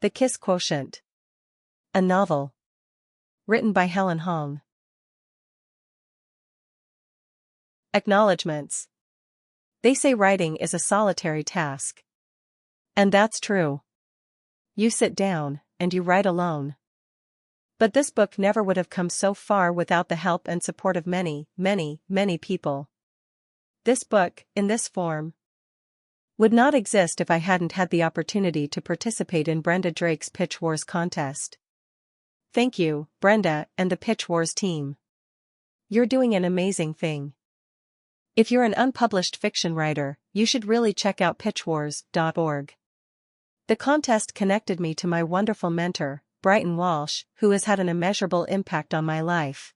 The Kiss Quotient. A novel. Written by Helen Hoang. Acknowledgements. They say writing is a solitary task. And that's true. You sit down, and you write alone. But this book never would have come so far without the help and support of many, many, many people. This book, in this form, would not exist if I hadn't had the opportunity to participate in Brenda Drake's Pitch Wars contest. Thank you, Brenda and the Pitch Wars team. You're doing an amazing thing. If you're an unpublished fiction writer, you should really check out pitchwars.org. The contest connected me to my wonderful mentor, Brighton Walsh, who has had an immeasurable impact on my life.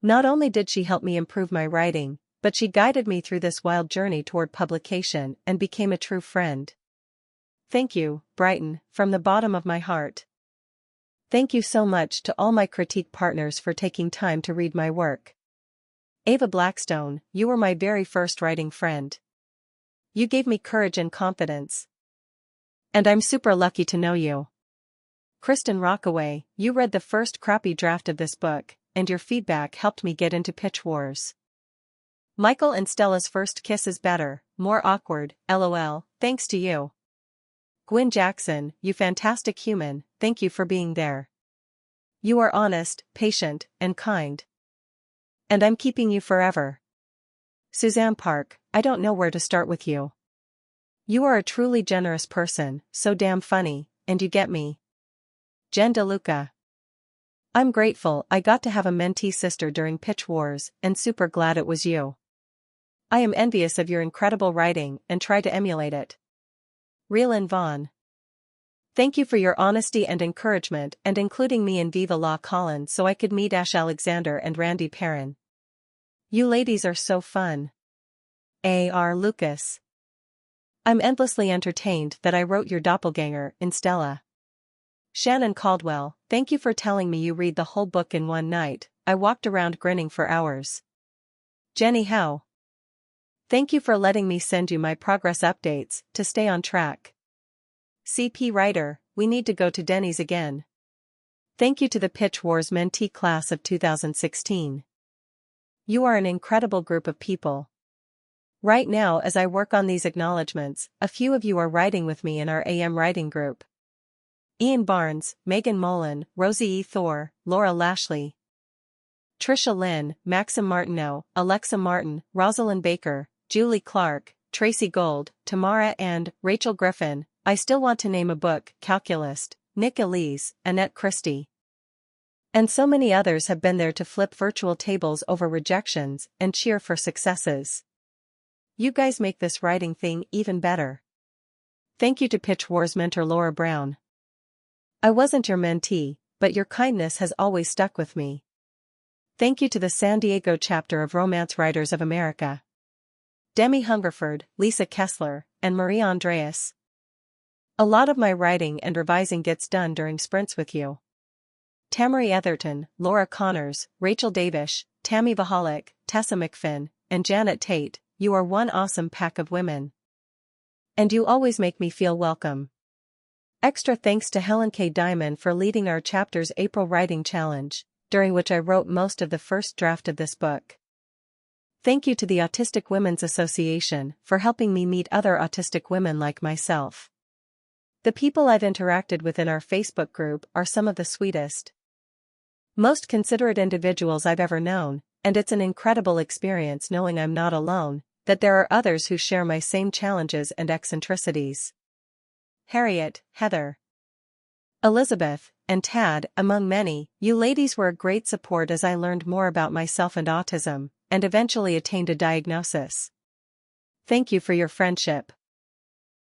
Not only did she help me improve my writing, but she guided me through this wild journey toward publication and became a true friend. Thank you, Brighton, from the bottom of my heart. Thank you so much to all my critique partners for taking time to read my work. Ava Blackstone, you were my very first writing friend. You gave me courage and confidence. And I'm super lucky to know you. Kristen Rockaway, you read the first crappy draft of this book, and your feedback helped me get into Pitch Wars. Michael and Stella's first kiss is better, more awkward, lol, thanks to you. Gwyn Jackson, you fantastic human, thank you for being there. You are honest, patient, and kind. And I'm keeping you forever. Suzanne Park, I don't know where to start with you. You are a truly generous person, so damn funny, and you get me. Jen DeLuca. I'm grateful I got to have a mentee sister during Pitch Wars and super glad it was you. I am envious of your incredible writing and try to emulate it. Reelin Vaughn. Thank you for your honesty and encouragement and including me in Viva La Colin so I could meet Ash Alexander and Randy Perrin. You ladies are so fun. A.R. Lucas. I'm endlessly entertained that I wrote your doppelganger in Stella. Shannon Caldwell, thank you for telling me you read the whole book in one night. I walked around grinning for hours. Jenny Howe. Thank you for letting me send you my progress updates to stay on track. CP Writer, we need to go to Denny's again. Thank you to the Pitch Wars mentee class of 2016. You are an incredible group of people. Right now as I work on these acknowledgements, a few of you are writing with me in our AM writing group. Ian Barnes, Megan Mullen, Rosie E. Thor, Laura Lashley, Trisha Lynn, Maxim Martineau, Alexa Martin, Rosalind Baker, Julie Clark, Tracy Gold, Tamara and Rachel Griffin. I still want to name a book, Calculist, Nick Elise, Annette Christie. And so many others have been there to flip virtual tables over rejections and cheer for successes. You guys make this writing thing even better. Thank you to Pitch Wars mentor Laura Brown. I wasn't your mentee, but your kindness has always stuck with me. Thank you to the San Diego chapter of Romance Writers of America. Demi Hungerford, Lisa Kessler, and Maria Andreas. A lot of my writing and revising gets done during sprints with you. Tamari Etherton, Laura Connors, Rachel Davish, Tammy Vahalik, Tessa McFinn, and Janet Tate, you are one awesome pack of women. And you always make me feel welcome. Extra thanks to Helen K. Diamond for leading our chapter's April Writing Challenge, during which I wrote most of the first draft of this book. Thank you to the Autistic Women's Association for helping me meet other autistic women like myself. The people I've interacted with in our Facebook group are some of the sweetest, most considerate individuals I've ever known, and it's an incredible experience knowing I'm not alone, that there are others who share my same challenges and eccentricities. Harriet, Heather, Elizabeth, and Tad, among many, you ladies were a great support as I learned more about myself and autism, and eventually attained a diagnosis. Thank you for your friendship.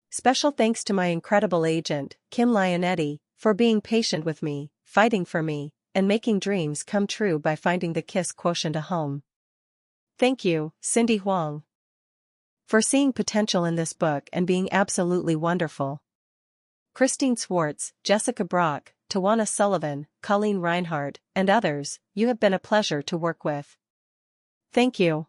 Special thanks to my incredible agent, Kim Lionetti, for being patient with me, fighting for me, and making dreams come true by finding the Kiss Quotient a home. Thank you, Cindy Hoang, for seeing potential in this book and being absolutely wonderful. Christine Swartz, Jessica Brock, Tawana Sullivan, Colleen Reinhardt, and others, you have been a pleasure to work with. Thank you.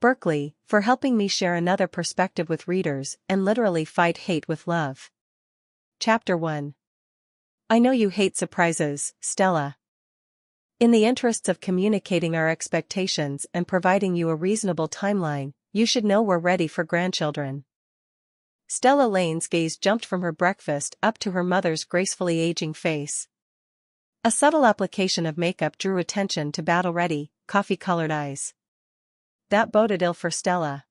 Berkeley, for helping me share another perspective with readers and literally fight hate with love. Chapter 1. I know you hate surprises, Stella. In the interests of communicating our expectations and providing you a reasonable timeline, you should know we're ready for grandchildren. Stella Lane's gaze jumped from her breakfast up to her mother's gracefully aging face. A subtle application of makeup drew attention to battle-ready, coffee-colored eyes. That boded ill for Stella.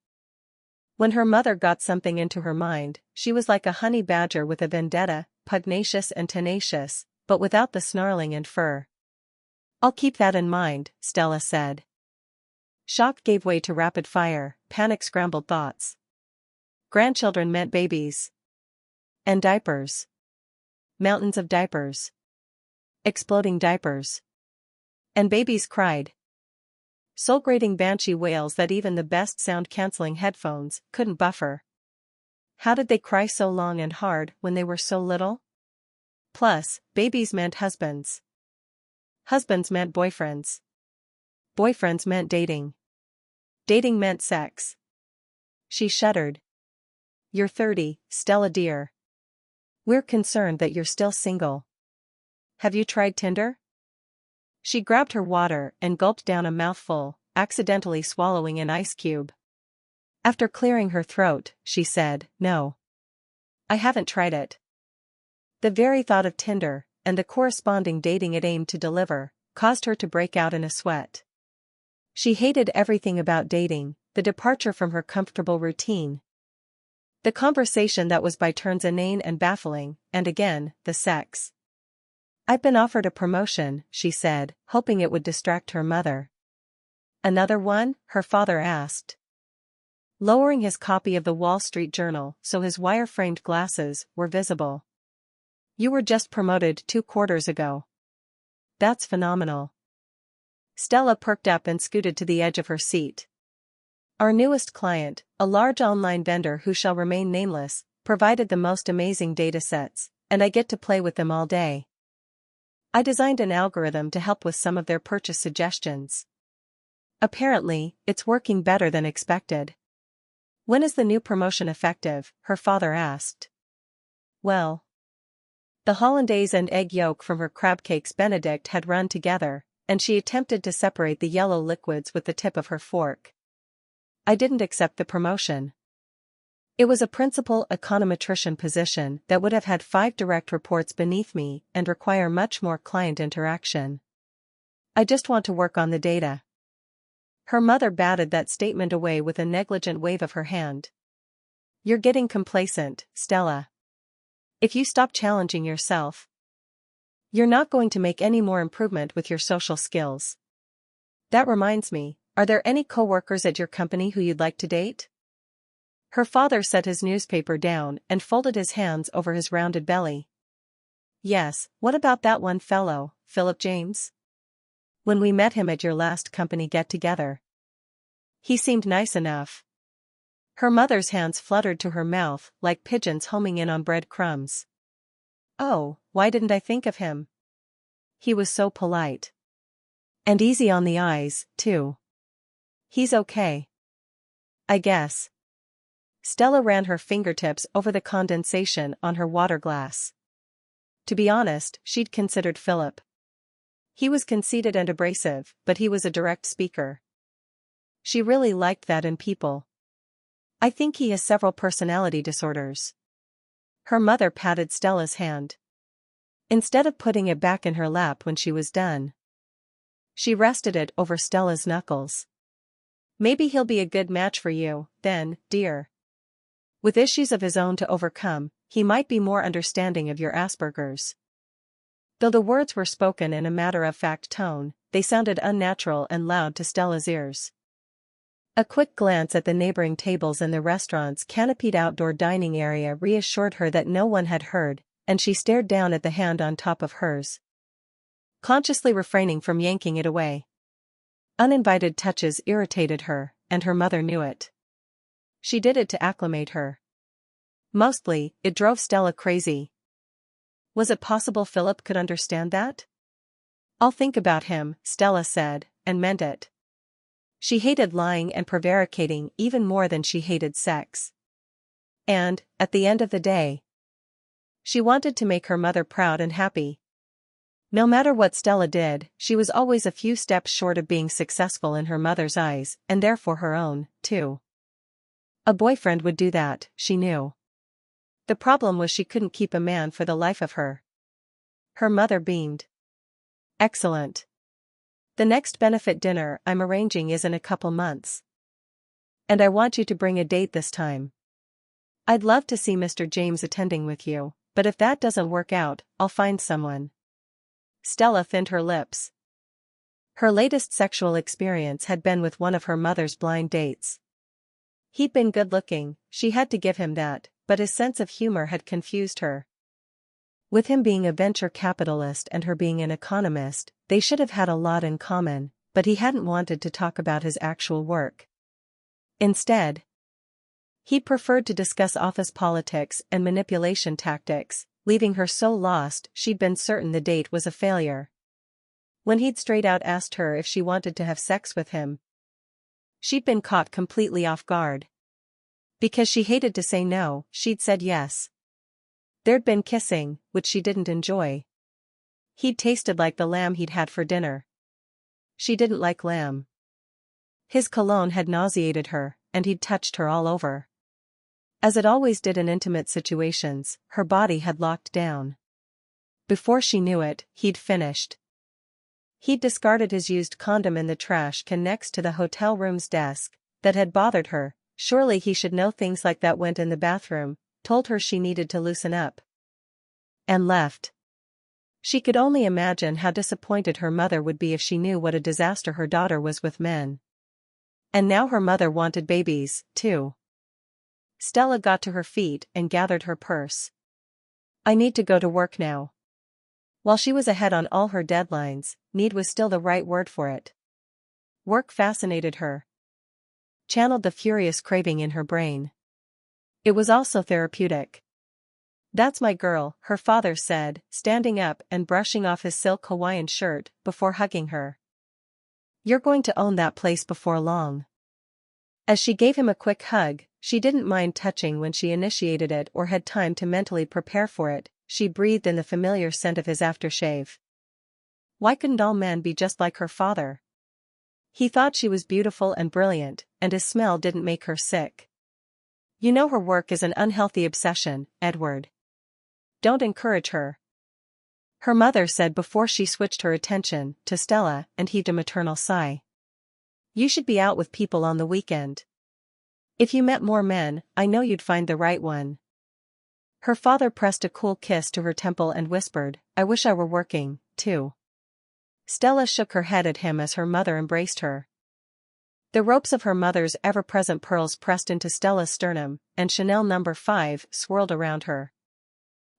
When her mother got something into her mind, she was like a honey badger with a vendetta, pugnacious and tenacious, but without the snarling and fur. I'll keep that in mind, Stella said. Shock gave way to rapid-fire, panic-scrambled thoughts. Grandchildren meant babies. And diapers. Mountains of diapers. Exploding diapers. And babies cried. Soul-grating banshee wails that even the best sound-canceling headphones couldn't buffer. How did they cry so long and hard when they were so little? Plus, babies meant husbands. Husbands meant boyfriends. Boyfriends meant dating. Dating meant sex. She shuddered. You're 30, Stella dear. We're concerned that you're still single. Have you tried Tinder? She grabbed her water and gulped down a mouthful, accidentally swallowing an ice cube. After clearing her throat, she said, No. I haven't tried it. The very thought of Tinder, and the corresponding dating it aimed to deliver, caused her to break out in a sweat. She hated everything about dating, the departure from her comfortable routine. The conversation that was by turns inane and baffling, and again, the sex. I've been offered a promotion, she said, hoping it would distract her mother. Another one? Her father asked. Lowering his copy of the Wall Street Journal so his wire-framed glasses were visible. You were just promoted 2 quarters ago. That's phenomenal. Stella perked up and scooted to the edge of her seat. Our newest client, a large online vendor who shall remain nameless, provided the most amazing datasets, and I get to play with them all day. I designed an algorithm to help with some of their purchase suggestions. Apparently, it's working better than expected. When is the new promotion effective? Her father asked. Well. The hollandaise and egg yolk from her crab cakes Benedict had run together, and she attempted to separate the yellow liquids with the tip of her fork. I didn't accept the promotion. It was a principal econometrician position that would have had 5 direct reports beneath me and require much more client interaction. I just want to work on the data. Her mother batted that statement away with a negligent wave of her hand. You're getting complacent, Stella. If you stop challenging yourself, you're not going to make any more improvement with your social skills. That reminds me, are there any coworkers at your company who you'd like to date? Her father set his newspaper down and folded his hands over his rounded belly. Yes, what about that one fellow, Philip James? When we met him at your last company get-together. He seemed nice enough. Her mother's hands fluttered to her mouth like pigeons homing in on breadcrumbs. Oh, why didn't I think of him? He was so polite. And easy on the eyes, too. He's okay. I guess. Stella ran her fingertips over the condensation on her water glass. To be honest, she'd considered Philip. He was conceited and abrasive, but he was a direct speaker. She really liked that in people. I think he has several personality disorders. Her mother patted Stella's hand. Instead of putting it back in her lap when she was done, she rested it over Stella's knuckles. Maybe he'll be a good match for you, then, dear. With issues of his own to overcome, he might be more understanding of your Asperger's. Though the words were spoken in a matter-of-fact tone, they sounded unnatural and loud to Stella's ears. A quick glance at the neighboring tables in the restaurant's canopied outdoor dining area reassured her that no one had heard, and she stared down at the hand on top of hers, consciously refraining from yanking it away. Uninvited touches irritated her, and her mother knew it. She did it to acclimate her. Mostly, it drove Stella crazy. Was it possible Philip could understand that? I'll think about him, Stella said, and meant it. She hated lying and prevaricating even more than she hated sex. And, at the end of the day, She wanted to make her mother proud and happy. No matter what Stella did, she was always a few steps short of being successful in her mother's eyes, and therefore her own, too. A boyfriend would do that, she knew. The problem was she couldn't keep a man for the life of her. Her mother beamed. Excellent. The next benefit dinner I'm arranging is in a couple months. And I want you to bring a date this time. I'd love to see Mr. James attending with you, but if that doesn't work out, I'll find someone. Stella thinned her lips. Her latest sexual experience had been with one of her mother's blind dates. He'd been good-looking, she had to give him that, but his sense of humor had confused her. With him being a venture capitalist and her being an economist, they should have had a lot in common, but he hadn't wanted to talk about his actual work. Instead, he preferred to discuss office politics and manipulation tactics, leaving her so lost she'd been certain the date was a failure. When he'd straight out asked her if she wanted to have sex with him, she'd been caught completely off guard. Because she hated to say no, she'd said yes. There'd been kissing, which she didn't enjoy. He'd tasted like the lamb he'd had for dinner. She didn't like lamb. His cologne had nauseated her, and he'd touched her all over. As it always did in intimate situations, her body had locked down. Before she knew it, he'd finished. He'd discarded his used condom in the trash can next to the hotel room's desk, that had bothered her. Surely he should know things like that went in the bathroom, told her she needed to loosen up. And left. She could only imagine how disappointed her mother would be if she knew what a disaster her daughter was with men. And now her mother wanted babies, too. Stella got to her feet and gathered her purse. I need to go to work now. While she was ahead on all her deadlines, need was still the right word for it. Work fascinated her. Channeled the furious craving in her brain. It was also therapeutic. That's my girl, her father said, standing up and brushing off his silk Hawaiian shirt before hugging her. You're going to own that place before long. As she gave him a quick hug, she didn't mind touching when she initiated it or had time to mentally prepare for it. She breathed in the familiar scent of his aftershave. Why couldn't all men be just like her father? He thought she was beautiful and brilliant, and his smell didn't make her sick. You know her work is an unhealthy obsession, Edward. Don't encourage her. Her mother said before she switched her attention to Stella and heaved a maternal sigh. You should be out with people on the weekend. If you met more men, I know you'd find the right one. Her father pressed a cool kiss to her temple and whispered, I wish I were working, too. Stella shook her head at him as her mother embraced her. The ropes of her mother's ever-present pearls pressed into Stella's sternum, and Chanel No. 5 swirled around her.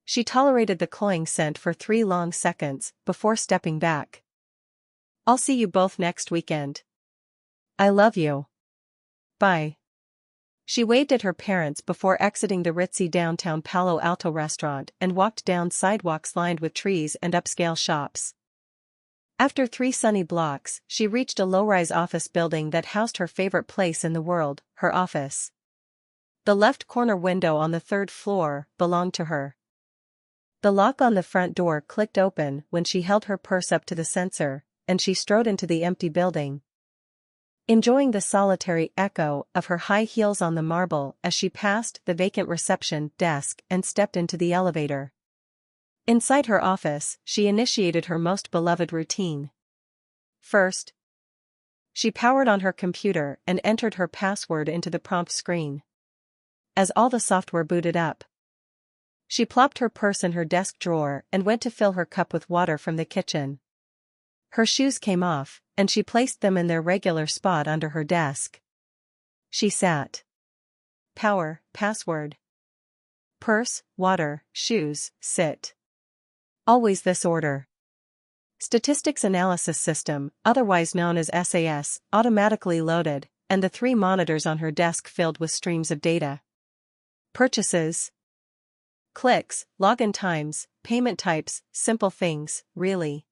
She tolerated the cloying scent for 3 long seconds, before stepping back. I'll see you both next weekend. I love you. Bye. She waved at her parents before exiting the ritzy downtown Palo Alto restaurant and walked down sidewalks lined with trees and upscale shops. After 3 sunny blocks, she reached a low-rise office building that housed her favorite place in the world, her office. The left corner window on the 3rd floor belonged to her. The lock on the front door clicked open when she held her purse up to the sensor, and she strode into the empty building. Enjoying the solitary echo of her high heels on the marble as she passed the vacant reception desk and stepped into the elevator. Inside her office, she initiated her most beloved routine. First, she powered on her computer and entered her password into the prompt screen. As all the software booted up, she plopped her purse in her desk drawer and went to fill her cup with water from the kitchen. Her shoes came off, and she placed them in their regular spot under her desk. She sat. Power, password. Purse, water, shoes, sit. Always this order. Statistics Analysis System, otherwise known as SAS, automatically loaded, and the 3 monitors on her desk filled with streams of data. Purchases. Clicks, login times, payment types, simple things, really.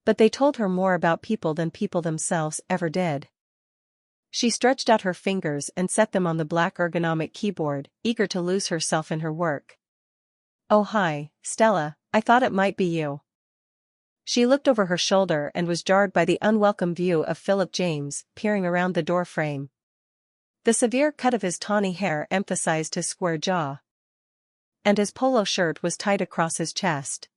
But they told her more about people than people themselves ever did. She stretched out her fingers and set them on the black ergonomic keyboard, eager to lose herself in her work. Oh hi, Stella, I thought it might be you. She looked over her shoulder and was jarred by the unwelcome view of Philip James, peering around the door frame. The severe cut of his tawny hair emphasized his square jaw. And his polo shirt was tied across his chest.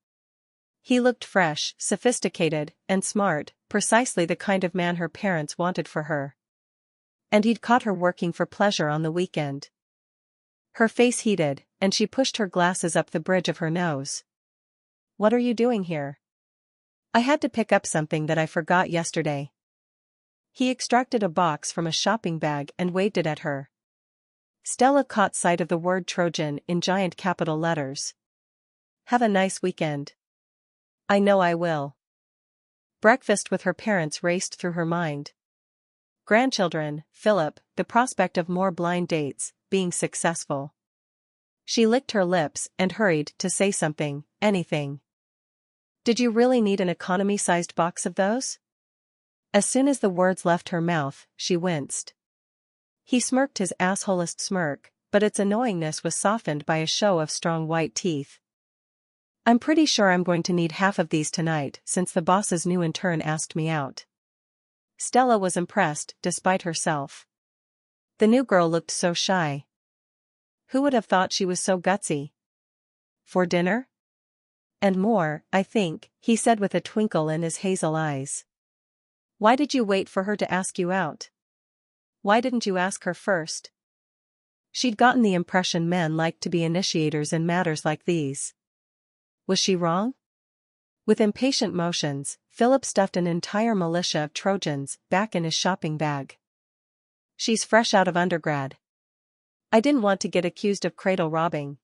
He looked fresh, sophisticated, and smart, precisely the kind of man her parents wanted for her. And he'd caught her working for pleasure on the weekend. Her face heated, and she pushed her glasses up the bridge of her nose. What are you doing here? I had to pick up something that I forgot yesterday. He extracted a box from a shopping bag and waved it at her. Stella caught sight of the word Trojan in giant capital letters. Have a nice weekend. I know I will. Breakfast with her parents raced through her mind. Grandchildren, Philip, the prospect of more blind dates, being successful. She licked her lips and hurried to say something, anything. Did you really need an economy-sized box of those? As soon as the words left her mouth, she winced. He smirked his assholest smirk, but its annoyingness was softened by a show of strong white teeth. I'm pretty sure I'm going to need half of these tonight since the boss's new intern asked me out. Stella was impressed, despite herself. The new girl looked so shy. Who would have thought she was so gutsy? For dinner? And more, I think, he said with a twinkle in his hazel eyes. Why did you wait for her to ask you out? Why didn't you ask her first? She'd gotten the impression men liked to be initiators in matters like these. Was she wrong? With impatient motions, Philip stuffed an entire militia of Trojans back in his shopping bag. She's fresh out of undergrad. I didn't want to get accused of cradle robbing.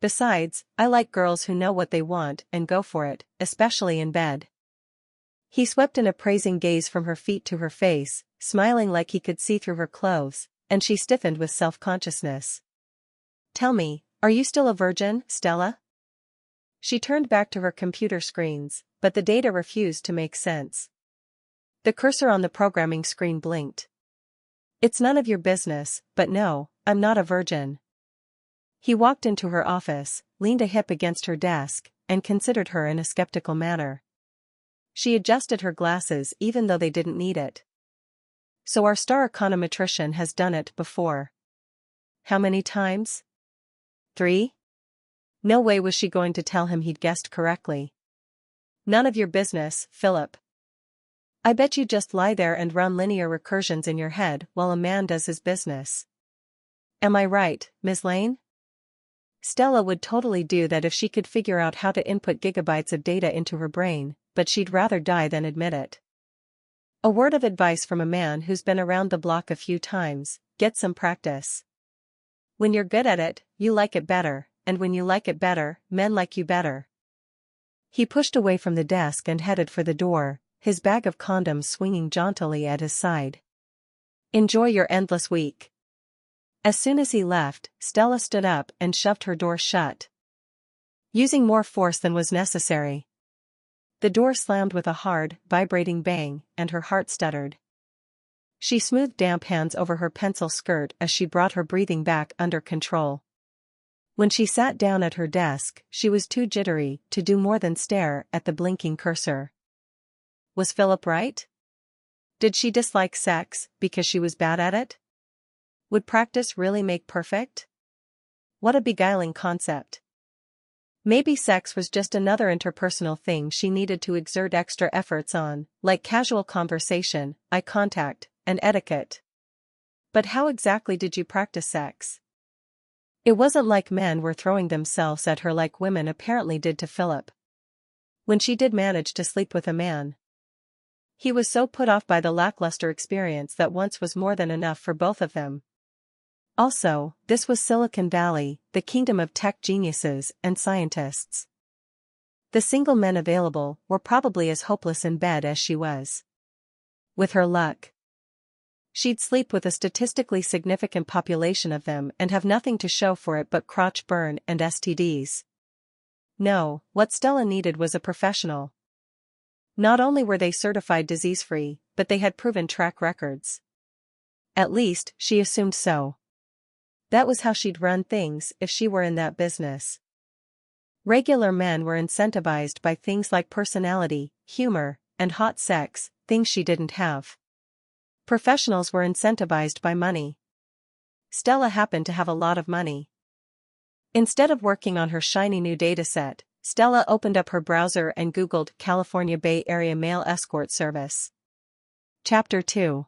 Besides, I like girls who know what they want and go for it, especially in bed. He swept an appraising gaze from her feet to her face, smiling like he could see through her clothes, and she stiffened with self-consciousness. Tell me, are you still a virgin, Stella? She turned back to her computer screens, but the data refused to make sense. The cursor on the programming screen blinked. It's none of your business, but no, I'm not a virgin. He walked into her office, leaned a hip against her desk, and considered her in a skeptical manner. She adjusted her glasses even though they didn't need it. So our star econometrician has done it before. How many times? 3? No way was she going to tell him he'd guessed correctly. None of your business, Philip. I bet you just lie there and run linear recursions in your head while a man does his business. Am I right, Ms. Lane? Stella would totally do that if she could figure out how to input gigabytes of data into her brain, but she'd rather die than admit it. A word of advice from a man who's been around the block a few times: get some practice. When you're good at it, you like it better, and when you like it better, men like you better. He pushed away from the desk and headed for the door, his bag of condoms swinging jauntily at his side. Enjoy your endless week. As soon as he left, Stella stood up and shoved her door shut, using more force than was necessary. The door slammed with a hard, vibrating bang, and her heart stuttered. She smoothed damp hands over her pencil skirt as she brought her breathing back under control. When she sat down at her desk, she was too jittery to do more than stare at the blinking cursor. Was Philip right? Did she dislike sex because she was bad at it? Would practice really make perfect? What a beguiling concept. Maybe sex was just another interpersonal thing she needed to exert extra efforts on, like casual conversation, eye contact, and etiquette. But how exactly did you practice sex? It wasn't like men were throwing themselves at her like women apparently did to Philip. When she did manage to sleep with a man, he was so put off by the lackluster experience that once was more than enough for both of them. Also, this was Silicon Valley, the kingdom of tech geniuses and scientists. The single men available were probably as hopeless in bed as she was. With her luck, she'd sleep with a statistically significant population of them and have nothing to show for it but crotch burn and STDs. No, what Stella needed was a professional. Not only were they certified disease-free, but they had proven track records. At least, she assumed so. That was how she'd run things if she were in that business. Regular men were incentivized by things like personality, humor, and hot sex, things she didn't have. Professionals were incentivized by money. Stella happened to have a lot of money. Instead of working on her shiny new dataset, Stella opened up her browser and Googled California Bay Area Mail Escort Service. Chapter 2.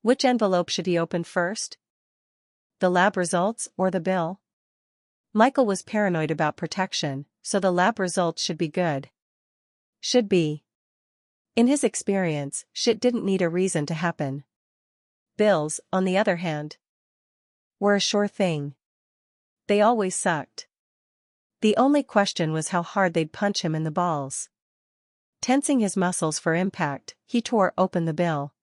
Which envelope should he open first? The lab results or the bill? Michael was paranoid about protection, so the lab results should be good. Should be. In his experience, shit didn't need a reason to happen. Bills, on the other hand, were a sure thing. They always sucked. The only question was how hard they'd punch him in the balls. Tensing his muscles for impact, he tore open the bill.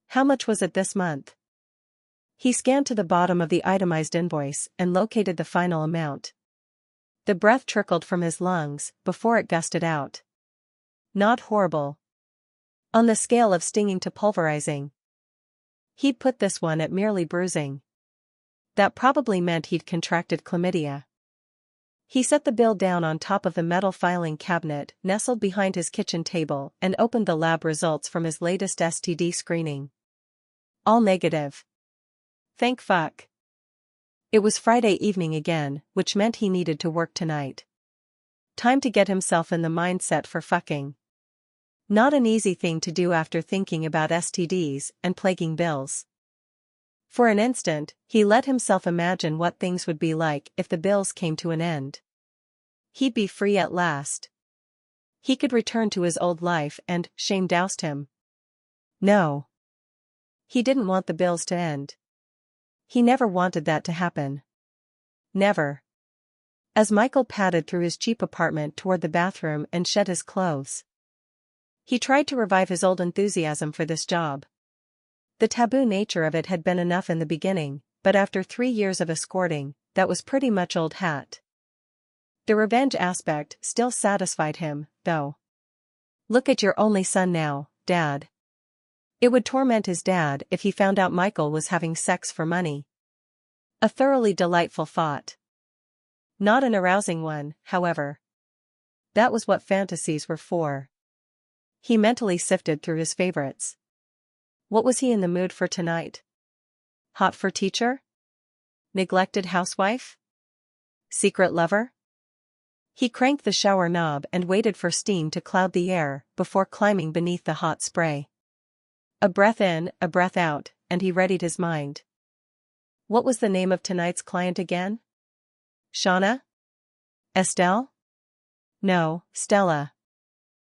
How much was it this month? He scanned to the bottom of the itemized invoice and located the final amount. The breath trickled from his lungs before it gusted out. Not horrible. On the scale of stinging to pulverizing, he'd put this one at merely bruising. That probably meant he'd contracted chlamydia. He set the bill down on top of the metal filing cabinet nestled behind his kitchen table and opened the lab results from his latest STD screening. All negative. Thank fuck. It was Friday evening again, which meant he needed to work tonight. Time to get himself in the mindset for fucking. Not an easy thing to do after thinking about STDs and plaguing bills. For an instant, he let himself imagine what things would be like if the bills came to an end. He'd be free at last. He could return to his old life and shame doused him. No. He didn't want the bills to end. He never wanted that to happen. Never. As Michael padded through his cheap apartment toward the bathroom and shed his clothes, he tried to revive his old enthusiasm for this job. The taboo nature of it had been enough in the beginning, but after 3 years of escorting, that was pretty much old hat. The revenge aspect still satisfied him, though. Look at your only son now, Dad. It would torment his dad if he found out Michael was having sex for money. A thoroughly delightful thought. Not an arousing one, however. That was what fantasies were for. He mentally sifted through his favorites. What was he in the mood for tonight? Hot for teacher? Neglected housewife? Secret lover? He cranked the shower knob and waited for steam to cloud the air before climbing beneath the hot spray. A breath in, a breath out, and he readied his mind. What was the name of tonight's client again? Shauna? Estelle? No, Stella.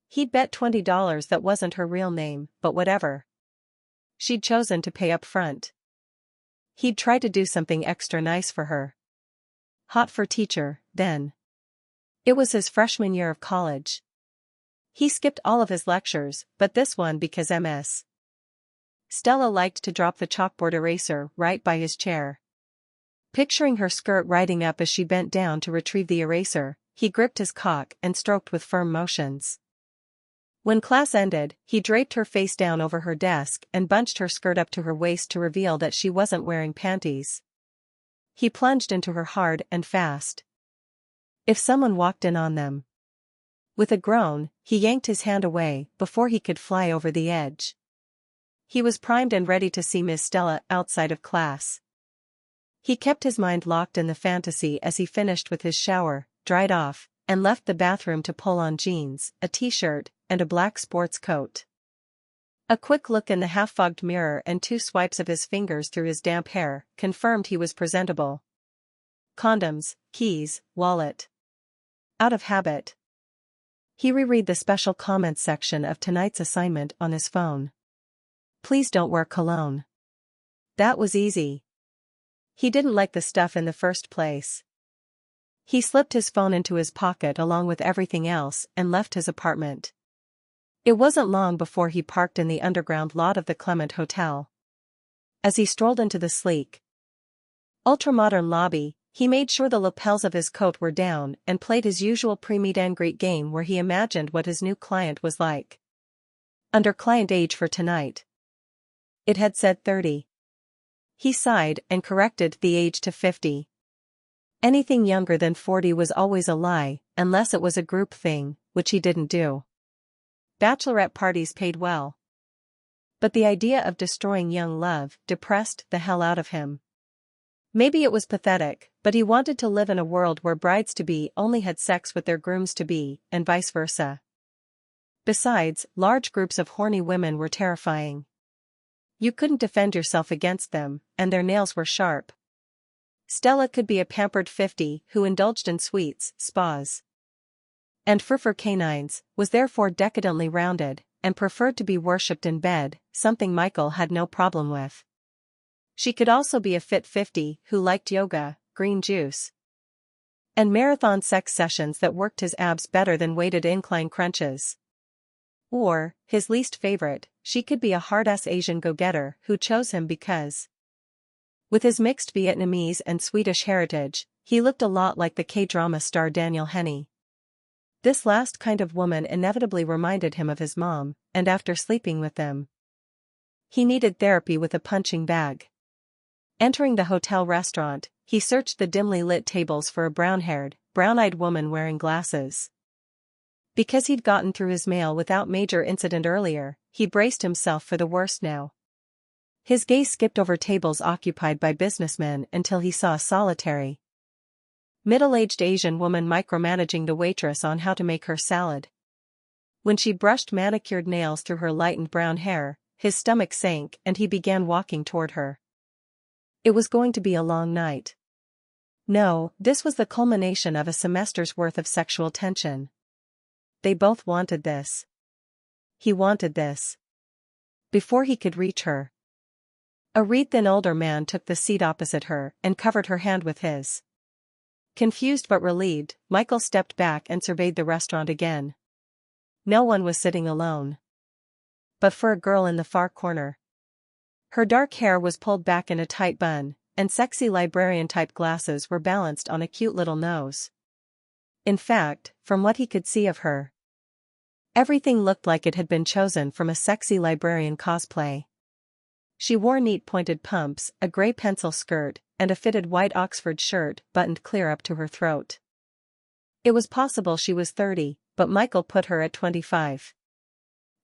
He'd bet $20 that wasn't her real name, but whatever. She'd chosen to pay up front. He'd try to do something extra nice for her. Hot for teacher, then. It was his freshman year of college. He skipped all of his lectures, but this one because Ms. Stella liked to drop the chalkboard eraser right by his chair. Picturing her skirt riding up as she bent down to retrieve the eraser, he gripped his cock and stroked with firm motions. When class ended, he draped her face down over her desk and bunched her skirt up to her waist to reveal that she wasn't wearing panties. He plunged into her hard and fast. If someone walked in on them. With a groan, he yanked his hand away before he could fly over the edge. He was primed and ready to see Miss Stella outside of class. He kept his mind locked in the fantasy as he finished with his shower, dried off, and left the bathroom to pull on jeans, a t-shirt, and a black sports coat. A quick look in the half-fogged mirror and 2 swipes of his fingers through his damp hair confirmed he was presentable. Condoms, keys, wallet. Out of habit. He reread the special comments section of tonight's assignment on his phone. Please don't wear cologne. That was easy. He didn't like the stuff in the first place. He slipped his phone into his pocket along with everything else and left his apartment. It wasn't long before he parked in the underground lot of the Clement Hotel. As he strolled into the sleek, ultra-modern lobby, he made sure the lapels of his coat were down and played his usual pre-meet and greet game where he imagined what his new client was like. Under client age for tonight. It had said 30. He sighed and corrected the age to 50. Anything younger than 40 was always a lie, unless it was a group thing, which he didn't do. Bachelorette parties paid well. But the idea of destroying young love depressed the hell out of him. Maybe it was pathetic, but he wanted to live in a world where brides-to-be only had sex with their grooms-to-be, and vice versa. Besides, large groups of horny women were terrifying. You couldn't defend yourself against them, and their nails were sharp. Stella could be a pampered 50 who indulged in sweets, spas, and fur canines, was therefore decadently rounded, and preferred to be worshipped in bed, something Michael had no problem with. She could also be a fit 50 who liked yoga, green juice, and marathon sex sessions that worked his abs better than weighted incline crunches. Or, his least favorite, she could be a hard-ass Asian go-getter who chose him because, with his mixed Vietnamese and Swedish heritage, he looked a lot like the K-drama star Daniel Henney. This last kind of woman inevitably reminded him of his mom, and after sleeping with them, he needed therapy with a punching bag. Entering the hotel restaurant, he searched the dimly lit tables for a brown-haired, brown-eyed woman wearing glasses. Because he'd gotten through his mail without major incident earlier, he braced himself for the worst now. His gaze skipped over tables occupied by businessmen until he saw a solitary, middle-aged Asian woman micromanaging the waitress on how to make her salad. When she brushed manicured nails through her lightened brown hair, his stomach sank and he began walking toward her. It was going to be a long night. No, this was the culmination of a semester's worth of sexual tension. They both wanted this. He wanted this. Before he could reach her, a wreathed-thin older man took the seat opposite her and covered her hand with his. Confused but relieved, Michael stepped back and surveyed the restaurant again. No one was sitting alone. But for a girl in the far corner. Her dark hair was pulled back in a tight bun, and sexy librarian-type glasses were balanced on a cute little nose. In fact, from what he could see of her, everything looked like it had been chosen from a sexy librarian cosplay. She wore neat pointed pumps, a gray pencil skirt, and a fitted white Oxford shirt buttoned clear up to her throat. It was possible she was 30, but Michael put her at 25.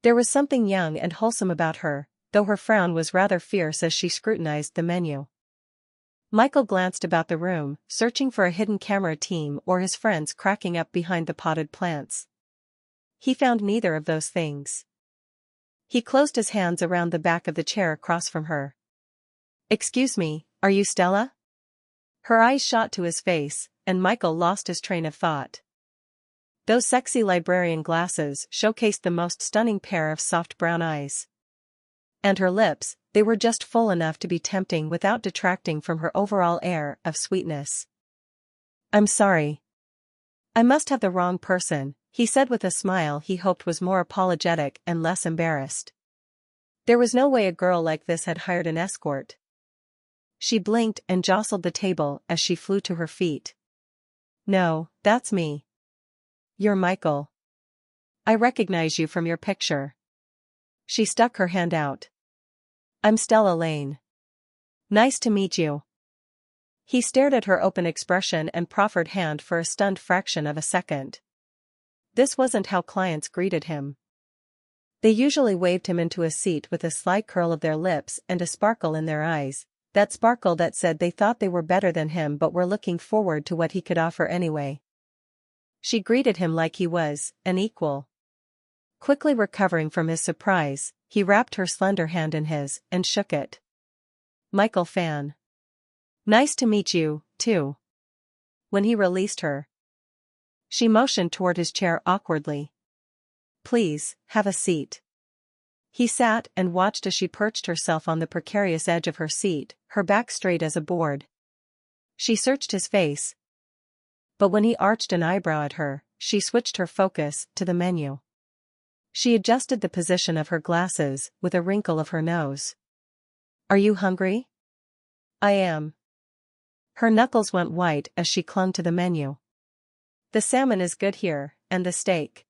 There was something young and wholesome about her, though her frown was rather fierce as she scrutinized the menu. Michael glanced about the room, searching for a hidden camera team or his friends cracking up behind the potted plants. He found neither of those things. He closed his hands around the back of the chair across from her. "Excuse me, are you Stella?" Her eyes shot to his face, and Michael lost his train of thought. Those sexy librarian glasses showcased the most stunning pair of soft brown eyes. And her lips, they were just full enough to be tempting without detracting from her overall air of sweetness. "I'm sorry. I must have the wrong person," he said with a smile he hoped was more apologetic and less embarrassed. There was no way a girl like this had hired an escort. She blinked and jostled the table as she flew to her feet. "No, that's me. You're Michael. I recognize you from your picture." She stuck her hand out. "I'm Stella Lane. Nice to meet you." He stared at her open expression and proffered hand for a stunned fraction of a second. This wasn't how clients greeted him. They usually waved him into a seat with a sly curl of their lips and a sparkle in their eyes, that sparkle that said they thought they were better than him but were looking forward to what he could offer anyway. She greeted him like he was an equal. Quickly recovering from his surprise, he wrapped her slender hand in his and shook it. "Michael Fan. Nice to meet you, too." When he released her, she motioned toward his chair awkwardly. "Please, have a seat." He sat and watched as she perched herself on the precarious edge of her seat, her back straight as a board. She searched his face. But when he arched an eyebrow at her, she switched her focus to the menu. She adjusted the position of her glasses with a wrinkle of her nose. "Are you hungry?" "I am." Her knuckles went white as she clung to the menu. "The salmon is good here, and the steak."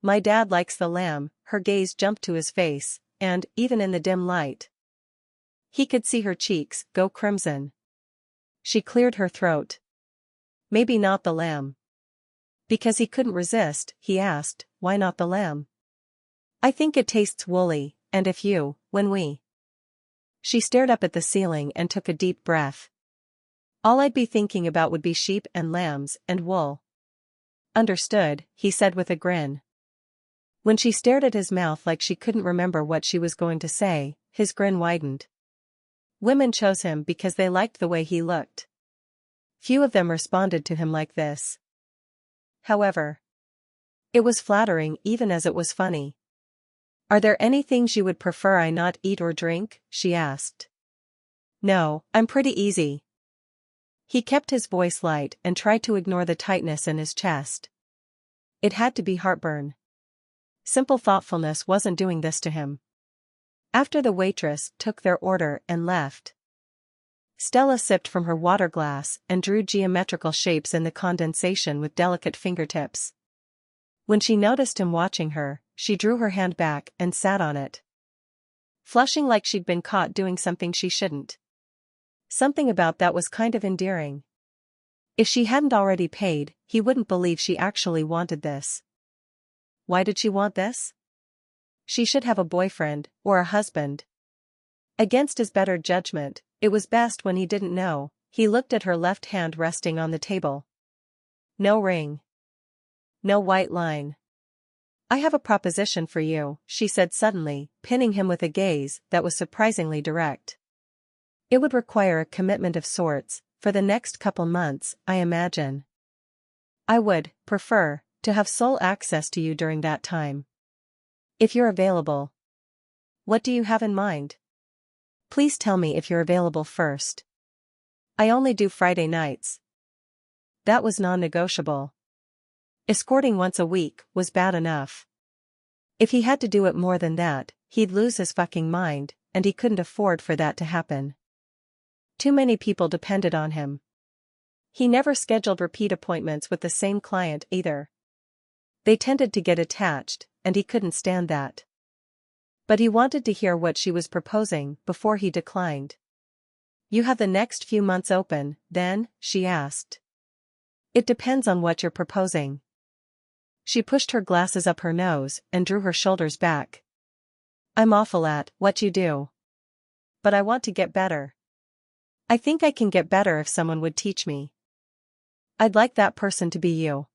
"My dad likes the lamb." Her gaze jumped to his face, and, even in the dim light, he could see her cheeks go crimson. She cleared her throat. Maybe not the lamb. Because he couldn't resist, he asked, why not the lamb? I think it tastes woolly, and when we. She stared up at the ceiling and took a deep breath. All I'd be thinking about would be sheep and lambs and wool. Understood, he said with a grin. When she stared at his mouth like she couldn't remember what she was going to say, his grin widened. Women chose him because they liked the way he looked. Few of them responded to him like this. However, it was flattering even as it was funny. Are there any things you would prefer I not eat or drink? She asked. No, I'm pretty easy. He kept his voice light and tried to ignore the tightness in his chest. It had to be heartburn. Simple thoughtfulness wasn't doing this to him. After the waitress took their order and left, Stella sipped from her water glass and drew geometrical shapes in the condensation with delicate fingertips. When she noticed him watching her, she drew her hand back and sat on it, flushing like she'd been caught doing something she shouldn't. Something about that was kind of endearing. If she hadn't already paid, he wouldn't believe she actually wanted this. Why did she want this? She should have a boyfriend, or a husband. Against his better judgment, it was best when he didn't know. He looked at her left hand resting on the table. No ring. No white line. I have a proposition for you, she said suddenly, pinning him with a gaze that was surprisingly direct. It would require a commitment of sorts, for the next couple months, I imagine. I would prefer to have sole access to you during that time. If you're available. What do you have in mind? Please tell me if you're available first. I only do Friday nights. That was non-negotiable. Escorting once a week was bad enough. If he had to do it more than that, he'd lose his fucking mind, and he couldn't afford for that to happen. Too many people depended on him. He never scheduled repeat appointments with the same client either. They tended to get attached, and he couldn't stand that. But he wanted to hear what she was proposing before he declined. You have the next few months open, then? She asked. It depends on what you're proposing. She pushed her glasses up her nose and drew her shoulders back. I'm awful at what you do. But I want to get better. I think I can get better if someone would teach me. I'd like that person to be you.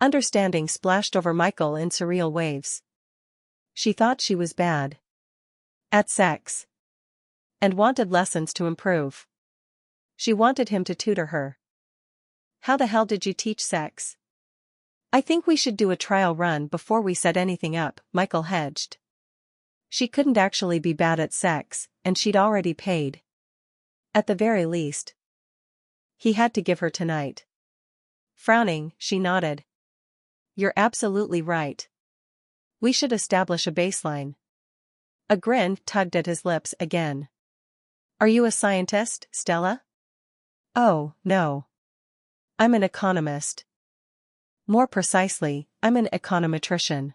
Understanding splashed over Michael in surreal waves. She thought she was bad at sex and wanted lessons to improve. She wanted him to tutor her. How the hell did you teach sex? I think we should do a trial run before we set anything up, Michael hedged. She couldn't actually be bad at sex, and she'd already paid. At the very least, he had to give her tonight. Frowning, she nodded. You're absolutely right. We should establish a baseline. A grin tugged at his lips again. Are you a scientist, Stella? Oh, no. I'm an economist. More precisely, I'm an econometrician.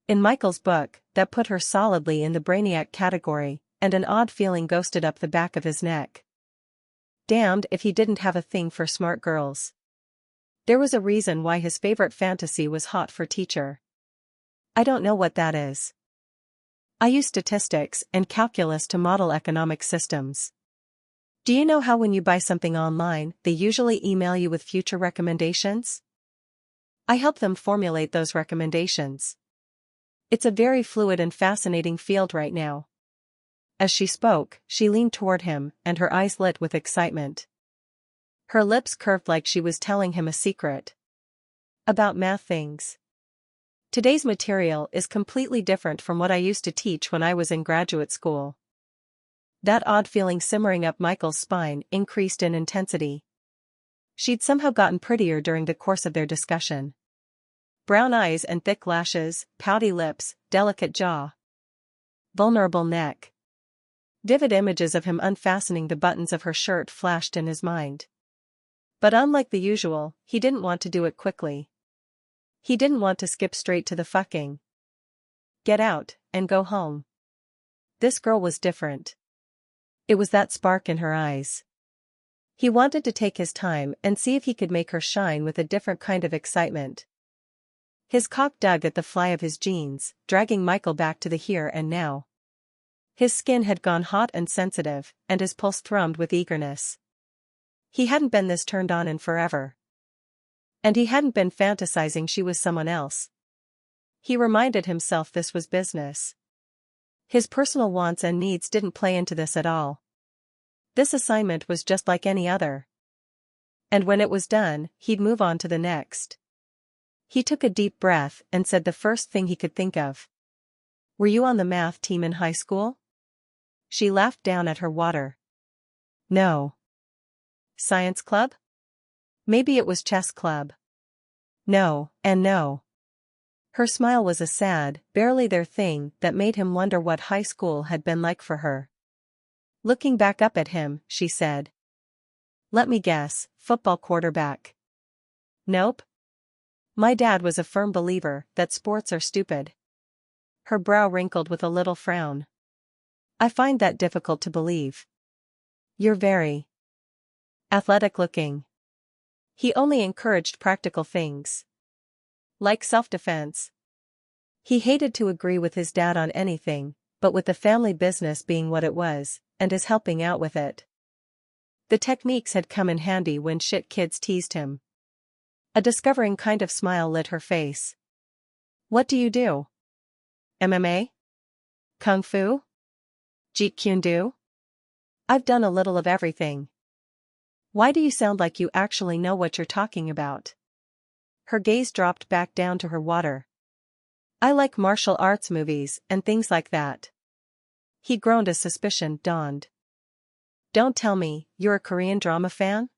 In Michael's book, that put her solidly in the brainiac category, and an odd feeling ghosted up the back of his neck. Damned if he didn't have a thing for smart girls. There was a reason why his favorite fantasy was hot for teacher. I don't know what that is. I use statistics and calculus to model economic systems. Do you know how when you buy something online, they usually email you with future recommendations? I help them formulate those recommendations. It's a very fluid and fascinating field right now. As she spoke, she leaned toward him, and her eyes lit with excitement. Her lips curved like she was telling him a secret. About math things. Today's material is completely different from what I used to teach when I was in graduate school. That odd feeling simmering up Michael's spine increased in intensity. She'd somehow gotten prettier during the course of their discussion. Brown eyes and thick lashes, pouty lips, delicate jaw. Vulnerable neck. Vivid images of him unfastening the buttons of her shirt flashed in his mind. But unlike the usual, he didn't want to do it quickly. He didn't want to skip straight to the fucking. Get out, and go home. This girl was different. It was that spark in her eyes. He wanted to take his time and see if he could make her shine with a different kind of excitement. His cock dug at the fly of his jeans, dragging Michael back to the here and now. His skin had gone hot and sensitive, and his pulse thrummed with eagerness. He hadn't been this turned on in forever. And he hadn't been fantasizing she was someone else. He reminded himself this was business. His personal wants and needs didn't play into this at all. This assignment was just like any other. And when it was done, he'd move on to the next. He took a deep breath and said the first thing he could think of. "Were you on the math team in high school?" She laughed down at her water. "No." "Science club?" "Maybe it was chess club." "No, and no." Her smile was a sad, barely there thing that made him wonder what high school had been like for her. Looking back up at him, she said, "Let me guess, football quarterback." "Nope. My dad was a firm believer that sports are stupid." Her brow wrinkled with a little frown. "I find that difficult to believe. You're very athletic looking." He only encouraged practical things. Like self-defense. He hated to agree with his dad on anything, but with the family business being what it was, and his helping out with it. The techniques had come in handy when shit kids teased him. A discovering kind of smile lit her face. "What do you do? MMA? Kung Fu? Jeet Kune Do?" "I've done a little of everything." "Why do you sound like you actually know what you're talking about?" Her gaze dropped back down to her water. "I like martial arts movies and things like that." He groaned as suspicion dawned. "Don't tell me, you're a Korean drama fan?"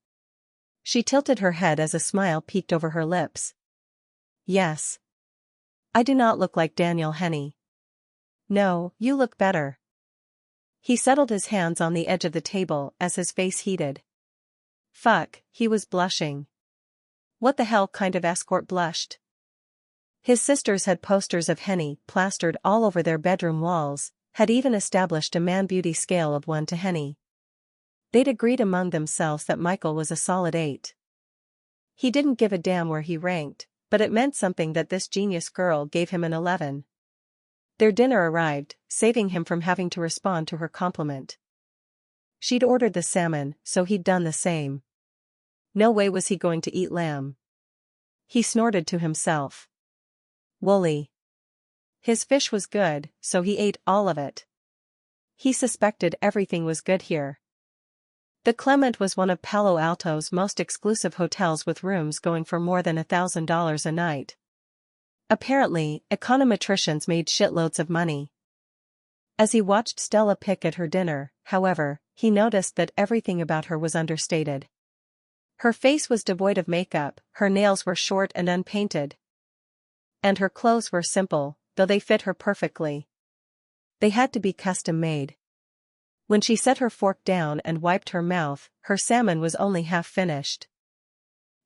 She tilted her head as a smile peeked over her lips. "Yes. I do not look like Daniel Henney." "No, you look better." He settled his hands on the edge of the table as his face heated. Fuck, he was blushing. What the hell kind of escort blushed? His sisters had posters of Henny plastered all over their bedroom walls, had even established a man beauty scale of 1 to Henny. They'd agreed among themselves that Michael was a solid 8. He didn't give a damn where he ranked, but it meant something that this genius girl gave him an 11. Their dinner arrived, saving him from having to respond to her compliment. She'd ordered the salmon, so he'd done the same. No way was he going to eat lamb. He snorted to himself. Woolly. His fish was good, so he ate all of it. He suspected everything was good here. The Clement was one of Palo Alto's most exclusive hotels with rooms going for more than $1,000 a night. Apparently, econometricians made shitloads of money. As he watched Stella pick at her dinner, however, he noticed that everything about her was understated. Her face was devoid of makeup, her nails were short and unpainted. And her clothes were simple, though they fit her perfectly. They had to be custom-made. When she set her fork down and wiped her mouth, her salmon was only half finished.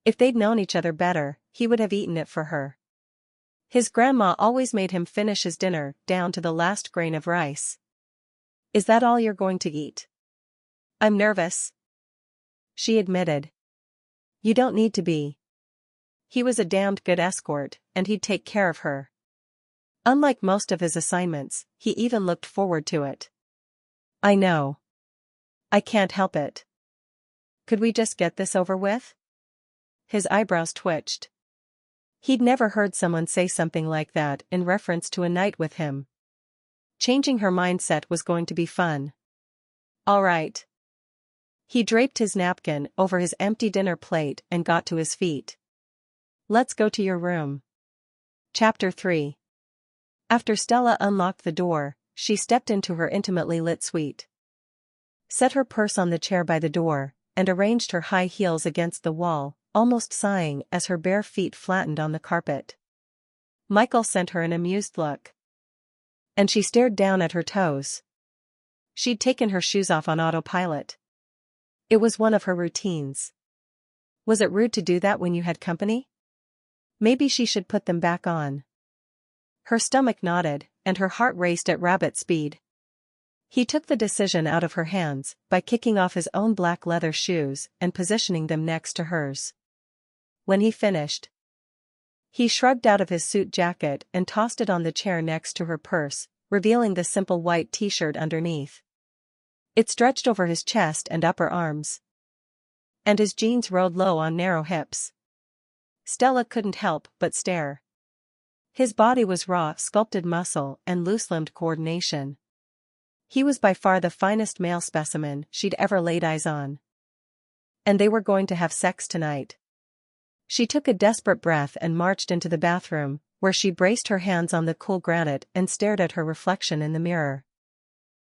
If they'd known each other better, he would have eaten it for her. His grandma always made him finish his dinner down to the last grain of rice. "Is that all you're going to eat?" "I'm nervous," she admitted. "You don't need to be. He was a damned good escort, and he'd take care of her." Unlike most of his assignments, he even looked forward to it. "I know. I can't help it. Could we just get this over with?" His eyebrows twitched. He'd never heard someone say something like that in reference to a night with him. Changing her mindset was going to be fun. "All right." He draped his napkin over his empty dinner plate and got to his feet. "Let's go to your room." Chapter 3. After Stella unlocked the door, she stepped into her intimately lit suite. Set her purse on the chair by the door, and arranged her high heels against the wall, almost sighing as her bare feet flattened on the carpet. Michael sent her an amused look. And she stared down at her toes. She'd taken her shoes off on autopilot. It was one of her routines. Was it rude to do that when you had company? Maybe she should put them back on. Her stomach nodded, and her heart raced at rabbit speed. He took the decision out of her hands by kicking off his own black leather shoes and positioning them next to hers. When he finished, he shrugged out of his suit jacket and tossed it on the chair next to her purse, revealing the simple white t-shirt underneath. It stretched over his chest and upper arms, and his jeans rode low on narrow hips. Stella couldn't help but stare. His body was raw, sculpted muscle and loose-limbed coordination. He was by far the finest male specimen she'd ever laid eyes on. And they were going to have sex tonight. She took a desperate breath and marched into the bathroom, where she braced her hands on the cool granite and stared at her reflection in the mirror.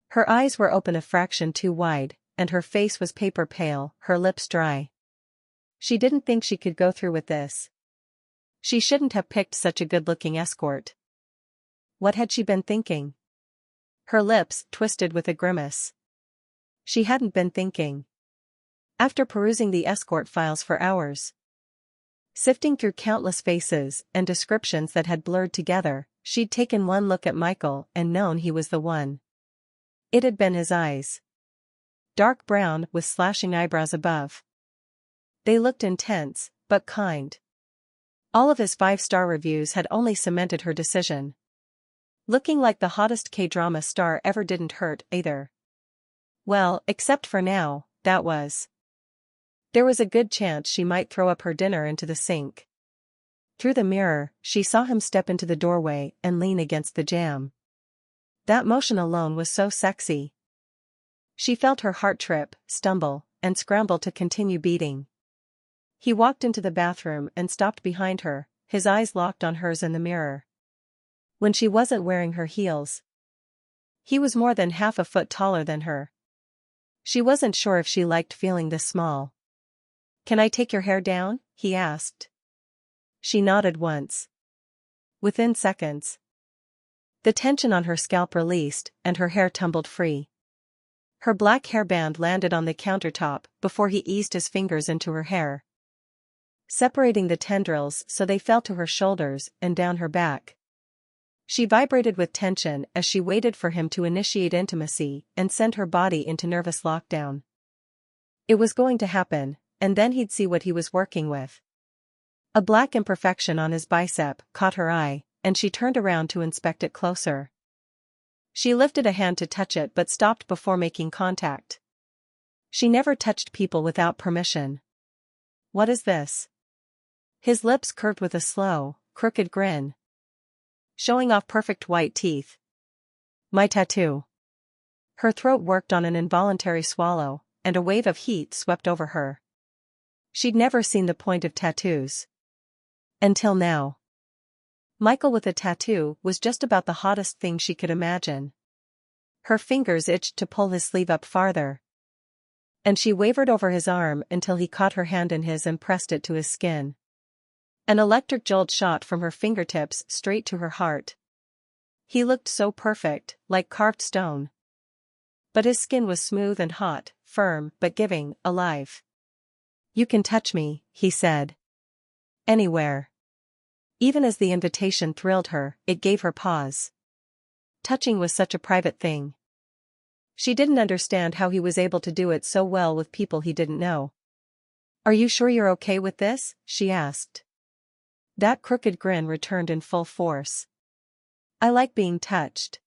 Her eyes were open a fraction too wide, and her face was paper pale, her lips dry. She didn't think she could go through with this. She shouldn't have picked such a good-looking escort. What had she been thinking? Her lips twisted with a grimace. She hadn't been thinking. After perusing the escort files for hours, sifting through countless faces and descriptions that had blurred together, she'd taken one look at Michael and known he was the one. It had been his eyes. Dark brown with slashing eyebrows above. They looked intense, but kind. All of his 5-star reviews had only cemented her decision. Looking like the hottest K-drama star ever didn't hurt either. Well, except for now, that was. There was a good chance she might throw up her dinner into the sink. Through the mirror, she saw him step into the doorway and lean against the jamb. That motion alone was so sexy. She felt her heart trip, stumble, and scramble to continue beating. He walked into the bathroom and stopped behind her, his eyes locked on hers in the mirror. When she wasn't wearing her heels, he was more than half a foot taller than her. She wasn't sure if she liked feeling this small. "Can I take your hair down?" he asked. She nodded once. Within seconds, the tension on her scalp released and her hair tumbled free. Her black hairband landed on the countertop before he eased his fingers into her hair, separating the tendrils so they fell to her shoulders and down her back. She vibrated with tension as she waited for him to initiate intimacy and send her body into nervous lockdown. It was going to happen, and then he'd see what he was working with. A black imperfection on his bicep caught her eye, and she turned around to inspect it closer. She lifted a hand to touch it but stopped before making contact. She never touched people without permission. "What is this?" His lips curved with a slow, crooked grin, showing off perfect white teeth. "My tattoo." Her throat worked on an involuntary swallow, and a wave of heat swept over her. She'd never seen the point of tattoos. Until now. Michael with a tattoo was just about the hottest thing she could imagine. Her fingers itched to pull his sleeve up farther, and she wavered over his arm until he caught her hand in his and pressed it to his skin. An electric jolt shot from her fingertips straight to her heart. He looked so perfect, like carved stone. But his skin was smooth and hot, firm but giving, alive. "You can touch me," he said. "Anywhere." Even as the invitation thrilled her, it gave her pause. Touching was such a private thing. She didn't understand how he was able to do it so well with people he didn't know. "Are you sure you're okay with this?" she asked. That crooked grin returned in full force. "I like being touched."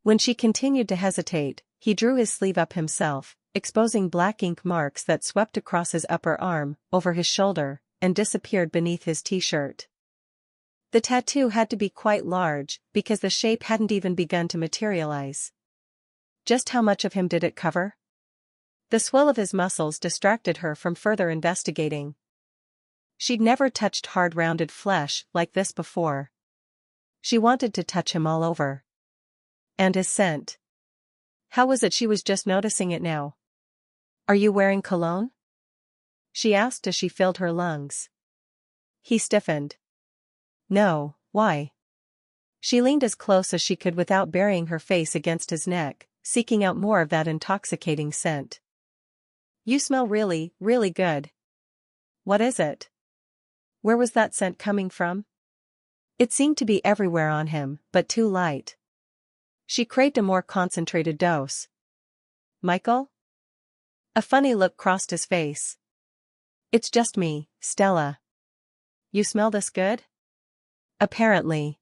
When she continued to hesitate, he drew his sleeve up himself, exposing black ink marks that swept across his upper arm, over his shoulder, and disappeared beneath his t-shirt. The tattoo had to be quite large, because the shape hadn't even begun to materialize. Just how much of him did it cover? The swell of his muscles distracted her from further investigating. She'd never touched hard rounded flesh like this before. She wanted to touch him all over. And his scent. How was it she was just noticing it now? "Are you wearing cologne?" she asked as she filled her lungs. He stiffened. "No, why?" She leaned as close as she could without burying her face against his neck, seeking out more of that intoxicating scent. "You smell really, really good." "What is it?" Where was that scent coming from? It seemed to be everywhere on him, but too light. She craved a more concentrated dose. Michael? A funny look crossed his face. It's just me, Stella. You smell this good? Apparently.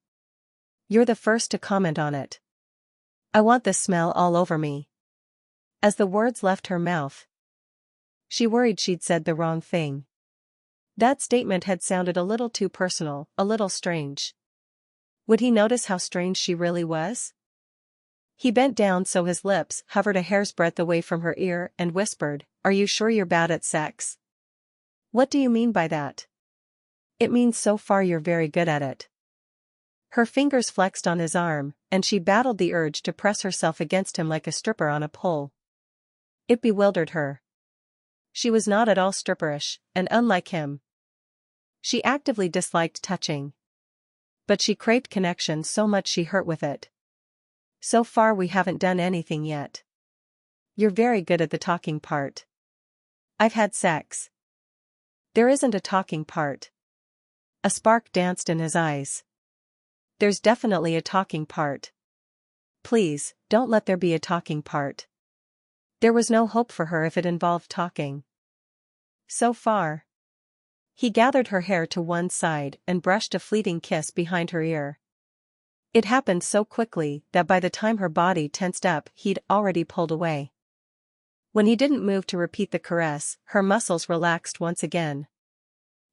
You're the first to comment on it. I want this smell all over me. As the words left her mouth, she worried she'd said the wrong thing. That statement had sounded a little too personal, a little strange. Would he notice how strange she really was? He bent down so his lips hovered a hair's breadth away from her ear and whispered, "Are you sure you're bad at sex?" "What do you mean by that?" "It means so far you're very good at it." Her fingers flexed on his arm, and she battled the urge to press herself against him like a stripper on a pole. It bewildered her. She was not at all stripperish, and unlike him. She actively disliked touching. But she craved connection so much she hurt with it. "So far we haven't done anything yet. You're very good at the talking part." "I've had sex." "There isn't a talking part." A spark danced in his eyes. "There's definitely a talking part. Please, don't let there be a talking part." There was no hope for her if it involved talking. "So far." He gathered her hair to one side and brushed a fleeting kiss behind her ear. It happened so quickly that by the time her body tensed up he'd already pulled away. When he didn't move to repeat the caress, her muscles relaxed once again.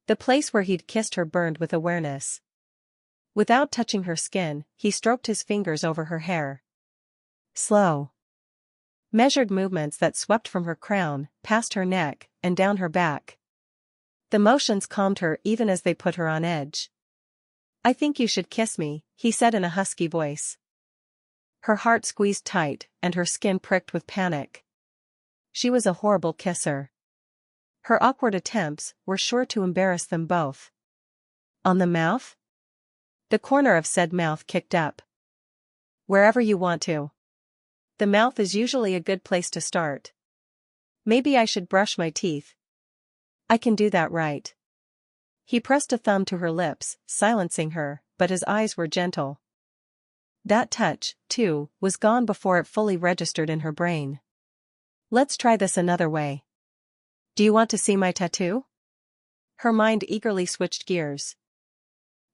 The place where he'd kissed her burned with awareness. Without touching her skin, he stroked his fingers over her hair. Slow, measured movements that swept from her crown, past her neck, and down her back. The motions calmed her even as they put her on edge. "I think you should kiss me," he said in a husky voice. Her heart squeezed tight, and her skin pricked with panic. She was a horrible kisser. Her awkward attempts were sure to embarrass them both. "On the mouth?" The corner of said mouth kicked up. "Wherever you want to. The mouth is usually a good place to start. Maybe I should brush my teeth." "I can do that right." He pressed a thumb to her lips, silencing her, but his eyes were gentle. That touch, too, was gone before it fully registered in her brain. "Let's try this another way. Do you want to see my tattoo?" Her mind eagerly switched gears,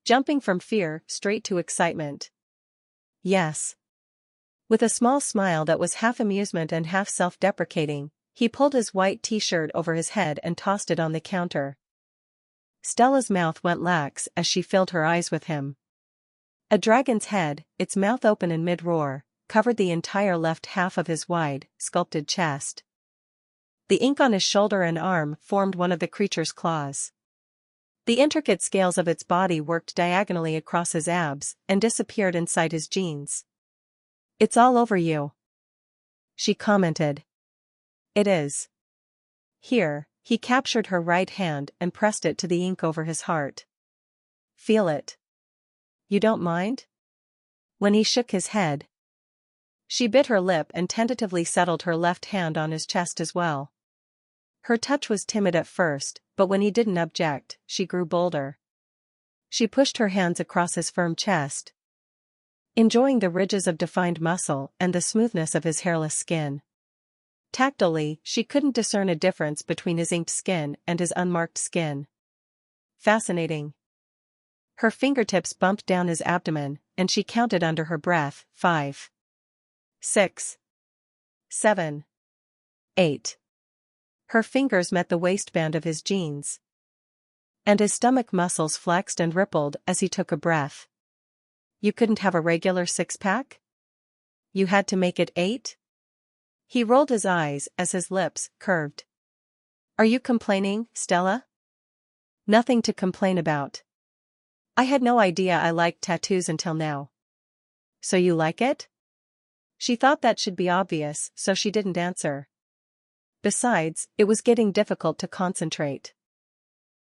jumping from fear straight to excitement. "Yes." With a small smile that was half amusement and half self-deprecating, he pulled his white t-shirt over his head and tossed it on the counter. Stella's mouth went lax as she filled her eyes with him. A dragon's head, its mouth open in mid-roar, covered the entire left half of his wide, sculpted chest. The ink on his shoulder and arm formed one of the creature's claws. The intricate scales of its body worked diagonally across his abs and disappeared inside his jeans. "It's all over you," she commented. "It is." Here, he captured her right hand and pressed it to the ink over his heart. "Feel it. You don't mind?" When he shook his head, she bit her lip and tentatively settled her left hand on his chest as well. Her touch was timid at first, but when he didn't object, she grew bolder. She pushed her hands across his firm chest, enjoying the ridges of defined muscle and the smoothness of his hairless skin. Tactily, she couldn't discern a difference between his inked skin and his unmarked skin. Fascinating. Her fingertips bumped down his abdomen, and she counted under her breath, 5, 6, 7, 8. Her fingers met the waistband of his jeans, and his stomach muscles flexed and rippled as he took a breath. "You couldn't have a regular six-pack? You had to make it 8? He rolled his eyes as his lips curved. "Are you complaining, Stella?" "Nothing to complain about. I had no idea I liked tattoos until now." "So you like it?" She thought that should be obvious, so she didn't answer. Besides, it was getting difficult to concentrate.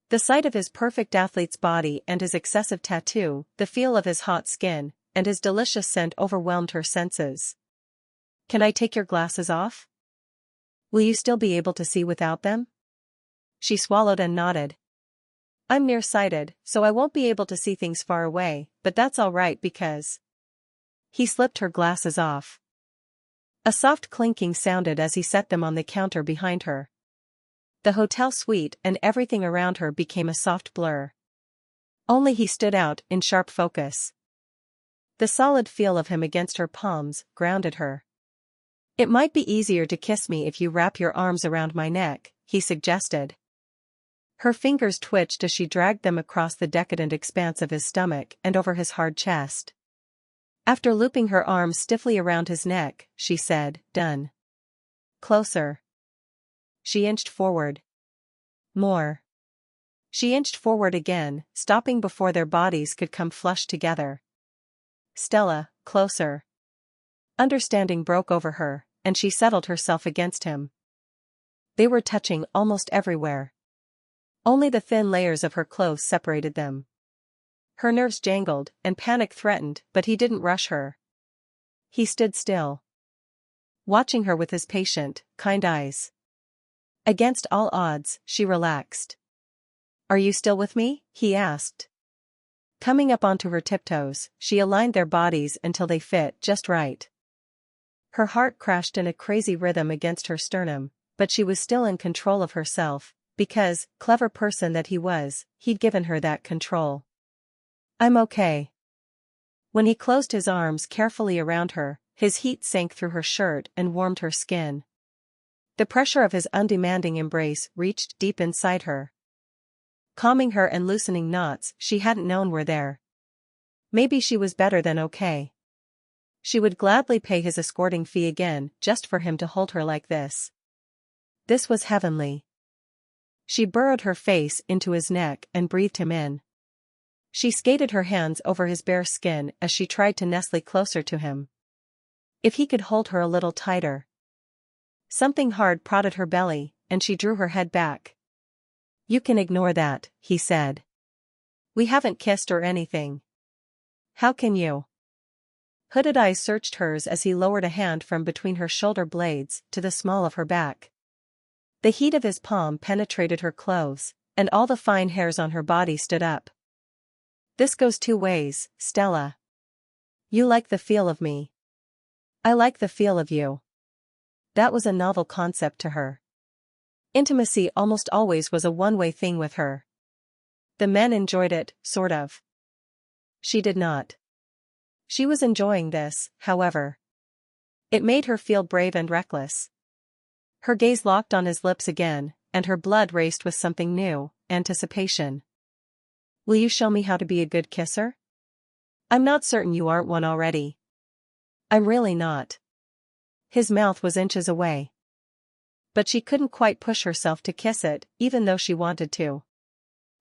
The sight of his perfect athlete's body and his excessive tattoo, the feel of his hot skin, and his delicious scent overwhelmed her senses. "Can I take your glasses off? Will you still be able to see without them?" She swallowed and nodded. "I'm nearsighted, so I won't be able to see things far away, but that's all right because..." He slipped her glasses off. A soft clinking sounded as he set them on the counter behind her. The hotel suite and everything around her became a soft blur. Only he stood out in sharp focus. The solid feel of him against her palms grounded her. "It might be easier to kiss me if you wrap your arms around my neck," he suggested. Her fingers twitched as she dragged them across the decadent expanse of his stomach and over his hard chest. After looping her arms stiffly around his neck, she said, "Done." "Closer." She inched forward. "More." She inched forward again, stopping before their bodies could come flush together. "Stella, closer." Understanding broke over her, and she settled herself against him. They were touching almost everywhere. Only the thin layers of her clothes separated them. Her nerves jangled, and panic threatened, but he didn't rush her. He stood still, watching her with his patient, kind eyes. Against all odds, she relaxed. "Are you still with me?" he asked. Coming up onto her tiptoes, she aligned their bodies until they fit just right. Her heart crashed in a crazy rhythm against her sternum, but she was still in control of herself, because, clever person that he was, he'd given her that control. "I'm okay." When he closed his arms carefully around her, his heat sank through her shirt and warmed her skin. The pressure of his undemanding embrace reached deep inside her, calming her and loosening knots she hadn't known were there. Maybe she was better than okay. She would gladly pay his escorting fee again just for him to hold her like this. This was heavenly. She burrowed her face into his neck and breathed him in. She skated her hands over his bare skin as she tried to nestle closer to him. If he could hold her a little tighter. Something hard prodded her belly, and she drew her head back. "You can ignore that," he said. "We haven't kissed or anything." "How can you?" Hooded eyes searched hers as he lowered a hand from between her shoulder blades to the small of her back. The heat of his palm penetrated her clothes, and all the fine hairs on her body stood up. "This goes two ways, Stella. You like the feel of me. I like the feel of you." That was a novel concept to her. Intimacy almost always was a one-way thing with her. The men enjoyed it, sort of. She did not. She was enjoying this, however. It made her feel brave and reckless. Her gaze locked on his lips again, and her blood raced with something new, anticipation. "Will you show me how to be a good kisser? I'm not certain you aren't one already." "I'm really not." His mouth was inches away. But she couldn't quite push herself to kiss it, even though she wanted to.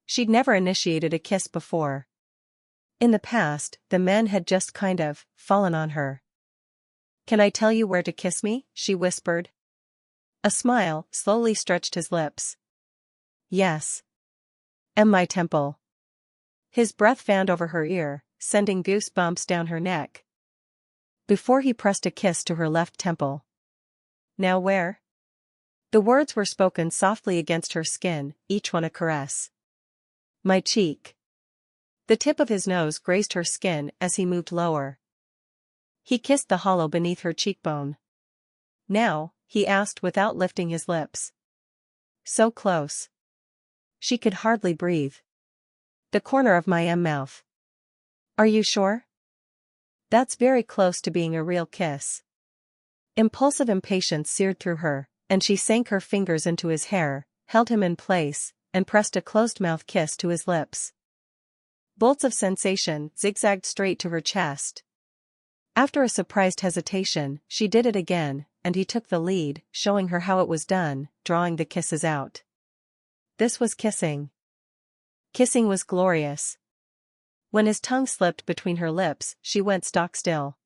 She'd never initiated a kiss before. In the past, the men had just kind of fallen on her. "Can I tell you where to kiss me?" she whispered. A smile slowly stretched his lips. "Yes. And my temple." His breath fanned over her ear, sending goose bumps down her neck. Before he pressed a kiss to her left temple. "Now where?" The words were spoken softly against her skin, each one a caress. "My cheek." The tip of his nose grazed her skin as he moved lower. He kissed the hollow beneath her cheekbone. "Now?" he asked without lifting his lips. So close. She could hardly breathe. "The corner of my mouth." "Are you sure?" "That's very close to being a real kiss." Impulsive impatience seared through her, and she sank her fingers into his hair, held him in place, and pressed a closed-mouth kiss to his lips. Bolts of sensation zigzagged straight to her chest. After a surprised hesitation, she did it again, and he took the lead, showing her how it was done, drawing the kisses out. This was kissing. Kissing was glorious. When his tongue slipped between her lips, she went stock still.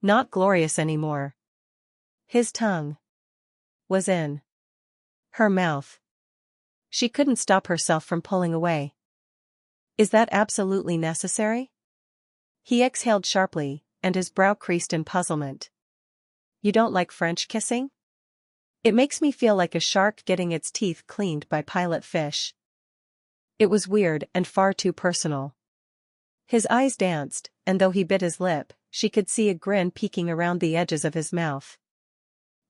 Not glorious anymore. His tongue was in her mouth. She couldn't stop herself from pulling away. "Is that absolutely necessary?" He exhaled sharply, and his brow creased in puzzlement. "You don't like French kissing?" "It makes me feel like a shark getting its teeth cleaned by pilot fish." It was weird and far too personal. His eyes danced, and though he bit his lip, she could see a grin peeking around the edges of his mouth.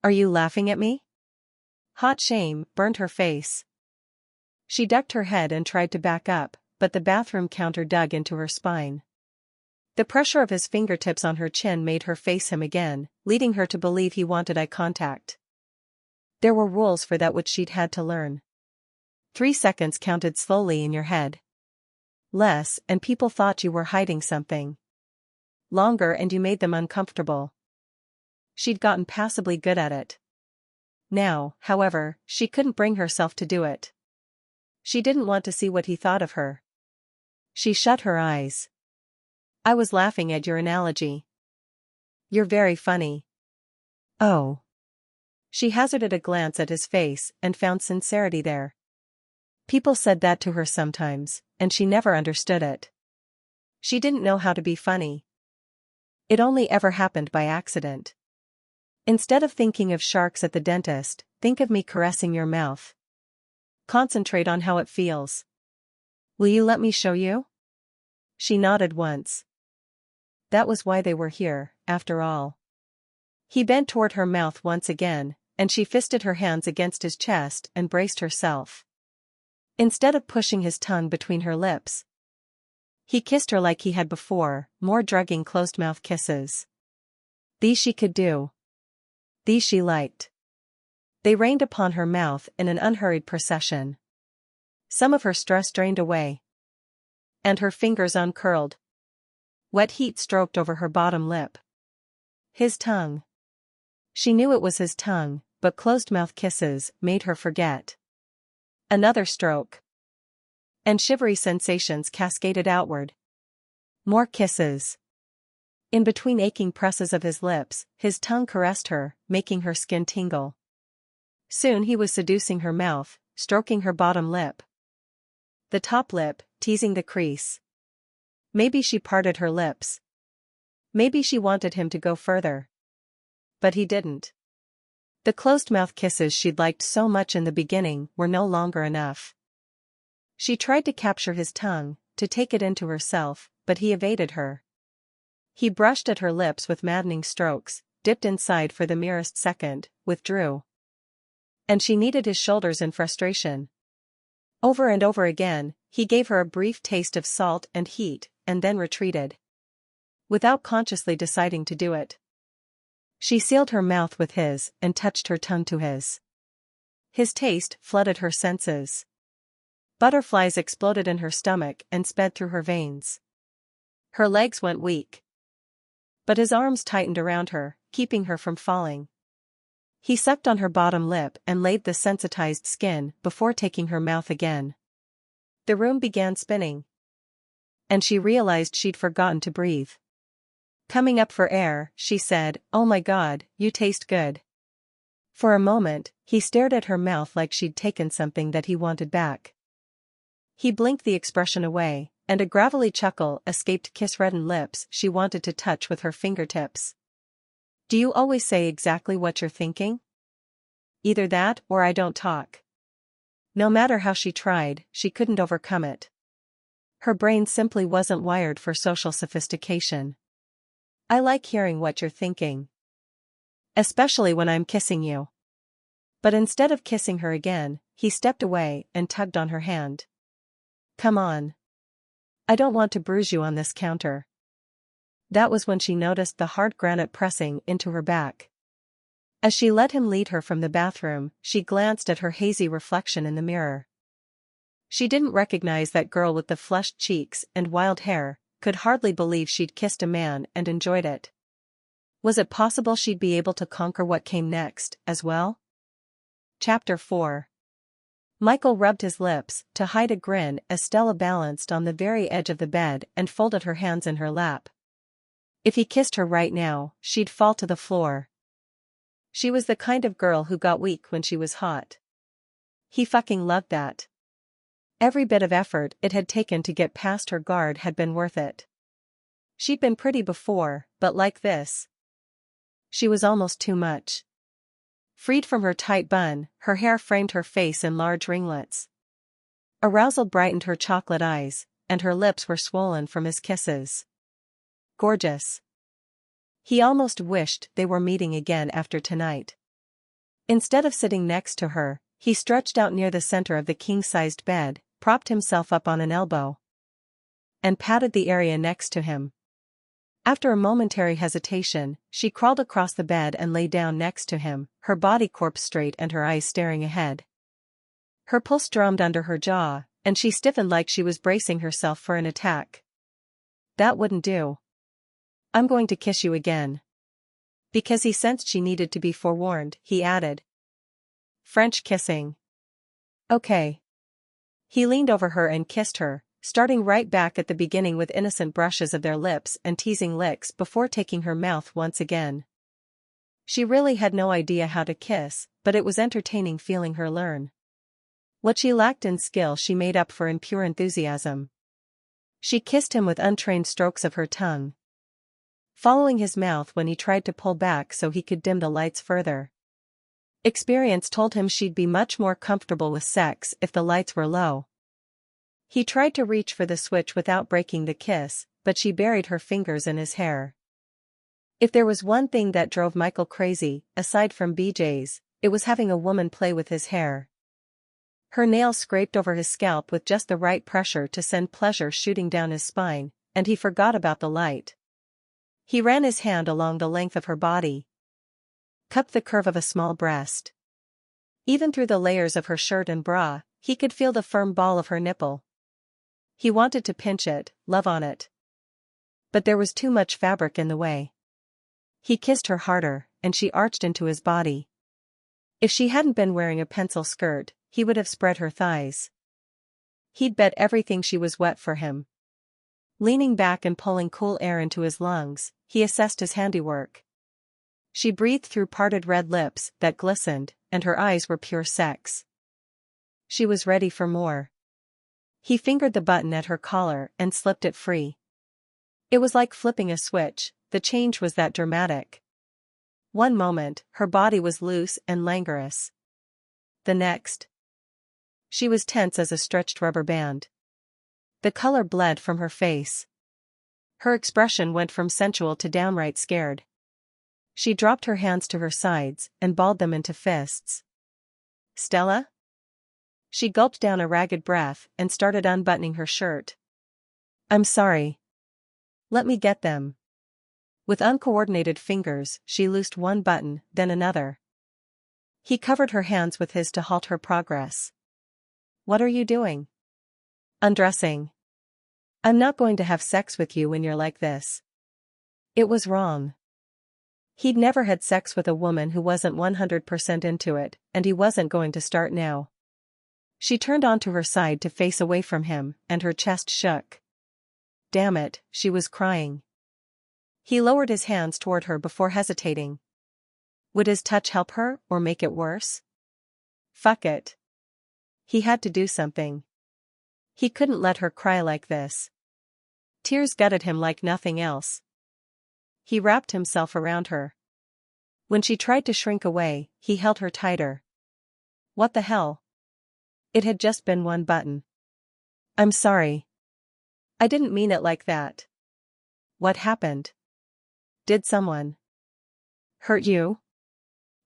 "Are you laughing at me?" Hot shame burned her face. She ducked her head and tried to back up, but the bathroom counter dug into her spine. The pressure of his fingertips on her chin made her face him again, leading her to believe he wanted eye contact. There were rules for that which she'd had to learn. 3 seconds counted slowly in your head. Less, and people thought you were hiding something. Longer, and you made them uncomfortable. She'd gotten passably good at it. Now, however, she couldn't bring herself to do it. She didn't want to see what he thought of her. She shut her eyes. "I was laughing at your analogy. You're very funny." "Oh." She hazarded a glance at his face and found sincerity there. People said that to her sometimes, and she never understood it. She didn't know how to be funny. It only ever happened by accident. "Instead of thinking of sharks at the dentist, think of me caressing your mouth. Concentrate on how it feels. Will you let me show you?" She nodded once. That was why they were here, after all. He bent toward her mouth once again, and she fisted her hands against his chest and braced herself. Instead of pushing his tongue between her lips, he kissed her like he had before, more drugging closed-mouth kisses. These she could do. These she liked. They rained upon her mouth in an unhurried procession. Some of her stress drained away. And her fingers uncurled. Wet heat stroked over her bottom lip. His tongue. She knew it was his tongue, but closed-mouth kisses made her forget. Another stroke. And shivery sensations cascaded outward. More kisses. In between aching presses of his lips, his tongue caressed her, making her skin tingle. Soon he was seducing her mouth, stroking her bottom lip. The top lip, teasing the crease. Maybe she parted her lips. Maybe she wanted him to go further. But he didn't. The closed-mouth kisses she'd liked so much in the beginning were no longer enough. She tried to capture his tongue, to take it into herself, but he evaded her. He brushed at her lips with maddening strokes, dipped inside for the merest second, withdrew. And she kneaded his shoulders in frustration. Over and over again, he gave her a brief taste of salt and heat, and then retreated. Without consciously deciding to do it. She sealed her mouth with his and touched her tongue to his. His taste flooded her senses. Butterflies exploded in her stomach and sped through her veins. Her legs went weak. But his arms tightened around her, keeping her from falling. He sucked on her bottom lip and laid the sensitized skin before taking her mouth again. The room began spinning. And she realized she'd forgotten to breathe. Coming up for air, she said, "Oh my God, you taste good." For a moment, he stared at her mouth like she'd taken something that he wanted back. He blinked the expression away, and a gravelly chuckle escaped kiss-reddened lips she wanted to touch with her fingertips. "Do you always say exactly what you're thinking?" "Either that or I don't talk." No matter how she tried, she couldn't overcome it. Her brain simply wasn't wired for social sophistication. "I like hearing what you're thinking. Especially when I'm kissing you." But instead of kissing her again, he stepped away and tugged on her hand. "Come on. I don't want to bruise you on this counter." That was when she noticed the hard granite pressing into her back. As she let him lead her from the bathroom, she glanced at her hazy reflection in the mirror. She didn't recognize that girl with the flushed cheeks and wild hair, could hardly believe she'd kissed a man and enjoyed it. Was it possible she'd be able to conquer what came next, as well? Chapter 4. Michael rubbed his lips to hide a grin as Stella balanced on the very edge of the bed and folded her hands in her lap. If he kissed her right now, she'd fall to the floor. She was the kind of girl who got weak when she was hot. He fucking loved that. Every bit of effort it had taken to get past her guard had been worth it. She'd been pretty before, but like this. She was almost too much. Freed from her tight bun, her hair framed her face in large ringlets. Arousal brightened her chocolate eyes, and her lips were swollen from his kisses. Gorgeous. He almost wished they were meeting again after tonight. Instead of sitting next to her, he stretched out near the center of the king-sized bed, propped himself up on an elbow, and patted the area next to him. After a momentary hesitation, she crawled across the bed and lay down next to him, her body corpse straight and her eyes staring ahead. Her pulse drummed under her jaw, and she stiffened like she was bracing herself for an attack. That wouldn't do. I'm going to kiss you again. Because he sensed she needed to be forewarned, he added. French kissing. Okay. He leaned over her and kissed her, starting right back at the beginning with innocent brushes of their lips and teasing licks before taking her mouth once again. She really had no idea how to kiss, but it was entertaining feeling her learn. What she lacked in skill she made up for in pure enthusiasm. She kissed him with untrained strokes of her tongue, following his mouth when he tried to pull back so he could dim the lights further. Experience told him she'd be much more comfortable with sex if the lights were low. He tried to reach for the switch without breaking the kiss, but she buried her fingers in his hair. If there was one thing that drove Michael crazy, aside from BJ's, it was having a woman play with his hair. Her nails scraped over his scalp with just the right pressure to send pleasure shooting down his spine, and he forgot about the light. He ran his hand along the length of her body, cupped the curve of a small breast. Even through the layers of her shirt and bra, he could feel the firm ball of her nipple. He wanted to pinch it, love on it. But there was too much fabric in the way. He kissed her harder, and she arched into his body. If she hadn't been wearing a pencil skirt, he would have spread her thighs. He'd bet everything she was wet for him. Leaning back and pulling cool air into his lungs, he assessed his handiwork. She breathed through parted red lips that glistened, and her eyes were pure sex. She was ready for more. He fingered the button at her collar and slipped it free. It was like flipping a switch, the change was that dramatic. One moment, her body was loose and languorous. The next, she was tense as a stretched rubber band. The color bled from her face. Her expression went from sensual to downright scared. She dropped her hands to her sides and balled them into fists. Stella? She gulped down a ragged breath and started unbuttoning her shirt. I'm sorry. Let me get them. With uncoordinated fingers, she loosed one button, then another. He covered her hands with his to halt her progress. What are you doing? Undressing. I'm not going to have sex with you when you're like this. It was wrong. He'd never had sex with a woman who wasn't 100% into it, and he wasn't going to start now. She turned onto her side to face away from him, and her chest shook. Damn it, she was crying. He lowered his hands toward her before hesitating. Would his touch help her, or make it worse? Fuck it. He had to do something. He couldn't let her cry like this. Tears gutted him like nothing else. He wrapped himself around her. When she tried to shrink away, he held her tighter. What the hell? It had just been one button. I'm sorry. I didn't mean it like that. What happened? Did someone hurt you?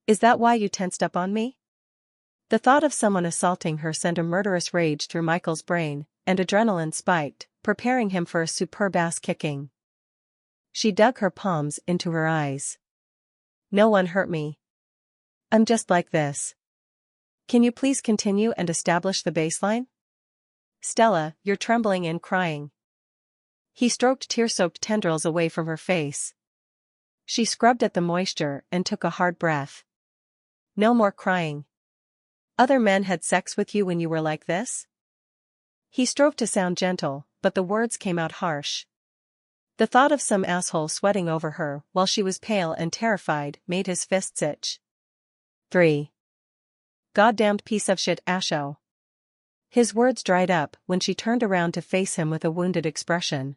Is that why you tensed up on me? The thought of someone assaulting her sent a murderous rage through Michael's brain, and adrenaline spiked, preparing him for a superb ass-kicking. She dug her palms into her eyes. No one hurt me. I'm just like this. Can you please continue and establish the baseline? Stella, you're trembling and crying. He stroked tear-soaked tendrils away from her face. She scrubbed at the moisture and took a hard breath. No more crying. Other men had sex with you when you were like this? He strove to sound gentle, but the words came out harsh. The thought of some asshole sweating over her while she was pale and terrified made his fists itch. 3. Goddamned piece of shit asho. His words dried up when she turned around to face him with a wounded expression.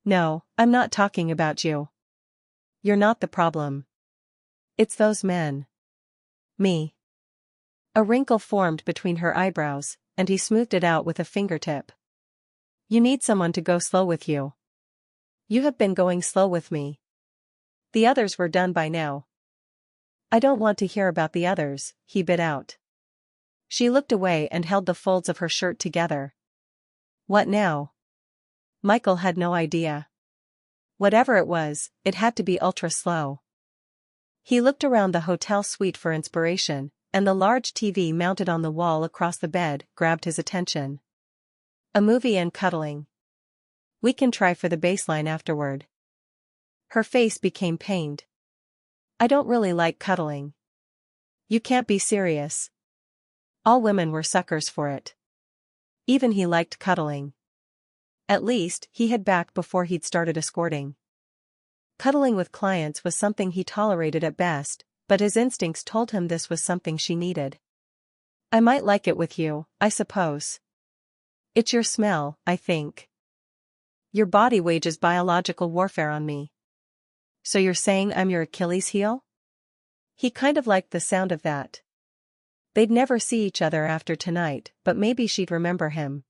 No, I'm not talking about you. You're not the problem. It's those men. Me. A wrinkle formed between her eyebrows, and he smoothed it out with a fingertip. You need someone to go slow with you. You have been going slow with me. The others were done by now. I don't want to hear about the others, he bit out. She looked away and held the folds of her shirt together. What now? Michael had no idea. Whatever it was, it had to be ultra slow. He looked around the hotel suite for inspiration, and the large TV mounted on the wall across the bed grabbed his attention. A movie and cuddling. We can try for the baseline afterward. Her face became pained. I don't really like cuddling. You can't be serious. All women were suckers for it. Even he liked cuddling. At least, he had back before he'd started escorting. Cuddling with clients was something he tolerated at best, but his instincts told him this was something she needed. I might like it with you, I suppose. It's your smell, I think. Your body wages biological warfare on me. So you're saying I'm your Achilles heel? He kind of liked the sound of that. They'd never see each other after tonight, but maybe she'd remember him.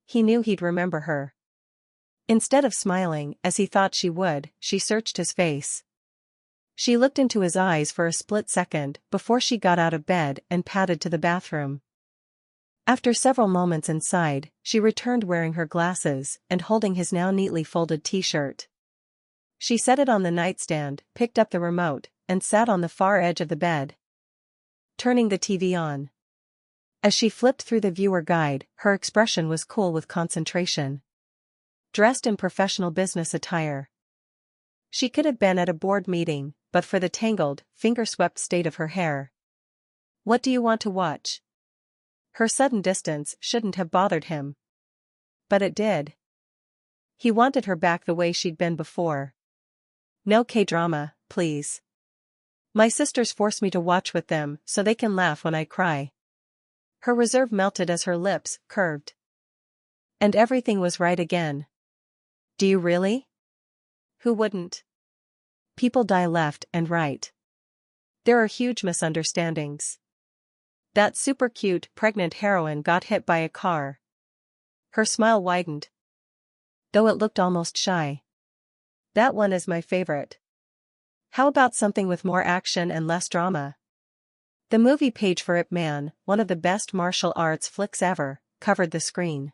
He knew he'd remember her. Instead of smiling, as he thought she would, she searched his face. She looked into his eyes for a split second before she got out of bed and padded to the bathroom. After several moments inside, she returned wearing her glasses and holding his now neatly folded t-shirt. She set it on the nightstand, picked up the remote, and sat on the far edge of the bed, turning the TV on. As she flipped through the viewer guide, her expression was cool with concentration. Dressed in professional business attire. She could have been at a board meeting, but for the tangled, finger-swept state of her hair. What do you want to watch? Her sudden distance shouldn't have bothered him. But it did. He wanted her back the way she'd been before. No K-drama, please. My sisters force me to watch with them so they can laugh when I cry. Her reserve melted as her lips curved. And everything was right again. Do you really? Who wouldn't? People die left and right. There are huge misunderstandings. That super cute pregnant heroine got hit by a car. Her smile widened, though it looked almost shy. That one is my favorite. How about something with more action and less drama? The movie page for Ip Man, one of the best martial arts flicks ever, covered the screen.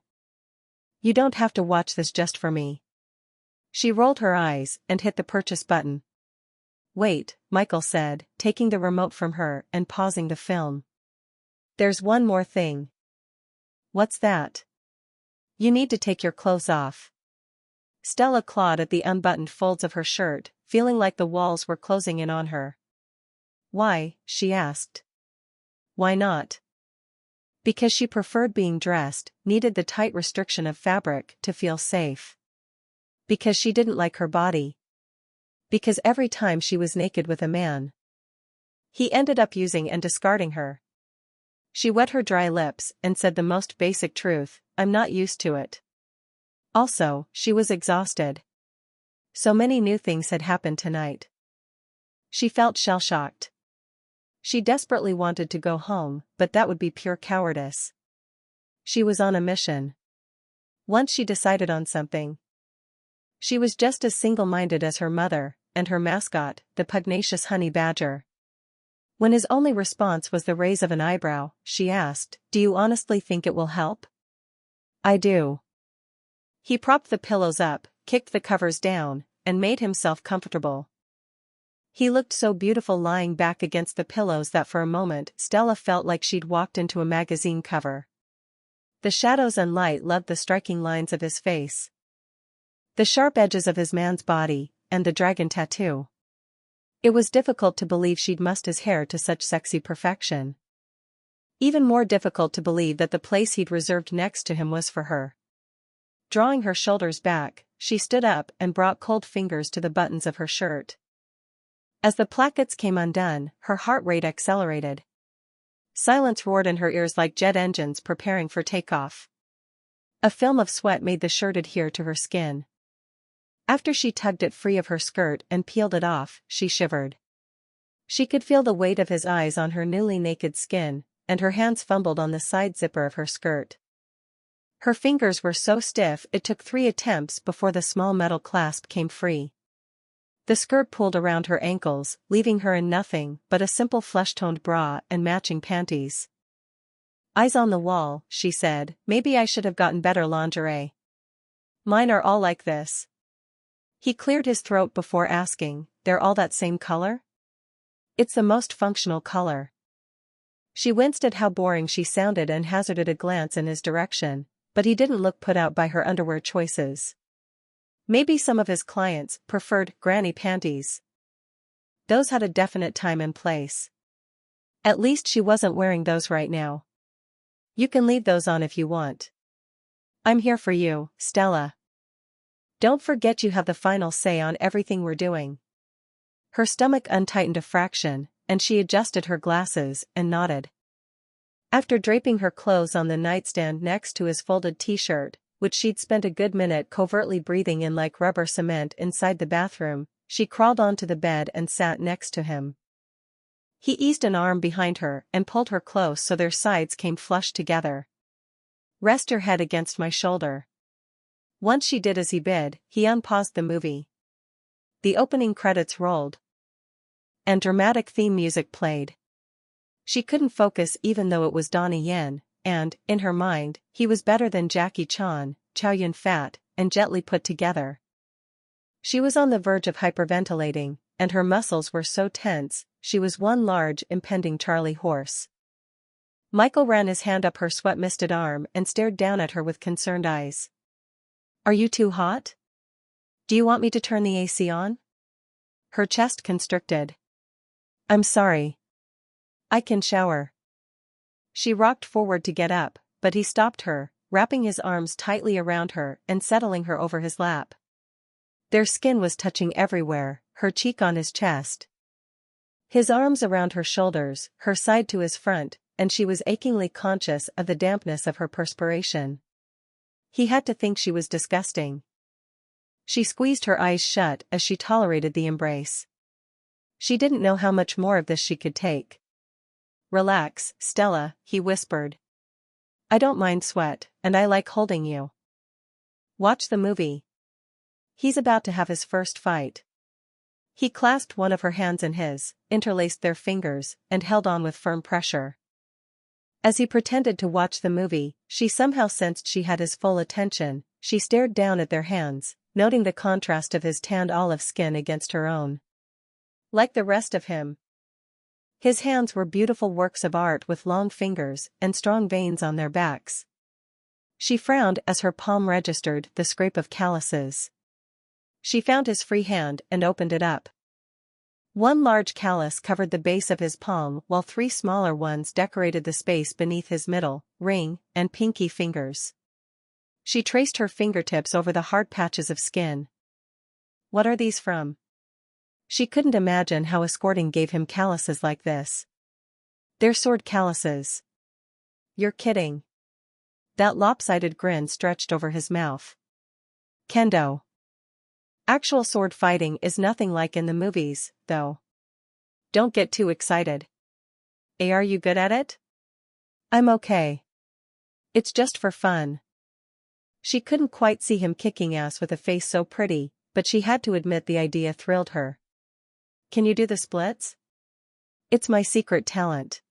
You don't have to watch this just for me. She rolled her eyes and hit the purchase button. Wait, Michael said, taking the remote from her and pausing the film. There's one more thing. What's that? You need to take your clothes off. Stella clawed at the unbuttoned folds of her shirt, feeling like the walls were closing in on her. Why? She asked. Why not? Because she preferred being dressed, needed the tight restriction of fabric to feel safe. Because she didn't like her body. Because every time she was naked with a man, he ended up using and discarding her. She wet her dry lips and said the most basic truth, I'm not used to it. Also, she was exhausted. So many new things had happened tonight. She felt shell-shocked. She desperately wanted to go home, but that would be pure cowardice. She was on a mission. Once she decided on something, she was just as single-minded as her mother, and her mascot, the pugnacious honey badger. When his only response was the raise of an eyebrow, she asked, Do you honestly think it will help? I do. He propped the pillows up, kicked the covers down, and made himself comfortable. He looked so beautiful lying back against the pillows that for a moment Stella felt like she'd walked into a magazine cover. The shadows and light loved the striking lines of his face, the sharp edges of his man's body, and the dragon tattoo. It was difficult to believe she'd mussed his hair to such sexy perfection. Even more difficult to believe that the place he'd reserved next to him was for her. Drawing her shoulders back, she stood up and brought cold fingers to the buttons of her shirt. As the plackets came undone, her heart rate accelerated. Silence roared in her ears like jet engines preparing for takeoff. A film of sweat made the shirt adhere to her skin. After she tugged it free of her skirt and peeled it off, she shivered. She could feel the weight of his eyes on her newly naked skin, and her hands fumbled on the side zipper of her skirt. Her fingers were so stiff it took 3 attempts before the small metal clasp came free. The skirt pulled around her ankles, leaving her in nothing but a simple flesh-toned bra and matching panties. "Eyes on the wall," she said, "maybe I should have gotten better lingerie. Mine are all like this." He cleared his throat before asking, "They're all that same color?" "It's the most functional color." She winced at how boring she sounded and hazarded a glance in his direction, but he didn't look put out by her underwear choices. Maybe some of his clients preferred granny panties. Those had a definite time and place. At least she wasn't wearing those right now. "You can leave those on if you want. I'm here for you, Stella. Don't forget you have the final say on everything we're doing." Her stomach untightened a fraction, and she adjusted her glasses and nodded. After draping her clothes on the nightstand next to his folded t-shirt, which she'd spent a good minute covertly breathing in like rubber cement inside the bathroom, she crawled onto the bed and sat next to him. He eased an arm behind her and pulled her close so their sides came flush together. "Rest your head against my shoulder." Once she did as he bid, he unpaused the movie. The opening credits rolled. And dramatic theme music played. She couldn't focus even though it was Donnie Yen, and, in her mind, he was better than Jackie Chan, Chow Yun-fat, and gently put together. She was on the verge of hyperventilating, and her muscles were so tense, she was one large impending Charlie horse. Michael ran his hand up her sweat-misted arm and stared down at her with concerned eyes. "Are you too hot? Do you want me to turn the AC on?" Her chest constricted. "I'm sorry. I can shower." She rocked forward to get up, but he stopped her, wrapping his arms tightly around her and settling her over his lap. Their skin was touching everywhere, her cheek on his chest. His arms around her shoulders, her side to his front, and she was achingly conscious of the dampness of her perspiration. He had to think she was disgusting. She squeezed her eyes shut as she tolerated the embrace. She didn't know how much more of this she could take. "Relax, Stella," he whispered. "I don't mind sweat, and I like holding you. Watch the movie." He's about to have his first fight. He clasped one of her hands in his, interlaced their fingers, and held on with firm pressure. As he pretended to watch the movie, she somehow sensed she had his full attention. She stared down at their hands, noting the contrast of his tanned olive skin against her own. Like the rest of him, his hands were beautiful works of art with long fingers and strong veins on their backs. She frowned as her palm registered the scrape of calluses. She found his free hand and opened it up. One large callus covered the base of his palm while 3 smaller ones decorated the space beneath his middle, ring, and pinky fingers. She traced her fingertips over the hard patches of skin. "What are these from?" She couldn't imagine how escorting gave him calluses like this. "They're sword calluses." "You're kidding." That lopsided grin stretched over his mouth. "Kendo. Actual sword fighting is nothing like in the movies, though. Don't get too excited." "Are you good at it?" "I'm okay. It's just for fun." She couldn't quite see him kicking ass with a face so pretty, but she had to admit the idea thrilled her. "Can you do the splits?" "It's my secret talent."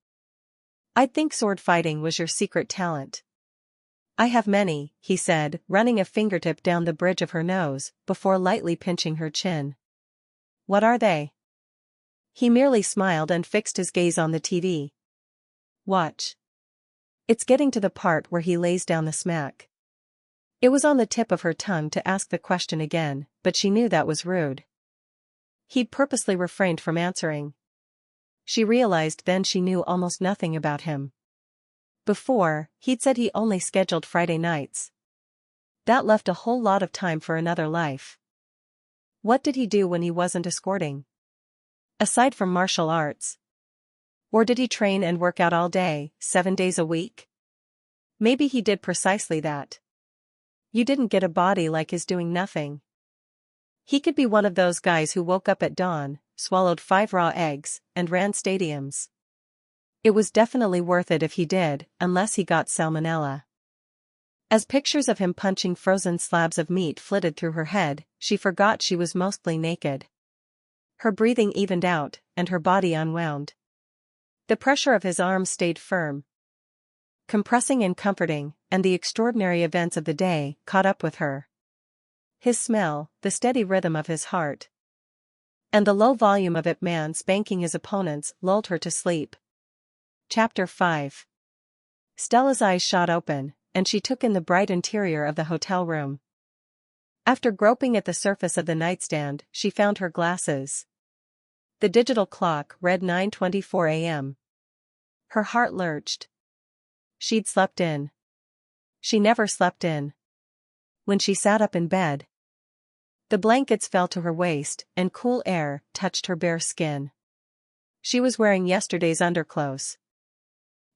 "I'd think sword fighting was your secret talent." "I have many," he said, running a fingertip down the bridge of her nose, before lightly pinching her chin. "What are they?" He merely smiled and fixed his gaze on the TV. "Watch." It's getting to the part where he lays down the smack. It was on the tip of her tongue to ask the question again, but she knew that was rude. He'd purposely refrained from answering. She realized then she knew almost nothing about him. Before, he'd said he only scheduled Friday nights. That left a whole lot of time for another life. What did he do when he wasn't escorting? Aside from martial arts. Or did he train and work out all day, 7 days a week? Maybe he did precisely that. You didn't get a body like his doing nothing. He could be one of those guys who woke up at dawn, swallowed 5 raw eggs, and ran stadiums. It was definitely worth it if he did, unless he got salmonella. As pictures of him punching frozen slabs of meat flitted through her head, she forgot she was mostly naked. Her breathing evened out, and her body unwound. The pressure of his arms stayed firm, compressing and comforting, and the extraordinary events of the day caught up with her. His smell, the steady rhythm of his heart, and the low volume of Ip Man spanking his opponents lulled her to sleep. Chapter 5. Stella's eyes shot open, and she took in the bright interior of the hotel room. After groping at the surface of the nightstand, she found her glasses. The digital clock read 9:24 a.m. Her heart lurched. She'd slept in. She never slept in. When she sat up in bed, the blankets fell to her waist, and cool air touched her bare skin. She was wearing yesterday's underclothes.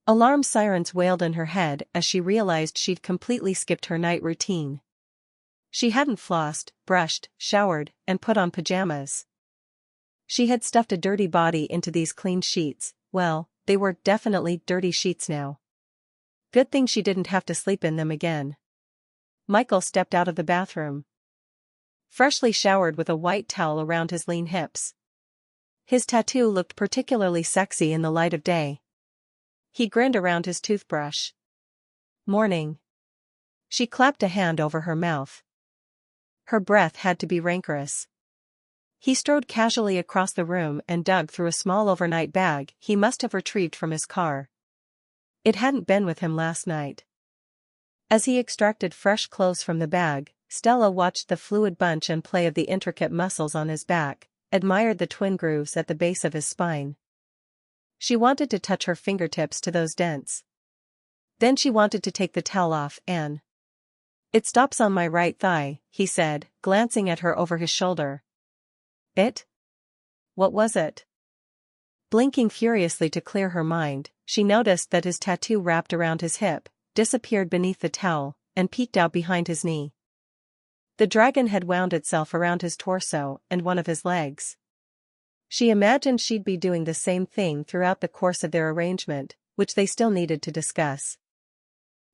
Alarm sirens wailed in her head as she realized she'd completely skipped her night routine. She hadn't flossed, brushed, showered, and put on pajamas. She had stuffed a dirty body into these clean sheets. Well, they were definitely dirty sheets now. Good thing she didn't have to sleep in them again. Michael stepped out of the bathroom, freshly showered with a white towel around his lean hips. His tattoo looked particularly sexy in the light of day. He grinned around his toothbrush. Morning. She clapped a hand over her mouth. Her breath had to be rancorous. He strode casually across the room and dug through a small overnight bag he must have retrieved from his car. It hadn't been with him last night. As he extracted fresh clothes from the bag, Stella watched the fluid bunch and play of the intricate muscles on his back, admired the twin grooves at the base of his spine. She wanted to touch her fingertips to those dents. Then she wanted to take the towel off and... "It stops on my right thigh," he said, glancing at her over his shoulder. "It? What was it?" Blinking furiously to clear her mind, she noticed that his tattoo wrapped around his hip, disappeared beneath the towel, and peeked out behind his knee. The dragon had wound itself around his torso and one of his legs. She imagined she'd be doing the same thing throughout the course of their arrangement, which they still needed to discuss.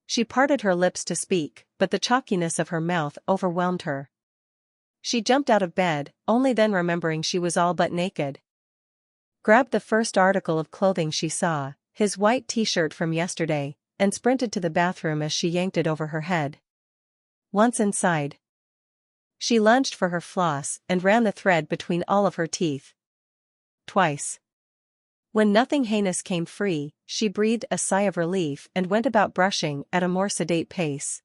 She parted her lips to speak, but the chalkiness of her mouth overwhelmed her. She jumped out of bed, only then remembering she was all but naked. Grabbed the first article of clothing she saw, his white t-shirt from yesterday, and sprinted to the bathroom as she yanked it over her head. Once inside, she lunged for her floss and ran the thread between all of her teeth. Twice. When nothing heinous came free, she breathed a sigh of relief and went about brushing at a more sedate pace.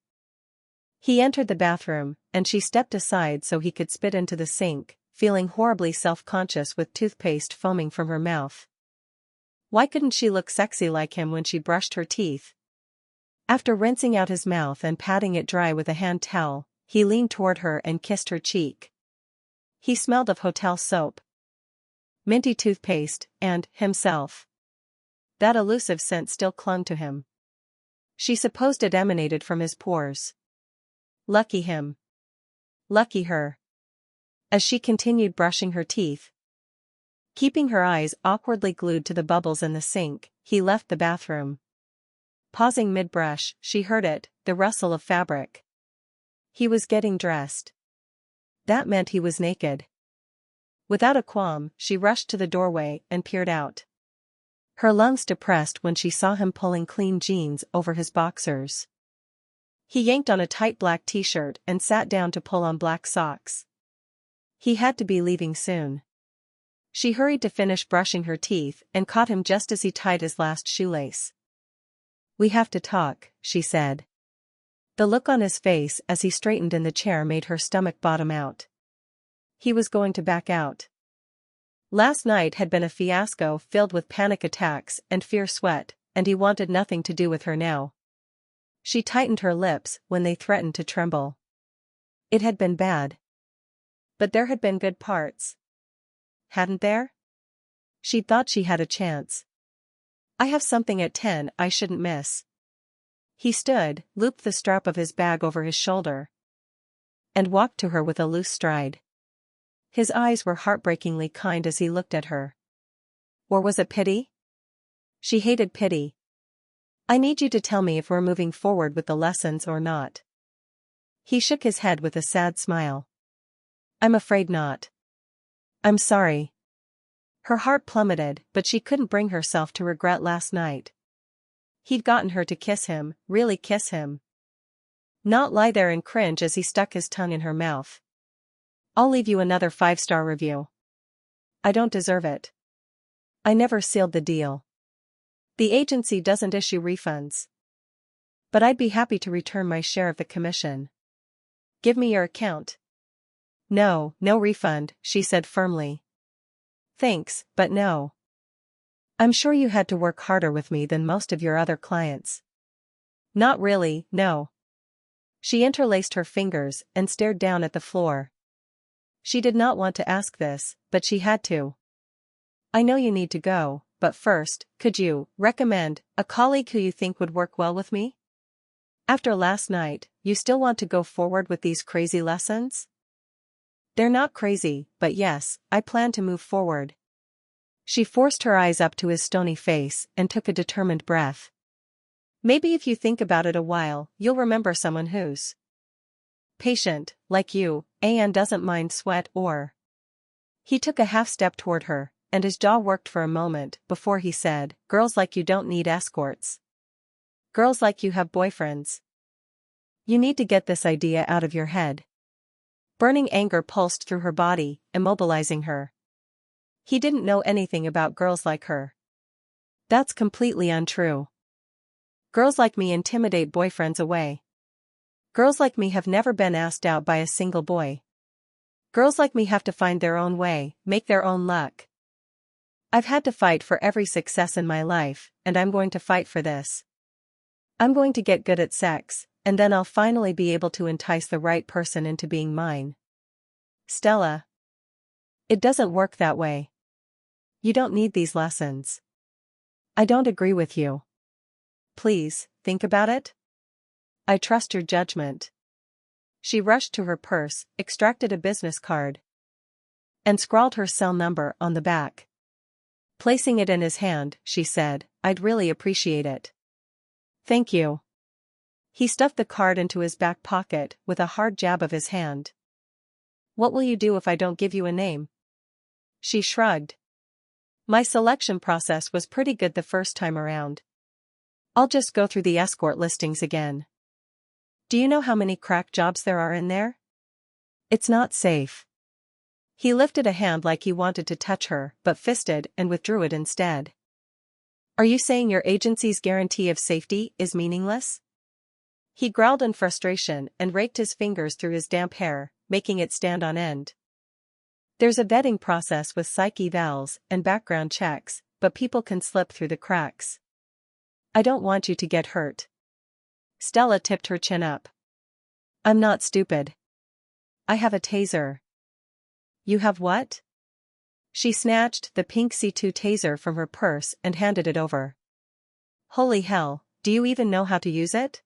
He entered the bathroom, and she stepped aside so he could spit into the sink, feeling horribly self-conscious with toothpaste foaming from her mouth. Why couldn't she look sexy like him when she brushed her teeth? After rinsing out his mouth and patting it dry with a hand towel, he leaned toward her and kissed her cheek. He smelled of hotel soap, minty toothpaste, and himself. That elusive scent still clung to him. She supposed it emanated from his pores. Lucky him. Lucky her. As she continued brushing her teeth, keeping her eyes awkwardly glued to the bubbles in the sink, he left the bathroom. Pausing mid-brush, she heard it, the rustle of fabric. He was getting dressed. That meant he was naked. Without a qualm, she rushed to the doorway and peered out. Her lungs depressed when she saw him pulling clean jeans over his boxers. He yanked on a tight black t-shirt and sat down to pull on black socks. He had to be leaving soon. She hurried to finish brushing her teeth and caught him just as he tied his last shoelace. "We have to talk," she said. The look on his face as he straightened in the chair made her stomach bottom out. He was going to back out. Last night had been a fiasco filled with panic attacks and fierce sweat, and he wanted nothing to do with her now. She tightened her lips when they threatened to tremble. It had been bad. But there had been good parts. Hadn't there? She thought she had a chance. "I have something at 10 I shouldn't miss." He stood, looped the strap of his bag over his shoulder, and walked to her with a loose stride. His eyes were heartbreakingly kind as he looked at her. Or was it pity? She hated pity. I need you to tell me if we're moving forward with the lessons or not. He shook his head with a sad smile. I'm afraid not. I'm sorry. Her heart plummeted, but she couldn't bring herself to regret last night. He'd gotten her to kiss him, really kiss him. Not lie there and cringe as he stuck his tongue in her mouth. I'll leave you another 5-star review. I don't deserve it. I never sealed the deal. The agency doesn't issue refunds. But I'd be happy to return my share of the commission. Give me your account. No, no refund, she said firmly. Thanks, but no. I'm sure you had to work harder with me than most of your other clients. Not really, no. She interlaced her fingers and stared down at the floor. She did not want to ask this, but she had to. I know you need to go, but first, could you recommend a colleague who you think would work well with me? After last night, you still want to go forward with these crazy lessons? They're not crazy, but yes, I plan to move forward. She forced her eyes up to his stony face and took a determined breath. Maybe if you think about it a while, you'll remember someone who's patient, like you, and doesn't mind sweat or. He took a half step toward her, and his jaw worked for a moment before he said, girls like you don't need escorts. Girls like you have boyfriends. You need to get this idea out of your head. Burning anger pulsed through her body, immobilizing her. He didn't know anything about girls like her. That's completely untrue. Girls like me intimidate boyfriends away. Girls like me have never been asked out by a single boy. Girls like me have to find their own way, make their own luck. I've had to fight for every success in my life, and I'm going to fight for this. I'm going to get good at sex, and then I'll finally be able to entice the right person into being mine. Stella. It doesn't work that way. You don't need these lessons. I don't agree with you. Please, think about it. I trust your judgment. She rushed to her purse, extracted a business card, and scrawled her cell number on the back. Placing it in his hand, she said, I'd really appreciate it. Thank you. He stuffed the card into his back pocket with a hard jab of his hand. What will you do if I don't give you a name? She shrugged. My selection process was pretty good the first time around. I'll just go through the escort listings again. Do you know how many crack jobs there are in there? It's not safe. He lifted a hand like he wanted to touch her, but fisted and withdrew it instead. Are you saying your agency's guarantee of safety is meaningless? He growled in frustration and raked his fingers through his damp hair, making it stand on end. There's a vetting process with psych evals and background checks, but people can slip through the cracks. I don't want you to get hurt. Stella tipped her chin up. I'm not stupid. I have a taser. You have what? She snatched the pink C2 taser from her purse and handed it over. Holy hell, do you even know how to use it?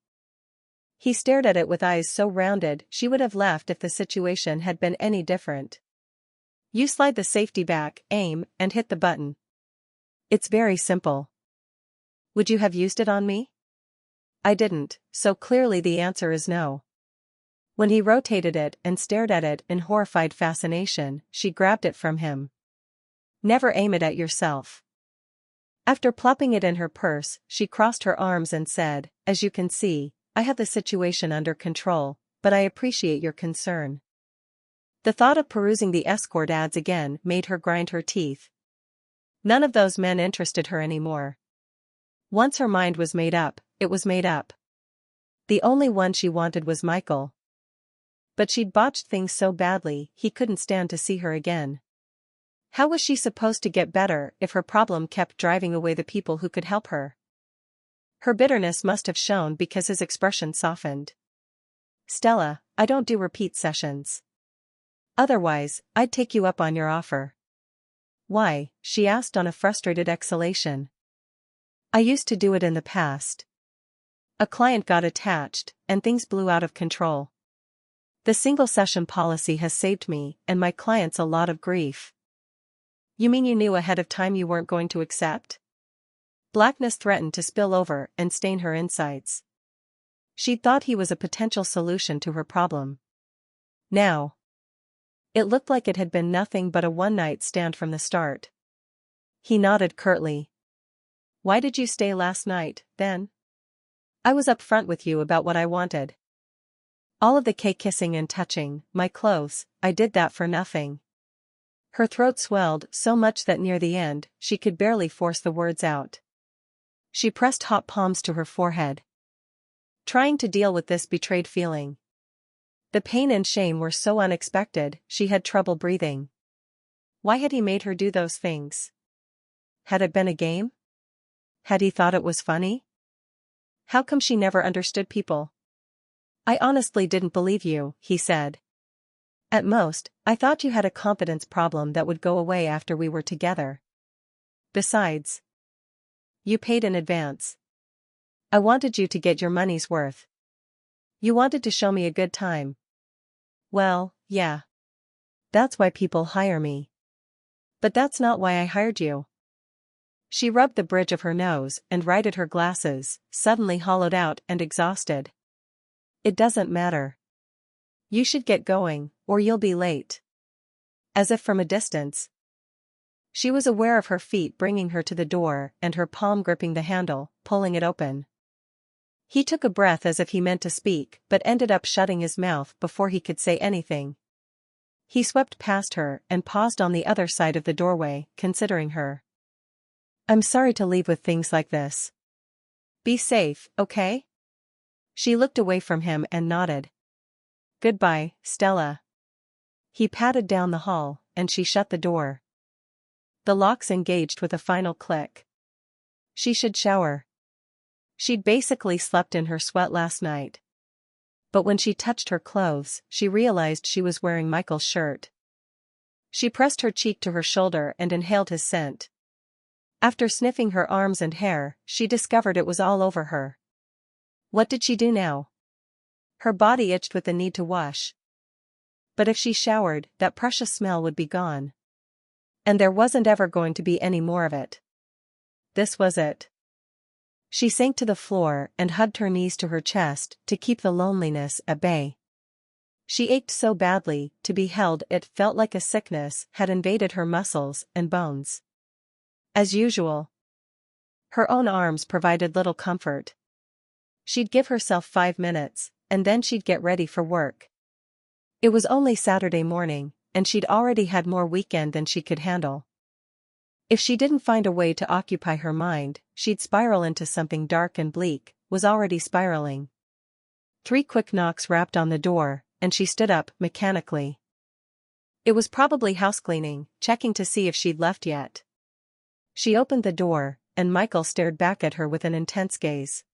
He stared at it with eyes so rounded she would have laughed if the situation had been any different. You slide the safety back, aim, and hit the button. It's very simple. Would you have used it on me? I didn't, so clearly the answer is no. When he rotated it and stared at it in horrified fascination, she grabbed it from him. Never aim it at yourself. After plopping it in her purse, she crossed her arms and said, as you can see, I have the situation under control, but I appreciate your concern. The thought of perusing the escort ads again made her grind her teeth. None of those men interested her anymore. Once her mind was made up, it was made up. The only one she wanted was Michael. But she'd botched things so badly he couldn't stand to see her again. How was she supposed to get better if her problem kept driving away the people who could help her? Her bitterness must have shown because his expression softened. Stella, I don't do repeat sessions. Otherwise, I'd take you up on your offer. Why? She asked on a frustrated exhalation. I used to do it in the past. A client got attached, and things blew out of control. The single-session policy has saved me and my clients a lot of grief. You mean you knew ahead of time you weren't going to accept? Blackness threatened to spill over and stain her insides. She'd thought he was a potential solution to her problem. Now, it looked like it had been nothing but a one-night stand from the start. He nodded curtly. "Why did you stay last night, then?" "I was upfront with you about what I wanted. All of the cake kissing and touching, my clothes, I did that for nothing." Her throat swelled so much that near the end, she could barely force the words out. She pressed hot palms to her forehead, trying to deal with this betrayed feeling. The pain and shame were so unexpected, she had trouble breathing. Why had he made her do those things? Had it been a game? Had he thought it was funny? How come she never understood people? "I honestly didn't believe you," he said. "At most, I thought you had a confidence problem that would go away after we were together. Besides, you paid in advance. I wanted you to get your money's worth. You wanted to show me a good time." "Well, yeah. That's why people hire me. But that's not why I hired you." She rubbed the bridge of her nose and righted her glasses, suddenly hollowed out and exhausted. "It doesn't matter. You should get going, or you'll be late." As if from a distance, she was aware of her feet bringing her to the door and her palm gripping the handle, pulling it open. He took a breath as if he meant to speak but ended up shutting his mouth before he could say anything. He swept past her and paused on the other side of the doorway, considering her. "I'm sorry to leave with things like this. Be safe, okay?" She looked away from him and nodded. "Goodbye, Stella." He patted down the hall, and she shut the door. The locks engaged with a final click. She should shower. She'd basically slept in her sweat last night. But when she touched her clothes, she realized she was wearing Michael's shirt. She pressed her cheek to her shoulder and inhaled his scent. After sniffing her arms and hair, she discovered it was all over her. What did she do now? Her body itched with the need to wash. But if she showered, that precious smell would be gone. And there wasn't ever going to be any more of it. This was it. She sank to the floor and hugged her knees to her chest to keep the loneliness at bay. She ached so badly to be held it felt like a sickness had invaded her muscles and bones. As usual, her own arms provided little comfort. She'd give herself 5 minutes, and then she'd get ready for work. It was only Saturday morning, and she'd already had more weekend than she could handle. If she didn't find a way to occupy her mind, she'd spiral into something dark and bleak, was already spiraling. 3 quick knocks rapped on the door, and she stood up mechanically. It was probably housecleaning, checking to see if she'd left yet. She opened the door, and Michael stared back at her with an intense gaze.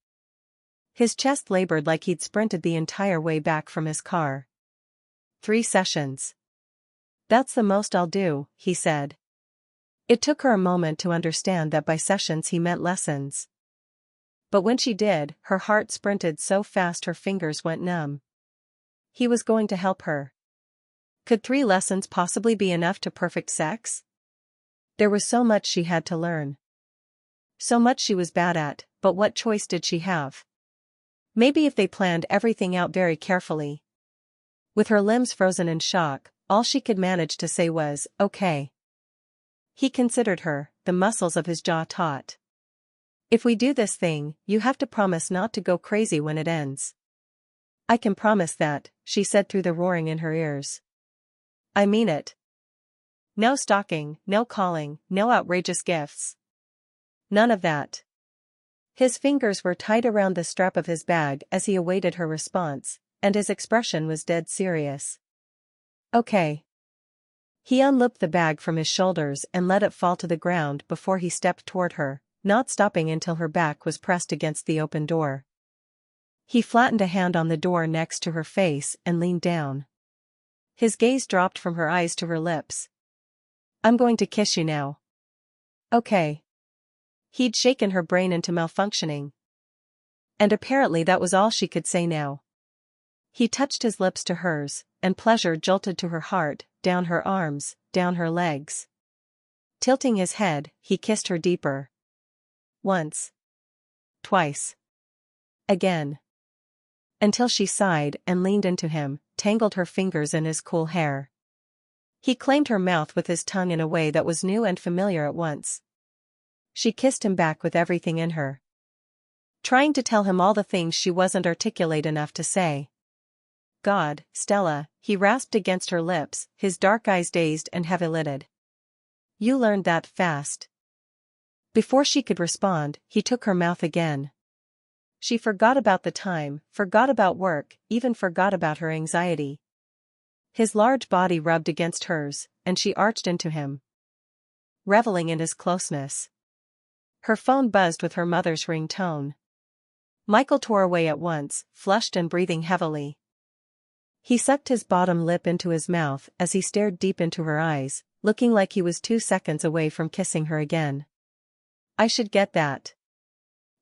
His chest labored like he'd sprinted the entire way back from his car. 3 sessions. "That's the most I'll do," he said. It took her a moment to understand that by sessions he meant lessons. But when she did, her heart sprinted so fast her fingers went numb. He was going to help her. Could 3 lessons possibly be enough to perfect sex? There was so much she had to learn. So much she was bad at, but what choice did she have? Maybe if they planned everything out very carefully. With her limbs frozen in shock, all she could manage to say was, "Okay." He considered her, the muscles of his jaw taut. "If we do this thing, you have to promise not to go crazy when it ends." "I can promise that," she said through the roaring in her ears. "I mean it. No stalking, no calling, no outrageous gifts. None of that." His fingers were tight around the strap of his bag as he awaited her response, and his expression was dead serious. "Okay." He unlooped the bag from his shoulders and let it fall to the ground before he stepped toward her, not stopping until her back was pressed against the open door. He flattened a hand on the door next to her face and leaned down. His gaze dropped from her eyes to her lips. "I'm going to kiss you now." "Okay." He'd shaken her brain into malfunctioning. And apparently that was all she could say now. He touched his lips to hers, and pleasure jolted to her heart, down her arms, down her legs. Tilting his head, he kissed her deeper. Once. Twice. Again. Until she sighed and leaned into him, tangled her fingers in his cool hair. He claimed her mouth with his tongue in a way that was new and familiar at once. She kissed him back with everything in her, trying to tell him all the things she wasn't articulate enough to say. God, Stella, he rasped against her lips, his dark eyes dazed and heavy-lidded. You learned that fast. Before she could respond, he took her mouth again. She forgot about the time, forgot about work, even forgot about her anxiety. His large body rubbed against hers, and she arched into him, reveling in his closeness. Her phone buzzed with her mother's ringtone. Michael tore away at once, flushed and breathing heavily. He sucked his bottom lip into his mouth as he stared deep into her eyes, looking like he was 2 seconds away from kissing her again. I should get that.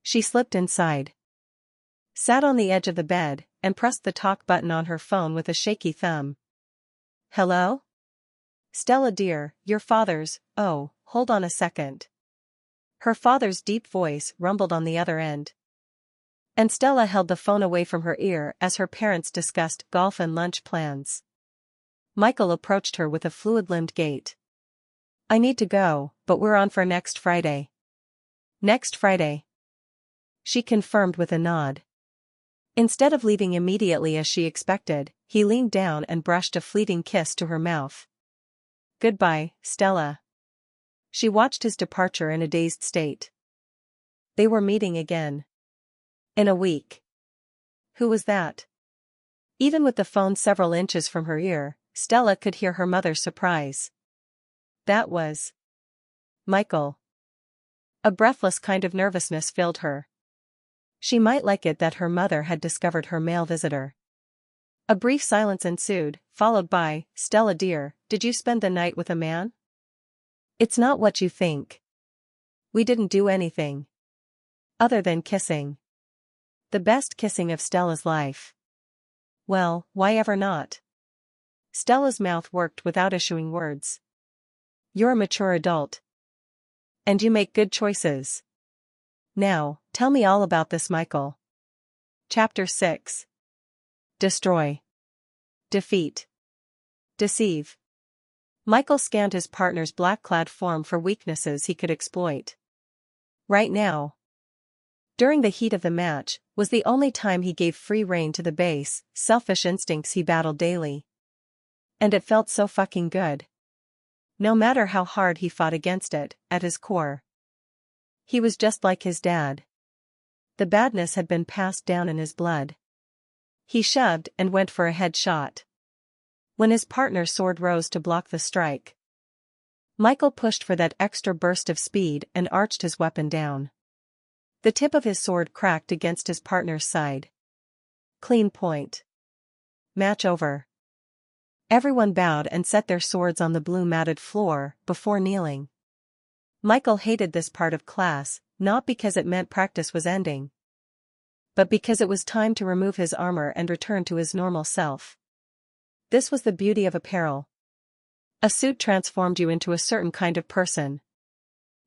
She slipped inside, sat on the edge of the bed, and pressed the talk button on her phone with a shaky thumb. Hello? Stella dear, your father's, oh, hold on a second. Her father's deep voice rumbled on the other end. And Stella held the phone away from her ear as her parents discussed golf and lunch plans. Michael approached her with a fluid-limbed gait. I need to go, but we're on for next Friday. Next Friday. She confirmed with a nod. Instead of leaving immediately as she expected, he leaned down and brushed a fleeting kiss to her mouth. Goodbye, Stella. She watched his departure in a dazed state. They were meeting again. In a week. Who was that? Even with the phone several inches from her ear, Stella could hear her mother's surprise. That was Michael. A breathless kind of nervousness filled her. She might like it that her mother had discovered her male visitor. A brief silence ensued, followed by, Stella dear, did you spend the night with a man? It's not what you think. We didn't do anything. Other than kissing. The best kissing of Stella's life. Well, why ever not? Stella's mouth worked without issuing words. You're a mature adult. And you make good choices. Now, tell me all about this, Michael. Chapter 6. Destroy. Defeat. Deceive. Michael scanned his partner's black-clad form for weaknesses he could exploit. Right now, during the heat of the match, was the only time he gave free rein to the base, selfish instincts he battled daily. And it felt so fucking good. No matter how hard he fought against it, at his core, he was just like his dad. The badness had been passed down in his blood. He shoved and went for a head shot. When his partner's sword rose to block the strike, Michael pushed for that extra burst of speed and arched his weapon down. The tip of his sword cracked against his partner's side. Clean point. Match over. Everyone bowed and set their swords on the blue matted floor before kneeling. Michael hated this part of class, not because it meant practice was ending, but because it was time to remove his armor and return to his normal self. This was the beauty of apparel. A suit transformed you into a certain kind of person.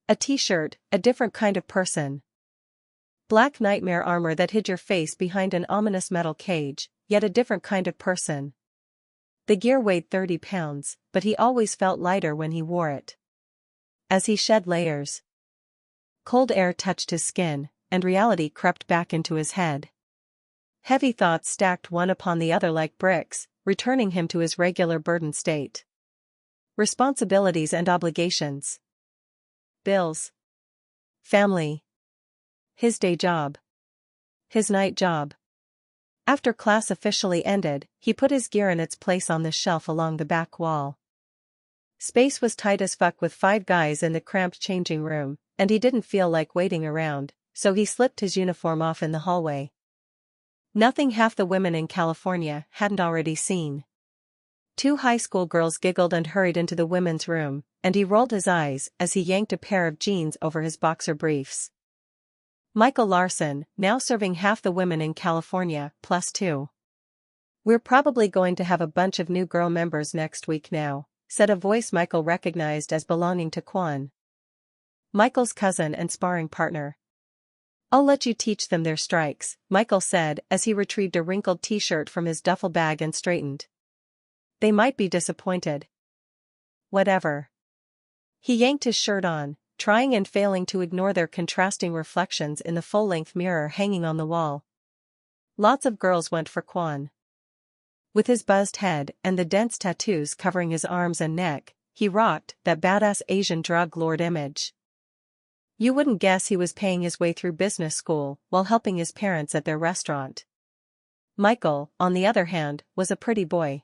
A t-shirt, a different kind of person. Black nightmare armor that hid your face behind an ominous metal cage, yet a different kind of person. The gear weighed 30 pounds, but he always felt lighter when he wore it. As he shed layers, cold air touched his skin, and reality crept back into his head. Heavy thoughts stacked one upon the other like bricks, returning him to his regular burdened state. Responsibilities and obligations. Bills. Family. His day job. His night job. After class officially ended, he put his gear in its place on the shelf along the back wall. Space was tight as fuck with 5 guys in the cramped changing room, and he didn't feel like waiting around, so he slipped his uniform off in the hallway. Nothing half the women in California hadn't already seen. 2 high school girls giggled and hurried into the women's room, and he rolled his eyes as he yanked a pair of jeans over his boxer briefs. Michael Larson, now serving half the women in California, +2. We're probably going to have a bunch of new girl members next week now, said a voice Michael recognized as belonging to Quan, Michael's cousin and sparring partner. I'll let you teach them their strikes, Michael said as he retrieved a wrinkled t-shirt from his duffel bag and straightened. They might be disappointed. Whatever. He yanked his shirt on, trying and failing to ignore their contrasting reflections in the full-length mirror hanging on the wall. Lots of girls went for Quan. With his buzzed head and the dense tattoos covering his arms and neck, he rocked that badass Asian drug lord image. You wouldn't guess he was paying his way through business school while helping his parents at their restaurant. Michael, on the other hand, was a pretty boy.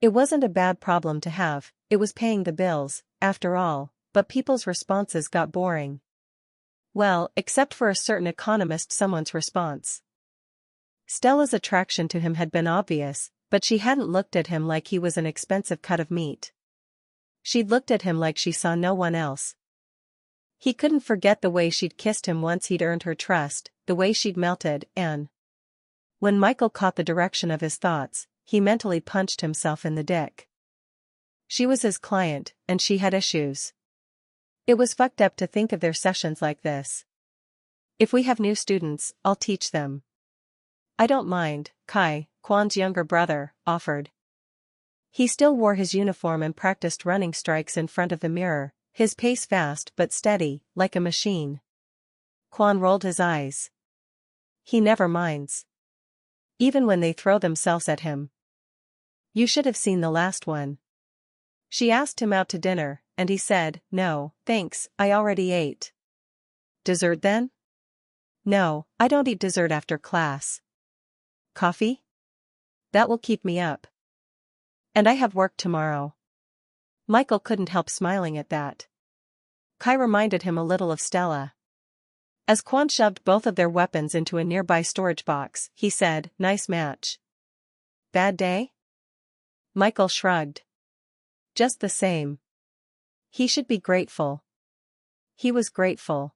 It wasn't a bad problem to have, it was paying the bills, after all, but people's responses got boring. Well, except for a certain economist someone's response. Stella's attraction to him had been obvious, but she hadn't looked at him like he was an expensive cut of meat. She'd looked at him like she saw no one else. He couldn't forget the way she'd kissed him once he'd earned her trust, the way she'd melted, and when Michael caught the direction of his thoughts, he mentally punched himself in the dick. She was his client, and she had issues. It was fucked up to think of their sessions like this. If we have new students, I'll teach them. I don't mind, Kai, Quan's younger brother, offered. He still wore his uniform and practiced running strikes in front of the mirror, his pace fast but steady, like a machine. Quan rolled his eyes. He never minds. Even when they throw themselves at him. You should have seen the last one. She asked him out to dinner, and he said, "No, thanks, I already ate." Dessert then? No, I don't eat dessert after class. Coffee? That will keep me up. And I have work tomorrow. Michael couldn't help smiling at that. Kai reminded him a little of Stella. As Quan shoved both of their weapons into a nearby storage box, he said, "Nice match." Bad day? Michael shrugged. Just the same. He should be grateful. He was grateful.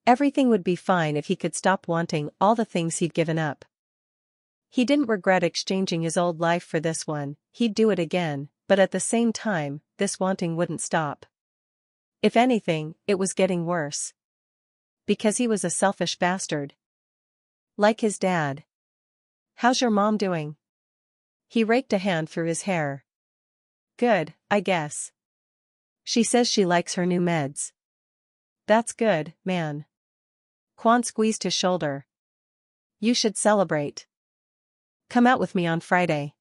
Everything would be fine if he could stop wanting all the things he'd given up. He didn't regret exchanging his old life for this one, he'd do it again, but at the same time, this wanting wouldn't stop. If anything, it was getting worse. Because he was a selfish bastard. Like his dad. How's your mom doing? He raked a hand through his hair. Good, I guess. She says she likes her new meds. That's good, man. Quan squeezed his shoulder. You should celebrate. Come out with me on Friday.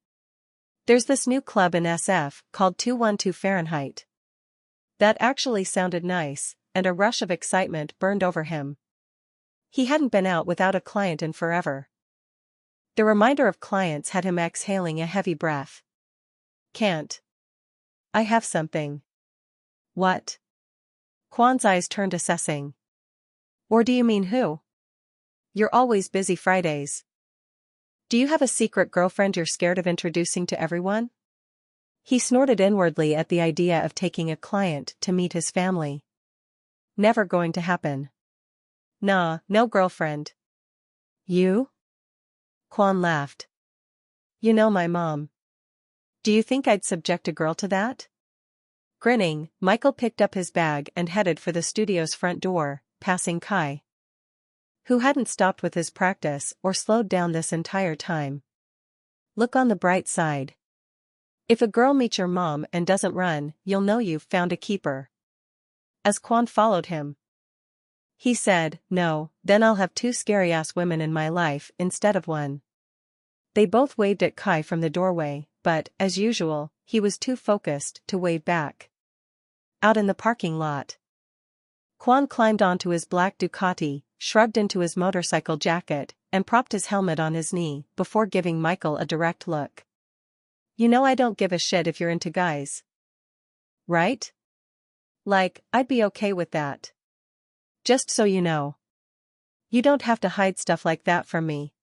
There's this new club in SF called 212 Fahrenheit. That actually sounded nice, and a rush of excitement burned over him. He hadn't been out without a client in forever. The reminder of clients had him exhaling a heavy breath. Can't. I have something. What? Quan's eyes turned assessing. Or do you mean who? You're always busy Fridays. Do you have a secret girlfriend you're scared of introducing to everyone? He snorted inwardly at the idea of taking a client to meet his family. Never going to happen. Nah, no girlfriend. You? Quan laughed. You know my mom. Do you think I'd subject a girl to that? Grinning, Michael picked up his bag and headed for the studio's front door, passing Kai, who hadn't stopped with his practice or slowed down this entire time. Look on the bright side. If a girl meets your mom and doesn't run, you'll know you've found a keeper. As Quan followed him, he said, no, then I'll have two scary-ass women in my life instead of one. They both waved at Kai from the doorway, but, as usual, he was too focused to wave back. Out in the parking lot, Quan climbed onto his black Ducati, shrugged into his motorcycle jacket, and propped his helmet on his knee before giving Michael a direct look. You know I don't give a shit if you're into guys. Right? Like, I'd be okay with that. Just so you know. You don't have to hide stuff like that from me.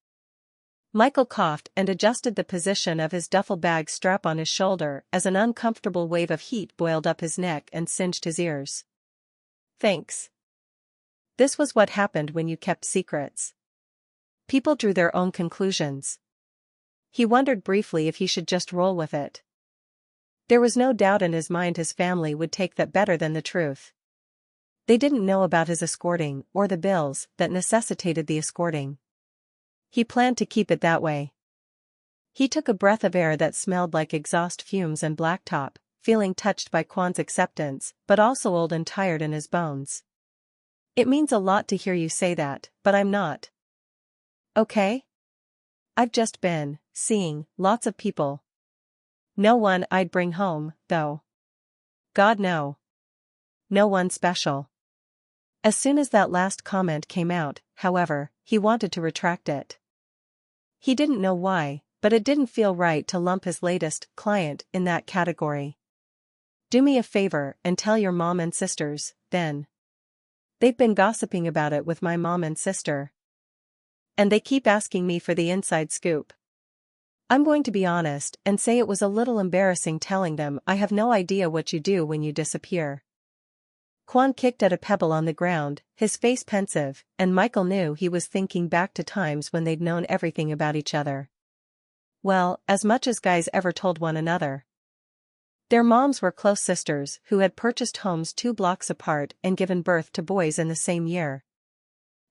Michael coughed and adjusted the position of his duffel bag strap on his shoulder as an uncomfortable wave of heat boiled up his neck and singed his ears. Thanks. This was what happened when you kept secrets. People drew their own conclusions. He wondered briefly if he should just roll with it. There was no doubt in his mind his family would take that better than the truth. They didn't know about his escorting or the bills that necessitated the escorting. He planned to keep it that way. He took a breath of air that smelled like exhaust fumes and blacktop, feeling touched by Quan's acceptance, but also old and tired in his bones. It means a lot to hear you say that, but I'm not. Okay? I've just been seeing lots of people. No one I'd bring home, though. God, no. No one special. As soon as that last comment came out, however, he wanted to retract it. He didn't know why, but it didn't feel right to lump his latest client in that category. Do me a favor and tell your mom and sisters, then. They've been gossiping about it with my mom and sister. And they keep asking me for the inside scoop. I'm going to be honest and say it was a little embarrassing telling them I have no idea what you do when you disappear. Quan kicked at a pebble on the ground, his face pensive, and Michael knew he was thinking back to times when they'd known everything about each other. Well, as much as guys ever told one another. Their moms were close sisters who had purchased homes 2 blocks apart and given birth to boys in the same year.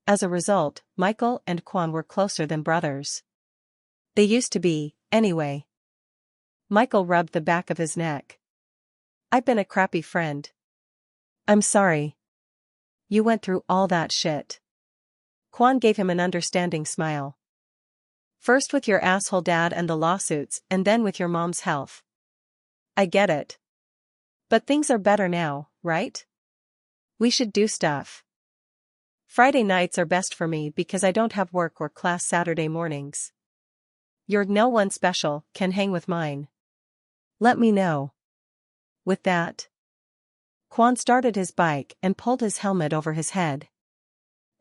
As a result, Michael and Quan were closer than brothers. They used to be, anyway. Michael rubbed the back of his neck. I've been a crappy friend. I'm sorry. You went through all that shit. Quan gave him an understanding smile. First with your asshole dad and the lawsuits, and then with your mom's health. I get it. But things are better now, right? We should do stuff. Friday nights are best for me because I don't have work or class Saturday mornings. Your no one special can hang with mine. Let me know. With that, Quan started his bike and pulled his helmet over his head.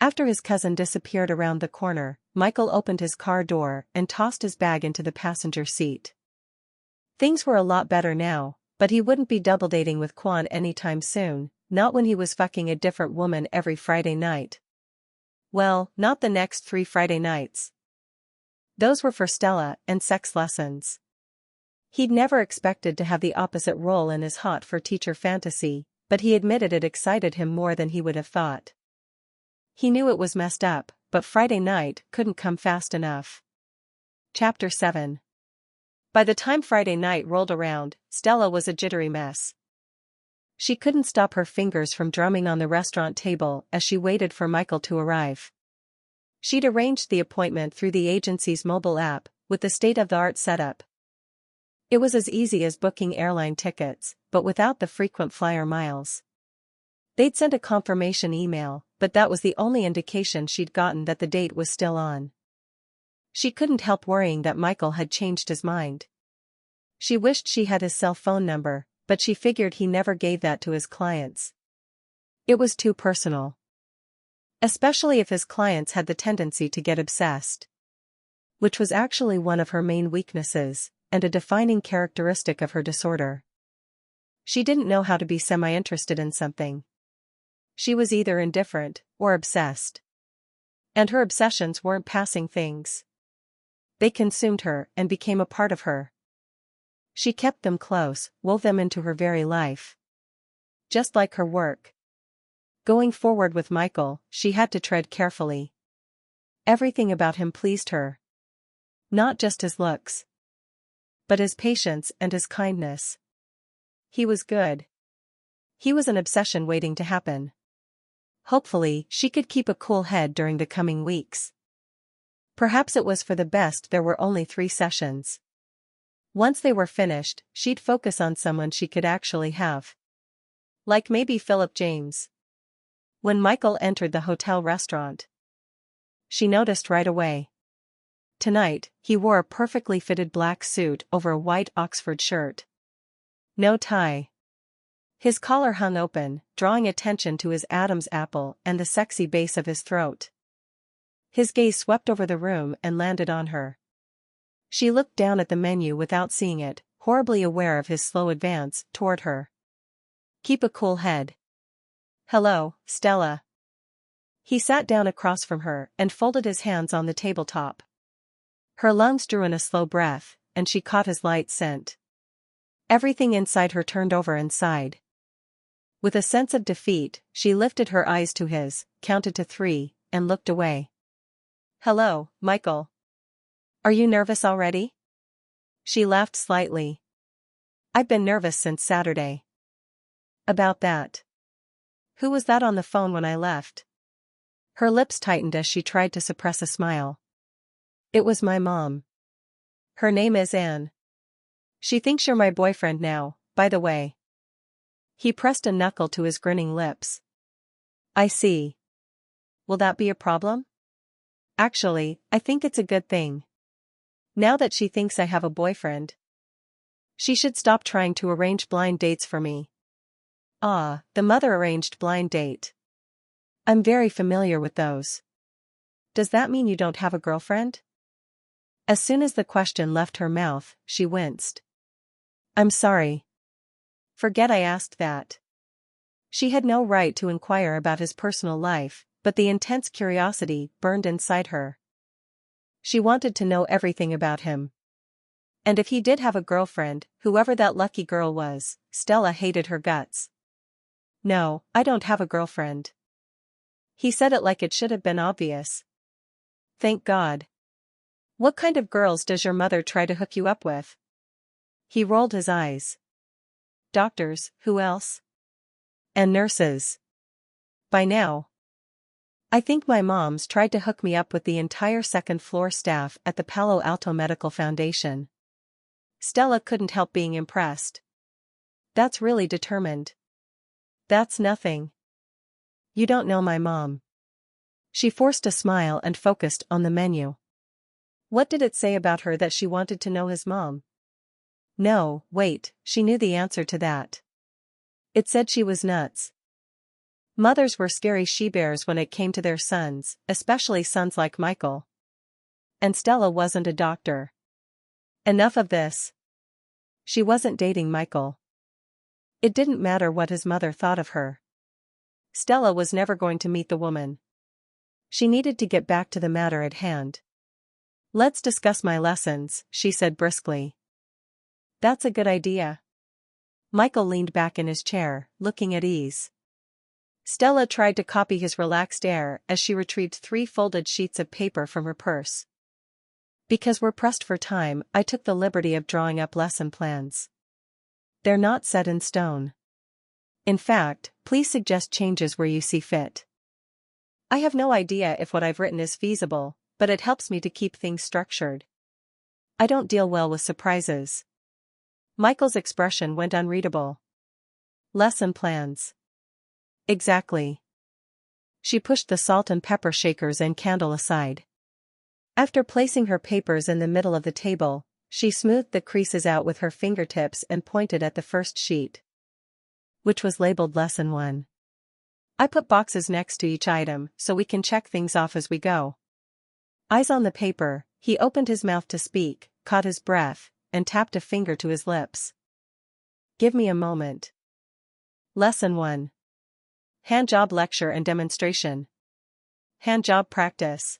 After his cousin disappeared around the corner, Michael opened his car door and tossed his bag into the passenger seat. Things were a lot better now, but he wouldn't be double dating with Quan anytime soon, not when he was fucking a different woman every Friday night. Well, not the next 3 Friday nights. Those were for Stella and sex lessons. He'd never expected to have the opposite role in his hot-for-teacher fantasy, but he admitted it excited him more than he would have thought. He knew it was messed up, but Friday night couldn't come fast enough. Chapter 7. By the time Friday night rolled around, Stella was a jittery mess. She couldn't stop her fingers from drumming on the restaurant table as she waited for Michael to arrive. She'd arranged the appointment through the agency's mobile app, with the state-of-the-art setup. It was as easy as booking airline tickets, but without the frequent flyer miles. They'd sent a confirmation email, but that was the only indication she'd gotten that the date was still on. She couldn't help worrying that Michael had changed his mind. She wished she had his cell phone number, but she figured he never gave that to his clients. It was too personal. Especially if his clients had the tendency to get obsessed. Which was actually one of her main weaknesses, and a defining characteristic of her disorder. She didn't know how to be semi-interested in something. She was either indifferent or obsessed. And her obsessions weren't passing things. They consumed her and became a part of her. She kept them close, wove them into her very life. Just like her work. Going forward with Michael, she had to tread carefully. Everything about him pleased her. Not just his looks, but his patience and his kindness. He was good. He was an obsession waiting to happen. Hopefully, she could keep a cool head during the coming weeks. Perhaps it was for the best there were only 3 sessions. Once they were finished, she'd focus on someone she could actually have. Like maybe Philip James. When Michael entered the hotel restaurant, she noticed right away. Tonight, he wore a perfectly fitted black suit over a white Oxford shirt. No tie. His collar hung open, drawing attention to his Adam's apple and the sexy base of his throat. His gaze swept over the room and landed on her. She looked down at the menu without seeing it, horribly aware of his slow advance toward her. Keep a cool head. Hello, Stella. He sat down across from her and folded his hands on the tabletop. Her lungs drew in a slow breath, and she caught his light scent. Everything inside her turned over and sighed. With a sense of defeat, she lifted her eyes to his, counted to 3, and looked away. "Hello, Michael. Are you nervous already?" She laughed slightly. "I've been nervous since Saturday." "About that? Who was that on the phone when I left?" Her lips tightened as she tried to suppress a smile. "It was my mom. Her name is Anne. She thinks you're my boyfriend now, by the way." He pressed a knuckle to his grinning lips. "I see. Will that be a problem?" "Actually, I think it's a good thing. Now that she thinks I have a boyfriend, she should stop trying to arrange blind dates for me." "Ah, the mother-arranged blind date. I'm very familiar with those. Does that mean you don't have a girlfriend?" As soon as the question left her mouth, she winced. "I'm sorry. Forget I asked that." She had no right to inquire about his personal life, but the intense curiosity burned inside her. She wanted to know everything about him. And if he did have a girlfriend, whoever that lucky girl was, Stella hated her guts. "No, I don't have a girlfriend." He said it like it should have been obvious. "Thank God. What kind of girls does your mother try to hook you up with?" He rolled his eyes. "Doctors, who else? And nurses. By now. I think my mom's tried to hook me up with the entire second-floor staff at the Palo Alto Medical Foundation." Stella couldn't help being impressed. "That's really determined." "That's nothing. You don't know my mom." She forced a smile and focused on the menu. What did it say about her that she wanted to know his mom? No, wait, she knew the answer to that. It said she was nuts. Mothers were scary she-bears when it came to their sons, especially sons like Michael. And Stella wasn't a doctor. Enough of this. She wasn't dating Michael. It didn't matter what his mother thought of her. Stella was never going to meet the woman. She needed to get back to the matter at hand. "Let's discuss my lessons," she said briskly. "That's a good idea." Michael leaned back in his chair, looking at ease. Stella tried to copy his relaxed air as she retrieved 3 folded sheets of paper from her purse. "Because we're pressed for time, I took the liberty of drawing up lesson plans. They're not set in stone. In fact, please suggest changes where you see fit. I have no idea if what I've written is feasible, but it helps me to keep things structured. I don't deal well with surprises." Michael's expression went unreadable. "Lesson plans. Exactly." She pushed the salt and pepper shakers and candle aside. After placing her papers in the middle of the table, she smoothed the creases out with her fingertips and pointed at the first sheet, which was labeled Lesson 1. "I put boxes next to each item so we can check things off as we go." Eyes on the paper, he opened his mouth to speak, caught his breath, and tapped a finger to his lips. "Give me a moment. Lesson 1. Hand job lecture and demonstration. Hand job practice.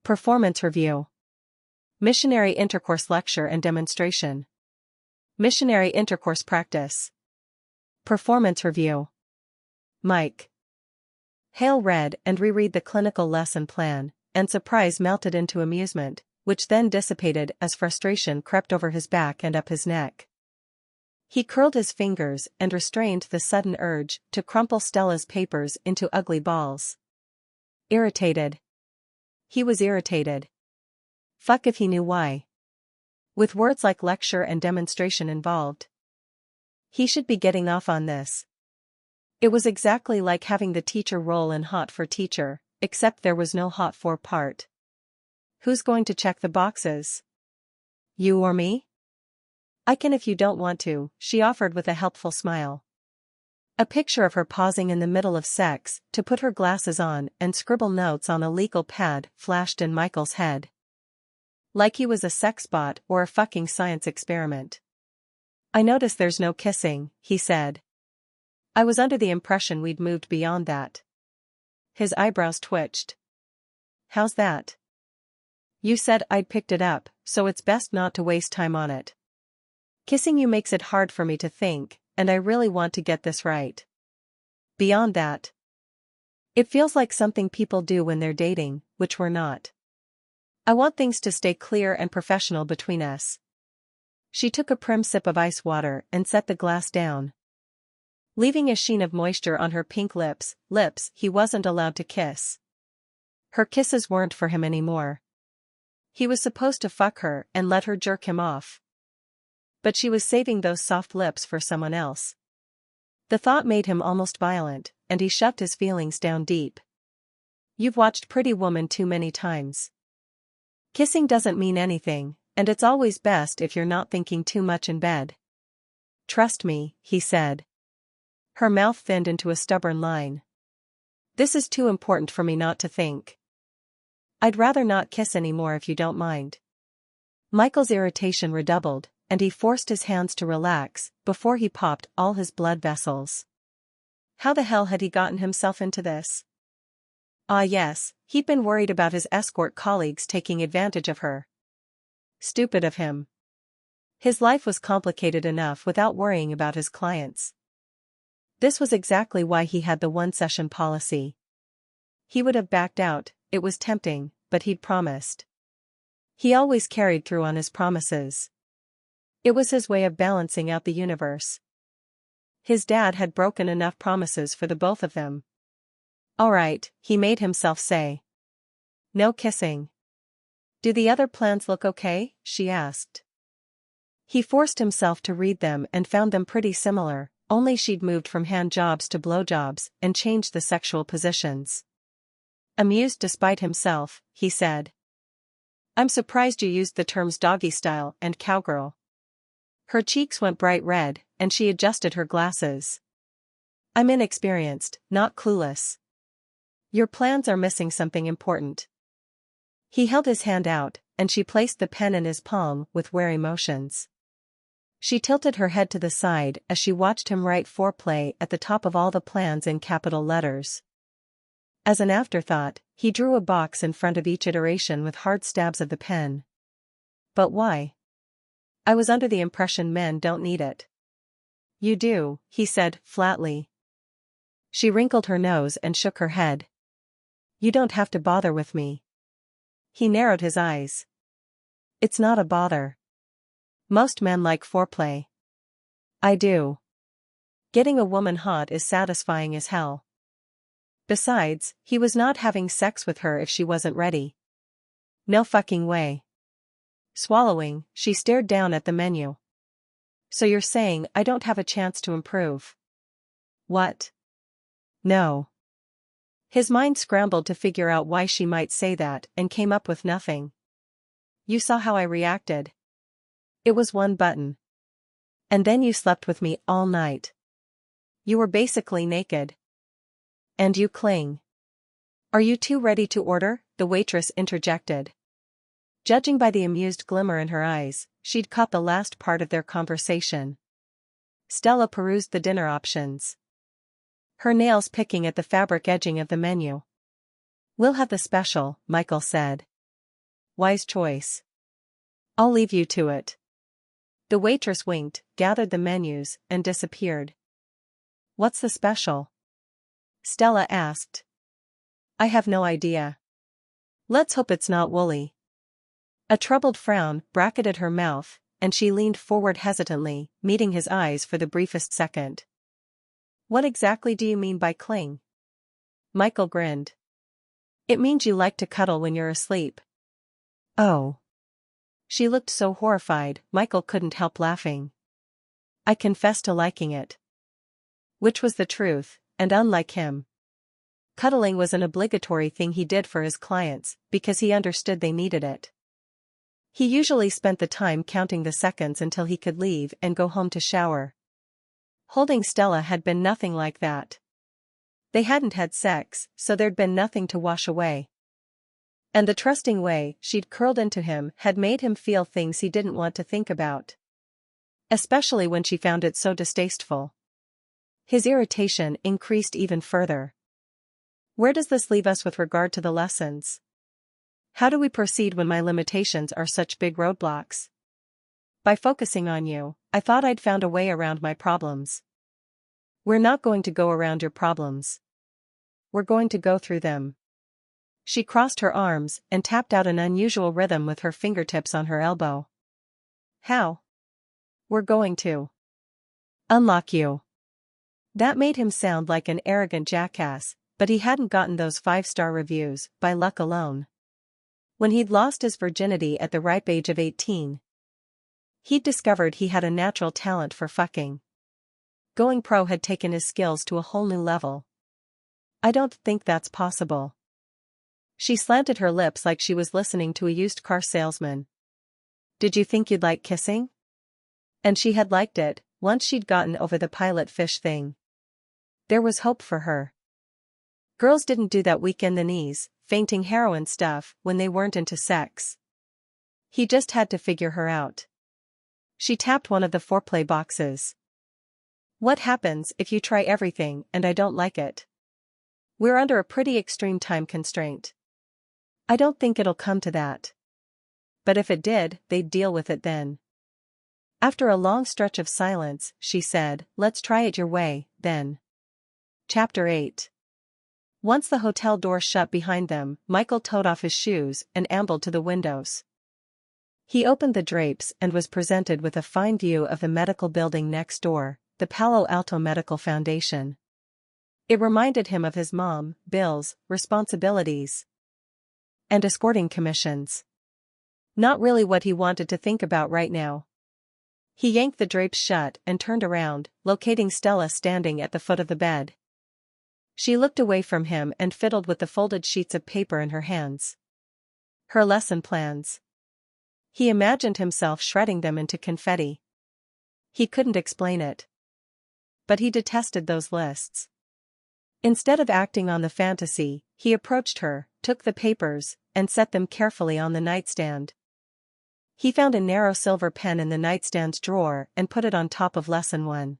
Performance review. Missionary intercourse lecture and demonstration. Missionary intercourse practice. Performance review." Mike. Hale read and reread the clinical lesson plan, and surprise melted into amusement, which then dissipated as frustration crept over his back and up his neck. He curled his fingers and restrained the sudden urge to crumple Stella's papers into ugly balls. Irritated. He was irritated. Fuck if he knew why. With words like lecture and demonstration involved. He should be getting off on this. It was exactly like having the teacher role in Hot for Teacher, except there was no Hot for part. "Who's going to check the boxes? You or me?" "I can if you don't want to," she offered with a helpful smile. A picture of her pausing in the middle of sex to put her glasses on and scribble notes on a legal pad flashed in Michael's head. Like he was a sex bot or a fucking science experiment. "I notice there's no kissing," he said. "I was under the impression we'd moved beyond that." His eyebrows twitched. "How's that?" "You said I'd picked it up, so it's best not to waste time on it. Kissing you makes it hard for me to think, and I really want to get this right." Beyond that, it feels like something people do when they're dating, which we're not. I want things to stay clear and professional between us. She took a prim sip of ice water and set the glass down, leaving a sheen of moisture on her pink lips he wasn't allowed to kiss. Her kisses weren't for him anymore. He was supposed to fuck her and let her jerk him off. But she was saving those soft lips for someone else. The thought made him almost violent, and he shoved his feelings down deep. You've watched Pretty Woman too many times. Kissing doesn't mean anything, and it's always best if you're not thinking too much in bed. Trust me, he said. Her mouth thinned into a stubborn line. This is too important for me not to think. I'd rather not kiss anymore if you don't mind. Michael's irritation redoubled, and he forced his hands to relax before he popped all his blood vessels. How the hell had he gotten himself into this? Ah yes, he'd been worried about his escort colleagues taking advantage of her. Stupid of him. His life was complicated enough without worrying about his clients. This was exactly why he had the one-session policy. He would have backed out, it was tempting, but he'd promised. He always carried through on his promises. It was his way of balancing out the universe. His dad had broken enough promises for the both of them. All right, he made himself say. No kissing. Do the other plans look okay? She asked. He forced himself to read them and found them pretty similar, only she'd moved from hand jobs to blowjobs and changed the sexual positions. Amused despite himself, he said. I'm surprised you used the terms doggy style and cowgirl. Her cheeks went bright red, and she adjusted her glasses. I'm inexperienced, not clueless. Your plans are missing something important. He held his hand out, and she placed the pen in his palm with wary motions. She tilted her head to the side as she watched him write foreplay at the top of all the plans in capital letters. As an afterthought, he drew a box in front of each iteration with hard stabs of the pen. But why? I was under the impression men don't need it. You do, he said, flatly. She wrinkled her nose and shook her head. You don't have to bother with me. He narrowed his eyes. It's not a bother. Most men like foreplay. I do. Getting a woman hot is satisfying as hell. Besides, he was not having sex with her if she wasn't ready. No fucking way. Swallowing, she stared down at the menu. So you're saying I don't have a chance to improve? What? No. His mind scrambled to figure out why she might say that and came up with nothing. You saw how I reacted. It was one button. And then you slept with me all night. You were basically naked. And you cling. Are you too ready to order? The waitress interjected. Judging by the amused glimmer in her eyes, she'd caught the last part of their conversation. Stella perused the dinner options, her nails picking at the fabric edging of the menu. We'll have the special, Michael said. Wise choice. I'll leave you to it. The waitress winked, gathered the menus, and disappeared. What's the special? Stella asked. I have no idea. Let's hope it's not woolly. A troubled frown bracketed her mouth, and she leaned forward hesitantly, meeting his eyes for the briefest second. What exactly do you mean by cling? Michael grinned. It means you like to cuddle when you're asleep. Oh. She looked so horrified, Michael couldn't help laughing. I confessed to liking it. Which was the truth, and unlike him. Cuddling was an obligatory thing he did for his clients, because he understood they needed it. He usually spent the time counting the seconds until he could leave and go home to shower. Holding Stella had been nothing like that. They hadn't had sex, so there'd been nothing to wash away. And the trusting way she'd curled into him had made him feel things he didn't want to think about. Especially when she found it so distasteful. His irritation increased even further. Where does this leave us with regard to the lessons? How do we proceed when my limitations are such big roadblocks? By focusing on you, I thought I'd found a way around my problems. We're not going to go around your problems. We're going to go through them. She crossed her arms and tapped out an unusual rhythm with her fingertips on her elbow. How? We're going to unlock you. That made him sound like an arrogant jackass, but he hadn't gotten those 5-star reviews by luck alone. When he'd lost his virginity at the ripe age of 18, he'd discovered he had a natural talent for fucking. Going pro had taken his skills to a whole new level. I don't think that's possible. She slanted her lips like she was listening to a used car salesman. Did you think you'd like kissing? And she had liked it, once she'd gotten over the pilot fish thing. There was hope for her. Girls didn't do that weak in the knees, fainting heroin stuff when they weren't into sex. He just had to figure her out. She tapped one of the foreplay boxes. What happens if you try everything and I don't like it? We're under a pretty extreme time constraint. I don't think it'll come to that. But if it did, they'd deal with it then. After a long stretch of silence, she said, let's try it your way, then. Chapter 8. Once the hotel door shut behind them, Michael toed off his shoes and ambled to the windows. He opened the drapes and was presented with a fine view of the medical building next door, the Palo Alto Medical Foundation. It reminded him of his mom, bills, responsibilities, and escorting commissions. Not really what he wanted to think about right now. He yanked the drapes shut and turned around, locating Stella standing at the foot of the bed. She looked away from him and fiddled with the folded sheets of paper in her hands. Her lesson plans. He imagined himself shredding them into confetti. He couldn't explain it. But he detested those lists. Instead of acting on the fantasy, he approached her, took the papers, and set them carefully on the nightstand. He found a narrow silver pen in the nightstand's drawer and put it on top of Lesson 1.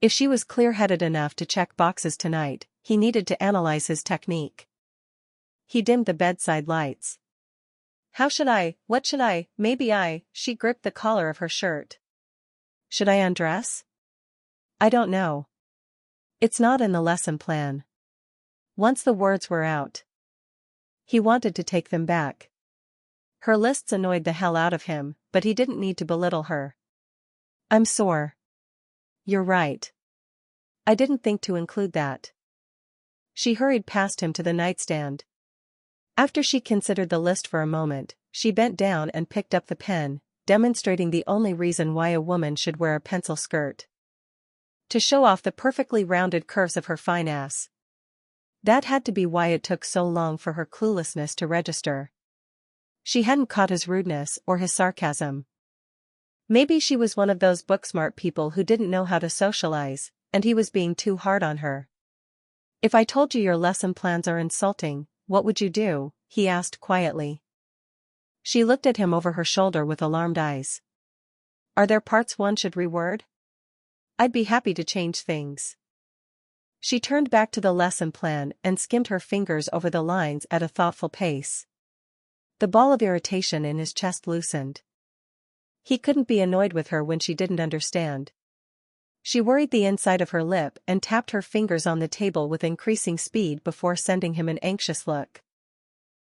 If she was clear-headed enough to check boxes tonight, he needed to analyze his technique. He dimmed the bedside lights. What should I, she gripped the collar of her shirt. Should I undress? I don't know. It's not in the lesson plan. Once the words were out, he wanted to take them back. Her lists annoyed the hell out of him, but he didn't need to belittle her. I'm sore. You're right. I didn't think to include that. She hurried past him to the nightstand. After she considered the list for a moment, she bent down and picked up the pen, demonstrating the only reason why a woman should wear a pencil skirt. To show off the perfectly rounded curves of her fine ass. That had to be why it took so long for her cluelessness to register. She hadn't caught his rudeness or his sarcasm. Maybe she was one of those book-smart people who didn't know how to socialize, and he was being too hard on her. If I told you your lesson plans are insulting, what would you do? He asked quietly. She looked at him over her shoulder with alarmed eyes. Are there parts one should reword? I'd be happy to change things. She turned back to the lesson plan and skimmed her fingers over the lines at a thoughtful pace. The ball of irritation in his chest loosened. He couldn't be annoyed with her when she didn't understand. She worried the inside of her lip and tapped her fingers on the table with increasing speed before sending him an anxious look.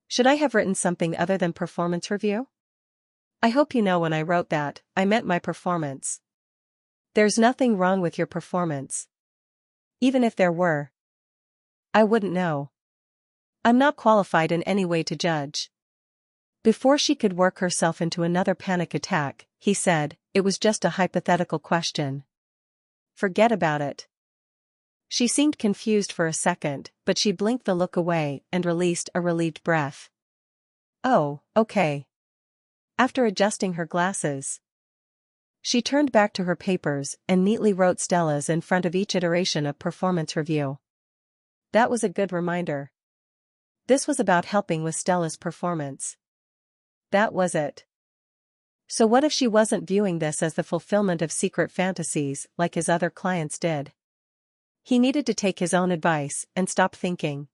Should I have written something other than performance review? I hope you know when I wrote that, I meant my performance. There's nothing wrong with your performance. Even if there were, I wouldn't know. I'm not qualified in any way to judge. Before she could work herself into another panic attack, he said, it was just a hypothetical question. Forget about it. She seemed confused for a second, but she blinked the look away and released a relieved breath. Oh, okay. After adjusting her glasses, she turned back to her papers and neatly wrote Stella's in front of each iteration of performance review. That was a good reminder. This was about helping with Stella's performance. That was it. So what if she wasn't viewing this as the fulfillment of secret fantasies like his other clients did? He needed to take his own advice and stop thinking.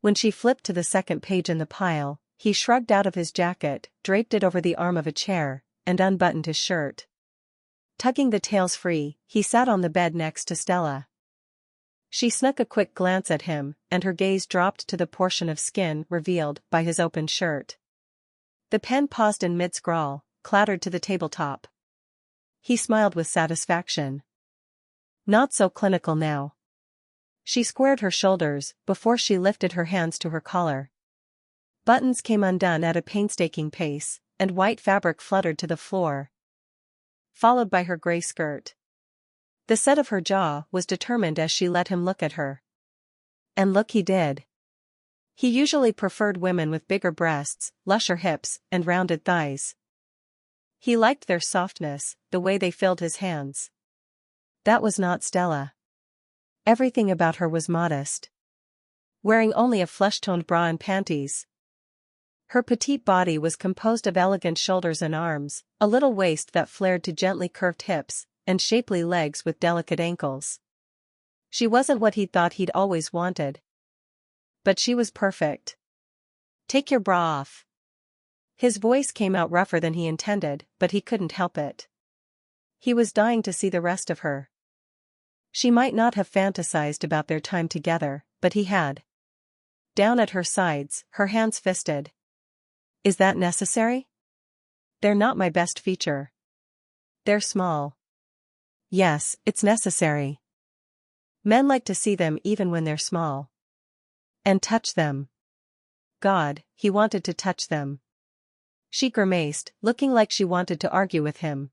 When she flipped to the second page in the pile, he shrugged out of his jacket, draped it over the arm of a chair, and unbuttoned his shirt. Tugging the tails free, he sat on the bed next to Stella. She snuck a quick glance at him, and her gaze dropped to the portion of skin revealed by his open shirt. The pen paused in mid-scrawl, clattered to the tabletop. He smiled with satisfaction. Not so clinical now. She squared her shoulders before she lifted her hands to her collar. Buttons came undone at a painstaking pace, and white fabric fluttered to the floor, followed by her gray skirt. The set of her jaw was determined as she let him look at her. And look he did. He usually preferred women with bigger breasts, lusher hips, and rounded thighs. He liked their softness, the way they filled his hands. That was not Stella. Everything about her was modest. Wearing only a flesh-toned bra and panties. Her petite body was composed of elegant shoulders and arms, a little waist that flared to gently curved hips, and shapely legs with delicate ankles. She wasn't what he thought he'd always wanted. But she was perfect. Take your bra off. His voice came out rougher than he intended, but he couldn't help it. He was dying to see the rest of her. She might not have fantasized about their time together, but he had. Down at her sides, her hands fisted. Is that necessary? They're not my best feature. They're small. Yes, it's necessary. Men like to see them even when they're small. And touch them. God, he wanted to touch them. She grimaced, looking like she wanted to argue with him.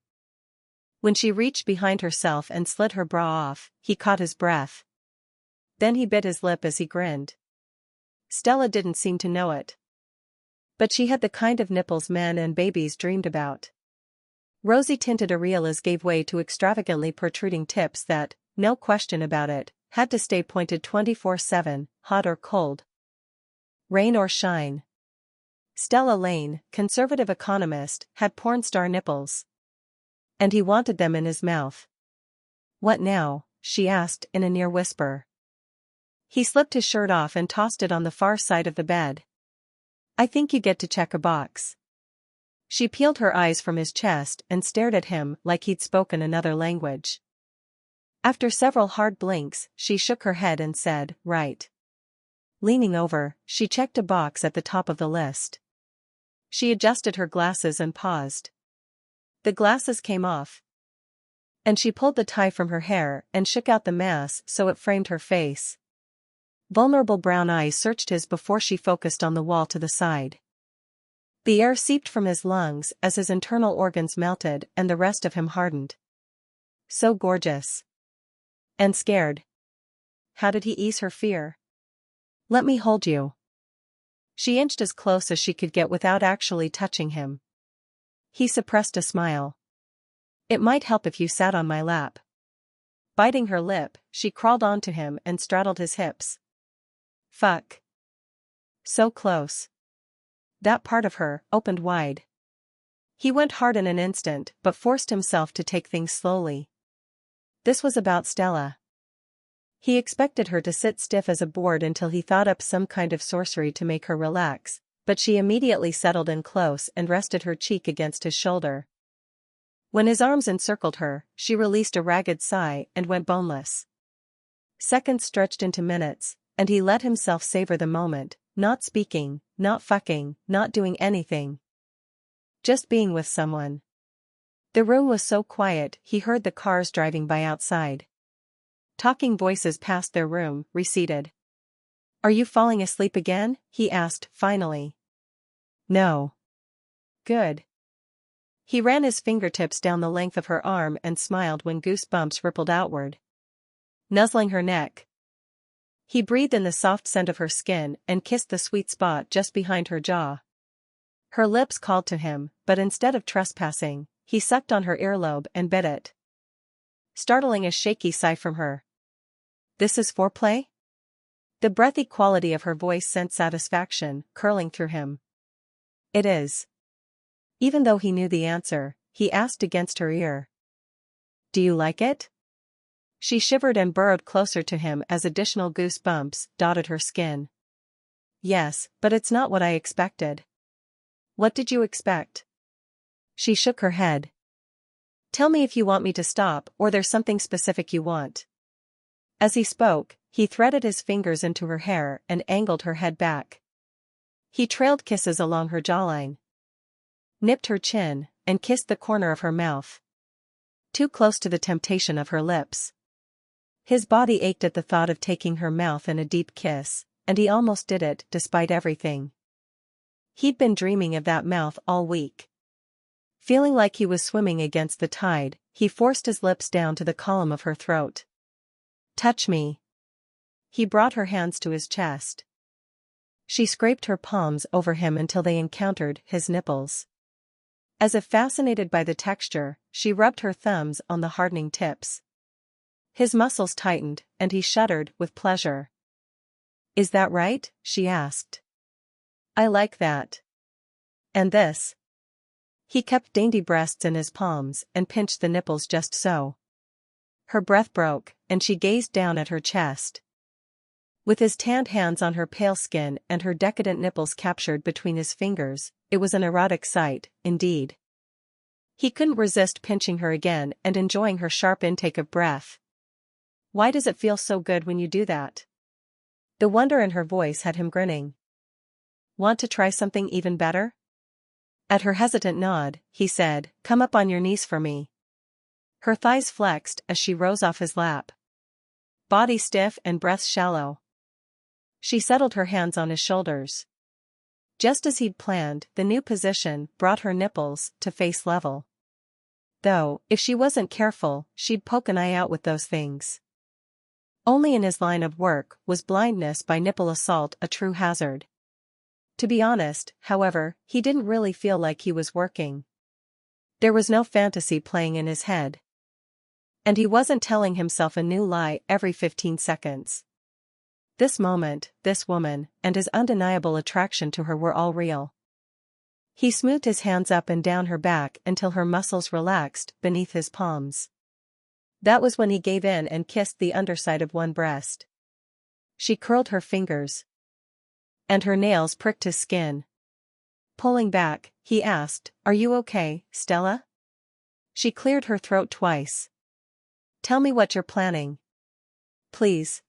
When she reached behind herself and slid her bra off, he caught his breath. Then he bit his lip as he grinned. Stella didn't seem to know it. But she had the kind of nipples men and babies dreamed about. Rosy-tinted areolas gave way to extravagantly protruding tips that, no question about it, had to stay pointed 24/7, hot or cold. Rain or shine. Stella Lane, conservative economist, had porn star nipples. And he wanted them in his mouth. What now? She asked in a near whisper. He slipped his shirt off and tossed it on the far side of the bed. I think you get to check a box. She peeled her eyes from his chest and stared at him like he'd spoken another language. After several hard blinks, she shook her head and said, right. Leaning over, she checked a box at the top of the list. She adjusted her glasses and paused. The glasses came off. And she pulled the tie from her hair and shook out the mass so it framed her face. Vulnerable brown eyes searched his before she focused on the wall to the side. The air seeped from his lungs as his internal organs melted and the rest of him hardened. So gorgeous. And scared. How did he ease her fear? Let me hold you. She inched as close as she could get without actually touching him. He suppressed a smile. It might help if you sat on my lap. Biting her lip, she crawled onto him and straddled his hips. Fuck. So close. That part of her opened wide. He went hard in an instant but forced himself to take things slowly. This was about Stella. He expected her to sit stiff as a board until he thought up some kind of sorcery to make her relax, but she immediately settled in close and rested her cheek against his shoulder. When his arms encircled her, she released a ragged sigh and went boneless. Seconds stretched into minutes, and he let himself savor the moment, not speaking, not fucking, not doing anything. Just being with someone. The room was so quiet he heard the cars driving by outside. Talking voices past their room, receded. Are you falling asleep again? He asked, finally. No. Good. He ran his fingertips down the length of her arm and smiled when goosebumps rippled outward. Nuzzling her neck. He breathed in the soft scent of her skin and kissed the sweet spot just behind her jaw. Her lips called to him, but instead of trespassing, he sucked on her earlobe and bit it. Startling a shaky sigh from her. This is foreplay? The breathy quality of her voice sent satisfaction curling through him. It is. Even though he knew the answer, he asked against her ear. Do you like it? She shivered and burrowed closer to him as additional goosebumps dotted her skin. Yes, but it's not what I expected. What did you expect? She shook her head. Tell me if you want me to stop or there's something specific you want. As he spoke, he threaded his fingers into her hair and angled her head back. He trailed kisses along her jawline, nipped her chin, and kissed the corner of her mouth. Too close to the temptation of her lips. His body ached at the thought of taking her mouth in a deep kiss, and he almost did it despite everything. He'd been dreaming of that mouth all week. Feeling like he was swimming against the tide, he forced his lips down to the column of her throat. Touch me. He brought her hands to his chest. She scraped her palms over him until they encountered his nipples. As if fascinated by the texture, she rubbed her thumbs on the hardening tips. His muscles tightened, and he shuddered with pleasure. Is that right? She asked. I like that. And this? He kept dainty breasts in his palms and pinched the nipples just so. Her breath broke, and she gazed down at her chest. With his tanned hands on her pale skin and her decadent nipples captured between his fingers, it was an erotic sight, indeed. He couldn't resist pinching her again and enjoying her sharp intake of breath. Why does it feel so good when you do that? The wonder in her voice had him grinning. Want to try something even better? At her hesitant nod, he said, Come up on your knees for me. Her thighs flexed as she rose off his lap. Body stiff and breaths shallow. She settled her hands on his shoulders. Just as he'd planned, the new position brought her nipples to face level. Though, if she wasn't careful, she'd poke an eye out with those things. Only in his line of work was blindness by nipple assault a true hazard. To be honest, however, he didn't really feel like he was working. There was no fantasy playing in his head. And he wasn't telling himself a new lie every 15 seconds. This moment, this woman, and his undeniable attraction to her were all real. He smoothed his hands up and down her back until her muscles relaxed beneath his palms. That was when he gave in and kissed the underside of one breast. She curled her fingers, and her nails pricked his skin. Pulling back, he asked, Are you okay, Stella? She cleared her throat twice. Tell me what you're planning. Please.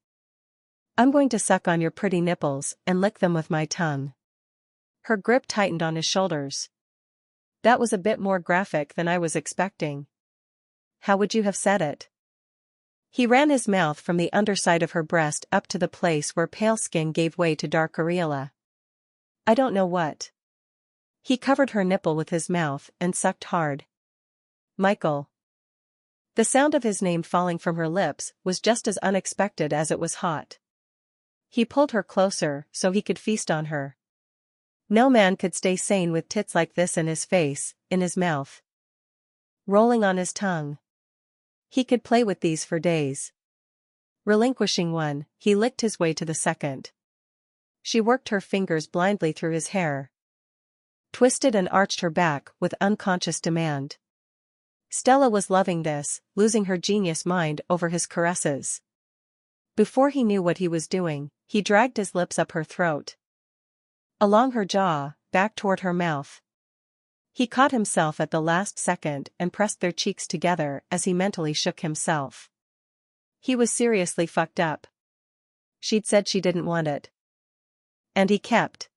I'm going to suck on your pretty nipples and lick them with my tongue. Her grip tightened on his shoulders. That was a bit more graphic than I was expecting. How would you have said it? He ran his mouth from the underside of her breast up to the place where pale skin gave way to dark areola. I don't know what. He covered her nipple with his mouth and sucked hard. Michael. The sound of his name falling from her lips was just as unexpected as it was hot. He pulled her closer so he could feast on her. No man could stay sane with tits like this in his face, in his mouth, rolling on his tongue. He could play with these for days. Relinquishing one, he licked his way to the second. She worked her fingers blindly through his hair, twisted and arched her back with unconscious demand. Stella was loving this, losing her genius mind over his caresses. Before he knew what he was doing, he dragged his lips up her throat, along her jaw, back toward her mouth. He caught himself at the last second and pressed their cheeks together as he mentally shook himself. He was seriously fucked up. She'd said she didn't want it. And he kept.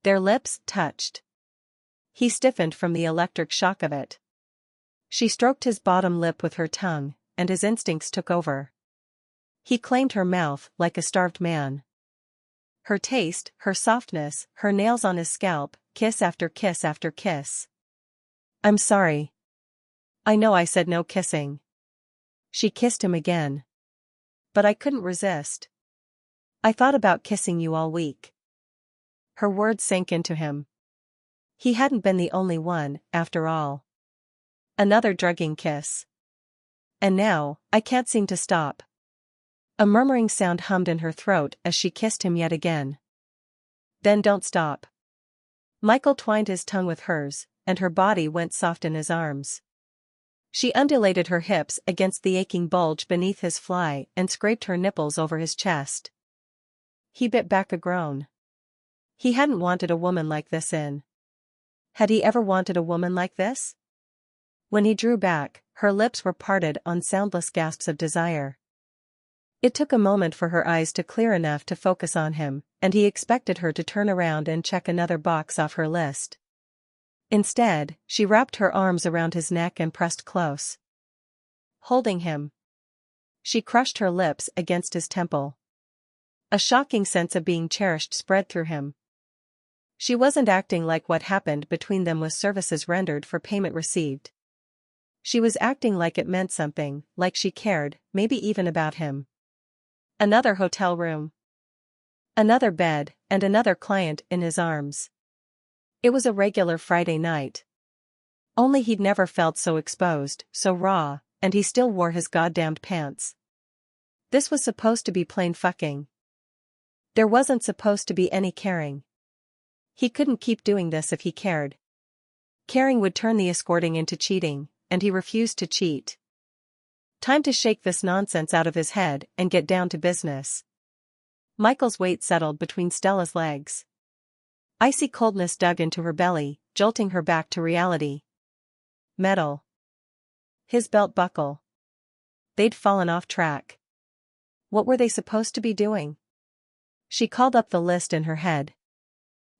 Their lips touched. He stiffened from the electric shock of it. She stroked his bottom lip with her tongue, and his instincts took over. He claimed her mouth like a starved man. Her taste, her softness, her nails on his scalp, kiss after kiss after kiss. I'm sorry. I know I said no kissing. She kissed him again. But I couldn't resist. I thought about kissing you all week. Her words sank into him. He hadn't been the only one, after all. Another drugging kiss. And now, I can't seem to stop. A murmuring sound hummed in her throat as she kissed him yet again. Then don't stop. Michael twined his tongue with hers, and her body went soft in his arms. She undulated her hips against the aching bulge beneath his fly and scraped her nipples over his chest. He bit back a groan. He hadn't wanted a woman like this in. Had he ever wanted a woman like this? When he drew back, her lips were parted on soundless gasps of desire. It took a moment for her eyes to clear enough to focus on him, and he expected her to turn around and check another box off her list. Instead, she wrapped her arms around his neck and pressed close. Holding him, she crushed her lips against his temple. A shocking sense of being cherished spread through him. She wasn't acting like what happened between them was services rendered for payment received. She was acting like it meant something, like she cared, maybe even about him. Another hotel room. Another bed, and another client in his arms. It was a regular Friday night. Only he'd never felt so exposed, so raw, and he still wore his goddamned pants. This was supposed to be plain fucking. There wasn't supposed to be any caring. He couldn't keep doing this if he cared. Caring would turn the escorting into cheating, and he refused to cheat. Time to shake this nonsense out of his head and get down to business. Michael's weight settled between Stella's legs. Icy coldness dug into her belly, jolting her back to reality. Metal. His belt buckle. They'd fallen off track. What were they supposed to be doing? She called up the list in her head.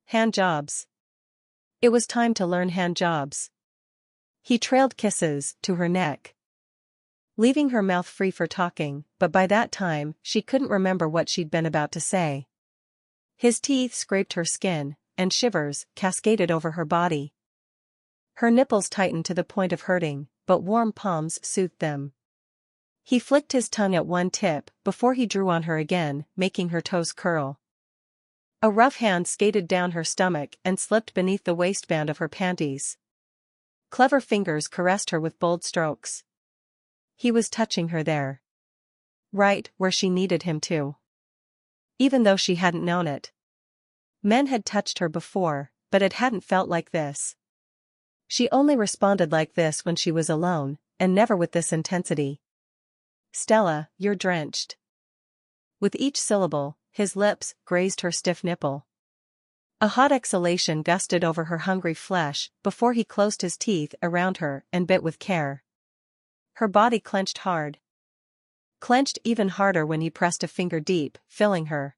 Hand jobs. It was time to learn hand jobs. He trailed kisses to her neck, leaving her mouth free for talking, but by that time, she couldn't remember what she'd been about to say. His teeth scraped her skin, and shivers cascaded over her body. Her nipples tightened to the point of hurting, but warm palms soothed them. He flicked his tongue at one tip before he drew on her again, making her toes curl. A rough hand skated down her stomach and slipped beneath the waistband of her panties. Clever fingers caressed her with bold strokes. He was touching her there. Right where she needed him to. Even though she hadn't known it. Men had touched her before, but it hadn't felt like this. She only responded like this when she was alone, and never with this intensity. Stella, you're drenched. With each syllable, his lips grazed her stiff nipple. A hot exhalation gusted over her hungry flesh before he closed his teeth around her and bit with care. Her body clenched hard. Clenched even harder when he pressed a finger deep, filling her.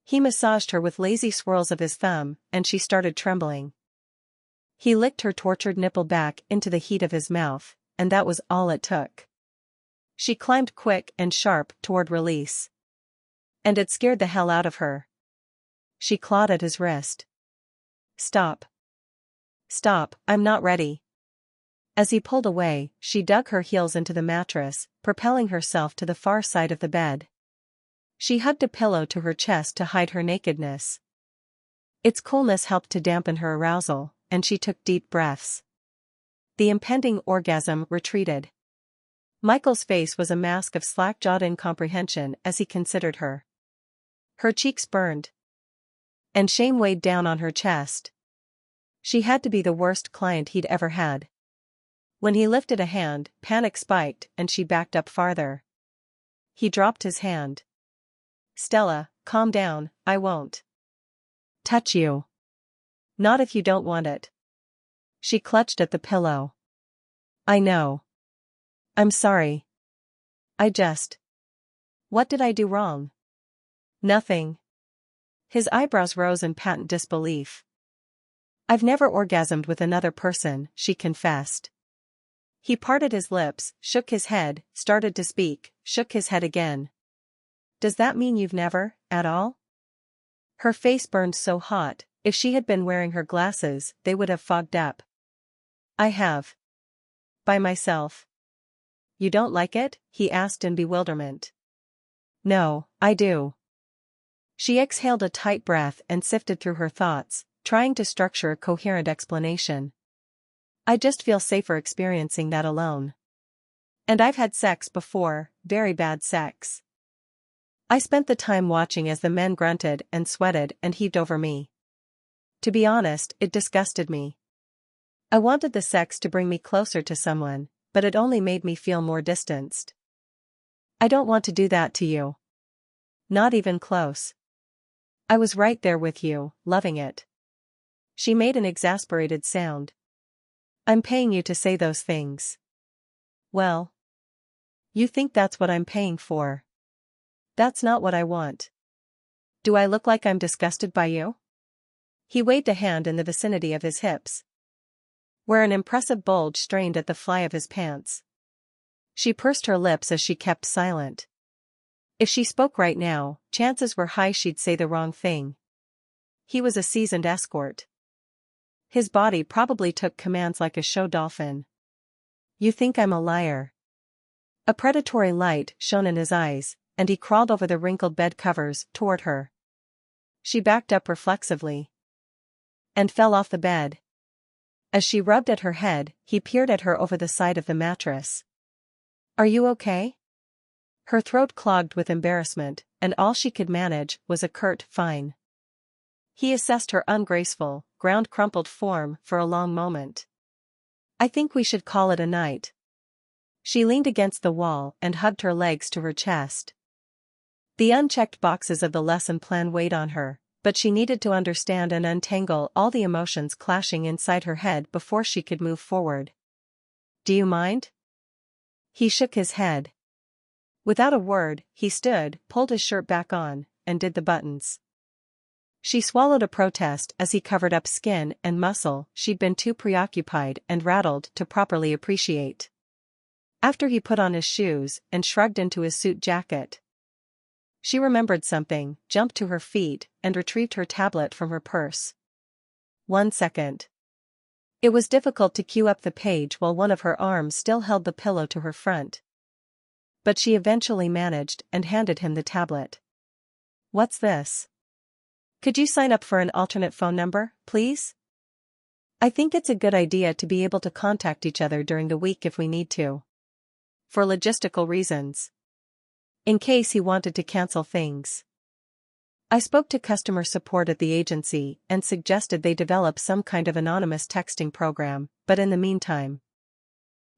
He massaged her with lazy swirls of his thumb, and she started trembling. He licked her tortured nipple back into the heat of his mouth, and that was all it took. She climbed quick and sharp toward release. And it scared the hell out of her. She clawed at his wrist. Stop. Stop, I'm not ready. As he pulled away, she dug her heels into the mattress, propelling herself to the far side of the bed. She hugged a pillow to her chest to hide her nakedness. Its coolness helped to dampen her arousal, and she took deep breaths. The impending orgasm retreated. Michael's face was a mask of slack-jawed incomprehension as he considered her. Her cheeks burned. And shame weighed down on her chest. She had to be the worst client he'd ever had. When he lifted a hand, panic spiked and she backed up farther. He dropped his hand. Stella, calm down, I won't touch you. Not if you don't want it. She clutched at the pillow. I know. I'm sorry. What did I do wrong? Nothing. His eyebrows rose in patent disbelief. I've never orgasmed with another person, she confessed. He parted his lips, shook his head, started to speak, shook his head again. Does that mean you've never, at all? Her face burned so hot, if she had been wearing her glasses, they would have fogged up. I have. By myself. You don't like it? He asked in bewilderment. No, I do. She exhaled a tight breath and sifted through her thoughts, trying to structure a coherent explanation. I just feel safer experiencing that alone. And I've had sex before, very bad sex. I spent the time watching as the men grunted and sweated and heaved over me. To be honest, it disgusted me. I wanted the sex to bring me closer to someone, but it only made me feel more distanced. I don't want to do that to you. Not even close. I was right there with you, loving it. She made an exasperated sound. I'm paying you to say those things. Well, you think that's what I'm paying for. That's not what I want. Do I look like I'm disgusted by you? He waved a hand in the vicinity of his hips, where an impressive bulge strained at the fly of his pants. She pursed her lips as she kept silent. If she spoke right now, chances were high she'd say the wrong thing. He was a seasoned escort. His body probably took commands like a show dolphin. You think I'm a liar? A predatory light shone in his eyes, and he crawled over the wrinkled bed covers toward her. She backed up reflexively and fell off the bed. As she rubbed at her head, he peered at her over the side of the mattress. Are you okay? Her throat clogged with embarrassment, and all she could manage was a curt "fine." He assessed her ungraceful, ground-crumpled form for a long moment. I think we should call it a night. She leaned against the wall and hugged her legs to her chest. The unchecked boxes of the lesson plan weighed on her, but she needed to understand and untangle all the emotions clashing inside her head before she could move forward. Do you mind? He shook his head. Without a word, he stood, pulled his shirt back on, and did the buttons. She swallowed a protest as he covered up skin and muscle she'd been too preoccupied and rattled to properly appreciate. After he put on his shoes and shrugged into his suit jacket, she remembered something, jumped to her feet, and retrieved her tablet from her purse. 1 second. It was difficult to cue up the page while one of her arms still held the pillow to her front. But she eventually managed and handed him the tablet. What's this? Could you sign up for an alternate phone number, please? I think it's a good idea to be able to contact each other during the week if we need to. For logistical reasons. In case he wanted to cancel things. I spoke to customer support at the agency and suggested they develop some kind of anonymous texting program, but in the meantime.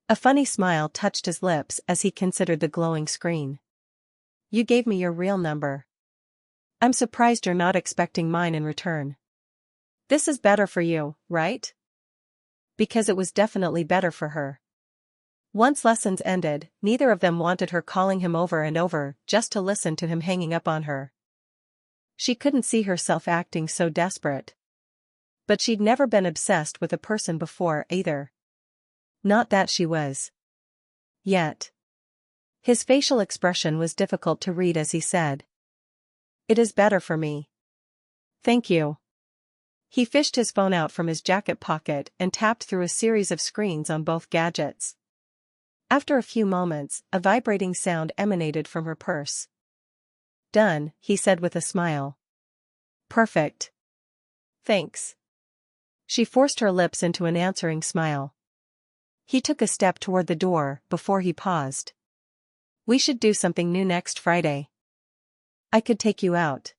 A funny smile touched his lips as he considered the glowing screen. You gave me your real number. I'm surprised you're not expecting mine in return. This is better for you, right? Because it was definitely better for her. Once lessons ended, neither of them wanted her calling him over and over just to listen to him hanging up on her. She couldn't see herself acting so desperate. But she'd never been obsessed with a person before either. Not that she was. Yet. His facial expression was difficult to read as he said. It is better for me. Thank you. He fished his phone out from his jacket pocket and tapped through a series of screens on both gadgets. After a few moments, a vibrating sound emanated from her purse. Done, he said with a smile. Perfect. Thanks. She forced her lips into an answering smile. He took a step toward the door before he paused. We should do something new next Friday. I could take you out.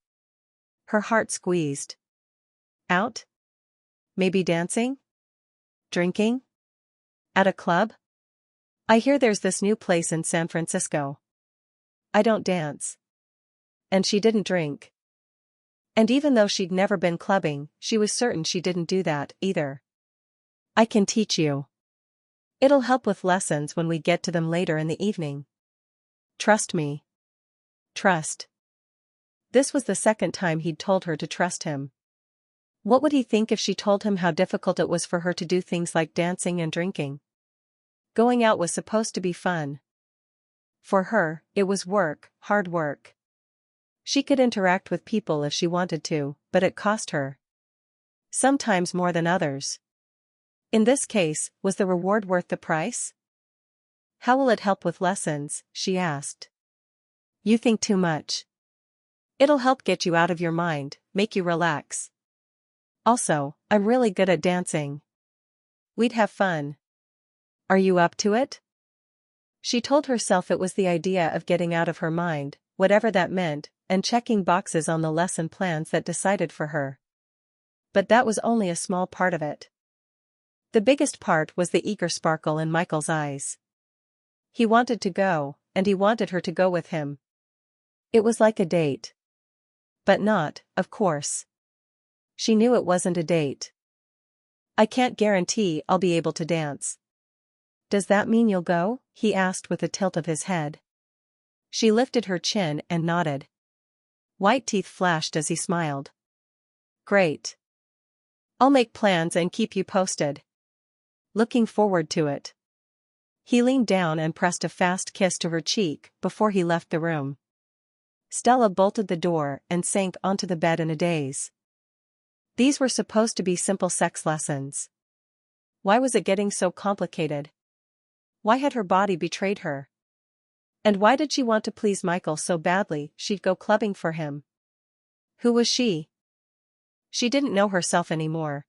Her heart squeezed. Out? Maybe dancing? Drinking? At a club? I hear there's this new place in San Francisco. I don't dance. And she didn't drink. And even though she'd never been clubbing, she was certain she didn't do that either. I can teach you. It'll help with lessons when we get to them later in the evening. Trust me. Trust. This was the second time he'd told her to trust him. What would he think if she told him how difficult it was for her to do things like dancing and drinking? Going out was supposed to be fun. For her, it was work, hard work. She could interact with people if she wanted to, but it cost her. Sometimes more than others. In this case, was the reward worth the price? How will it help with lessons? She asked. You think too much. It'll help get you out of your mind, make you relax. Also, I'm really good at dancing. We'd have fun. Are you up to it? She told herself it was the idea of getting out of her mind, whatever that meant, and checking boxes on the lesson plans that decided for her. But that was only a small part of it. The biggest part was the eager sparkle in Michael's eyes. He wanted to go, and he wanted her to go with him. It was like a date. But not, of course. She knew it wasn't a date. I can't guarantee I'll be able to dance. Does that mean you'll go? He asked with a tilt of his head. She lifted her chin and nodded. White teeth flashed as he smiled. Great. I'll make plans and keep you posted. Looking forward to it. He leaned down and pressed a fast kiss to her cheek before he left the room. Stella bolted the door and sank onto the bed in a daze. These were supposed to be simple sex lessons. Why was it getting so complicated? Why had her body betrayed her? And why did she want to please Michael so badly she'd go clubbing for him? Who was she? She didn't know herself anymore.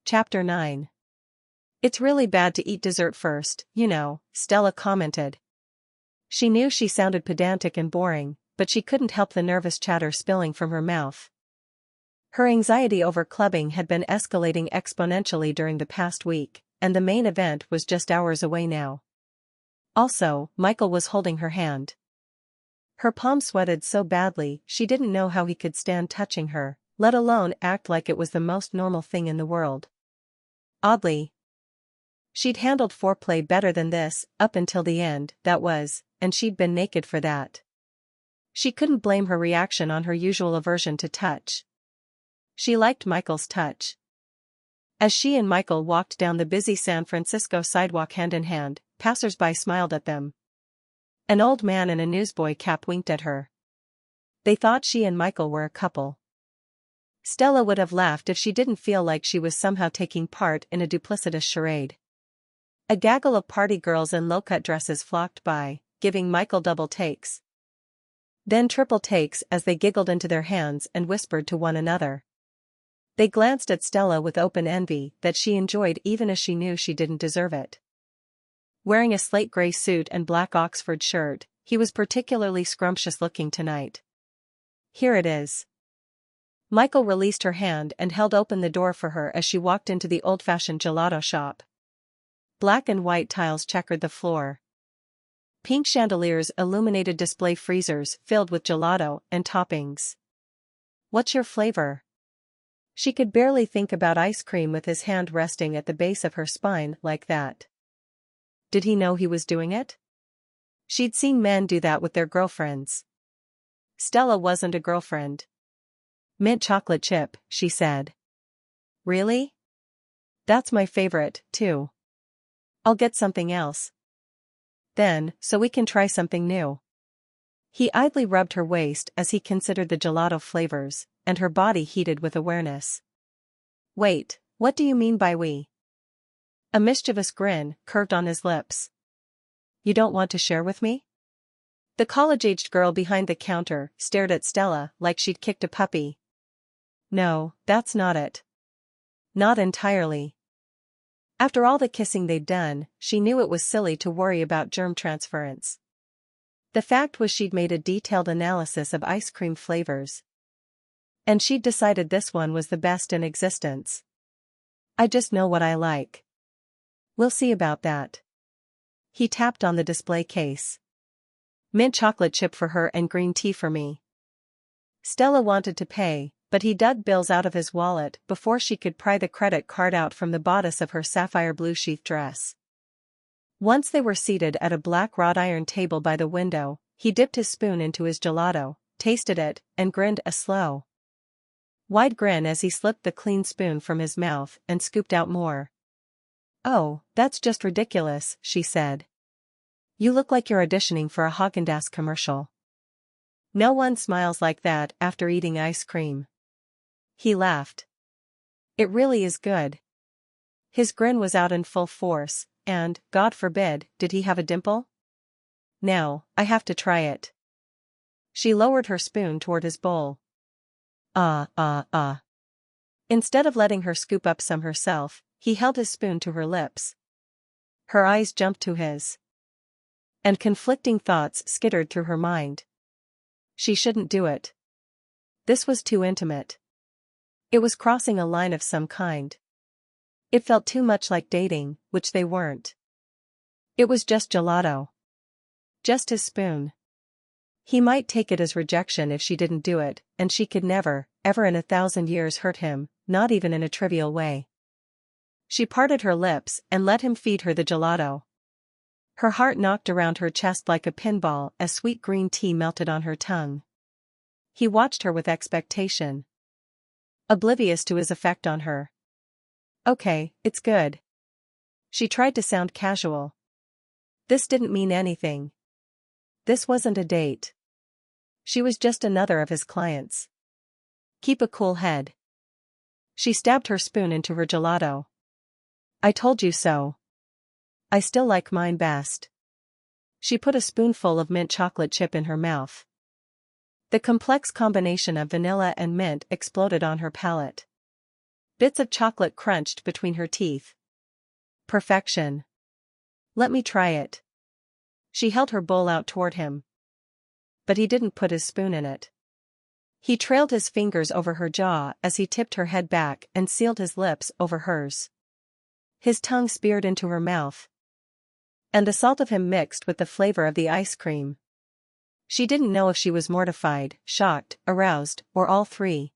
Chapter 9. It's really bad to eat dessert first, you know, Stella commented. She knew she sounded pedantic and boring, but she couldn't help the nervous chatter spilling from her mouth. Her anxiety over clubbing had been escalating exponentially during the past week, and the main event was just hours away now. Also, Michael was holding her hand. Her palm sweated so badly she didn't know how he could stand touching her, let alone act like it was the most normal thing in the world. Oddly, she'd handled foreplay better than this, up until the end, that was, and she'd been naked for that. She couldn't blame her reaction on her usual aversion to touch. She liked Michael's touch. As she and Michael walked down the busy San Francisco sidewalk hand in hand, passers-by smiled at them. An old man in a newsboy cap winked at her. They thought she and Michael were a couple. Stella would have laughed if she didn't feel like she was somehow taking part in a duplicitous charade. A gaggle of party girls in low-cut dresses flocked by, giving Michael double takes. Then triple takes as they giggled into their hands and whispered to one another. They glanced at Stella with open envy that she enjoyed even as she knew she didn't deserve it. Wearing a slate gray suit and black Oxford shirt, he was particularly scrumptious looking tonight. Here it is. Michael released her hand and held open the door for her as she walked into the old-fashioned gelato shop. Black and white tiles checkered the floor. Pink chandeliers illuminated display freezers filled with gelato and toppings. What's your flavor? She could barely think about ice cream with his hand resting at the base of her spine like that. Did he know he was doing it? She'd seen men do that with their girlfriends. Stella wasn't a girlfriend. Mint chocolate chip, she said. Really? That's my favorite, too. I'll get something else. Then, so we can try something new. He idly rubbed her waist as he considered the gelato flavors, and her body heated with awareness. Wait, what do you mean by we? A mischievous grin curved on his lips. You don't want to share with me? The college-aged girl behind the counter stared at Stella like she'd kicked a puppy. No, that's not it. Not entirely. After all the kissing they'd done, she knew it was silly to worry about germ transference. The fact was she'd made a detailed analysis of ice cream flavors. And she'd decided this one was the best in existence. I just know what I like. We'll see about that. He tapped on the display case. Mint chocolate chip for her and green tea for me. Stella wanted to pay, but he dug bills out of his wallet before she could pry the credit card out from the bodice of her sapphire blue sheath dress. Once they were seated at a black wrought iron table by the window, he dipped his spoon into his gelato, tasted it, and grinned a slow, wide grin as he slipped the clean spoon from his mouth and scooped out more. Oh, that's just ridiculous, she said. You look like you're auditioning for a Haagen-Dazs commercial. No one smiles like that after eating ice cream. He laughed. It really is good. His grin was out in full force, and, God forbid, did he have a dimple? Now, I have to try it. She lowered her spoon toward his bowl. Instead of letting her scoop up some herself, he held his spoon to her lips. Her eyes jumped to his. And conflicting thoughts skittered through her mind. She shouldn't do it. This was too intimate. It was crossing a line of some kind. It felt too much like dating, which they weren't. It was just gelato. Just his spoon. He might take it as rejection if she didn't do it, and she could never, ever in 1,000 years hurt him, not even in a trivial way. She parted her lips and let him feed her the gelato. Her heart knocked around her chest like a pinball as sweet green tea melted on her tongue. He watched her with expectation, oblivious to his effect on her. Okay, it's good. She tried to sound casual. This didn't mean anything. This wasn't a date. She was just another of his clients. Keep a cool head. She stabbed her spoon into her gelato. I told you so. I still like mine best. She put a spoonful of mint chocolate chip in her mouth. The complex combination of vanilla and mint exploded on her palate. Bits of chocolate crunched between her teeth. Perfection. Let me try it. She held her bowl out toward him. But he didn't put his spoon in it. He trailed his fingers over her jaw as he tipped her head back and sealed his lips over hers. His tongue speared into her mouth. And the salt of him mixed with the flavor of the ice cream. She didn't know if she was mortified, shocked, aroused, or all three.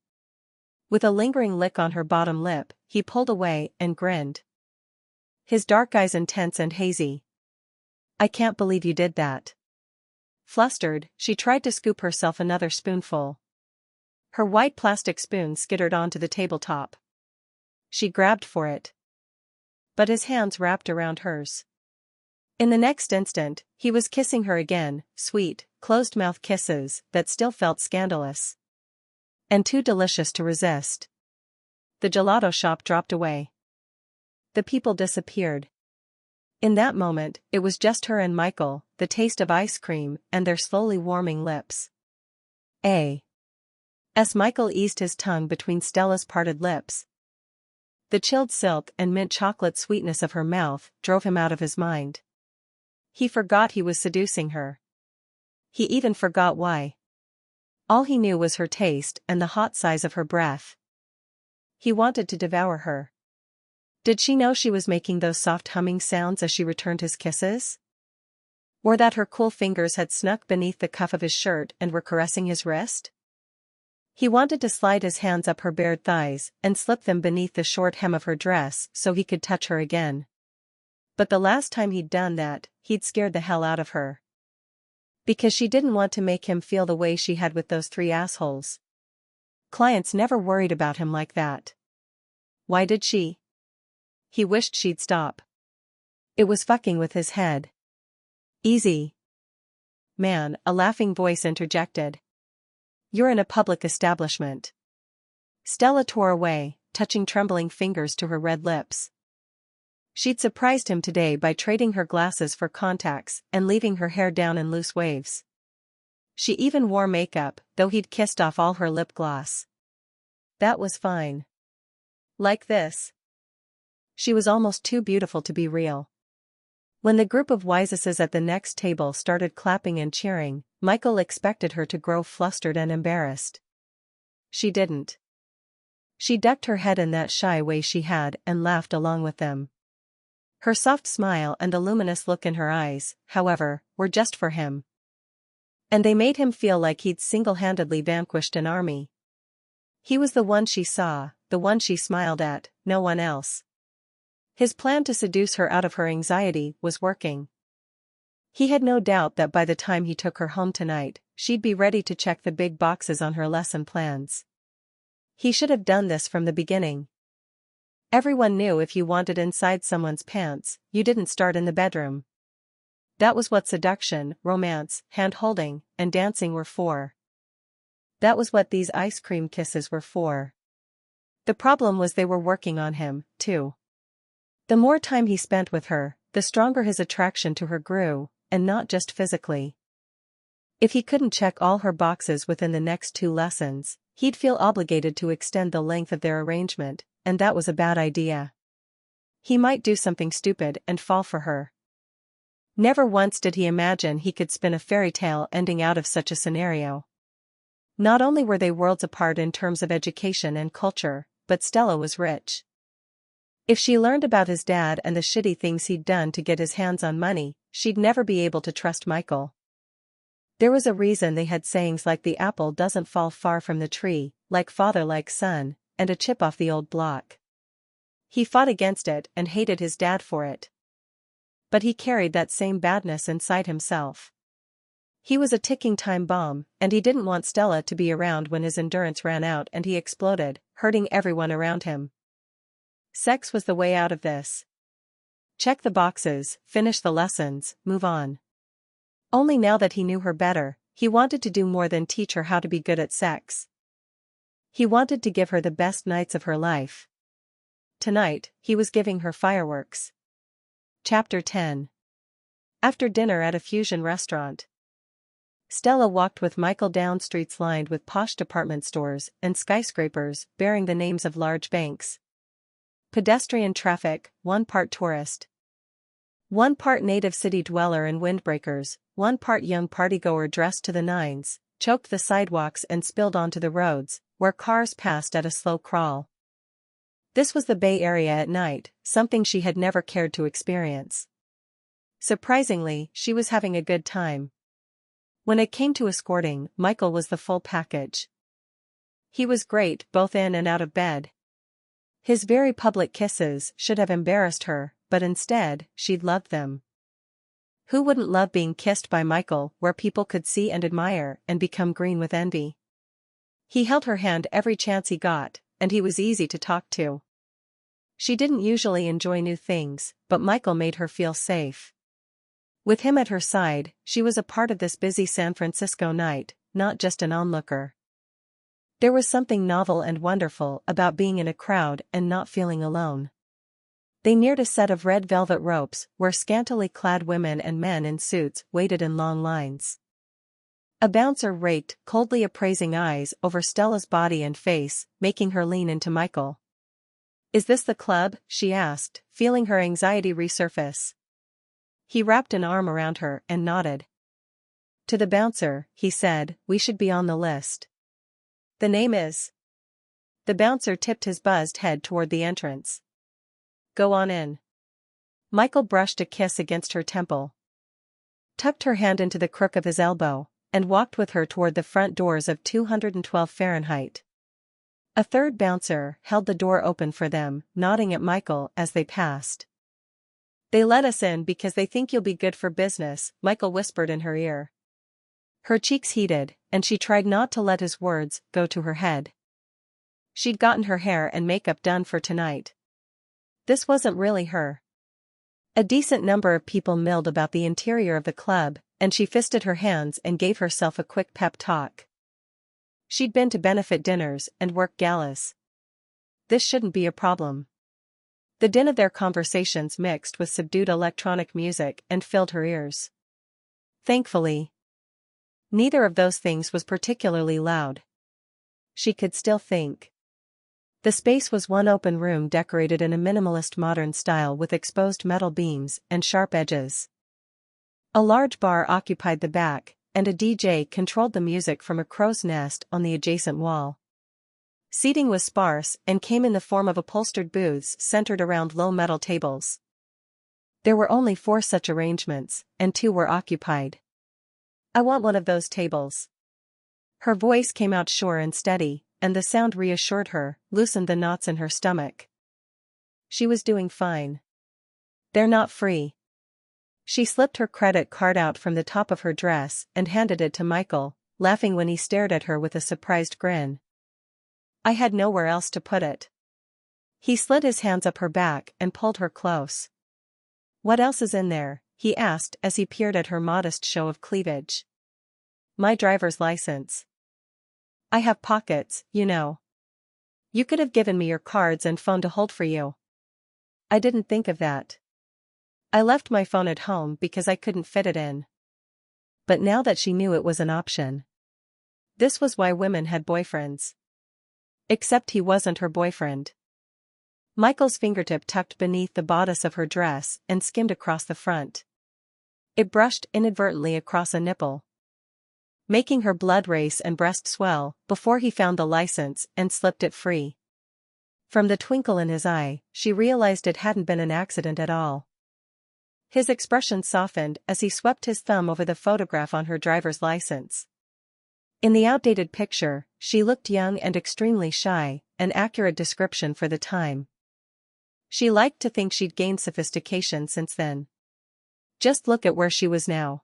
With a lingering lick on her bottom lip, he pulled away and grinned. His dark eyes intense and hazy. I can't believe you did that. Flustered, she tried to scoop herself another spoonful. Her white plastic spoon skittered onto the tabletop. She grabbed for it. But his hands wrapped around hers. In the next instant, he was kissing her again, sweet, closed-mouth kisses that still felt scandalous. And too delicious to resist. The gelato shop dropped away. The people disappeared. In that moment, it was just her and Michael, the taste of ice cream, and their slowly warming lips. As Michael eased his tongue between Stella's parted lips. The chilled silk and mint chocolate sweetness of her mouth drove him out of his mind. He forgot he was seducing her. He even forgot why. All he knew was her taste and the hot size of her breath. He wanted to devour her. Did she know she was making those soft humming sounds as she returned his kisses? Or that her cool fingers had snuck beneath the cuff of his shirt and were caressing his wrist? He wanted to slide his hands up her bared thighs and slip them beneath the short hem of her dress so he could touch her again. But the last time he'd done that, he'd scared the hell out of her. Because she didn't want to make him feel the way she had with those three assholes. Clients never worried about him like that. Why did she? He wished she'd stop. It was fucking with his head. Easy. Man, a laughing voice interjected. You're in a public establishment. Stella tore away, touching trembling fingers to her red lips. She'd surprised him today by trading her glasses for contacts and leaving her hair down in loose waves. She even wore makeup, though he'd kissed off all her lip gloss. That was fine. Like this. She was almost too beautiful to be real. When the group of wisesses at the next table started clapping and cheering, Michael expected her to grow flustered and embarrassed. She didn't. She ducked her head in that shy way she had and laughed along with them. Her soft smile and the luminous look in her eyes, however, were just for him. And they made him feel like he'd single-handedly vanquished an army. He was the one she saw, the one she smiled at, no one else. His plan to seduce her out of her anxiety was working. He had no doubt that by the time he took her home tonight, she'd be ready to check the big boxes on her lesson plans. He should have done this from the beginning. Everyone knew if you wanted inside someone's pants, you didn't start in the bedroom. That was what seduction, romance, hand-holding, and dancing were for. That was what these ice cream kisses were for. The problem was they were working on him, too. The more time he spent with her, the stronger his attraction to her grew, and not just physically. If he couldn't check all her boxes within the next 2 lessons, he'd feel obligated to extend the length of their arrangement, and that was a bad idea. He might do something stupid and fall for her. Never once did he imagine he could spin a fairy tale ending out of such a scenario. Not only were they worlds apart in terms of education and culture, but Stella was rich. If she learned about his dad and the shitty things he'd done to get his hands on money, she'd never be able to trust Michael. There was a reason they had sayings like the apple doesn't fall far from the tree, like father like son, and a chip off the old block. He fought against it and hated his dad for it. But he carried that same badness inside himself. He was a ticking time bomb, and he didn't want Stella to be around when his endurance ran out and he exploded, hurting everyone around him. Sex was the way out of this. Check the boxes, finish the lessons, move on. Only now that he knew her better, he wanted to do more than teach her how to be good at sex. He wanted to give her the best nights of her life. Tonight, he was giving her fireworks. Chapter 10. After dinner at a fusion restaurant. Stella walked with Michael down streets lined with posh department stores and skyscrapers bearing the names of large banks. Pedestrian traffic, 1 part tourist. 1 part native city dweller and windbreakers, 1 part young partygoer dressed to the nines, choked the sidewalks and spilled onto the roads, where cars passed at a slow crawl. This was the Bay Area at night, something she had never cared to experience. Surprisingly, she was having a good time. When it came to escorting, Michael was the full package. He was great both in and out of bed. His very public kisses should have embarrassed her, but instead, she'd loved them. Who wouldn't love being kissed by Michael where people could see and admire and become green with envy? He held her hand every chance he got, and he was easy to talk to. She didn't usually enjoy new things, but Michael made her feel safe. With him at her side, she was a part of this busy San Francisco night, not just an onlooker. There was something novel and wonderful about being in a crowd and not feeling alone. They neared a set of red velvet ropes where scantily clad women and men in suits waited in long lines. A bouncer raked coldly appraising eyes over Stella's body and face, making her lean into Michael. "Is this the club?" she asked, feeling her anxiety resurface. He wrapped an arm around her and nodded. To the bouncer, he said, "We should be on the list." "The name is?" The bouncer tipped his buzzed head toward the entrance. "Go on in." Michael brushed a kiss against her temple, tucked her hand into the crook of his elbow, and walked with her toward the front doors of 212 Fahrenheit. A third bouncer held the door open for them, nodding at Michael as they passed. "They let us in because they think you'll be good for business," Michael whispered in her ear. Her cheeks heated, and she tried not to let his words go to her head. She'd gotten her hair and makeup done for tonight. This wasn't really her. A decent number of people milled about the interior of the club, and she fisted her hands and gave herself a quick pep talk. She'd been to benefit dinners and work galas. This shouldn't be a problem. The din of their conversations mixed with subdued electronic music and filled her ears. Thankfully, neither of those things was particularly loud. She could still think. The space was one open room decorated in a minimalist modern style with exposed metal beams and sharp edges. A large bar occupied the back, and a DJ controlled the music from a crow's nest on the adjacent wall. Seating was sparse and came in the form of upholstered booths centered around low metal tables. There were only 4 such arrangements, and 2 were occupied. "I want one of those tables." Her voice came out sure and steady, and the sound reassured her, loosened the knots in her stomach. She was doing fine. "They're not free." She slipped her credit card out from the top of her dress and handed it to Michael, laughing when he stared at her with a surprised grin. "I had nowhere else to put it." He slid his hands up her back and pulled her close. "What else is in there?" he asked as he peered at her modest show of cleavage. "My driver's license. I have pockets, you know. You could have given me your cards and phone to hold for you." "I didn't think of that. I left my phone at home because I couldn't fit it in." But now that she knew it was an option. This was why women had boyfriends. Except he wasn't her boyfriend. Michael's fingertip tucked beneath the bodice of her dress and skimmed across the front. It brushed inadvertently across a nipple, making her blood race and breast swell before he found the license and slipped it free. From the twinkle in his eye, she realized it hadn't been an accident at all. His expression softened as he swept his thumb over the photograph on her driver's license. In the outdated picture, she looked young and extremely shy, an accurate description for the time. She liked to think she'd gained sophistication since then. Just look at where she was now.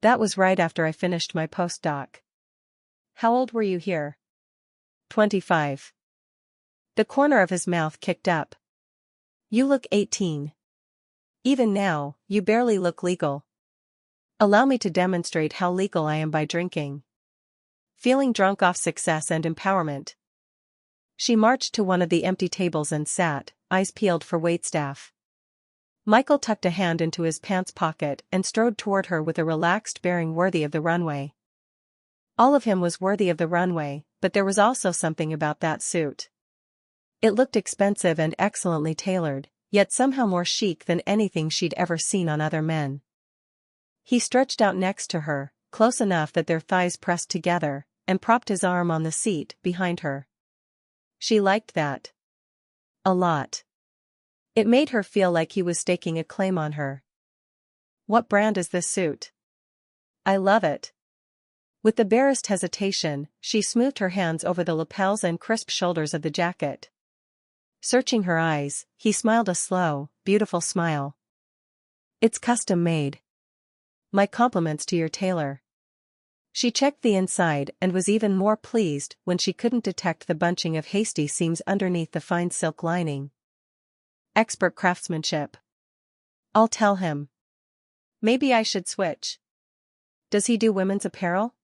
That was right after I finished my postdoc. How old were you here? 25. The corner of his mouth kicked up. You look 18. Even now, you barely look legal. Allow me to demonstrate how legal I am by drinking. Feeling drunk off success and empowerment. She marched to one of the empty tables and sat, eyes peeled for waitstaff. Michael tucked a hand into his pants pocket and strode toward her with a relaxed bearing worthy of the runway. All of him was worthy of the runway, but there was also something about that suit. It looked expensive and excellently tailored, yet somehow more chic than anything she'd ever seen on other men. He stretched out next to her, close enough that their thighs pressed together, and propped his arm on the seat behind her. She liked that. A lot. It made her feel like he was staking a claim on her. What brand is this suit? I love it. With the barest hesitation, she smoothed her hands over the lapels and crisp shoulders of the jacket. Searching her eyes, he smiled a slow, beautiful smile. It's custom made. My compliments to your tailor. She checked the inside and was even more pleased when she couldn't detect the bunching of hasty seams underneath the fine silk lining. Expert craftsmanship. I'll tell him. Maybe I should switch. Does he do women's apparel?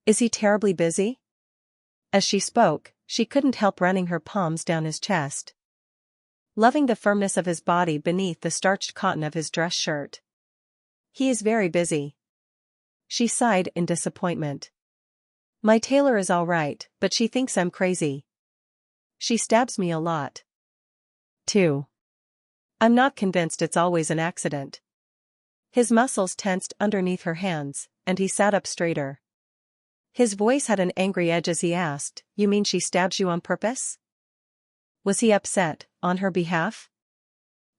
Is he terribly busy? As she spoke, she couldn't help running her palms down his chest. Loving the firmness of his body beneath the starched cotton of his dress shirt. He is very busy. She sighed in disappointment. My tailor is all right, but she thinks I'm crazy. She stabs me a lot. Too. I'm not convinced it's always an accident. His muscles tensed underneath her hands, and he sat up straighter. His voice had an angry edge as he asked, You mean she stabs you on purpose? Was he upset, on her behalf?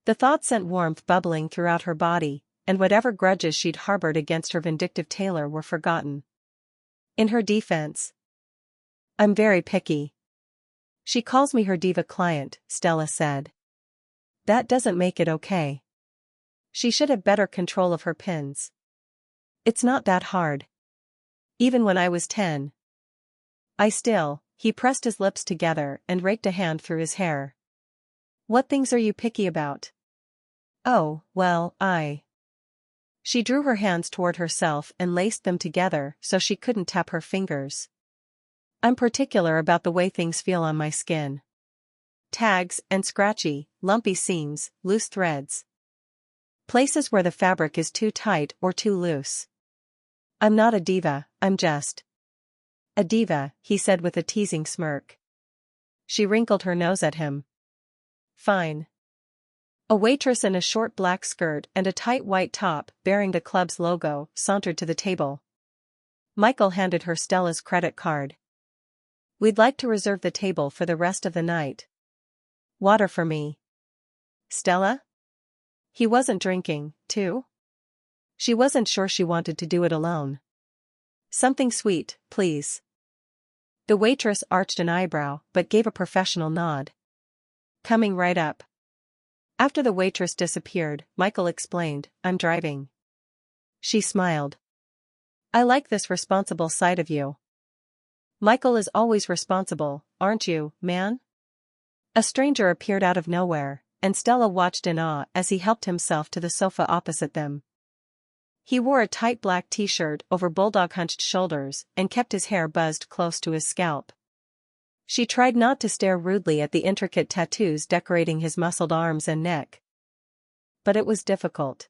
The thought sent warmth bubbling throughout her body, and whatever grudges she'd harbored against her vindictive tailor were forgotten. In her defense, I'm very picky. She calls me her diva client, Stella said. That doesn't make it okay. She should have better control of her pins. It's not that hard. Even when I was 10. He pressed his lips together and raked a hand through his hair. What things are you picky about? Oh, well, She drew her hands toward herself and laced them together so she couldn't tap her fingers. I'm particular about the way things feel on my skin. Tags and scratchy, lumpy seams, loose threads. Places where the fabric is too tight or too loose. I'm not a diva, I'm just a diva, he said with a teasing smirk. She wrinkled her nose at him. Fine. A waitress in a short black skirt and a tight white top bearing the club's logo sauntered to the table. Michael handed her Stella's credit card. We'd like to reserve the table for the rest of the night. Water for me. Stella? He wasn't drinking, too? She wasn't sure she wanted to do it alone. Something sweet, please. The waitress arched an eyebrow but gave a professional nod. Coming right up. After the waitress disappeared, Michael explained, I'm driving. She smiled. I like this responsible side of you. Michael is always responsible, aren't you, man? A stranger appeared out of nowhere, and Stella watched in awe as he helped himself to the sofa opposite them. He wore a tight black t-shirt over bulldog-hunched shoulders and kept his hair buzzed close to his scalp. She tried not to stare rudely at the intricate tattoos decorating his muscled arms and neck. But it was difficult.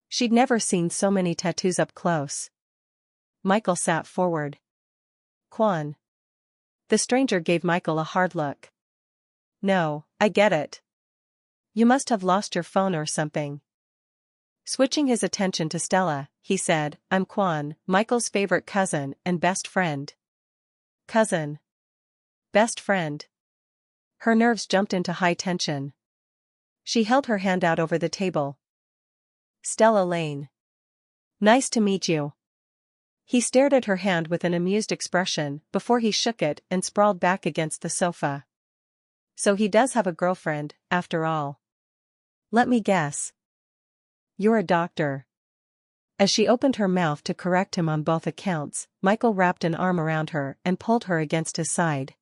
She'd never seen so many tattoos up close. Michael sat forward. Quan. The stranger gave Michael a hard look. No, I get it. You must have lost your phone or something. Switching his attention to Stella, he said, I'm Quan, Michael's favorite cousin and best friend. Cousin. Best friend. Her nerves jumped into high tension. She held her hand out over the table. Stella Lane. Nice to meet you. He stared at her hand with an amused expression before he shook it and sprawled back against the sofa. So he does have a girlfriend, after all. Let me guess. You're a doctor. As she opened her mouth to correct him on both accounts, Michael wrapped an arm around her and pulled her against his side.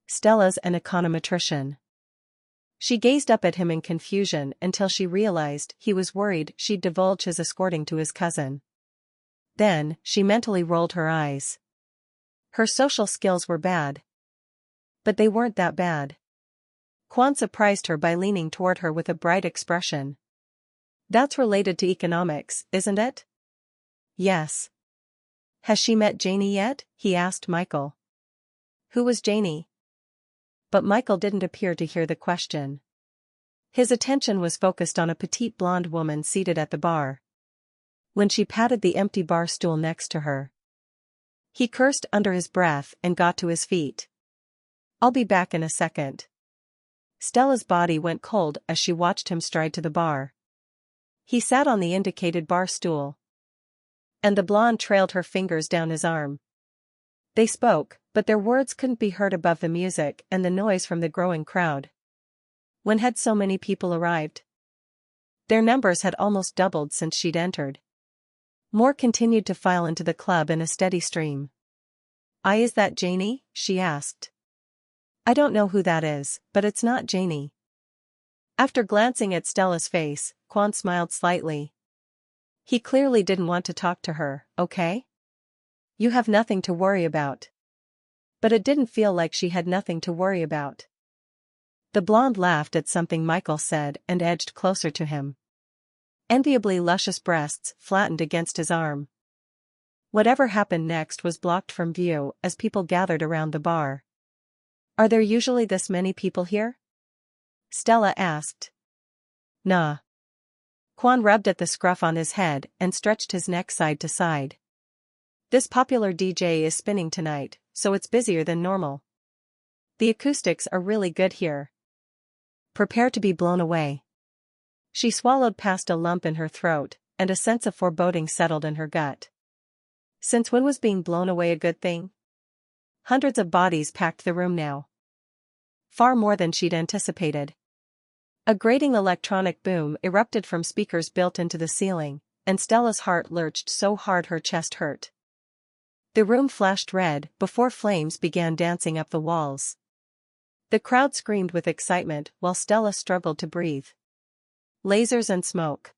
Stella's an econometrician. She gazed up at him in confusion until she realized he was worried she'd divulge his escorting to his cousin. Then, she mentally rolled her eyes. Her social skills were bad. But they weren't that bad. Quan surprised her by leaning toward her with a bright expression. That's related to economics, isn't it? Yes. Has she met Janie yet? He asked Michael. Who was Janie? But Michael didn't appear to hear the question. His attention was focused on a petite blonde woman seated at the bar. When she patted the empty bar stool next to her, he cursed under his breath and got to his feet. I'll be back in a second. Stella's body went cold as she watched him stride to the bar. He sat on the indicated bar stool, and the blonde trailed her fingers down his arm. They spoke, but their words couldn't be heard above the music and the noise from the growing crowd. When had so many people arrived? Their numbers had almost doubled since she'd entered. More continued to file into the club in a steady stream. Is that Janie? She asked. I don't know who that is, but it's not Janie. After glancing at Stella's face, Quan smiled slightly. He clearly didn't want to talk to her, okay? You have nothing to worry about. But it didn't feel like she had nothing to worry about. The blonde laughed at something Michael said and edged closer to him. Enviably luscious breasts flattened against his arm. Whatever happened next was blocked from view as people gathered around the bar. Are there usually this many people here? Stella asked. Nah. Quan rubbed at the scruff on his head and stretched his neck side to side. This popular DJ is spinning tonight, so it's busier than normal. The acoustics are really good here. Prepare to be blown away. She swallowed past a lump in her throat, and a sense of foreboding settled in her gut. Since when was being blown away a good thing? Hundreds of bodies packed the room now. Far more than she'd anticipated. A grating electronic boom erupted from speakers built into the ceiling, and Stella's heart lurched so hard her chest hurt. The room flashed red before flames began dancing up the walls. The crowd screamed with excitement while Stella struggled to breathe. Lasers and smoke.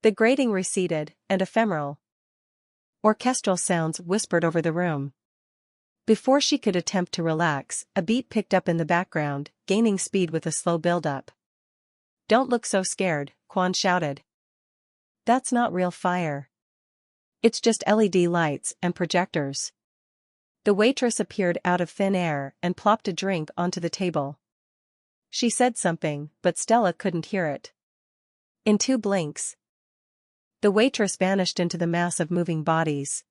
The grating receded, and ephemeral, orchestral sounds whispered over the room. Before she could attempt to relax, a beat picked up in the background, gaining speed with a slow build-up. Don't look so scared, Quan shouted. That's not real fire. It's just LED lights and projectors. The waitress appeared out of thin air and plopped a drink onto the table. She said something, but Stella couldn't hear it. In 2 blinks, the waitress vanished into the mass of moving bodies.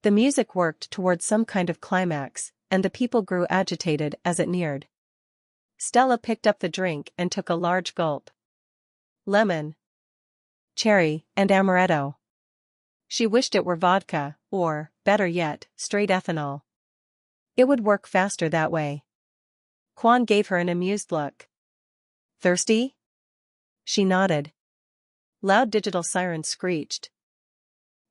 The music worked towards some kind of climax, and the people grew agitated as it neared. Stella picked up the drink and took a large gulp. Lemon, cherry, and amaretto. She wished it were vodka, or, better yet, straight ethanol. It would work faster that way. Quan gave her an amused look. Thirsty? She nodded. Loud digital sirens screeched.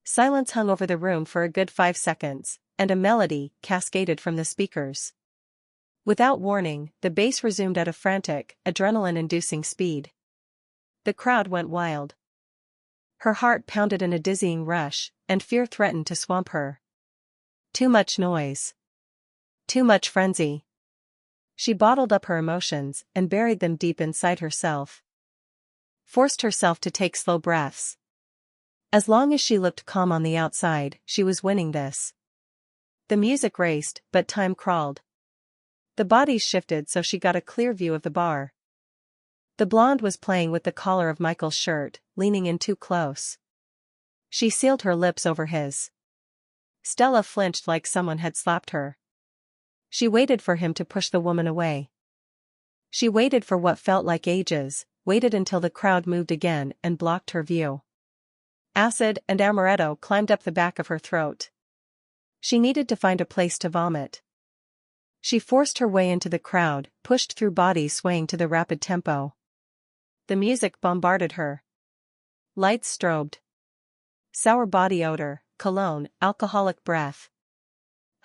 Silence hung over the room for a good 5 seconds, and a melody cascaded from the speakers. Without warning, the bass resumed at a frantic, adrenaline-inducing speed. The crowd went wild. Her heart pounded in a dizzying rush, and fear threatened to swamp her. Too much noise. Too much frenzy. She bottled up her emotions and buried them deep inside herself. Forced herself to take slow breaths. As long as she looked calm on the outside, she was winning this. The music raced, but time crawled. The bodies shifted so she got a clear view of the bar. The blonde was playing with the collar of Michael's shirt, leaning in too close. She sealed her lips over his. Stella flinched like someone had slapped her. She waited for him to push the woman away. She waited for what felt like ages, waited until the crowd moved again and blocked her view. Acid and amaretto climbed up the back of her throat. She needed to find a place to vomit. She forced her way into the crowd, pushed through bodies swaying to the rapid tempo. The music bombarded her. Lights strobed. Sour body odor, cologne, alcoholic breath.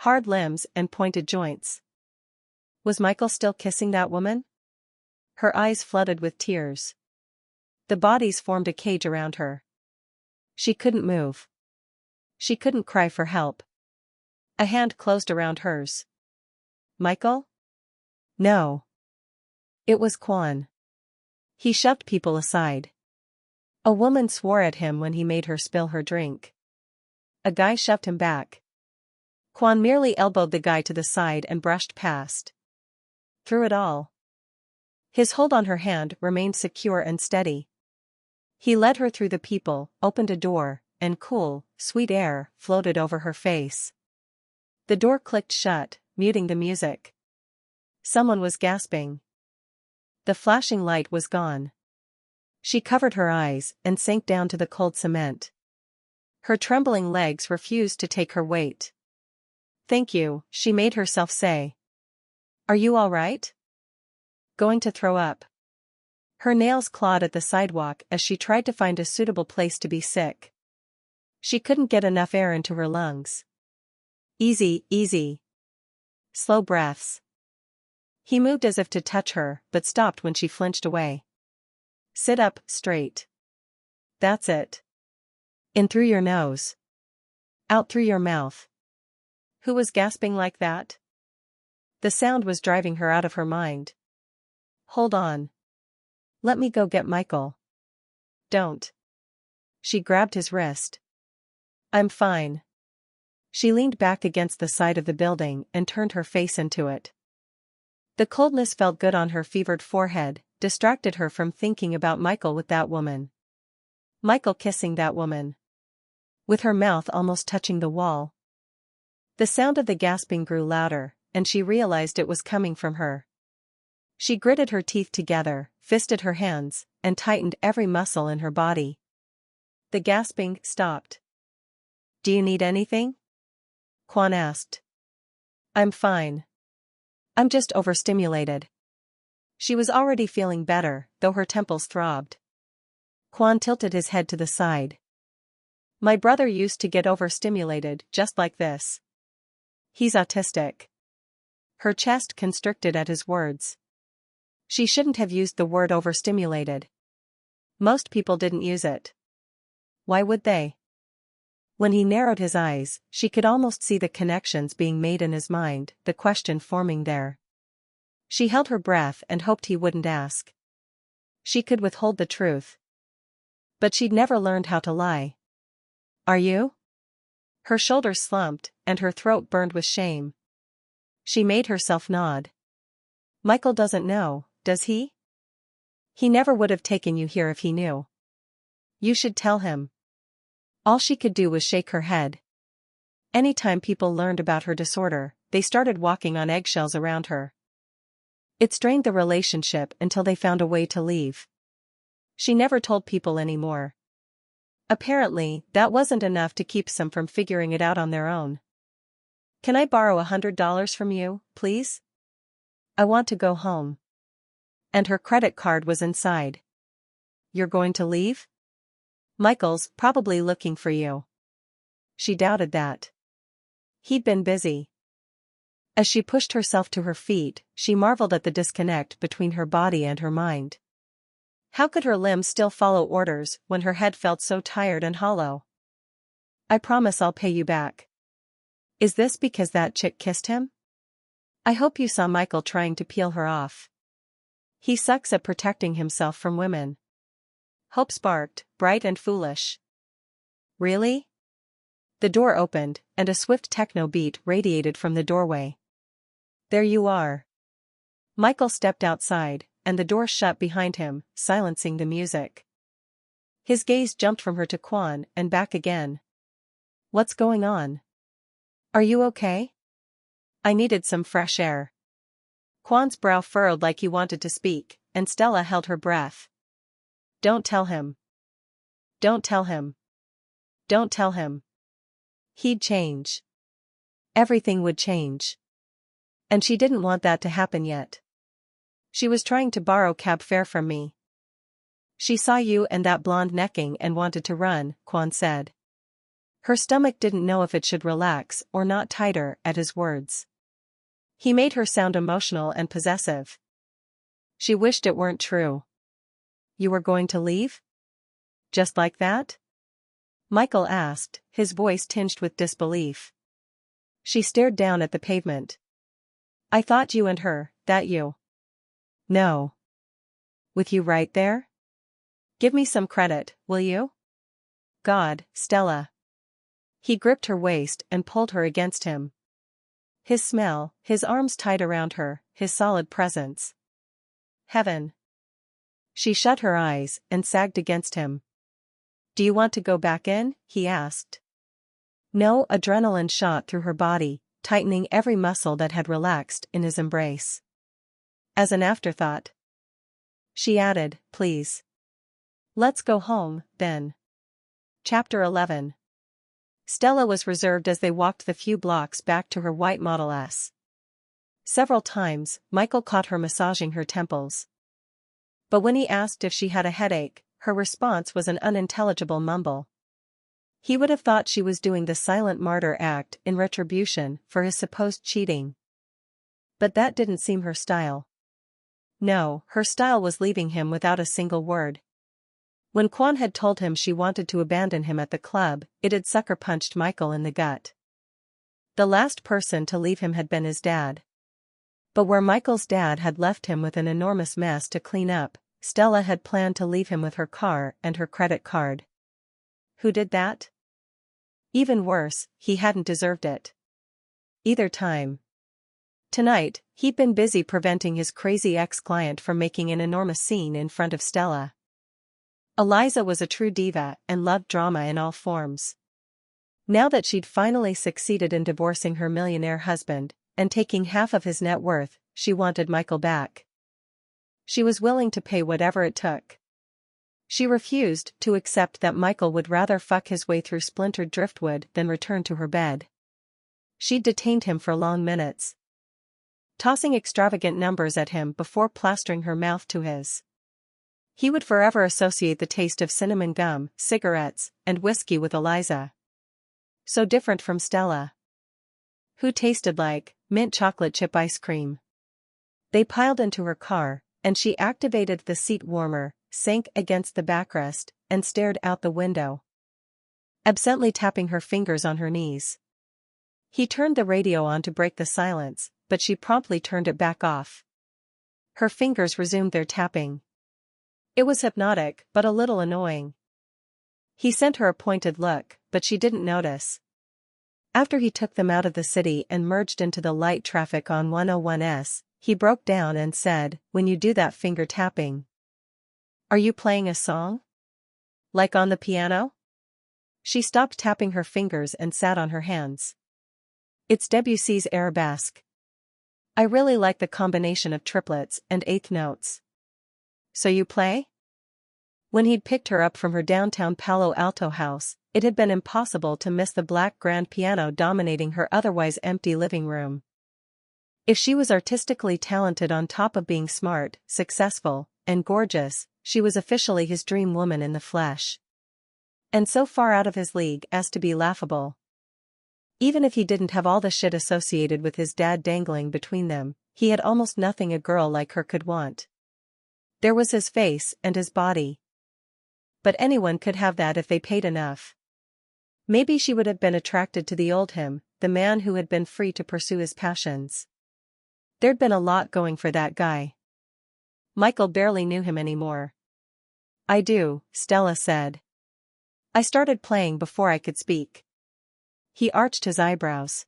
Hard limbs and pointed joints. Was Michael still kissing that woman? Her eyes flooded with tears. The bodies formed a cage around her. She couldn't move. She couldn't cry for help. A hand closed around hers. Michael? No. It was Quan. He shoved people aside. A woman swore at him when he made her spill her drink. A guy shoved him back. Quan merely elbowed the guy to the side and brushed past. Through it all, his hold on her hand remained secure and steady. He led her through the people, opened a door, and cool, sweet air floated over her face. The door clicked shut, muting the music. Someone was gasping. The flashing light was gone. She covered her eyes and sank down to the cold cement. Her trembling legs refused to take her weight. "Thank you," she made herself say. "Are you all right?" "Going to throw up." Her nails clawed at the sidewalk as she tried to find a suitable place to be sick. She couldn't get enough air into her lungs. "Easy, easy. Slow breaths." He moved as if to touch her, but stopped when she flinched away. "Sit up, straight. That's it. In through your nose. Out through your mouth." Who was gasping like that? The sound was driving her out of her mind. "Hold on. Let me go get Michael." "Don't." She grabbed his wrist. "I'm fine." She leaned back against the side of the building and turned her face into it. The coldness felt good on her fevered forehead, distracted her from thinking about Michael with that woman. Michael kissing that woman. With her mouth almost touching the wall. The sound of the gasping grew louder, and she realized it was coming from her. She gritted her teeth together, fisted her hands, and tightened every muscle in her body. The gasping stopped. "Do you need anything?" Quan asked. "I'm fine. I'm just overstimulated." She was already feeling better, though her temples throbbed. Quan tilted his head to the side. "My brother used to get overstimulated just like this. He's autistic." Her chest constricted at his words. She shouldn't have used the word overstimulated. Most people didn't use it. Why would they? When he narrowed his eyes, she could almost see the connections being made in his mind, the question forming there. She held her breath and hoped he wouldn't ask. She could withhold the truth. But she'd never learned how to lie. "Are you?" Her shoulders slumped, and her throat burned with shame. She made herself nod. "Michael doesn't know, does he?" "He never would have taken you here if he knew." "You should tell him." All she could do was shake her head. Anytime people learned about her disorder, they started walking on eggshells around her. It strained the relationship until they found a way to leave. She never told people anymore. Apparently, that wasn't enough to keep some from figuring it out on their own. "Can I borrow $100 from you, please? I want to go home." And her credit card was inside. "You're going to leave?" "Michael's probably looking for you." She doubted that. He'd been busy. As she pushed herself to her feet, she marveled at the disconnect between her body and her mind. How could her limbs still follow orders when her head felt so tired and hollow? "I promise I'll pay you back." Is this because that chick kissed him? I hope you saw Michael trying to peel her off. He sucks at protecting himself from women. Hope sparked, bright and foolish. Really? The door opened, and a swift techno beat radiated from the doorway. "There you are." Michael stepped outside, and the door shut behind him, silencing the music. His gaze jumped from her to Quan and back again. "What's going on? Are you okay?" "I needed some fresh air." Quan's brow furrowed like he wanted to speak, and Stella held her breath. "Don't tell him. Don't tell him. Don't tell him." He'd change. Everything would change. And she didn't want that to happen yet. She was trying to borrow cab fare from me. She saw you and that blonde necking and wanted to run, Quan said. Her stomach didn't know if it should relax or not tighter at his words. He made her sound emotional and possessive. She wished it weren't true. You were going to leave? Just like that? Michael asked, his voice tinged with disbelief. She stared down at the pavement. I thought you and her, that you. No. With you right there? Give me some credit, will you? God, Stella. He gripped her waist and pulled her against him. His smell, his arms tight around her, his solid presence. Heaven. She shut her eyes and sagged against him. Do you want to go back in? He asked. No, adrenaline shot through her body, tightening every muscle that had relaxed in his embrace. As an afterthought, she added, please. Let's go home, then. Chapter 11. Stella was reserved as they walked the few blocks back to her white Model S. Several times, Michael caught her massaging her temples. But when he asked if she had a headache, her response was an unintelligible mumble. He would have thought she was doing the silent martyr act in retribution for his supposed cheating. But that didn't seem her style. No, her style was leaving him without a single word. When Quan had told him she wanted to abandon him at the club, it had sucker-punched Michael in the gut. The last person to leave him had been his dad. But where Michael's dad had left him with an enormous mess to clean up, Stella had planned to leave him with her car and her credit card. Who did that? Even worse, he hadn't deserved it. Either time. Tonight, he'd been busy preventing his crazy ex-client from making an enormous scene in front of Stella. Eliza was a true diva and loved drama in all forms. Now that she'd finally succeeded in divorcing her millionaire husband and taking half of his net worth, she wanted Michael back. She was willing to pay whatever it took. She refused to accept that Michael would rather fuck his way through splintered driftwood than return to her bed. She'd detained him for long minutes, tossing extravagant numbers at him before plastering her mouth to his. He would forever associate the taste of cinnamon gum, cigarettes, and whiskey with Eliza. So different from Stella, who tasted like mint chocolate chip ice cream. They piled into her car, and she activated the seat warmer, sank against the backrest, and stared out the window, absently tapping her fingers on her knees. He turned the radio on to break the silence, but she promptly turned it back off. Her fingers resumed their tapping. It was hypnotic, but a little annoying. He sent her a pointed look, but she didn't notice. After he took them out of the city and merged into the light traffic on 101S, he broke down and said, when you do that finger tapping, are you playing a song? Like on the piano? She stopped tapping her fingers and sat on her hands. It's Debussy's Arabesque. I really like the combination of triplets and eighth notes. So you play? When he'd picked her up from her downtown Palo Alto house, it had been impossible to miss the black grand piano dominating her otherwise empty living room. If she was artistically talented on top of being smart, successful, and gorgeous, she was officially his dream woman in the flesh. And so far out of his league as to be laughable. Even if he didn't have all the shit associated with his dad dangling between them, he had almost nothing a girl like her could want. There was his face and his body. But anyone could have that if they paid enough. Maybe she would have been attracted to the old him, the man who had been free to pursue his passions. There'd been a lot going for that guy. Michael barely knew him anymore. I do, Stella said. I started playing before I could speak. He arched his eyebrows.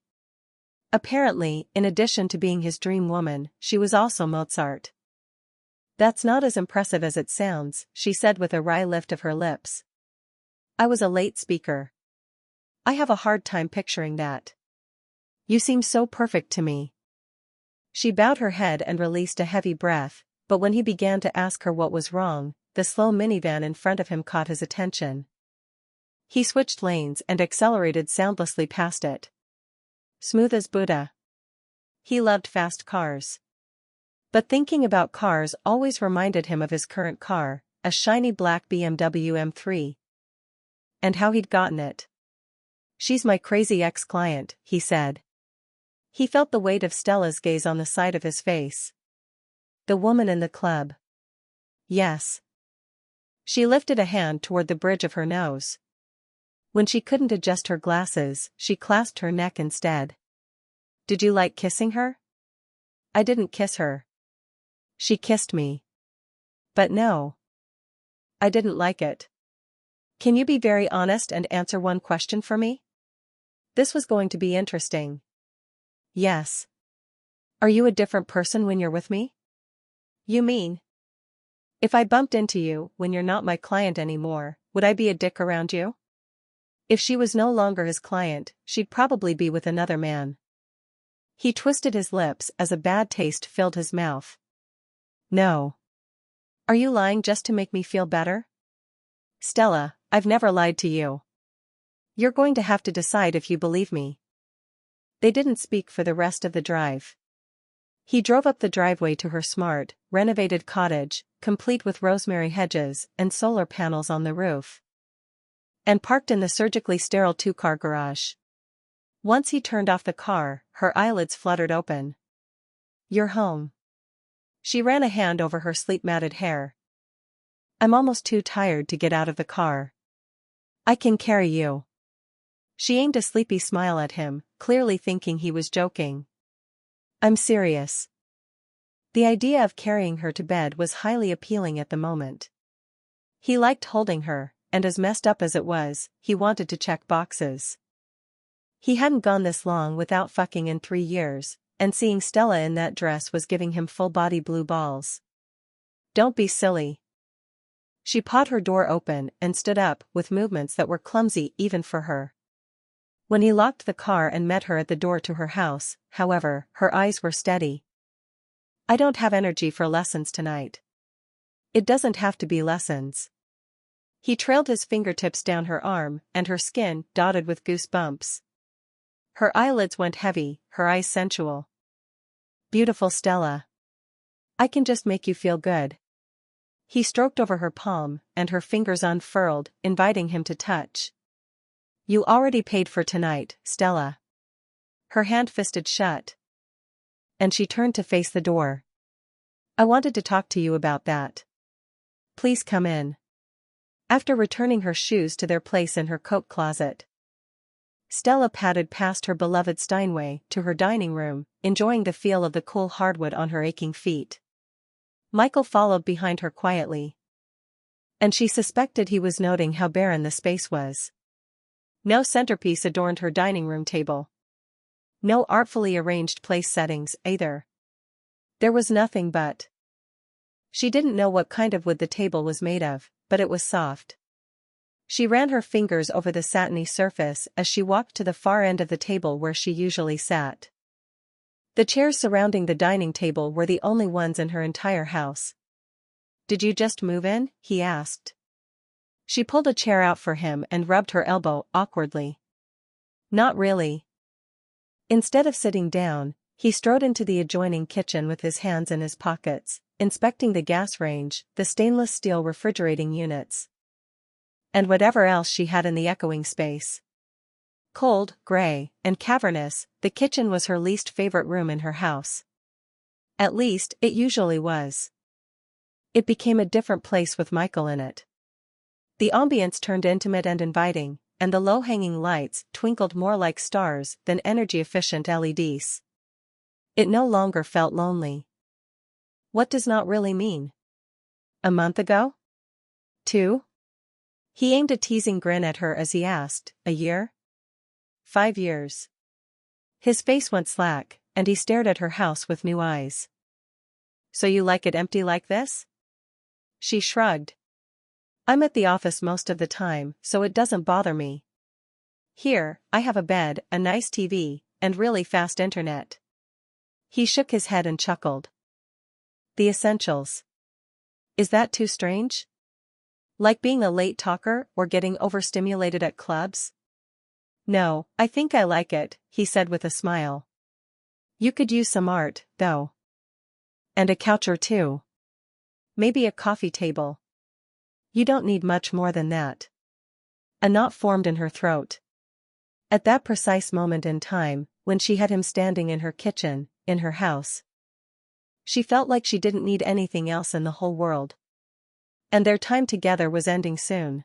Apparently, in addition to being his dream woman, she was also Mozart. That's not as impressive as it sounds, she said with a wry lift of her lips. I was a late speaker. I have a hard time picturing that. You seem so perfect to me. She bowed her head and released a heavy breath, but when he began to ask her what was wrong, the slow minivan in front of him caught his attention. He switched lanes and accelerated soundlessly past it. Smooth as Buddha. He loved fast cars. But thinking about cars always reminded him of his current car, a shiny black BMW M3. And how he'd gotten it. "She's my crazy ex-client," he said. He felt the weight of Stella's gaze on the side of his face. "The woman in the club." "Yes." She lifted a hand toward the bridge of her nose. When she couldn't adjust her glasses, she clasped her neck instead. "Did you like kissing her?" "I didn't kiss her. She kissed me." "But no. I didn't like it." "Can you be very honest and answer one question for me?" This was going to be interesting. "Yes." "Are you a different person when you're with me?" "You mean? If I bumped into you when you're not my client anymore, would I be a dick around you?" If she was no longer his client, she'd probably be with another man. He twisted his lips as a bad taste filled his mouth. "No." "Are you lying just to make me feel better?" "Stella, I've never lied to you. You're going to have to decide if you believe me." They didn't speak for the rest of the drive. He drove up the driveway to her smart, renovated cottage, complete with rosemary hedges and solar panels on the roof, and parked in the surgically sterile two-car garage. Once he turned off the car, her eyelids fluttered open. "You're home." She ran a hand over her sleep-matted hair. "I'm almost too tired to get out of the car. I can carry you." She aimed a sleepy smile at him, clearly thinking he was joking. "I'm serious." The idea of carrying her to bed was highly appealing at the moment. He liked holding her, and as messed up as it was, he wanted to check boxes. He hadn't gone this long without fucking in 3 years, and seeing Stella in that dress was giving him full-body blue balls. "Don't be silly." She pawed her door open and stood up with movements that were clumsy even for her. When he locked the car and met her at the door to her house, however, her eyes were steady. "I don't have energy for lessons tonight." "It doesn't have to be lessons." He trailed his fingertips down her arm, and her skin dotted with goosebumps. Her eyelids went heavy, her eyes sensual. "Beautiful Stella. I can just make you feel good." He stroked over her palm, and her fingers unfurled, inviting him to touch. "You already paid for tonight, Stella." Her hand fisted shut. And she turned to face the door. "I wanted to talk to you about that." "Please come in." After returning her shoes to their place in her coat closet, Stella padded past her beloved Steinway to her dining room, enjoying the feel of the cool hardwood on her aching feet. Michael followed behind her quietly. And she suspected he was noting how barren the space was. No centerpiece adorned her dining room table. No artfully arranged place settings, either. There was nothing but. She didn't know what kind of wood the table was made of, but it was soft. She ran her fingers over the satiny surface as she walked to the far end of the table where she usually sat. The chairs surrounding the dining table were the only ones in her entire house. "Did you just move in?" he asked. She pulled a chair out for him and rubbed her elbow awkwardly. "Not really." Instead of sitting down, he strode into the adjoining kitchen with his hands in his pockets, inspecting the gas range, the stainless steel refrigerating units, and whatever else she had in the echoing space. Cold, gray, and cavernous, the kitchen was her least favorite room in her house. At least, it usually was. It became a different place with Michael in it. The ambience turned intimate and inviting, and the low-hanging lights twinkled more like stars than energy-efficient LEDs. It no longer felt lonely. What does not really mean? A month ago? 2? He aimed a teasing grin at her as he asked, a year? 5 years. His face went slack, and he stared at her house with new eyes. "So you like it empty like this?" She shrugged. "I'm at the office most of the time, so it doesn't bother me. Here, I have a bed, a nice TV, and really fast internet." He shook his head and chuckled. "The essentials. Is that too strange? Like being a late talker or getting overstimulated at clubs?" "No, I think I like it," he said with a smile. You could use some art, though. And a couch or two. Maybe a coffee table. You don't need much more than that. A knot formed in her throat. At that precise moment in time, when she had him standing in her kitchen, in her house, she felt like she didn't need anything else in the whole world. And their time together was ending soon.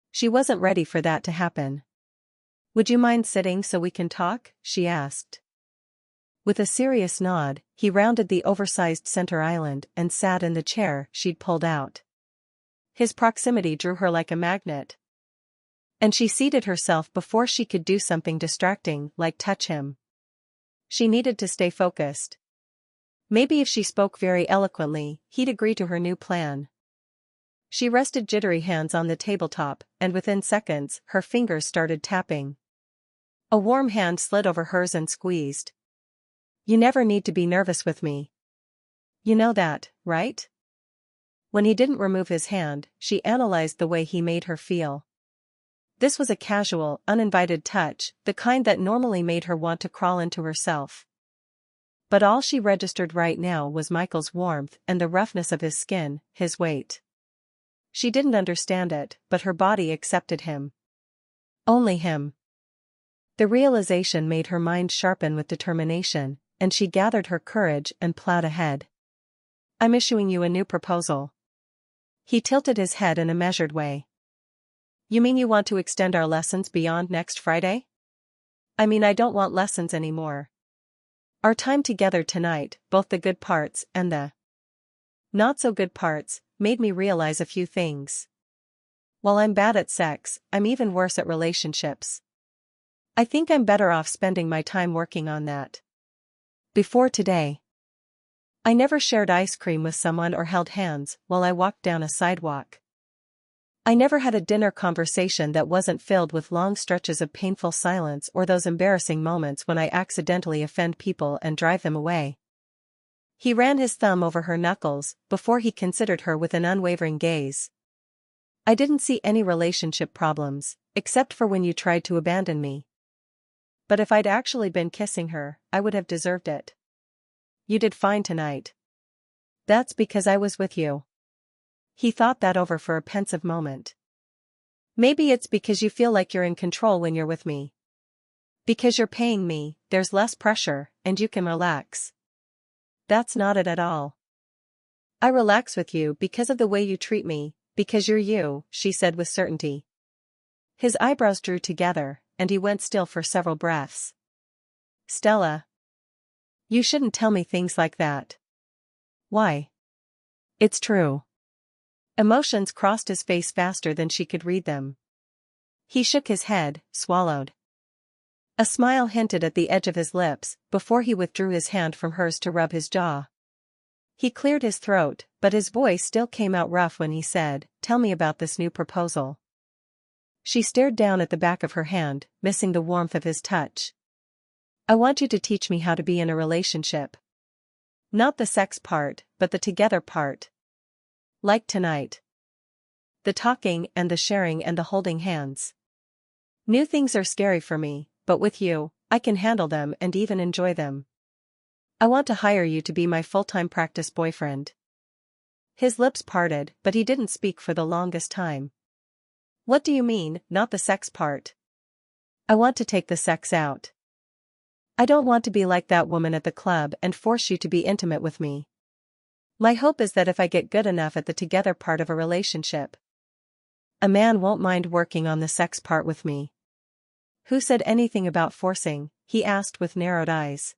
She wasn't ready for that to happen. Would you mind sitting so we can talk? She asked. With a serious nod, he rounded the oversized center island and sat in the chair she'd pulled out. His proximity drew her like a magnet. And she seated herself before she could do something distracting like touch him. She needed to stay focused. Maybe if she spoke very eloquently, he'd agree to her new plan. She rested jittery hands on the tabletop, and within seconds, her fingers started tapping. A warm hand slid over hers and squeezed. You never need to be nervous with me. You know that, right? When he didn't remove his hand, she analyzed the way he made her feel. This was a casual, uninvited touch, the kind that normally made her want to crawl into herself. But all she registered right now was Michael's warmth and the roughness of his skin, his weight. She didn't understand it, but her body accepted him. Only him. The realization made her mind sharpen with determination, and she gathered her courage and plowed ahead. I'm issuing you a new proposal. He tilted his head in a measured way. You mean you want to extend our lessons beyond next Friday? I mean, I don't want lessons anymore. Our time together tonight, both the good parts and the not so good parts, made me realize a few things. While I'm bad at sex, I'm even worse at relationships. I think I'm better off spending my time working on that. Before today, I never shared ice cream with someone or held hands while I walked down a sidewalk. I never had a dinner conversation that wasn't filled with long stretches of painful silence or those embarrassing moments when I accidentally offend people and drive them away. He ran his thumb over her knuckles before he considered her with an unwavering gaze. I didn't see any relationship problems, except for when you tried to abandon me. But if I'd actually been kissing her, I would have deserved it. You did fine tonight. That's because I was with you. He thought that over for a pensive moment. Maybe it's because you feel like you're in control when you're with me. Because you're paying me, there's less pressure, and you can relax. That's not it at all. I relax with you because of the way you treat me, because you're you, she said with certainty. His eyebrows drew together, and he went still for several breaths. Stella. You shouldn't tell me things like that. Why? It's true. Emotions crossed his face faster than she could read them. He shook his head, swallowed. A smile hinted at the edge of his lips, before he withdrew his hand from hers to rub his jaw. He cleared his throat, but his voice still came out rough when he said, "Tell me about this new proposal." She stared down at the back of her hand, missing the warmth of his touch. I want you to teach me how to be in a relationship. Not the sex part, but the together part. Like tonight. The talking and the sharing and the holding hands. New things are scary for me, but with you, I can handle them and even enjoy them. I want to hire you to be my full-time practice boyfriend. His lips parted, but he didn't speak for the longest time. What do you mean, not the sex part? I want to take the sex out. I don't want to be like that woman at the club and force you to be intimate with me. My hope is that if I get good enough at the together part of a relationship, a man won't mind working on the sex part with me. Who said anything about forcing? He asked with narrowed eyes.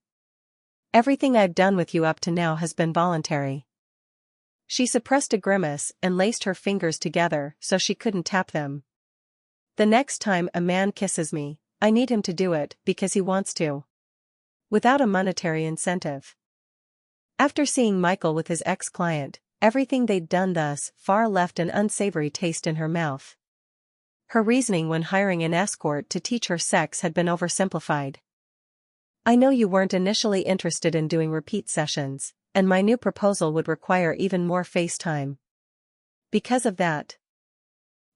Everything I've done with you up to now has been voluntary. She suppressed a grimace and laced her fingers together so she couldn't tap them. The next time a man kisses me, I need him to do it because he wants to. Without a monetary incentive. After seeing Michael with his ex-client, everything they'd done thus far left an unsavory taste in her mouth. Her reasoning when hiring an escort to teach her sex had been oversimplified. I know you weren't initially interested in doing repeat sessions, and my new proposal would require even more face time. Because of that,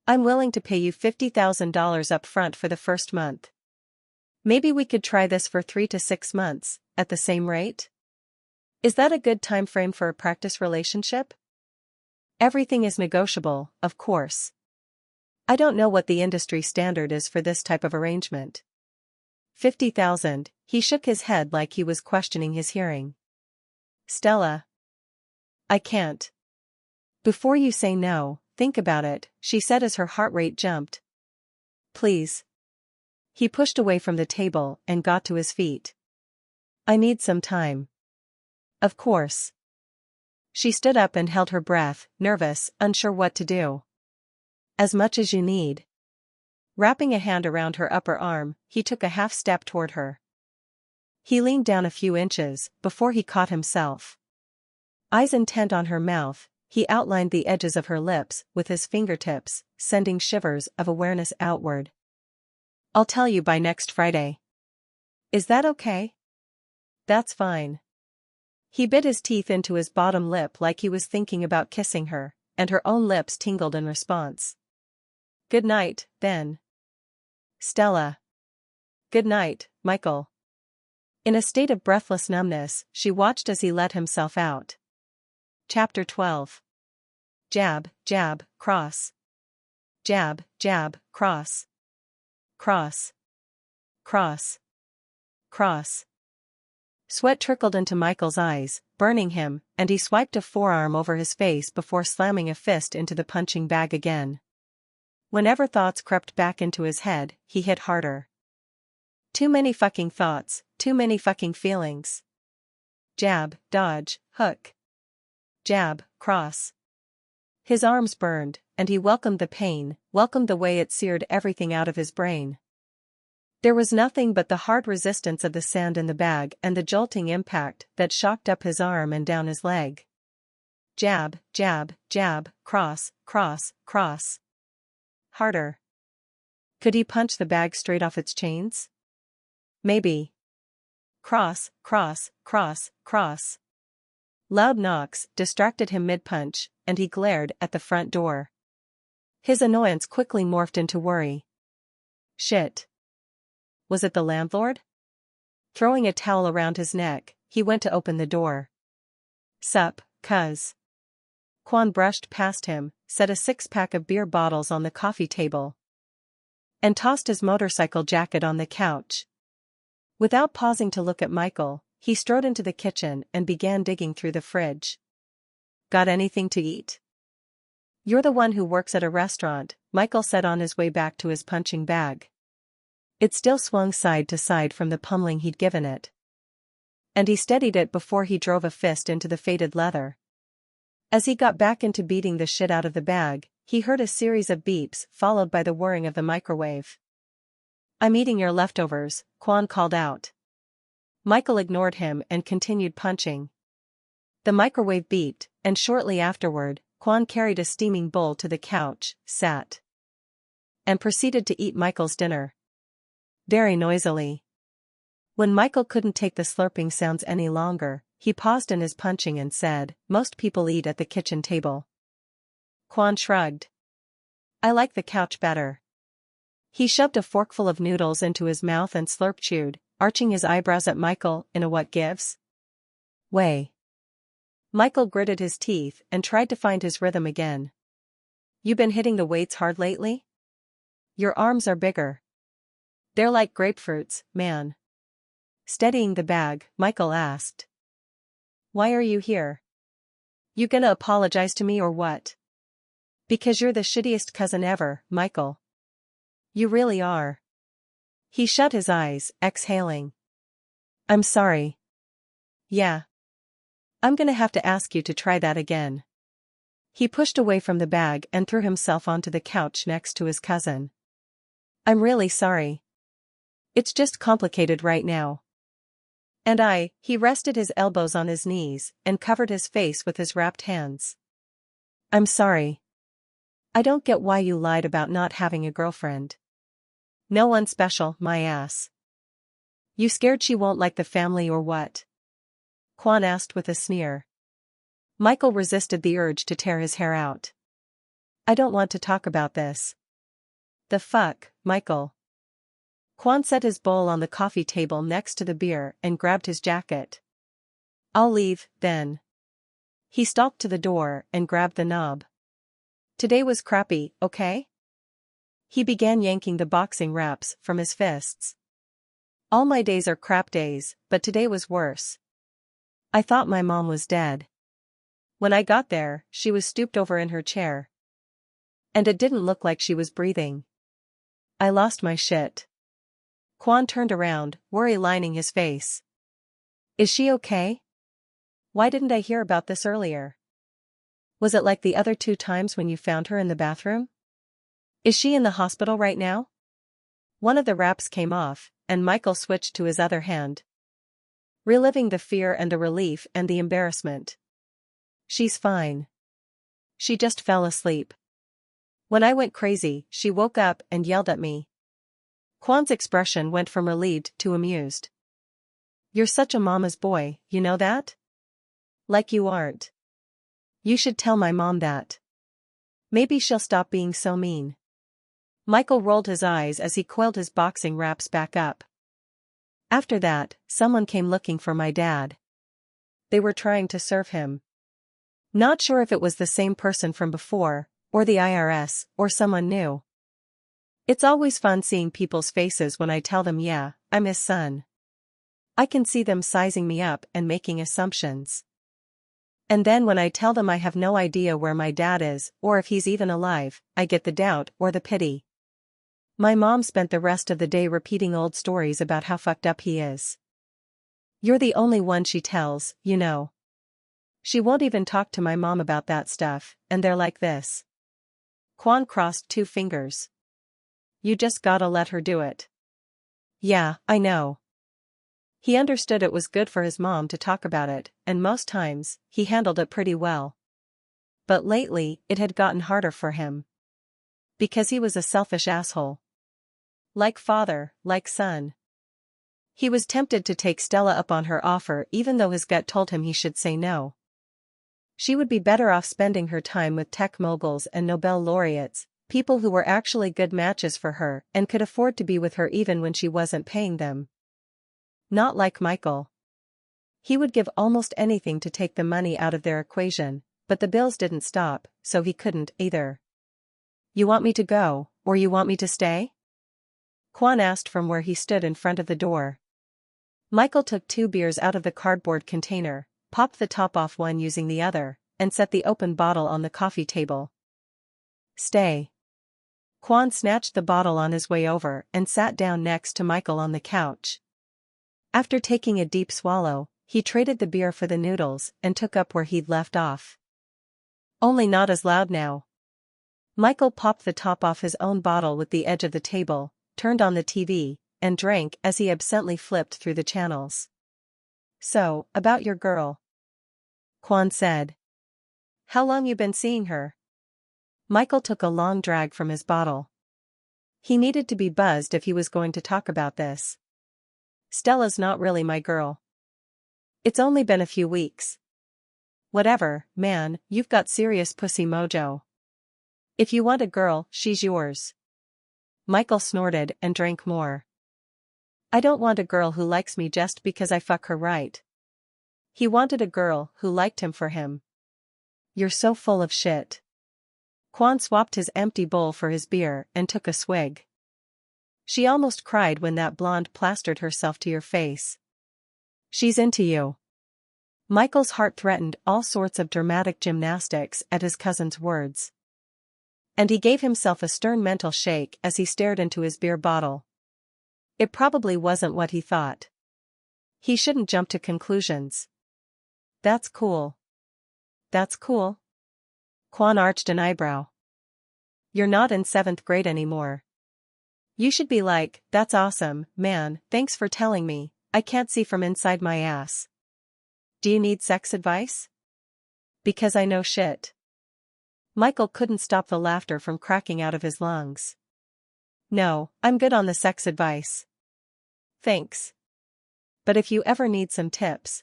I'm willing to pay you $50,000 up front for the first month. Maybe we could try this for 3 to 6 months, at the same rate? Is that a good time frame for a practice relationship? Everything is negotiable, of course. I don't know what the industry standard is for this type of arrangement. 50,000, he shook his head like he was questioning his hearing. Stella. I can't. Before you say no, think about it, she said as her heart rate jumped. Please. He pushed away from the table and got to his feet. I need some time. Of course. She stood up and held her breath, nervous, unsure what to do. As much as you need. Wrapping a hand around her upper arm, he took a half step toward her. He leaned down a few inches, before he caught himself. Eyes intent on her mouth, he outlined the edges of her lips with his fingertips, sending shivers of awareness outward. I'll tell you by next Friday. Is that okay? That's fine. He bit his teeth into his bottom lip like he was thinking about kissing her, and her own lips tingled in response. Good night, then. Stella. Good night, Michael. In a state of breathless numbness, she watched as he let himself out. Chapter 12. Jab, jab, cross. Jab, jab, cross. Cross. Cross. Cross. Sweat trickled into Michael's eyes, burning him, and he swiped a forearm over his face before slamming a fist into the punching bag again. Whenever thoughts crept back into his head, he hit harder. Too many fucking thoughts, too many fucking feelings. Jab, dodge, hook. Jab, cross. His arms burned, and he welcomed the pain, welcomed the way it seared everything out of his brain. There was nothing but the hard resistance of the sand in the bag and the jolting impact that shocked up his arm and down his leg. Jab, jab, jab, cross, cross, cross. Harder. Could he punch the bag straight off its chains? Maybe. Cross, cross, cross, cross. Loud knocks distracted him mid-punch, and he glared at the front door. His annoyance quickly morphed into worry. Shit. Was it the landlord? Throwing a towel around his neck, he went to open the door. Sup, cuz. Quan brushed past him, set a 6-pack of beer bottles on the coffee table, and tossed his motorcycle jacket on the couch. Without pausing to look at Michael, he strode into the kitchen and began digging through the fridge. Got anything to eat? You're the one who works at a restaurant, Michael said on his way back to his punching bag. It still swung side to side from the pummeling he'd given it. And he steadied it before he drove a fist into the faded leather. As he got back into beating the shit out of the bag, he heard a series of beeps followed by the whirring of the microwave. I'm eating your leftovers, Quan called out. Michael ignored him and continued punching. The microwave beeped, and shortly afterward, Quan carried a steaming bowl to the couch, sat, and proceeded to eat Michael's dinner. Very noisily. When Michael couldn't take the slurping sounds any longer, he paused in his punching and said, most people eat at the kitchen table. Quan shrugged. I like the couch better. He shoved a forkful of noodles into his mouth and slurp chewed, arching his eyebrows at Michael in a what gives way. Michael gritted his teeth and tried to find his rhythm again. You been hitting the weights hard lately? Your arms are bigger. They're like grapefruits, man. Steadying the bag, Michael asked. Why are you here? You gonna apologize to me or what? Because you're the shittiest cousin ever, Michael. You really are. He shut his eyes, exhaling. I'm sorry. Yeah. I'm gonna have to ask you to try that again. He pushed away from the bag and threw himself onto the couch next to his cousin. I'm really sorry. It's just complicated right now. And he rested his elbows on his knees and covered his face with his wrapped hands. I'm sorry. I don't get why you lied about not having a girlfriend. No one special, my ass. You scared she won't like the family or what? Quan asked with a sneer. Michael resisted the urge to tear his hair out. I don't want to talk about this. The fuck, Michael? Quan set his bowl on the coffee table next to the beer and grabbed his jacket. I'll leave, then. He stalked to the door and grabbed the knob. Today was crappy, okay? He began yanking the boxing wraps from his fists. All my days are crap days, but today was worse. I thought my mom was dead. When I got there, she was stooped over in her chair. And it didn't look like she was breathing. I lost my shit. Quan turned around, worry lining his face. Is she okay? Why didn't I hear about this earlier? Was it like the other 2 times when you found her in the bathroom? Is she in the hospital right now? One of the wraps came off, and Michael switched to his other hand. Reliving the fear and the relief and the embarrassment. She's fine. She just fell asleep. When I went crazy, she woke up and yelled at me. Quan's expression went from relieved to amused. You're such a mama's boy, you know that? Like you aren't. You should tell my mom that. Maybe she'll stop being so mean. Michael rolled his eyes as he coiled his boxing wraps back up. After that, someone came looking for my dad. They were trying to serve him. Not sure if it was the same person from before, or the IRS, or someone new. It's always fun seeing people's faces when I tell them, yeah, I'm his son. I can see them sizing me up and making assumptions. And then when I tell them I have no idea where my dad is, or if he's even alive, I get the doubt or the pity. My mom spent the rest of the day repeating old stories about how fucked up he is. You're the only one she tells, you know. She won't even talk to my mom about that stuff, and they're like this. Quan crossed 2 fingers. You just gotta let her do it. Yeah, I know. He understood it was good for his mom to talk about it, and most times, he handled it pretty well. But lately, it had gotten harder for him. Because he was a selfish asshole. Like father, like son. He was tempted to take Stella up on her offer even though his gut told him he should say no. She would be better off spending her time with tech moguls and Nobel laureates, people who were actually good matches for her and could afford to be with her even when she wasn't paying them. Not like Michael. He would give almost anything to take the money out of their equation, but the bills didn't stop, so he couldn't either. You want me to go, or you want me to stay? Quan asked from where he stood in front of the door. Michael took 2 beers out of the cardboard container, popped the top off one using the other, and set the open bottle on the coffee table. Stay. Quan snatched the bottle on his way over and sat down next to Michael on the couch. After taking a deep swallow, he traded the beer for the noodles and took up where he'd left off. Only not as loud now. Michael popped the top off his own bottle with the edge of the table, turned on the TV, and drank as he absently flipped through the channels. So, about your girl. Quan said. How long you been seeing her? Michael took a long drag from his bottle. He needed to be buzzed if he was going to talk about this. Stella's not really my girl. It's only been a few weeks. Whatever, man, you've got serious pussy mojo. If you want a girl, she's yours. Michael snorted and drank more. I don't want a girl who likes me just because I fuck her right. He wanted a girl who liked him for him. You're so full of shit. Quan swapped his empty bowl for his beer and took a swig. She almost cried when that blonde plastered herself to your face. She's into you. Michael's heart threatened all sorts of dramatic gymnastics at his cousin's words. And he gave himself a stern mental shake as he stared into his beer bottle. It probably wasn't what he thought. He shouldn't jump to conclusions. That's cool. That's cool. Quan arched an eyebrow. You're not in 7th grade anymore. You should be like, that's awesome, man, thanks for telling me, I can't see from inside my ass. Do you need sex advice? Because I know shit. Michael couldn't stop the laughter from cracking out of his lungs. No, I'm good on the sex advice. Thanks. But if you ever need some tips.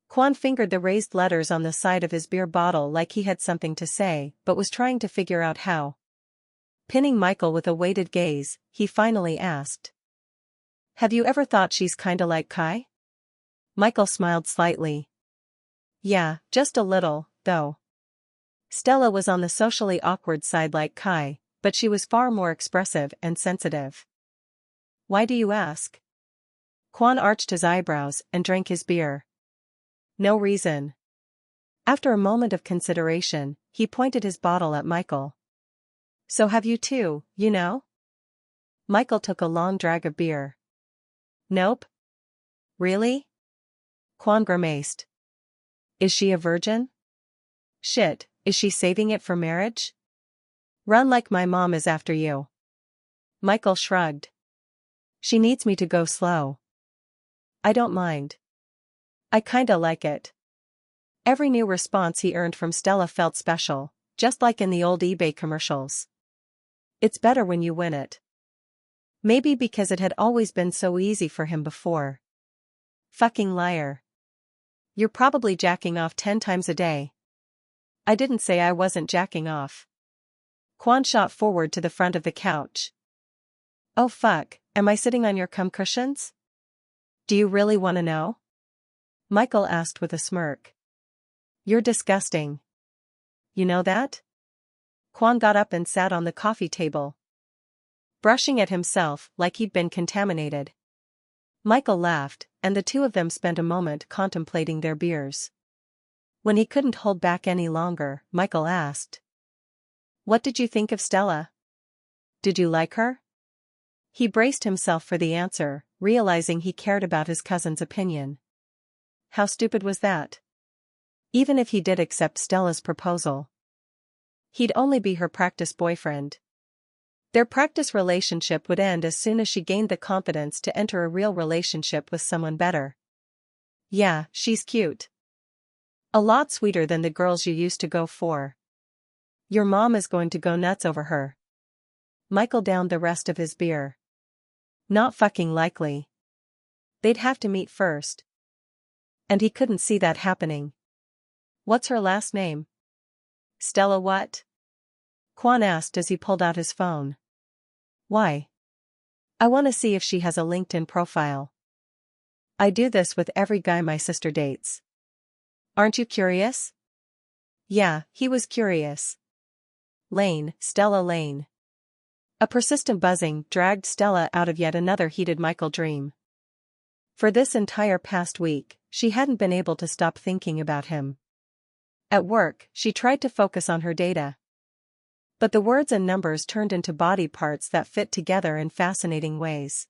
Quan fingered the raised letters on the side of his beer bottle like he had something to say, but was trying to figure out how. Pinning Michael with a weighted gaze, he finally asked. Have you ever thought she's kinda like Kai? Michael smiled slightly. Yeah, just a little, though. Stella was on the socially awkward side like Kai, but she was far more expressive and sensitive. Why do you ask? Quan arched his eyebrows and drank his beer. No reason. After a moment of consideration, he pointed his bottle at Michael. So have you too, you know? Michael took a long drag of beer. Nope. Really? Quan grimaced. Is she a virgin? Shit, is she saving it for marriage? Run like my mom is after you. Michael shrugged. She needs me to go slow. I don't mind. I kinda like it. Every new response he earned from Stella felt special, just like in the old eBay commercials. It's better when you win it. Maybe because it had always been so easy for him before. Fucking liar. You're probably jacking off 10 times a day. I didn't say I wasn't jacking off. Quan shot forward to the front of the couch. Oh fuck, am I sitting on your cum cushions? Do you really want to know? Michael asked with a smirk. You're disgusting. You know that? Quan got up and sat on the coffee table, brushing at himself like he'd been contaminated. Michael laughed, and the two of them spent a moment contemplating their beers. When he couldn't hold back any longer, Michael asked. What did you think of Stella? Did you like her? He braced himself for the answer, realizing he cared about his cousin's opinion. How stupid was that? Even if he did accept Stella's proposal, he'd only be her practice boyfriend. Their practice relationship would end as soon as she gained the confidence to enter a real relationship with someone better. Yeah, she's cute. A lot sweeter than the girls you used to go for. Your mom is going to go nuts over her. Michael downed the rest of his beer. Not fucking likely. They'd have to meet first. And he couldn't see that happening. What's her last name? Stella what? Quan asked as he pulled out his phone. Why? I want to see if she has a LinkedIn profile. I do this with every guy my sister dates. Aren't you curious? Yeah, he was curious. Lane, Stella Lane. A persistent buzzing dragged Stella out of yet another heated Michael dream. For this entire past week, she hadn't been able to stop thinking about him. At work, she tried to focus on her data. But the words and numbers turned into body parts that fit together in fascinating ways.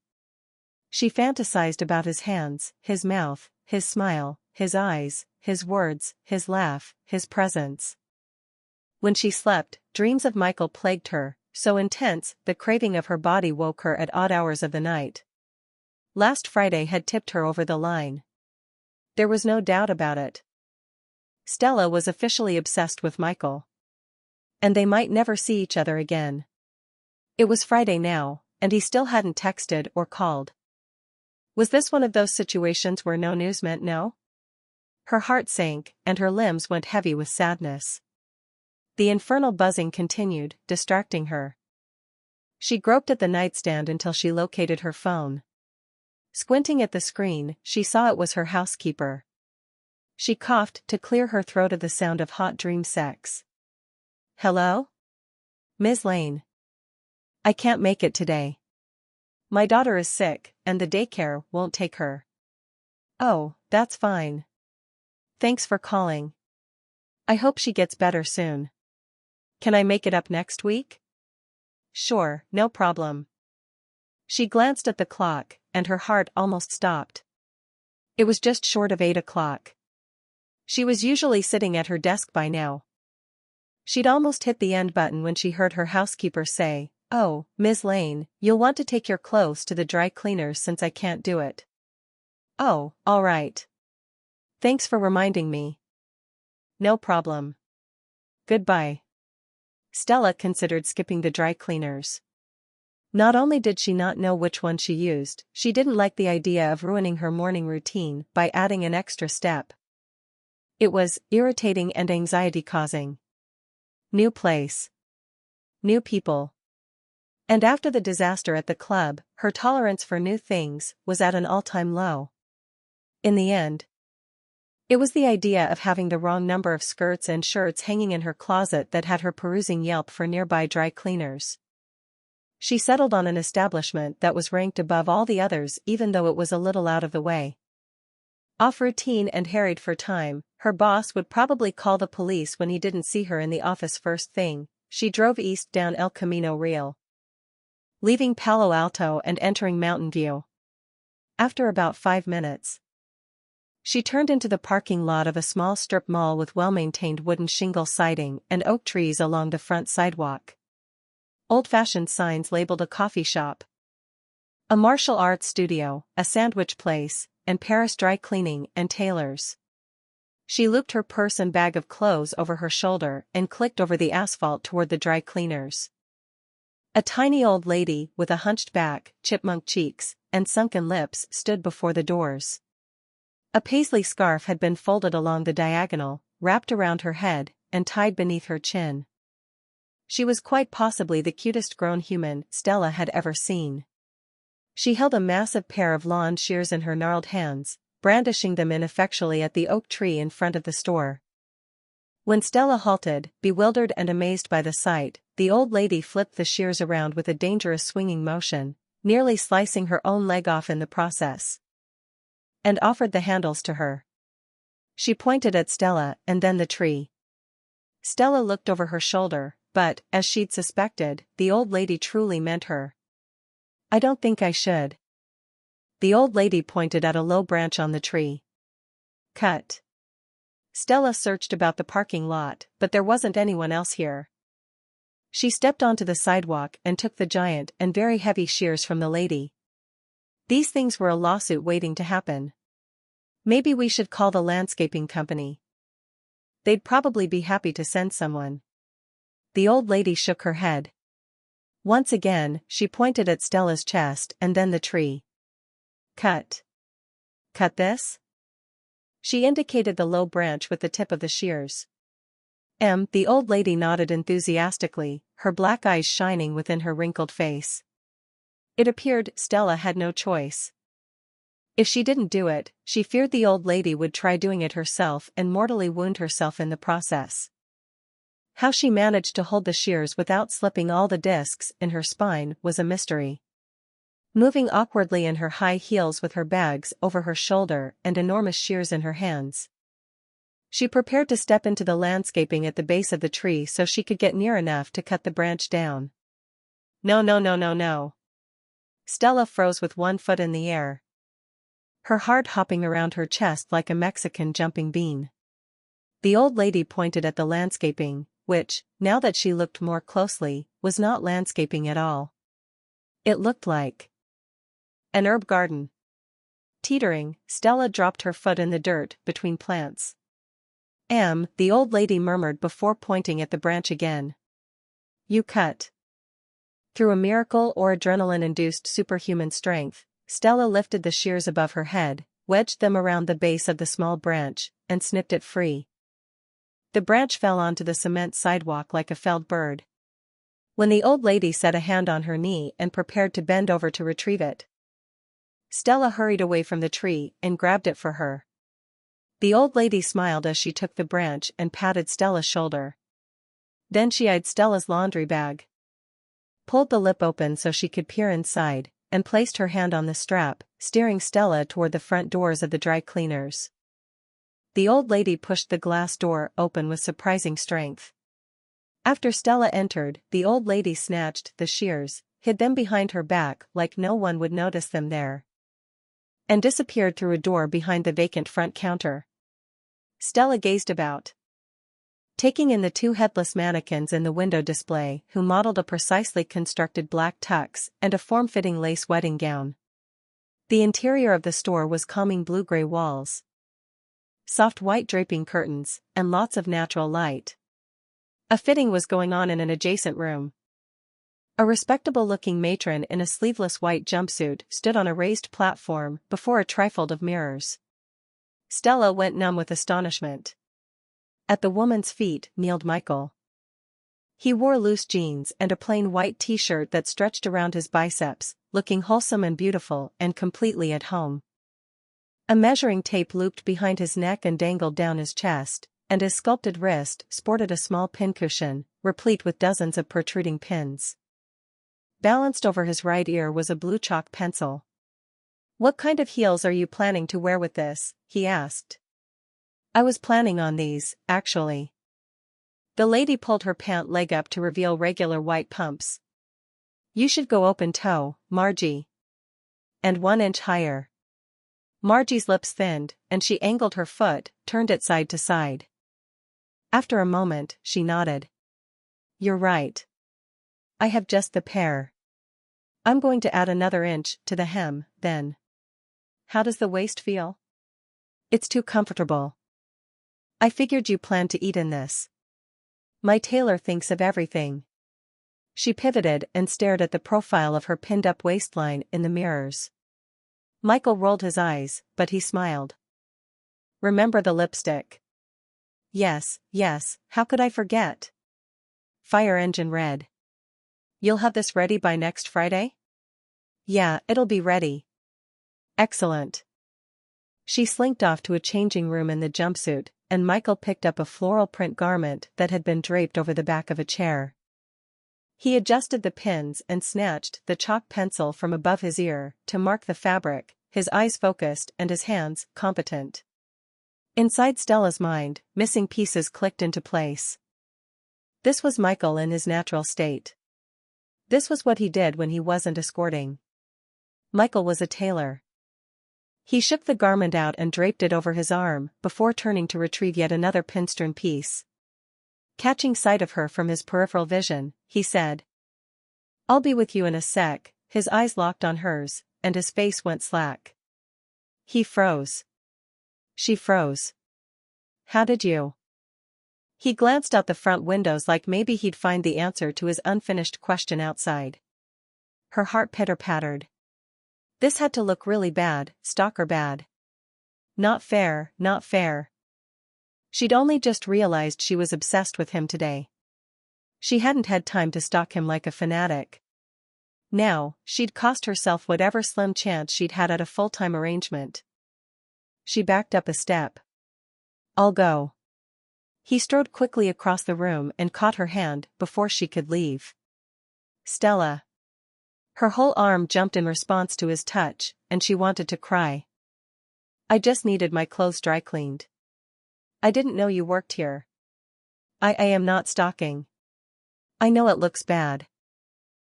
She fantasized about his hands, his mouth, his smile, his eyes, his words, his laugh, his presence. When she slept, dreams of Michael plagued her, so intense the craving of her body woke her at odd hours of the night. Last Friday had tipped her over the line. There was no doubt about it. Stella was officially obsessed with Michael. And they might never see each other again. It was Friday now, and he still hadn't texted or called. Was this one of those situations where no news meant no? Her heart sank, and her limbs went heavy with sadness. The infernal buzzing continued, distracting her. She groped at the nightstand until she located her phone. Squinting at the screen, she saw it was her housekeeper. She coughed to clear her throat of the sound of hot dream sex. Hello? Ms. Lane. I can't make it today. My daughter is sick, and the daycare won't take her. Oh, that's fine. Thanks for calling. I hope she gets better soon. Can I make it up next week? Sure, no problem. She glanced at the clock, and her heart almost stopped. It was just short of 8 o'clock. She was usually sitting at her desk by now. She'd almost hit the end button when she heard her housekeeper say, Oh, Ms. Lane, you'll want to take your clothes to the dry cleaners since I can't do it. Oh, all right. Thanks for reminding me. No problem. Goodbye. Stella considered skipping the dry cleaners. Not only did she not know which one she used, she didn't like the idea of ruining her morning routine by adding an extra step. It was irritating and anxiety-causing. New place. New people. And after the disaster at the club, her tolerance for new things was at an all-time low. In the end, it was the idea of having the wrong number of skirts and shirts hanging in her closet that had her perusing Yelp for nearby dry cleaners. She settled on an establishment that was ranked above all the others even though it was a little out of the way. Off routine and harried for time, her boss would probably call the police when he didn't see her in the office first thing. She drove east down El Camino Real, leaving Palo Alto and entering Mountain View. After about 5 minutes, she turned into the parking lot of a small strip mall with well-maintained wooden shingle siding and oak trees along the front sidewalk. Old-fashioned signs labeled a coffee shop, a martial arts studio, a sandwich place, and Paris dry cleaning and tailors. She looped her purse and bag of clothes over her shoulder and clicked over the asphalt toward the dry cleaners. A tiny old lady with a hunched back, chipmunk cheeks, and sunken lips stood before the doors. A paisley scarf had been folded along the diagonal, wrapped around her head, and tied beneath her chin. She was quite possibly the cutest grown human Stella had ever seen. She held a massive pair of lawn shears in her gnarled hands, brandishing them ineffectually at the oak tree in front of the store. When Stella halted, bewildered and amazed by the sight, the old lady flipped the shears around with a dangerous swinging motion, nearly slicing her own leg off in the process, and offered the handles to her. She pointed at Stella and then the tree. Stella looked over her shoulder, but, as she'd suspected, the old lady truly meant her. "I don't think I should." The old lady pointed at a low branch on the tree. "Cut." Stella searched about the parking lot, but there wasn't anyone else here. She stepped onto the sidewalk and took the giant and very heavy shears from the lady. These things were a lawsuit waiting to happen. "Maybe we should call the landscaping company. They'd probably be happy to send someone." The old lady shook her head. Once again, she pointed at Stella's chest and then the tree. "Cut. Cut this?" She indicated the low branch with the tip of the shears. The old lady nodded enthusiastically, her black eyes shining within her wrinkled face. It appeared Stella had no choice. If she didn't do it, she feared the old lady would try doing it herself and mortally wound herself in the process. How she managed to hold the shears without slipping all the discs in her spine was a mystery. Moving awkwardly in her high heels with her bags over her shoulder and enormous shears in her hands, she prepared to step into the landscaping at the base of the tree so she could get near enough to cut the branch down. No, no, no, no, no. Stella froze with one foot in the air, her heart hopping around her chest like a Mexican jumping bean. The old lady pointed at the landscaping, which, now that she looked more closely, was not landscaping at all. It looked like an herb garden. Teetering, Stella dropped her foot in the dirt between plants. The old lady murmured before pointing at the branch again. "You cut." Through a miracle or adrenaline-induced superhuman strength, Stella lifted the shears above her head, wedged them around the base of the small branch, and snipped it free. The branch fell onto the cement sidewalk like a felled bird. When the old lady set a hand on her knee and prepared to bend over to retrieve it, Stella hurried away from the tree and grabbed it for her. The old lady smiled as she took the branch and patted Stella's shoulder. Then she eyed Stella's laundry bag, pulled the lip open so she could peer inside, and placed her hand on the strap, steering Stella toward the front doors of the dry cleaners. The old lady pushed the glass door open with surprising strength. After Stella entered, the old lady snatched the shears, hid them behind her back like no one would notice them there, and disappeared through a door behind the vacant front counter. Stella gazed about, taking in the two headless mannequins in the window display who modeled a precisely constructed black tux and a form-fitting lace wedding gown. The interior of the store was calming blue-gray walls, soft white draping curtains, and lots of natural light. A fitting was going on in an adjacent room. A respectable-looking matron in a sleeveless white jumpsuit stood on a raised platform before a trifold of mirrors. Stella went numb with astonishment. At the woman's feet kneeled Michael. He wore loose jeans and a plain white t-shirt that stretched around his biceps, looking wholesome and beautiful and completely at home. A measuring tape looped behind his neck and dangled down his chest, and his sculpted wrist sported a small pincushion, replete with dozens of protruding pins. Balanced over his right ear was a blue chalk pencil. "What kind of heels are you planning to wear with this?" he asked. "I was planning on these, actually." The lady pulled her pant leg up to reveal regular white pumps. "You should go open toe, Margie. And 1 inch higher." Margie's lips thinned, and she angled her foot, turned it side to side. After a moment, she nodded. "You're right. I have just the pair. I'm going to add another inch to the hem, then." "How does the waist feel?" "It's too comfortable. I figured you planned to eat in this." "My tailor thinks of everything." She pivoted and stared at the profile of her pinned-up waistline in the mirrors. Michael rolled his eyes, but he smiled. "Remember the lipstick?" Yes, how could I forget?" Fire engine red. "You'll have this ready by next Friday?" "Yeah, it'll be ready." "Excellent." She slinked off to a changing room in the jumpsuit, and Michael picked up a floral print garment that had been draped over the back of a chair. He adjusted the pins and snatched the chalk pencil from above his ear to mark the fabric, his eyes focused and his hands competent. Inside Stella's mind, missing pieces clicked into place. This was Michael in his natural state. This was what he did when he wasn't escorting. Michael was a tailor. He shook the garment out and draped it over his arm before turning to retrieve yet another pinstern piece. Catching sight of her from his peripheral vision, he said, "I'll be with you in a sec." His eyes locked on hers, and his face went slack. He froze. She froze. "How did you?" He glanced out the front windows like maybe he'd find the answer to his unfinished question outside. Her heart pitter-pattered. This had to look really bad, stalker bad. Not fair, not fair. She'd only just realized she was obsessed with him today. She hadn't had time to stalk him like a fanatic. Now, she'd cost herself whatever slim chance she'd had at a full-time arrangement. She backed up a step. "I'll go." He strode quickly across the room and caught her hand before she could leave. "Stella." Her whole arm jumped in response to his touch, and she wanted to cry. "I just needed my clothes dry cleaned. I didn't know you worked here." I am not stalking. I know it looks bad."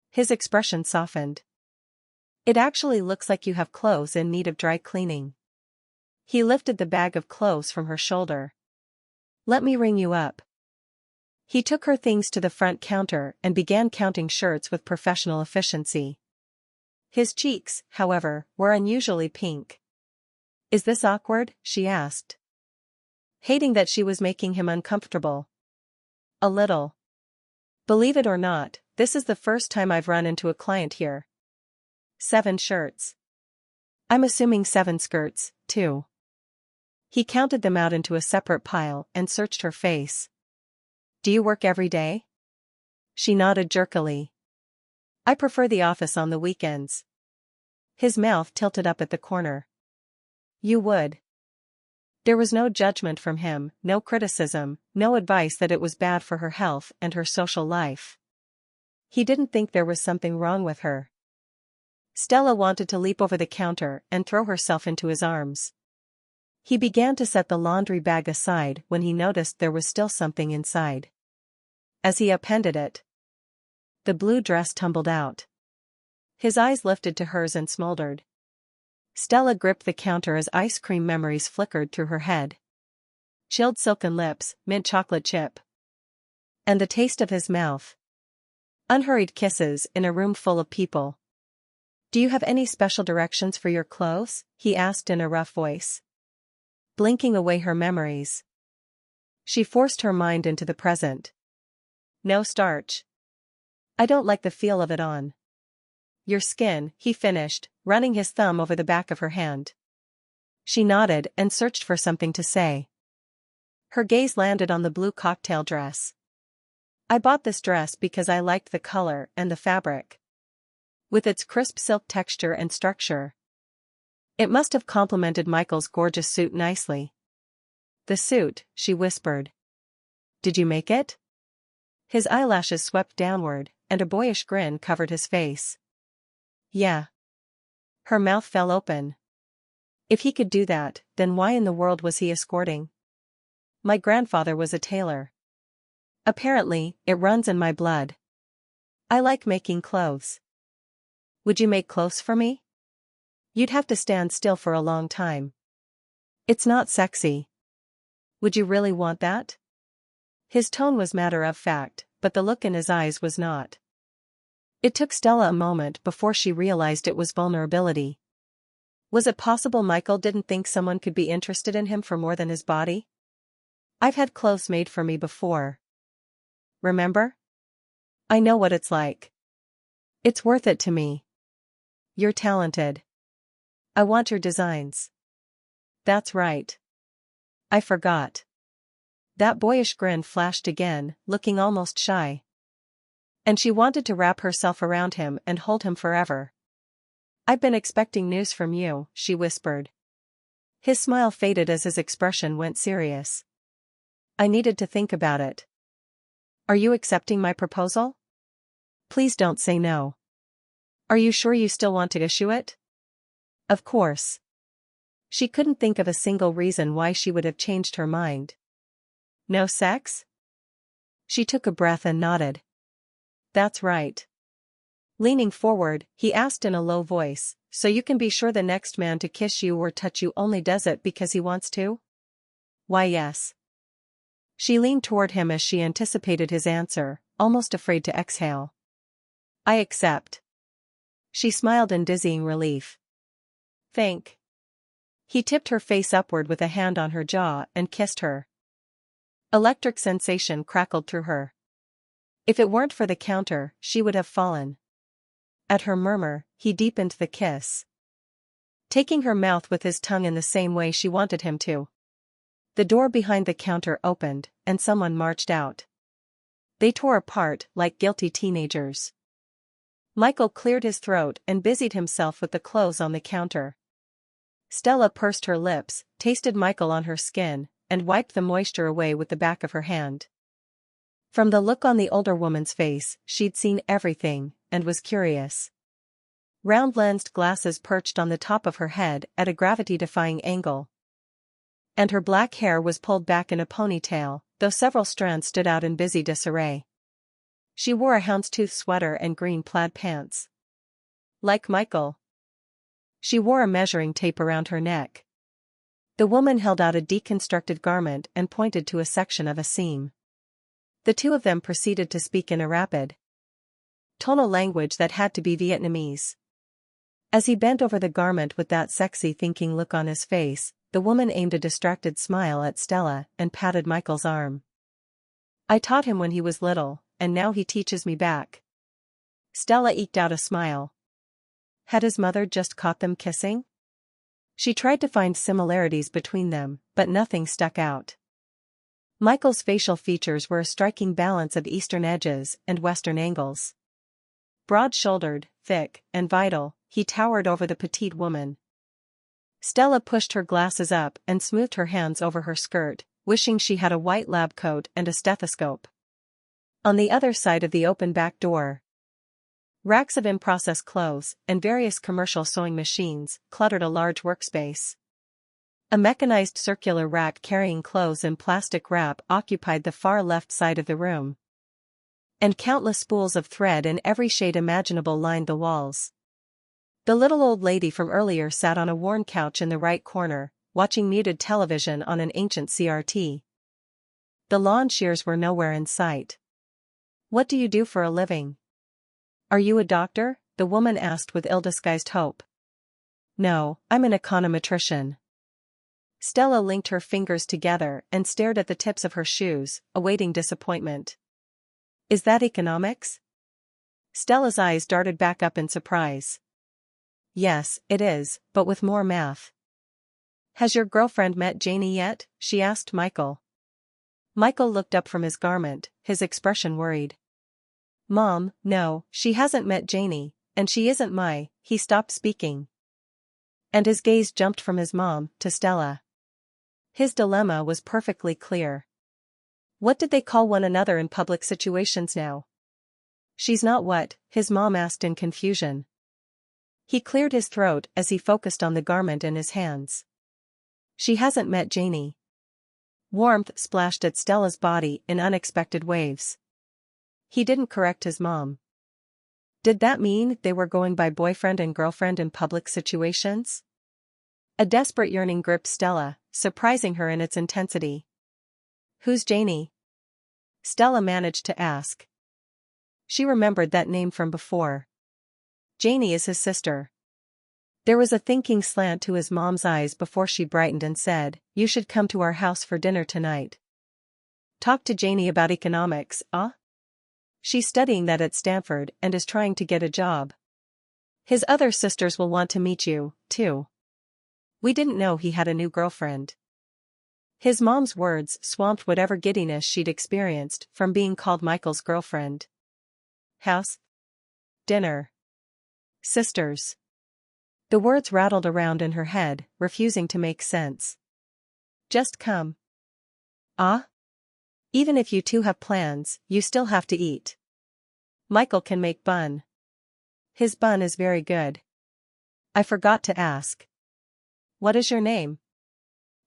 His expression softened. "It actually looks like you have clothes in need of dry cleaning." He lifted the bag of clothes from her shoulder. "Let me ring you up." He took her things to the front counter and began counting shirts with professional efficiency. His cheeks, however, were unusually pink. "Is this awkward?" she asked, hating that she was making him uncomfortable. "A little. Believe it or not, this is the first time I've run into a client here." 7 shirts. "I'm assuming 7 skirts, too." He counted them out into a separate pile and searched her face. "Do you work every day?" She nodded jerkily. "I prefer the office on the weekends." His mouth tilted up at the corner. "You would." There was no judgment from him, no criticism, no advice that it was bad for her health and her social life. He didn't think there was something wrong with her. Stella wanted to leap over the counter and throw herself into his arms. He began to set the laundry bag aside when he noticed there was still something inside. As he appended it, the blue dress tumbled out. His eyes lifted to hers and smoldered. Stella gripped the counter as ice cream memories flickered through her head. Chilled silken lips, mint chocolate chip. And the taste of his mouth. Unhurried kisses in a room full of people. "Do you have any special directions for your clothes?" he asked in a rough voice. Blinking away her memories. She forced her mind into the present. "No starch. I don't like the feel of it on your skin," he finished, running his thumb over the back of her hand. She nodded and searched for something to say. Her gaze landed on the blue cocktail dress. I bought this dress because I liked the color and the fabric. With its crisp silk texture and structure. It must have complemented Michael's gorgeous suit nicely. The suit, she whispered. Did you make it? His eyelashes swept downward, and a boyish grin covered his face. Yeah. Her mouth fell open. If he could do that, then why in the world was he escorting? My grandfather was a tailor. Apparently, it runs in my blood. I like making clothes. Would you make clothes for me? You'd have to stand still for a long time. It's not sexy. Would you really want that? His tone was matter of fact, but the look in his eyes was not. It took Stella a moment before she realized it was vulnerability. Was it possible Michael didn't think someone could be interested in him for more than his body? I've had clothes made for me before. Remember? I know what it's like. It's worth it to me. You're talented. I want your designs. That's right. I forgot. That boyish grin flashed again, looking almost shy. And she wanted to wrap herself around him and hold him forever. I've been expecting news from you, she whispered. His smile faded as his expression went serious. I needed to think about it. Are you accepting my proposal? Please don't say no. Are you sure you still want to issue it? Of course. She couldn't think of a single reason why she would have changed her mind. No sex? She took a breath and nodded. That's right. Leaning forward, he asked in a low voice, so you can be sure the next man to kiss you or touch you only does it because he wants to? Why yes. She leaned toward him as she anticipated his answer, almost afraid to exhale. I accept. She smiled in dizzying relief. Thank. He tipped her face upward with a hand on her jaw and kissed her. Electric sensation crackled through her. If it weren't for the counter, she would have fallen. At her murmur, he deepened the kiss, taking her mouth with his tongue in the same way she wanted him to. The door behind the counter opened, and someone marched out. They tore apart like guilty teenagers. Michael cleared his throat and busied himself with the clothes on the counter. Stella pursed her lips, tasted Michael on her skin, and wiped the moisture away with the back of her hand. From the look on the older woman's face, she'd seen everything, and was curious. Round lensed glasses perched on the top of her head at a gravity-defying angle. And her black hair was pulled back in a ponytail, though several strands stood out in busy disarray. She wore a houndstooth sweater and green plaid pants. Like Michael. She wore a measuring tape around her neck. The woman held out a deconstructed garment and pointed to a section of a seam. The two of them proceeded to speak in a rapid, tonal language that had to be Vietnamese. As he bent over the garment with that sexy thinking look on his face, the woman aimed a distracted smile at Stella and patted Michael's arm. I taught him when he was little, and now he teaches me back. Stella eked out a smile. Had his mother just caught them kissing? She tried to find similarities between them, but nothing stuck out. Michael's facial features were a striking balance of Eastern edges and Western angles. Broad-shouldered, thick, and vital, he towered over the petite woman. Stella pushed her glasses up and smoothed her hands over her skirt, wishing she had a white lab coat and a stethoscope. On the other side of the open back door, racks of in-process clothes and various commercial sewing machines cluttered a large workspace. A mechanized circular rack carrying clothes in plastic wrap occupied the far left side of the room. And countless spools of thread in every shade imaginable lined the walls. The little old lady from earlier sat on a worn couch in the right corner, watching muted television on an ancient CRT. The lawn chairs were nowhere in sight. What do you do for a living? Are you a doctor? The woman asked with ill-disguised hope. No, I'm an econometrician. Stella linked her fingers together and stared at the tips of her shoes, awaiting disappointment. Is that economics? Stella's eyes darted back up in surprise. Yes, it is, but with more math. Has your girlfriend met Janie yet? She asked Michael. Michael looked up from his garment, his expression worried. Mom, no, she hasn't met Janie, and she isn't He stopped speaking. And his gaze jumped from his mom to Stella. His dilemma was perfectly clear. What did they call one another in public situations now? She's not what? His mom asked in confusion. He cleared his throat as he focused on the garment in his hands. She hasn't met Janie. Warmth splashed at Stella's body in unexpected waves. He didn't correct his mom. Did that mean they were going by boyfriend and girlfriend in public situations? A desperate yearning gripped Stella, surprising her in its intensity. Who's Janie? Stella managed to ask. She remembered that name from before. Janie is his sister. There was a thinking slant to his mom's eyes before she brightened and said, "You should come to our house for dinner tonight." Talk to Janie about economics, She's studying that at Stanford and is trying to get a job. His other sisters will want to meet you, too. We didn't know he had a new girlfriend. His mom's words swamped whatever giddiness she'd experienced from being called Michael's girlfriend. House? Dinner? Sisters? The words rattled around in her head, refusing to make sense. Just come. Even if you two have plans, you still have to eat. Michael can make bun. His bun is very good. I forgot to ask. What is your name?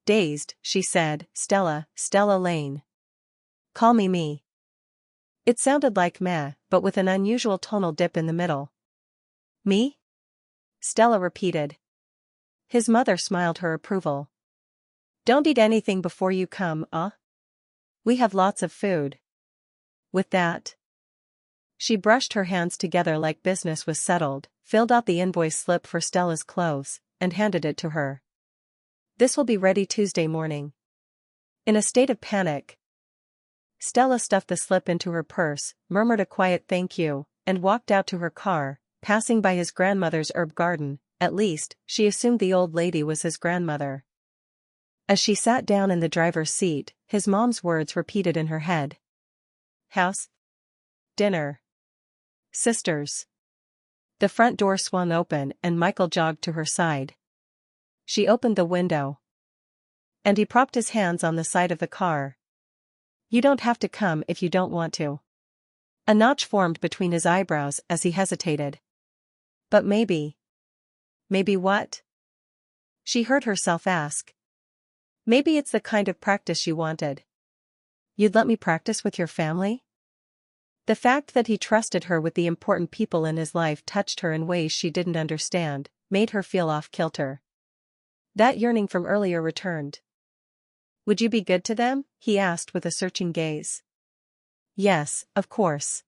Dazed, she said, Stella Lane. Call me Me. It sounded like meh, but with an unusual tonal dip in the middle. Me? Stella repeated. His mother smiled her approval. Don't eat anything before you come, We have lots of food. With that, she brushed her hands together like business was settled, filled out the invoice slip for Stella's clothes, and handed it to her. This will be ready Tuesday morning. In a state of panic, Stella stuffed the slip into her purse, murmured a quiet thank you, and walked out to her car, passing by his grandmother's herb garden. At least, she assumed the old lady was his grandmother. As she sat down in the driver's seat, his mom's words repeated in her head. House? Dinner? Sisters? The front door swung open and Michael jogged to her side. She opened the window. And he propped his hands on the side of the car. You don't have to come if you don't want to. A notch formed between his eyebrows as he hesitated. But maybe. Maybe what? She heard herself ask. Maybe it's the kind of practice you wanted. You'd let me practice with your family? The fact that he trusted her with the important people in his life touched her in ways she didn't understand, made her feel off-kilter. That yearning from earlier returned. Would you be good to them? He asked with a searching gaze. Yes, of course.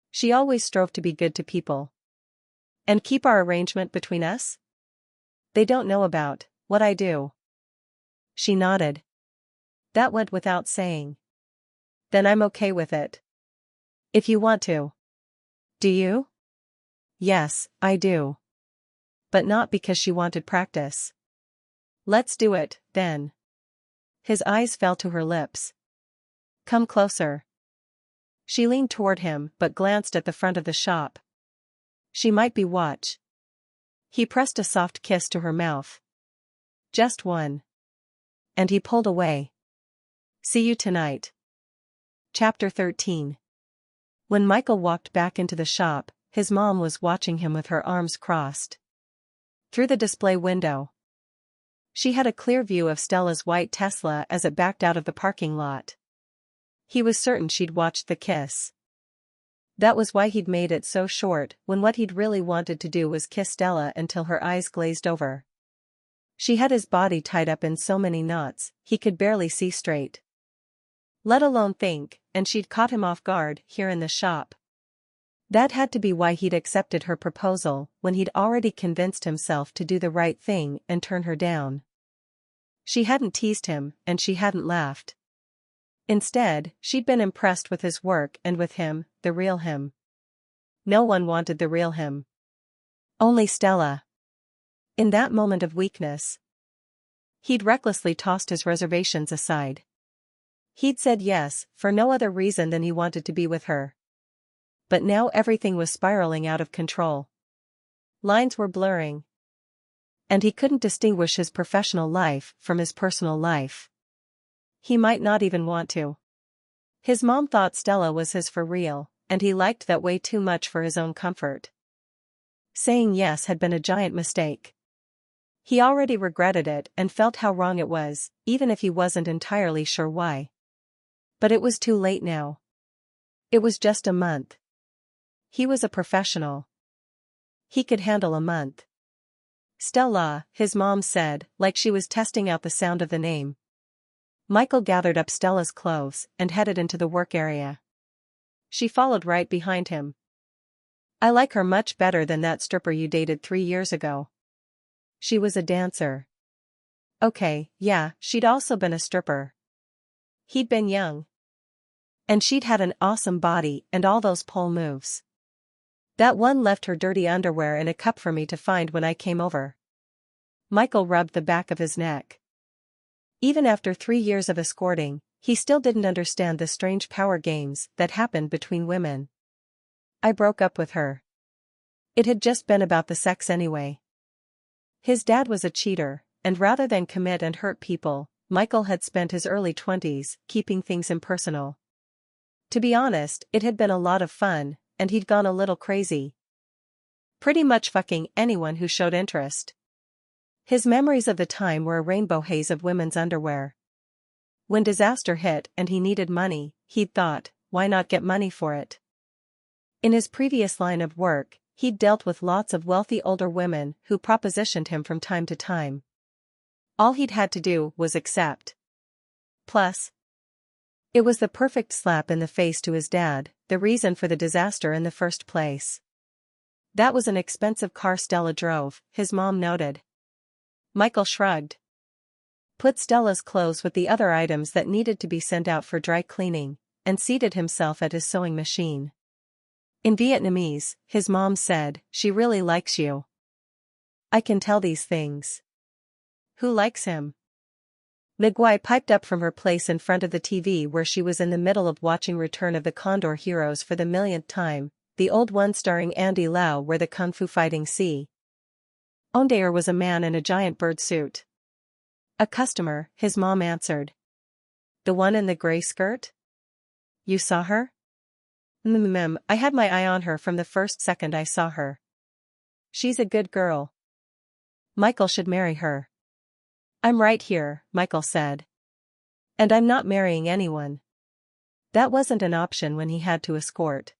She always strove to be good to people. And keep our arrangement between us? They don't know about what I do. She nodded. That went without saying. Then I'm okay with it. If you want to. Do you? Yes, I do. But not because she wanted practice. Let's do it, then. His eyes fell to her lips. Come closer. She leaned toward him but glanced at the front of the shop. She might be watched. He pressed a soft kiss to her mouth. Just one. And he pulled away. See you tonight. Chapter 13. When Michael walked back into the shop, his mom was watching him with her arms crossed. Through the display window, she had a clear view of Stella's white Tesla as it backed out of the parking lot. He was certain she'd watched the kiss. That was why he'd made it so short, when what he'd really wanted to do was kiss Stella until her eyes glazed over. She had his body tied up in so many knots, he could barely see straight. Let alone think, and she'd caught him off guard here in the shop. That had to be why he'd accepted her proposal, when he'd already convinced himself to do the right thing and turn her down. She hadn't teased him, and she hadn't laughed. Instead, she'd been impressed with his work and with him, the real him. No one wanted the real him. Only Stella. In that moment of weakness, he'd recklessly tossed his reservations aside. He'd said yes, for no other reason than he wanted to be with her. But now everything was spiraling out of control. Lines were blurring. And he couldn't distinguish his professional life from his personal life. He might not even want to. His mom thought Stella was his for real, and he liked that way too much for his own comfort. Saying yes had been a giant mistake. He already regretted it and felt how wrong it was, even if he wasn't entirely sure why. But it was too late now. It was just a month. He was a professional. He could handle a month. Stella, his mom said, like she was testing out the sound of the name. Michael gathered up Stella's clothes and headed into the work area. She followed right behind him. I like her much better than that stripper you dated 3 years ago. She was a dancer. Okay, yeah, she'd also been a stripper. He'd been young. And she'd had an awesome body and all those pole moves. That one left her dirty underwear in a cup for me to find when I came over. Michael rubbed the back of his neck. Even after 3 years of escorting, he still didn't understand the strange power games that happened between women. I broke up with her. It had just been about the sex anyway. His dad was a cheater, and rather than commit and hurt people, Michael had spent his early 20s keeping things impersonal. To be honest, it had been a lot of fun, and he'd gone a little crazy. Pretty much fucking anyone who showed interest. His memories of the time were a rainbow haze of women's underwear. When disaster hit and he needed money, he'd thought, why not get money for it? In his previous line of work, he'd dealt with lots of wealthy older women who propositioned him from time to time. All he'd had to do was accept. Plus, it was the perfect slap in the face to his dad, the reason for the disaster in the first place. That was an expensive car Stella drove, his mom noted. Michael shrugged. Put Stella's clothes with the other items that needed to be sent out for dry cleaning, and seated himself at his sewing machine. In Vietnamese, his mom said, "She really likes you. I can tell these things." Who likes him? Nguyen piped up from her place in front of the TV where she was in the middle of watching Return of the Condor Heroes for the millionth time, the old one starring Andy Lau where the kung fu fighting scene. Ondair was a man in a giant bird suit. A customer, his mom answered. The one in the gray skirt? You saw her? I had my eye on her from the first second I saw her. She's a good girl. Michael should marry her. I'm right here, Michael said. And I'm not marrying anyone. That wasn't an option when he had to escort.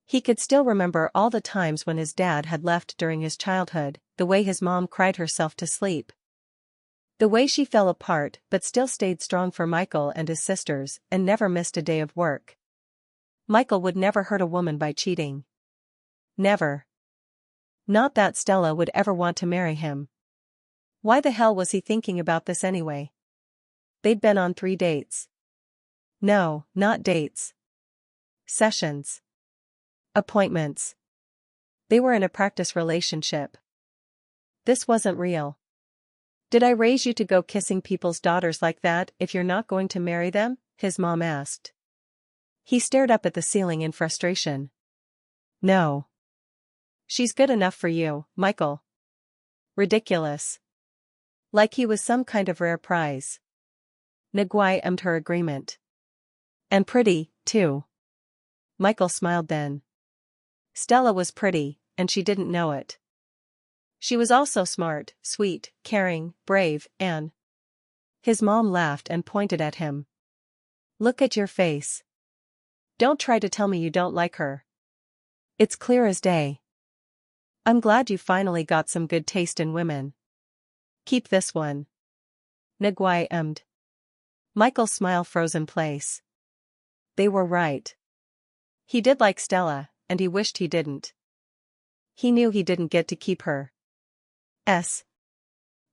He could still remember all the times when his dad had left during his childhood, the way his mom cried herself to sleep. The way she fell apart but still stayed strong for Michael and his sisters and never missed a day of work. Michael would never hurt a woman by cheating. Never. Not that Stella would ever want to marry him. Why the hell was he thinking about this anyway? They'd been on 3 dates. No, not dates. Sessions. Appointments. They were in a practice relationship. This wasn't real. Did I raise you to go kissing people's daughters like that if you're not going to marry them? His mom asked. He stared up at the ceiling in frustration. No. She's good enough for you, Michael. Ridiculous. Like he was some kind of rare prize. Nguyen ummed her agreement. And pretty, too. Michael smiled then. Stella was pretty, and she didn't know it. She was also smart, sweet, caring, brave, and... His mom laughed and pointed at him. Look at your face. Don't try to tell me you don't like her. It's clear as day. I'm glad you finally got some good taste in women. Keep this one. Nguyen ummed. Michael's smile froze in place. They were right. He did like Stella, and he wished he didn't. He knew he didn't get to keep her.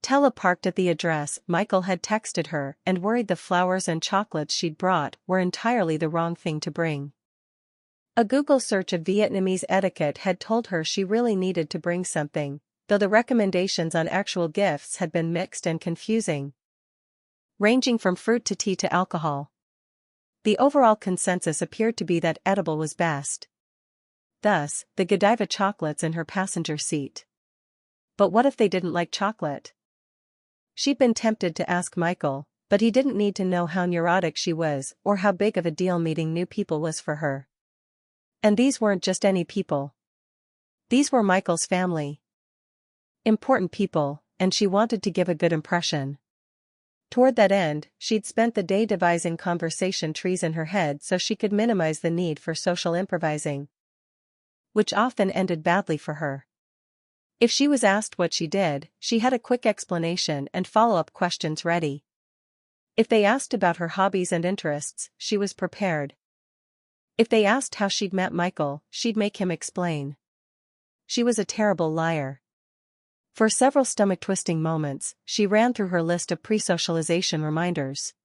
Tella parked at the address Michael had texted her and worried the flowers and chocolates she'd brought were entirely the wrong thing to bring. A Google search of Vietnamese etiquette had told her she really needed to bring something, though the recommendations on actual gifts had been mixed and confusing. Ranging from fruit to tea to alcohol. The overall consensus appeared to be that edible was best. Thus, the Godiva chocolates in her passenger seat. But what if they didn't like chocolate? She'd been tempted to ask Michael, but he didn't need to know how neurotic she was or how big of a deal meeting new people was for her. And these weren't just any people. These were Michael's family. Important people, and she wanted to give a good impression. Toward that end, she'd spent the day devising conversation trees in her head so she could minimize the need for social improvising, which often ended badly for her. If she was asked what she did, she had a quick explanation and follow-up questions ready. If they asked about her hobbies and interests, she was prepared. If they asked how she'd met Michael, she'd make him explain. She was a terrible liar. For several stomach-twisting moments, she ran through her list of pre-socialization reminders.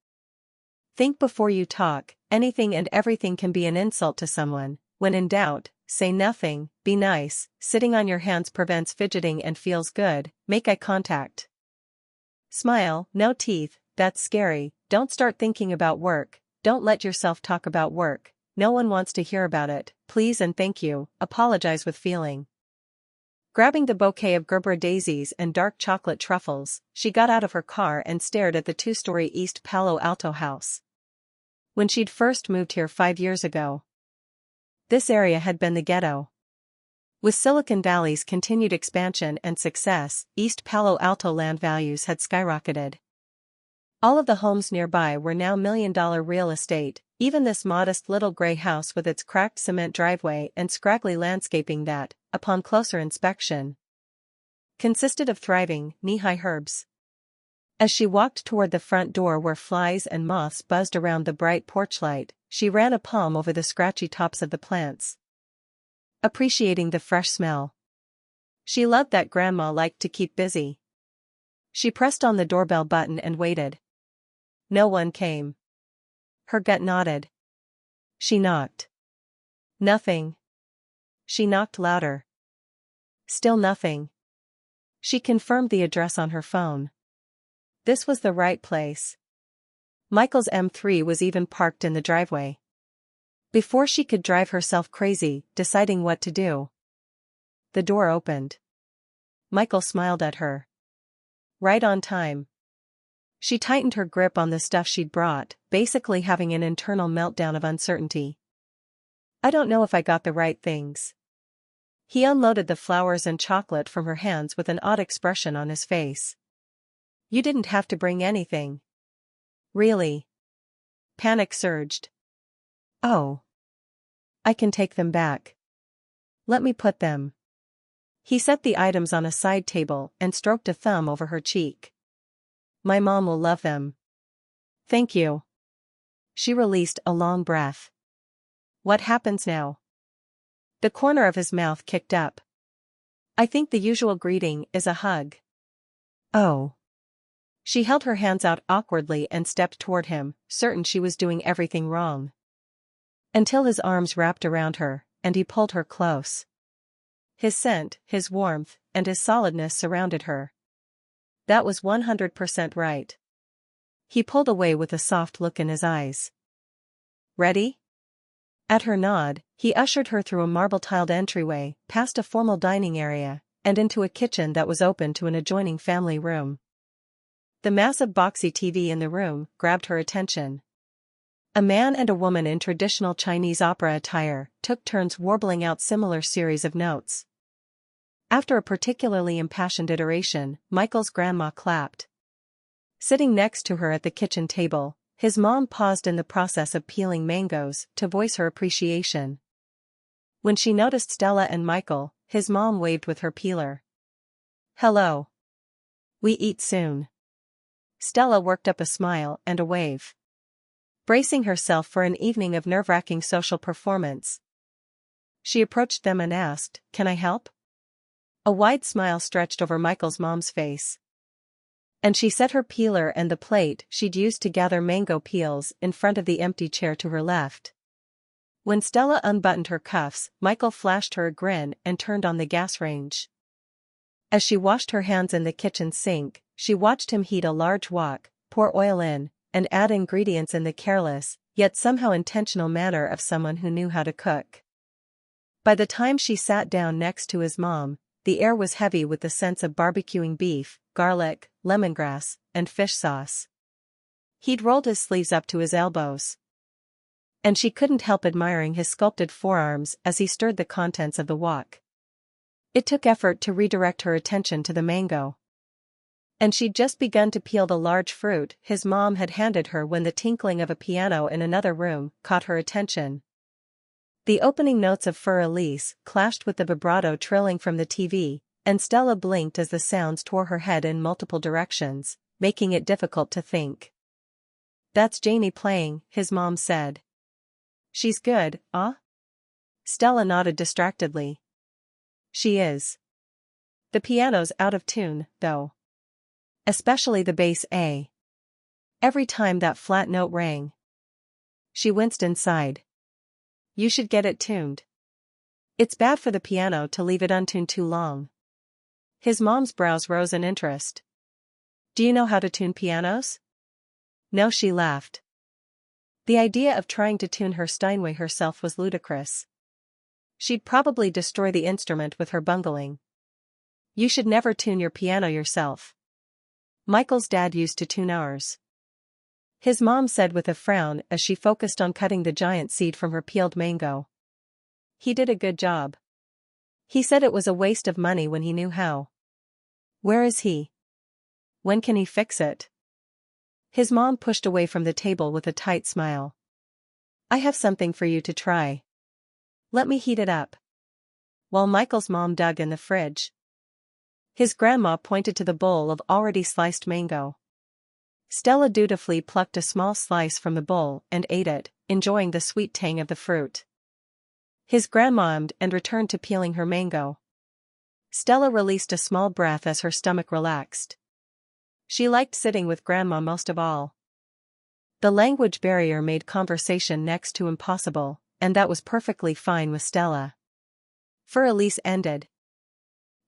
Think before you talk, anything and everything can be an insult to someone. When in doubt, say nothing, be nice, sitting on your hands prevents fidgeting and feels good, make eye contact. Smile, no teeth, that's scary, don't start thinking about work, don't let yourself talk about work, no one wants to hear about it, please and thank you, apologize with feeling. Grabbing the bouquet of Gerber daisies and dark chocolate truffles, she got out of her car and stared at the two-story East Palo Alto house. When she'd first moved here 5 years ago, this area had been the ghetto. With Silicon Valley's continued expansion and success, East Palo Alto land values had skyrocketed. All of the homes nearby were now million-dollar real estate, even this modest little gray house with its cracked cement driveway and scraggly landscaping that, upon closer inspection, consisted of thriving, knee-high herbs. As she walked toward the front door where flies and moths buzzed around the bright porch light, she ran a palm over the scratchy tops of the plants, appreciating the fresh smell. She loved that Grandma liked to keep busy. She pressed on the doorbell button and waited. No one came. Her gut nodded. She knocked. Nothing. She knocked louder. Still nothing. She confirmed the address on her phone. This was the right place. Michael's M3 was even parked in the driveway. Before she could drive herself crazy, deciding what to do, the door opened. Michael smiled at her. Right on time. She tightened her grip on the stuff she'd brought, basically having an internal meltdown of uncertainty. I don't know if I got the right things. He unloaded the flowers and chocolate from her hands with an odd expression on his face. You didn't have to bring anything. Really? Panic surged. Oh. I can take them back. Let me put them. He set the items on a side table and stroked a thumb over her cheek. My mom will love them. Thank you. She released a long breath. What happens now? The corner of his mouth kicked up. I think the usual greeting is a hug. Oh. She held her hands out awkwardly and stepped toward him, certain she was doing everything wrong. Until his arms wrapped around her, and he pulled her close. His scent, his warmth, and his solidness surrounded her. That was 100% right. He pulled away with a soft look in his eyes. Ready? At her nod, he ushered her through a marble-tiled entryway, past a formal dining area, and into a kitchen that was open to an adjoining family room. The massive boxy TV in the room grabbed her attention. A man and a woman in traditional Chinese opera attire took turns warbling out similar series of notes. After a particularly impassioned iteration, Michael's grandma clapped. Sitting next to her at the kitchen table, his mom paused in the process of peeling mangoes to voice her appreciation. When she noticed Stella and Michael, his mom waved with her peeler. Hello. We eat soon. Stella worked up a smile and a wave. Bracing herself for an evening of nerve-wracking social performance, she approached them and asked, Can I help? A wide smile stretched over Michael's mom's face. And she set her peeler and the plate she'd used to gather mango peels in front of the empty chair to her left. When Stella unbuttoned her cuffs, Michael flashed her a grin and turned on the gas range. As she washed her hands in the kitchen sink, she watched him heat a large wok, pour oil in, and add ingredients in the careless, yet somehow intentional manner of someone who knew how to cook. By the time she sat down next to his mom, the air was heavy with the sense of barbecuing beef, garlic, lemongrass, and fish sauce. He'd rolled his sleeves up to his elbows, and she couldn't help admiring his sculpted forearms as he stirred the contents of the wok. It took effort to redirect her attention to the mango, and she'd just begun to peel the large fruit his mom had handed her when the tinkling of a piano in another room caught her attention. The opening notes of Fur Elise clashed with the vibrato trilling from the TV, and Stella blinked as the sounds tore her head in multiple directions, making it difficult to think. "That's Janie playing," his mom said. "She's good, ah?" Stella nodded distractedly. "She is. The piano's out of tune, though. Especially the bass A. Every time that flat note rang." She winced inside. "You should get it tuned. It's bad for the piano to leave it untuned too long." His mom's brows rose in interest. "Do you know how to tune pianos?" "No," she laughed. The idea of trying to tune her Steinway herself was ludicrous. She'd probably destroy the instrument with her bungling. "You should never tune your piano yourself. Michael's dad used to tune ours," his mom said with a frown as she focused on cutting the giant seed from her peeled mango. "He did a good job. He said it was a waste of money when he knew how." "Where is he? When can he fix it?" His mom pushed away from the table with a tight smile. "I have something for you to try. Let me heat it up." While Michael's mom dug in the fridge, his grandma pointed to the bowl of already sliced mango. Stella dutifully plucked a small slice from the bowl and ate it, enjoying the sweet tang of the fruit. His grandma ummed and returned to peeling her mango. Stella released a small breath as her stomach relaxed. She liked sitting with Grandma most of all. The language barrier made conversation next to impossible, and that was perfectly fine with Stella. Fur Elise ended,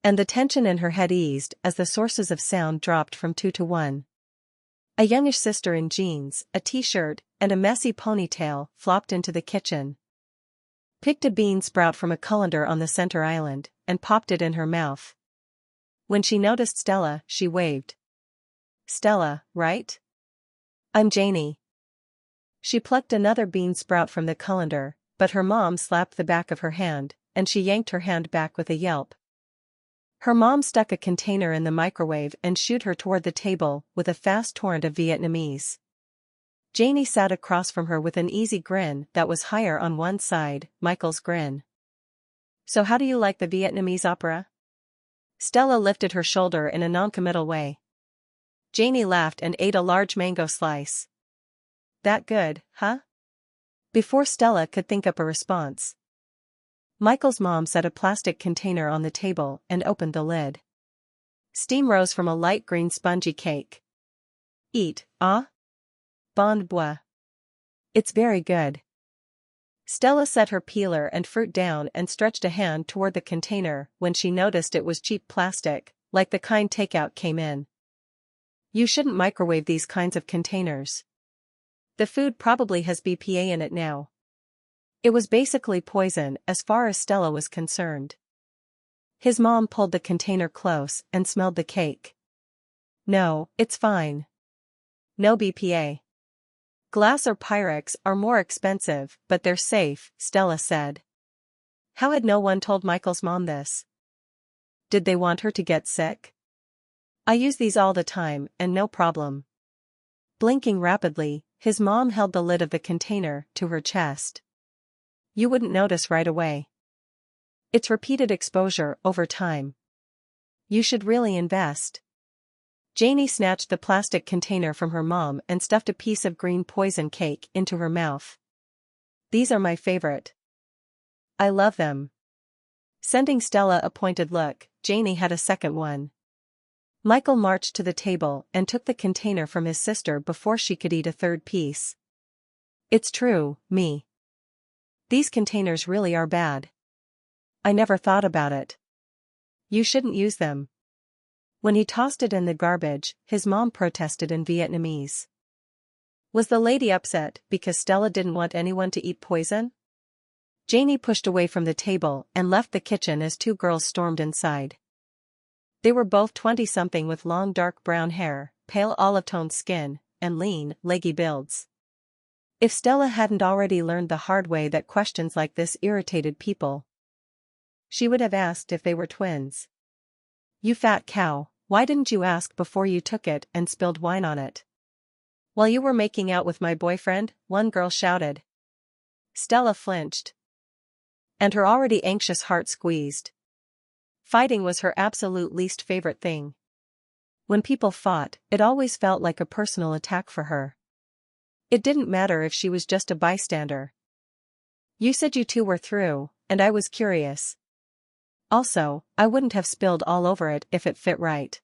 and the tension in her head eased as the sources of sound dropped from 2 to 1. A youngish sister in jeans, a t-shirt, and a messy ponytail flopped into the kitchen, picked a bean sprout from a colander on the center island, and popped it in her mouth. When she noticed Stella, she waved. "Stella, right? I'm Janie." She plucked another bean sprout from the colander, but her mom slapped the back of her hand, and she yanked her hand back with a yelp. Her mom stuck a container in the microwave and shooed her toward the table with a fast torrent of Vietnamese. Janie sat across from her with an easy grin that was higher on one side, Michael's grin. "So how do you like the Vietnamese opera?" Stella lifted her shoulder in a noncommittal way. Janie laughed and ate a large mango slice. "That good, huh?" Before Stella could think up a response, Michael's mom set a plastic container on the table and opened the lid. Steam rose from a light green spongy cake. "Eat, ah? Bon bois. It's very good." Stella set her peeler and fruit down and stretched a hand toward the container when she noticed it was cheap plastic, like the kind takeout came in. "You shouldn't microwave these kinds of containers. The food probably has BPA in it now." It was basically poison as far as Stella was concerned. His mom pulled the container close and smelled the cake. "No, it's fine. No BPA. Glass or Pyrex are more expensive, but they're safe," Stella said. How had no one told Michael's mom this? Did they want her to get sick? "I use these all the time, and no problem." Blinking rapidly, his mom held the lid of the container to her chest. "You wouldn't notice right away. It's repeated exposure over time. You should really invest." Janie snatched the plastic container from her mom and stuffed a piece of green poison cake into her mouth. "These are my favorite. I love them." Sending Stella a pointed look, Janie had a second one. Michael marched to the table and took the container from his sister before she could eat a third piece. "It's true, me. These containers really are bad. I never thought about it. You shouldn't use them." When he tossed it in the garbage, his mom protested in Vietnamese. Was the lady upset because Stella didn't want anyone to eat poison? Janie pushed away from the table and left the kitchen as two girls stormed inside. They were both 20-something with long dark brown hair, pale olive-toned skin, and lean, leggy builds. If Stella hadn't already learned the hard way that questions like this irritated people, she would have asked if they were twins. "You fat cow, why didn't you ask before you took it and spilled wine on it?" "While you were making out with my boyfriend," one girl shouted. Stella flinched, and her already anxious heart squeezed. Fighting was her absolute least favorite thing. When people fought, it always felt like a personal attack for her. It didn't matter if she was just a bystander. "You said you two were through, and I was curious. Also, I wouldn't have spilled all over it if it fit right."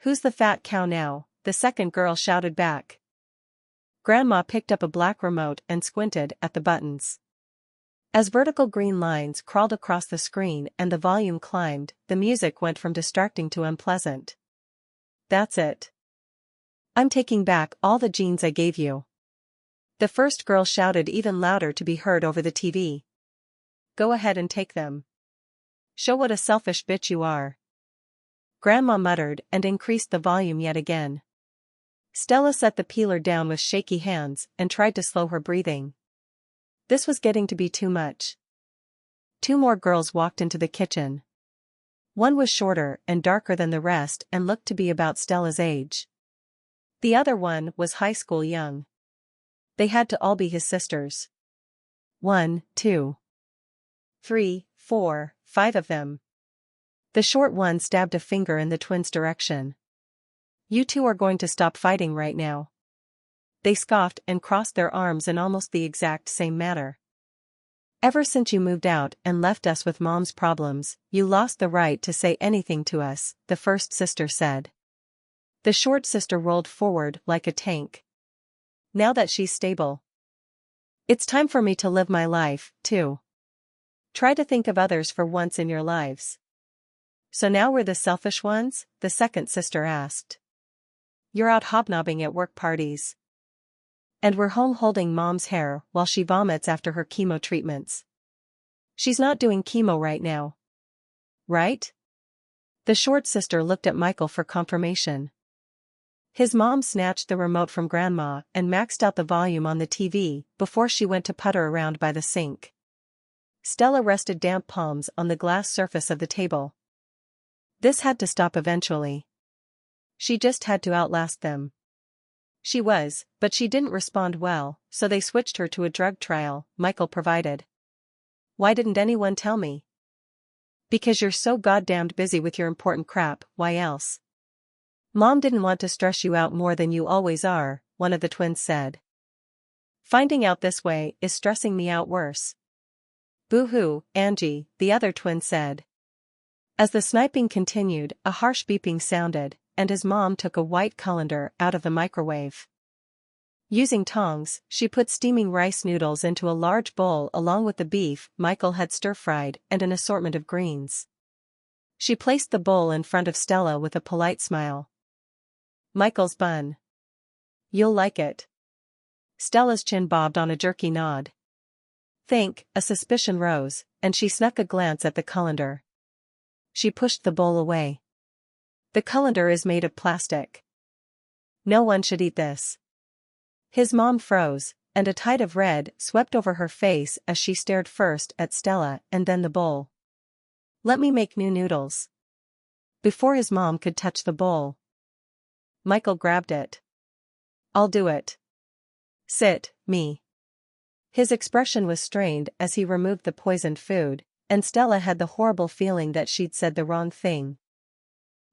"Who's the fat cow now?" the second girl shouted back. Grandma picked up a black remote and squinted at the buttons. As vertical green lines crawled across the screen and the volume climbed, the music went from distracting to unpleasant. "That's it. I'm taking back all the jeans I gave you." The first girl shouted even louder to be heard over the TV. "Go ahead and take them. Show what a selfish bitch you are." Grandma muttered and increased the volume yet again. Stella set the peeler down with shaky hands and tried to slow her breathing. This was getting to be too much. Two more girls walked into the kitchen. One was shorter and darker than the rest and looked to be about Stella's age. The other one was high school young. They had to all be his sisters. 1, 2, 3, 4, 5 of them. The short one stabbed a finger in the twins' direction. "You two are going to stop fighting right now." They scoffed and crossed their arms in almost the exact same manner. "Ever since you moved out and left us with Mom's problems, you lost the right to say anything to us," the first sister said. The short sister rolled forward like a tank. "Now that she's stable, it's time for me to live my life, too. Try to think of others for once in your lives." "So now we're the selfish ones?" the second sister asked. "You're out hobnobbing at work parties. And we're home holding Mom's hair while she vomits after her chemo treatments." "She's not doing chemo right now. Right?" The short sister looked at Michael for confirmation. His mom snatched the remote from Grandma and maxed out the volume on the TV before she went to putter around by the sink. Stella rested damp palms on the glass surface of the table. This had to stop eventually. She just had to outlast them. But she didn't respond well, so they switched her to a drug trial Michael provided. "Why didn't anyone tell me?" "Because you're so goddamned busy with your important crap, why else?" "Mom didn't want to stress you out more than you always are," one of the twins said. "Finding out this way is stressing me out worse." "Boo-hoo, Angie," the other twin said. As the sniping continued, a harsh beeping sounded, and his mom took a white colander out of the microwave. Using tongs, she put steaming rice noodles into a large bowl along with the beef Michael had stir-fried and an assortment of greens. She placed the bowl in front of Stella with a polite smile. "Michael's bun. You'll like it." Stella's chin bobbed on a jerky nod. "Think," a suspicion rose, and she snuck a glance at the colander. She pushed the bowl away. "The colander is made of plastic. No one should eat this." His mom froze, and a tide of red swept over her face as she stared first at Stella and then the bowl. "Let me make new noodles." Before his mom could touch the bowl, Michael grabbed it. "I'll do it." "Sit, me." His expression was strained as he removed the poisoned food, and Stella had the horrible feeling that she'd said the wrong thing.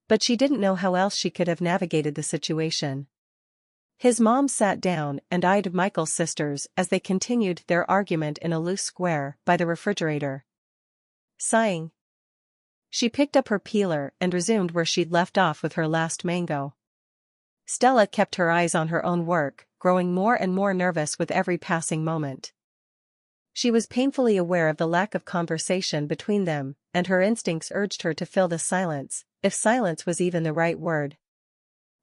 But she didn't know how else she could have navigated the situation. His mom sat down and eyed Michael's sisters as they continued their argument in a loose square by the refrigerator. Sighing, she picked up her peeler and resumed where she'd left off with her last mango. Stella kept her eyes on her own work, growing more and more nervous with every passing moment. She was painfully aware of the lack of conversation between them, and her instincts urged her to fill the silence, if silence was even the right word.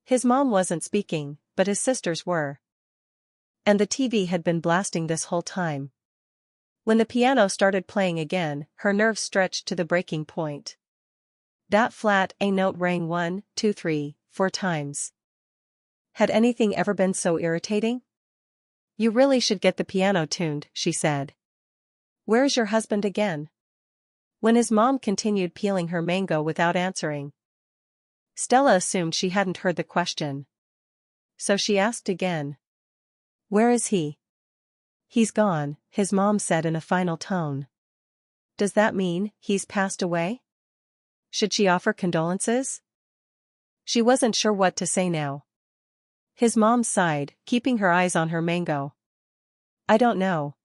His mom wasn't speaking, but his sisters were. And the TV had been blasting this whole time. When the piano started playing again, her nerves stretched to the breaking point. That flat A note rang 1, 2, 3, 4 times. Had anything ever been so irritating? You really should get the piano tuned, she said. Where's your husband again? When his mom continued peeling her mango without answering. Stella assumed she hadn't heard the question. So she asked again. Where is he? He's gone, his mom said in a final tone. Does that mean he's passed away? Should she offer condolences? She wasn't sure what to say now. His mom sighed, keeping her eyes on her mango. I don't know.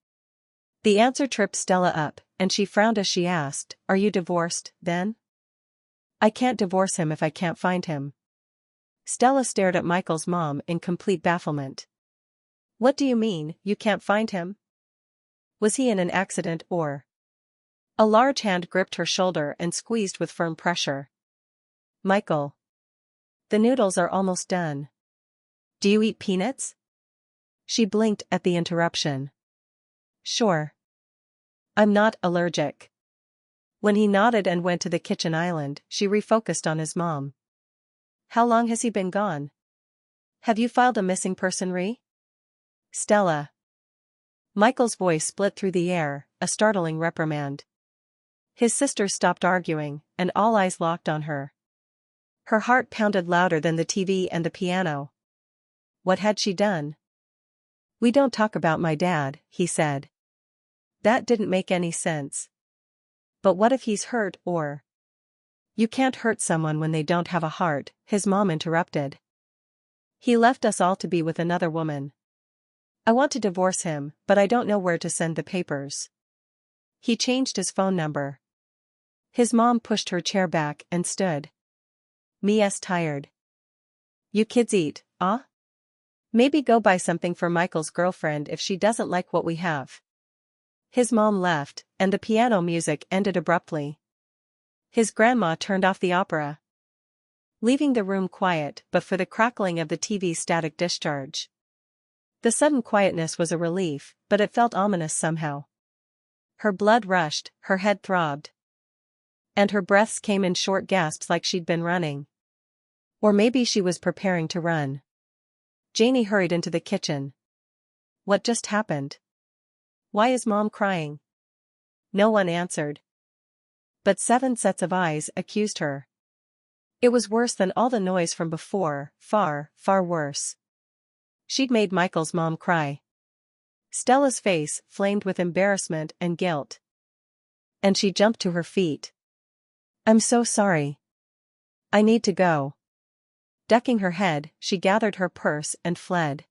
The answer tripped Stella up, and she frowned as she asked, Are you divorced, then? I can't divorce him if I can't find him. Stella stared at Michael's mom in complete bafflement. What do you mean, you can't find him? Was he in an accident or? A large hand gripped her shoulder and squeezed with firm pressure. Michael. The noodles are almost done. Do you eat peanuts? She blinked at the interruption. Sure. I'm not allergic. When he nodded and went to the kitchen island, she refocused on his mom. How long has he been gone? Have you filed a missing person re? Stella. Michael's voice split through the air, a startling reprimand. His sisters stopped arguing, and all eyes locked on her. Her heart pounded louder than the TV and the piano. What had she done? We don't talk about my dad, he said. That didn't make any sense. But what if he's hurt or? You can't hurt someone when they don't have a heart, his mom interrupted. He left us all to be with another woman. I want to divorce him, but I don't know where to send the papers. He changed his phone number. His mom pushed her chair back and stood. Me's tired. You kids eat, ah? Maybe go buy something for Michael's girlfriend if she doesn't like what we have. His mom left, and the piano music ended abruptly. His grandma turned off the opera, leaving the room quiet but for the crackling of the TV's static discharge. The sudden quietness was a relief, but it felt ominous somehow. Her blood rushed, her head throbbed. And her breaths came in short gasps like she'd been running. Or maybe she was preparing to run. Janie hurried into the kitchen. What just happened? Why is Mom crying? No one answered. But 7 sets of eyes accused her. It was worse than all the noise from before, far, far worse. She'd made Michael's mom cry. Stella's face flamed with embarrassment and guilt. And she jumped to her feet. I'm so sorry. I need to go. Ducking her head, she gathered her purse and fled.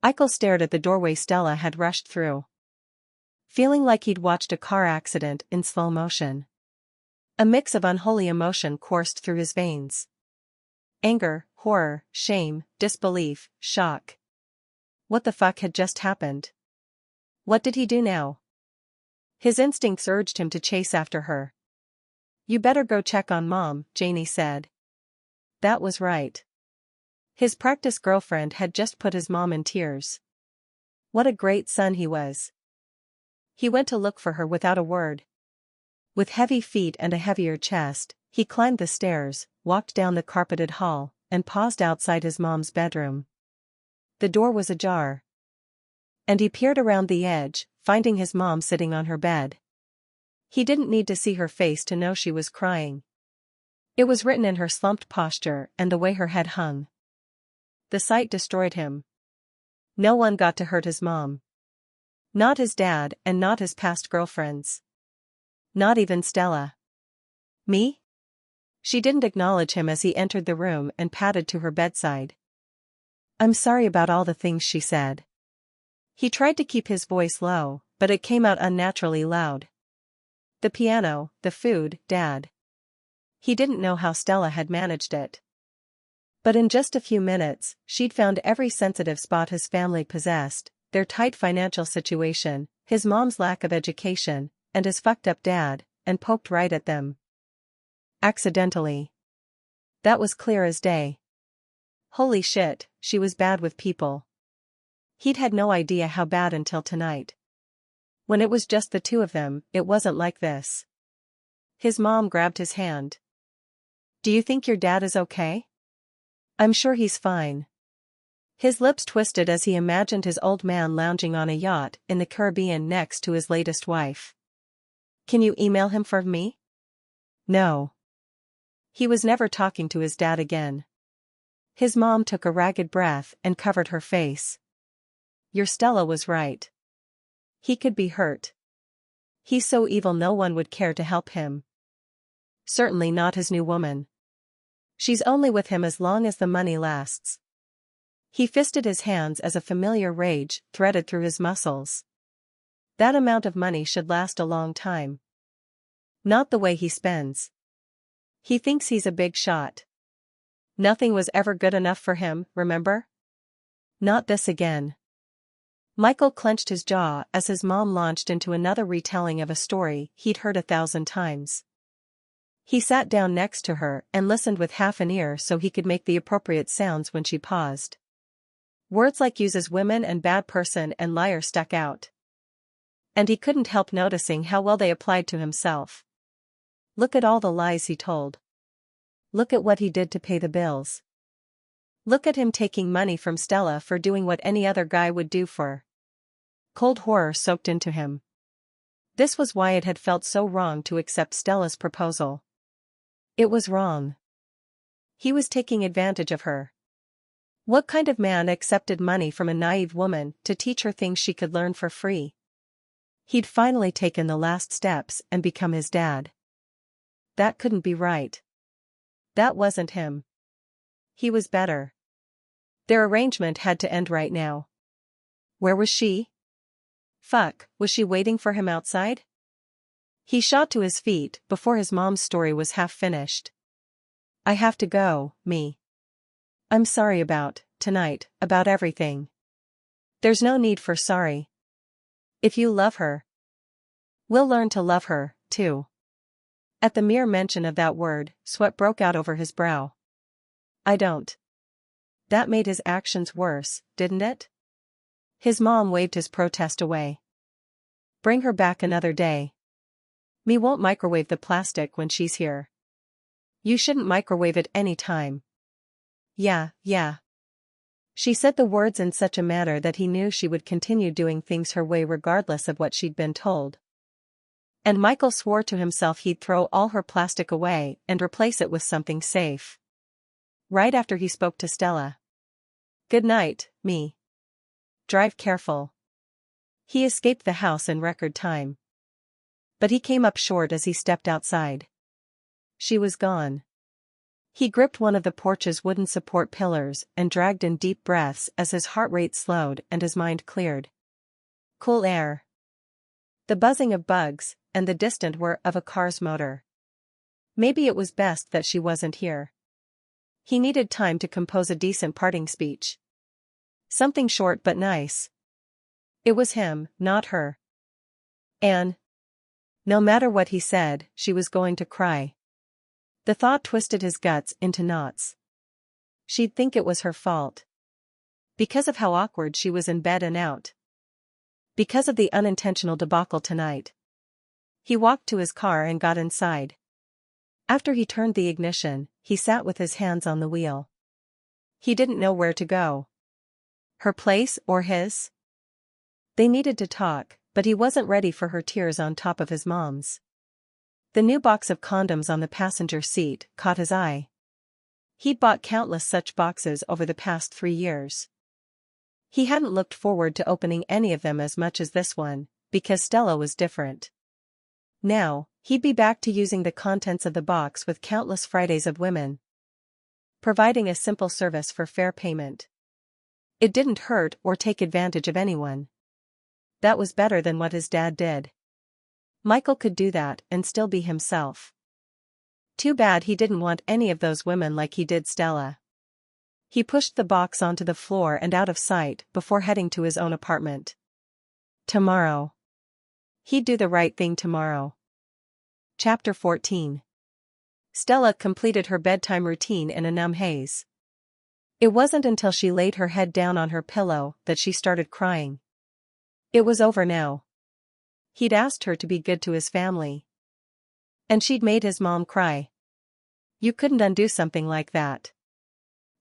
Michael stared at the doorway Stella had rushed through, feeling like he'd watched a car accident in slow motion. A mix of unholy emotion coursed through his veins. Anger, horror, shame, disbelief, shock. What the fuck had just happened? What did he do now? His instincts urged him to chase after her. You better go check on Mom, Janie said. That was right. His practice girlfriend had just put his mom in tears. What a great son he was. He went to look for her without a word. With heavy feet and a heavier chest, he climbed the stairs, walked down the carpeted hall, and paused outside his mom's bedroom. The door was ajar. And he peered around the edge, finding his mom sitting on her bed. He didn't need to see her face to know she was crying. It was written in her slumped posture and the way her head hung. The sight destroyed him. No one got to hurt his mom. Not his dad and not his past girlfriends. Not even Stella. Me? She didn't acknowledge him as he entered the room and padded to her bedside. I'm sorry about all the things she said. He tried to keep his voice low, but it came out unnaturally loud. The piano, the food, Dad. He didn't know how Stella had managed it. But in just a few minutes, she'd found every sensitive spot his family possessed, their tight financial situation, his mom's lack of education, and his fucked up dad, and poked right at them. Accidentally. That was clear as day. Holy shit, she was bad with people. He'd had no idea how bad until tonight. When it was just the two of them, it wasn't like this. His mom grabbed his hand. Do you think your dad is okay? I'm sure he's fine. His lips twisted as he imagined his old man lounging on a yacht in the Caribbean next to his latest wife. Can you email him for me? No. He was never talking to his dad again. His mom took a ragged breath and covered her face. Your Stella was right. He could be hurt. He's so evil no one would care to help him. Certainly not his new woman. She's only with him as long as the money lasts. He fisted his hands as a familiar rage threaded through his muscles. That amount of money should last a long time. Not the way he spends. He thinks he's a big shot. Nothing was ever good enough for him, remember? Not this again. Michael clenched his jaw as his mom launched into another retelling of a story he'd heard 1,000 times. He sat down next to her and listened with half an ear so he could make the appropriate sounds when she paused. Words like uses women and bad person and liar stuck out. And he couldn't help noticing how well they applied to himself. Look at all the lies he told. Look at what he did to pay the bills. Look at him taking money from Stella for doing what any other guy would do for. Cold horror soaked into him. This was why it had felt so wrong to accept Stella's proposal. It was wrong. He was taking advantage of her. What kind of man accepted money from a naive woman to teach her things she could learn for free? He'd finally taken the last steps and become his dad. That couldn't be right. That wasn't him. He was better. Their arrangement had to end right now. Where was she? Fuck, was she waiting for him outside? He shot to his feet before his mom's story was half finished. I have to go, me. I'm sorry about, tonight, about everything. There's no need for sorry. If you love her, we'll learn to love her, too. At the mere mention of that word, sweat broke out over his brow. I don't. That made his actions worse, didn't it? His mom waved his protest away. Bring her back another day. Me won't microwave the plastic when she's here. You shouldn't microwave it any time. Yeah. She said the words in such a manner that he knew she would continue doing things her way regardless of what she'd been told. And Michael swore to himself he'd throw all her plastic away and replace it with something safe. Right after he spoke to Stella. Good night, me. Drive careful. He escaped the house in record time. But he came up short as he stepped outside. She was gone. He gripped one of the porch's wooden support pillars and dragged in deep breaths as his heart rate slowed and his mind cleared. Cool air. The buzzing of bugs, and the distant whir of a car's motor. Maybe it was best that she wasn't here. He needed time to compose a decent parting speech. Something short but nice. It was him, not her. And no matter what he said, she was going to cry. The thought twisted his guts into knots. She'd think it was her fault. Because of how awkward she was in bed and out. Because of the unintentional debacle tonight. He walked to his car and got inside. After he turned the ignition, he sat with his hands on the wheel. He didn't know where to go. Her place or his? They needed to talk, but he wasn't ready for her tears on top of his mom's. The new box of condoms on the passenger seat caught his eye. He'd bought countless such boxes over the past 3 years. He hadn't looked forward to opening any of them as much as this one, because Stella was different. Now, he'd be back to using the contents of the box with countless Fridays of women. Providing a simple service for fair payment. It didn't hurt or take advantage of anyone. That was better than what his dad did. Michael could do that and still be himself. Too bad he didn't want any of those women like he did Stella. He pushed the box onto the floor and out of sight before heading to his own apartment. Tomorrow. He'd do the right thing tomorrow. Chapter 14. Stella completed her bedtime routine in a numb haze. It wasn't until she laid her head down on her pillow that she started crying. It was over now. He'd asked her to be good to his family. And she'd made his mom cry. You couldn't undo something like that.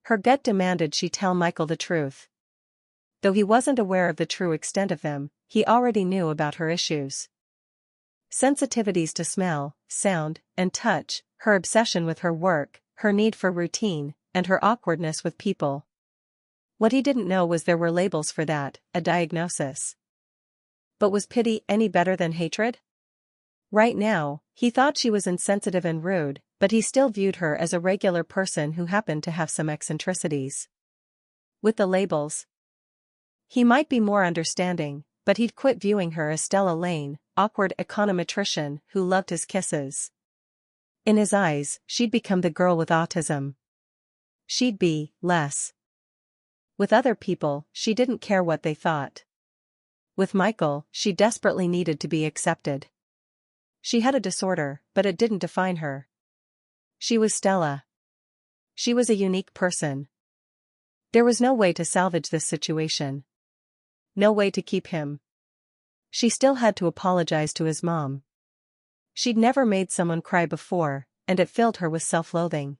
Her gut demanded she tell Michael the truth. Though he wasn't aware of the true extent of them, he already knew about her issues. Sensitivities to smell, sound, and touch, her obsession with her work, her need for routine, and her awkwardness with people. What he didn't know was there were labels for that, a diagnosis. But was pity any better than hatred? Right now, he thought she was insensitive and rude, but he still viewed her as a regular person who happened to have some eccentricities. With the labels, he might be more understanding, but he'd quit viewing her as Stella Lane, awkward econometrician who loved his kisses. In his eyes, she'd become the girl with autism. She'd be less. With other people, she didn't care what they thought. With Michael, she desperately needed to be accepted. She had a disorder, but it didn't define her. She was Stella. She was a unique person. There was no way to salvage this situation. No way to keep him. She still had to apologize to his mom. She'd never made someone cry before, and it filled her with self-loathing.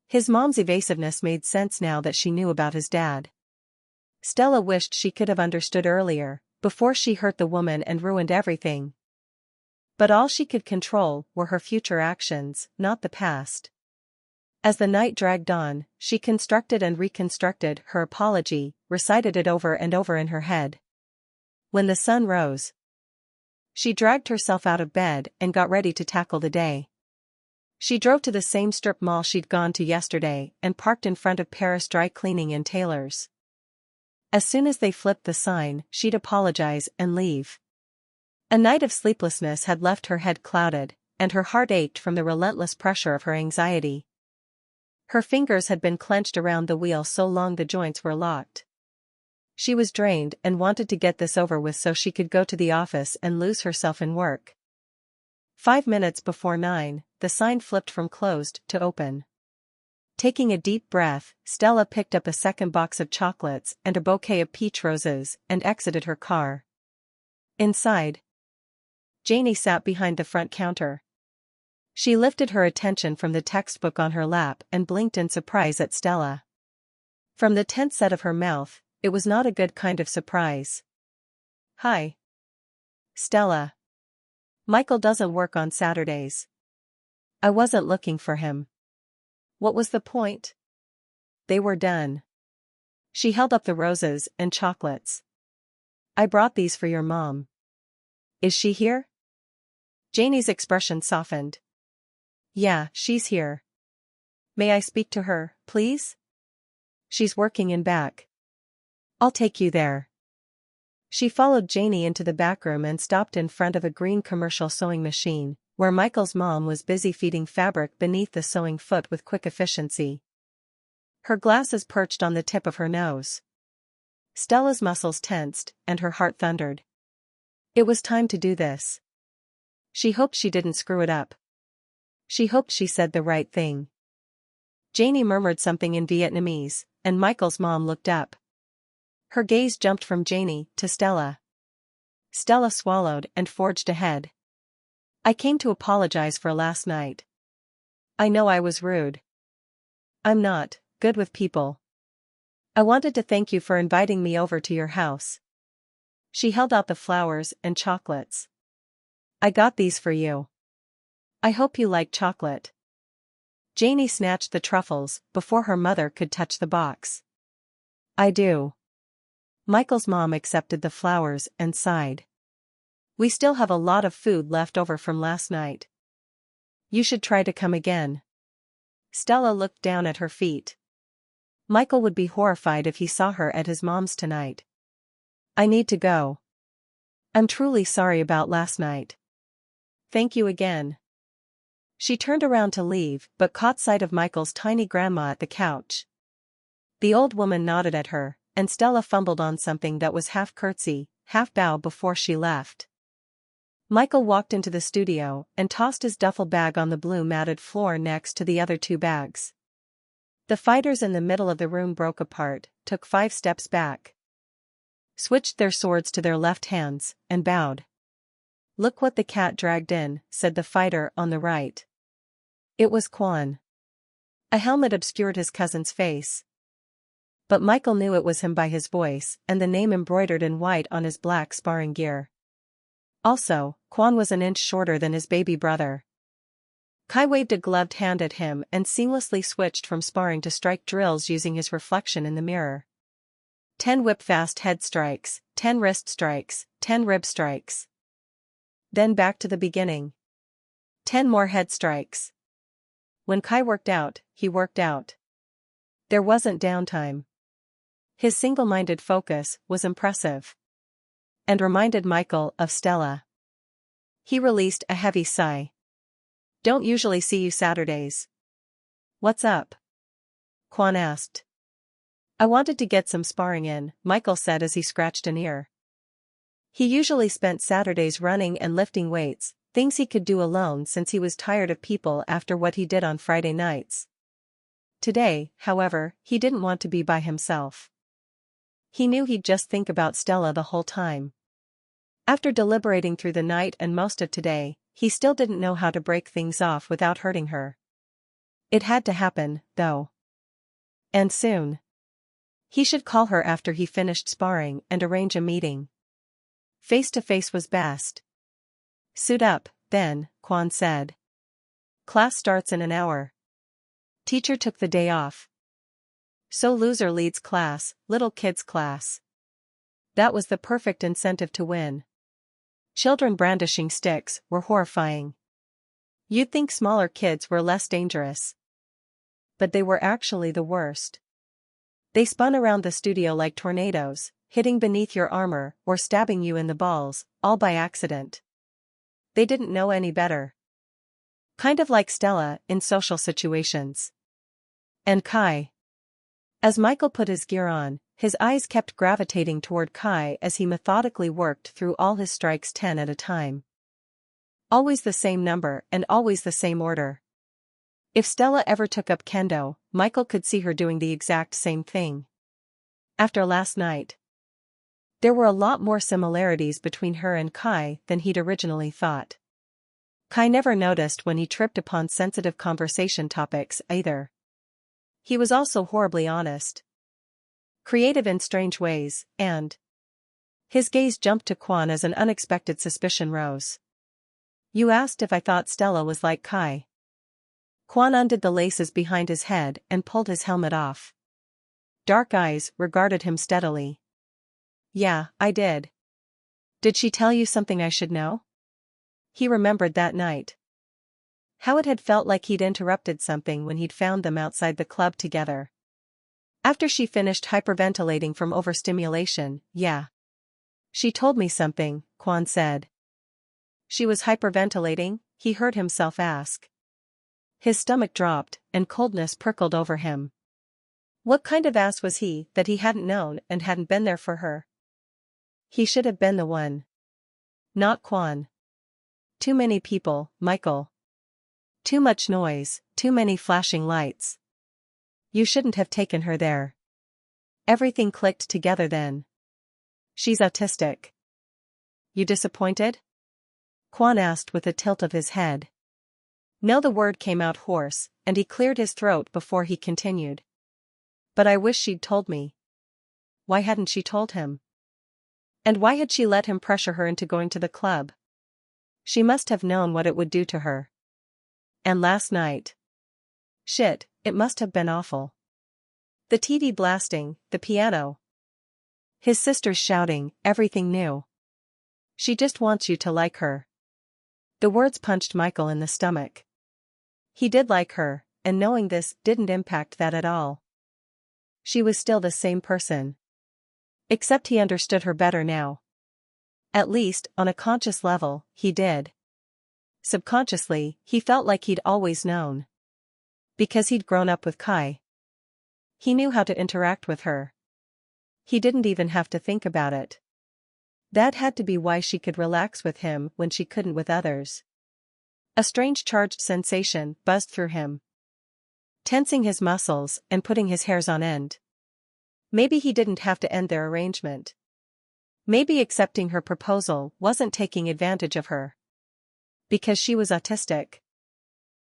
His mom's evasiveness made sense now that she knew about his dad. Stella wished she could have understood earlier, before she hurt the woman and ruined everything. But all she could control were her future actions, not the past. As the night dragged on, she constructed and reconstructed her apology, recited it over and over in her head. When the sun rose, she dragged herself out of bed and got ready to tackle the day. She drove to the same strip mall she'd gone to yesterday and parked in front of Paris Dry Cleaning and Tailors. As soon as they flipped the sign, she'd apologize and leave. A night of sleeplessness had left her head clouded, and her heart ached from the relentless pressure of her anxiety. Her fingers had been clenched around the wheel so long the joints were locked. She was drained and wanted to get this over with so she could go to the office and lose herself in work. 5 minutes before 9, the sign flipped from closed to open. Taking a deep breath, Stella picked up a second box of chocolates and a bouquet of peach roses and exited her car. Inside, Janie sat behind the front counter. She lifted her attention from the textbook on her lap and blinked in surprise at Stella. From the tense set of her mouth, it was not a good kind of surprise. Hi. Stella. Michael doesn't work on Saturdays. I wasn't looking for him. What was the point? They were done. She held up the roses and chocolates. I brought these for your mom. Is she here? Janie's expression softened. Yeah, she's here. May I speak to her, please? She's working in back. I'll take you there. She followed Janie into the back room and stopped in front of a green commercial sewing machine, where Michael's mom was busy feeding fabric beneath the sewing foot with quick efficiency. Her glasses perched on the tip of her nose. Stella's muscles tensed, and her heart thundered. It was time to do this. She hoped she didn't screw it up. She hoped she said the right thing. Janie murmured something in Vietnamese, and Michael's mom looked up. Her gaze jumped from Janie to Stella. Stella swallowed and forged ahead. I came to apologize for last night. I know I was rude. I'm not good with people. I wanted to thank you for inviting me over to your house. She held out the flowers and chocolates. I got these for you. I hope you like chocolate. Janie snatched the truffles before her mother could touch the box. I do. Michael's mom accepted the flowers and sighed. We still have a lot of food left over from last night. You should try to come again. Stella looked down at her feet. Michael would be horrified if he saw her at his mom's tonight. I need to go. I'm truly sorry about last night. Thank you again. She turned around to leave but caught sight of Michael's tiny grandma at the couch. The old woman nodded at her, and Stella fumbled on something that was half curtsy, half bow before she left. Michael walked into the studio and tossed his duffel bag on the blue matted floor next to the other two bags. The fighters in the middle of the room broke apart, took 5 steps back, switched their swords to their left hands, and bowed. "Look what the cat dragged in," said the fighter on the right. It was Quan. A helmet obscured his cousin's face, but Michael knew it was him by his voice and the name embroidered in white on his black sparring gear. Also, Quan was an inch shorter than his baby brother. Kai waved a gloved hand at him and seamlessly switched from sparring to strike drills using his reflection in the mirror. 10 whip-fast head strikes, 10 wrist strikes, 10 rib strikes. Then back to the beginning. 10 more head strikes. When Kai worked out, he worked out. There wasn't downtime. His single-minded focus was impressive, and reminded Michael of Stella. He released a heavy sigh. "Don't usually see you Saturdays." "What's up?" Quan asked. "I wanted to get some sparring in," Michael said as he scratched an ear. He usually spent Saturdays running and lifting weights, things he could do alone since he was tired of people after what he did on Friday nights. Today, however, he didn't want to be by himself. He knew he'd just think about Stella the whole time. After deliberating through the night and most of today, he still didn't know how to break things off without hurting her. It had to happen, though. And soon. He should call her after he finished sparring and arrange a meeting. Face-to-face was best. "Suit up, then," Quan said. "Class starts in an hour." Teacher took the day off. So loser leads class, little kids class. That was the perfect incentive to win. Children brandishing sticks were horrifying. You'd think smaller kids were less dangerous. But they were actually the worst. They spun around the studio like tornadoes, hitting beneath your armor or stabbing you in the balls, all by accident. They didn't know any better. Kind of like Stella in social situations. And Kai. As Michael put his gear on, his eyes kept gravitating toward Kai as he methodically worked through all his strikes 10 at a time. Always the same number and always the same order. If Stella ever took up kendo, Michael could see her doing the exact same thing. After last night, there were a lot more similarities between her and Kai than he'd originally thought. Kai never noticed when he tripped upon sensitive conversation topics either. He was also horribly honest. Creative in strange ways, and his gaze jumped to Quan as an unexpected suspicion rose. "You asked if I thought Stella was like Kai." Quan undid the laces behind his head and pulled his helmet off. Dark eyes regarded him steadily. "Yeah, I did." "Did she tell you something I should know?" He remembered that night. How it had felt like he'd interrupted something when he'd found them outside the club together. After she finished hyperventilating from overstimulation, "Yeah. She told me something," Quan said. "She was hyperventilating?" he heard himself ask. His stomach dropped, and coldness prickled over him. What kind of ass was he that he hadn't known and hadn't been there for her? He should have been the one. Not Quan. Too many people, Michael. Too much noise, too many flashing lights. You shouldn't have taken her there. Everything clicked together then. She's autistic. You disappointed? Quan asked with a tilt of his head. No, the word came out hoarse, and he cleared his throat before he continued. But I wish she'd told me. Why hadn't she told him? And why had she let him pressure her into going to the club? She must have known what it would do to her. And last night. Shit, it must have been awful. The TV blasting, the piano. His sisters shouting, everything new. She just wants you to like her. The words punched Michael in the stomach. He did like her, and knowing this didn't impact that at all. She was still the same person. Except he understood her better now. At least, on a conscious level, he did. Subconsciously, he felt like he'd always known. Because he'd grown up with Kai. He knew how to interact with her. He didn't even have to think about it. That had to be why she could relax with him when she couldn't with others. A strange charged sensation buzzed through him. tensing his muscles and putting his hairs on end. Maybe he didn't have to end their arrangement. Maybe accepting her proposal wasn't taking advantage of her. Because she was autistic.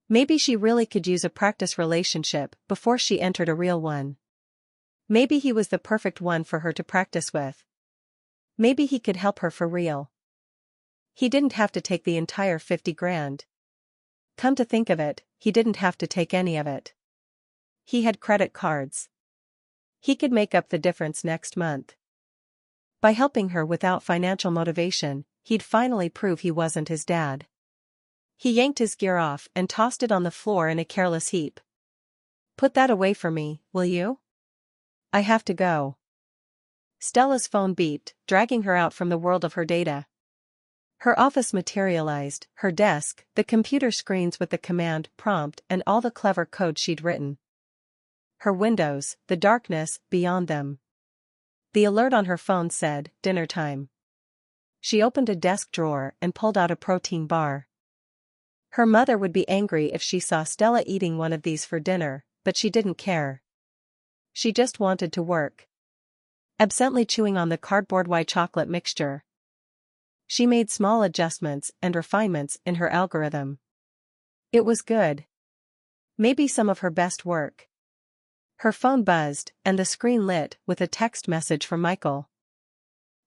Maybe she really could use a practice relationship before she entered a real one. Maybe he was the perfect one for her to practice with. Maybe he could help her for real. He didn't have to take the entire 50 grand. Come to think of it, he didn't have to take any of it. He had credit cards. He could make up the difference next month. By helping her without financial motivation, he'd finally prove he wasn't his dad. He yanked his gear off and tossed it on the floor in a careless heap. Put that away for me, will you? I have to go. Stella's phone beeped, dragging her out from the world of her data. Her office materialized, her desk, the computer screens with the command prompt and all the clever code she'd written. Her windows, the darkness beyond them. The alert on her phone said, dinner time. She opened a desk drawer and pulled out a protein bar. Her mother would be angry if she saw Stella eating one of these for dinner, but she didn't care. She just wanted to work. Absently chewing on the cardboard white chocolate mixture. She made small adjustments and refinements in her algorithm. It was good. Maybe some of her best work. Her phone buzzed, and the screen lit with a text message from Michael.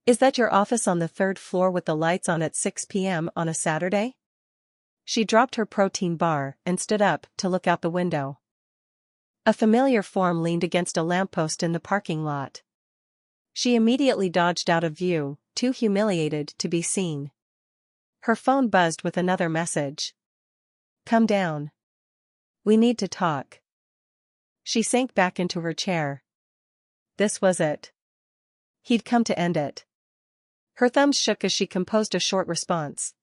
Is that your office on the 3rd floor with the lights on at 6 p.m. on a Saturday? She dropped her protein bar and stood up to look out the window. A familiar form leaned against a lamppost in the parking lot. She immediately dodged out of view, too humiliated to be seen. Her phone buzzed with another message. Come down. We need to talk. She sank back into her chair. This was it. He'd come to end it. Her thumbs shook as she composed a short response.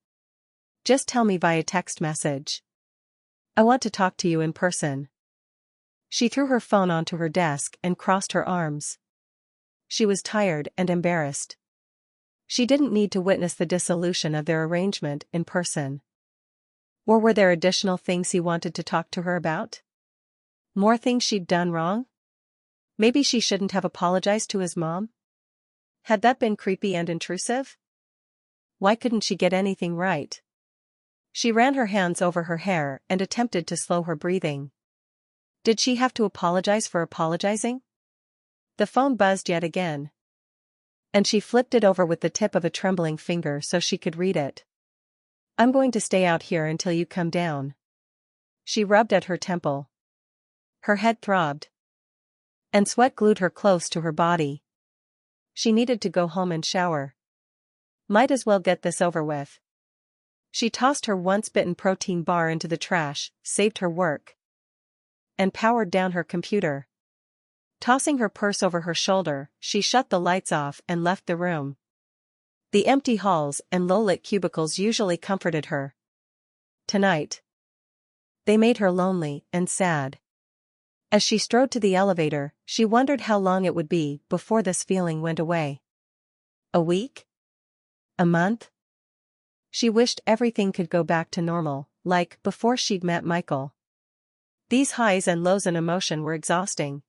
Just tell me via text message. I want to talk to you in person. She threw her phone onto her desk and crossed her arms. She was tired and embarrassed. She didn't need to witness the dissolution of their arrangement in person. Or were there additional things he wanted to talk to her about? More things she'd done wrong? Maybe she shouldn't have apologized to his mom? Had that been creepy and intrusive? Why couldn't she get anything right? She ran her hands over her hair and attempted to slow her breathing. Did she have to apologize for apologizing? The phone buzzed yet again. And she flipped it over with the tip of a trembling finger so she could read it. I'm going to stay out here until you come down. She rubbed at her temple. Her head throbbed. And sweat glued her close to her body. She needed to go home and shower. Might as well get this over with. She tossed her once-bitten protein bar into the trash, saved her work, and powered down her computer. Tossing her purse over her shoulder, she shut the lights off and left the room. The empty halls and low-lit cubicles usually comforted her. Tonight, they made her lonely and sad. As she strode to the elevator, she wondered how long it would be before this feeling went away. A week? A month? She wished everything could go back to normal, like before she'd met Michael. These highs and lows in emotion were exhausting.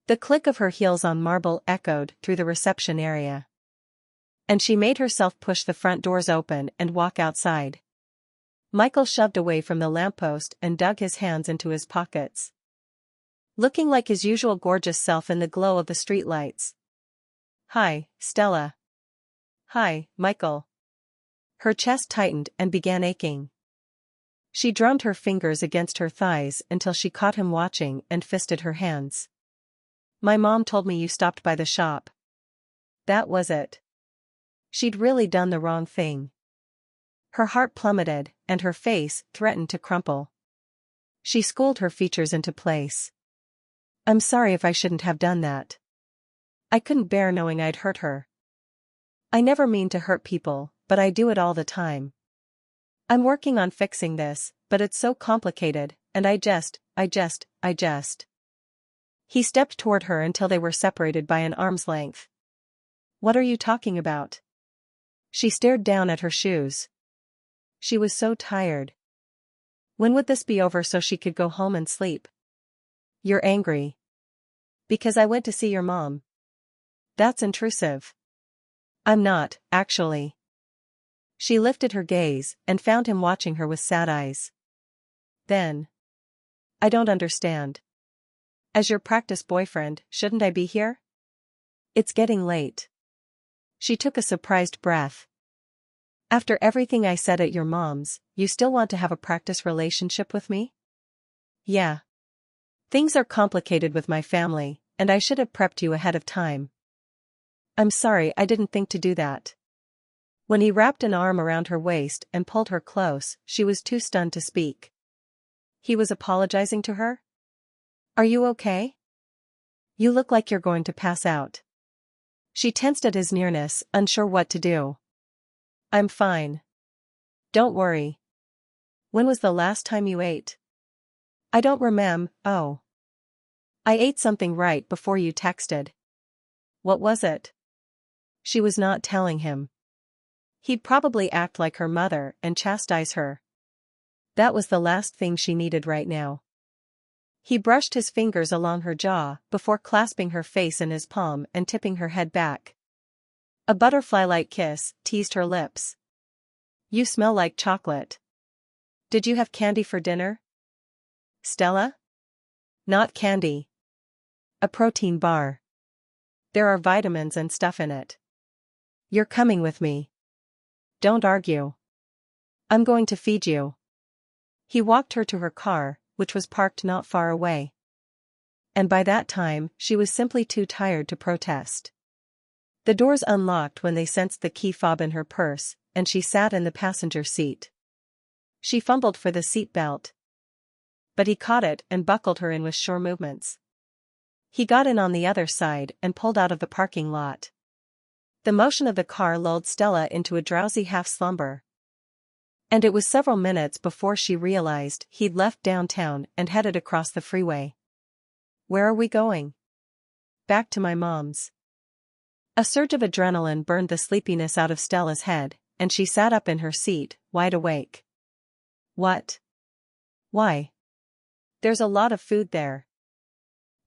The click of her heels on marble echoed through the reception area. And she made herself push the front doors open and walk outside. Michael shoved away from the lamppost and dug his hands into his pockets. Looking like his usual gorgeous self in the glow of the streetlights. Hi, Stella. Hi, Michael. Her chest tightened and began aching. She drummed her fingers against her thighs until she caught him watching and fisted her hands. My mom told me you stopped by the shop. That was it. She'd really done the wrong thing. Her heart plummeted, and her face threatened to crumple. She schooled her features into place. I'm sorry if I shouldn't have done that. I couldn't bear knowing I'd hurt her. I never mean to hurt people, but I do it all the time. I'm working on fixing this, but it's so complicated, and I just. He stepped toward her until they were separated by an arm's length. What are you talking about? She stared down at her shoes. She was so tired. When would this be over so she could go home and sleep? You're angry. Because I went to see your mom. That's intrusive. I'm not, actually. She lifted her gaze and found him watching her with sad eyes. Then. I don't understand. As your practice boyfriend, shouldn't I be here? It's getting late. She took a surprised breath. After everything I said at your mom's, you still want to have a practice relationship with me? Yeah. Things are complicated with my family, and I should have prepped you ahead of time. I'm sorry, I didn't think to do that. When he wrapped an arm around her waist and pulled her close, she was too stunned to speak. He was apologizing to her? Are you okay? You look like you're going to pass out. She tensed at his nearness, unsure what to do. I'm fine. Don't worry. When was the last time you ate? I don't remember. Oh. I ate something right before you texted. What was it? She was not telling him. He'd probably act like her mother and chastise her. That was the last thing she needed right now. He brushed his fingers along her jaw before clasping her face in his palm and tipping her head back. A butterfly-like kiss teased her lips. You smell like chocolate. Did you have candy for dinner? Stella? Not candy. A protein bar. There are vitamins and stuff in it. You're coming with me. Don't argue. I'm going to feed you. He walked her to her car, which was parked not far away. And by that time, she was simply too tired to protest. The doors unlocked when they sensed the key fob in her purse, and she sat in the passenger seat. She fumbled for the seat belt. But he caught it and buckled her in with sure movements. He got in on the other side and pulled out of the parking lot. The motion of the car lulled Stella into a drowsy half-slumber. And it was several minutes before she realized he'd left downtown and headed across the freeway. Where are we going? Back to my mom's. A surge of adrenaline burned the sleepiness out of Stella's head, and she sat up in her seat, wide awake. What? Why? There's a lot of food there.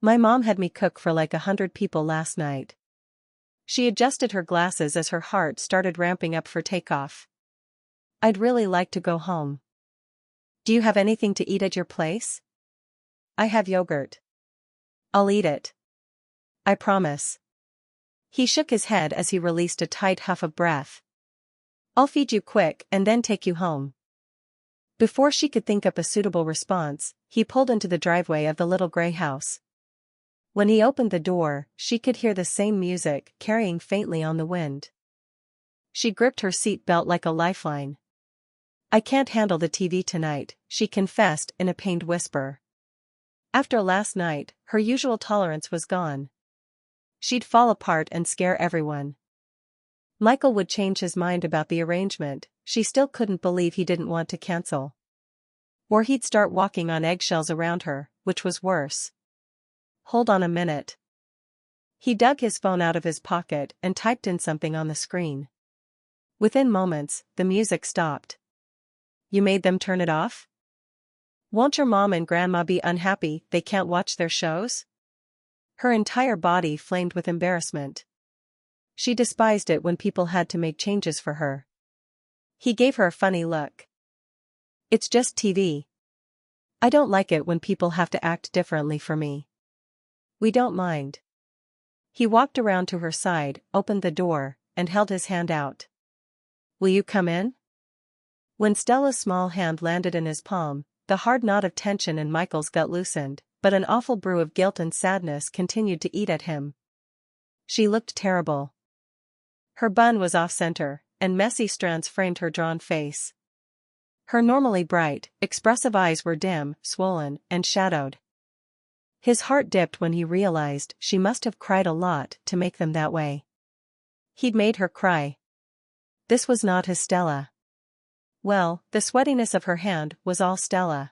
My mom had me cook for like 100 people last night. She adjusted her glasses as her heart started ramping up for takeoff. I'd really like to go home. Do you have anything to eat at your place? I have yogurt. I'll eat it. I promise. He shook his head as he released a tight huff of breath. I'll feed you quick and then take you home. Before she could think up a suitable response, he pulled into the driveway of the little gray house. When he opened the door, she could hear the same music carrying faintly on the wind. She gripped her seat belt like a lifeline. I can't handle the TV tonight, she confessed in a pained whisper. After last night, her usual tolerance was gone. She'd fall apart and scare everyone. Michael would change his mind about the arrangement, she still couldn't believe he didn't want to cancel. Or he'd start walking on eggshells around her, which was worse. Hold on a minute. He dug his phone out of his pocket and typed in something on the screen. Within moments, the music stopped. You made them turn it off? Won't your mom and grandma be unhappy they can't watch their shows? Her entire body flamed with embarrassment. She despised it when people had to make changes for her. He gave her a funny look. It's just TV. I don't like it when people have to act differently for me. We don't mind. He walked around to her side, opened the door, and held his hand out. Will you come in? When Stella's small hand landed in his palm, the hard knot of tension in Michael's gut loosened, but an awful brew of guilt and sadness continued to eat at him. She looked terrible. Her bun was off-center, and messy strands framed her drawn face. Her normally bright, expressive eyes were dim, swollen, and shadowed. His heart dipped when he realized she must have cried a lot to make them that way. He'd made her cry. This was not his Stella. Well, the sweatiness of her hand was all Stella.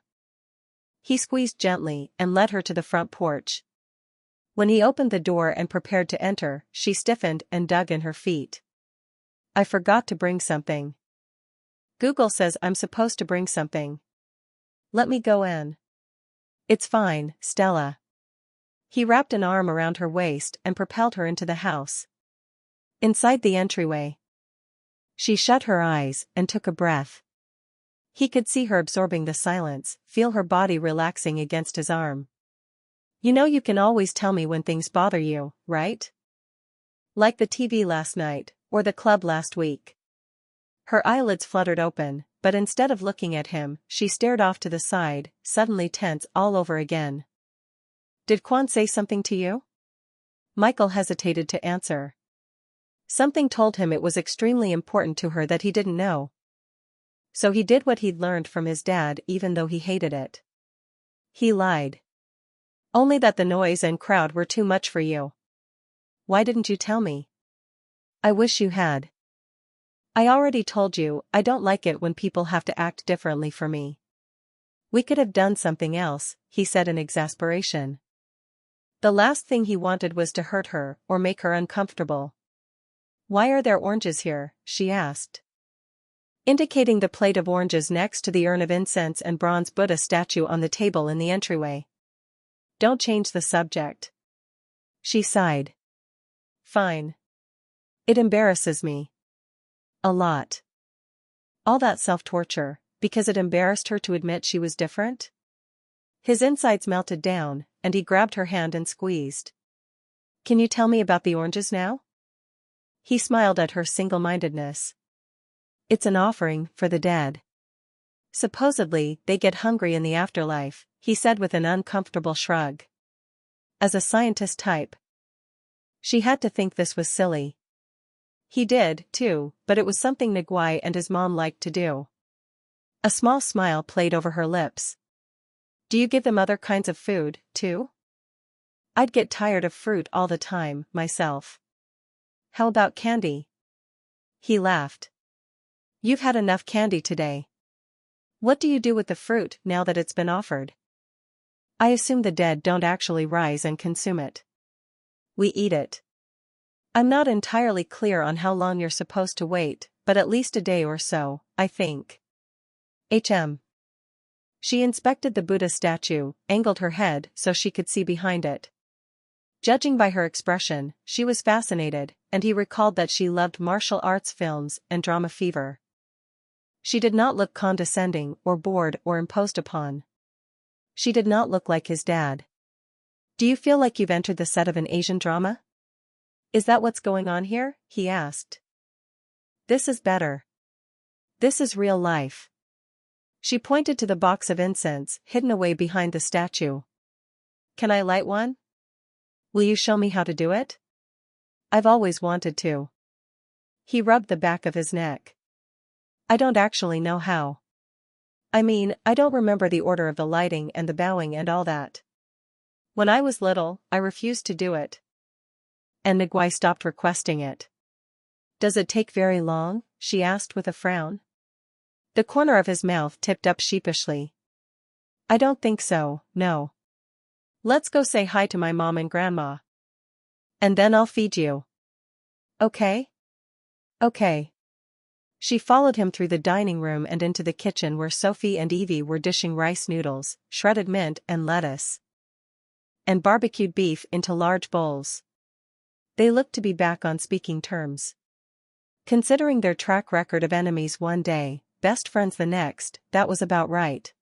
He squeezed gently and led her to the front porch. When he opened the door and prepared to enter, she stiffened and dug in her feet. I forgot to bring something. Google says I'm supposed to bring something. Let me go in. It's fine, Stella. He wrapped an arm around her waist and propelled her into the house. Inside the entryway, she shut her eyes and took a breath. He could see her absorbing the silence, feel her body relaxing against his arm. You know you can always tell me when things bother you, right? Like the TV last night, or the club last week. Her eyelids fluttered open, but instead of looking at him, she stared off to the side, suddenly tense all over again. Did Quan say something to you? Michael hesitated to answer. Something told him it was extremely important to her that he didn't know. So he did what he'd learned from his dad even though he hated it. He lied. Only that the noise and crowd were too much for you. Why didn't you tell me? I wish you had. I already told you, I don't like it when people have to act differently for me. We could have done something else, he said in exasperation. The last thing he wanted was to hurt her or make her uncomfortable. Why are there oranges here? She asked, indicating the plate of oranges next to the urn of incense and bronze Buddha statue on the table in the entryway. Don't change the subject. She sighed. Fine. It embarrasses me. A lot. All that self-torture, because it embarrassed her to admit she was different? His insides melted down, and he grabbed her hand and squeezed. Can you tell me about the oranges now? He smiled at her single-mindedness. It's an offering for the dead. Supposedly, they get hungry in the afterlife, he said with an uncomfortable shrug. As a scientist type, she had to think this was silly. He did, too, but it was something Nguai and his mom liked to do. A small smile played over her lips. Do you give them other kinds of food, too? I'd get tired of fruit all the time, myself. How about candy? He laughed. You've had enough candy today. What do you do with the fruit now that it's been offered? I assume the dead don't actually rise and consume it. We eat it. I'm not entirely clear on how long you're supposed to wait, but at least a day or so, I think. She inspected the Buddha statue, angled her head so she could see behind it. Judging by her expression, she was fascinated, and he recalled that she loved martial arts films and drama fever. She did not look condescending or bored or imposed upon. She did not look like his dad. Do you feel like you've entered the set of an Asian drama? Is that what's going on here? He asked. This is better. This is real life. She pointed to the box of incense hidden away behind the statue. Can I light one? Will you show me how to do it? I've always wanted to. He rubbed the back of his neck. I don't actually know how. I mean, I don't remember the order of the lighting and the bowing and all that. When I was little, I refused to do it. And Nguai stopped requesting it. Does it take very long? She asked with a frown. The corner of his mouth tipped up sheepishly. I don't think so, no. Let's go say hi to my mom and grandma. And then I'll feed you. Okay? Okay. She followed him through the dining room and into the kitchen where Sophie and Evie were dishing rice noodles, shredded mint and lettuce, and barbecued beef into large bowls. They looked to be back on speaking terms. Considering their track record of enemies one day, best friends the next, that was about right.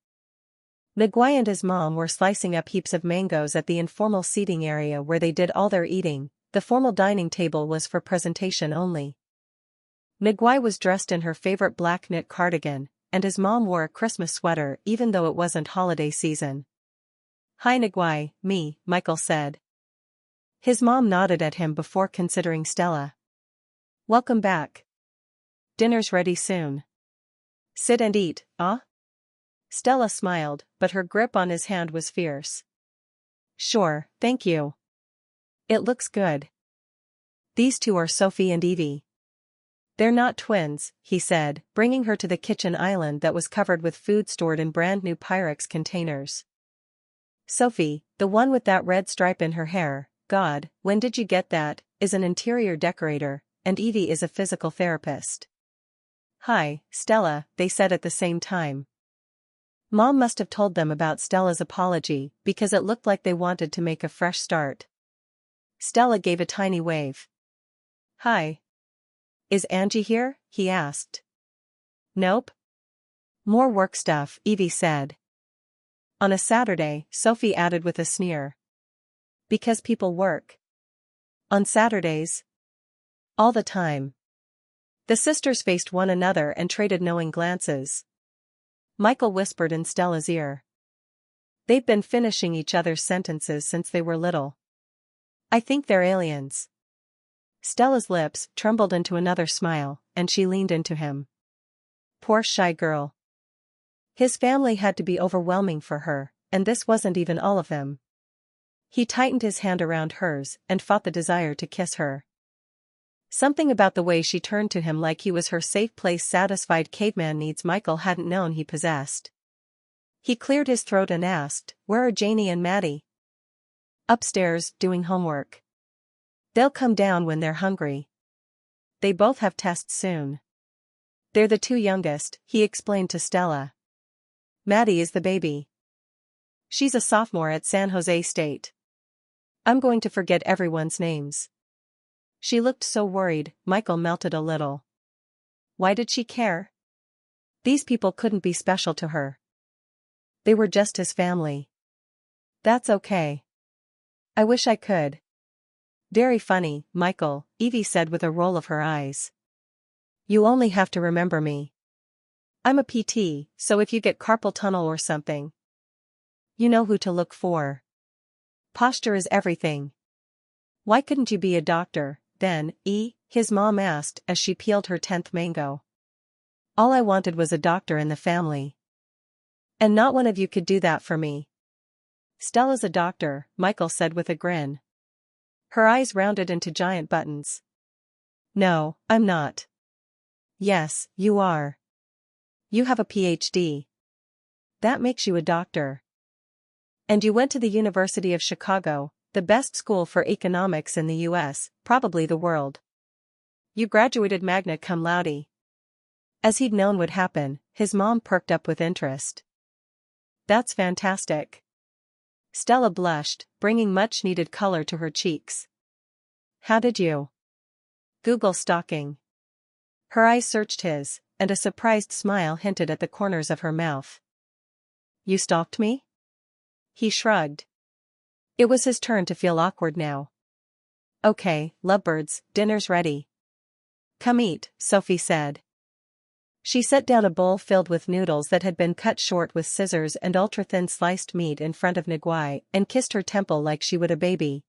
Nguai and his mom were slicing up heaps of mangoes at the informal seating area where they did all their eating. The formal dining table was for presentation only. Nguai was dressed in her favorite black knit cardigan, and his mom wore a Christmas sweater even though it wasn't holiday season. Hi Nguai, me, Michael said. His mom nodded at him before considering Stella. Welcome back. Dinner's ready soon. Sit and eat, ah? Stella smiled, but her grip on his hand was fierce. Sure, thank you. It looks good. These two are Sophie and Evie. They're not twins, he said, bringing her to the kitchen island that was covered with food stored in brand new Pyrex containers. Sophie, the one with that red stripe in her hair, God, when did you get that, is an interior decorator, and Evie is a physical therapist. Hi, Stella, they said at the same time. Mom must have told them about Stella's apology because it looked like they wanted to make a fresh start. Stella gave a tiny wave. Hi. Is Angie here? He asked. Nope. More work stuff, Evie said. On a Saturday, Sophie added with a sneer. Because people work. On Saturdays? All the time. The sisters faced one another and traded knowing glances. Michael whispered in Stella's ear. They've been finishing each other's sentences since they were little. I think they're aliens. Stella's lips trembled into another smile, and she leaned into him. Poor shy girl. His family had to be overwhelming for her, and this wasn't even all of them. He tightened his hand around hers and fought the desire to kiss her. Something about the way she turned to him like he was her safe place satisfied caveman needs Michael hadn't known he possessed. He cleared his throat and asked, Where are Janie and Maddie? Upstairs, doing homework. They'll come down when they're hungry. They both have tests soon. They're the two youngest, he explained to Stella. Maddie is the baby. She's a sophomore at San Jose State. I'm going to forget everyone's names. She looked so worried, Michael melted a little. Why did she care? These people couldn't be special to her. They were just his family. That's okay. I wish I could. Very funny, Michael, Evie said with a roll of her eyes. You only have to remember me. I'm a PT, so if you get carpal tunnel or something, you know who to look for. Posture is everything. Why couldn't you be a doctor, then, his mom asked as she peeled her 10th mango. All I wanted was a doctor in the family. And not one of you could do that for me. Stella's a doctor, Michael said with a grin. Her eyes rounded into giant buttons. No, I'm not. Yes, you are. You have a PhD. That makes you a doctor. And you went to the University of Chicago, the best school for economics in the US, probably the world. You graduated magna cum laude. As he'd known would happen, his mom perked up with interest. That's fantastic. Stella blushed, bringing much-needed color to her cheeks. How did you? Google stalking. Her eyes searched his, and a surprised smile hinted at the corners of her mouth. You stalked me? He shrugged. It was his turn to feel awkward now. Okay, lovebirds, dinner's ready. Come eat, Sophie said. She set down a bowl filled with noodles that had been cut short with scissors and ultra-thin sliced meat in front of Nguai and kissed her temple like she would a baby.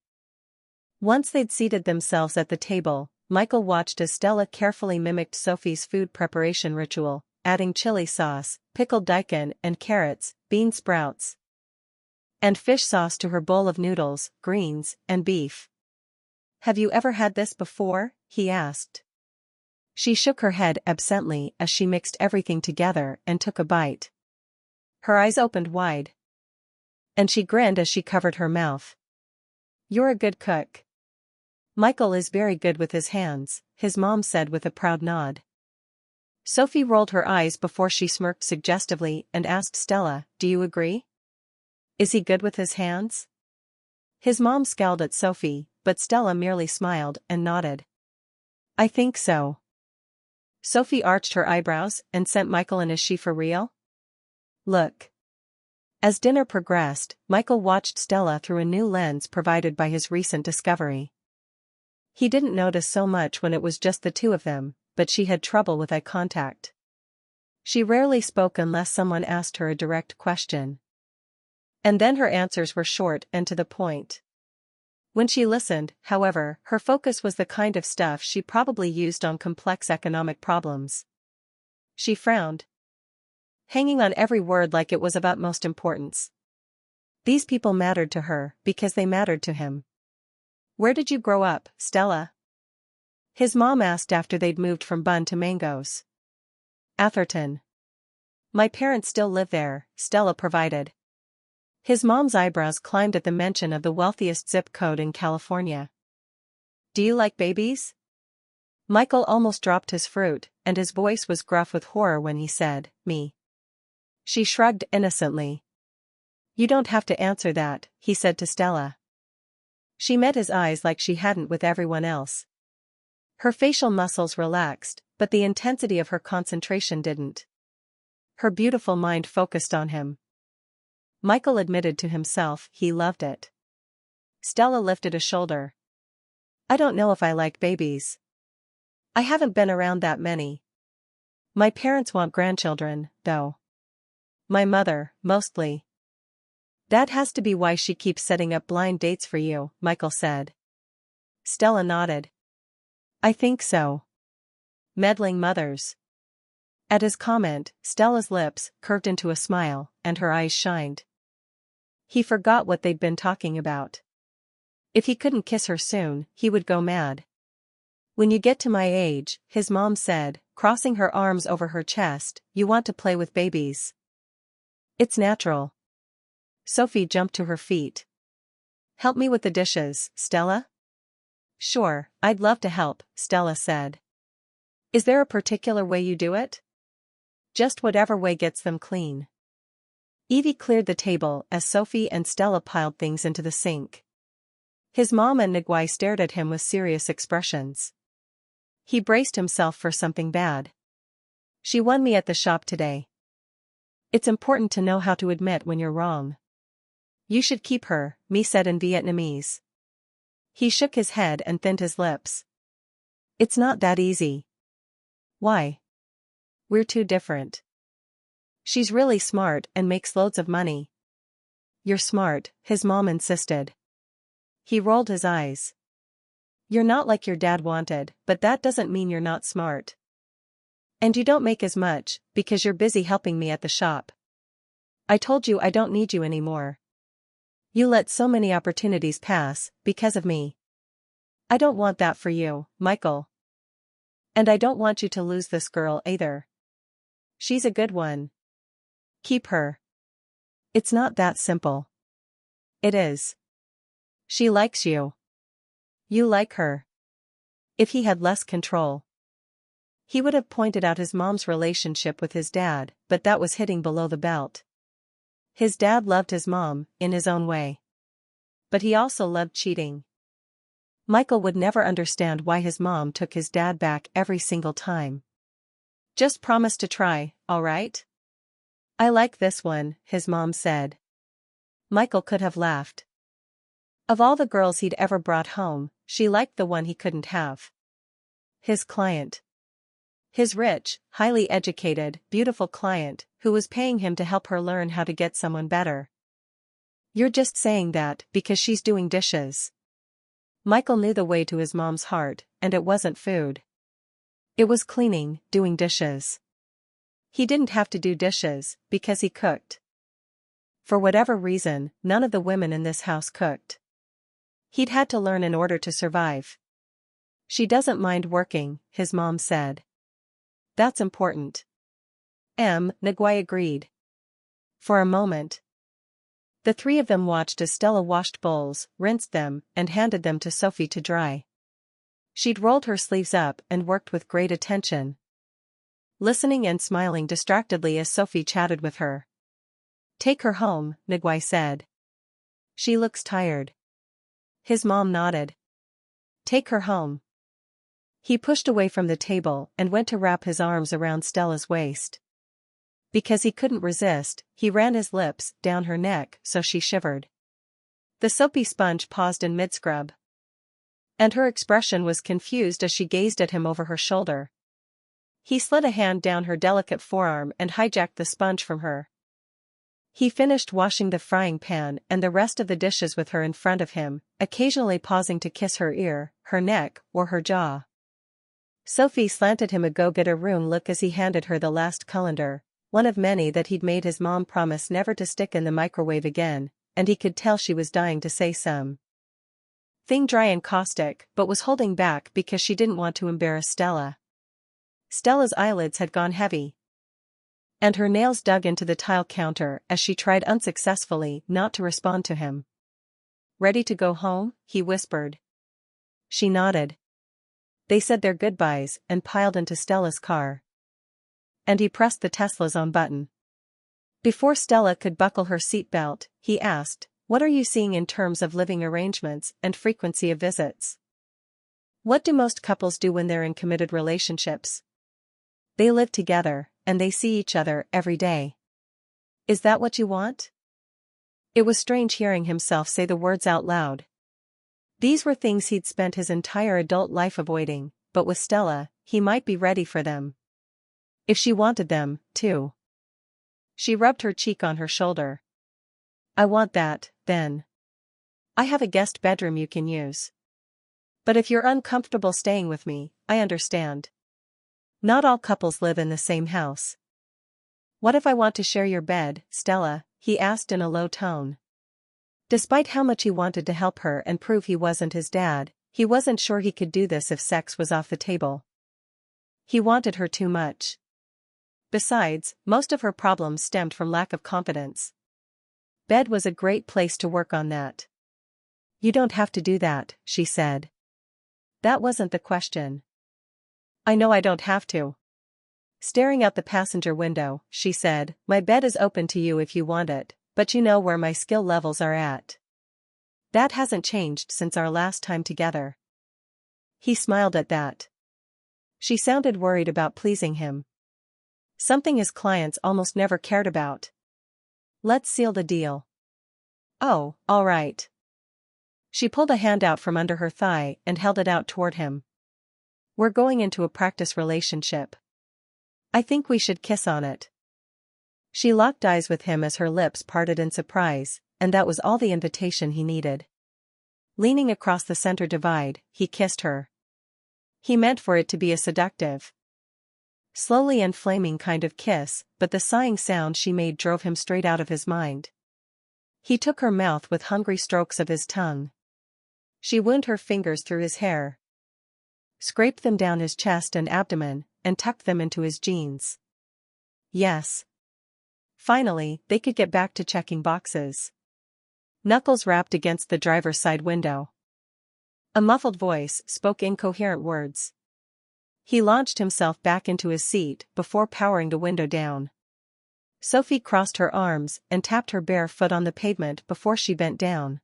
Once they'd seated themselves at the table, Michael watched as Stella carefully mimicked Sophie's food preparation ritual, adding chili sauce, pickled daikon and carrots, bean sprouts, and fish sauce to her bowl of noodles, greens, and beef. Have you ever had this before? He asked. She shook her head absently as she mixed everything together and took a bite. Her eyes opened wide. And she grinned as she covered her mouth. You're a good cook. Michael is very good with his hands, his mom said with a proud nod. Sophie rolled her eyes before she smirked suggestively and asked Stella, Do you agree? Is he good with his hands? His mom scowled at Sophie, but Stella merely smiled and nodded. I think so. Sophie arched her eyebrows and sent Michael an Is she for real? Look. As dinner progressed, Michael watched Stella through a new lens provided by his recent discovery. He didn't notice so much when it was just the two of them, but she had trouble with eye contact. She rarely spoke unless someone asked her a direct question. And then her answers were short and to the point. When she listened, however, her focus was the kind of stuff she probably used on complex economic problems. She frowned, hanging on every word like it was of utmost importance. These people mattered to her because they mattered to him. Where did you grow up, Stella? His mom asked after they'd moved from Bun to Mangoes. Atherton. My parents still live there, Stella provided. His mom's eyebrows climbed at the mention of the wealthiest zip code in California. Do you like babies? Michael almost dropped his fruit, and his voice was gruff with horror when he said, Me. She shrugged innocently. You don't have to answer that, he said to Stella. She met his eyes like she hadn't with everyone else. Her facial muscles relaxed, but the intensity of her concentration didn't. Her beautiful mind focused on him. Michael admitted to himself he loved it. Stella lifted a shoulder. I don't know if I like babies. I haven't been around that many. My parents want grandchildren, though. My mother, mostly. That has to be why she keeps setting up blind dates for you, Michael said. Stella nodded. I think so. Meddling mothers. At his comment, Stella's lips curved into a smile, and her eyes shined. He forgot what they'd been talking about. If he couldn't kiss her soon, he would go mad. When you get to my age, his mom said, crossing her arms over her chest, you want to play with babies. It's natural. Sophie jumped to her feet. Help me with the dishes, Stella? Sure, I'd love to help, Stella said. Is there a particular way you do it? Just whatever way gets them clean. Evie cleared the table as Sophie and Stella piled things into the sink. His mom and Nguai stared at him with serious expressions. He braced himself for something bad. She won me at the shop today. It's important to know how to admit when you're wrong. You should keep her, Mi said in Vietnamese. He shook his head and thinned his lips. It's not that easy. Why? We're too different. She's really smart and makes loads of money. You're smart, his mom insisted. He rolled his eyes. You're not like your dad wanted, but that doesn't mean you're not smart. And you don't make as much, because you're busy helping me at the shop. I told you I don't need you anymore. You let so many opportunities pass, because of me. I don't want that for you, Michael. And I don't want you to lose this girl either. She's a good one. Keep her. It's not that simple. It is. She likes you. You like her. If he had less control. He would have pointed out his mom's relationship with his dad, but that was hitting below the belt. His dad loved his mom, in his own way. But he also loved cheating. Michael would never understand why his mom took his dad back every single time. Just promise to try, all right? I like this one, his mom said. Michael could have laughed. Of all the girls he'd ever brought home, she liked the one he couldn't have. His client. His rich, highly educated, beautiful client, who was paying him to help her learn how to get someone better. You're just saying that because she's doing dishes. Michael knew the way to his mom's heart, and it wasn't food. It was cleaning, doing dishes. He didn't have to do dishes, because he cooked. For whatever reason, none of the women in this house cooked. He'd had to learn in order to survive. She doesn't mind working, his mom said. That's important. Nguai agreed. For a moment. The three of them watched as Stella washed bowls, rinsed them, and handed them to Sophie to dry. She'd rolled her sleeves up and worked with great attention, listening and smiling distractedly as Sophie chatted with her. Take her home, Nguai said. She looks tired. His mom nodded. Take her home. He pushed away from the table and went to wrap his arms around Stella's waist. Because he couldn't resist, he ran his lips down her neck so she shivered. The soapy sponge paused in mid-scrub. And her expression was confused as she gazed at him over her shoulder. He slid a hand down her delicate forearm and hijacked the sponge from her. He finished washing the frying pan and the rest of the dishes with her in front of him, occasionally pausing to kiss her ear, her neck, or her jaw. Sophie slanted him a go-getter-roon look as he handed her the last colander, one of many that he'd made his mom promise never to stick in the microwave again, and he could tell she was dying to say some thing dry and caustic, but was holding back because she didn't want to embarrass Stella. Stella's eyelids had gone heavy, and her nails dug into the tile counter as she tried unsuccessfully not to respond to him. Ready to go home? He whispered. She nodded. They said their goodbyes and piled into Stella's car. And he pressed the Tesla's on button. Before Stella could buckle her seatbelt, he asked, "What are you seeing in terms of living arrangements and frequency of visits? What do most couples do when they're in committed relationships? They live together, and they see each other every day. Is that what you want?" It was strange hearing himself say the words out loud. These were things he'd spent his entire adult life avoiding, but with Stella, he might be ready for them. If she wanted them, too. She rubbed her cheek on her shoulder. "I want that, then. I have a guest bedroom you can use. But if you're uncomfortable staying with me, I understand. Not all couples live in the same house." "What if I want to share your bed, Stella?" he asked in a low tone. Despite how much he wanted to help her and prove he wasn't his dad, he wasn't sure he could do this if sex was off the table. He wanted her too much. Besides, most of her problems stemmed from lack of confidence. Bed was a great place to work on that. "You don't have to do that," she said. "That wasn't the question." "I know I don't have to." Staring out the passenger window, she said, "My bed is open to you if you want it, but you know where my skill levels are at. That hasn't changed since our last time together." He smiled at that. She sounded worried about pleasing him. Something his clients almost never cared about. "Let's seal the deal." "Oh, all right." She pulled a hand out from under her thigh and held it out toward him. "We're going into a practice relationship. I think we should kiss on it." She locked eyes with him as her lips parted in surprise, and that was all the invitation he needed. Leaning across the center divide, he kissed her. He meant for it to be a seductive, slowly and flaming kind of kiss, but the sighing sound she made drove him straight out of his mind. He took her mouth with hungry strokes of his tongue. She wound her fingers through his hair, scraped them down his chest and abdomen, and tucked them into his jeans. Yes. Finally, they could get back to checking boxes. Knuckles rapped against the driver's side window. A muffled voice spoke incoherent words. He launched himself back into his seat before powering the window down. Sophie crossed her arms and tapped her bare foot on the pavement before she bent down,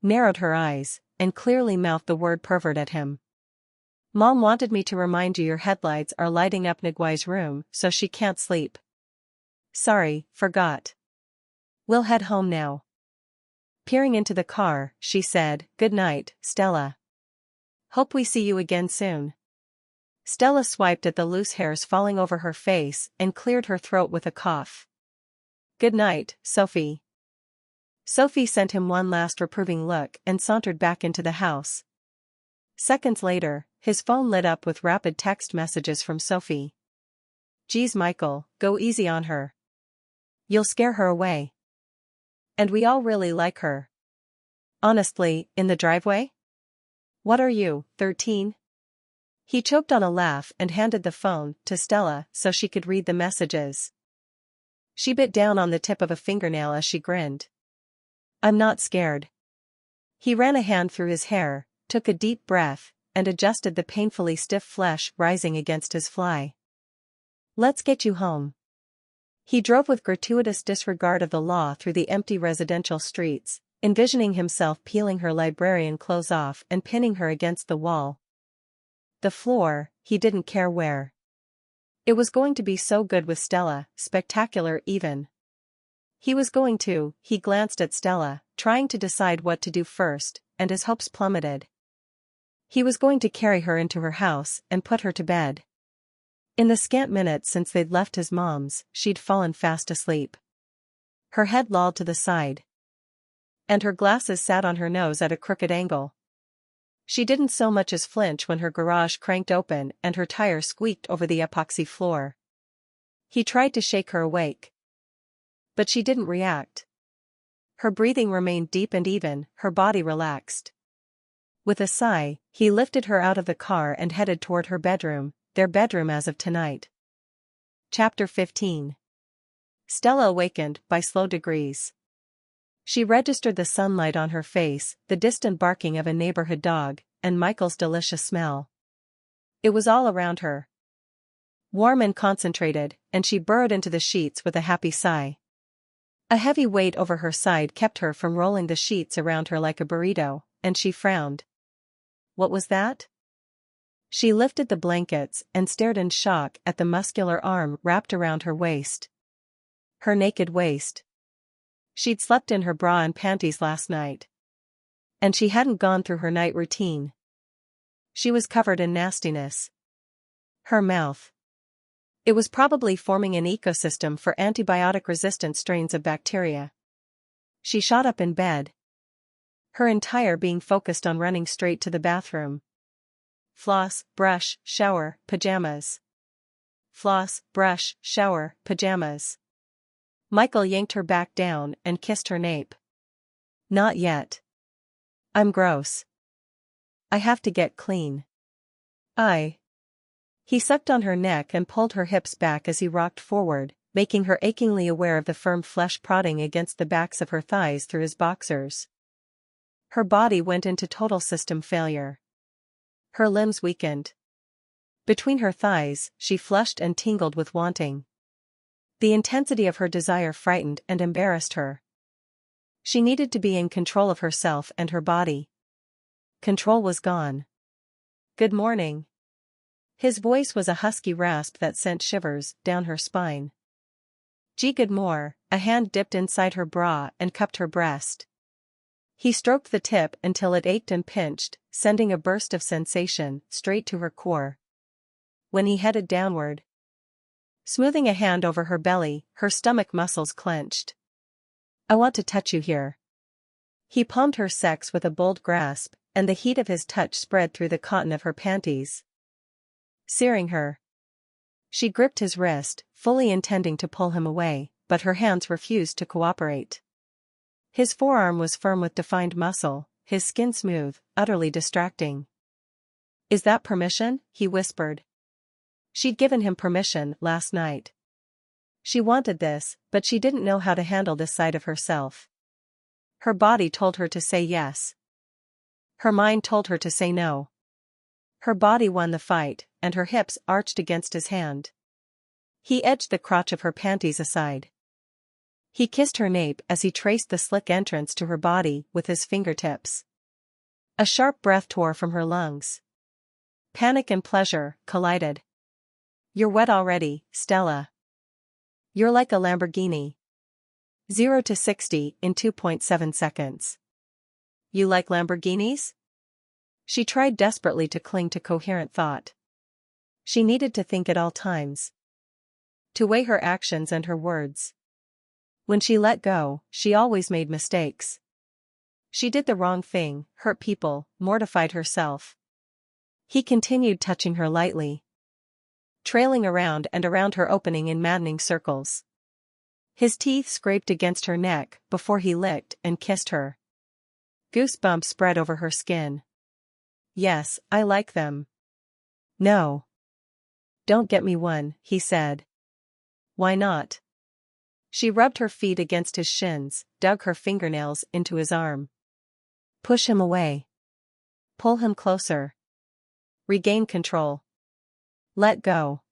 narrowed her eyes, and clearly mouthed the word pervert at him. "Mom wanted me to remind you your headlights are lighting up Niguai's room so she can't sleep." "Sorry, forgot. We'll head home now." Peering into the car, she said, "Good night, Stella. Hope we see you again soon." Stella swiped at the loose hairs falling over her face and cleared her throat with a cough. "Good night, Sophie." Sophie sent him one last reproving look and sauntered back into the house. Seconds later, his phone lit up with rapid text messages from Sophie. "Geez, Michael, go easy on her. You'll scare her away. And we all really like her. Honestly, in the driveway? What are you, 13? He choked on a laugh and handed the phone to Stella so she could read the messages. She bit down on the tip of a fingernail as she grinned. "I'm not scared." He ran a hand through his hair, took a deep breath, and adjusted the painfully stiff flesh rising against his fly. "Let's get you home." He drove with gratuitous disregard of the law through the empty residential streets, envisioning himself peeling her librarian clothes off and pinning her against the wall. The floor, he didn't care where. It was going to be so good with Stella, spectacular even. He glanced at Stella, trying to decide what to do first, and his hopes plummeted. He was going to carry her into her house and put her to bed. In the scant minutes since they'd left his mom's, she'd fallen fast asleep. Her head lolled to the side, and her glasses sat on her nose at a crooked angle. She didn't so much as flinch when her garage cranked open and her tire squeaked over the epoxy floor. He tried to shake her awake, but she didn't react. Her breathing remained deep and even, her body relaxed. With a sigh, he lifted her out of the car and headed toward her bedroom, their bedroom as of tonight. Chapter 15. Stella awakened by slow degrees. She registered the sunlight on her face, the distant barking of a neighborhood dog, and Michael's delicious smell. It was all around her. Warm and concentrated, and she burrowed into the sheets with a happy sigh. A heavy weight over her side kept her from rolling the sheets around her like a burrito, and she frowned. What was that? She lifted the blankets and stared in shock at the muscular arm wrapped around her waist. Her naked waist. She'd slept in her bra and panties last night. And she hadn't gone through her night routine. She was covered in nastiness. Her mouth. It was probably forming an ecosystem for antibiotic-resistant strains of bacteria. She shot up in bed, her entire being focused on running straight to the bathroom. Floss, brush, shower, pajamas. Floss, brush, shower, pajamas. Michael yanked her back down and kissed her nape. Not yet. I'm gross. I have to get clean. He sucked on her neck and pulled her hips back as he rocked forward, making her achingly aware of the firm flesh prodding against the backs of her thighs through his boxers. Her body went into total system failure. Her limbs weakened. Between her thighs, she flushed and tingled with wanting. The intensity of her desire frightened and embarrassed her. She needed to be in control of herself and her body. Control was gone. Good morning. His voice was a husky rasp that sent shivers down her spine. Gee, good more. A hand dipped inside her bra and cupped her breast. He stroked the tip until it ached and pinched, sending a burst of sensation straight to her core. When he headed downward, smoothing a hand over her belly, her stomach muscles clenched. I want to touch you here. He palmed her sex with a bold grasp, and the heat of his touch spread through the cotton of her panties, searing her. She gripped his wrist, fully intending to pull him away, but her hands refused to cooperate. His forearm was firm with defined muscle, his skin smooth, utterly distracting. Is that permission? He whispered. She'd given him permission last night. She wanted this, but she didn't know how to handle this side of herself. Her body told her to say yes. Her mind told her to say no. Her body won the fight, and her hips arched against his hand. He edged the crotch of her panties aside. He kissed her nape as he traced the slick entrance to her body with his fingertips. A sharp breath tore from her lungs. Panic and pleasure collided. You're wet already, Stella. You're like a Lamborghini. 0 to 60 in 2.7 seconds. You like Lamborghinis? She tried desperately to cling to coherent thought. She needed to think at all times. To weigh her actions and her words. When she let go, she always made mistakes. She did the wrong thing, hurt people, mortified herself. He continued touching her lightly, trailing around and around her opening in maddening circles. His teeth scraped against her neck before he licked and kissed her. Goosebumps spread over her skin. Yes, I like them. No. Don't get me one, he said. Why not? She rubbed her feet against his shins, dug her fingernails into his arm. Push him away. Pull him closer. Regain control. Let go.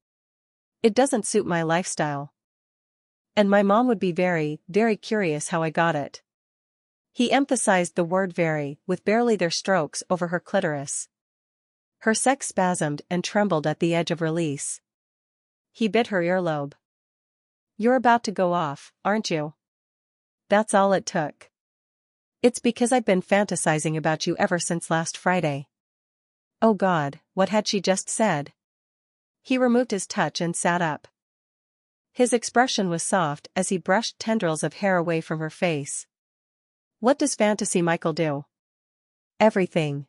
It doesn't suit my lifestyle. And my mom would be very, very curious how I got it. He emphasized the word very, with barely their strokes over her clitoris. Her sex spasmed and trembled at the edge of release. He bit her earlobe. You're about to go off, aren't you? That's all it took. It's because I've been fantasizing about you ever since last Friday. Oh God, what had she just said? He removed his touch and sat up. His expression was soft as he brushed tendrils of hair away from her face. What does fantasy Michael do? Everything.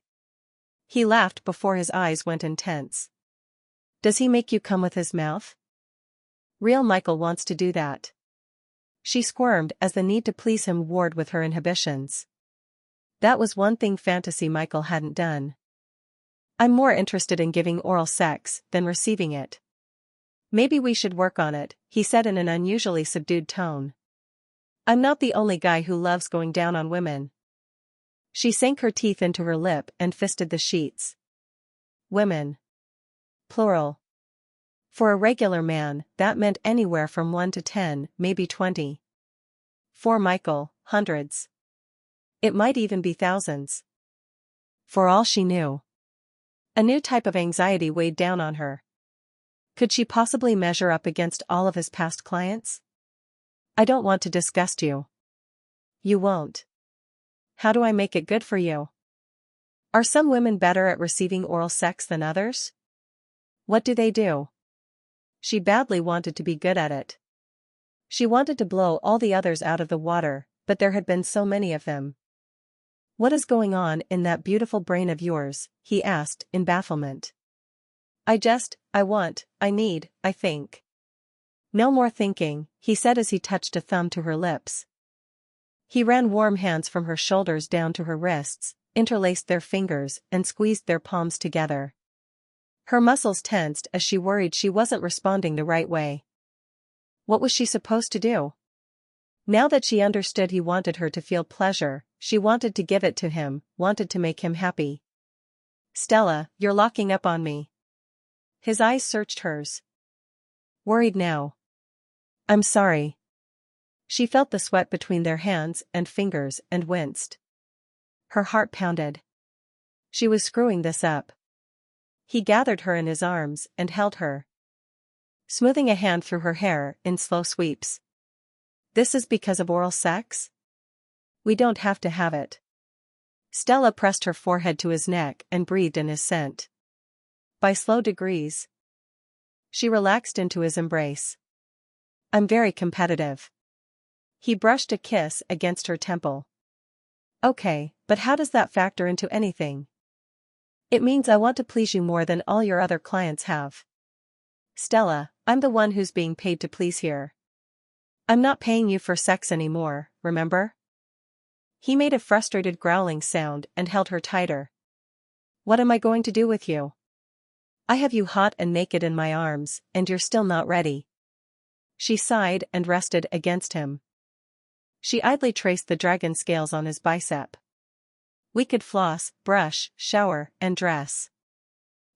He laughed before his eyes went intense. Does he make you come with his mouth? Real Michael wants to do that. She squirmed as the need to please him warred with her inhibitions. That was one thing fantasy Michael hadn't done. I'm more interested in giving oral sex than receiving it. Maybe we should work on it, he said in an unusually subdued tone. I'm not the only guy who loves going down on women. She sank her teeth into her lip and fisted the sheets. Women. Plural. For a regular man, that meant anywhere from 1 to 10, maybe 20. For Michael, hundreds. It might even be thousands. For all she knew. A new type of anxiety weighed down on her. Could she possibly measure up against all of his past clients? I don't want to disgust you. You won't. How do I make it good for you? Are some women better at receiving oral sex than others? What do they do? She badly wanted to be good at it. She wanted to blow all the others out of the water, but there had been so many of them. What is going on in that beautiful brain of yours? He asked in bafflement. I need, I think. No more thinking, he said as he touched a thumb to her lips. He ran warm hands from her shoulders down to her wrists, interlaced their fingers, and squeezed their palms together. Her muscles tensed as she worried she wasn't responding the right way. What was she supposed to do? Now that she understood he wanted her to feel pleasure, she wanted to give it to him, wanted to make him happy. Stella, you're locking up on me. His eyes searched hers. Worried now. I'm sorry. She felt the sweat between their hands and fingers and winced. Her heart pounded. She was screwing this up. He gathered her in his arms and held her, smoothing a hand through her hair in slow sweeps. This is because of oral sex? We don't have to have it. Stella pressed her forehead to his neck and breathed in his scent. By slow degrees, she relaxed into his embrace. I'm very competitive. He brushed a kiss against her temple. Okay, but how does that factor into anything? It means I want to please you more than all your other clients have. Stella, I'm the one who's being paid to please here. I'm not paying you for sex anymore, remember? He made a frustrated growling sound and held her tighter. What am I going to do with you? I have you hot and naked in my arms, and you're still not ready. She sighed and rested against him. She idly traced the dragon scales on his bicep. We could floss, brush, shower, and dress.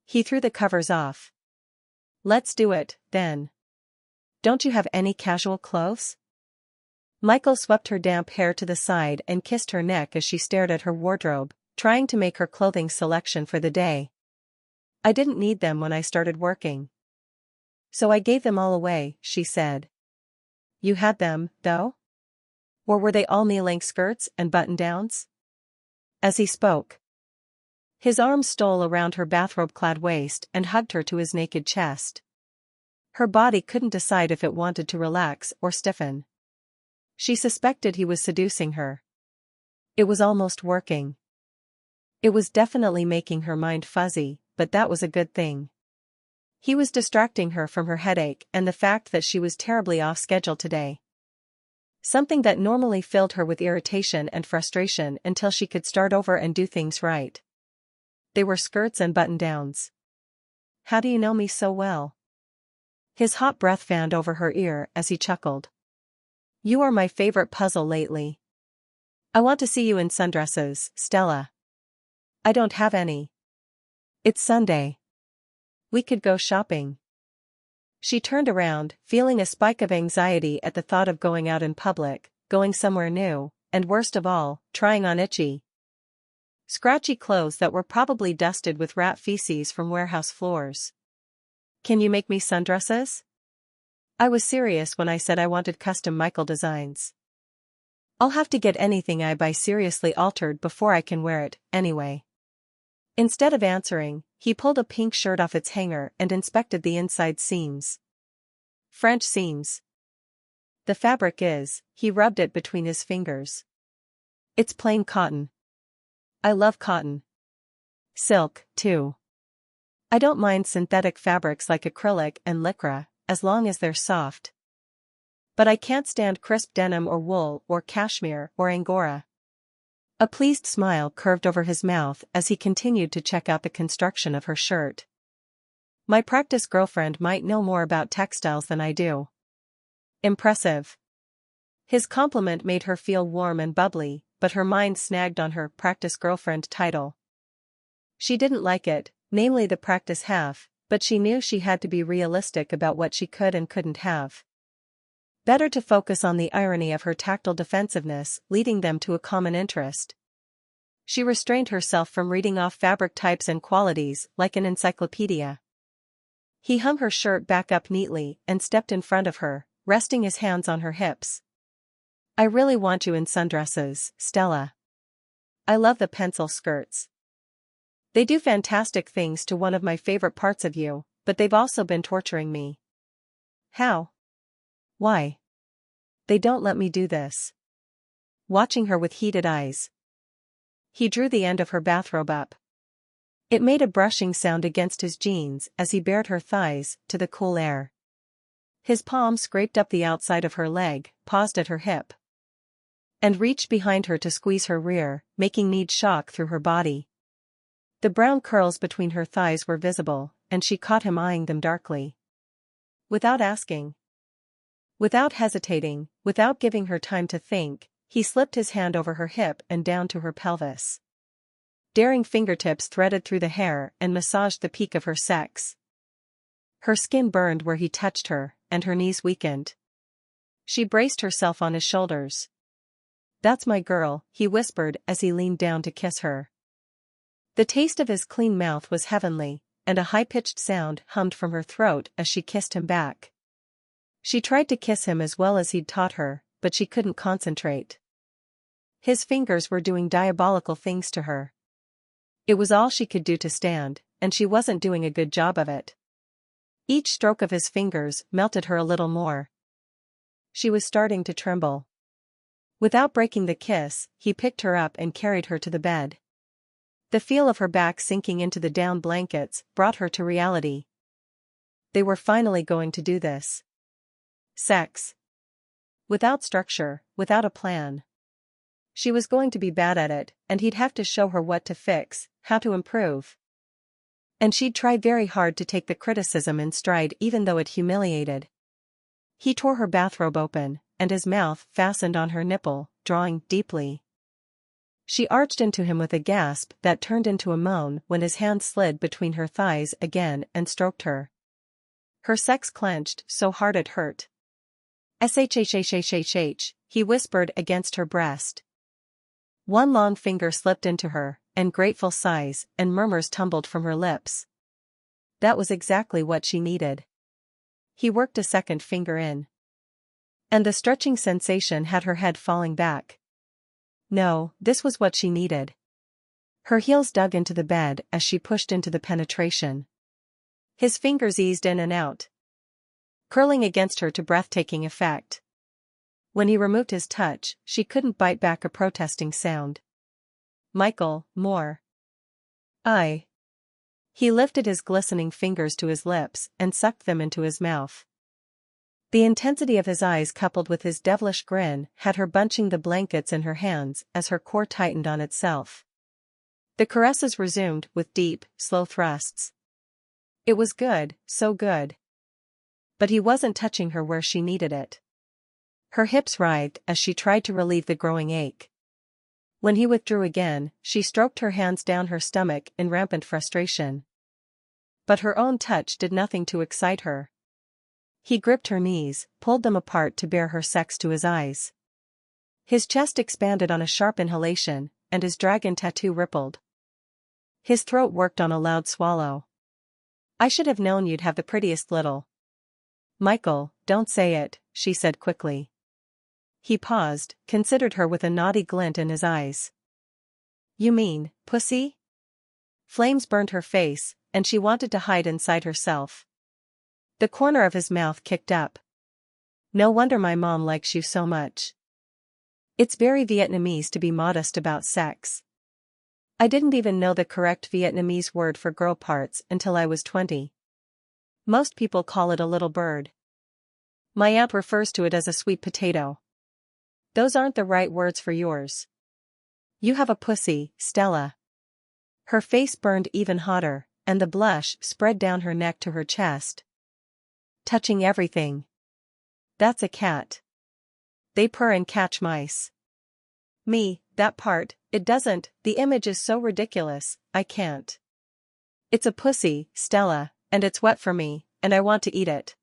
He threw the covers off. Let's do it, then. Don't you have any casual clothes? Michael swept her damp hair to the side and kissed her neck as she stared at her wardrobe, trying to make her clothing selection for the day. I didn't need them when I started working. So I gave them all away, she said. You had them, though? Or were they all knee-length skirts and button-downs? As he spoke, his arms stole around her bathrobe-clad waist and hugged her to his naked chest. Her body couldn't decide if it wanted to relax or stiffen. She suspected he was seducing her. It was almost working. It was definitely making her mind fuzzy, but that was a good thing. He was distracting her from her headache and the fact that she was terribly off schedule today. Something that normally filled her with irritation and frustration until she could start over and do things right. They were skirts and button-downs. How do you know me so well? His hot breath fanned over her ear as he chuckled. You are my favorite puzzle lately. I want to see you in sundresses, Stella. I don't have any. It's Sunday. We could go shopping. She turned around, feeling a spike of anxiety at the thought of going out in public, going somewhere new, and worst of all, trying on itchy, scratchy clothes that were probably dusted with rat feces from warehouse floors. Can you make me sundresses? I was serious when I said I wanted custom Michael designs. I'll have to get anything I buy seriously altered before I can wear it, anyway. Instead of answering, he pulled a pink shirt off its hanger and inspected the inside seams. French seams. The fabric is, he rubbed it between his fingers. It's plain cotton. I love cotton. Silk, too. I don't mind synthetic fabrics like acrylic and lycra, as long as they're soft. But I can't stand crisp denim or wool or cashmere or angora. A pleased smile curved over his mouth as he continued to check out the construction of her shirt. My practice girlfriend might know more about textiles than I do. Impressive. His compliment made her feel warm and bubbly, but her mind snagged on her practice girlfriend title. She didn't like it, namely the practice half, But she knew she had to be realistic about what she could and couldn't have. Better to focus on the irony of her tactile defensiveness, leading them to a common interest. She restrained herself from reading off fabric types and qualities like an encyclopedia. He hung her shirt back up neatly and stepped in front of her, resting his hands on her hips. I really want you in sundresses, Stella. I love the pencil skirts. They do fantastic things to one of my favorite parts of you, but they've also been torturing me. How? Why? They don't let me do this. Watching her with heated eyes. He drew the end of her bathrobe up. It made a brushing sound against his jeans as he bared her thighs to the cool air. His palm scraped up the outside of her leg, paused at her hip, and reached behind her to squeeze her rear, making needs shock through her body. The brown curls between her thighs were visible, and she caught him eyeing them darkly. Without asking, without hesitating, without giving her time to think, he slipped his hand over her hip and down to her pelvis. Daring fingertips threaded through the hair and massaged the peak of her sex. Her skin burned where he touched her, and her knees weakened. She braced herself on his shoulders. That's my girl, he whispered as he leaned down to kiss her. The taste of his clean mouth was heavenly, and a high-pitched sound hummed from her throat as she kissed him back. She tried to kiss him as well as he'd taught her, but she couldn't concentrate. His fingers were doing diabolical things to her. It was all she could do to stand, and she wasn't doing a good job of it. Each stroke of his fingers melted her a little more. She was starting to tremble. Without breaking the kiss, he picked her up and carried her to the bed. The feel of her back sinking into the down blankets brought her to reality. They were finally going to do this. Sex. Without structure, without a plan. She was going to be bad at it, and he'd have to show her what to fix, how to improve. And she'd try very hard to take the criticism in stride even though it humiliated. He tore her bathrobe open, and his mouth fastened on her nipple, drawing deeply. She arched into him with a gasp that turned into a moan when his hand slid between her thighs again and stroked her. Her sex clenched so hard it hurt. Shh, he whispered against her breast. One long finger slipped into her, and grateful sighs and murmurs tumbled from her lips. That was exactly what she needed. He worked a second finger in. And the stretching sensation had her head falling back. No, this was what she needed. Her heels dug into the bed as she pushed into the penetration. His fingers eased in and out, curling against her to breathtaking effect. When he removed his touch, she couldn't bite back a protesting sound. Michael, more. He lifted his glistening fingers to his lips and sucked them into his mouth. The intensity of his eyes coupled with his devilish grin had her bunching the blankets in her hands as her core tightened on itself. The caresses resumed with deep, slow thrusts. It was good, so good. But he wasn't touching her where she needed it. Her hips writhed as she tried to relieve the growing ache. When he withdrew again, she stroked her hands down her stomach in rampant frustration. But her own touch did nothing to excite her. He gripped her knees, pulled them apart to bare her sex to his eyes. His chest expanded on a sharp inhalation, and his dragon tattoo rippled. His throat worked on a loud swallow. I should have known you'd have the prettiest little. Michael, don't say it, she said quickly. He paused, considered her with a naughty glint in his eyes. You mean, pussy? Flames burned her face, and she wanted to hide inside herself. The corner of his mouth kicked up. No wonder my mom likes you so much. It's very Vietnamese to be modest about sex. I didn't even know the correct Vietnamese word for girl parts until I was 20. Most people call it a little bird. My aunt refers to it as a sweet potato. Those aren't the right words for yours. You have a pussy, Stella. Her face burned even hotter, and the blush spread down her neck to her chest. Touching everything. That's a cat. They purr and catch mice. Me, that part, it doesn't, the image is so ridiculous, I can't. It's a pussy, Stella, And it's wet for me, and I want to eat it.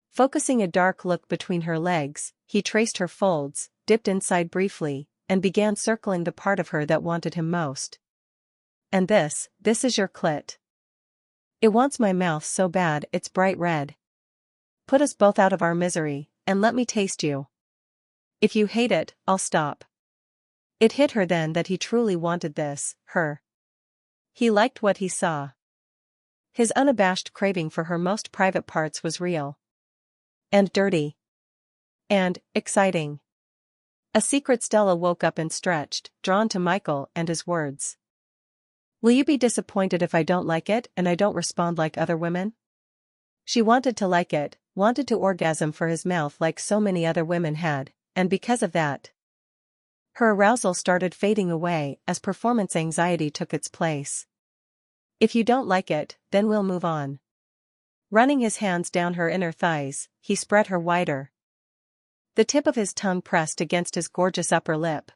Focusing a dark look between her legs, he traced her folds, dipped inside briefly, and began circling the part of her that wanted him most. And this is your clit. It wants my mouth so bad it's bright red. Put us both out of our misery, and let me taste you. If you hate it, I'll stop. It hit her then that he truly wanted this, her. He liked what he saw. His unabashed craving for her most private parts was real. And dirty. And exciting. A secret Stella woke up and stretched, drawn to Michael and his words. Will you be disappointed if I don't like it and I don't respond like other women? She wanted to like it, wanted to orgasm for his mouth like so many other women had, and because of that, her arousal started fading away as performance anxiety took its place. If you don't like it, then we'll move on. Running his hands down her inner thighs, he spread her wider. The tip of his tongue pressed against his gorgeous upper lip.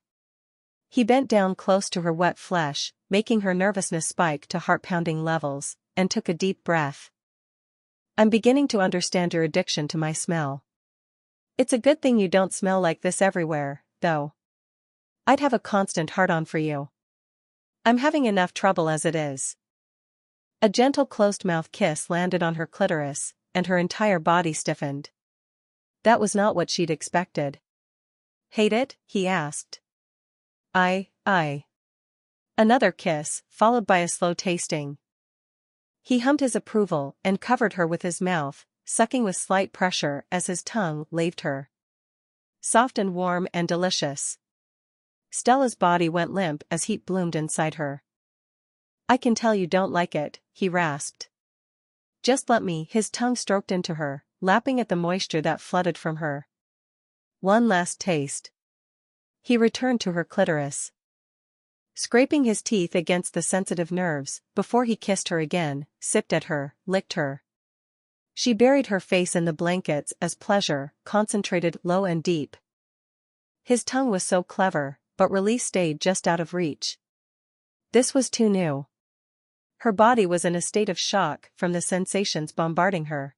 He bent down close to her wet flesh, making her nervousness spike to heart-pounding levels, and took a deep breath. I'm beginning to understand your addiction to my smell. It's a good thing you don't smell like this everywhere, though. I'd have a constant hard-on for you. I'm having enough trouble as it is. A gentle closed-mouth kiss landed on her clitoris, and her entire body stiffened. That was not what she'd expected. Hate it? He asked. I. Another kiss, followed by a slow tasting. He hummed his approval and covered her with his mouth, sucking with slight pressure as his tongue laved her. Soft and warm and delicious. Stella's body went limp as heat bloomed inside her. I can tell you don't like it, he rasped. Just let me. His tongue stroked into her, lapping at the moisture that flooded from her. One last taste. He returned to her clitoris. Scraping his teeth against the sensitive nerves, before he kissed her again, sipped at her, licked her. She buried her face in the blankets as pleasure concentrated low and deep. His tongue was so clever, but release stayed just out of reach. This was too new. Her body was in a state of shock from the sensations bombarding her.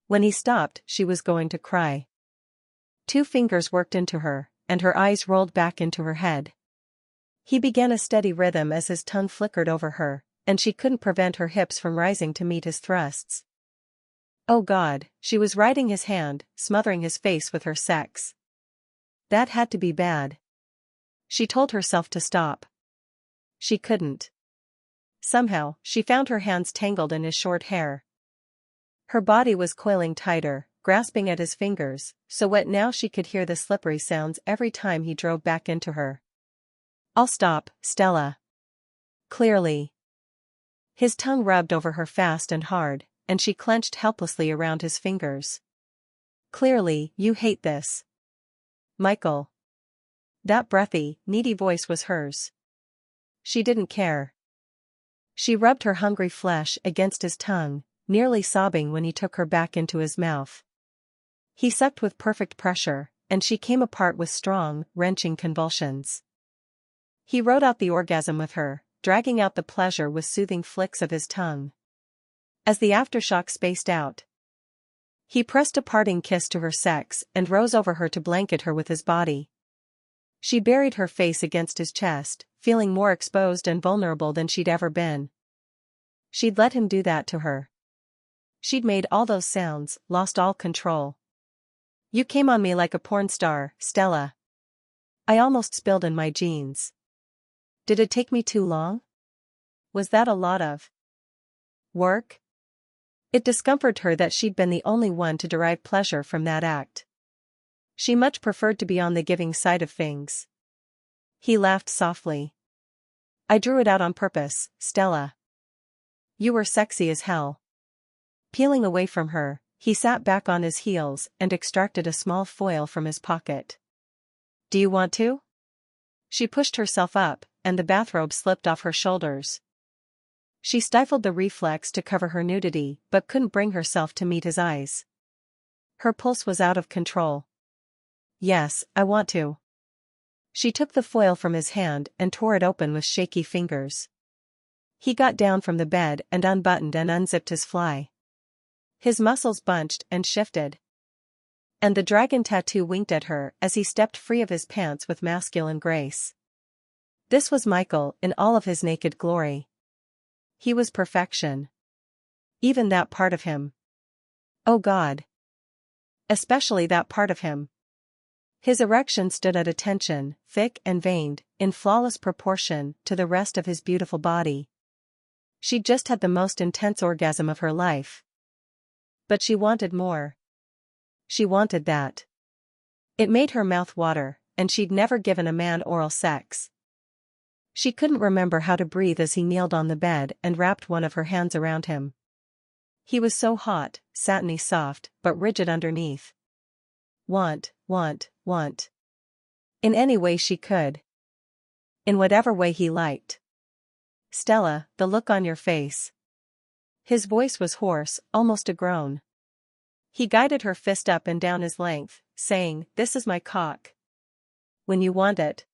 When he stopped, she was going to cry. 2 fingers worked into her, and her eyes rolled back into her head. He began a steady rhythm as his tongue flickered over her, and she couldn't prevent her hips from rising to meet his thrusts. Oh God, she was riding his hand, smothering his face with her sex. That had to be bad. She told herself to stop. She couldn't. Somehow, she found her hands tangled in his short hair. Her body was coiling tighter, grasping at his fingers, so wet now she could hear the slippery sounds every time he drove back into her. I'll stop, Stella. Clearly. His tongue rubbed over her fast and hard, and she clenched helplessly around his fingers. Clearly, you hate this. Michael. That breathy, needy voice was hers. She didn't care. She rubbed her hungry flesh against his tongue, nearly sobbing when he took her back into his mouth. He sucked with perfect pressure, and she came apart with strong, wrenching convulsions. He rode out the orgasm with her, dragging out the pleasure with soothing flicks of his tongue. As the aftershock spaced out, he pressed a parting kiss to her sex and rose over her to blanket her with his body. She buried her face against his chest, feeling more exposed and vulnerable than she'd ever been. She'd let him do that to her. She'd made all those sounds, lost all control. You came on me like a porn star, Stella. I almost spilled in my jeans. Did it take me too long? Was that a lot of work? It discomforted her that she'd been the only one to derive pleasure from that act. She much preferred to be on the giving side of things. He laughed softly. I drew it out on purpose, Stella. You were sexy as hell. Peeling away from her, he sat back on his heels and extracted a small foil from his pocket. Do you want to? She pushed herself up, and the bathrobe slipped off her shoulders. She stifled the reflex to cover her nudity but couldn't bring herself to meet his eyes. Her pulse was out of control. Yes, I want to. She took the foil from his hand and tore it open with shaky fingers. He got down from the bed and unbuttoned and unzipped his fly. His muscles bunched and shifted. And the dragon tattoo winked at her as he stepped free of his pants with masculine grace. This was Michael in all of his naked glory. He was perfection. Even that part of him. Oh God. Especially that part of him. His erection stood at attention, thick and veined, in flawless proportion to the rest of his beautiful body. She'd just had the most intense orgasm of her life. But she wanted more. She wanted that. It made her mouth water, and she'd never given a man oral sex. She couldn't remember how to breathe as he kneeled on the bed and wrapped one of her hands around him. He was so hot, satiny soft, but rigid underneath. Want. In any way she could. In whatever way he liked. Stella, the look on your face. His voice was hoarse, almost a groan. He guided her fist up and down his length, saying, "This is my cock. When you want it.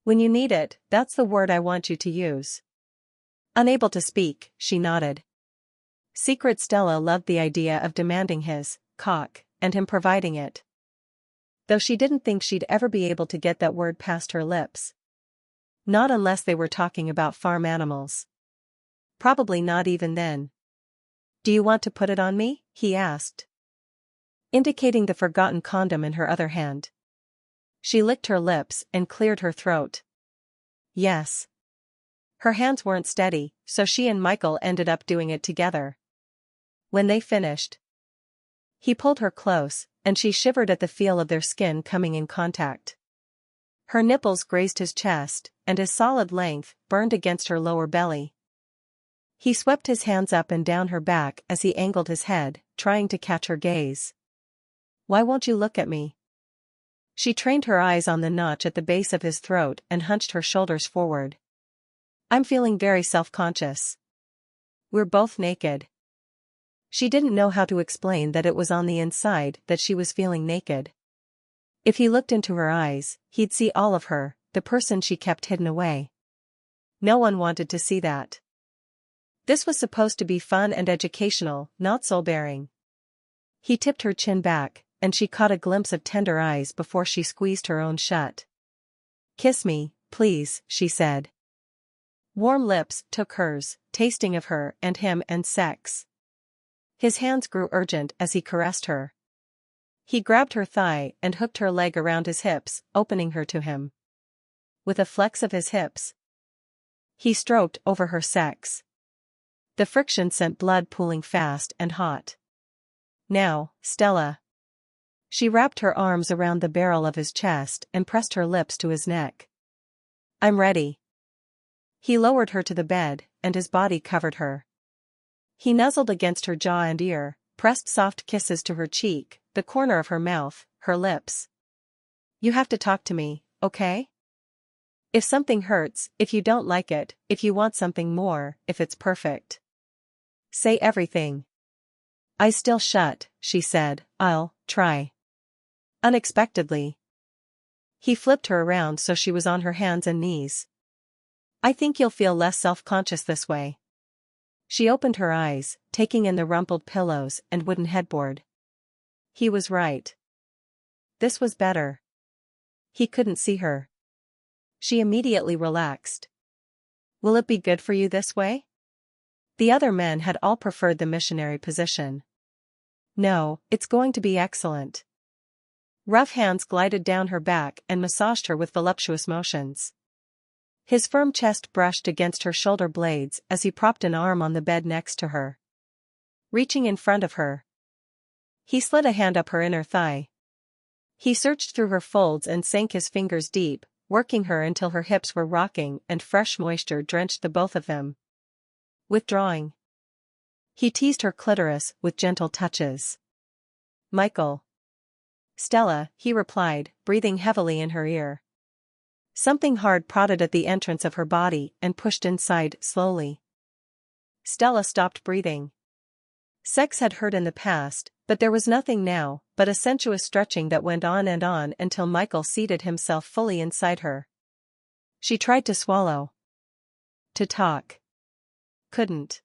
When you need it, that's the word I want you to use." Unable to speak, she nodded. Secret Stella loved the idea of demanding his cock, and him providing it. Though she didn't think she'd ever be able to get that word past her lips. Not unless they were talking about farm animals. Probably not even then. "Do you want to put it on me?" he asked. Indicating the forgotten condom in her other hand. She licked her lips and cleared her throat. Yes. Her hands weren't steady, so she and Michael ended up doing it together. When they finished, he pulled her close, and she shivered at the feel of their skin coming in contact. Her nipples grazed his chest, and his solid length burned against her lower belly. He swept his hands up and down her back as he angled his head, trying to catch her gaze. "Why won't you look at me?" She trained her eyes on the notch at the base of his throat and hunched her shoulders forward. "I'm feeling very self-conscious. We're both naked." She didn't know how to explain that it was on the inside that she was feeling naked. If he looked into her eyes, he'd see all of her, the person she kept hidden away. No one wanted to see that. This was supposed to be fun and educational, not soul-bearing. He tipped her chin back, and she caught a glimpse of tender eyes before she squeezed her own shut. "Kiss me, please," she said. Warm lips took hers, tasting of her and him and sex. His hands grew urgent as he caressed her. He grabbed her thigh and hooked her leg around his hips, opening her to him. With a flex of his hips, he stroked over her sex. The friction sent blood pooling fast and hot. "Now, Stella." She wrapped her arms around the barrel of his chest and pressed her lips to his neck. "I'm ready." He lowered her to the bed, and his body covered her. He nuzzled against her jaw and ear, pressed soft kisses to her cheek, the corner of her mouth, her lips. "You have to talk to me, okay? If something hurts, if you don't like it, if you want something more, if it's perfect. Say everything." Eyes still shut, she said, "I'll try." Unexpectedly, he flipped her around so she was on her hands and knees. "I think you'll feel less self-conscious this way." She opened her eyes, taking in the rumpled pillows and wooden headboard. He was right. This was better. He couldn't see her. She immediately relaxed. "Will it be good for you this way?" The other men had all preferred the missionary position. "No, it's going to be excellent." Rough hands glided down her back and massaged her with voluptuous motions. His firm chest brushed against her shoulder blades as he propped an arm on the bed next to her. Reaching in front of her, he slid a hand up her inner thigh. He searched through her folds and sank his fingers deep, working her until her hips were rocking and fresh moisture drenched the both of them. Withdrawing, he teased her clitoris with gentle touches. "Michael." "Stella," he replied, breathing heavily in her ear. Something hard prodded at the entrance of her body and pushed inside slowly. Stella stopped breathing. Sex had hurt in the past, but there was nothing now but a sensuous stretching that went on until Michael seated himself fully inside her. She tried to swallow. To talk. couldn't.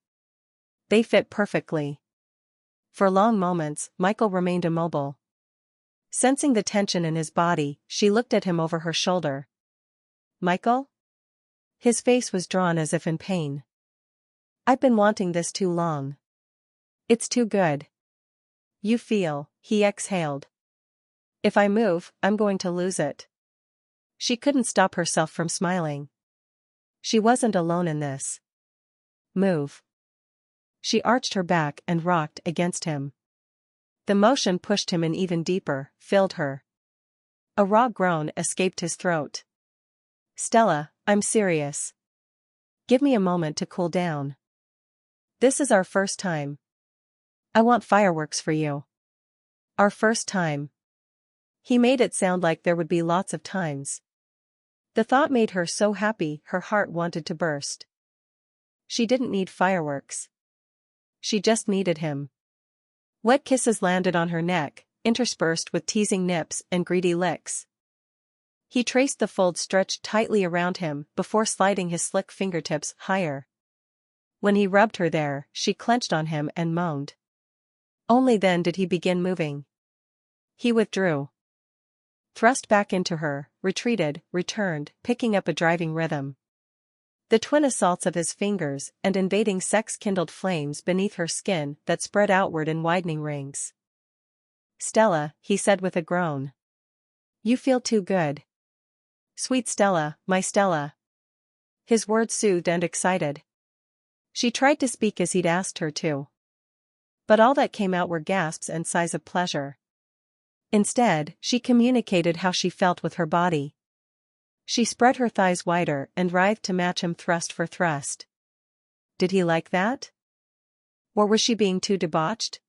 They fit perfectly. For long moments, Michael remained immobile. Sensing the tension in his body, she looked at him over her shoulder. Michael? His face was drawn as if in pain. I've been wanting this too long. It's too good. You feel, he exhaled. If I move, I'm going to lose it. She couldn't stop herself from smiling. She wasn't alone in this. Move. She arched her back and rocked against him. The motion pushed him in even deeper, filled her. A raw groan escaped his throat. Stella, I'm serious. Give me a moment to cool down. This is our first time. I want fireworks for you. Our first time. He made it sound like there would be lots of times. The thought made her so happy her heart wanted to burst. She didn't need fireworks. She just needed him. Wet kisses landed on her neck, interspersed with teasing nips and greedy licks. He traced the folds stretched tightly around him before sliding his slick fingertips higher. When he rubbed her there, she clenched on him and moaned. Only then did he begin moving. He withdrew. Thrust back into her, retreated, returned, picking up a driving rhythm. The twin assaults of his fingers and invading sex kindled flames beneath her skin that spread outward in widening rings. Stella, he said with a groan. You feel too good. Sweet Stella, my Stella. His words soothed and excited. She tried to speak as he'd asked her to. But all that came out were gasps and sighs of pleasure. Instead, she communicated how she felt with her body. She spread her thighs wider and writhed to match him thrust for thrust. Did he like that? Or was she being too debauched?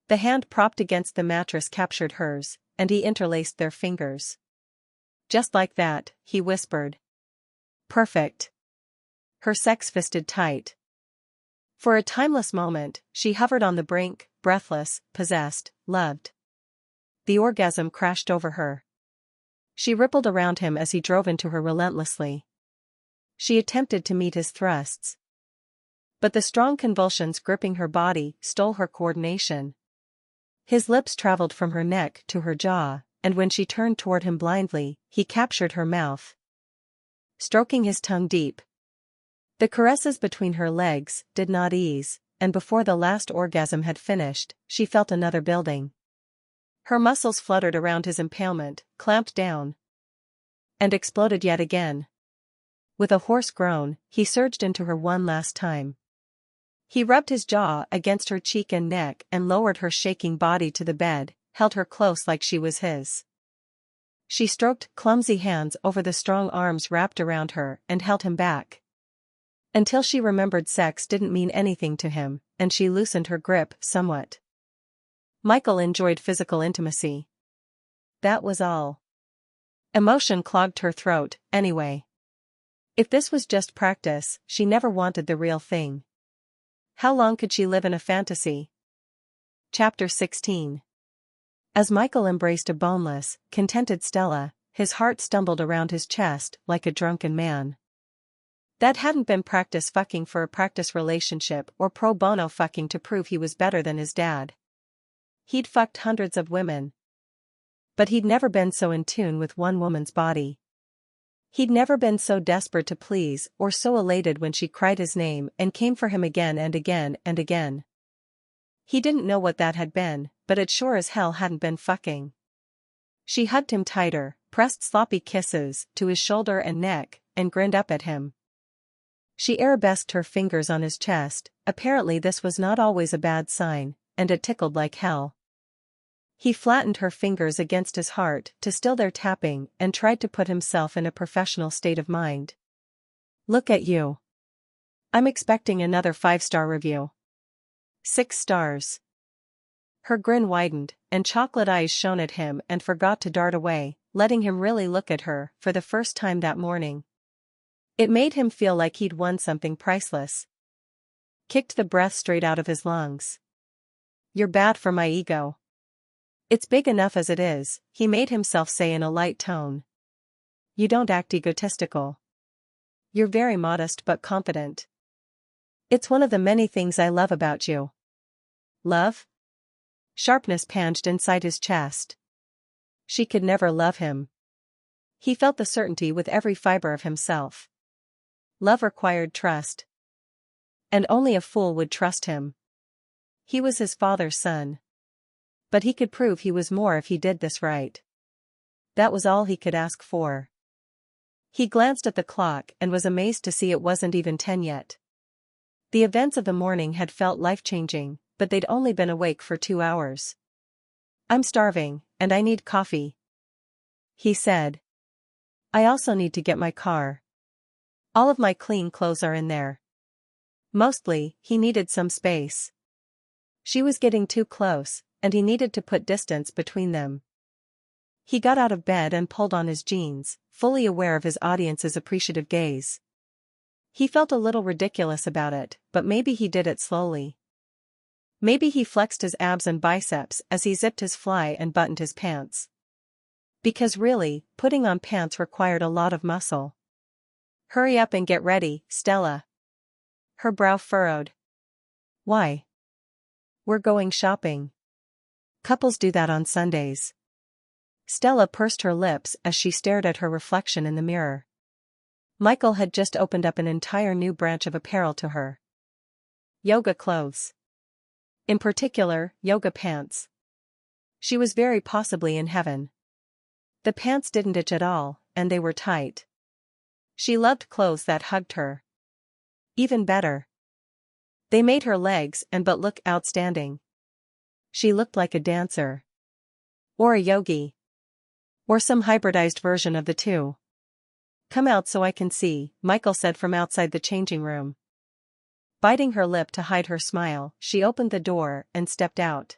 The hand propped against the mattress captured hers, and he interlaced their fingers. Just like that, he whispered. Perfect. Her sex fisted tight. For a timeless moment, she hovered on the brink, breathless, possessed, loved. The orgasm crashed over her. She rippled around him as he drove into her relentlessly. She attempted to meet his thrusts. But the strong convulsions gripping her body stole her coordination. His lips traveled from her neck to her jaw, and when she turned toward him blindly, he captured her mouth. Stroking his tongue deep. The caresses between her legs did not ease, and before the last orgasm had finished, she felt another building. Her muscles fluttered around his impalement, clamped down, and exploded yet again. With a hoarse groan, he surged into her one last time. He rubbed his jaw against her cheek and neck and lowered her shaking body to the bed, held her close like she was his. She stroked clumsy hands over the strong arms wrapped around her and held him back. Until she remembered sex didn't mean anything to him, and she loosened her grip somewhat. Michael enjoyed physical intimacy. That was all. Emotion clogged her throat, anyway. If this was just practice, she never wanted the real thing. How long could she live in a fantasy? Chapter 16. As Michael embraced a boneless, contented Stella, his heart stumbled around his chest like a drunken man. That hadn't been practice fucking for a practice relationship or pro bono fucking to prove he was better than his dad. He'd fucked hundreds of women. But he'd never been so in tune with one woman's body. He'd never been so desperate to please or so elated when she cried his name and came for him again and again and again. He didn't know what that had been, but it sure as hell hadn't been fucking. She hugged him tighter, pressed sloppy kisses to his shoulder and neck, and grinned up at him. She arabesqued her fingers on his chest. Apparently this was not always a bad sign, and it tickled like hell. He flattened her fingers against his heart to still their tapping and tried to put himself in a professional state of mind. Look at you. I'm expecting another 5-star review. 6 stars. Her grin widened, and chocolate eyes shone at him and forgot to dart away, letting him really look at her for the first time that morning. It made him feel like he'd won something priceless. Kicked the breath straight out of his lungs. You're bad for my ego. It's big enough as it is, he made himself say in a light tone. You don't act egotistical. You're very modest but confident. It's one of the many things I love about you. Love? Sharpness panged inside his chest. She could never love him. He felt the certainty with every fiber of himself. Love required trust. And only a fool would trust him. He was his father's son. But he could prove he was more if he did this right. That was all he could ask for. He glanced at the clock and was amazed to see it wasn't even 10 yet. The events of the morning had felt life-changing, but they'd only been awake for 2 hours. I'm starving, and I need coffee, he said. I also need to get my car. All of my clean clothes are in there. Mostly, he needed some space. She was getting too close, and he needed to put distance between them. He got out of bed and pulled on his jeans, fully aware of his audience's appreciative gaze. He felt a little ridiculous about it, but maybe he did it slowly. Maybe he flexed his abs and biceps as he zipped his fly and buttoned his pants. Because really, putting on pants required a lot of muscle. Hurry up and get ready, Stella. Her brow furrowed. Why? We're going shopping. Couples do that on Sundays. Stella pursed her lips as she stared at her reflection in the mirror. Michael had just opened up an entire new branch of apparel to her. Yoga clothes. In particular, yoga pants. She was very possibly in heaven. The pants didn't itch at all, and they were tight. She loved clothes that hugged her. Even better. They made her legs and butt look outstanding. She looked like a dancer. Or a yogi. Or some hybridized version of the two. Come out so I can see, Michael said from outside the changing room. Biting her lip to hide her smile, she opened the door and stepped out.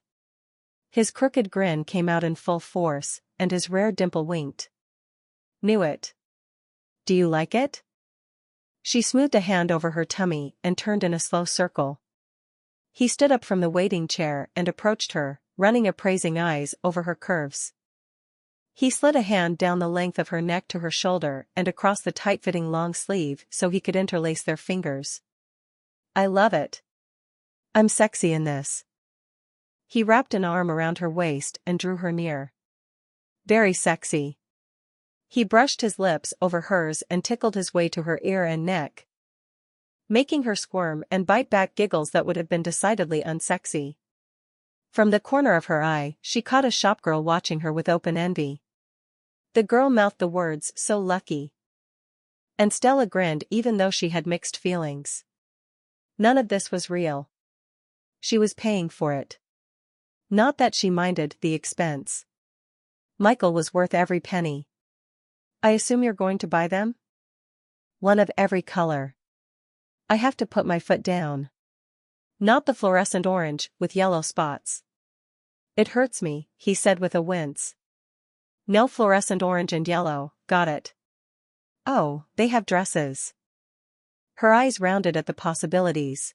His crooked grin came out in full force, and his rare dimple winked. Knew it. Do you like it? She smoothed a hand over her tummy and turned in a slow circle. He stood up from the waiting chair and approached her, running appraising eyes over her curves. He slid a hand down the length of her neck to her shoulder and across the tight-fitting long sleeve so he could interlace their fingers. I love it. I'm sexy in this. He wrapped an arm around her waist and drew her near. Very sexy. He brushed his lips over hers and tickled his way to her ear and neck, making her squirm and bite back giggles that would have been decidedly unsexy. From the corner of her eye, she caught a shopgirl watching her with open envy. The girl mouthed the words, so lucky. And Stella grinned even though she had mixed feelings. None of this was real. She was paying for it. Not that she minded the expense. Michael was worth every penny. I assume you're going to buy them? One of every color. I have to put my foot down. Not the fluorescent orange, with yellow spots. It hurts me, he said with a wince. No fluorescent orange and yellow, got it. Oh, they have dresses. Her eyes rounded at the possibilities.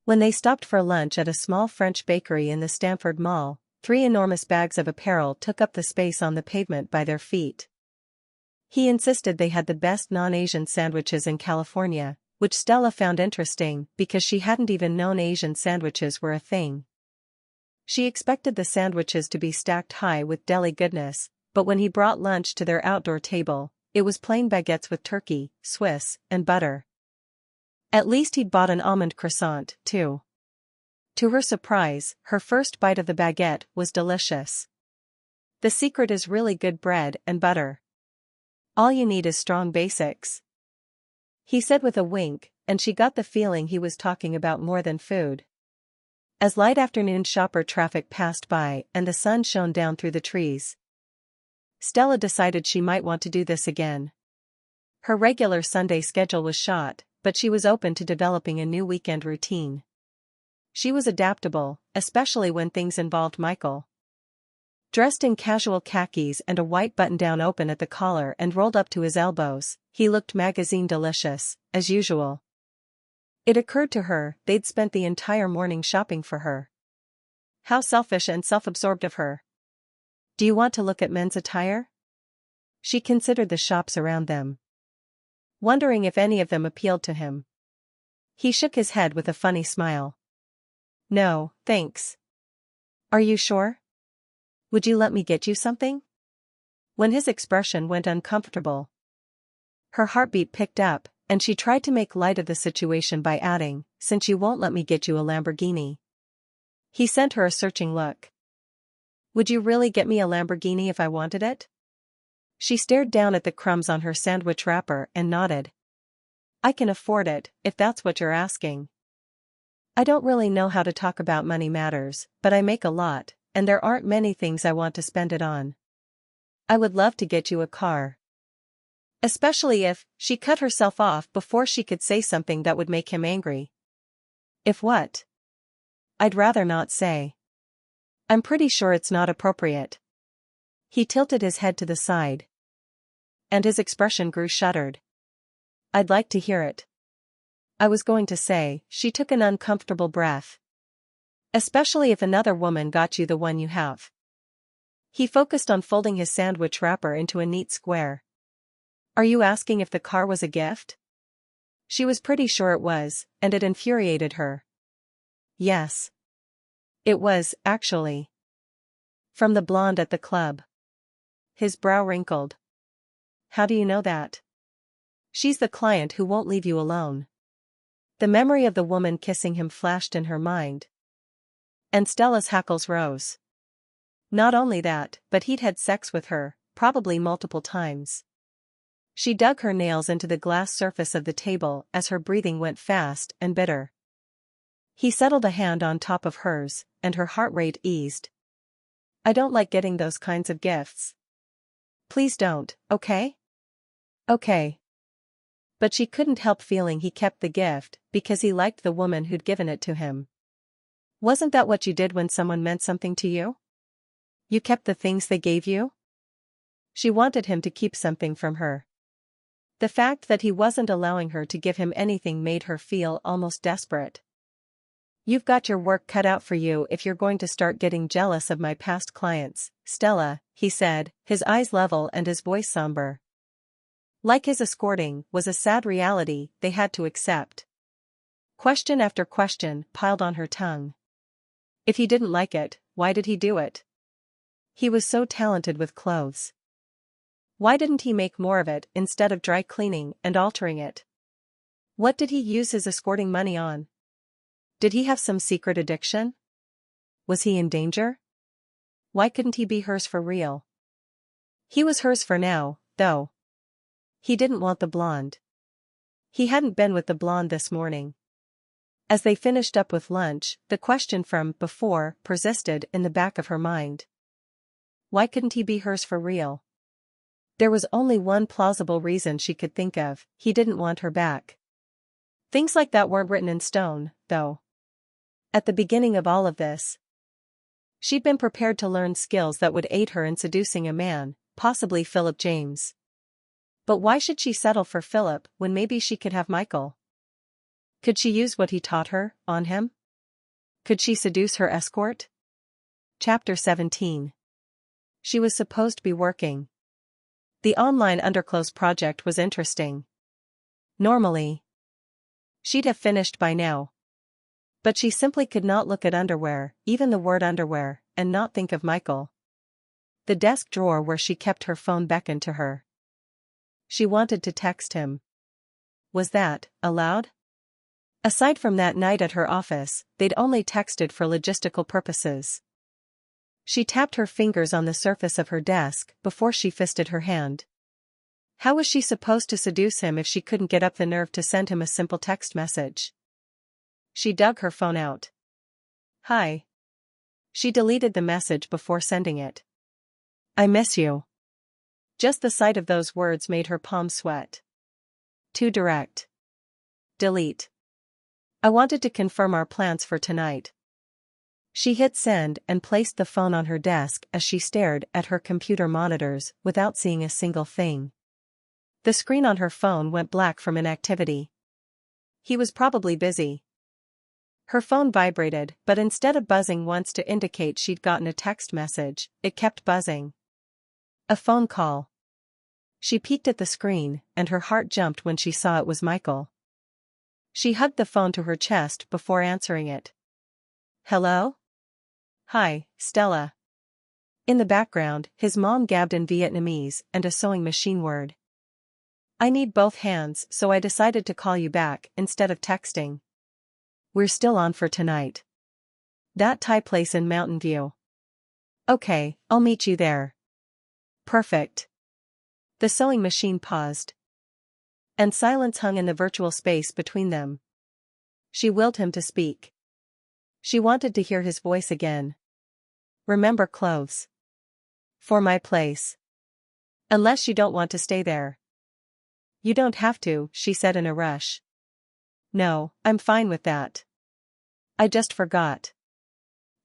When they stopped for lunch at a small French bakery in the Stamford Mall, 3 enormous bags of apparel took up the space on the pavement by their feet. He insisted they had the best non-Asian sandwiches in California, which Stella found interesting because she hadn't even known Asian sandwiches were a thing. She expected the sandwiches to be stacked high with deli goodness, but when he brought lunch to their outdoor table, it was plain baguettes with turkey, Swiss, and butter. At least he'd bought an almond croissant, too. To her surprise, her first bite of the baguette was delicious. The secret is really good bread and butter. All you need is strong basics. He said with a wink, and she got the feeling he was talking about more than food. As light afternoon shopper traffic passed by and the sun shone down through the trees, Stella decided she might want to do this again. Her regular Sunday schedule was shot, but she was open to developing a new weekend routine. She was adaptable, especially when things involved Michael. Dressed in casual khakis and a white button-down open at the collar and rolled up to his elbows, he looked magazine delicious, as usual. It occurred to her they'd spent the entire morning shopping for her. How selfish and self-absorbed of her. Do you want to look at men's attire? She considered the shops around them, wondering if any of them appealed to him. He shook his head with a funny smile. No, thanks. Are you sure? Would you let me get you something? When his expression went uncomfortable, her heartbeat picked up, and she tried to make light of the situation by adding, since you won't let me get you a Lamborghini. He sent her a searching look. Would you really get me a Lamborghini if I wanted it? She stared down at the crumbs on her sandwich wrapper and nodded. I can afford it, if that's what you're asking. I don't really know how to talk about money matters, but I make a lot, and there aren't many things I want to spend it on. I would love to get you a car. Especially if, she cut herself off before she could say something that would make him angry. If what? I'd rather not say. I'm pretty sure it's not appropriate. He tilted his head to the side, and his expression grew shuttered. I'd like to hear it. I was going to say, she took an uncomfortable breath. Especially if another woman got you the one you have. He focused on folding his sandwich wrapper into a neat square. Are you asking if the car was a gift? She was pretty sure it was, and it infuriated her. Yes. It was, actually. From the blonde at the club. His brow wrinkled. How do you know that? She's the client who won't leave you alone. The memory of the woman kissing him flashed in her mind. And Stella's hackles rose. Not only that, but he'd had sex with her, probably multiple times. She dug her nails into the glass surface of the table as her breathing went fast and bitter. He settled a hand on top of hers, and her heart rate eased. I don't like getting those kinds of gifts. Please don't, okay? Okay. But she couldn't help feeling he kept the gift because he liked the woman who'd given it to him. Wasn't that what you did when someone meant something to you? You kept the things they gave you? She wanted him to keep something from her. The fact that he wasn't allowing her to give him anything made her feel almost desperate. You've got your work cut out for you if you're going to start getting jealous of my past clients, Stella, he said, his eyes level and his voice somber. Like his escorting was a sad reality they had to accept. Question after question piled on her tongue. If he didn't like it, why did he do it? He was so talented with clothes. Why didn't he make more of it instead of dry cleaning and altering it? What did he use his escorting money on? Did he have some secret addiction? Was he in danger? Why couldn't he be hers for real? He was hers for now, though. He didn't want the blonde. He hadn't been with the blonde this morning. As they finished up with lunch, the question from before persisted in the back of her mind. Why couldn't he be hers for real? There was only one plausible reason she could think of: he didn't want her back. Things like that weren't written in stone, though. At the beginning of all of this, she'd been prepared to learn skills that would aid her in seducing a man, possibly Philip James. But why should she settle for Philip when maybe she could have Michael? Could she use what he taught her on him? Could she seduce her escort? Chapter 17. She was supposed to be working. The online underclothes project was interesting. Normally, she'd have finished by now. But she simply could not look at underwear, even the word underwear, and not think of Michael. The desk drawer where she kept her phone beckoned to her. She wanted to text him. Was that allowed? Aside from that night at her office, they'd only texted for logistical purposes. She tapped her fingers on the surface of her desk before she fisted her hand. How was she supposed to seduce him if she couldn't get up the nerve to send him a simple text message? She dug her phone out. Hi. She deleted the message before sending it. I miss you. Just the sight of those words made her palms sweat. Too direct. Delete. I wanted to confirm our plans for tonight. She hit send and placed the phone on her desk as she stared at her computer monitors without seeing a single thing. The screen on her phone went black from inactivity. He was probably busy. Her phone vibrated, but instead of buzzing once to indicate she'd gotten a text message, it kept buzzing. A phone call. She peeked at the screen, and her heart jumped when she saw it was Michael. She hugged the phone to her chest before answering it. Hello? Hi, Stella. In the background, his mom gabbed in Vietnamese and a sewing machine word. I need both hands, so I decided to call you back instead of texting. We're still on for tonight. That Thai place in Mountain View. Okay, I'll meet you there. Perfect. The sewing machine paused. And silence hung in the virtual space between them. She willed him to speak. She wanted to hear his voice again. Remember clothes. For my place. Unless you don't want to stay there. You don't have to, she said in a rush. No, I'm fine with that. I just forgot.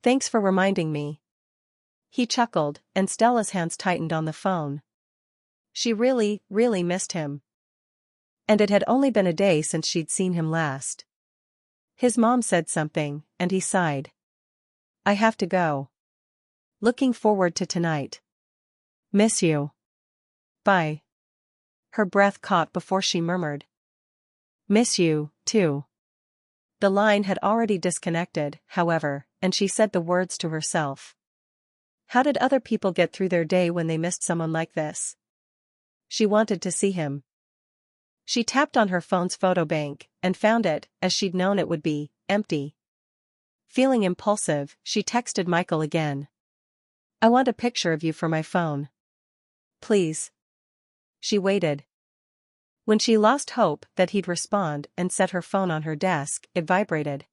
Thanks for reminding me. He chuckled, and Stella's hands tightened on the phone. She really, really missed him. And it had only been a day since she'd seen him last. His mom said something, and he sighed. I have to go. Looking forward to tonight. Miss you. Bye. Her breath caught before she murmured. Miss you, too. The line had already disconnected, however, and she said the words to herself. How did other people get through their day when they missed someone like this? She wanted to see him. She tapped on her phone's photo bank, and found it, as she'd known it would be, empty. Feeling impulsive, she texted Michael again. I want a picture of you for my phone. Please. She waited. When she lost hope that he'd respond and set her phone on her desk, it vibrated.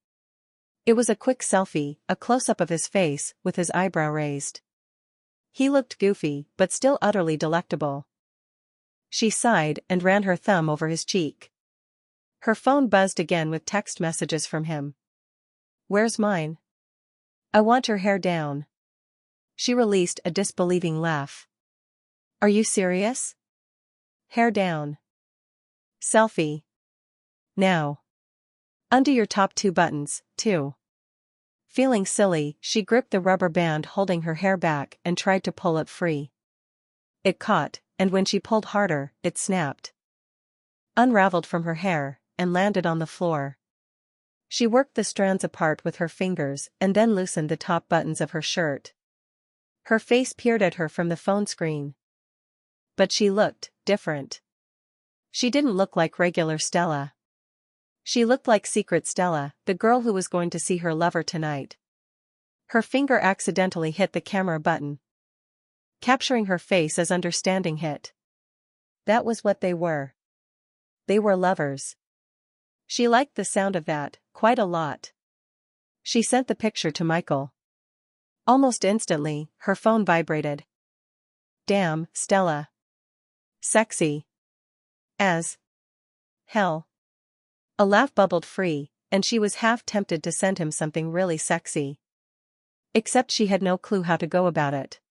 It was a quick selfie, a close-up of his face, with his eyebrow raised. He looked goofy, but still utterly delectable. She sighed and ran her thumb over his cheek. Her phone buzzed again with text messages from him. Where's mine? I want your hair down. She released a disbelieving laugh. Are you serious? Hair down. Selfie. Now. Undo your top 2 buttons, too. Feeling silly, she gripped the rubber band holding her hair back and tried to pull it free. It caught, and when she pulled harder, it snapped. Unraveled from her hair, and landed on the floor. She worked the strands apart with her fingers and then loosened the top buttons of her shirt. Her face peered at her from the phone screen. But she looked different. She didn't look like regular Stella. She looked like Secret Stella, the girl who was going to see her lover tonight. Her finger accidentally hit the camera button, capturing her face as understanding hit. That was what they were. They were lovers. She liked the sound of that, quite a lot. She sent the picture to Michael. Almost instantly, her phone vibrated. Damn, Stella. Sexy. As hell. A laugh bubbled free, and she was half tempted to send him something really sexy. Except she had no clue how to go about it.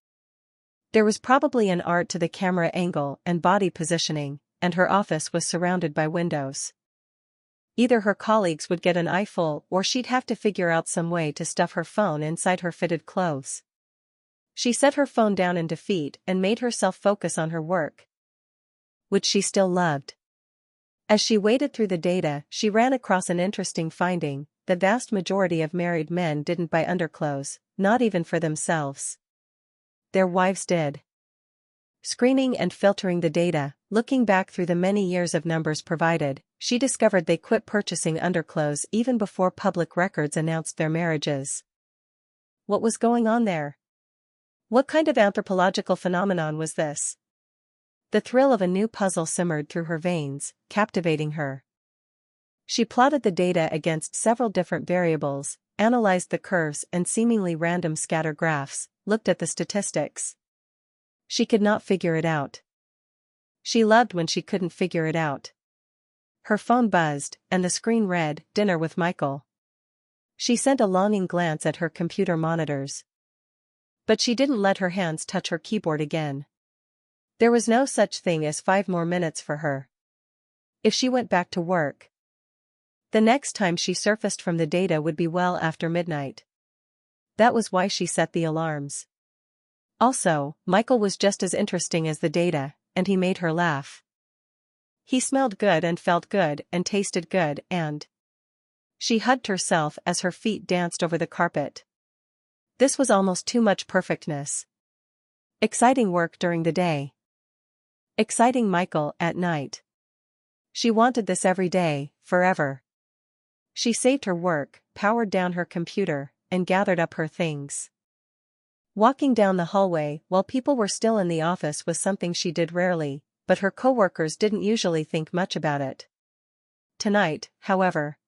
There was probably an art to the camera angle and body positioning, and her office was surrounded by windows. Either her colleagues would get an eyeful or she'd have to figure out some way to stuff her phone inside her fitted clothes. She set her phone down in defeat and made herself focus on her work, which she still loved. As she waded through the data, she ran across an interesting finding: the vast majority of married men didn't buy underclothes, not even for themselves. Their wives did. Screening and filtering the data, looking back through the many years of numbers provided, she discovered they quit purchasing underclothes even before public records announced their marriages. What was going on there? What kind of anthropological phenomenon was this? The thrill of a new puzzle simmered through her veins, captivating her. She plotted the data against several different variables, analyzed the curves and seemingly random scatter graphs, looked at the statistics. She could not figure it out. She loved when she couldn't figure it out. Her phone buzzed, and the screen read, "Dinner with Michael." She sent a longing glance at her computer monitors. But she didn't let her hands touch her keyboard again. There was no such thing as 5 more minutes for her. If she went back to work, the next time she surfaced from the data would be well after midnight. That was why she set the alarms. Also, Michael was just as interesting as the data, and he made her laugh. He smelled good and felt good and tasted good and, She hugged herself as her feet danced over the carpet. This was almost too much perfectness. Exciting work during the day. Exciting Michael at night. She wanted this every day, forever. She saved her work, powered down her computer, and gathered up her things. Walking down the hallway while people were still in the office was something she did rarely, but her coworkers didn't usually think much about it. Tonight, however,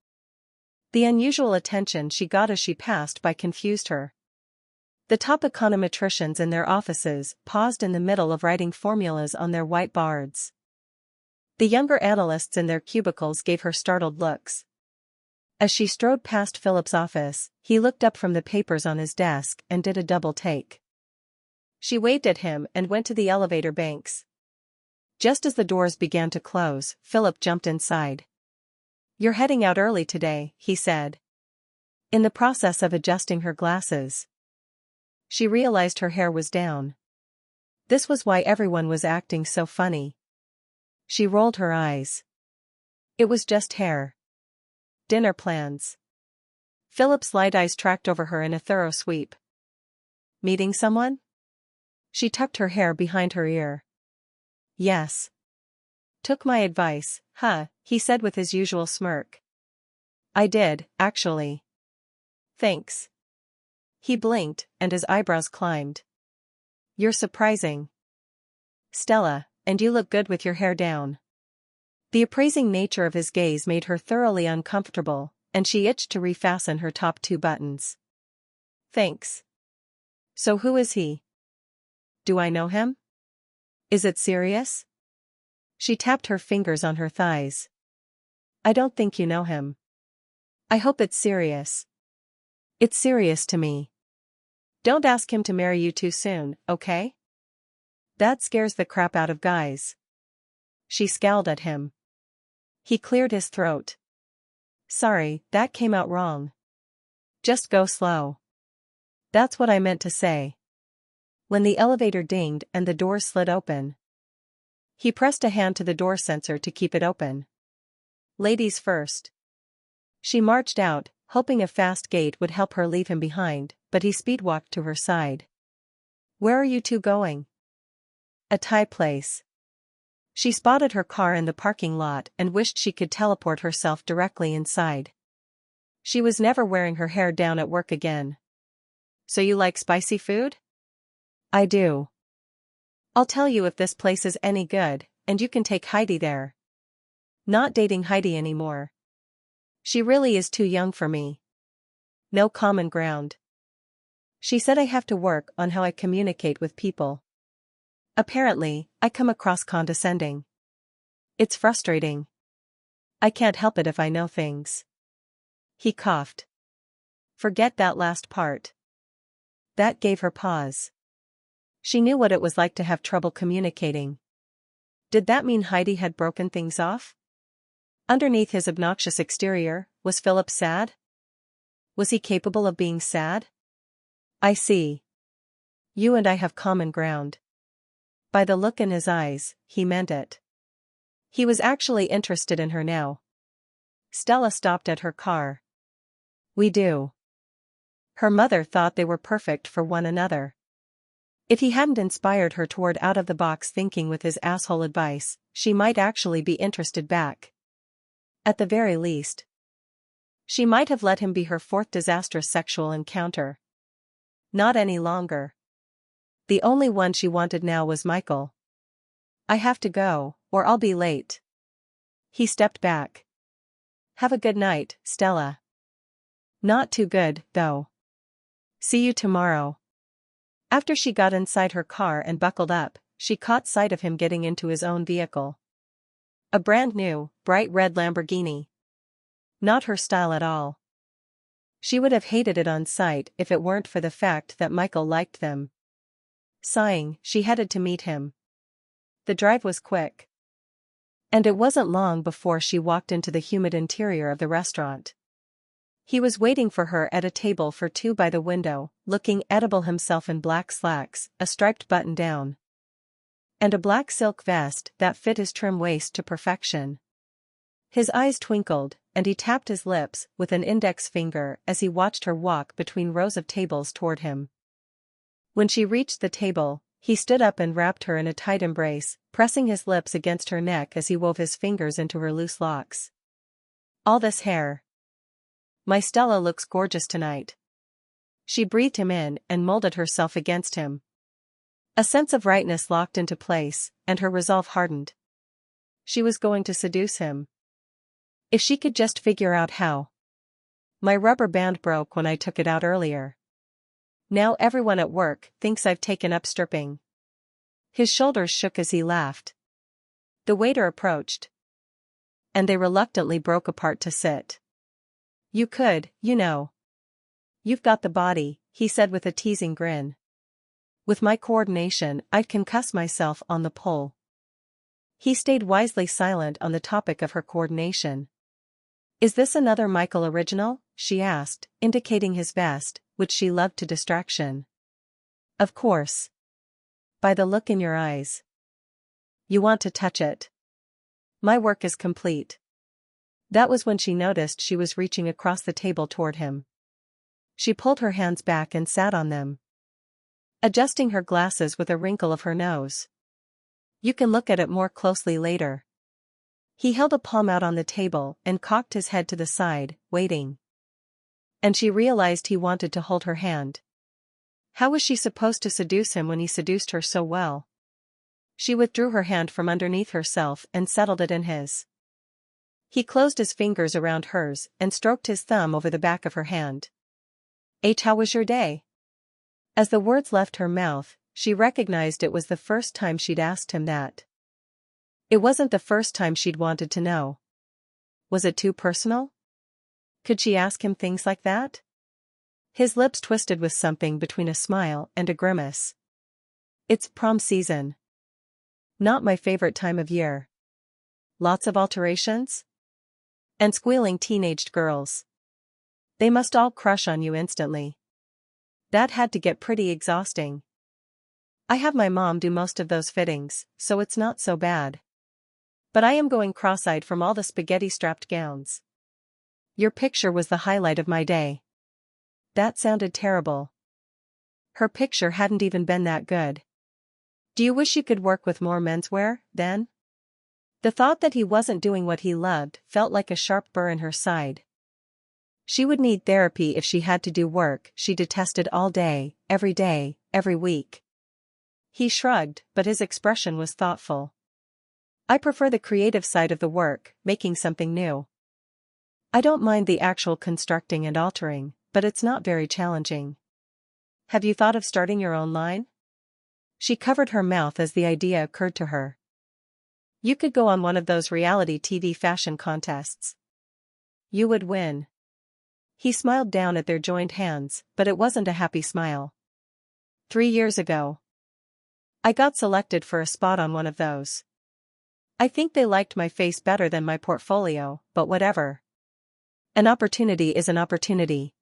the unusual attention she got as she passed by confused her. The top econometricians in their offices paused in the middle of writing formulas on their whiteboards. The younger analysts in their cubicles gave her startled looks. As she strode past Philip's office, he looked up from the papers on his desk and did a double take. She waved at him and went to the elevator banks. Just as the doors began to close, Philip jumped inside. "You're heading out early today," he said. In the process of adjusting her glasses, she realized her hair was down. This was why everyone was acting so funny. She rolled her eyes. It was just hair. Dinner plans. Philip's light eyes tracked over her in a thorough sweep. "Meeting someone?" She tucked her hair behind her ear. "Yes." "Took my advice, huh?" he said with his usual smirk. "I did, actually." "Thanks." He blinked, and his eyebrows climbed. "You're surprising, Stella, and you look good with your hair down." The appraising nature of his gaze made her thoroughly uncomfortable, and she itched to refasten her top two buttons. "Thanks. So who is he? Do I know him? Is it serious?" She tapped her fingers on her thighs. "I don't think you know him. I hope it's serious." "It's serious to me. Don't ask him to marry you too soon, okay? That scares the crap out of guys." She scowled at him. He cleared his throat. "Sorry, that came out wrong. Just go slow." "That's what I meant to say." When the elevator dinged and the doors slid open, he pressed a hand to the door sensor to keep it open. "Ladies first." She marched out, hoping a fast gait would help her leave him behind, but he speed-walked to her side. "Where are you two going?" "A Thai place." She spotted her car in the parking lot and wished she could teleport herself directly inside. She was never wearing her hair down at work again. "So you like spicy food?" "I do." "I'll tell you if this place is any good, and you can take Heidi there." "Not dating Heidi anymore. She really is too young for me." "No common ground." She said I have to work on how I communicate with people. Apparently, I come across condescending. It's frustrating. I can't help it if I know things. He coughed. "Forget that last part." That gave her pause. She knew what it was like to have trouble communicating. Did that mean Heidi had broken things off? Underneath his obnoxious exterior, was Philip sad? Was he capable of being sad? "I see. You and I have common ground." By the look in his eyes, he meant it. He was actually interested in her now. Stella stopped at her car. "We do." Her mother thought they were perfect for one another. If he hadn't inspired her toward out-of-the-box thinking with his asshole advice, she might actually be interested back. At the very least, she might have let him be her fourth disastrous sexual encounter. Not any longer. The only one she wanted now was Michael. "I have to go, or I'll be late." He stepped back. "Have a good night, Stella." "Not too good, though. See you tomorrow." After she got inside her car and buckled up, she caught sight of him getting into his own vehicle. A brand new, bright red Lamborghini. Not her style at all. She would have hated it on sight if it weren't for the fact that Michael liked them. Sighing, she headed to meet him. The drive was quick. And it wasn't long before she walked into the humid interior of the restaurant. He was waiting for her at a table for two by the window, looking edible himself in black slacks, a striped button-down, and a black silk vest that fit his trim waist to perfection. His eyes twinkled, and he tapped his lips with an index finger as he watched her walk between rows of tables toward him. When she reached the table, he stood up and wrapped her in a tight embrace, pressing his lips against her neck as he wove his fingers into her loose locks. "All this hair. My Stella looks gorgeous tonight." She breathed him in and molded herself against him. A sense of rightness locked into place, and her resolve hardened. She was going to seduce him. If she could just figure out how. "My rubber band broke when I took it out earlier. Now everyone at work thinks I've taken up stripping." His shoulders shook as he laughed. The waiter approached, and they reluctantly broke apart to sit. "You could, you know. You've got the body," he said with a teasing grin. "With my coordination, I'd concuss myself on the pole." He stayed wisely silent on the topic of her coordination. "Is this another Michael original?" she asked, indicating his vest, which she loved to distraction. "Of course. By the look in your eyes. You want to touch it. My work is complete." That was when she noticed she was reaching across the table toward him. She pulled her hands back and sat on them, adjusting her glasses with a wrinkle of her nose. "You can look at it more closely later." He held a palm out on the table and cocked his head to the side, waiting. And she realized he wanted to hold her hand. How was she supposed to seduce him when he seduced her so well? She withdrew her hand from underneath herself and settled it in his. He closed his fingers around hers and stroked his thumb over the back of her hand. "How was your day?" As the words left her mouth, she recognized it was the first time she'd asked him that. It wasn't the first time she'd wanted to know. Was it too personal? Could she ask him things like that? His lips twisted with something between a smile and a grimace. "It's prom season. Not my favorite time of year. Lots of alterations? And squealing teenaged girls. They must all crush on you instantly. That had to get pretty exhausting. I have my mom do most of those fittings, so it's not so bad. But I am going cross-eyed from all the spaghetti-strapped gowns. Your picture was the highlight of my day." That sounded terrible. Her picture hadn't even been that good. "Do you wish you could work with more menswear, then?" The thought that he wasn't doing what he loved felt like a sharp burr in her side. She would need therapy if she had to do work she detested all day, every week. He shrugged, but his expression was thoughtful. "I prefer the creative side of the work, making something new. I don't mind the actual constructing and altering, but it's not very challenging. Have you thought of starting your own line?" She covered her mouth as the idea occurred to her. "You could go on one of those reality TV fashion contests. You would win." He smiled down at their joined hands, but it wasn't a happy smile. 3 years ago. I got selected for a spot on one of those. I think they liked my face better than my portfolio, but whatever. An opportunity is an opportunity.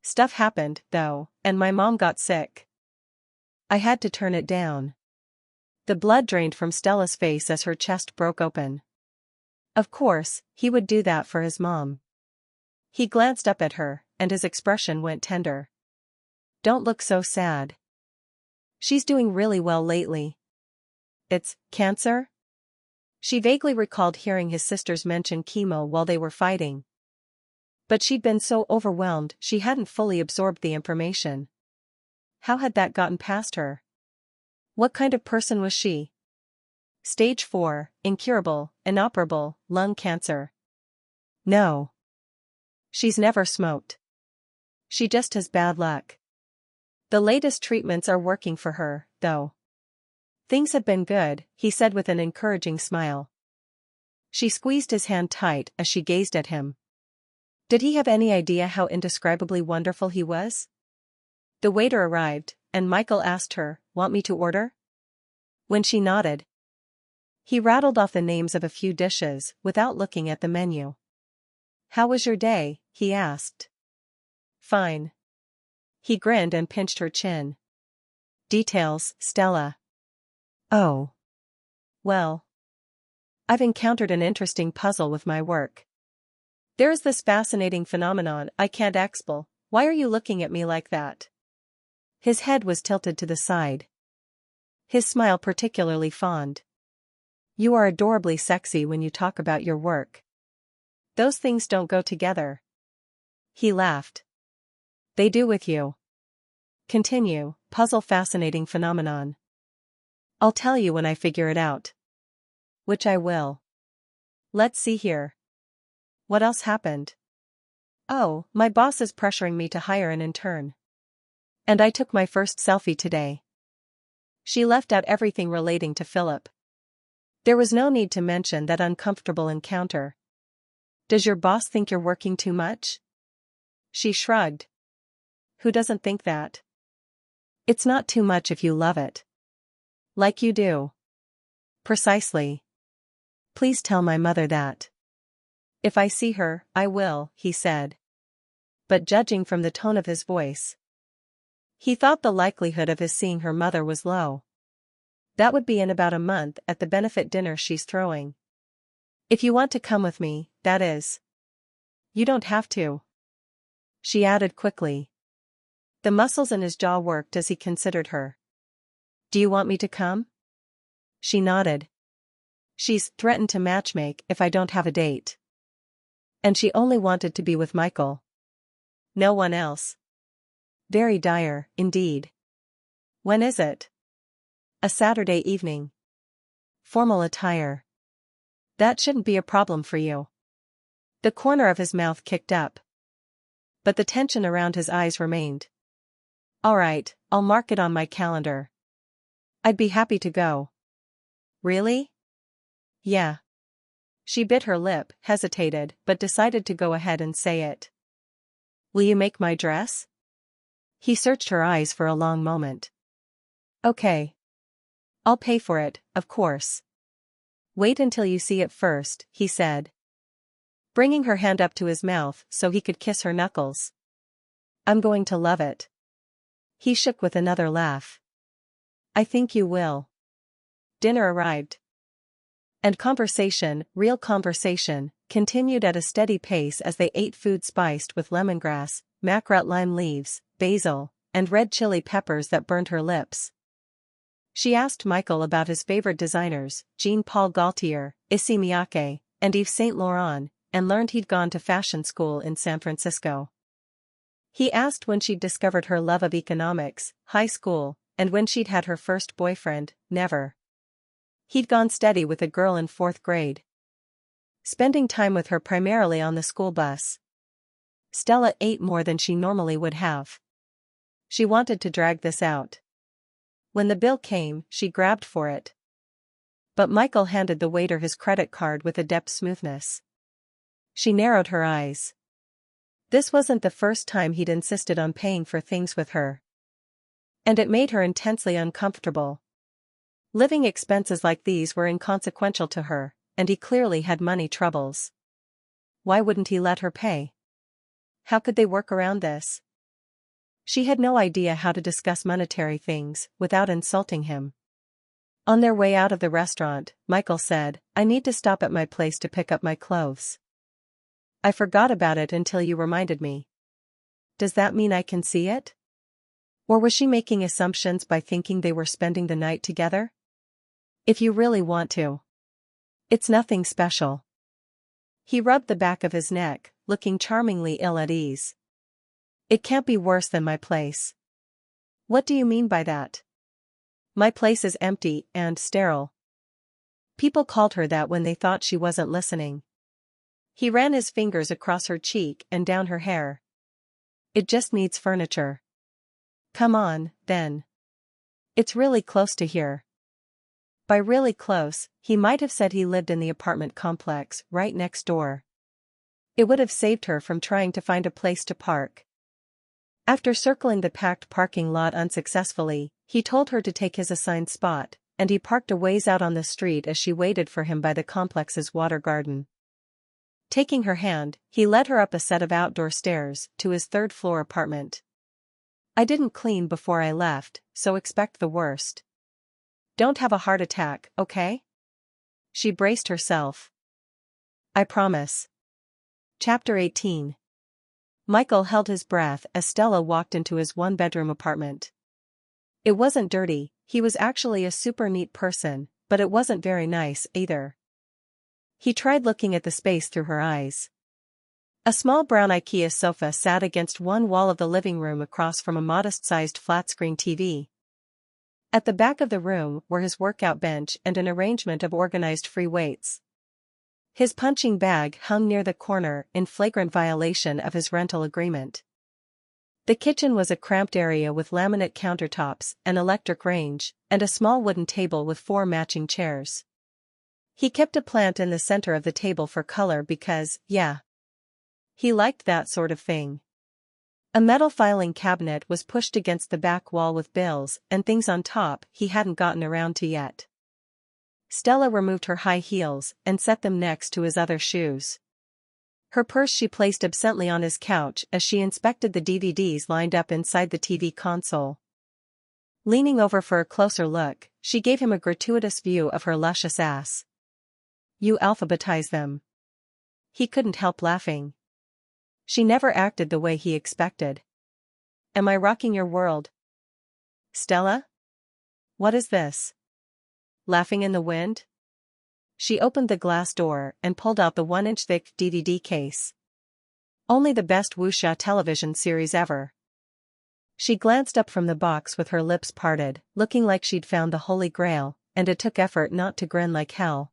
Stuff happened, though, and my mom got sick. I had to turn it down." The blood drained from Stella's face as her chest broke open. Of course, he would do that for his mom. He glanced up at her, and his expression went tender. "Don't look so sad. She's doing really well lately." "It's cancer?" She vaguely recalled hearing his sisters mention chemo while they were fighting. But she'd been so overwhelmed she hadn't fully absorbed the information. How had that gotten past her? What kind of person was she? Stage 4, incurable, inoperable, lung cancer. No. She's never smoked. She just has bad luck. The latest treatments are working for her, though. Things have been good, he said with an encouraging smile. She squeezed his hand tight as she gazed at him. Did he have any idea how indescribably wonderful he was? The waiter arrived, and Michael asked her, "Want me to order?" When she nodded, he rattled off the names of a few dishes without looking at the menu. "How was your day?" he asked. "Fine." He grinned and pinched her chin. "Details, Stella." "Oh. Well. I've encountered an interesting puzzle with my work." There is this fascinating phenomenon I can't explain. Why are you looking at me like that? His head was tilted to the side. His smile particularly fond. You are adorably sexy when you talk about your work. Those things don't go together. He laughed. They do with you. Continue, puzzle fascinating phenomenon. I'll tell you when I figure it out. Which I will. Let's see here. What else happened? Oh, my boss is pressuring me to hire an intern. And I took my first selfie today. She left out everything relating to Philip. There was no need to mention that uncomfortable encounter. Does your boss think you're working too much? She shrugged. Who doesn't think that? It's not too much if you love it. Like you do. Precisely. Please tell my mother that. If I see her, I will, he said. But judging from the tone of his voice, he thought the likelihood of his seeing her mother was low. That would be in about a month at the benefit dinner she's throwing. If you want to come with me, that is. You don't have to. She added quickly. The muscles in his jaw worked as he considered her. Do you want me to come? She nodded. She's threatened to matchmake if I don't have a date. And she only wanted to be with Michael. No one else. Very dire, indeed. When is it? A Saturday evening. Formal attire. That shouldn't be a problem for you. The corner of his mouth kicked up. But the tension around his eyes remained. All right, I'll mark it on my calendar. I'd be happy to go. Really? Yeah. She bit her lip, hesitated, but decided to go ahead and say it. Will you make my dress? He searched her eyes for a long moment. Okay. I'll pay for it, of course. Wait until you see it first, he said, bringing her hand up to his mouth so he could kiss her knuckles. I'm going to love it. He shook with another laugh. I think you will. Dinner arrived. And conversation, real conversation, continued at a steady pace as they ate food spiced with lemongrass, macrat lime leaves, basil, and red chili peppers that burned her lips. She asked Michael about his favorite designers, Jean-Paul Gaultier, Issey Miyake, and Yves Saint Laurent, and learned he'd gone to fashion school in San Francisco. He asked when she'd discovered her love of economics, high school, and when she'd had her first boyfriend, never. He'd gone steady with a girl in 4th grade. Spending time with her primarily on the school bus. Stella ate more than she normally would have. She wanted to drag this out. When the bill came, she grabbed for it. But Michael handed the waiter his credit card with adept smoothness. She narrowed her eyes. This wasn't the first time he'd insisted on paying for things with her. And it made her intensely uncomfortable. Living expenses like these were inconsequential to her, and he clearly had money troubles. Why wouldn't he let her pay? How could they work around this? She had no idea how to discuss monetary things without insulting him. On their way out of the restaurant, Michael said, I need to stop at my place to pick up my clothes. I forgot about it until you reminded me. Does that mean I can see it? Or was she making assumptions by thinking they were spending the night together? If you really want to. It's nothing special. He rubbed the back of his neck, looking charmingly ill at ease. It can't be worse than my place. What do you mean by that? My place is empty and sterile. People called her that when they thought she wasn't listening. He ran his fingers across her cheek and down her hair. It just needs furniture. Come on, then. It's really close to here. By really close, he might have said he lived in the apartment complex right next door. It would have saved her from trying to find a place to park. After circling the packed parking lot unsuccessfully, he told her to take his assigned spot, and he parked a ways out on the street as she waited for him by the complex's water garden. Taking her hand, he led her up a set of outdoor stairs to his 3rd-floor apartment. I didn't clean before I left, so expect the worst. Don't have a heart attack, okay? She braced herself. I promise. Chapter 18. Michael held his breath as Stella walked into his one-bedroom apartment. It wasn't dirty, he was actually a super neat person, but it wasn't very nice either. He tried looking at the space through her eyes. A small brown IKEA sofa sat against one wall of the living room across from a modest-sized flat-screen TV. At the back of the room were his workout bench and an arrangement of organized free weights. His punching bag hung near the corner in flagrant violation of his rental agreement. The kitchen was a cramped area with laminate countertops, an electric range, and a small wooden table with 4 matching chairs. He kept a plant in the center of the table for color because, yeah, he liked that sort of thing. A metal filing cabinet was pushed against the back wall with bills and things on top he hadn't gotten around to yet. Stella removed her high heels and set them next to his other shoes. Her purse she placed absently on his couch as she inspected the DVDs lined up inside the TV console. Leaning over for a closer look, she gave him a gratuitous view of her luscious ass. "You alphabetize them." He couldn't help laughing. She never acted the way he expected. "Am I rocking your world?" "Stella? What is this? Laughing in the wind?" She opened the glass door and pulled out the 1-inch thick DVD case. Only the best wuxia television series ever. She glanced up from the box with her lips parted, looking like she'd found the Holy Grail, and it took effort not to grin like hell.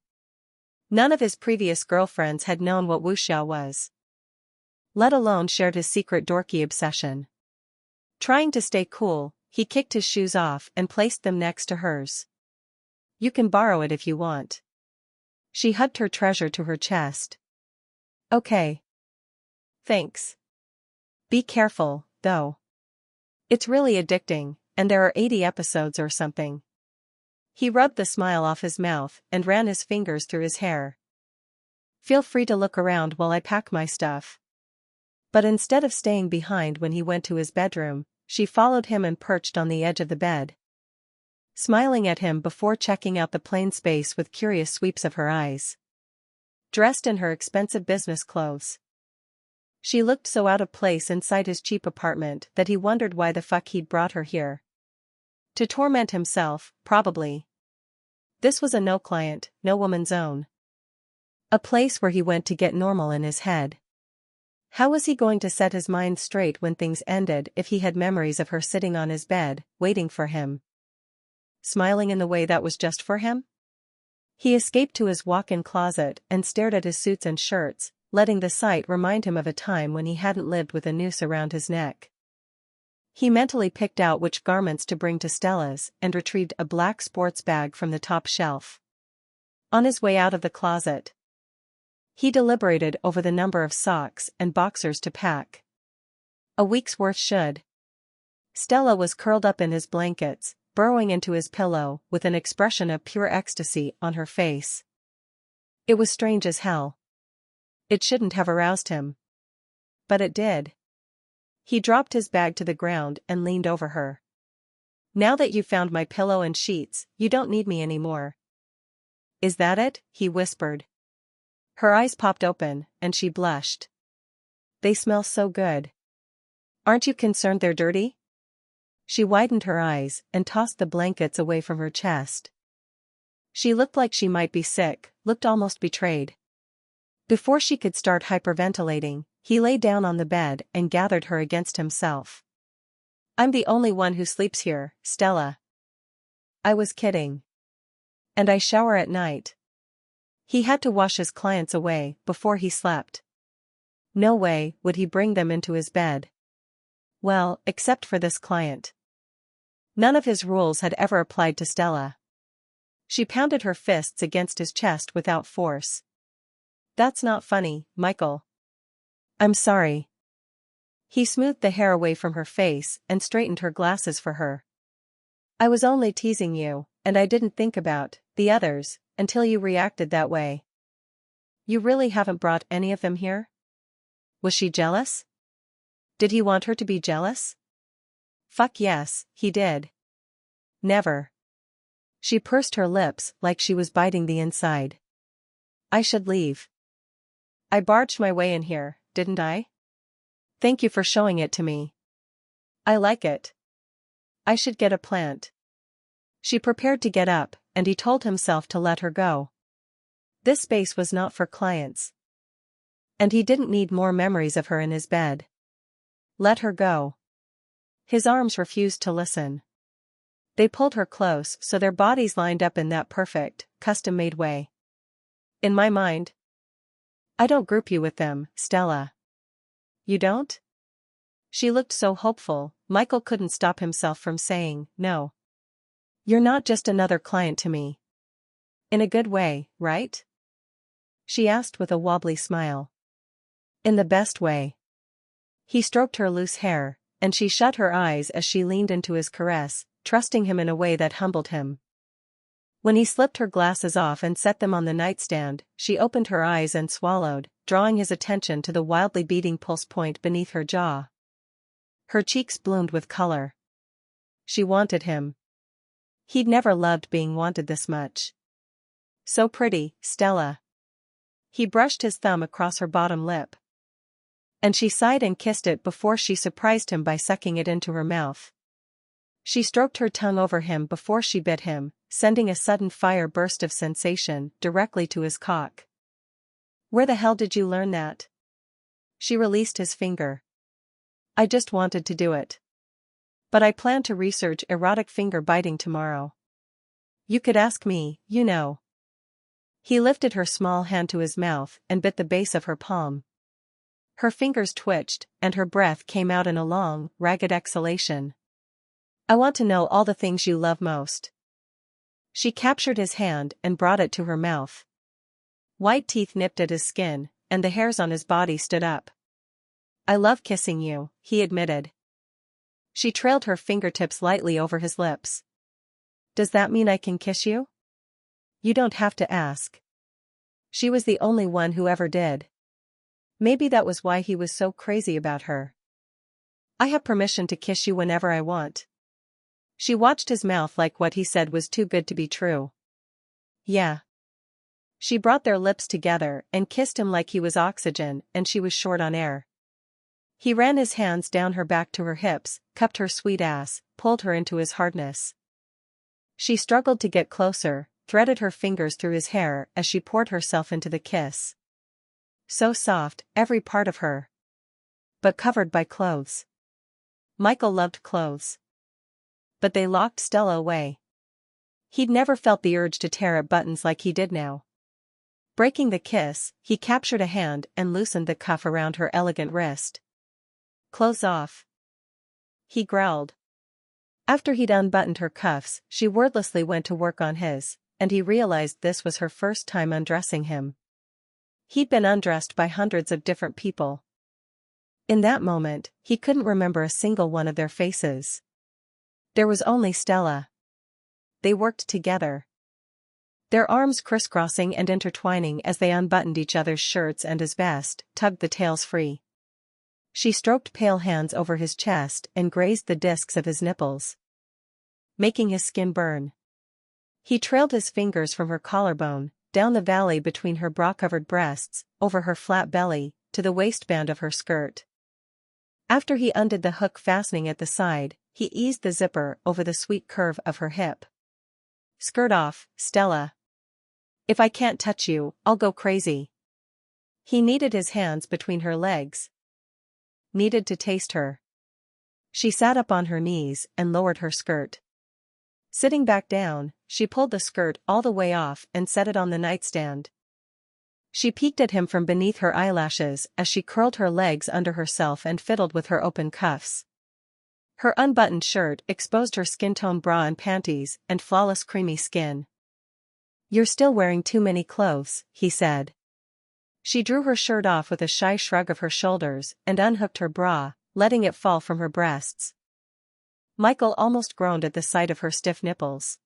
None of his previous girlfriends had known what wuxia was, let alone shared his secret dorky obsession. Trying to stay cool, he kicked his shoes off and placed them next to hers. "You can borrow it if you want." She hugged her treasure to her chest. "Okay. Thanks. Be careful, though. It's really addicting, and there are 80 episodes or something." He rubbed the smile off his mouth and ran his fingers through his hair. "Feel free to look around while I pack my stuff." But instead of staying behind when he went to his bedroom, she followed him and perched on the edge of the bed, smiling at him before checking out the plain space with curious sweeps of her eyes. Dressed in her expensive business clothes, she looked so out of place inside his cheap apartment that he wondered why the fuck he'd brought her here. To torment himself, probably. This was a no client, no woman's own. A place where he went to get normal in his head. How was he going to set his mind straight when things ended if he had memories of her sitting on his bed, waiting for him? Smiling in the way that was just for him? He escaped to his walk-in closet and stared at his suits and shirts, letting the sight remind him of a time when he hadn't lived with a noose around his neck. He mentally picked out which garments to bring to Stella's and retrieved a black sports bag from the top shelf. On his way out of the closet, he deliberated over the number of socks and boxers to pack. A week's worth should. Stella was curled up in his blankets, burrowing into his pillow with an expression of pure ecstasy on her face. It was strange as hell. It shouldn't have aroused him. But it did. He dropped his bag to the ground and leaned over her. "Now that you've found my pillow and sheets, you don't need me anymore." "Is that it?" he whispered. Her eyes popped open, and she blushed. "They smell so good. Aren't you concerned they're dirty?" She widened her eyes and tossed the blankets away from her chest. She looked like she might be sick, looked almost betrayed. Before she could start hyperventilating, he lay down on the bed and gathered her against himself. "I'm the only one who sleeps here, Stella." "I was kidding. And I shower at night." He had to wash his clients away before he slept. No way would he bring them into his bed. Well, except for this client. None of his rules had ever applied to Stella. She pounded her fists against his chest without force. "That's not funny, Michael." "I'm sorry." He smoothed the hair away from her face and straightened her glasses for her. "I was only teasing you, and I didn't think about the others until you reacted that way." "You really haven't brought any of them here?" Was she jealous? Did he want her to be jealous? Fuck yes, he did. Never. She pursed her lips like she was biting the inside. "I should leave." I barged my way in here, didn't I? Thank you for showing it to me. I like it. I should get a plant. She prepared to get up, and he told himself to let her go. This space was not for clients. And he didn't need more memories of her in his bed. Let her go. His arms refused to listen. They pulled her close so their bodies lined up in that perfect, custom-made way. In my mind, I don't group you with them, Stella. You don't? She looked so hopeful, Michael couldn't stop himself from saying, no. You're not just another client to me. In a good way, right? She asked with a wobbly smile. In the best way. He stroked her loose hair, and she shut her eyes as she leaned into his caress, trusting him in a way that humbled him. When he slipped her glasses off and set them on the nightstand, she opened her eyes and swallowed, drawing his attention to the wildly beating pulse point beneath her jaw. Her cheeks bloomed with color. She wanted him. He'd never loved being wanted this much. So pretty, Stella. He brushed his thumb across her bottom lip. And she sighed and kissed it before she surprised him by sucking it into her mouth. She stroked her tongue over him before she bit him, sending a sudden fire burst of sensation directly to his cock. Where the hell did you learn that? She released his finger. I just wanted to do it. But I plan to research erotic finger biting tomorrow. You could ask me, you know. He lifted her small hand to his mouth and bit the base of her palm. Her fingers twitched, and her breath came out in a long, ragged exhalation. I want to know all the things you love most. She captured his hand and brought it to her mouth. White teeth nipped at his skin, and the hairs on his body stood up. I love kissing you, he admitted. She trailed her fingertips lightly over his lips. Does that mean I can kiss you? You don't have to ask. She was the only one who ever did. Maybe that was why he was so crazy about her. I have permission to kiss you whenever I want. She watched his mouth like what he said was too good to be true. Yeah. She brought their lips together and kissed him like he was oxygen and she was short on air. He ran his hands down her back to her hips, cupped her sweet ass, pulled her into his hardness. She struggled to get closer, threaded her fingers through his hair as she poured herself into the kiss. So soft, every part of her. But covered by clothes. Michael loved clothes. But they locked Stella away. He'd never felt the urge to tear at buttons like he did now. Breaking the kiss, he captured a hand and loosened the cuff around her elegant wrist. Clothes off. He growled. After he'd unbuttoned her cuffs, she wordlessly went to work on his, and he realized this was her first time undressing him. He'd been undressed by hundreds of different people. In that moment, he couldn't remember a single one of their faces. There was only Stella. They worked together. Their arms crisscrossing and intertwining as they unbuttoned each other's shirts and his vest, tugged the tails free. She stroked pale hands over his chest and grazed the discs of his nipples, making his skin burn. He trailed his fingers from her collarbone, down the valley between her bra-covered breasts, over her flat belly, to the waistband of her skirt. After he undid the hook fastening at the side, he eased the zipper over the sweet curve of her hip. Skirt off, Stella. If I can't touch you, I'll go crazy. He kneaded his hands between her legs. Needed to taste her. She sat up on her knees and lowered her skirt. Sitting back down, she pulled the skirt all the way off and set it on the nightstand. She peeked at him from beneath her eyelashes as she curled her legs under herself and fiddled with her open cuffs. Her unbuttoned shirt exposed her skin-tone bra and panties and flawless creamy skin. You're still wearing too many clothes, he said. She drew her shirt off with a shy shrug of her shoulders and unhooked her bra, letting it fall from her breasts. Michael almost groaned at the sight of her stiff nipples.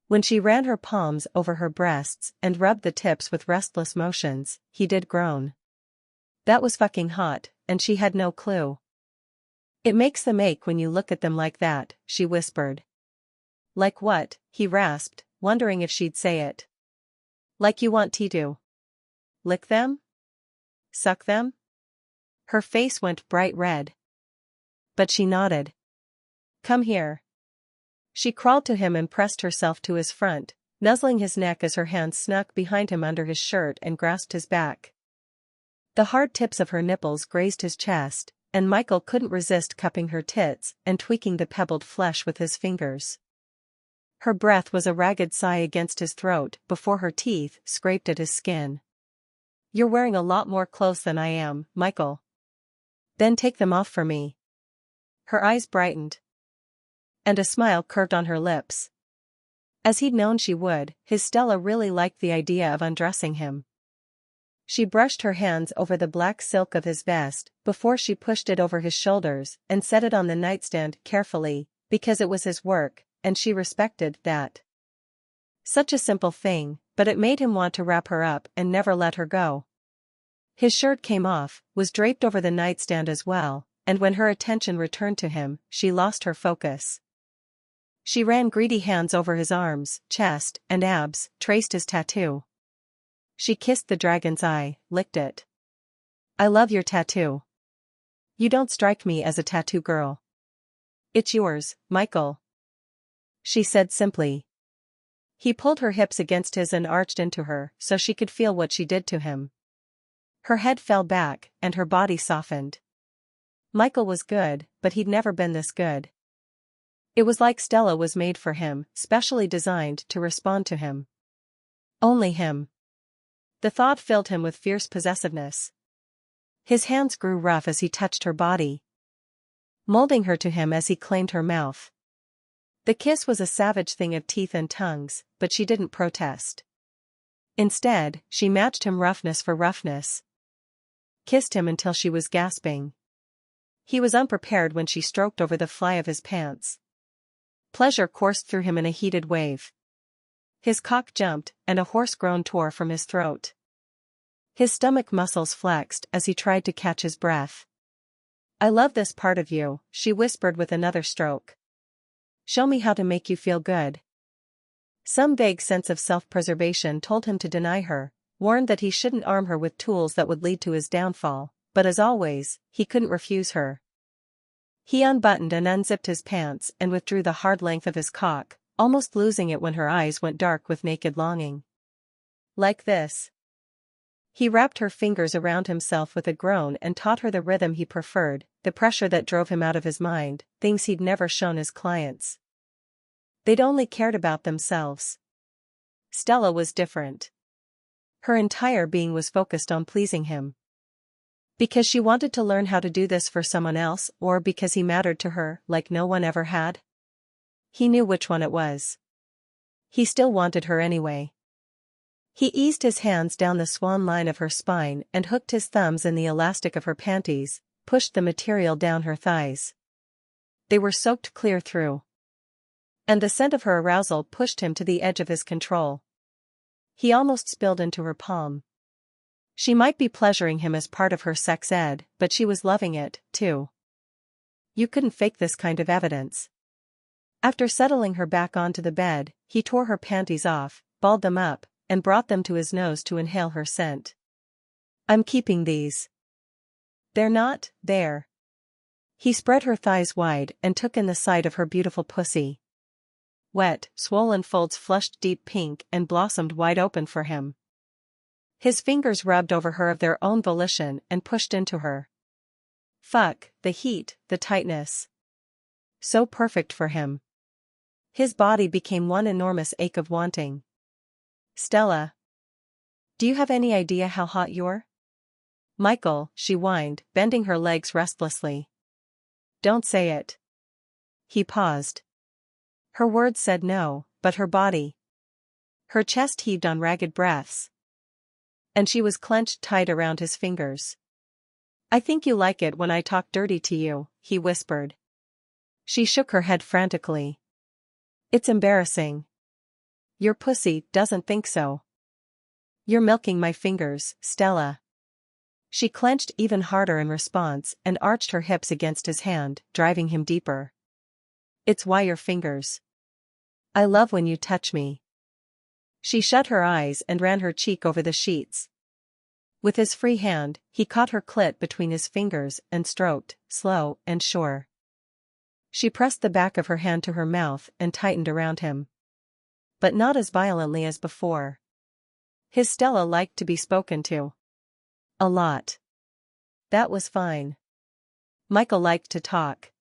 When she ran her palms over her breasts and rubbed the tips with restless motions, he did groan. That was fucking hot, and she had no clue. It makes them ache when you look at them like that, she whispered. Like what? He rasped, wondering if she'd say it. Like you want T to lick them? Suck them? Her face went bright red. But she nodded. Come here. She crawled to him and pressed herself to his front, nuzzling his neck as her hands snuck behind him under his shirt and grasped his back. The hard tips of her nipples grazed his chest, and Michael couldn't resist cupping her tits and tweaking the pebbled flesh with his fingers. Her breath was a ragged sigh against his throat before her teeth scraped at his skin. You're wearing a lot more clothes than I am, Michael. Then take them off for me. Her eyes brightened. And a smile curved on her lips. As he'd known she would, his Stella really liked the idea of undressing him. She brushed her hands over the black silk of his vest before she pushed it over his shoulders and set it on the nightstand carefully, because it was his work, and she respected that. Such a simple thing, but it made him want to wrap her up and never let her go. His shirt came off, was draped over the nightstand as well, and when her attention returned to him, she lost her focus. She ran greedy hands over his arms, chest, and abs, traced his tattoo. She kissed the dragon's eye, licked it. I love your tattoo. You don't strike me as a tattoo girl. It's yours, Michael. She said simply. He pulled her hips against his and arched into her so she could feel what she did to him. Her head fell back, and her body softened. Michael was good, but he'd never been this good. It was like Stella was made for him, specially designed to respond to him. Only him. The thought filled him with fierce possessiveness. His hands grew rough as he touched her body, molding her to him as he claimed her mouth. The kiss was a savage thing of teeth and tongues, but she didn't protest. Instead, she matched him roughness for roughness. Kissed him until she was gasping. He was unprepared when she stroked over the fly of his pants. Pleasure coursed through him in a heated wave. His cock jumped, and a hoarse groan tore from his throat. His stomach muscles flexed as he tried to catch his breath. I love this part of you, she whispered with another stroke. Show me how to make you feel good. Some vague sense of self-preservation told him to deny her, warned that he shouldn't arm her with tools that would lead to his downfall, but as always, he couldn't refuse her. He unbuttoned and unzipped his pants and withdrew the hard length of his cock, almost losing it when her eyes went dark with naked longing. Like this. He wrapped her fingers around himself with a groan and taught her the rhythm he preferred, the pressure that drove him out of his mind, things he'd never shown his clients. They'd only cared about themselves. Stella was different. Her entire being was focused on pleasing him. Because she wanted to learn how to do this for someone else, or because he mattered to her like no one ever had? He knew which one it was. He still wanted her anyway. He eased his hands down the swan line of her spine and hooked his thumbs in the elastic of her panties, pushed the material down her thighs. They were soaked clear through. And the scent of her arousal pushed him to the edge of his control. He almost spilled into her palm. She might be pleasuring him as part of her sex ed, but she was loving it, too. You couldn't fake this kind of evidence. After settling her back onto the bed, he tore her panties off, balled them up, and brought them to his nose to inhale her scent. I'm keeping these. They're not, there. He spread her thighs wide and took in the sight of her beautiful pussy. Wet, swollen folds flushed deep pink and blossomed wide open for him. His fingers rubbed over her of their own volition and pushed into her. Fuck, the heat, the tightness. So perfect for him. His body became one enormous ache of wanting. Stella. Do you have any idea how hot you're? Michael, she whined, bending her legs restlessly. Don't say it. He paused. Her words said no, but her body. Her chest heaved on ragged breaths. And she was clenched tight around his fingers. I think you like it when I talk dirty to you, he whispered. She shook her head frantically. It's embarrassing. Your pussy doesn't think so. You're milking my fingers, Stella. She clenched even harder in response and arched her hips against his hand, driving him deeper. It's why your fingers. I love when you touch me. She shut her eyes and ran her cheek over the sheets. With his free hand, he caught her clit between his fingers and stroked, slow and sure. She pressed the back of her hand to her mouth and tightened around him. But not as violently as before. His Stella liked to be spoken to. A lot. That was fine. Michael liked to talk.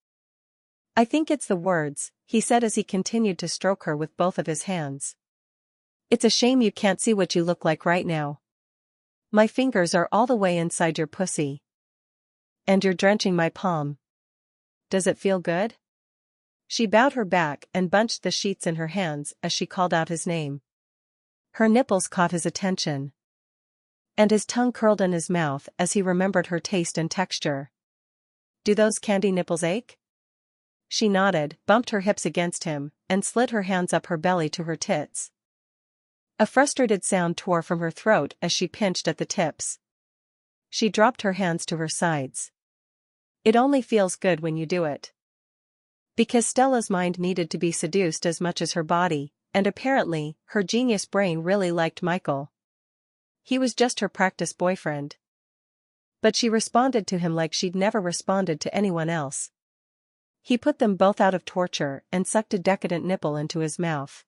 I think it's the words, he said as he continued to stroke her with both of his hands. It's a shame you can't see what you look like right now. My fingers are all the way inside your pussy. And you're drenching my palm. Does it feel good? She bowed her back and bunched the sheets in her hands as she called out his name. Her nipples caught his attention. And his tongue curled in his mouth as he remembered her taste and texture. Do those candy nipples ache? She nodded, bumped her hips against him, and slid her hands up her belly to her tits. A frustrated sound tore from her throat as she pinched at the tips. She dropped her hands to her sides. It only feels good when you do it. Because Stella's mind needed to be seduced as much as her body, and apparently, her genius brain really liked Michael. He was just her practice boyfriend. But she responded to him like she'd never responded to anyone else. He put them both out of torture and sucked a decadent nipple into his mouth.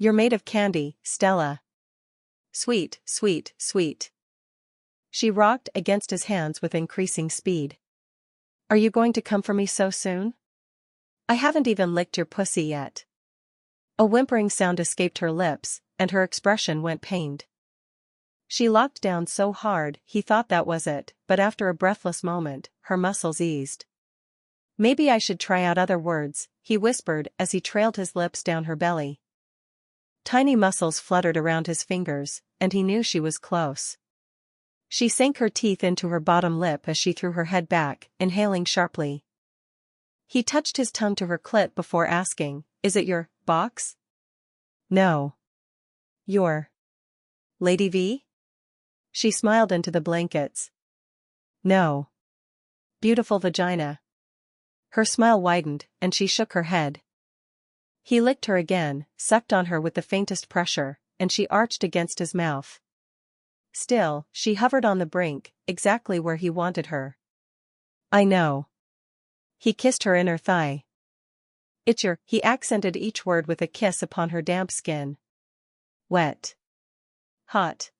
You're made of candy, Stella. Sweet, sweet, sweet. She rocked against his hands with increasing speed. Are you going to come for me so soon? I haven't even licked your pussy yet. A whimpering sound escaped her lips, and her expression went pained. She locked down so hard he thought that was it, but after a breathless moment, her muscles eased. Maybe I should try out other words, he whispered as he trailed his lips down her belly. Tiny muscles fluttered around his fingers, and he knew she was close. She sank her teeth into her bottom lip as she threw her head back, inhaling sharply. He touched his tongue to her clit before asking, Is it your box? No. Your Lady V? She smiled into the blankets. No. Beautiful vagina. Her smile widened, and she shook her head. He licked her again, sucked on her with the faintest pressure, and she arched against his mouth. Still, she hovered on the brink, exactly where he wanted her. I know. He kissed her inner thigh. It's your, he accented each word with a kiss upon her damp skin. Wet. Hot.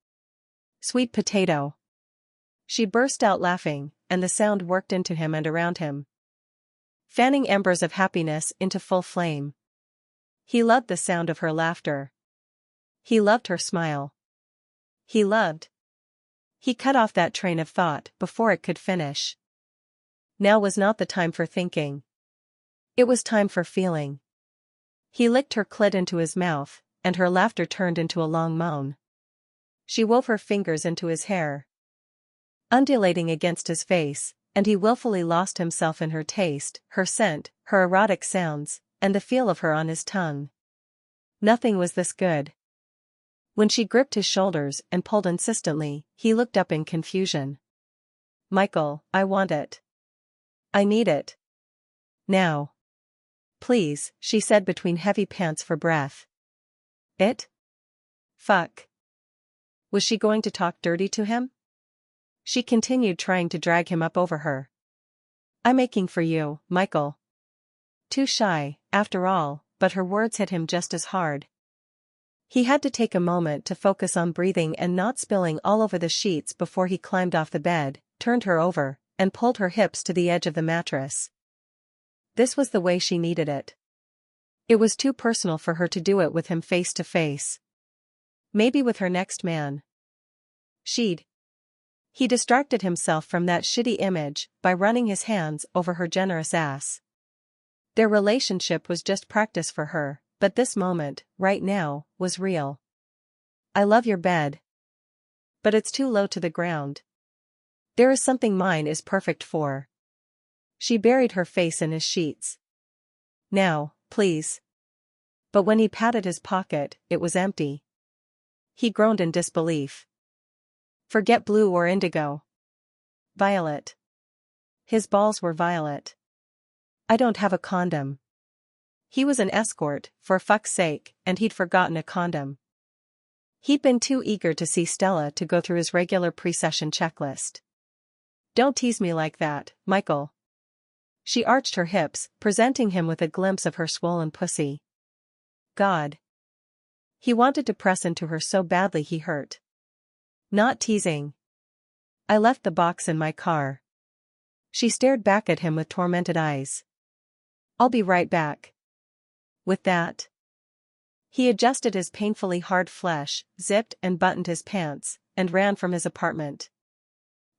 Sweet potato. She burst out laughing, and the sound worked into him and around him, fanning embers of happiness into full flame. He loved the sound of her laughter. He loved her smile. He loved. He cut off that train of thought before it could finish. Now was not the time for thinking. It was time for feeling. He licked her clit into his mouth, and her laughter turned into a long moan. She wove her fingers into his hair, undulating against his face, and he willfully lost himself in her taste, her scent, her erotic sounds, and the feel of her on his tongue. Nothing was this good. When she gripped his shoulders and pulled insistently, he looked up in confusion. Michael, I want it. I need it. Now. Please, she said between heavy pants for breath. It? Fuck. Was she going to talk dirty to him? She continued trying to drag him up over her. I'm aching for you, Michael. Too shy, after all, but her words hit him just as hard. He had to take a moment to focus on breathing and not spilling all over the sheets before he climbed off the bed, turned her over, and pulled her hips to the edge of the mattress. This was the way she needed it. It was too personal for her to do it with him face to face. Maybe with her next man. She'd. He distracted himself from that shitty image by running his hands over her generous ass. Their relationship was just practice for her, but this moment, right now, was real. I love your bed. But it's too low to the ground. There is something mine is perfect for. She buried her face in his sheets. Now, please. But when he patted his pocket, it was empty. He groaned in disbelief. Forget blue or indigo. Violet. His balls were violet. I don't have a condom. He was an escort, for fuck's sake, and he'd forgotten a condom. He'd been too eager to see Stella to go through his regular pre-session checklist. "Don't tease me like that, Michael." She arched her hips, presenting him with a glimpse of her swollen pussy. God. He wanted to press into her so badly he hurt. "Not teasing. I left the box in my car." She stared back at him with tormented eyes. "I'll be right back." With that, he adjusted his painfully hard flesh, zipped and buttoned his pants, and ran from his apartment.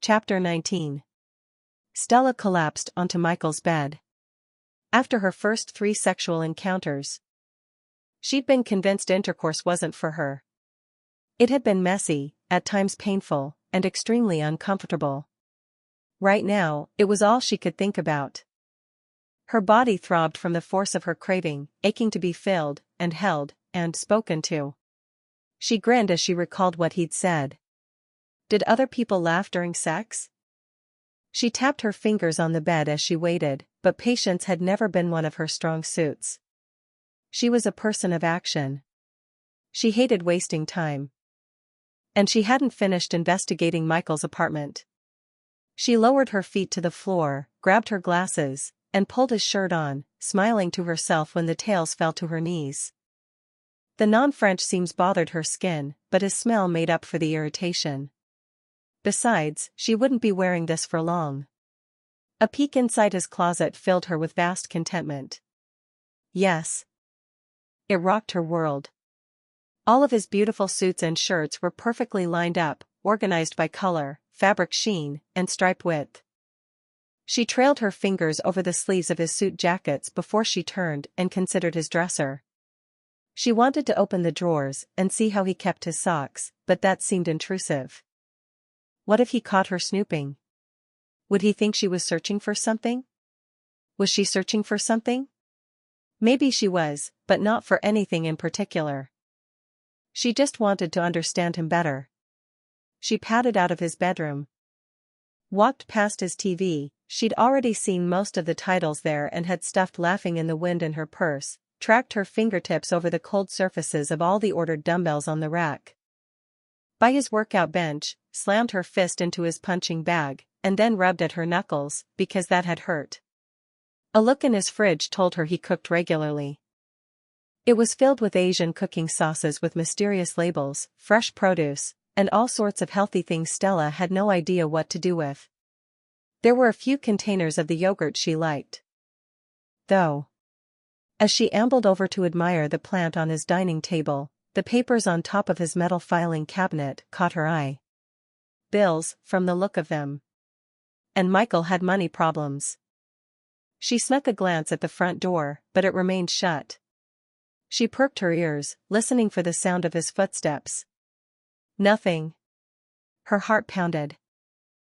Chapter 19. Stella collapsed onto Michael's bed. After her first 3 sexual encounters, she'd been convinced intercourse wasn't for her. It had been messy, at times painful, and extremely uncomfortable. Right now, it was all she could think about. Her body throbbed from the force of her craving, aching to be filled, and held, and spoken to. She grinned as she recalled what he'd said. Did other people laugh during sex? She tapped her fingers on the bed as she waited, but patience had never been one of her strong suits. She was a person of action. She hated wasting time. And she hadn't finished investigating Michael's apartment. She lowered her feet to the floor, grabbed her glasses, and pulled his shirt on, smiling to herself when the tails fell to her knees. The non-French seams bothered her skin, but his smell made up for the irritation. Besides, she wouldn't be wearing this for long. A peek inside his closet filled her with vast contentment. Yes. It rocked her world. All of his beautiful suits and shirts were perfectly lined up, organized by color, fabric sheen, and stripe width. She trailed her fingers over the sleeves of his suit jackets before she turned and considered his dresser. She wanted to open the drawers and see how he kept his socks, but that seemed intrusive. What if he caught her snooping? Would he think she was searching for something? Was she searching for something? Maybe she was, but not for anything in particular. She just wanted to understand him better. She padded out of his bedroom. Walked past his TV. She'd already seen most of the titles there and had stuffed Laughing in the Wind in her purse, tracked her fingertips over the cold surfaces of all the ordered dumbbells on the rack. By his workout bench, slammed her fist into his punching bag, and then rubbed at her knuckles, because that had hurt. A look in his fridge told her he cooked regularly. It was filled with Asian cooking sauces with mysterious labels, fresh produce, and all sorts of healthy things Stella had no idea what to do with. There were a few containers of the yogurt she liked, though. As she ambled over to admire the plant on his dining table, the papers on top of his metal filing cabinet caught her eye. Bills, from the look of them. And Michael had money problems. She snuck a glance at the front door, but it remained shut. She perked her ears, listening for the sound of his footsteps. Nothing. Her heart pounded.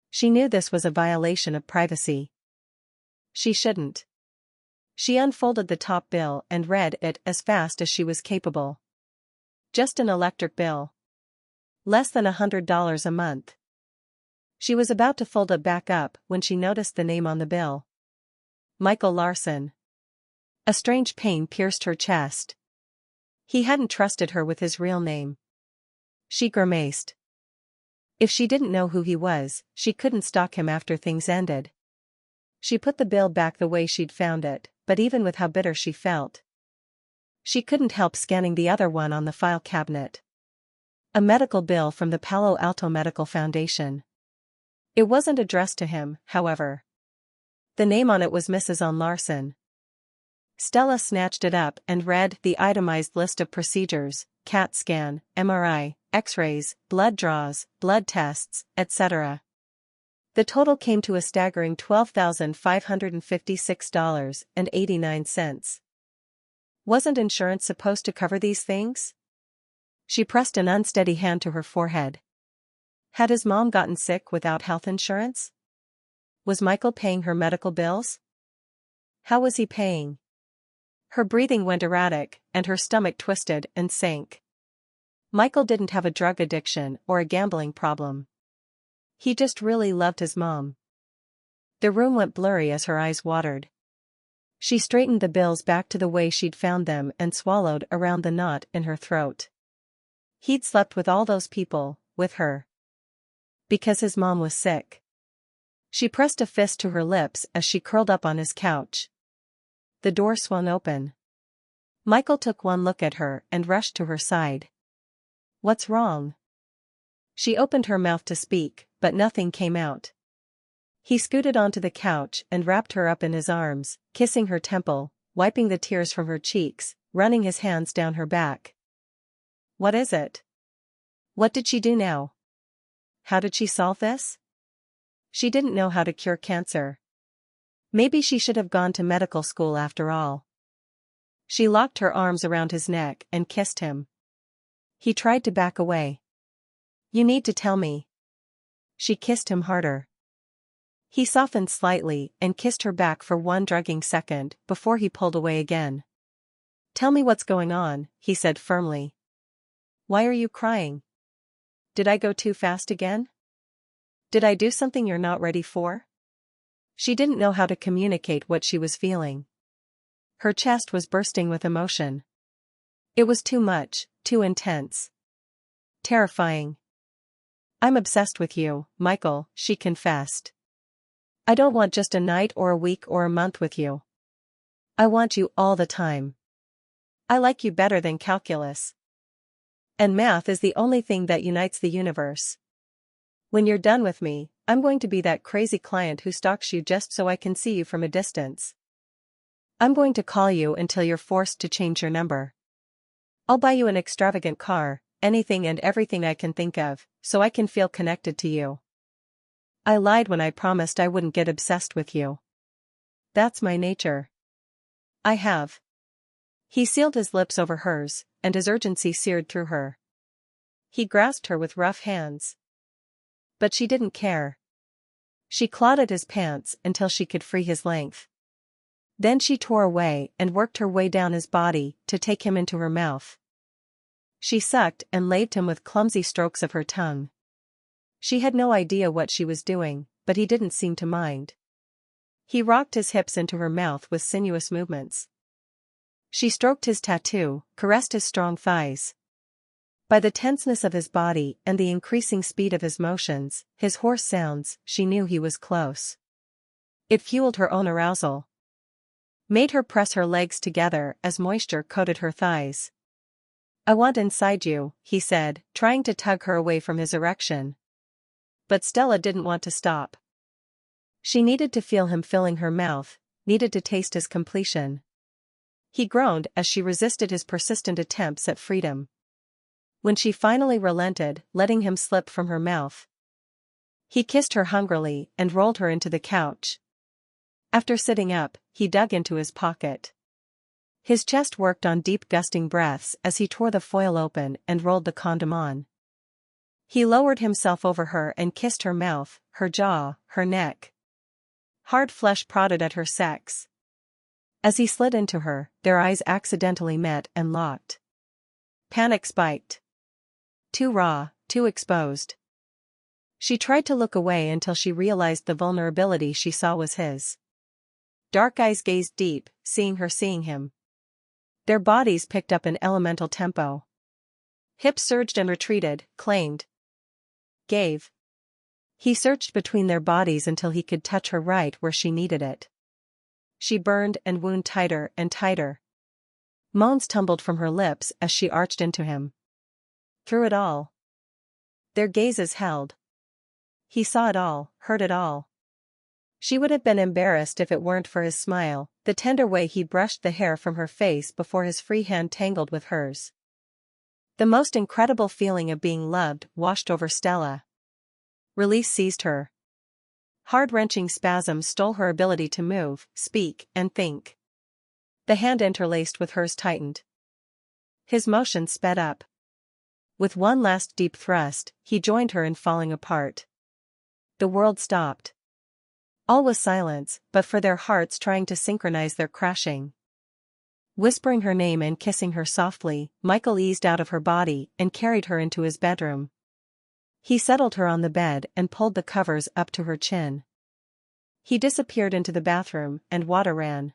She knew this was a violation of privacy. She shouldn't. She unfolded the top bill and read it as fast as she was capable. Just an electric bill. Less than $100 a month. She was about to fold it back up when she noticed the name on the bill. Michael Larson. A strange pain pierced her chest. He hadn't trusted her with his real name. She grimaced. If she didn't know who he was, she couldn't stalk him after things ended. She put the bill back the way she'd found it, but even with how bitter she felt, she couldn't help scanning the other one on the file cabinet. A medical bill from the Palo Alto Medical Foundation. It wasn't addressed to him, however. The name on it was Mrs. On Larson. Stella snatched it up and read the itemized list of procedures: CAT scan, MRI, X-rays, blood draws, blood tests, etc. The total came to a staggering $12,556.89. Wasn't insurance supposed to cover these things? She pressed an unsteady hand to her forehead. Had his mom gotten sick without health insurance? Was Michael paying her medical bills? How was he paying? Her breathing went erratic, and her stomach twisted and sank. Michael didn't have a drug addiction or a gambling problem. He just really loved his mom. The room went blurry as her eyes watered. She straightened the bills back to the way she'd found them and swallowed around the knot in her throat. He'd slept with all those people, with her. Because his mom was sick. She pressed a fist to her lips as she curled up on his couch. The door swung open. Michael took one look at her and rushed to her side. "What's wrong?" She opened her mouth to speak, but nothing came out. He scooted onto the couch and wrapped her up in his arms, kissing her temple, wiping the tears from her cheeks, running his hands down her back. "What is it? What did she do now? How did she solve this?" She didn't know how to cure cancer. Maybe she should have gone to medical school after all. She locked her arms around his neck and kissed him. He tried to back away. "You need to tell me." She kissed him harder. He softened slightly and kissed her back for one drugging second before he pulled away again. "Tell me what's going on," he said firmly. "Why are you crying? Did I go too fast again? Did I do something you're not ready for?" She didn't know how to communicate what she was feeling. Her chest was bursting with emotion. It was too much, too intense. Terrifying. "I'm obsessed with you, Michael," she confessed. "I don't want just a night or a week or a month with you. I want you all the time. I like you better than calculus. And math is the only thing that unites the universe. When you're done with me, I'm going to be that crazy client who stalks you just so I can see you from a distance. I'm going to call you until you're forced to change your number. I'll buy you an extravagant car, anything and everything I can think of, so I can feel connected to you. I lied when I promised I wouldn't get obsessed with you. That's my nature. I have." He sealed his lips over hers, and his urgency seared through her. He grasped her with rough hands. But she didn't care. She clawed at his pants until she could free his length. Then she tore away and worked her way down his body to take him into her mouth. She sucked and laved him with clumsy strokes of her tongue. She had no idea what she was doing, but he didn't seem to mind. He rocked his hips into her mouth with sinuous movements. She stroked his tattoo, caressed his strong thighs. By the tenseness of his body and the increasing speed of his motions, his hoarse sounds, she knew he was close. It fueled her own arousal. Made her press her legs together as moisture coated her thighs. "I want inside you," he said, trying to tug her away from his erection. But Stella didn't want to stop. She needed to feel him filling her mouth, needed to taste his completion. He groaned as she resisted his persistent attempts at freedom. When she finally relented, letting him slip from her mouth, he kissed her hungrily and rolled her into the couch. After sitting up, he dug into his pocket. His chest worked on deep gusting breaths as he tore the foil open and rolled the condom on. He lowered himself over her and kissed her mouth, her jaw, her neck. Hard flesh prodded at her sex. As he slid into her, their eyes accidentally met and locked. Panic spiked. Too raw, too exposed. She tried to look away until she realized the vulnerability she saw was his. Dark eyes gazed deep, seeing her seeing him. Their bodies picked up an elemental tempo. Hips surged and retreated, claimed. Gave. He searched between their bodies until he could touch her right where she needed it. She burned and wound tighter and tighter. Moans tumbled from her lips as she arched into him. Through it all. Their gazes held. He saw it all, heard it all. She would have been embarrassed if it weren't for his smile, the tender way he brushed the hair from her face before his free hand tangled with hers. The most incredible feeling of being loved washed over Stella. Release seized her. Heart-wrenching spasms stole her ability to move, speak, and think. The hand interlaced with hers tightened. His motion sped up. With one last deep thrust, he joined her in falling apart. The world stopped. All was silence, but for their hearts trying to synchronize their crashing. Whispering her name and kissing her softly, Michael eased out of her body and carried her into his bedroom. He settled her on the bed and pulled the covers up to her chin. He disappeared into the bathroom, and water ran.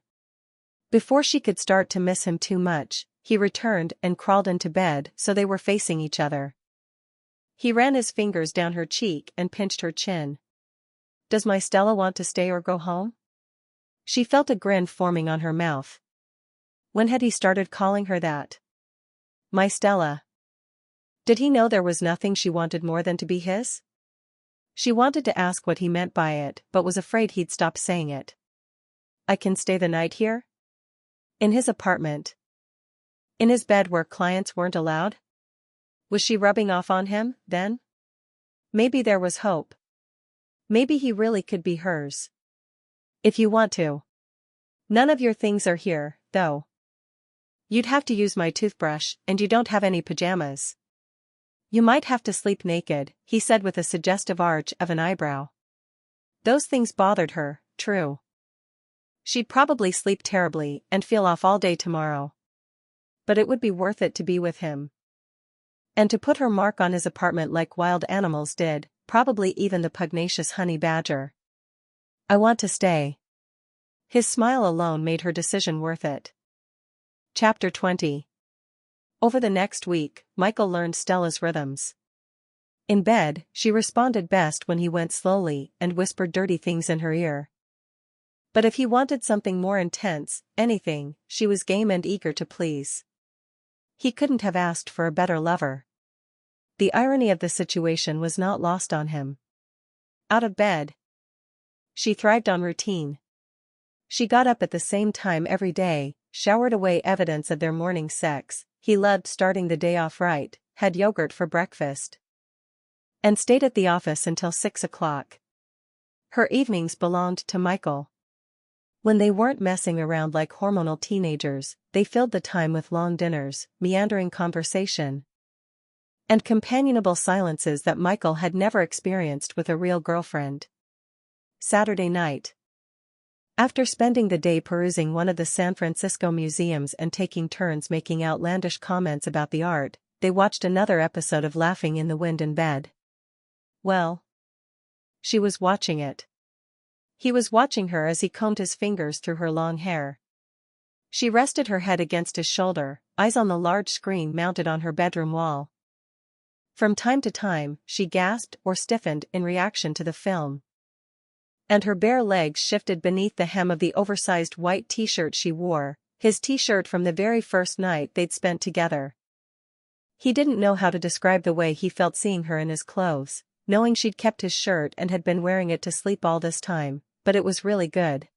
Before she could start to miss him too much, He returned and crawled into bed so they were facing each other. He ran his fingers down her cheek and pinched her chin. Does my Stella want to stay or go home? She felt a grin forming on her mouth. When had he started calling her that? My Stella. Did he know there was nothing she wanted more than to be his? She wanted to ask what he meant by it but was afraid he'd stop saying it. I can stay the night here? In his apartment? In his bed where clients weren't allowed? Was she rubbing off on him, then? Maybe there was hope. Maybe he really could be hers. If you want to. None of your things are here, though. You'd have to use my toothbrush, and you don't have any pajamas. You might have to sleep naked, he said with a suggestive arch of an eyebrow. Those things bothered her, true. She'd probably sleep terribly and feel off all day tomorrow. But it would be worth it to be with him. And to put her mark on his apartment like wild animals did, probably even the pugnacious honey badger. I want to stay. His smile alone made her decision worth it. Chapter 20. Over the next week, Michael learned Stella's rhythms. In bed, she responded best when he went slowly and whispered dirty things in her ear. But if he wanted something more intense, anything, she was game and eager to please. He couldn't have asked for a better lover. The irony of the situation was not lost on him. Out of bed. She thrived on routine. She got up at the same time every day, showered away evidence of their morning sex. He loved starting the day off right, had yogurt for breakfast, and stayed at the office until 6 o'clock. Her evenings belonged to Michael. When they weren't messing around like hormonal teenagers, they filled the time with long dinners, meandering conversation, and companionable silences that Michael had never experienced with a real girlfriend. Saturday night. After spending the day perusing one of the San Francisco museums and taking turns making outlandish comments about the art, they watched another episode of Laughing in the Wind in bed. Well, she was watching it. He was watching her as he combed his fingers through her long hair. She rested her head against his shoulder, eyes on the large screen mounted on her bedroom wall. From time to time, she gasped or stiffened in reaction to the film. And her bare legs shifted beneath the hem of the oversized white t-shirt she wore, his t-shirt from the very first night they'd spent together. He didn't know how to describe the way he felt seeing her in his clothes, knowing she'd kept his shirt and had been wearing it to sleep all this time, but it was really good.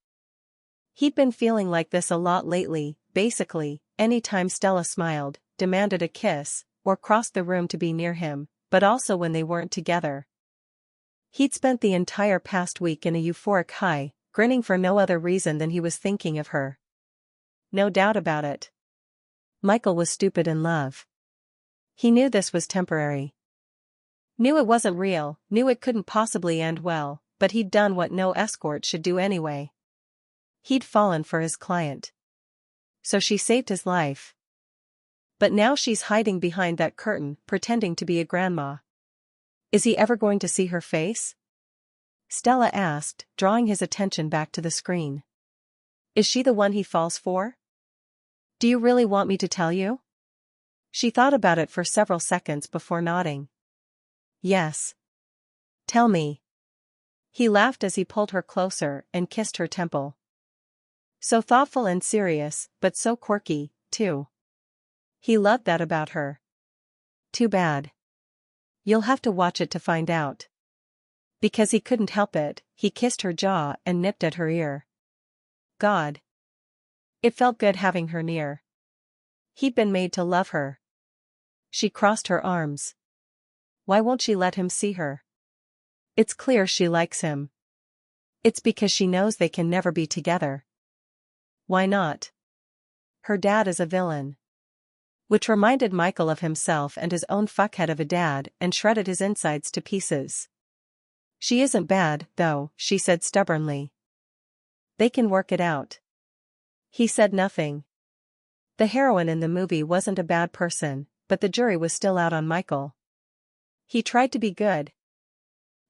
He'd been feeling like this a lot lately, basically, any time Stella smiled, demanded a kiss, or crossed the room to be near him, but also when they weren't together. He'd spent the entire past week in a euphoric high, grinning for no other reason than he was thinking of her. No doubt about it. Michael was stupid in love. He knew this was temporary. Knew it wasn't real, knew it couldn't possibly end well, but he'd done what no escort should do anyway. He'd fallen for his client. So she saved his life. But now she's hiding behind that curtain, pretending to be a grandma. Is he ever going to see her face? Stella asked, drawing his attention back to the screen. Is she the one he falls for? Do you really want me to tell you? She thought about it for several seconds before nodding. Yes. Tell me. He laughed as he pulled her closer and kissed her temple. So thoughtful and serious, but so quirky, too. He loved that about her. Too bad. You'll have to watch it to find out. Because he couldn't help it, he kissed her jaw and nipped at her ear. God. It felt good having her near. He'd been made to love her. She crossed her arms. Why won't she let him see her? It's clear she likes him. It's because she knows they can never be together. Why not? Her dad is a villain. Which reminded Michael of himself and his own fuckhead of a dad and shredded his insides to pieces. She isn't bad, though, she said stubbornly. They can work it out. He said nothing. The heroine in the movie wasn't a bad person, but the jury was still out on Michael. He tried to be good.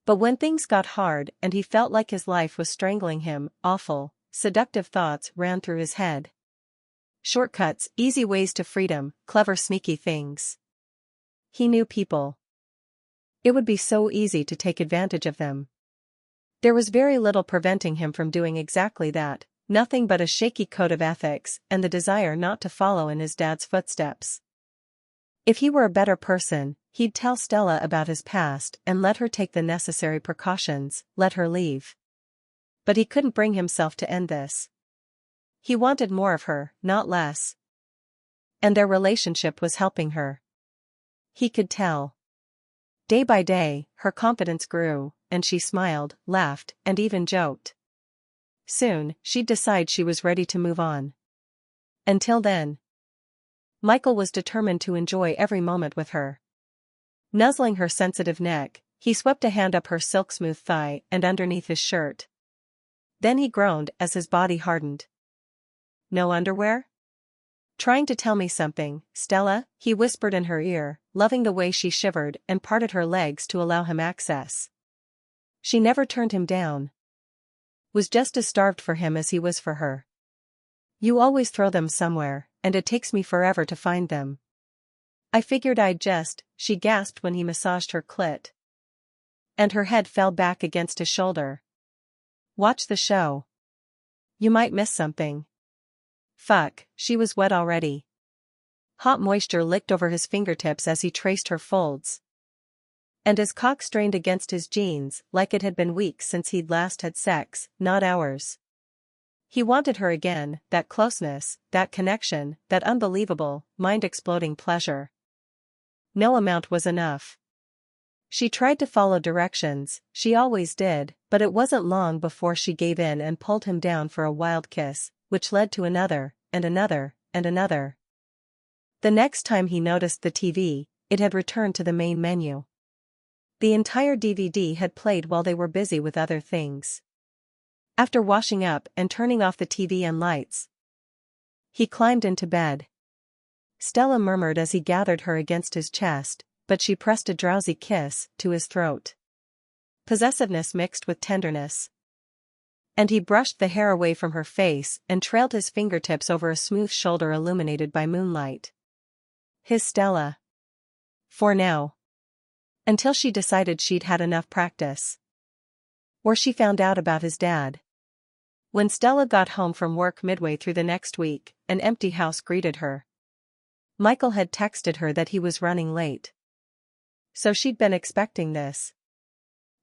But when things got hard and he felt like his life was strangling him, awful, seductive thoughts ran through his head. Shortcuts, easy ways to freedom, clever sneaky things. He knew people. It would be so easy to take advantage of them. There was very little preventing him from doing exactly that, nothing but a shaky code of ethics and the desire not to follow in his dad's footsteps. If he were a better person, he'd tell Stella about his past and let her take the necessary precautions, let her leave. But he couldn't bring himself to end this. He wanted more of her, not less. And their relationship was helping her. He could tell. Day by day, her confidence grew, and she smiled, laughed, and even joked. Soon, she'd decide she was ready to move on. Until then, Michael was determined to enjoy every moment with her. Nuzzling her sensitive neck, he swept a hand up her silk-smooth thigh and underneath his shirt. Then he groaned as his body hardened. "No underwear? Trying to tell me something, Stella?" he whispered in her ear, loving the way she shivered and parted her legs to allow him access. She never turned him down. Was just as starved for him as he was for her. "You always throw them somewhere, and it takes me forever to find them." "I figured I'd just," she gasped when he massaged her clit. And her head fell back against his shoulder. "Watch the show. You might miss something." Fuck, she was wet already. Hot moisture licked over his fingertips as he traced her folds. And his cock strained against his jeans like it had been weeks since he'd last had sex, not hours. He wanted her again, that closeness, that connection, that unbelievable, mind-exploding pleasure. No amount was enough. She tried to follow directions, she always did, but it wasn't long before she gave in and pulled him down for a wild kiss, which led to another, and another, and another. The next time he noticed the TV, it had returned to the main menu. The entire DVD had played while they were busy with other things. After washing up and turning off the TV and lights, he climbed into bed. Stella murmured as he gathered her against his chest, but she pressed a drowsy kiss to his throat. Possessiveness mixed with tenderness. And he brushed the hair away from her face and trailed his fingertips over a smooth shoulder illuminated by moonlight. His Stella. For now. Until she decided she'd had enough practice. Or she found out about his dad. When Stella got home from work midway through the next week, an empty house greeted her. Michael had texted her that he was running late. So she'd been expecting this.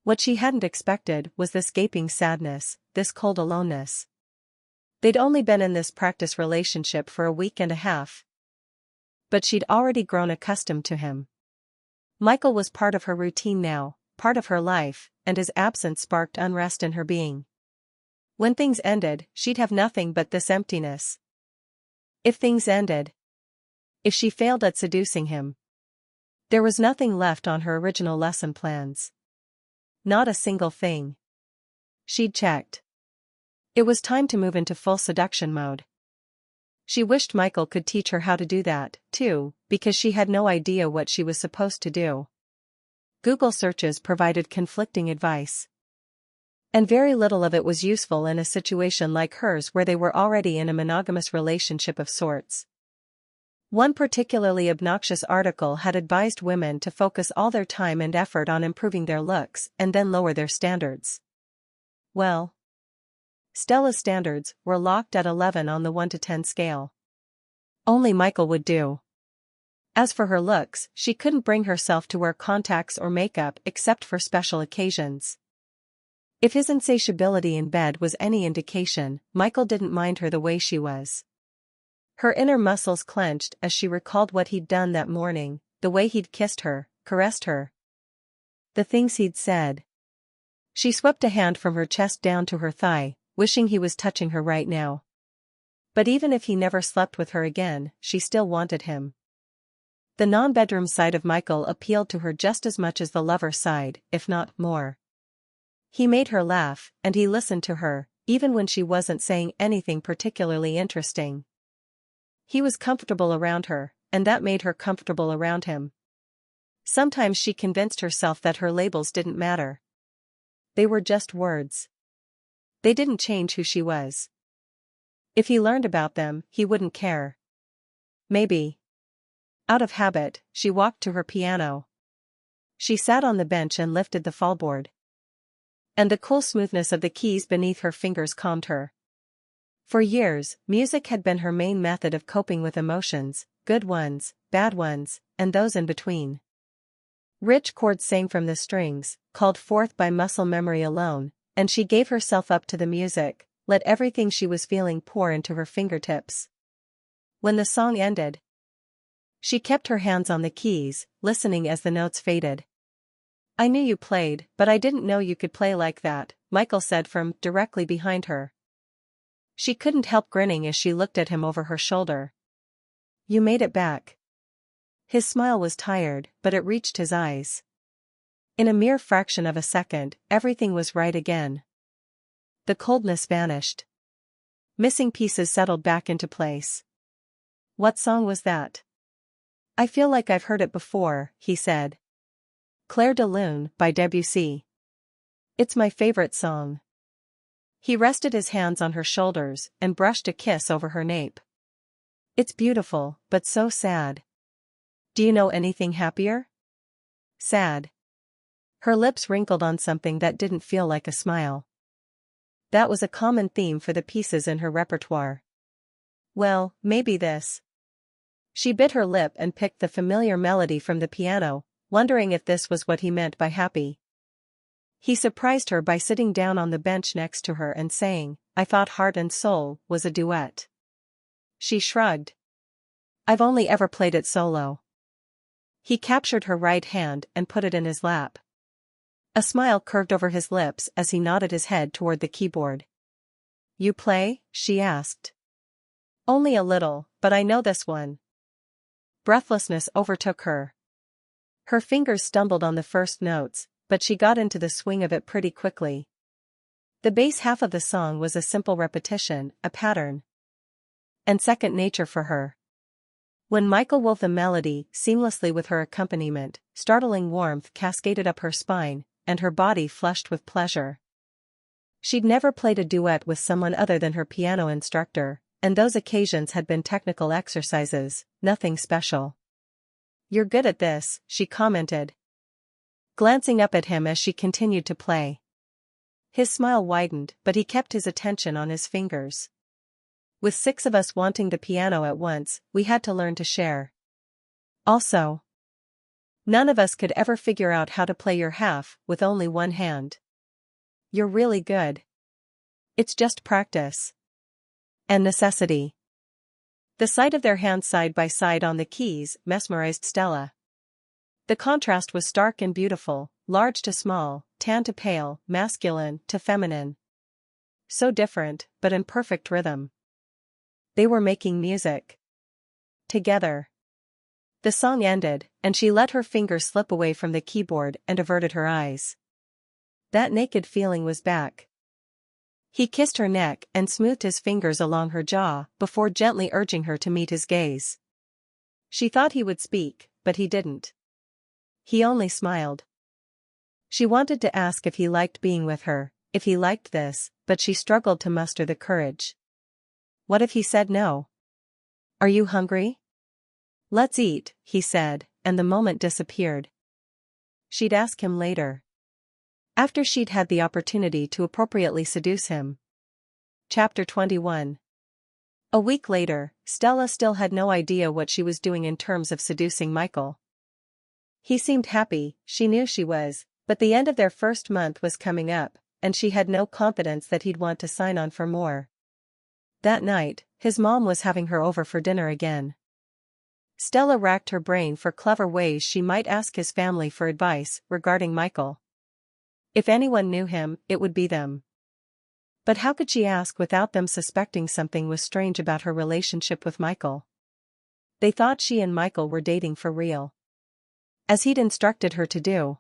What she hadn't expected was this gaping sadness, this cold aloneness. They'd only been in this practice relationship for a week and a half. But she'd already grown accustomed to him. Michael was part of her routine now, part of her life, and his absence sparked unrest in her being. When things ended, she'd have nothing but this emptiness. If things ended. If she failed at seducing him. There was nothing left on her original lesson plans. Not a single thing. She'd checked. It was time to move into full seduction mode. She wished Michael could teach her how to do that, too, because she had no idea what she was supposed to do. Google searches provided conflicting advice. And very little of it was useful in a situation like hers where they were already in a monogamous relationship of sorts. One particularly obnoxious article had advised women to focus all their time and effort on improving their looks and then lower their standards. Well, Stella's standards were locked at 11 on the 1 to 10 scale. Only Michael would do. As for her looks, she couldn't bring herself to wear contacts or makeup except for special occasions. If his insatiability in bed was any indication, Michael didn't mind her the way she was. Her inner muscles clenched as she recalled what he'd done that morning, the way he'd kissed her, caressed her. The things he'd said. She swept a hand from her chest down to her thigh, wishing he was touching her right now. But even if he never slept with her again, she still wanted him. The non-bedroom side of Michael appealed to her just as much as the lover side, if not more. He made her laugh, and he listened to her, even when she wasn't saying anything particularly interesting. He was comfortable around her, and that made her comfortable around him. Sometimes she convinced herself that her labels didn't matter. They were just words. They didn't change who she was. If he learned about them, he wouldn't care. Maybe. Out of habit, she walked to her piano. She sat on the bench and lifted the fallboard. And the cool smoothness of the keys beneath her fingers calmed her. For years, music had been her main method of coping with emotions, good ones, bad ones, and those in between. Rich chords sang from the strings, called forth by muscle memory alone, and she gave herself up to the music, let everything she was feeling pour into her fingertips. When the song ended, she kept her hands on the keys, listening as the notes faded. "I knew you played, but I didn't know you could play like that," Michael said from directly behind her. She couldn't help grinning as she looked at him over her shoulder. "You made it back." His smile was tired, but it reached his eyes. In a mere fraction of a second, everything was right again. The coldness vanished. Missing pieces settled back into place. "What song was that?" "I feel like I've heard it before," he said. "Clair de Lune by Debussy. It's my favorite song." He rested his hands on her shoulders and brushed a kiss over her nape. "It's beautiful, but so sad. Do you know anything happier?" "Sad." Her lips wrinkled on something that didn't feel like a smile. That was a common theme for the pieces in her repertoire. "Well, maybe this." She bit her lip and picked the familiar melody from the piano, wondering if this was what he meant by happy. He surprised her by sitting down on the bench next to her and saying, "I thought Heart and Soul was a duet." She shrugged. "I've only ever played it solo." He captured her right hand and put it in his lap. A smile curved over his lips as he nodded his head toward the keyboard. "You play?" she asked. "Only a little, but I know this one." Breathlessness overtook her. Her fingers stumbled on the first notes, but she got into the swing of it pretty quickly. The bass half of the song was a simple repetition, a pattern. And second nature for her. When Michael wove the melody seamlessly with her accompaniment, startling warmth cascaded up her spine, and her body flushed with pleasure. She'd never played a duet with someone other than her piano instructor, and those occasions had been technical exercises, nothing special. "You're good at this," she commented, glancing up at him as she continued to play. His smile widened, but he kept his attention on his fingers. "With 6 of us wanting the piano at once, we had to learn to share. Also, none of us could ever figure out how to play your half with only one hand. You're really good. It's just practice. And necessity." The sight of their hands side by side on the keys mesmerized Stella. The contrast was stark and beautiful, large to small, tan to pale, masculine to feminine. So different, but in perfect rhythm. They were making music. Together. The song ended, and she let her fingers slip away from the keyboard and averted her eyes. That naked feeling was back. He kissed her neck and smoothed his fingers along her jaw before gently urging her to meet his gaze. She thought he would speak, but he didn't. He only smiled. She wanted to ask if he liked being with her, if he liked this, but she struggled to muster the courage. What if he said no? "Are you hungry?" "Let's eat," he said, and the moment disappeared. She'd ask him later. After she'd had the opportunity to appropriately seduce him. Chapter 21. A week later, Stella still had no idea what she was doing in terms of seducing Michael. He seemed happy, she knew she was, but the end of their first month was coming up, and she had no confidence that he'd want to sign on for more. That night, his mom was having her over for dinner again. Stella racked her brain for clever ways she might ask his family for advice regarding Michael. If anyone knew him, it would be them. But how could she ask without them suspecting something was strange about her relationship with Michael? They thought she and Michael were dating for real, as he'd instructed her to do.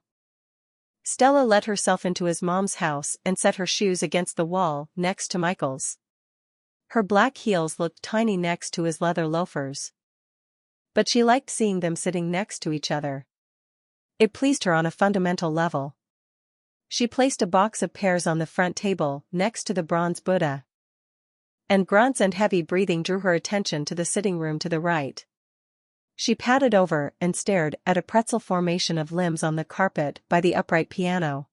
Stella let herself into his mom's house and set her shoes against the wall next to Michael's. Her black heels looked tiny next to his leather loafers. But she liked seeing them sitting next to each other. It pleased her on a fundamental level. She placed a box of pears on the front table next to the bronze Buddha. and grunts and heavy breathing drew her attention to the sitting room to the right. She padded over and stared at a pretzel formation of limbs on the carpet by the upright piano.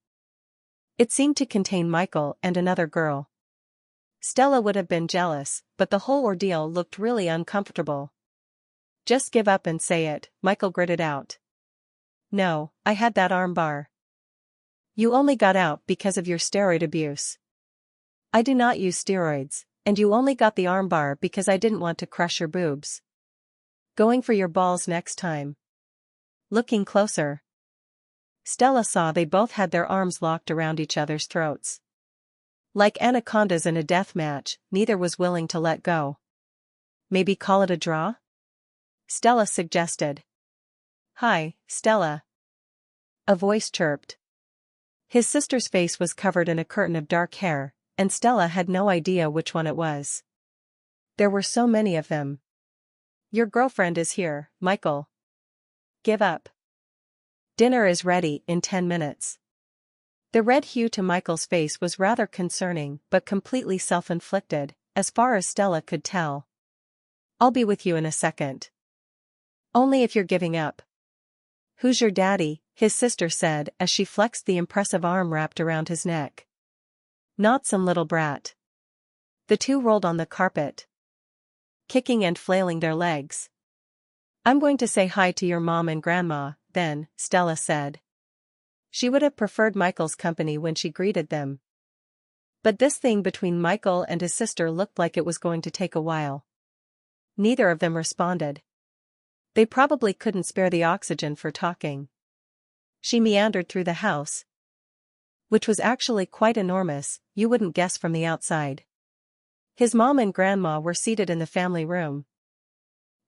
It seemed to contain Michael and another girl. Stella would have been jealous, but the whole ordeal looked really uncomfortable. "Just give up and say it," Michael gritted out. "No, I had that armbar. You only got out because of your steroid abuse." "I do not use steroids, and you only got the armbar because I didn't want to crush your boobs. Going for your balls next time." Looking closer, Stella saw they both had their arms locked around each other's throats. Like anacondas in a death match, neither was willing to let go. "Maybe call it a draw?" Stella suggested. "Hi, Stella." A voice chirped. His sister's face was covered in a curtain of dark hair, and Stella had no idea which one it was. There were so many of them. "Your girlfriend is here, Michael. Give up. Dinner is ready in 10 minutes. The red hue to Michael's face was rather concerning but completely self-inflicted, as far as Stella could tell. "I'll be with you in a second." "Only if you're giving up." "Who's your daddy?" his sister said as she flexed the impressive arm wrapped around his neck. "Not some little brat." The two rolled on the carpet, kicking and flailing their legs. "I'm going to say hi to your mom and grandma, then," Stella said. She would have preferred Michael's company when she greeted them. But this thing between Michael and his sister looked like it was going to take a while. Neither of them responded. They probably couldn't spare the oxygen for talking. She meandered through the house, which was actually quite enormous, you wouldn't guess from the outside. His mom and grandma were seated in the family room,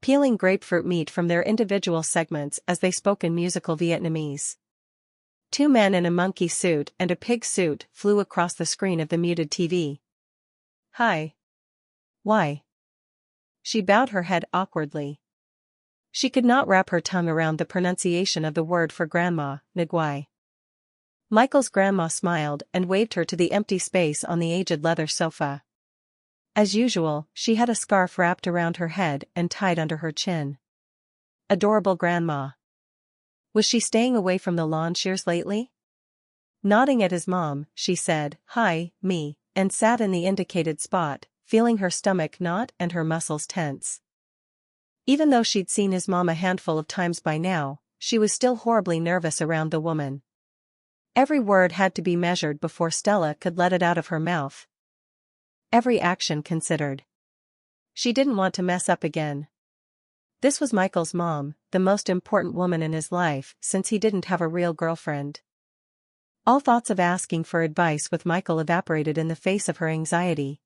peeling grapefruit meat from their individual segments as they spoke in musical Vietnamese. Two men in a monkey suit and a pig suit flew across the screen of the muted TV. "Hi." "Why?" She bowed her head awkwardly. She could not wrap her tongue around the pronunciation of the word for grandma, Nguai. Michael's grandma smiled and waved her to the empty space on the aged leather sofa. As usual, she had a scarf wrapped around her head and tied under her chin. Adorable grandma. Was she staying away from the lawn chairs lately? Nodding at his mom, she said, "Hi, me," and sat in the indicated spot, feeling her stomach knot and her muscles tense. Even though she'd seen his mom a handful of times by now, she was still horribly nervous around the woman. Every word had to be measured before Stella could let it out of her mouth. Every action considered. She didn't want to mess up again. This was Michael's mom, the most important woman in his life since he didn't have a real girlfriend. All thoughts of asking for advice with Michael evaporated in the face of her anxiety.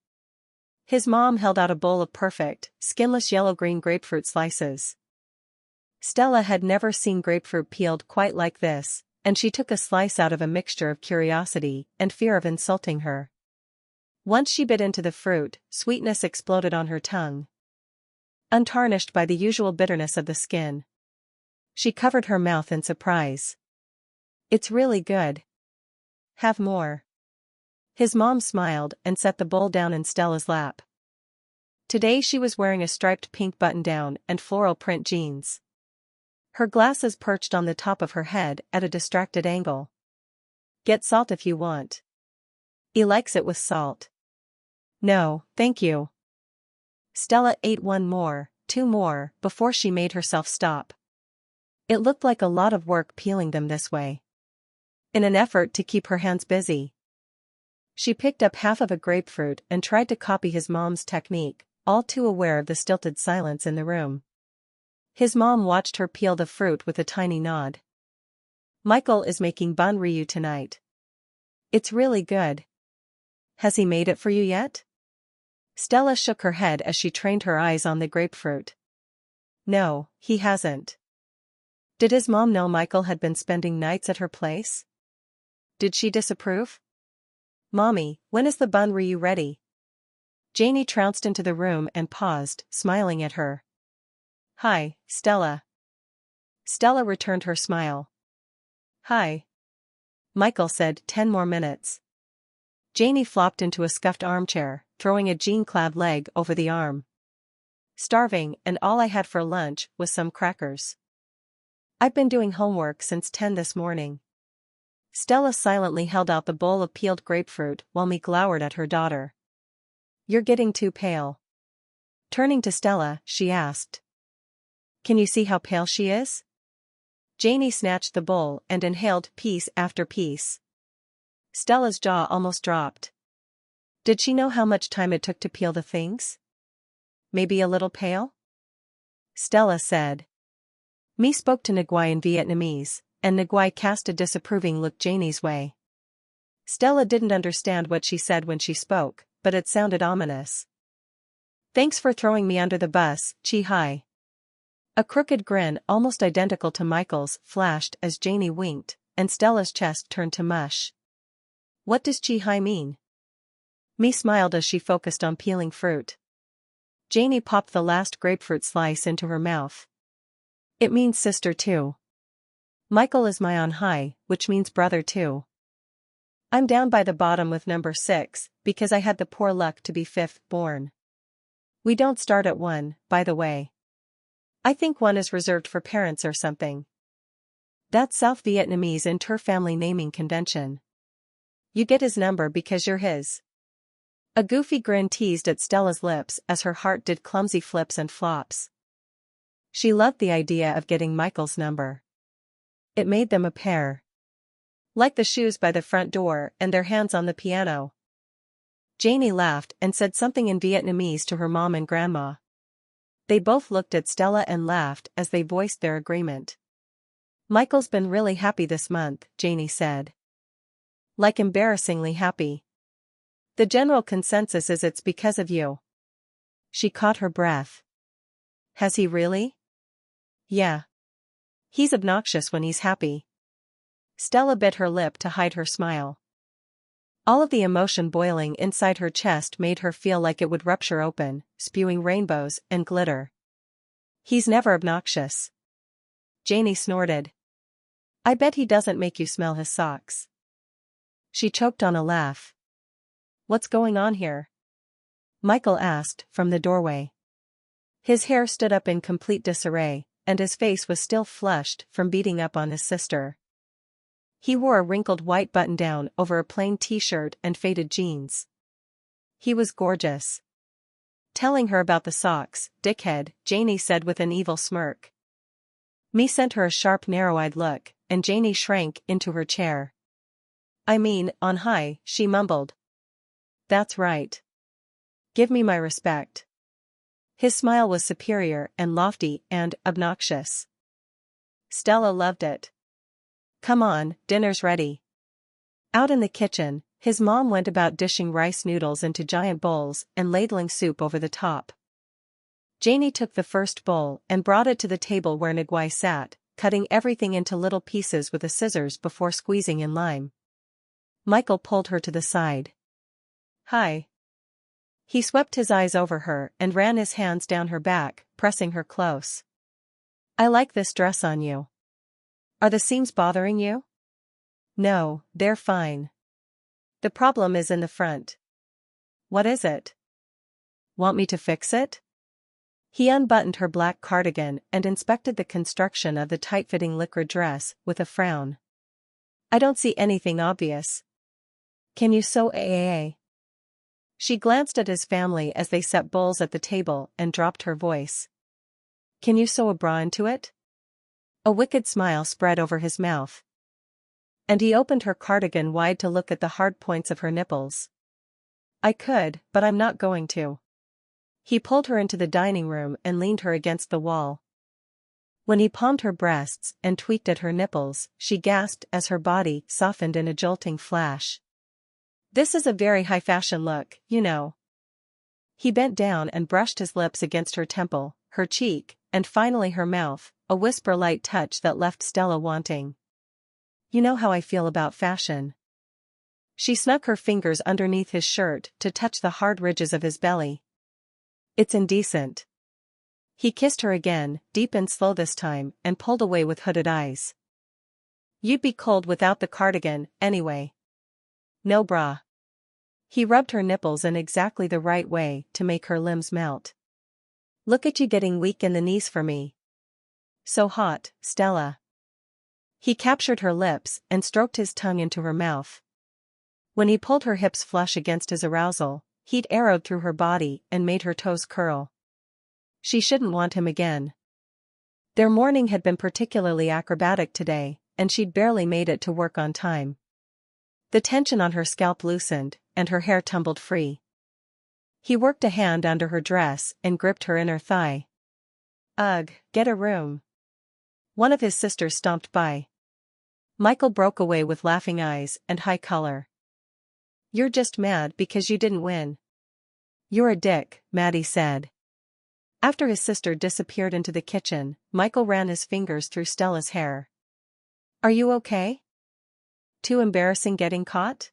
His mom held out a bowl of perfect, skinless yellow-green grapefruit slices. Stella had never seen grapefruit peeled quite like this, and she took a slice out of a mixture of curiosity and fear of insulting her. Once she bit into the fruit, sweetness exploded on her tongue, untarnished by the usual bitterness of the skin. She covered her mouth in surprise. "It's really good. Have more." His mom smiled and set the bowl down in Stella's lap. Today she was wearing a striped pink button-down and floral print jeans. Her glasses perched on the top of her head at a distracted angle. "Get salt if you want." "He likes it with salt." "No, thank you." Stella ate one more, two more, before she made herself stop. It looked like a lot of work peeling them this way. In an effort to keep her hands busy, she picked up half of a grapefruit and tried to copy his mom's technique, all too aware of the stilted silence in the room. His mom watched her peel the fruit with a tiny nod. "Michael is making bun ryu tonight. It's really good. Has he made it for you yet?" Stella shook her head as she trained her eyes on the grapefruit. "No, he hasn't." Did his mom know Michael had been spending nights at her place? Did she disapprove? "Mommy, when is the bun ryu ready?" Janie trounced into the room and paused, smiling at her. "Hi, Stella." Stella returned her smile. "Hi." Michael said 10 more minutes. Janie flopped into a scuffed armchair, throwing a jean-clad leg over the arm. Starving, and all I had for lunch was some crackers. I've been doing homework since 10 this morning. Stella silently held out the bowl of peeled grapefruit while me glowered at her daughter. You're getting too pale. Turning to Stella, she asked. Can you see how pale she is? Janie snatched the bowl and inhaled piece after piece. Stella's jaw almost dropped. Did she know how much time it took to peel the things? Maybe a little pale? Stella said. Me spoke to Nguyen in Vietnamese, and Nguyen cast a disapproving look Janie's way. Stella didn't understand what she said when she spoke, but it sounded ominous. Thanks for throwing me under the bus, Chi Hai. A crooked grin almost identical to Michael's flashed as Janie winked, and Stella's chest turned to mush. What does Chi Hai mean? Me smiled as she focused on peeling fruit. Janie popped the last grapefruit slice into her mouth. It means sister too. Michael is my on high, which means brother too. I'm down by the bottom with number 6, because I had the poor luck to be 5th born. We don't start at 1, by the way. I think 1 is reserved for parents or something. That's South Vietnamese inter-family naming convention. You get his number because you're his. A goofy grin teased at Stella's lips as her heart did clumsy flips and flops. She loved the idea of getting Michael's number. It made them a pair. Like the shoes by the front door and their hands on the piano. Janie laughed and said something in Vietnamese to her mom and grandma. They both looked at Stella and laughed as they voiced their agreement. Michael's been really happy this month, Janie said. Like embarrassingly happy. The general consensus is it's because of you. She caught her breath. Has he really? Yeah. He's obnoxious when he's happy. Stella bit her lip to hide her smile. All of the emotion boiling inside her chest made her feel like it would rupture open, spewing rainbows and glitter. He's never obnoxious. Janie snorted. I bet he doesn't make you smell his socks. She choked on a laugh. What's going on here? Michael asked from the doorway. His hair stood up in complete disarray, and his face was still flushed from beating up on his sister. He wore a wrinkled white button-down over a plain t-shirt and faded jeans. He was gorgeous. Telling her about the socks, dickhead, Janie said with an evil smirk. Me sent her a sharp narrow-eyed look, and Janie shrank into her chair. I mean, on high, she mumbled. That's right. Give me my respect. His smile was superior and lofty and obnoxious. Stella loved it. Come on, dinner's ready. Out in the kitchen, his mom went about dishing rice noodles into giant bowls and ladling soup over the top. Janie took the first bowl and brought it to the table where Nguyen sat, cutting everything into little pieces with the scissors before squeezing in lime. Michael pulled her to the side. Hi. He swept his eyes over her and ran his hands down her back, pressing her close. I like this dress on you. Are the seams bothering you? No, they're fine. The problem is in the front. What is it? Want me to fix it? He unbuttoned her black cardigan and inspected the construction of the tight-fitting liquid dress with a frown. I don't see anything obvious. Can you sew AAA? She glanced at his family as they set bowls at the table and dropped her voice. Can you sew a bra into it? A wicked smile spread over his mouth. And he opened her cardigan wide to look at the hard points of her nipples. I could, but I'm not going to. He pulled her into the dining room and leaned her against the wall. When he palmed her breasts and tweaked at her nipples, she gasped as her body softened in a jolting flash. This is a very high-fashion look, you know. He bent down and brushed his lips against her temple, her cheek, and finally her mouth, a whisper-light touch that left Stella wanting. You know how I feel about fashion. She snuck her fingers underneath his shirt to touch the hard ridges of his belly. It's indecent. He kissed her again, deep and slow this time, and pulled away with hooded eyes. You'd be cold without the cardigan, anyway. No bra. He rubbed her nipples in exactly the right way to make her limbs melt. Look at you getting weak in the knees for me. So hot, Stella. He captured her lips and stroked his tongue into her mouth. When he pulled her hips flush against his arousal, heat arrowed through her body and made her toes curl. She shouldn't want him again. Their morning had been particularly acrobatic today, and she'd barely made it to work on time. The tension on her scalp loosened, and her hair tumbled free. He worked a hand under her dress and gripped her inner thigh. Ugh, get a room. One of his sisters stomped by. Michael broke away with laughing eyes and high color. You're just mad because you didn't win. You're a dick, Maddie said. After his sister disappeared into the kitchen, Michael ran his fingers through Stella's hair. Are you okay? Too embarrassing getting caught?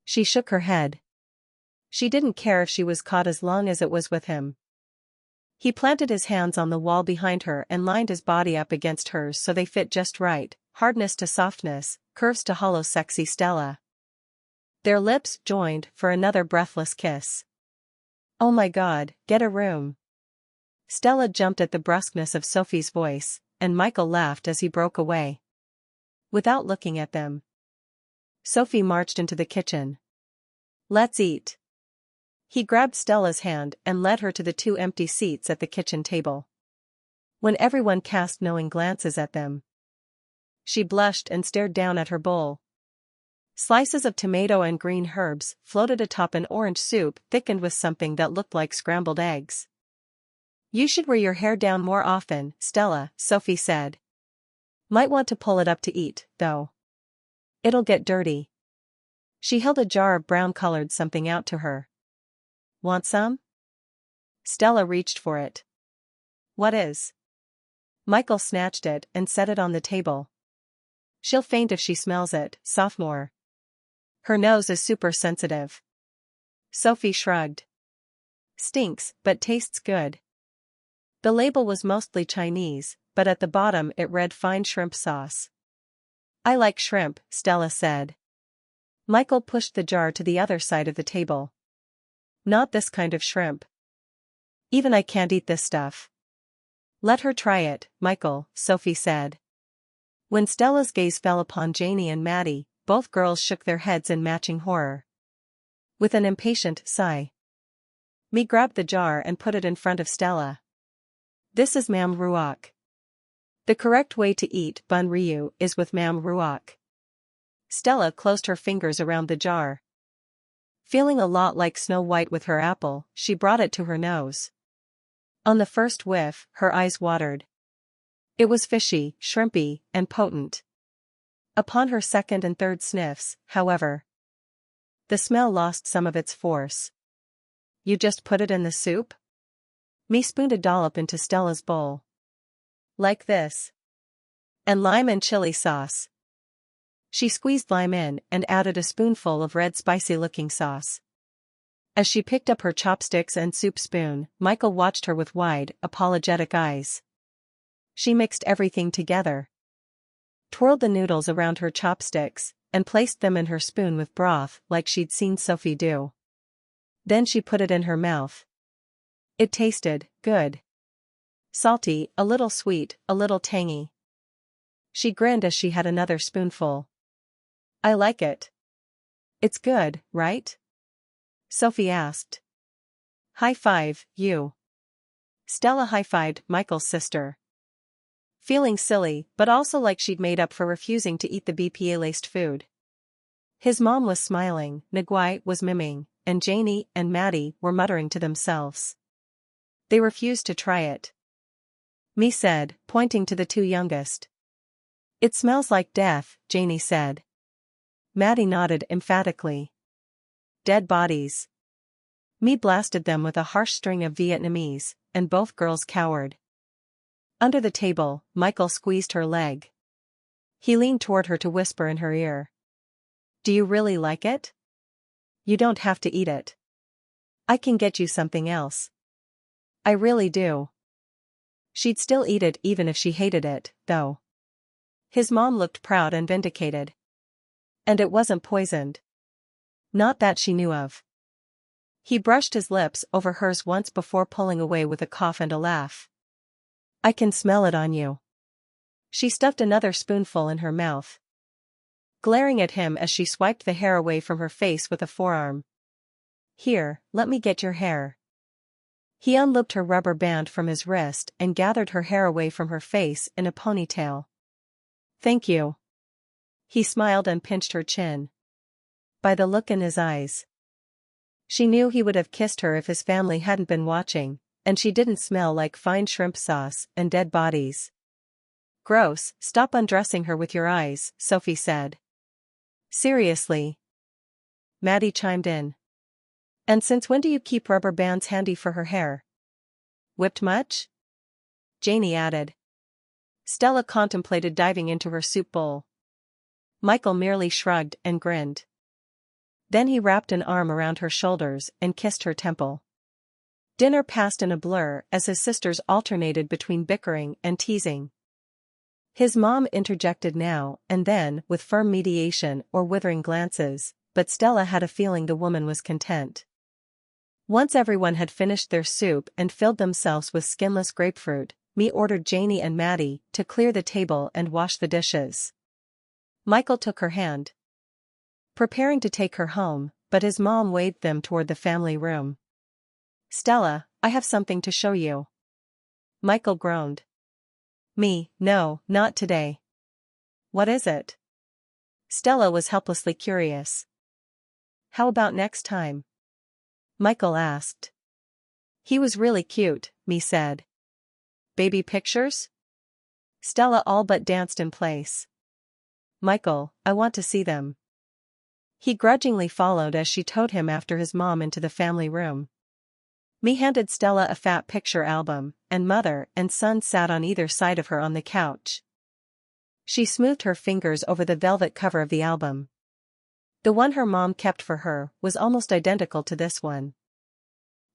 She shook her head. She didn't care if she was caught as long as it was with him. He planted his hands on the wall behind her and lined his body up against hers so they fit just right, hardness to softness, curves to hollow sexy Stella. Their lips joined for another breathless kiss. Oh my God, get a room. Stella jumped at the brusqueness of Sophie's voice, and Michael laughed as he broke away. Without looking at them, Sophie marched into the kitchen. Let's eat. He grabbed Stella's hand and led her to the 2 empty seats at the kitchen table. When everyone cast knowing glances at them, she blushed and stared down at her bowl. Slices of tomato and green herbs floated atop an orange soup thickened with something that looked like scrambled eggs. You should wear your hair down more often, Stella, Sophie said. Might want to pull it up to eat, though. It'll get dirty. She held a jar of brown-colored something out to her. Want some? Stella reached for it. What is? Michael snatched it and set it on the table. She'll faint if she smells it, sophomore. Her nose is super sensitive. Sophie shrugged. Stinks, but tastes good. The label was mostly Chinese, but at the bottom it read fine shrimp sauce. I like shrimp, Stella said. Michael pushed the jar to the other side of the table. Not this kind of shrimp. Even I can't eat this stuff. Let her try it, Michael, Sophie said. When Stella's gaze fell upon Janie and Maddie, both girls shook their heads in matching horror. With an impatient sigh, Me grabbed the jar and put it in front of Stella. This is Mam Ruok. The correct way to eat bun ryu is with Mam Ruok. Stella closed her fingers around the jar. Feeling a lot like Snow White with her apple, she brought it to her nose. On the first whiff, her eyes watered. It was fishy, shrimpy, and potent. Upon her second and third sniffs, however, the smell lost some of its force. You just put it in the soup? Me spooned a dollop into Stella's bowl. Like this. And lime and chili sauce. She squeezed lime in and added a spoonful of red spicy-looking sauce. As she picked up her chopsticks and soup spoon, Michael watched her with wide, apologetic eyes. She mixed everything together, twirled the noodles around her chopsticks, and placed them in her spoon with broth like she'd seen Sophie do. Then she put it in her mouth. It tasted good. Salty, a little sweet, a little tangy. She grinned as she had another spoonful. I like it. It's good, right? Sophie asked. High five, you. Stella high-fived Michael's sister. Feeling silly, but also like she'd made up for refusing to eat the BPA-laced food. His mom was smiling, Nguai was miming, and Janie and Maddie were muttering to themselves. They refused to try it. Me said, pointing to the 2 youngest. It smells like death, Janie said. Maddie nodded emphatically. Dead bodies. Me blasted them with a harsh string of Vietnamese, and both girls cowered. Under the table, Michael squeezed her leg. He leaned toward her to whisper in her ear. Do you really like it? You don't have to eat it. I can get you something else. I really do. She'd still eat it even if she hated it, though. His mom looked proud and vindicated. And it wasn't poisoned. Not that she knew of. He brushed his lips over hers once before pulling away with a cough and a laugh. I can smell it on you. She stuffed another spoonful in her mouth, glaring at him as she swiped the hair away from her face with a forearm. Here, let me get your hair. He unlooped her rubber band from his wrist and gathered her hair away from her face in a ponytail. Thank you. He smiled and pinched her chin. By the look in his eyes, she knew he would have kissed her if his family hadn't been watching, and she didn't smell like fine shrimp sauce and dead bodies. Gross, stop undressing her with your eyes, Sophie said. Seriously? Maddie chimed in. And since when do you keep rubber bands handy for her hair? Whipped much? Janie added. Stella contemplated diving into her soup bowl. Michael merely shrugged and grinned. Then he wrapped an arm around her shoulders and kissed her temple. Dinner passed in a blur as his sisters alternated between bickering and teasing. His mom interjected now and then with firm mediation or withering glances, but Stella had a feeling the woman was content. Once everyone had finished their soup and filled themselves with skinless grapefruit, Me ordered Janie and Maddie to clear the table and wash the dishes. Michael took her hand, preparing to take her home, but his mom waved them toward the family room. Stella, I have something to show you. Michael groaned. Me, no, not today. What is it? Stella was helplessly curious. How about next time? Michael asked. He was really cute, Me said. Baby pictures? Stella all but danced in place. Michael, I want to see them. He grudgingly followed as she towed him after his mom into the family room. Me handed Stella a fat picture album, and mother and son sat on either side of her on the couch. She smoothed her fingers over the velvet cover of the album. The one her mom kept for her was almost identical to this one.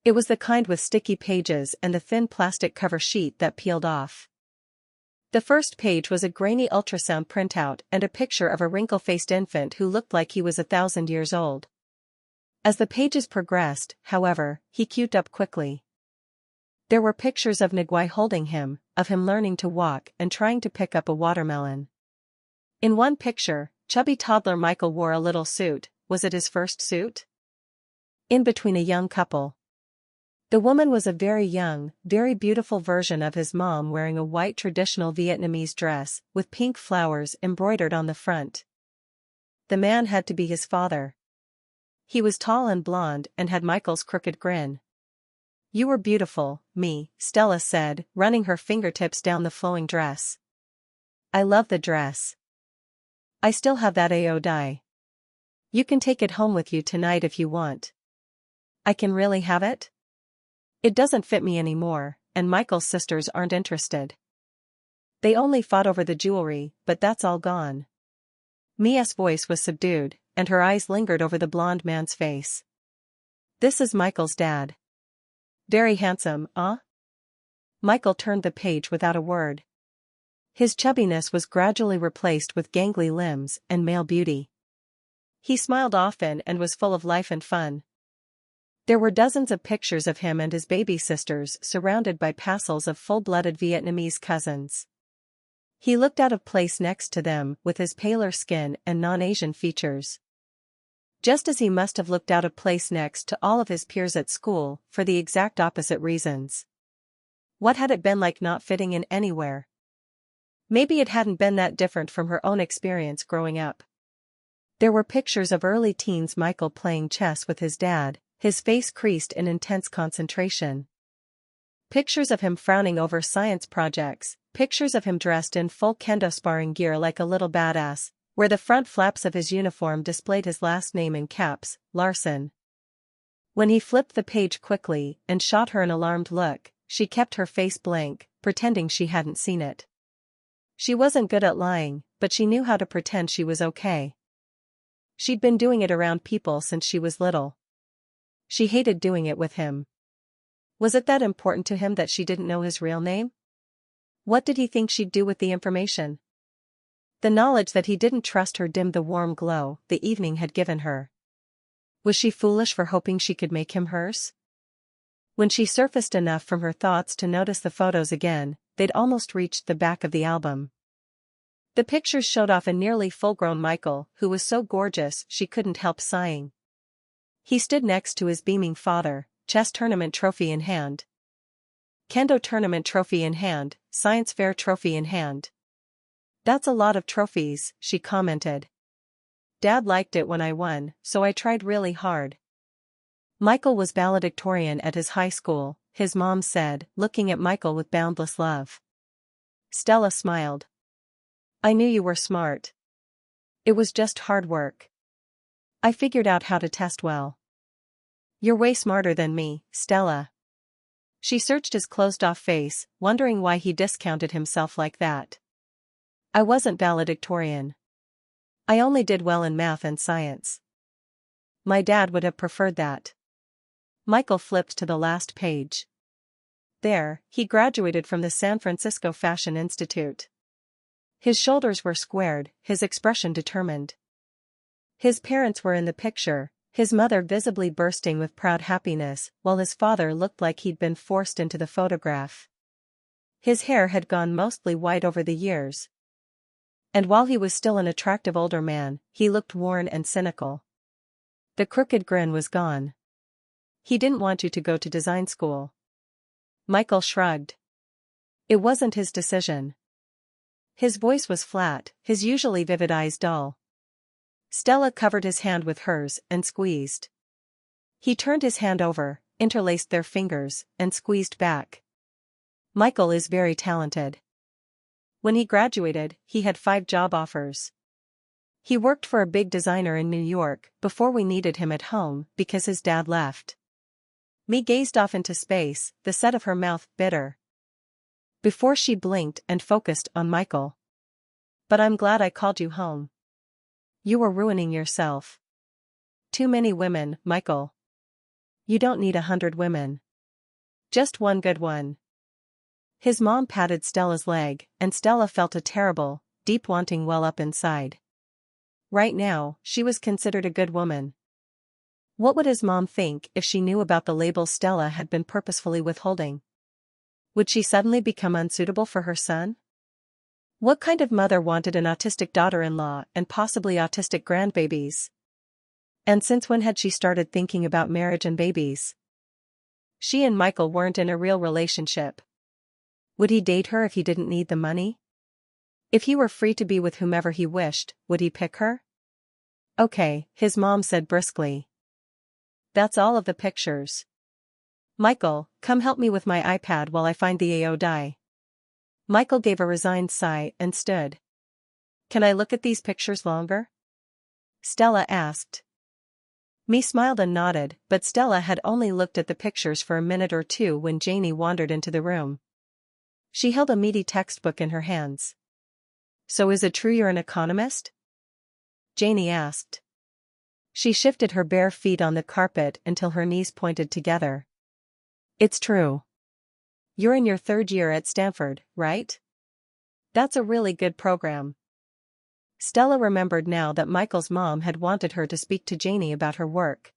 It was the kind with sticky pages and a thin plastic cover sheet that peeled off. The first page was a grainy ultrasound printout and a picture of a wrinkle-faced infant who looked like he was 1,000 years old. As the pages progressed, however, he queued up quickly. There were pictures of Nguy holding him, of him learning to walk and trying to pick up a watermelon. In one picture, chubby toddler Michael wore a little suit. Was it his first suit? In between a young couple. The woman was a very young, very beautiful version of his mom wearing a white traditional Vietnamese dress with pink flowers embroidered on the front. The man had to be his father. He was tall and blonde and had Michael's crooked grin. You were beautiful, Me, Stella said, running her fingertips down the flowing dress. I love the dress. I still have that AO dye. You can take it home with you tonight if you want. I can really have it? It doesn't fit me anymore, and Michael's sisters aren't interested. They only fought over the jewelry, but that's all gone. Mia's voice was subdued, and her eyes lingered over the blonde man's face. This is Michael's dad. Very handsome, huh? Michael turned the page without a word. His chubbiness was gradually replaced with gangly limbs and male beauty. He smiled often and was full of life and fun. There were dozens of pictures of him and his baby sisters surrounded by passels of full-blooded Vietnamese cousins. He looked out of place next to them with his paler skin and non-Asian features. Just as he must have looked out of place next to all of his peers at school for the exact opposite reasons. What had it been like not fitting in anywhere? Maybe it hadn't been that different from her own experience growing up. There were pictures of early teens Michael playing chess with his dad, his face creased in intense concentration. Pictures of him frowning over science projects, pictures of him dressed in full kendo sparring gear like a little badass, where the front flaps of his uniform displayed his last name in caps, Larson. When he flipped the page quickly and shot her an alarmed look, she kept her face blank, pretending she hadn't seen it. She wasn't good at lying, but she knew how to pretend she was okay. She'd been doing it around people since she was little. She hated doing it with him. Was it that important to him that she didn't know his real name? What did he think she'd do with the information? The knowledge that he didn't trust her dimmed the warm glow the evening had given her. Was she foolish for hoping she could make him hers? When she surfaced enough from her thoughts to notice the photos again, they'd almost reached the back of the album. The pictures showed off a nearly full-grown Michael who was so gorgeous she couldn't help sighing. He stood next to his beaming father, chess tournament trophy in hand. Kendo tournament trophy in hand, science fair trophy in hand. "That's a lot of trophies," she commented. "Dad liked it when I won, so I tried really hard." Michael was valedictorian at his high school, his mom said, looking at Michael with boundless love. Stella smiled. "I knew you were smart. It was just hard work. I figured out how to test well." "You're way smarter than me, Stella." She searched his closed-off face, wondering why he discounted himself like that. "I wasn't valedictorian. I only did well in math and science." "My dad would have preferred that." Michael flipped to the last page. There, he graduated from the San Francisco Fashion Institute. His shoulders were squared, his expression determined. His parents were in the picture, his mother visibly bursting with proud happiness, while his father looked like he'd been forced into the photograph. His hair had gone mostly white over the years. And while he was still an attractive older man, he looked worn and cynical. The crooked grin was gone. "He didn't want you to go to design school." Michael shrugged. It wasn't his decision. His voice was flat, his usually vivid eyes dull. Stella covered his hand with hers and squeezed. He turned his hand over, interlaced their fingers, and squeezed back. "Michael is very talented. When he graduated, he had 5 job offers. He worked for a big designer in New York before we needed him at home because his dad left." Me gazed off into space, the set of her mouth bitter. Before she blinked and focused on Michael. "But I'm glad I called you home. You were ruining yourself. Too many women, Michael. You don't need 100 women. Just one good one." His mom patted Stella's leg, and Stella felt a terrible, deep wanting well up inside. Right now, she was considered a good woman. What would his mom think if she knew about the labels Stella had been purposefully withholding? Would she suddenly become unsuitable for her son? What kind of mother wanted an autistic daughter-in-law and possibly autistic grandbabies? And since when had she started thinking about marriage and babies? She and Michael weren't in a real relationship. Would he date her if he didn't need the money? If he were free to be with whomever he wished, would he pick her? "Okay," his mom said briskly. "That's all of the pictures. Michael, come help me with my iPad while I find the AO die." Michael gave a resigned sigh and stood. "Can I look at these pictures longer?" Stella asked. Me smiled and nodded, but Stella had only looked at the pictures for a minute or two when Janie wandered into the room. She held a meaty textbook in her hands. "So is it true you're an economist?" Janie asked. She shifted her bare feet on the carpet until her knees pointed together. "It's true. You're in your 3rd year at Stanford, right? That's a really good program." Stella remembered now that Michael's mom had wanted her to speak to Janie about her work.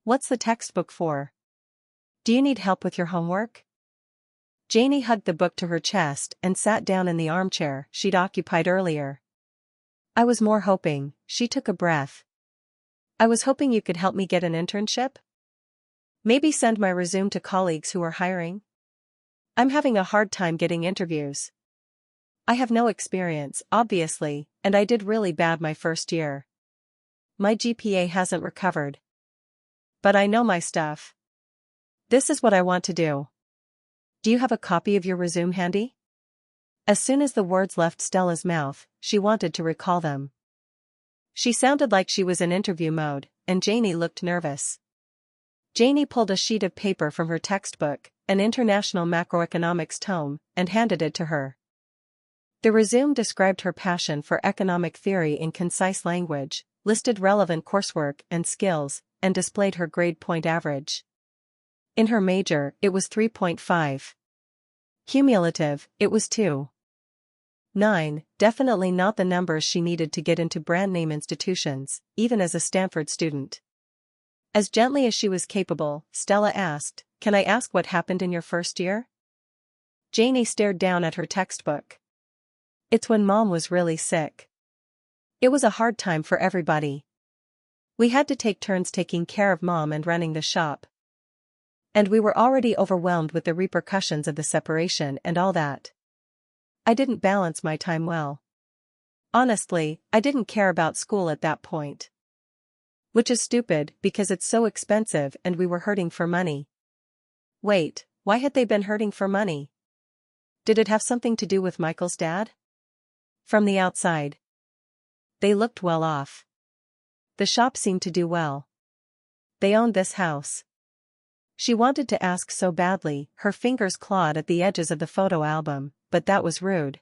"What's the textbook for? Do you need help with your homework?" Janie hugged the book to her chest and sat down in the armchair she'd occupied earlier. "I was more hoping," she took a breath. "I was hoping you could help me get an internship? Maybe send my resume to colleagues who are hiring? I'm having a hard time getting interviews. I have no experience, obviously, and I did really bad my first year. My GPA hasn't recovered. But I know my stuff. This is what I want to do. Do you have a copy of your resume handy?" As soon as the words left Stella's mouth, she wanted to recall them. She sounded like she was in interview mode, and Janie looked nervous. Janie pulled a sheet of paper from her textbook, an international macroeconomics tome, and handed it to her. The resume described her passion for economic theory in concise language, listed relevant coursework and skills, and displayed her grade point average. In her major, it was 3.5. Cumulative, it was 2.9, definitely not the numbers she needed to get into brand-name institutions, even as a Stanford student. As gently as she was capable, Stella asked, "Can I ask what happened in your first year?" Janie stared down at her textbook. "It's when Mom was really sick. It was a hard time for everybody. We had to take turns taking care of Mom and running the shop. And we were already overwhelmed with the repercussions of the separation and all that. I didn't balance my time well. Honestly, I didn't care about school at that point. Which is stupid because it's so expensive and we were hurting for money." Wait, why had they been hurting for money? Did it have something to do with Michael's dad? From the outside, they looked well off. The shop seemed to do well. They owned this house. She wanted to ask so badly, her fingers clawed at the edges of the photo album, but that was rude.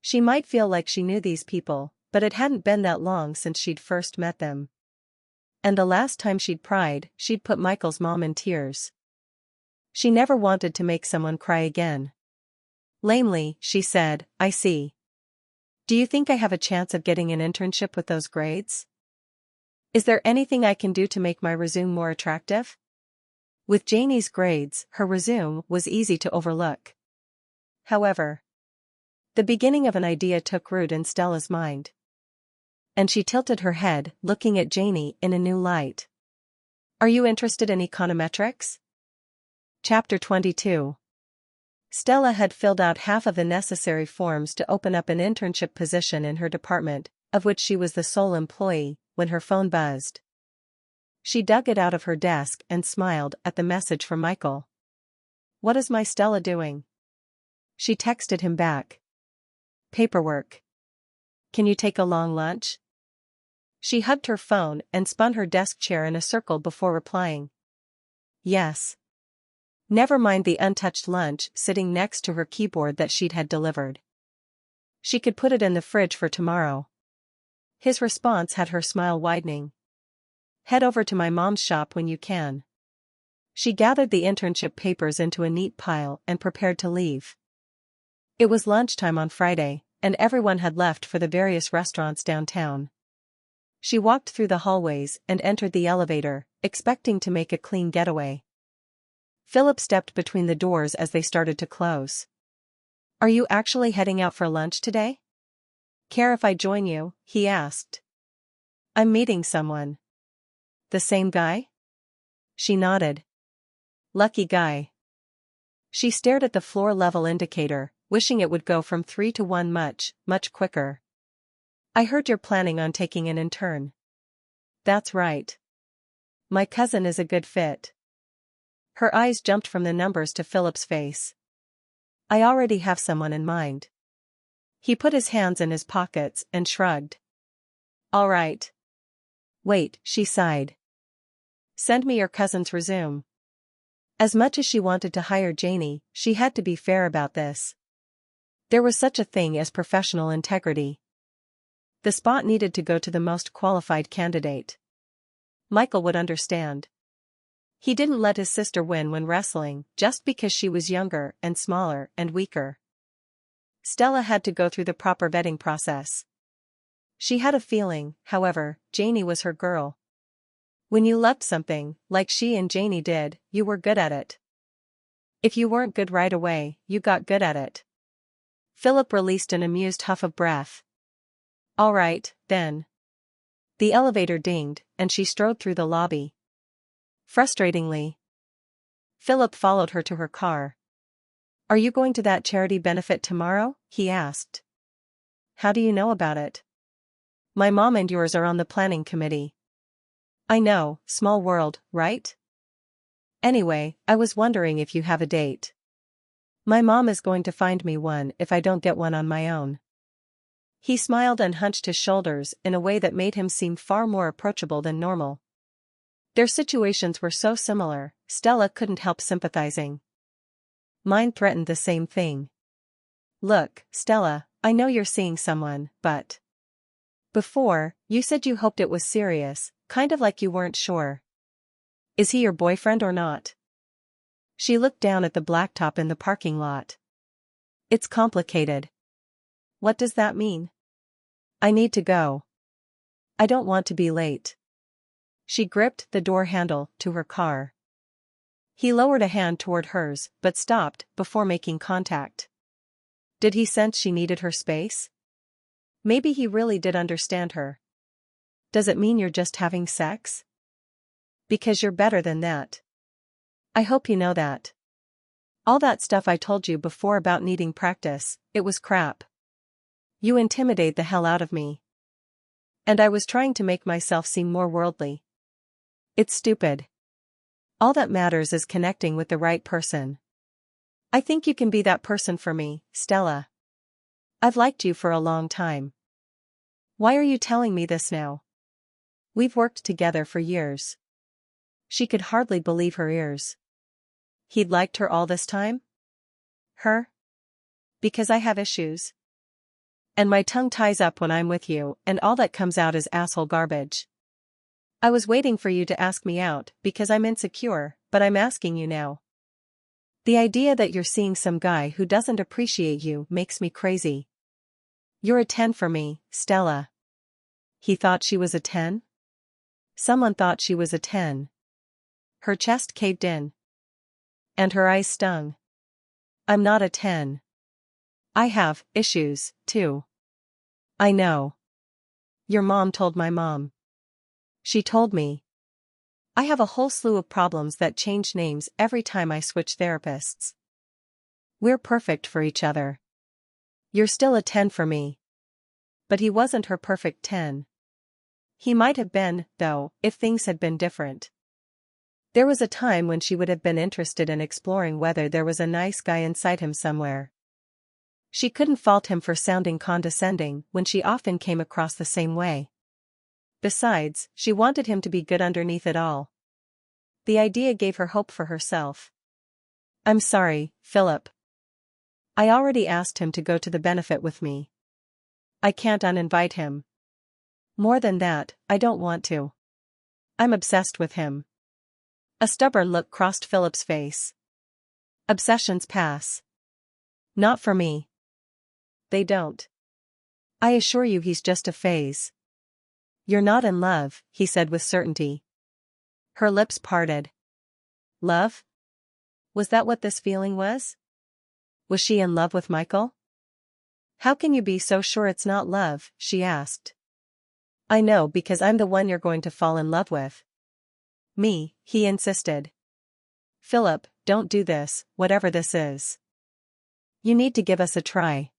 She might feel like she knew these people, but it hadn't been that long since she'd first met them. And the last time she'd cried, she'd put Michael's mom in tears. She never wanted to make someone cry again. Lamely, she said, "I see. Do you think I have a chance of getting an internship with those grades? Is there anything I can do to make my resume more attractive?" With Janie's grades, her resume was easy to overlook. However, the beginning of an idea took root in Stella's mind. And she tilted her head, looking at Janie in a new light. "Are you interested in econometrics?" Chapter 22. Stella had filled out half of the necessary forms to open up an internship position in her department, of which she was the sole employee, when her phone buzzed. She dug it out of her desk and smiled at the message from Michael. "What is my Stella doing?" She texted him back. "Paperwork. Can you take a long lunch?" She hugged her phone and spun her desk chair in a circle before replying. "Yes." Never mind the untouched lunch sitting next to her keyboard that she'd had delivered. She could put it in the fridge for tomorrow. His response had her smile widening. "Head over to my mom's shop when you can." She gathered the internship papers into a neat pile and prepared to leave. It was lunchtime on Friday, and everyone had left for the various restaurants downtown. She walked through the hallways and entered the elevator, expecting to make a clean getaway. Philip stepped between the doors as they started to close. "Are you actually heading out for lunch today? Care if I join you?" he asked. "I'm meeting someone." "The same guy?" She nodded. "Lucky guy." She stared at the floor-level indicator, wishing it would go from 3 to 1 much, much quicker. "I heard you're planning on taking an intern." "That's right. My cousin is a good fit." Her eyes jumped from the numbers to Philip's face. "I already have someone in mind." He put his hands in his pockets and shrugged. "All right." "Wait," she sighed. "Send me your cousin's resume." As much as she wanted to hire Janie, she had to be fair about this. There was such a thing as professional integrity. The spot needed to go to the most qualified candidate. Michael would understand. He didn't let his sister win when wrestling, just because she was younger and smaller and weaker. Stella had to go through the proper vetting process. She had a feeling, however, Janie was her girl. When you loved something, like she and Janie did, you were good at it. If you weren't good right away, you got good at it. Philip released an amused huff of breath. "All right, then." The elevator dinged, and she strode through the lobby. Frustratingly, Philip followed her to her car. "Are you going to that charity benefit tomorrow?" he asked. "How do you know about it?" "My mom and yours are on the planning committee." "I know, small world, right? Anyway, I was wondering if you have a date." "My mom is going to find me one if I don't get one on my own." He smiled and hunched his shoulders in a way that made him seem far more approachable than normal. Their situations were so similar, Stella couldn't help sympathizing. Mine threatened the same thing. "Look, Stella, I know you're seeing someone, but before, you said you hoped it was serious, kind of like you weren't sure. Is he your boyfriend or not?" She looked down at the blacktop in the parking lot. "It's complicated." "What does that mean?" "I need to go. I don't want to be late." She gripped the door handle to her car. He lowered a hand toward hers, but stopped before making contact. Did he sense she needed her space? Maybe he really did understand her. Does it mean you're just having sex? Because you're better than that. I hope you know that. All that stuff I told you before about needing practice, it was crap. You intimidate the hell out of me. And I was trying to make myself seem more worldly. It's stupid. All that matters is connecting with the right person. I think you can be that person for me, Stella. I've liked you for a long time. Why are you telling me this now? We've worked together for years. She could hardly believe her ears. He'd liked her all this time? Her? Because I have issues. And my tongue ties up when I'm with you, and all that comes out is asshole garbage. I was waiting for you to ask me out because I'm insecure, but I'm asking you now. The idea that you're seeing some guy who doesn't appreciate you makes me crazy. You're a 10 for me, Stella. He thought she was a 10? Someone thought she was a 10. Her chest caved in. And her eyes stung. I'm not a 10. I have issues, too. I know. Your mom told my mom. She told me. I have a whole slew of problems that change names every time I switch therapists. We're perfect for each other. You're still a 10 for me. But he wasn't her perfect 10. He might have been, though, if things had been different. There was a time when she would have been interested in exploring whether there was a nice guy inside him somewhere. She couldn't fault him for sounding condescending when she often came across the same way. Besides, she wanted him to be good underneath it all. The idea gave her hope for herself. I'm sorry, Philip. I already asked him to go to the benefit with me. I can't uninvite him. More than that, I don't want to. I'm obsessed with him. A stubborn look crossed Philip's face. Obsessions pass. Not for me. They don't. I assure you he's just a phase. You're not in love, he said with certainty. Her lips parted. Love? Was that what this feeling was? Was she in love with Michael? How can you be so sure it's not love, she asked. I know because I'm the one you're going to fall in love with. Me, he insisted. Philip, don't do this, whatever this is. You need to give us a try.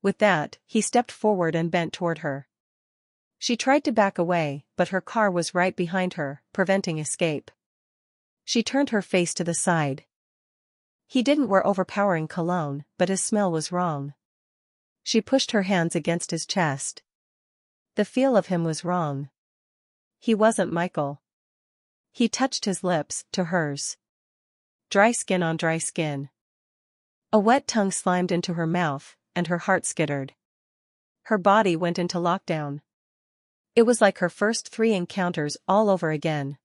With that, he stepped forward and bent toward her. She tried to back away, but her car was right behind her, preventing escape. She turned her face to the side. He didn't wear overpowering cologne, but his smell was wrong. She pushed her hands against his chest. The feel of him was wrong. He wasn't Michael. He touched his lips to hers. Dry skin on dry skin. A wet tongue slimed into her mouth, and her heart skittered. Her body went into lockdown. It was like her first 3 encounters all over again.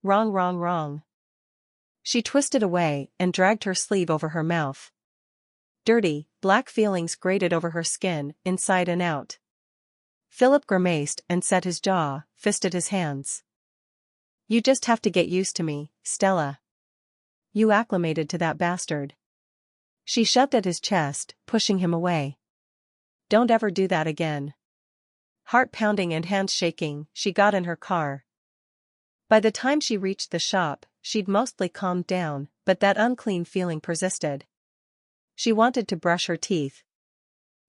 Wrong, wrong, wrong. She twisted away and dragged her sleeve over her mouth. Dirty, black feelings grated over her skin, inside and out. Philip grimaced and set his jaw, fisted his hands. You just have to get used to me, Stella. You acclimated to that bastard. She shoved at his chest, pushing him away. Don't ever do that again. Heart pounding and hands shaking, she got in her car. By the time she reached the shop, she'd mostly calmed down, but that unclean feeling persisted. She wanted to brush her teeth.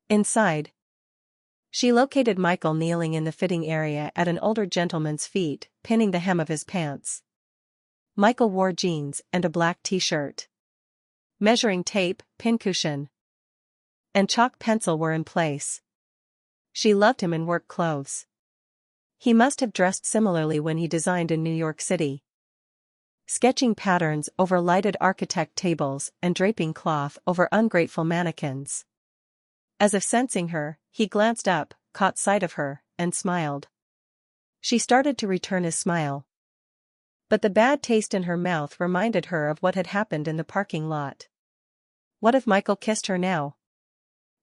Inside, she located Michael kneeling in the fitting area at an older gentleman's feet, pinning the hem of his pants. Michael wore jeans and a black t-shirt. Measuring tape, pincushion, and chalk pencil were in place. She loved him in work clothes. He must have dressed similarly when he designed in New York City. Sketching patterns over lighted architect tables and draping cloth over ungrateful mannequins. As if sensing her, he glanced up, caught sight of her, and smiled. She started to return his smile. But the bad taste in her mouth reminded her of what had happened in the parking lot. What if Michael kissed her now?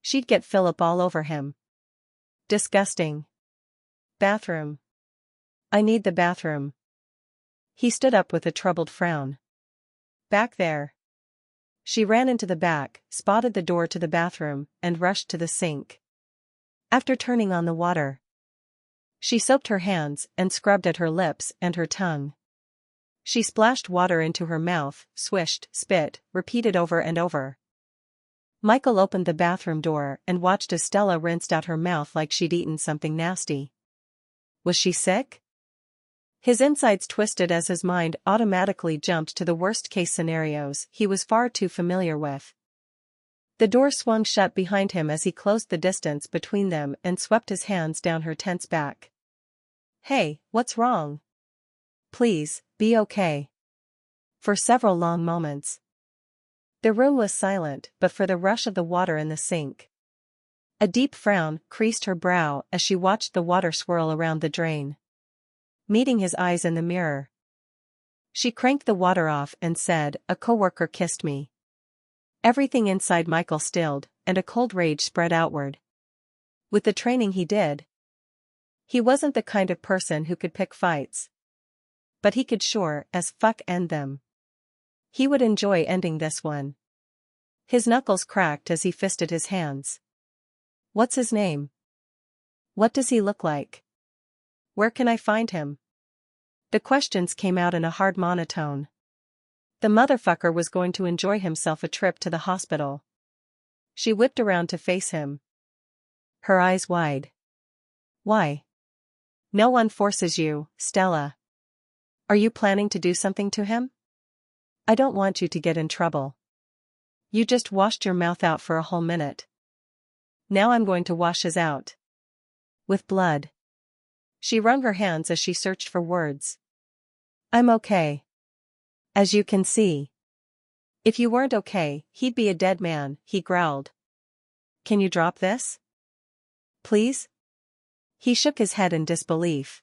She'd get Philip all over him. Disgusting. Bathroom. I need the bathroom. He stood up with a troubled frown. Back there. She ran into the back, spotted the door to the bathroom, and rushed to the sink. After turning on the water, she soaped her hands and scrubbed at her lips and her tongue. She splashed water into her mouth, swished, spit, repeated over and over. Michael opened the bathroom door and watched as Stella rinsed out her mouth like she'd eaten something nasty. Was she sick? His insides twisted as his mind automatically jumped to the worst-case scenarios he was far too familiar with. The door swung shut behind him as he closed the distance between them and swept his hands down her tense back. Hey, what's wrong? Please, be okay. For several long moments. The room was silent but for the rush of the water in the sink. A deep frown creased her brow as she watched the water swirl around the drain. Meeting his eyes in the mirror, she cranked the water off and said, "A coworker kissed me." Everything inside Michael stilled, and a cold rage spread outward. With the training he did, he wasn't the kind of person who could pick fights. But he could sure as fuck end them. He would enjoy ending this one. His knuckles cracked as he fisted his hands. What's his name? What does he look like? Where can I find him? The questions came out in a hard monotone. The motherfucker was going to enjoy himself a trip to the hospital. She whipped around to face him. Her eyes wide. Why? No one forces you, Stella. Are you planning to do something to him? I don't want you to get in trouble. You just washed your mouth out for a whole minute. Now I'm going to wash his out. With blood. She wrung her hands as she searched for words. I'm okay. As you can see. If you weren't okay, he'd be a dead man, he growled. Can you drop this? Please? He shook his head in disbelief.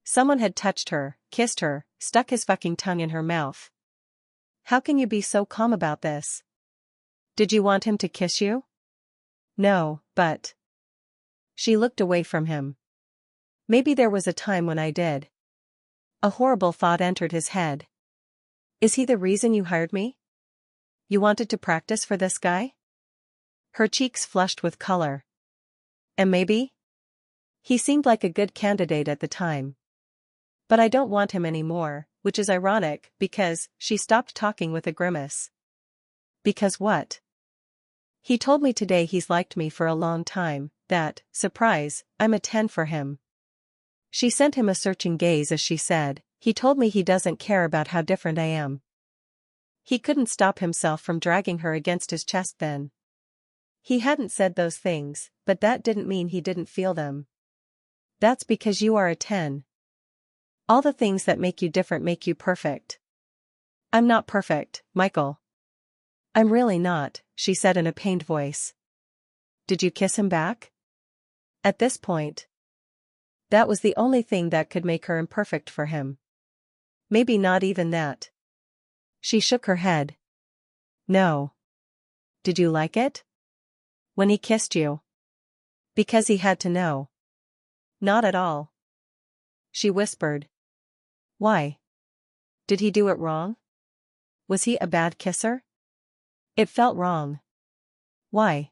Someone had touched her, kissed her, stuck his fucking tongue in her mouth. How can you be so calm about this? Did you want him to kiss you? No, but... She looked away from him. Maybe there was a time when I did. A horrible thought entered his head. Is he the reason you hired me? You wanted to practice for this guy? Her cheeks flushed with color. And maybe? He seemed like a good candidate at the time. But I don't want him anymore, which is ironic because she stopped talking with a grimace. Because what? He told me today he's liked me for a long time, that, surprise, I'm a 10 for him. She sent him a searching gaze as she said, he told me he doesn't care about how different I am. He couldn't stop himself from dragging her against his chest then. He hadn't said those things, but that didn't mean he didn't feel them. That's because you are a 10. All the things that make you different make you perfect. I'm not perfect, Michael. I'm really not, she said in a pained voice. Did you kiss him back? At this point, that was the only thing that could make her imperfect for him. Maybe not even that. She shook her head. No. Did you like it? When he kissed you? Because he had to know. Not at all. She whispered. Why? Did he do it wrong? Was he a bad kisser? It felt wrong. Why?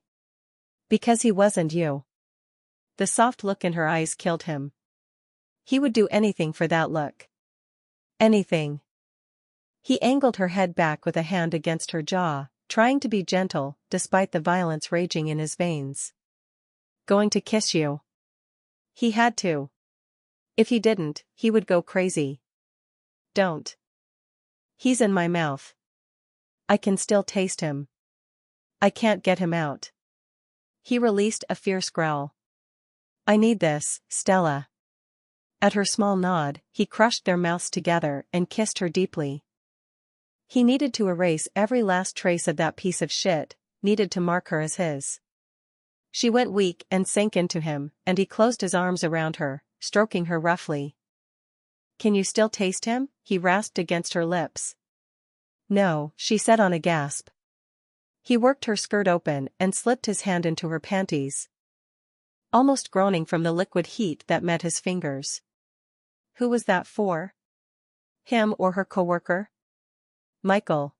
Because he wasn't you. The soft look in her eyes killed him. He would do anything for that look. Anything. He angled her head back with a hand against her jaw, trying to be gentle, despite the violence raging in his veins. Going to kiss you. He had to. If he didn't, he would go crazy. Don't. He's in my mouth. I can still taste him. I can't get him out. He released a fierce growl. I need this, Stella. At her small nod, he crushed their mouths together and kissed her deeply. He needed to erase every last trace of that piece of shit, needed to mark her as his. She went weak and sank into him, and he closed his arms around her, stroking her roughly. Can you still taste him? He rasped against her lips. No, she said on a gasp. He worked her skirt open and slipped his hand into her panties, almost groaning from the liquid heat that met his fingers. Who was that for? Him or her coworker? Michael.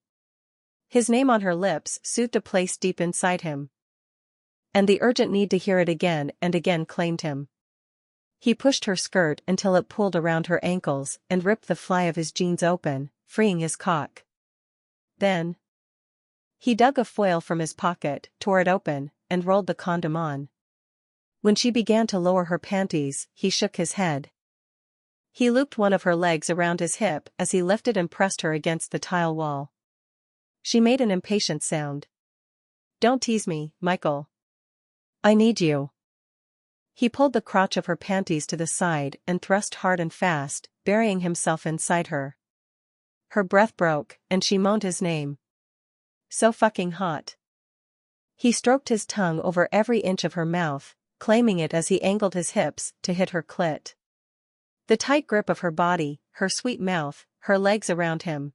His name on her lips soothed a place deep inside him. And the urgent need to hear it again and again claimed him. He pushed her skirt until it pulled around her ankles and ripped the fly of his jeans open, freeing his cock. Then he dug a foil from his pocket, tore it open, and rolled the condom on. When she began to lower her panties, he shook his head. He looped one of her legs around his hip as he lifted and pressed her against the tile wall. She made an impatient sound. Don't tease me, Michael. I need you. He pulled the crotch of her panties to the side and thrust hard and fast, burying himself inside her. Her breath broke, and she moaned his name. So fucking hot. He stroked his tongue over every inch of her mouth, claiming it as he angled his hips to hit her clit. The tight grip of her body, her sweet mouth, her legs around him.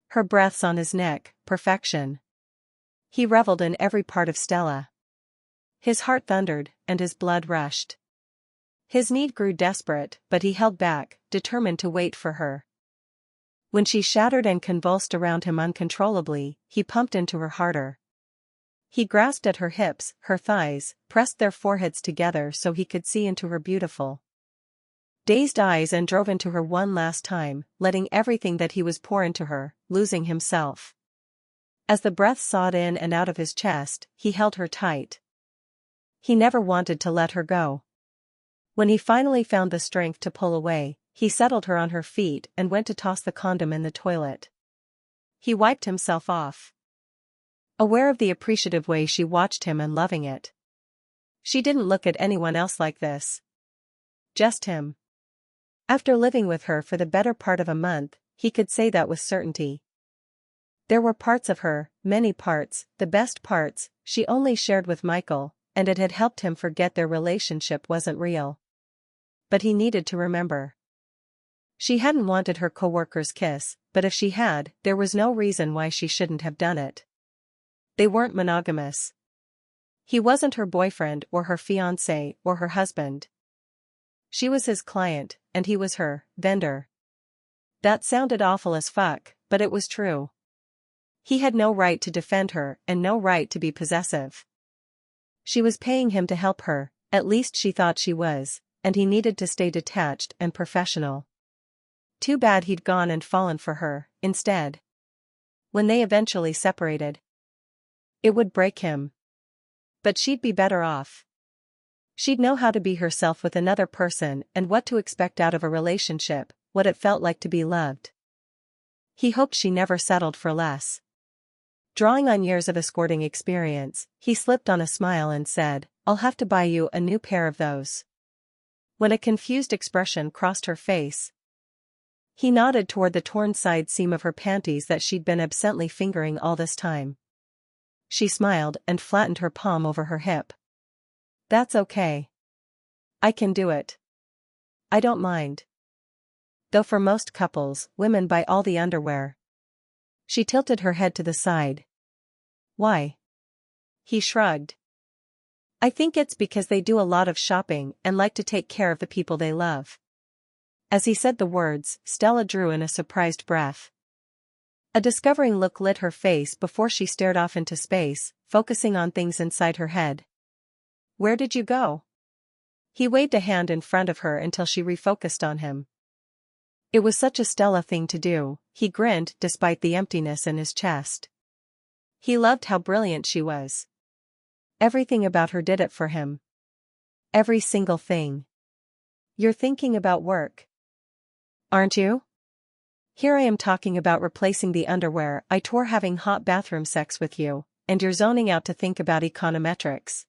Her breaths on his neck, perfection. He reveled in every part of Stella. His heart thundered, and his blood rushed. His need grew desperate, but he held back, determined to wait for her. When she shattered and convulsed around him uncontrollably, he pumped into her harder. He grasped at her hips, her thighs, pressed their foreheads together so he could see into her beautiful, dazed eyes and drove into her one last time, letting everything that he was pour into her, losing himself. As the breath sawed in and out of his chest, he held her tight. He never wanted to let her go. When he finally found the strength to pull away, he settled her on her feet and went to toss the condom in the toilet. He wiped himself off, aware of the appreciative way she watched him and loving it. She didn't look at anyone else like this. Just him. After living with her for the better part of a month, he could say that with certainty. There were parts of her, many parts, the best parts, she only shared with Michael, and it had helped him forget their relationship wasn't real. But he needed to remember. She hadn't wanted her coworker's kiss, but if she had, there was no reason why she shouldn't have done it. They weren't monogamous. He wasn't her boyfriend or her fiancé or her husband. She was his client, and he was her vendor. That sounded awful as fuck, but it was true. He had no right to defend her and no right to be possessive. She was paying him to help her, at least she thought she was, and he needed to stay detached and professional. Too bad he'd gone and fallen for her, instead. When they eventually separated, it would break him. But she'd be better off. She'd know how to be herself with another person and what to expect out of a relationship, what it felt like to be loved. He hoped she never settled for less. Drawing on years of escorting experience, he slipped on a smile and said, "I'll have to buy you a new pair of those." When a confused expression crossed her face, he nodded toward the torn side seam of her panties that she'd been absently fingering all this time. She smiled and flattened her palm over her hip. "That's okay. I can do it. I don't mind. Though for most couples, women buy all the underwear." She tilted her head to the side. "Why?" He shrugged. "I think it's because they do a lot of shopping and like to take care of the people they love." As he said the words, Stella drew in a surprised breath. A discovering look lit her face before she stared off into space, focusing on things inside her head. "Where did you go?" He waved a hand in front of her until she refocused on him. It was such a Stella thing to do, he grinned despite the emptiness in his chest. He loved how brilliant she was. Everything about her did it for him. Every single thing. "You're thinking about work, aren't you? Here I am talking about replacing the underwear I tore having hot bathroom sex with you, and you're zoning out to think about econometrics."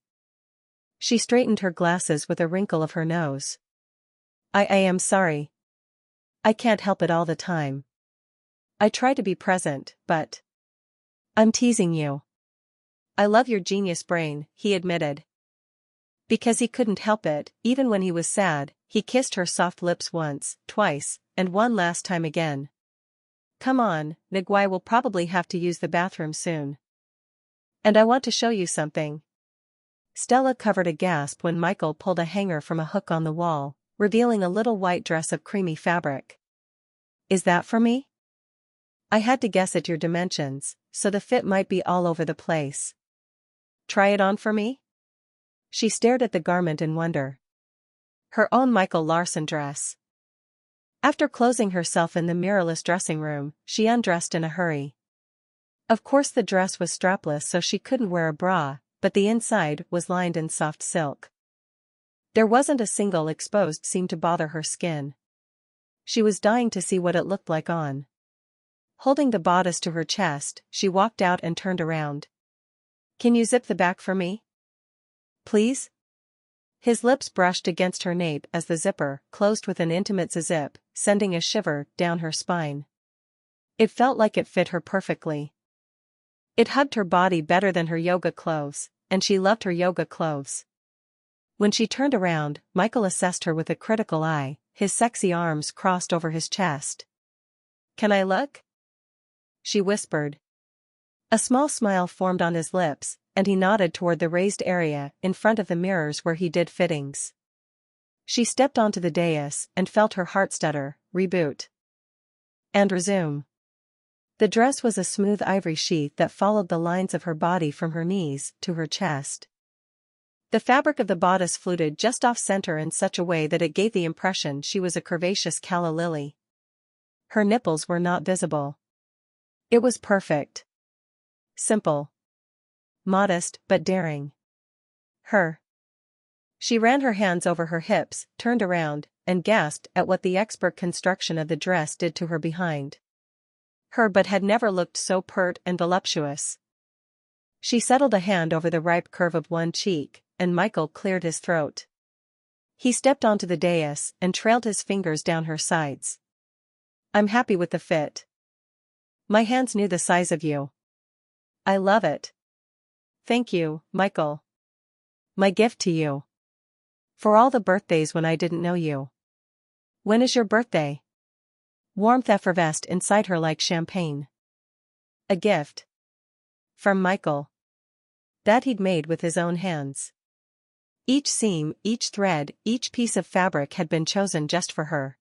She straightened her glasses with a wrinkle of her nose. I am sorry. I can't help it all the time. I try to be present, but I'm teasing you." "I love your genius brain," he admitted. Because he couldn't help it, even when he was sad, he kissed her soft lips once, twice, and one last time again. "Come on, Niguai will probably have to use the bathroom soon. And I want to show you something." Stella covered a gasp when Michael pulled a hanger from a hook on the wall, revealing a little white dress of creamy fabric. Is that for me? I had to guess at your dimensions, so the fit might be all over the place. Try it on for me? She stared at the garment in wonder. Her own Michael Larson dress. After closing herself in the mirrorless dressing room, she undressed in a hurry. Of course the dress was strapless so she couldn't wear a bra, but the inside was lined in soft silk. There wasn't a single exposed seam to bother her skin. She was dying to see what it looked like on. Holding the bodice to her chest, she walked out and turned around. Can you zip the back for me? Please? His lips brushed against her nape as the zipper closed with an intimate zip, sending a shiver down her spine. It felt like it fit her perfectly. It hugged her body better than her yoga clothes, and she loved her yoga clothes. When she turned around, Michael assessed her with a critical eye, his sexy arms crossed over his chest. Can I look? She whispered. A small smile formed on his lips, and he nodded toward the raised area in front of the mirrors where he did fittings. She stepped onto the dais and felt her heart stutter, reboot. And resume. The dress was a smooth ivory sheath that followed the lines of her body from her knees to her chest. The fabric of the bodice fluted just off-center in such a way that it gave the impression she was a curvaceous calla lily. Her nipples were not visible. It was perfect. Simple. Modest but daring. She ran her hands over her hips, turned around, and gasped at what the expert construction of the dress did to her behind. Her butt had never looked so pert and voluptuous. She settled a hand over the ripe curve of one cheek, and Michael cleared his throat. He stepped onto the dais and trailed his fingers down her sides. I'm happy with the fit. My hands knew the size of you. I love it. Thank you, Michael. My gift to you. For all the birthdays when I didn't know you. When is your birthday? Warmth effervesced inside her like champagne. A gift. From Michael. That he'd made with his own hands. Each seam, each thread, each piece of fabric had been chosen just for her.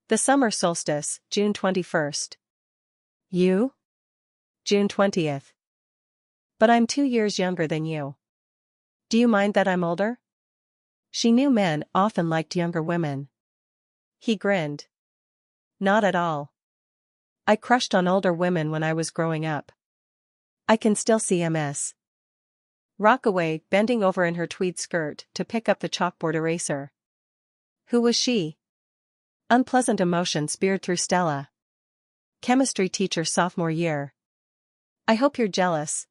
The summer solstice, June 21st. You? June 20th. But I'm 2 years younger than you. Do you mind that I'm older? She knew men often liked younger women. He grinned. Not at all. I crushed on older women when I was growing up. I can still see Ms. Rockaway bending over in her tweed skirt to pick up the chalkboard eraser. Who was she? Unpleasant emotion speared through Stella. Chemistry teacher sophomore year. I hope you're jealous.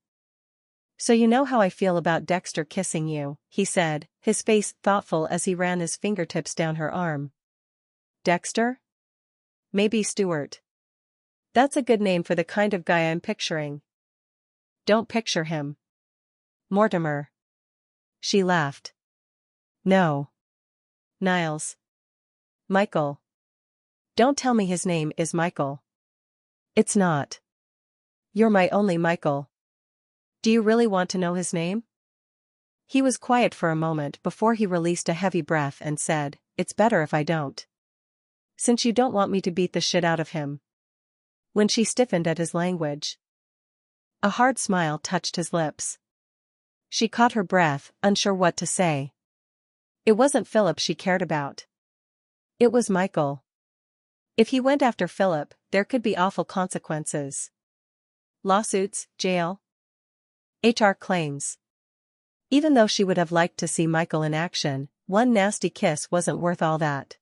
So you know how I feel about Dexter kissing you, he said, his face thoughtful as he ran his fingertips down her arm. Dexter? Maybe Stuart. That's a good name for the kind of guy I'm picturing. Don't picture him. Mortimer. She laughed. No. Niles. Michael. Don't tell me his name is Michael. It's not. You're my only Michael. Do you really want to know his name? He was quiet for a moment before he released a heavy breath and said, It's better if I don't. Since you don't want me to beat the shit out of him. When she stiffened at his language. A hard smile touched his lips. She caught her breath, unsure what to say. It wasn't Philip she cared about. It was Michael. If he went after Philip, there could be awful consequences. Lawsuits, jail. HR claims. Even though she would have liked to see Michael in action, one nasty kiss wasn't worth all that.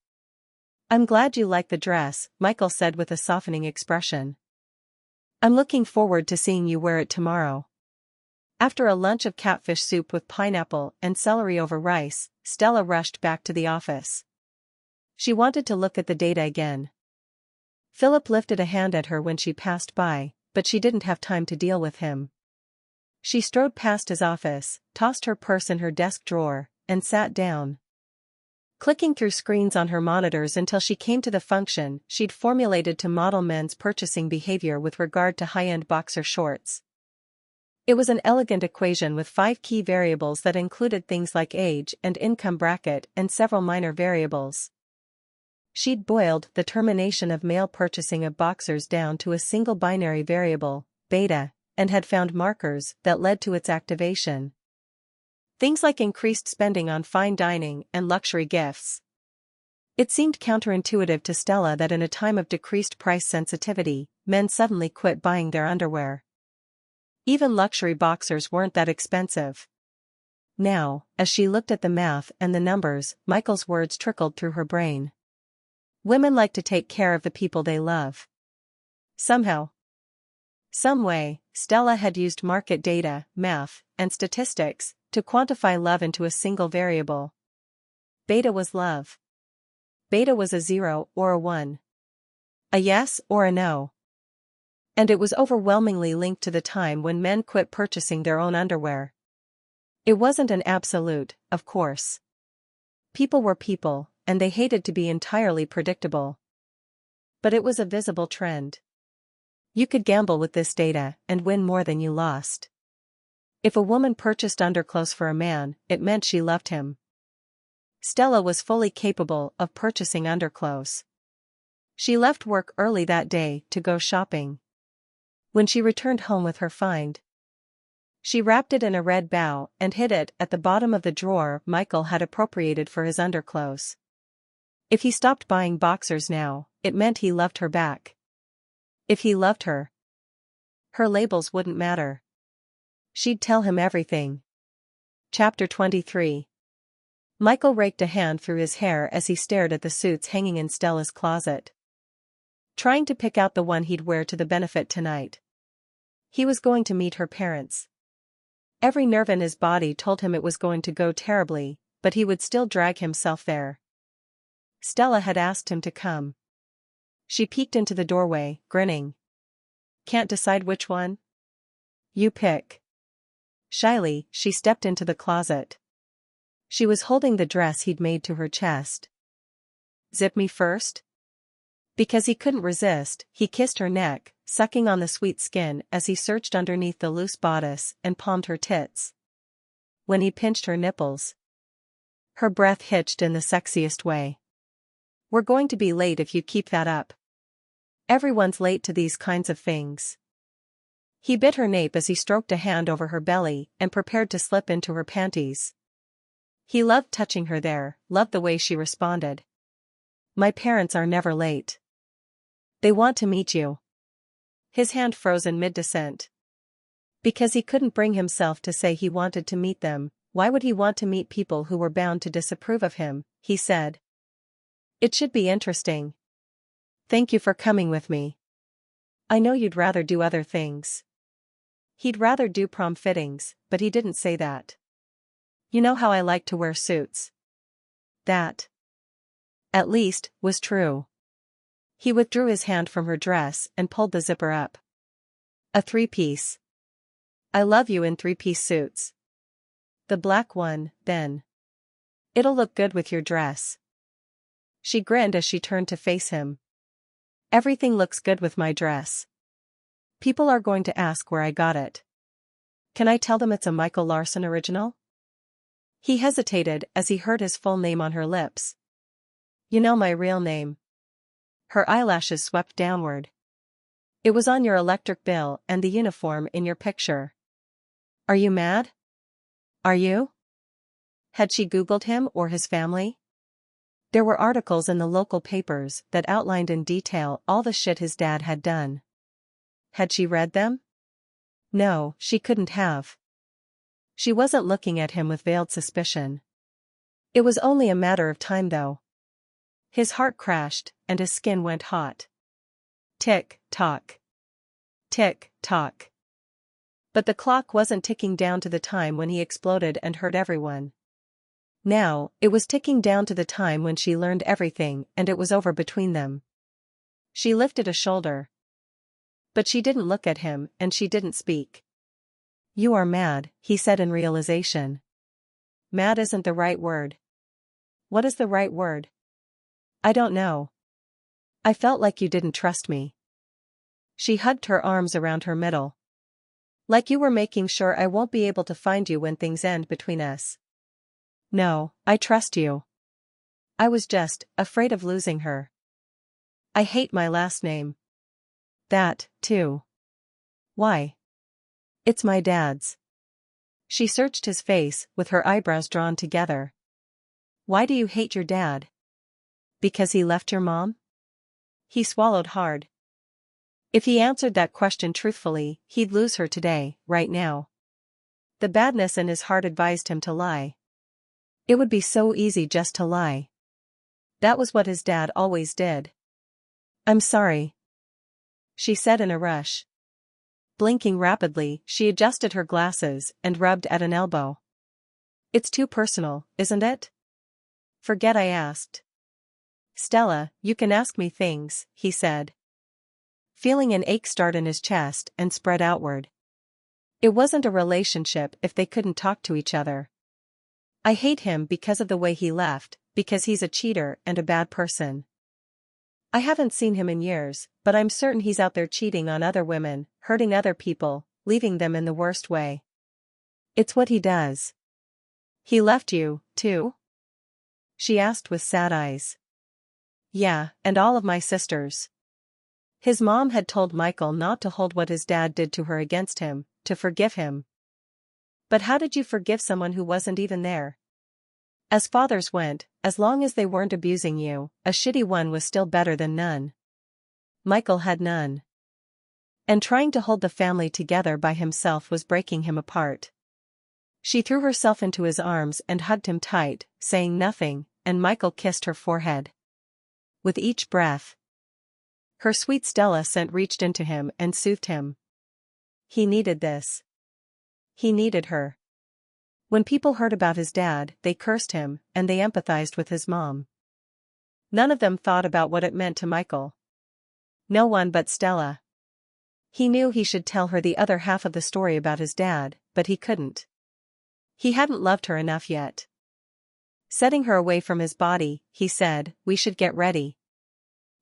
I'm glad you like the dress, Michael said with a softening expression. I'm looking forward to seeing you wear it tomorrow. After a lunch of catfish soup with pineapple and celery over rice, Stella rushed back to the office. She wanted to look at the data again. Philip lifted a hand at her when she passed by, but she didn't have time to deal with him. She strode past his office, tossed her purse in her desk drawer, and sat down. Clicking through screens on her monitors until she came to the function she'd formulated to model men's purchasing behavior with regard to high-end boxer shorts. It was an elegant equation with 5 key variables that included things like age and income bracket and several minor variables. She'd boiled the termination of male purchasing of boxers down to a single binary variable, beta, and had found markers that led to its activation. Things like increased spending on fine dining and luxury gifts. It seemed counterintuitive to Stella that in a time of decreased price sensitivity, men suddenly quit buying their underwear. Even luxury boxers weren't that expensive. Now, as she looked at the math and the numbers, Michael's words trickled through her brain. Women like to take care of the people they love. Somehow. Some way, Stella had used market data, math, and statistics to quantify love into a single variable. Beta was love. Beta was a 0 or a 1. A yes or a no. And it was overwhelmingly linked to the time when men quit purchasing their own underwear. It wasn't an absolute, of course. People were people, and they hated to be entirely predictable. But it was a visible trend. You could gamble with this data and win more than you lost. If a woman purchased underclothes for a man, it meant she loved him. Stella was fully capable of purchasing underclothes. She left work early that day to go shopping. When she returned home with her find, she wrapped it in a red bow and hid it at the bottom of the drawer Michael had appropriated for his underclothes. If he stopped buying boxers now, it meant he loved her back. If he loved her, her labels wouldn't matter. She'd tell him everything. Chapter 23. Michael raked a hand through his hair as he stared at the suits hanging in Stella's closet, trying to pick out the one he'd wear to the benefit tonight. He was going to meet her parents. Every nerve in his body told him it was going to go terribly, but he would still drag himself there. Stella had asked him to come. She peeked into the doorway, grinning. Can't decide which one? You pick. Shyly, she stepped into the closet. She was holding the dress he'd made to her chest. Zip me first? Because he couldn't resist, he kissed her neck, sucking on the sweet skin as he searched underneath the loose bodice and palmed her tits. When he pinched her nipples, her breath hitched in the sexiest way. We're going to be late if you keep that up. Everyone's late to these kinds of things. He bit her nape as he stroked a hand over her belly and prepared to slip into her panties. He loved touching her there, loved the way she responded. My parents are never late. They want to meet you. His hand froze in mid-descent. Because he couldn't bring himself to say he wanted to meet them, why would he want to meet people who were bound to disapprove of him, he said. It should be interesting. Thank you for coming with me. I know you'd rather do other things. He'd rather do prom fittings, but he didn't say that. You know how I like to wear suits. That, at least, was true. He withdrew his hand from her dress and pulled the zipper up. A 3-piece. I love you in 3-piece suits. The black one, then. It'll look good with your dress. She grinned as she turned to face him. Everything looks good with my dress. People are going to ask where I got it. Can I tell them it's a Michael Larson original? He hesitated as he heard his full name on her lips. You know my real name. Her eyelashes swept downward. It was on your electric bill and the uniform in your picture. Are you mad? Are you? Had she Googled him or his family? There were articles in the local papers that outlined in detail all the shit his dad had done. Had she read them? No, she couldn't have. She wasn't looking at him with veiled suspicion. It was only a matter of time though. His heart crashed, and his skin went hot. Tick, tock. Tick, tock. But the clock wasn't ticking down to the time when he exploded and hurt everyone. Now, it was ticking down to the time when she learned everything and it was over between them. She lifted a shoulder. But she didn't look at him and she didn't speak. You are mad, he said in realization. Mad isn't the right word. What is the right word? I don't know. I felt like you didn't trust me. She hugged her arms around her middle. Like you were making sure I won't be able to find you when things end between us. No, I trust you. I was just afraid of losing her. I hate my last name. That, too. Why? It's my dad's. She searched his face, with her eyebrows drawn together. Why do you hate your dad? Because he left your mom? He swallowed hard. If he answered that question truthfully, he'd lose her today, right now. The badness in his heart advised him to lie. It would be so easy just to lie. That was what his dad always did. I'm sorry, she said in a rush. Blinking rapidly, she adjusted her glasses and rubbed at an elbow. It's too personal, isn't it? Forget I asked. Stella, you can ask me things, he said, feeling an ache start in his chest and spread outward. It wasn't a relationship if they couldn't talk to each other. I hate him because of the way he left, because he's a cheater and a bad person. I haven't seen him in years, but I'm certain he's out there cheating on other women, hurting other people, leaving them in the worst way. It's what he does. He left you, too? She asked with sad eyes. Yeah, and all of my sisters. His mom had told Michael not to hold what his dad did to her against him, to forgive him. But how did you forgive someone who wasn't even there? As fathers went, as long as they weren't abusing you, a shitty one was still better than none. Michael had none. And trying to hold the family together by himself was breaking him apart. She threw herself into his arms and hugged him tight, saying nothing, and Michael kissed her forehead. With each breath, her sweet Stella scent reached into him and soothed him. He needed this. He needed her. When people heard about his dad, they cursed him, and they empathized with his mom. None of them thought about what it meant to Michael. No one but Stella. He knew he should tell her the other half of the story about his dad, but he couldn't. He hadn't loved her enough yet. Setting her away from his body, he said, "We should get ready."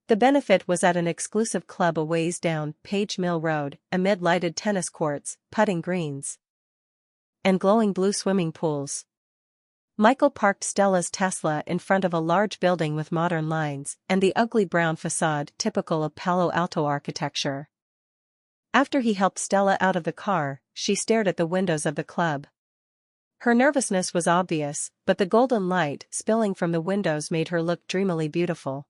The benefit was at an exclusive club a ways down Page Mill Road, amid lighted tennis courts, putting greens, and glowing blue swimming pools. Michael parked Stella's Tesla in front of a large building with modern lines and the ugly brown facade typical of Palo Alto architecture. After he helped Stella out of the car, she stared at the windows of the club. Her nervousness was obvious, but the golden light spilling from the windows made her look dreamily beautiful.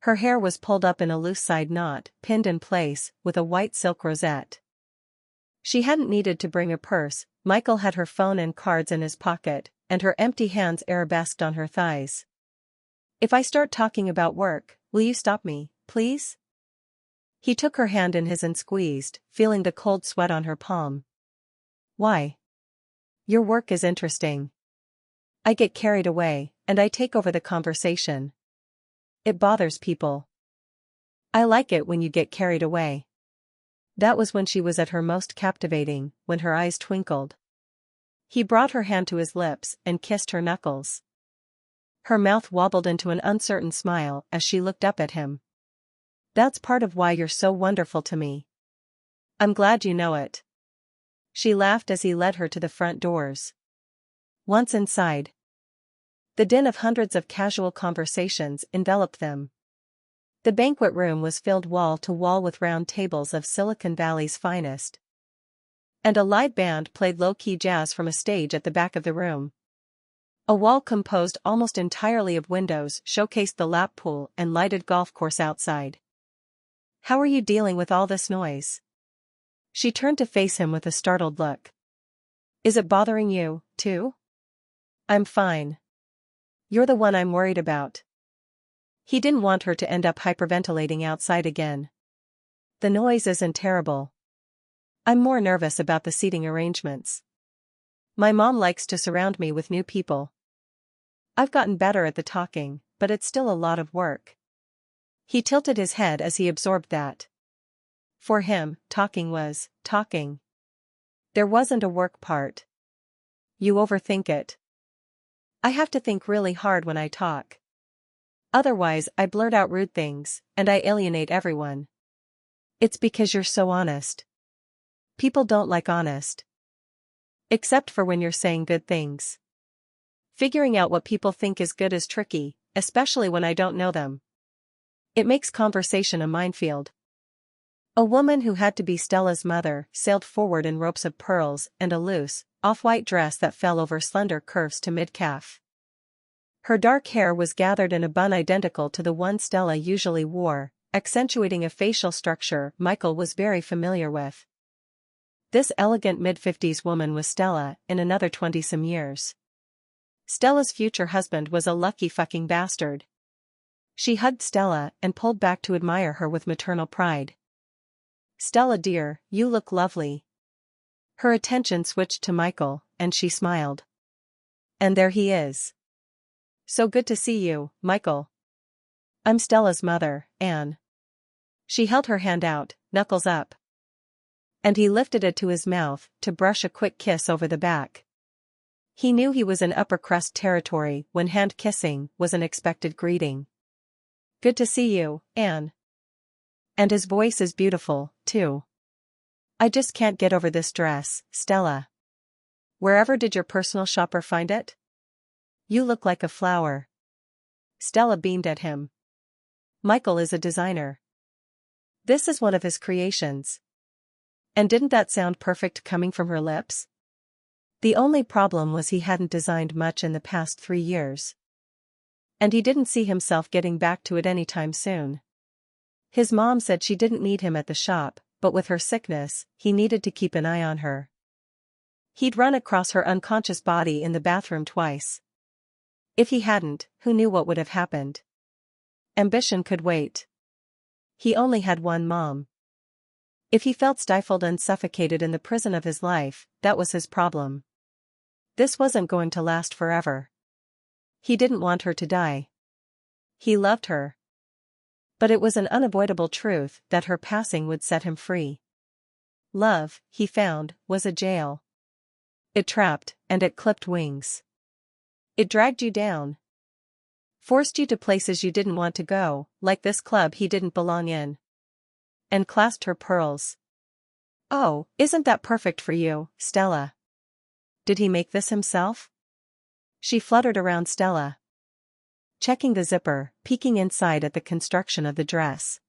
Her hair was pulled up in a loose side knot, pinned in place, with a white silk rosette. She hadn't needed to bring a purse. Michael had her phone and cards in his pocket, and her empty hands arabesqued on her thighs. If I start talking about work, will you stop me, please? He took her hand in his and squeezed, feeling the cold sweat on her palm. Why? Your work is interesting. I get carried away, and I take over the conversation. It bothers people. I like it when you get carried away. That was when she was at her most captivating, when her eyes twinkled. He brought her hand to his lips and kissed her knuckles. Her mouth wobbled into an uncertain smile as she looked up at him. That's part of why you're so wonderful to me. I'm glad you know it. She laughed as he led her to the front doors. Once inside, the din of hundreds of casual conversations enveloped them. The banquet room was filled wall to wall with round tables of Silicon Valley's finest. And a live band played low-key jazz from a stage at the back of the room. A wall composed almost entirely of windows showcased the lap pool and lighted golf course outside. How are you dealing with all this noise? She turned to face him with a startled look. Is it bothering you, too? I'm fine. You're the one I'm worried about. He didn't want her to end up hyperventilating outside again. The noise isn't terrible. I'm more nervous about the seating arrangements. My mom likes to surround me with new people. I've gotten better at the talking, but it's still a lot of work. He tilted his head as he absorbed that. For him, talking was talking. There wasn't a work part. You overthink it. I have to think really hard when I talk. Otherwise, I blurt out rude things, and I alienate everyone. It's because you're so honest. People don't like honest. Except for when you're saying good things. Figuring out what people think is good is tricky, especially when I don't know them. It makes conversation a minefield. A woman who had to be Stella's mother sailed forward in ropes of pearls and a loose, off-white dress that fell over slender curves to mid-calf. Her dark hair was gathered in a bun identical to the one Stella usually wore, accentuating a facial structure Michael was very familiar with. This elegant mid-50s woman was Stella in another 20-some years. Stella's future husband was a lucky fucking bastard. She hugged Stella and pulled back to admire her with maternal pride. "Stella dear, you look lovely." Her attention switched to Michael, and she smiled. "And there he is. So good to see you, Michael. I'm Stella's mother, Anne." She held her hand out, knuckles up. And he lifted it to his mouth to brush a quick kiss over the back. He knew he was in upper crust territory when hand-kissing was an expected greeting. "Good to see you, Anne. And his voice is beautiful, too. I just can't get over this dress, Stella. Wherever did your personal shopper find it? You look like a flower." Stella beamed at him. "Michael is a designer. This is one of his creations." And didn't that sound perfect coming from her lips? The only problem was he hadn't designed much in the past 3 years. And he didn't see himself getting back to it anytime soon. His mom said she didn't need him at the shop, but with her sickness, he needed to keep an eye on her. He'd run across her unconscious body in the bathroom twice. If he hadn't, who knew what would have happened? Ambition could wait. He only had one mom. If he felt stifled and suffocated in the prison of his life, that was his problem. This wasn't going to last forever. He didn't want her to die. He loved her. But it was an unavoidable truth that her passing would set him free. Love, he found, was a jail. It trapped, and it clipped wings. It dragged you down. Forced you to places you didn't want to go, like this club he didn't belong in. And clasped her pearls. "Oh, isn't that perfect for you, Stella? Did he make this himself?" She fluttered around Stella, checking the zipper, peeking inside at the construction of the dress.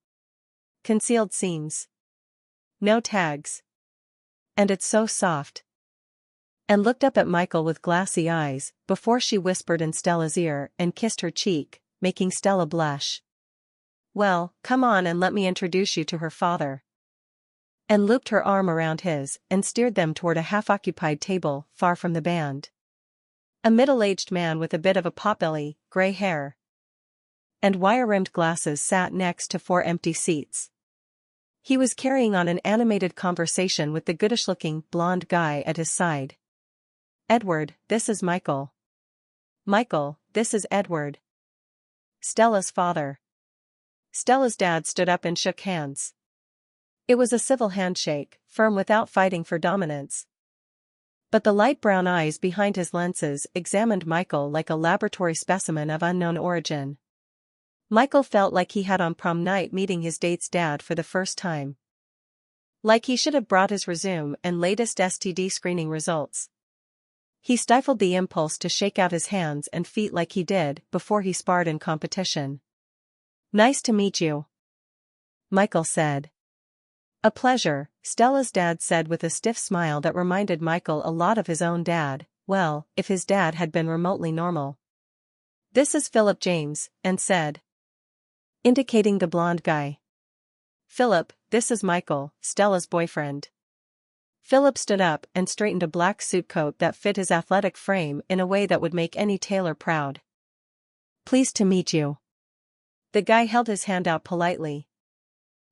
Concealed seams. No tags. And it's so soft. And looked up at Michael with glassy eyes, before she whispered in Stella's ear and kissed her cheek, making Stella blush. "Well, come on and let me introduce you to her father." And looped her arm around his and steered them toward a half-occupied table far from the band. A middle-aged man with a bit of a potbelly, gray hair, and wire-rimmed glasses sat next to 4 empty seats. He was carrying on an animated conversation with the goodish-looking, blonde guy at his side. "Edward, this is Michael. Michael, this is Edward. Stella's father." Stella's dad stood up and shook hands. It was a civil handshake, firm without fighting for dominance. But the light brown eyes behind his lenses examined Michael like a laboratory specimen of unknown origin. Michael felt like he had on prom night meeting his date's dad for the first time. Like he should have brought his resume and latest STD screening results. He stifled the impulse to shake out his hands and feet like he did before he sparred in competition. "Nice to meet you," Michael said. "A pleasure," Stella's dad said with a stiff smile that reminded Michael a lot of his own dad, well, if his dad had been remotely normal. "This is Philip James," and said, indicating the blonde guy. "Philip, this is Michael, Stella's boyfriend." Philip stood up and straightened a black suit coat that fit his athletic frame in a way that would make any tailor proud. "Pleased to meet you." The guy held his hand out politely.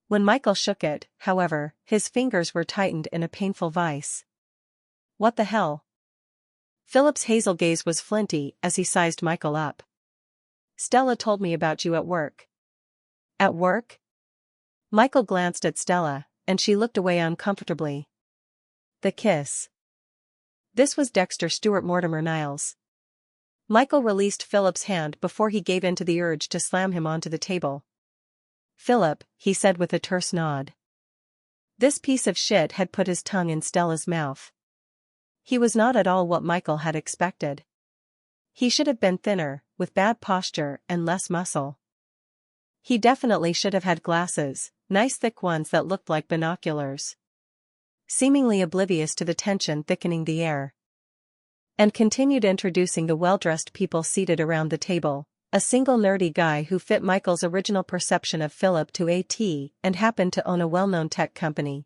When Michael shook it, however, his fingers were tightened in a painful vice. "What the hell?" Philip's hazel gaze was flinty as he sized Michael up. "Stella told me about you at work." "At work?" Michael glanced at Stella, and she looked away uncomfortably. The kiss. This was Dexter Stewart Mortimer Niles. Michael released Philip's hand before he gave in to the urge to slam him onto the table. "Philip," he said with a terse nod. This piece of shit had put his tongue in Stella's mouth. He was not at all what Michael had expected. He should have been thinner, with bad posture and less muscle. He definitely should have had glasses, nice thick ones that looked like binoculars. Seemingly oblivious to the tension thickening the air. And continued introducing the well-dressed people seated around the table, a single nerdy guy who fit Michael's original perception of Philip to a T and happened to own a well-known tech company.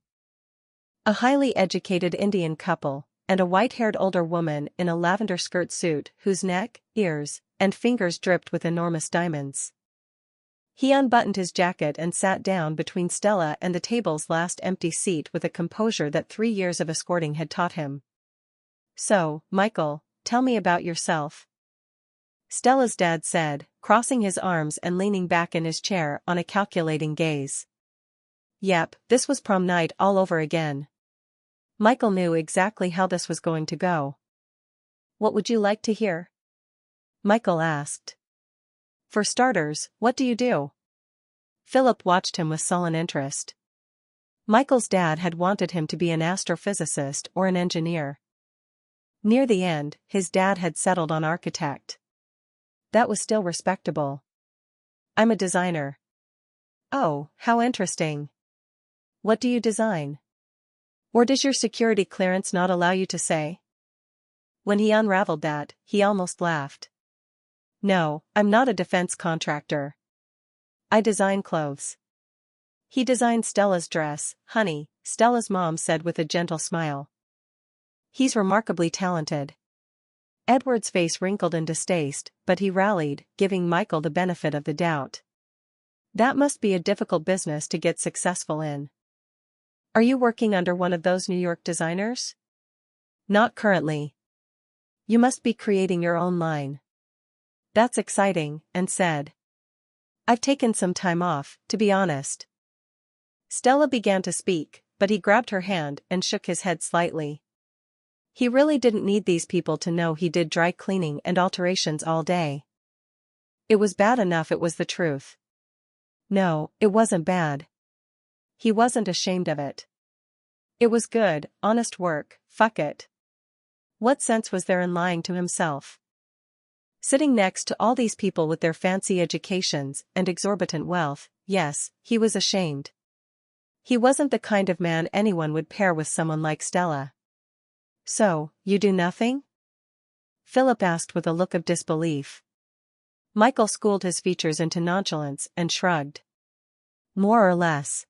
A highly educated Indian couple, and a white-haired older woman in a lavender skirt suit whose neck, ears, and fingers dripped with enormous diamonds. He unbuttoned his jacket and sat down between Stella and the table's last empty seat with a composure that 3 years of escorting had taught him. "So, Michael, tell me about yourself," Stella's dad said, crossing his arms and leaning back in his chair on a calculating gaze. Yep, this was prom night all over again. Michael knew exactly how this was going to go. "What would you like to hear?" Michael asked. "For starters, what do you do?" Philip watched him with sullen interest. Michael's dad had wanted him to be an astrophysicist or an engineer. Near the end, his dad had settled on architect. That was still respectable. "I'm a designer." "Oh, how interesting. What do you design? Or does your security clearance not allow you to say?" When he unraveled that, he almost laughed. "No, I'm not a defense contractor. I design clothes." "He designed Stella's dress, honey," Stella's mom said with a gentle smile. "He's remarkably talented." Edward's face wrinkled in distaste, but he rallied, giving Michael the benefit of the doubt. "That must be a difficult business to get successful in. Are you working under one of those New York designers?" "Not currently." "You must be creating your own line." "That's exciting," and said. "I've taken some time off, to be honest." Stella began to speak, but he grabbed her hand and shook his head slightly. He really didn't need these people to know he did dry cleaning and alterations all day. It was bad enough it was the truth. No, it wasn't bad. He wasn't ashamed of it. It was good, honest work, fuck it. What sense was there in lying to himself? Sitting next to all these people with their fancy educations and exorbitant wealth, yes, he was ashamed. He wasn't the kind of man anyone would pair with someone like Stella. "So, you do nothing?" Philip asked with a look of disbelief. Michael schooled his features into nonchalance and shrugged. "More or less.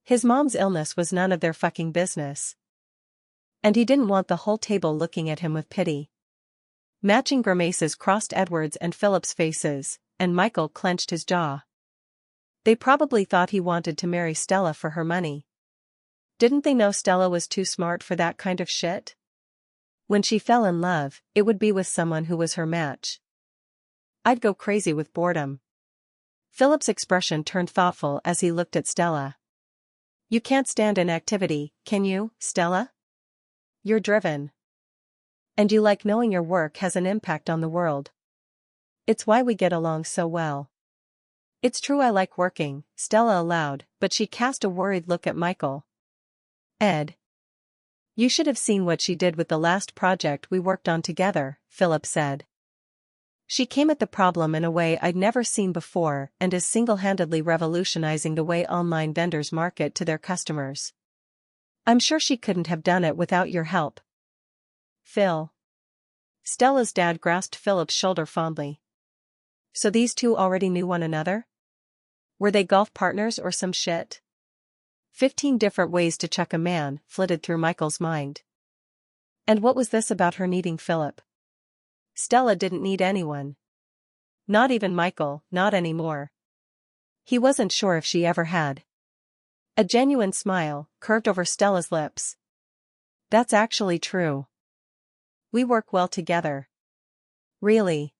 His mom's illness was none of their fucking business. And he didn't want the whole table looking at him with pity." Matching grimaces crossed Edward's and Philip's faces, and Michael clenched his jaw. They probably thought he wanted to marry Stella for her money. Didn't they know Stella was too smart for that kind of shit? When she fell in love, it would be with someone who was her match. "I'd go crazy with boredom." Philip's expression turned thoughtful as he looked at Stella. "You can't stand inactivity, can you, Stella? You're driven. And you like knowing your work has an impact on the world. It's why we get along so well." "It's true I like working," Stella allowed, but she cast a worried look at Michael. "Ed. You should have seen what she did with the last project we worked on together," Philip said. "She came at the problem in a way I'd never seen before and is single-handedly revolutionizing the way online vendors market to their customers. I'm sure she couldn't have done it without your help." "Phil." Stella's dad grasped Philip's shoulder fondly. "So these two already knew one another? Were they golf partners or some shit?" 15 different ways to chuck a man flitted through Michael's mind. And what was this about her needing Philip? Stella didn't need anyone. Not even Michael, not anymore. He wasn't sure if she ever had. A genuine smile curved over Stella's lips. "That's actually true. We work well together." "Really?"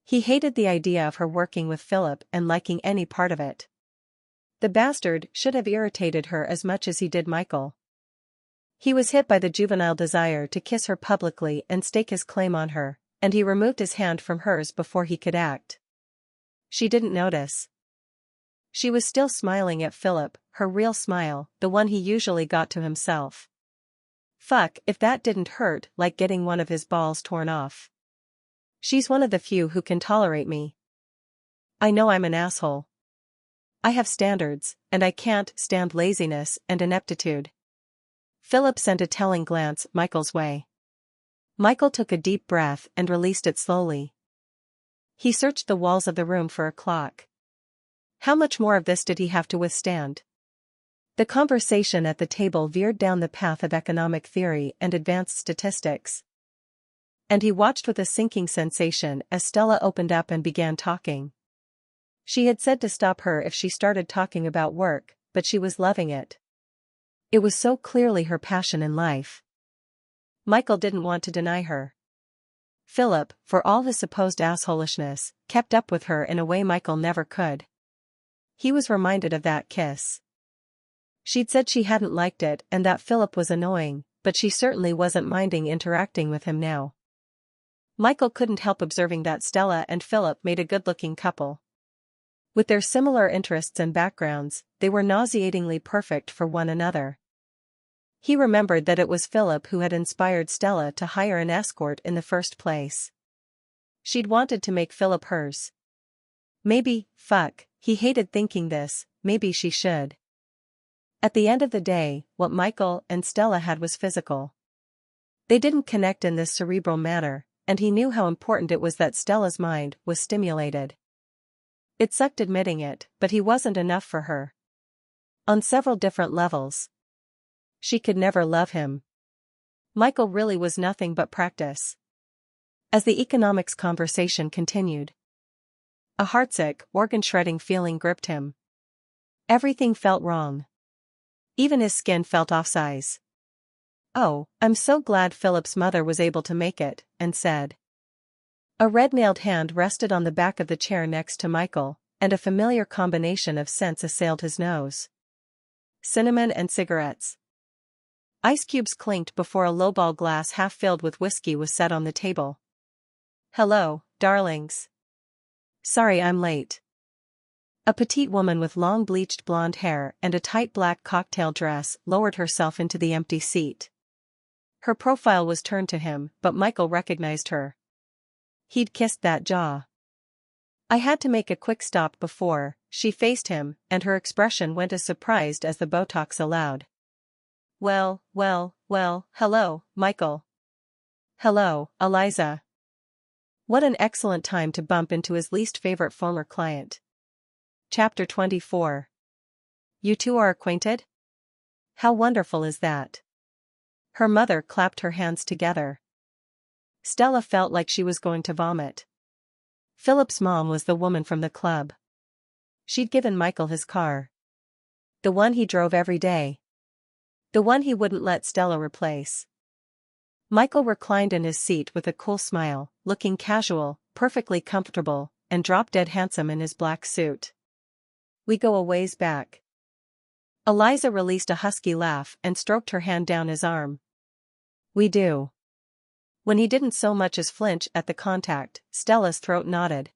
He hated the idea of her working with Philip and liking any part of it. The bastard should have irritated her as much as he did Michael. He was hit by the juvenile desire to kiss her publicly and stake his claim on her, and he removed his hand from hers before he could act. She didn't notice. She was still smiling at Philip, her real smile, the one he usually got to himself. Fuck if that didn't hurt like getting one of his balls torn off. She's one of the few who can tolerate me. I know I'm an asshole. I have standards, and I can't stand laziness and ineptitude. Philip sent a telling glance Michael's way. Michael took a deep breath and released it slowly. He searched the walls of the room for a clock. How much more of this did he have to withstand? The conversation at the table veered down the path of economic theory and advanced statistics. And he watched with a sinking sensation as Stella opened up and began talking. She had said to stop her if she started talking about work, but she was loving it. It was so clearly her passion in life. Michael didn't want to deny her. Philip, for all his supposed assholishness, kept up with her in a way Michael never could. He was reminded of that kiss. She'd said she hadn't liked it and that Philip was annoying, but she certainly wasn't minding interacting with him now. Michael couldn't help observing that Stella and Philip made a good-looking couple. With their similar interests and backgrounds, they were nauseatingly perfect for one another. He remembered that it was Philip who had inspired Stella to hire an escort in the first place. She'd wanted to make Philip hers. Maybe, he hated thinking this, maybe she should. At the end of the day, what Michael and Stella had was physical. They didn't connect in this cerebral manner, and he knew how important it was that Stella's mind was stimulated. It sucked admitting it, but he wasn't enough for her. On several different levels. She could never love him. Michael really was nothing but practice. As the economics conversation continued, a heartsick, organ-shredding feeling gripped him. Everything felt wrong. Even his skin felt off-size. "Oh, I'm so glad Philip's mother was able to make it," and said. A red-nailed hand rested on the back of the chair next to Michael, and a familiar combination of scents assailed his nose. Cinnamon and cigarettes. Ice cubes clinked before a lowball glass half filled with whiskey was set on the table. "Hello, darlings. Sorry I'm late." A petite woman with long bleached blonde hair and a tight black cocktail dress lowered herself into the empty seat. Her profile was turned to him, but Michael recognized her. He'd kissed that jaw. "I had to make a quick stop before." She faced him, and her expression went as surprised as the Botox allowed. Well, hello, Michael. Hello, Eliza. What an excellent time to bump into his least favorite former client. Chapter 24. You two are acquainted? How wonderful is that? Her mother clapped her hands together. Stella felt like she was going to vomit. Philip's mom was the woman from the club. She'd given Michael his car. The one he drove every day. The one he wouldn't let Stella replace. Michael reclined in his seat with a cool smile, looking casual, perfectly comfortable, and drop-dead handsome in his black suit. We go a ways back. Eliza released a husky laugh and stroked her hand down his arm. We do. When he didn't so much as flinch at the contact, Stella's throat knotted.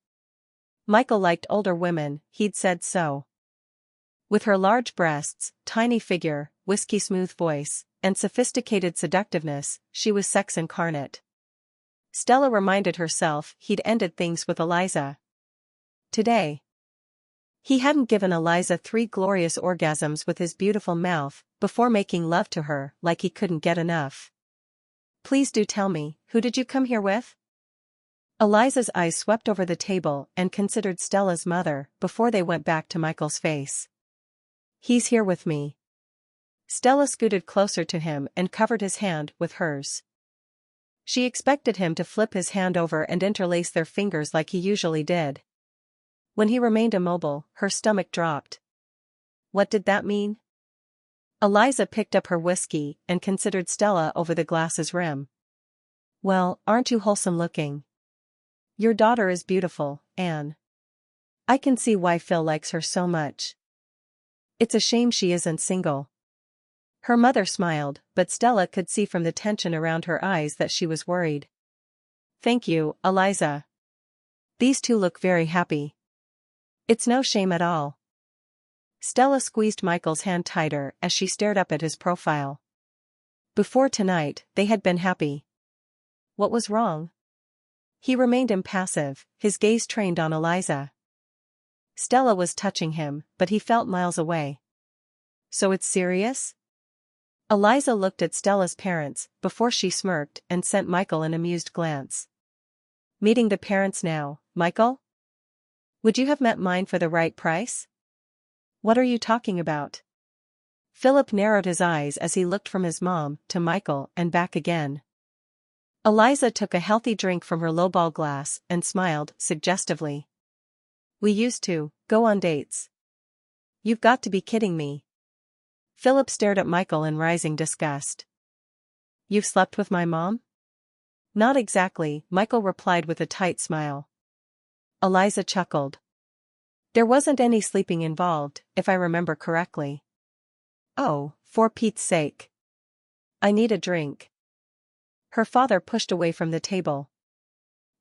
Michael liked older women, he'd said so. With her large breasts, tiny figure, whiskey-smooth voice, and sophisticated seductiveness, she was sex incarnate. Stella reminded herself he'd ended things with Eliza. Today. He hadn't given Eliza 3 glorious orgasms with his beautiful mouth, before making love to her like he couldn't get enough. Please do tell me, who did you come here with? Eliza's eyes swept over the table and considered Stella's mother before they went back to Michael's face. He's here with me. Stella scooted closer to him and covered his hand with hers. She expected him to flip his hand over and interlace their fingers like he usually did. When he remained immobile, her stomach dropped. What did that mean? Eliza picked up her whiskey and considered Stella over the glass's rim. Well, aren't you wholesome looking? Your daughter is beautiful, Anne. I can see why Phil likes her so much. It's a shame she isn't single. Her mother smiled, but Stella could see from the tension around her eyes that she was worried. Thank you, Eliza. These two look very happy. It's no shame at all. Stella squeezed Michael's hand tighter as she stared up at his profile. Before tonight, they had been happy. What was wrong? He remained impassive, his gaze trained on Eliza. Stella was touching him, but he felt miles away. So it's serious? Eliza looked at Stella's parents before she smirked and sent Michael an amused glance. Meeting the parents now, Michael? Would you have met mine for the right price? What are you talking about? Philip narrowed his eyes as he looked from his mom to Michael and back again. Eliza took a healthy drink from her lowball glass and smiled suggestively. We used to go on dates. You've got to be kidding me. Philip stared at Michael in rising disgust. You've slept with my mom? Not exactly, Michael replied with a tight smile. Eliza chuckled. There wasn't any sleeping involved, if I remember correctly. Oh, for Pete's sake. I need a drink. Her father pushed away from the table.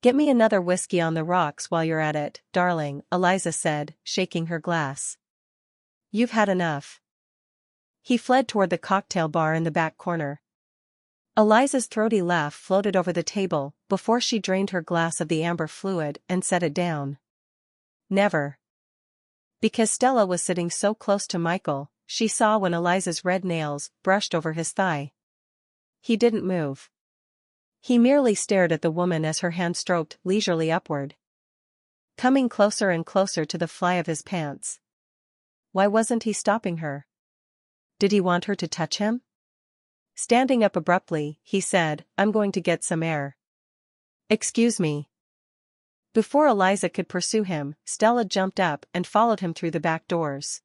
Get me another whiskey on the rocks while you're at it, darling, Eliza said, shaking her glass. You've had enough. He fled toward the cocktail bar in the back corner. Eliza's throaty laugh floated over the table before she drained her glass of the amber fluid and set it down. Never. Because Stella was sitting so close to Michael, she saw when Eliza's red nails brushed over his thigh. He didn't move. He merely stared at the woman as her hand stroked leisurely upward, coming closer and closer to the fly of his pants. Why wasn't he stopping her? Did he want her to touch him? Standing up abruptly, he said, I'm going to get some air. Excuse me. Before Eliza could pursue him, Stella jumped up and followed him through the back doors.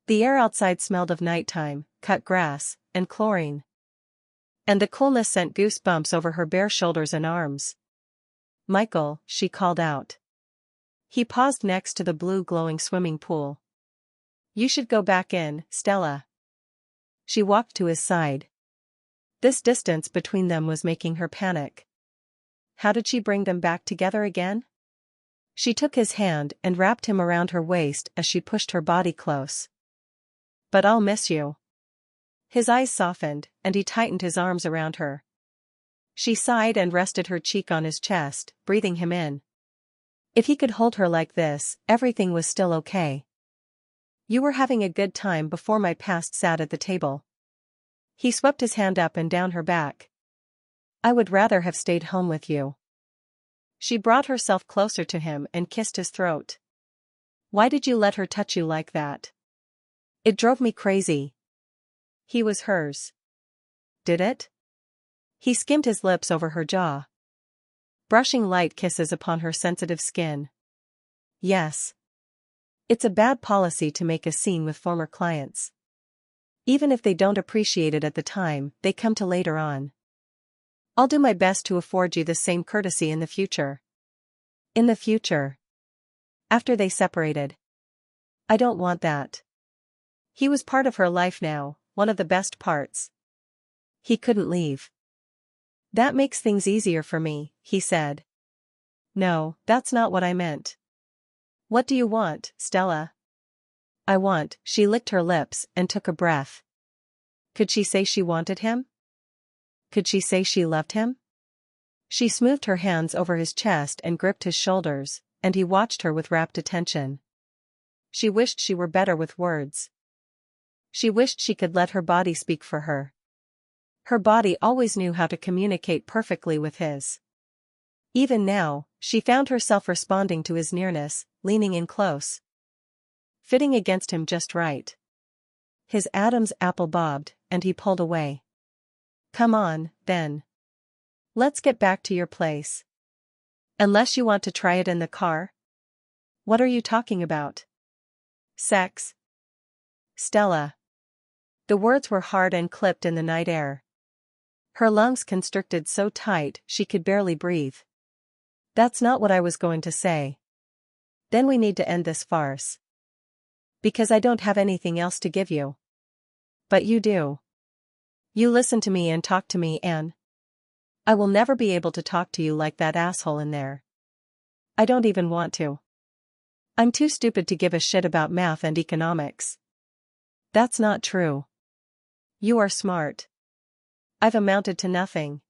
The air outside smelled of nighttime, cut grass, and chlorine. And the coolness sent goosebumps over her bare shoulders and arms. Michael, she called out. He paused next to the blue glowing swimming pool. You should go back in, Stella. She walked to his side. This distance between them was making her panic. How did she bring them back together again? She took his hand and wrapped him around her waist as she pushed her body close. But I'll miss you. His eyes softened, and he tightened his arms around her. She sighed and rested her cheek on his chest, breathing him in. If he could hold her like this, everything was still okay. You were having a good time before my past sat at the table. He swept his hand up and down her back. I would rather have stayed home with you. She brought herself closer to him and kissed his throat. Why did you let her touch you like that? It drove me crazy. He was hers. Did it? He skimmed his lips over her jaw, brushing light kisses upon her sensitive skin. Yes. It's a bad policy to make a scene with former clients. Even if they don't appreciate it at the time, they come to later on. I'll do my best to afford you the same courtesy in the future. In the future. After they separated. I don't want that. He was part of her life now, one of the best parts. He couldn't leave. That makes things easier for me, he said. No, that's not what I meant. What do you want, Stella? I want, she licked her lips and took a breath. Could she say she wanted him? Could she say she loved him? She smoothed her hands over his chest and gripped his shoulders, and he watched her with rapt attention. She wished she were better with words. She wished she could let her body speak for her. Her body always knew how to communicate perfectly with his. Even now, she found herself responding to his nearness, leaning in close, fitting against him just right. His Adam's apple bobbed, and he pulled away. Come on, then. Let's get back to your place. Unless you want to try it in the car? What are you talking about? Sex? Stella. The words were hard and clipped in the night air. Her lungs constricted so tight she could barely breathe. That's not what I was going to say. Then we need to end this farce. Because I don't have anything else to give you. But you do. You listen to me and talk to me, and I will never be able to talk to you like that asshole in there. I don't even want to. I'm too stupid to give a shit about math and economics. That's not true. You are smart. I've amounted to nothing.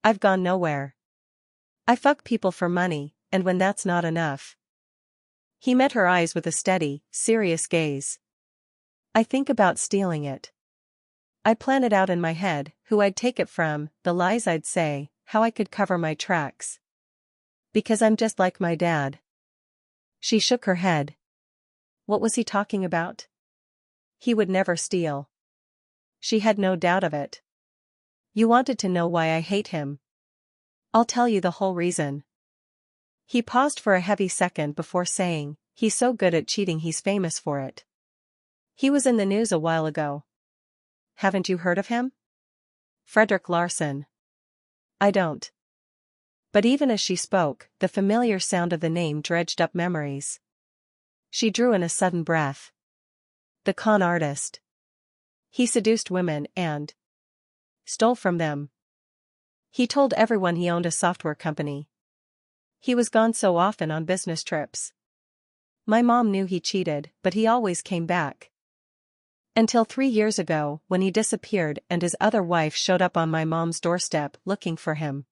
I've gone nowhere. I fuck people for money, and when that's not enough. He met her eyes with a steady, serious gaze. I think about stealing it. I plan it out in my head, who I'd take it from, the lies I'd say, how I could cover my tracks. Because I'm just like my dad. She shook her head. What was he talking about? He would never steal. She had no doubt of it. You wanted to know why I hate him. I'll tell you the whole reason. He paused for a heavy second before saying, he's so good at cheating he's famous for it. He was in the news a while ago. Haven't you heard of him? Frederick Larson. I don't. But even as she spoke, the familiar sound of the name dredged up memories. She drew in a sudden breath. The con artist. He seduced women and stole from them. He told everyone he owned a software company. He was gone so often on business trips. My mom knew he cheated, but he always came back. Until 3 years ago, when he disappeared and his other wife showed up on my mom's doorstep looking for him.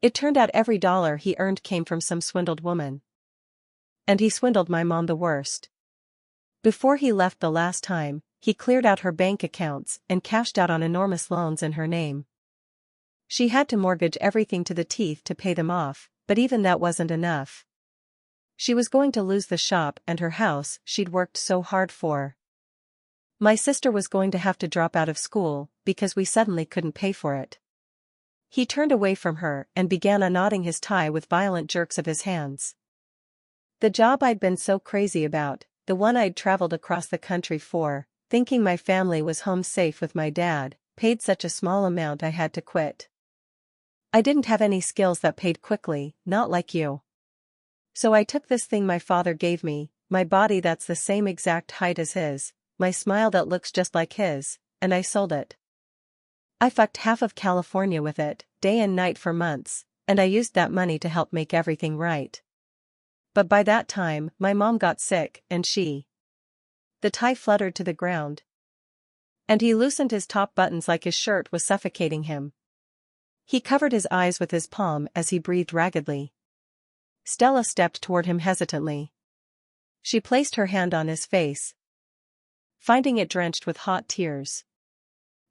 It turned out every dollar he earned came from some swindled woman. And he swindled my mom the worst. Before he left the last time, he cleared out her bank accounts and cashed out on enormous loans in her name. She had to mortgage everything to the teeth to pay them off, but even that wasn't enough. She was going to lose the shop and her house she'd worked so hard for. My sister was going to have to drop out of school because we suddenly couldn't pay for it. He turned away from her and began unknotting his tie with violent jerks of his hands. The job I'd been so crazy about, the one I'd traveled across the country for, thinking my family was home safe with my dad, paid such a small amount I had to quit. I didn't have any skills that paid quickly, not like you. So I took this thing my father gave me, my body that's the same exact height as his, my smile that looks just like his, and I sold it. I fucked half of California with it, day and night for months, and I used that money to help make everything right. But by that time, my mom got sick, and she. The tie fluttered to the ground. And he loosened his top buttons like his shirt was suffocating him. He covered his eyes with his palm as he breathed raggedly. Stella stepped toward him hesitantly. She placed her hand on his face, finding it drenched with hot tears.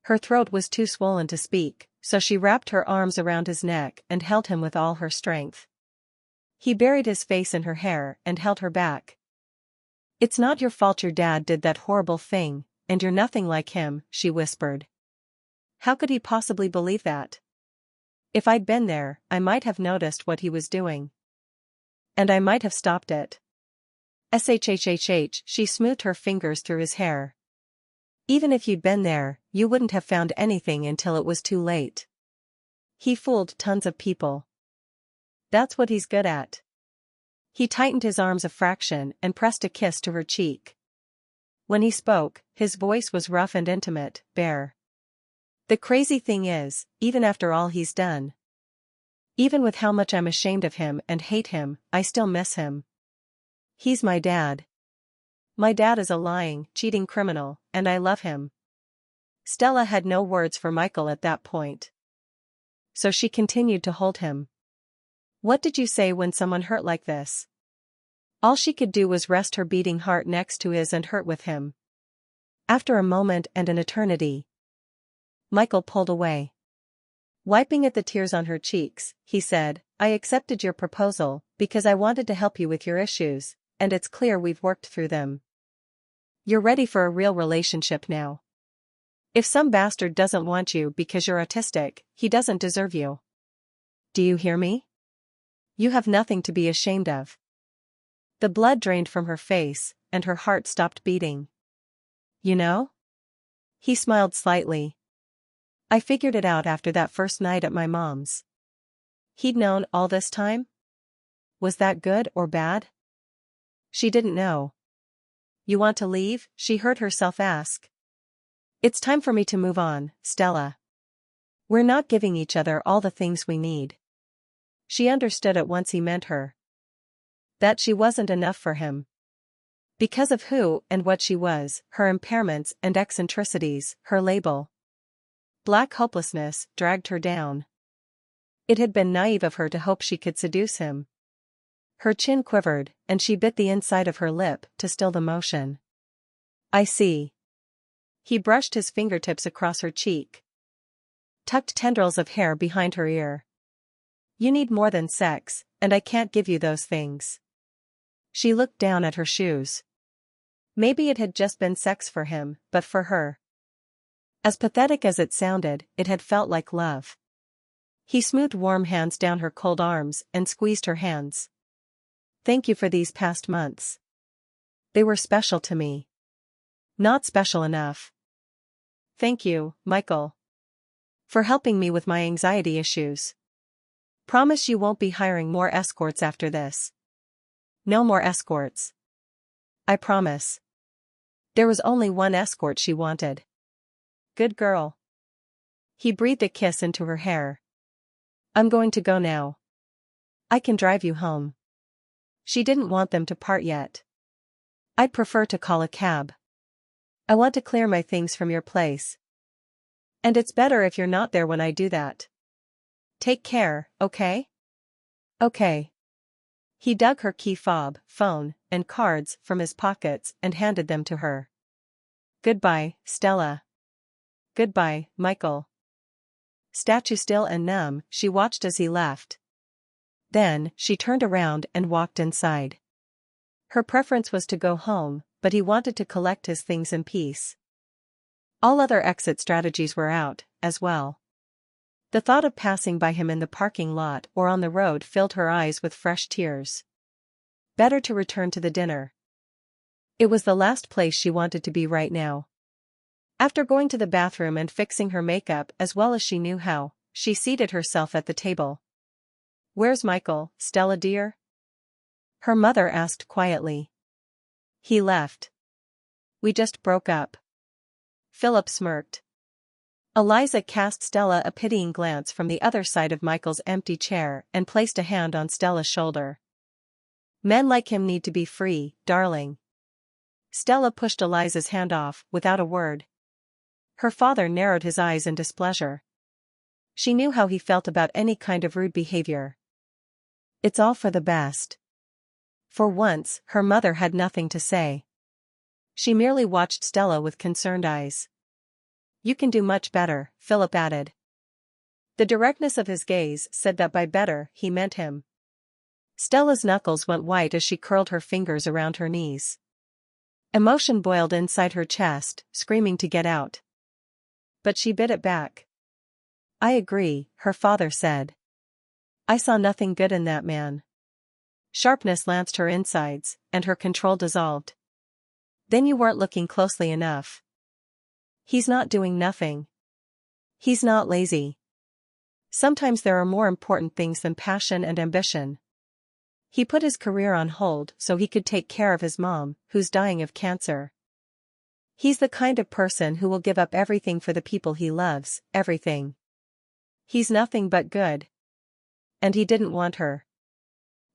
Her throat was too swollen to speak, so she wrapped her arms around his neck and held him with all her strength. He buried his face in her hair and held her back. It's not your fault your dad did that horrible thing, and you're nothing like him, she whispered. How could he possibly believe that? If I'd been there, I might have noticed what he was doing. And I might have stopped it. She smoothed her fingers through his hair. Even if you'd been there, you wouldn't have found anything until it was too late. He fooled tons of people. That's what he's good at. He tightened his arms a fraction and pressed a kiss to her cheek. When he spoke, his voice was rough and intimate, bare. The crazy thing is, even after all he's done, even with how much I'm ashamed of him and hate him, I still miss him. He's my dad. My dad is a lying, cheating criminal, and I love him. Stella had no words for Michael at that point. So she continued to hold him. What did you say when someone hurt like this? All she could do was rest her beating heart next to his and hurt with him. After a moment and an eternity, Michael pulled away. Wiping at the tears on her cheeks, he said, I accepted your proposal because I wanted to help you with your issues, and it's clear we've worked through them. You're ready for a real relationship now. If some bastard doesn't want you because you're autistic, he doesn't deserve you. Do you hear me? You have nothing to be ashamed of. The blood drained from her face, and her heart stopped beating. You know? He smiled slightly. I figured it out after that first night at my mom's. He'd known all this time? Was that good or bad? She didn't know. You want to leave? She heard herself ask. It's time for me to move on, Stella. We're not giving each other all the things we need. She understood at once he meant her. That she wasn't enough for him. Because of who and what she was, her impairments and eccentricities, her label. Black hopelessness dragged her down. It had been naive of her to hope she could seduce him. Her chin quivered, and she bit the inside of her lip to still the motion. I see. He brushed his fingertips across her cheek. Tucked tendrils of hair behind her ear. You need more than sex, and I can't give you those things. She looked down at her shoes. Maybe it had just been sex for him, but for her. As pathetic as it sounded, it had felt like love. He smoothed warm hands down her cold arms and squeezed her hands. Thank you for these past months. They were special to me. Not special enough. Thank you, Michael. For helping me with my anxiety issues. Promise you won't be hiring more escorts after this. No more escorts. I promise. There was only one escort she wanted. Good girl. He breathed a kiss into her hair. I'm going to go now. I can drive you home. She didn't want them to part yet. I'd prefer to call a cab. I want to clear my things from your place. And it's better if you're not there when I do that. Take care, okay? Okay. He dug her key fob, phone, and cards from his pockets and handed them to her. Goodbye, Stella. Goodbye, Michael. Statue still and numb, she watched as he left. Then, she turned around and walked inside. Her preference was to go home, but he wanted to collect his things in peace. All other exit strategies were out, as well. The thought of passing by him in the parking lot or on the road filled her eyes with fresh tears. Better to return to the dinner. It was the last place she wanted to be right now. After going to the bathroom and fixing her makeup as well as she knew how, she seated herself at the table. Where's Michael, Stella dear? Her mother asked quietly. He left. We just broke up. Philip smirked. Eliza cast Stella a pitying glance from the other side of Michael's empty chair and placed a hand on Stella's shoulder. Men like him need to be free, darling. Stella pushed Eliza's hand off, without a word. Her father narrowed his eyes in displeasure. She knew how he felt about any kind of rude behavior. It's all for the best. For once, her mother had nothing to say. She merely watched Stella with concerned eyes. You can do much better, Philip added. The directness of his gaze said that by better, he meant him. Stella's knuckles went white as she curled her fingers around her knees. Emotion boiled inside her chest, screaming to get out. But she bit it back. I agree, her father said. I saw nothing good in that man. Sharpness lanced her insides, and her control dissolved. Then you weren't looking closely enough. He's not doing nothing. He's not lazy. Sometimes there are more important things than passion and ambition. He put his career on hold so he could take care of his mom, who's dying of cancer. He's the kind of person who will give up everything for the people he loves, everything. He's nothing but good. And he didn't want her.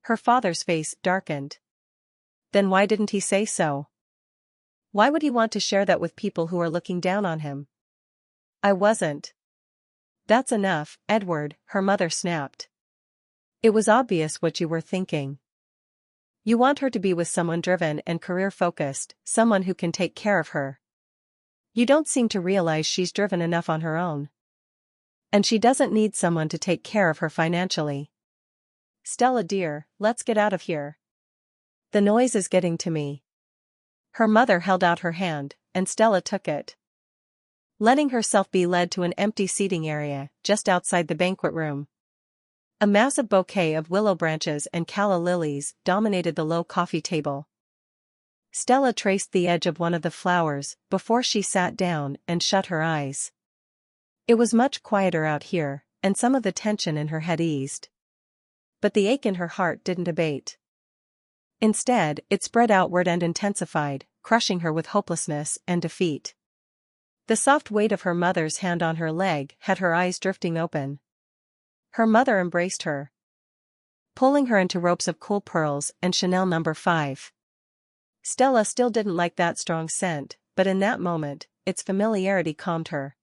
Her father's face darkened. Then why didn't he say so? Why would he want to share that with people who are looking down on him? I wasn't. That's enough, Edward, her mother snapped. It was obvious what you were thinking. You want her to be with someone driven and career-focused, someone who can take care of her. You don't seem to realize she's driven enough on her own. And she doesn't need someone to take care of her financially. Stella dear, let's get out of here. The noise is getting to me. Her mother held out her hand, and Stella took it. Letting herself be led to an empty seating area, just outside the banquet room. A massive bouquet of willow branches and calla lilies dominated the low coffee table. Stella traced the edge of one of the flowers before she sat down and shut her eyes. It was much quieter out here, and some of the tension in her head eased. But the ache in her heart didn't abate. Instead, it spread outward and intensified, crushing her with hopelessness and defeat. The soft weight of her mother's hand on her leg had her eyes drifting open. Her mother embraced her. pulling her into ropes of cool pearls and Chanel No. 5. Stella still didn't like that strong scent, but in that moment, its familiarity calmed her.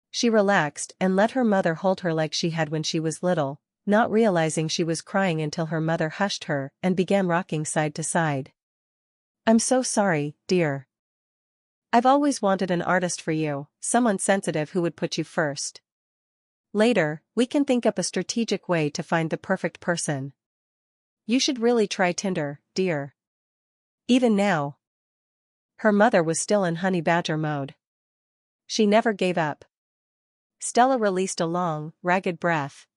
She relaxed and let her mother hold her like she had when she was little, not realizing she was crying until her mother hushed her and began rocking side to side. "I'm so sorry, dear. I've always wanted an artist for you, someone sensitive who would put you first. Later, we can think up a strategic way to find the perfect person. You should really try Tinder, dear." Even now, her mother was still in honey badger mode. She never gave up. Stella released a long, ragged breath.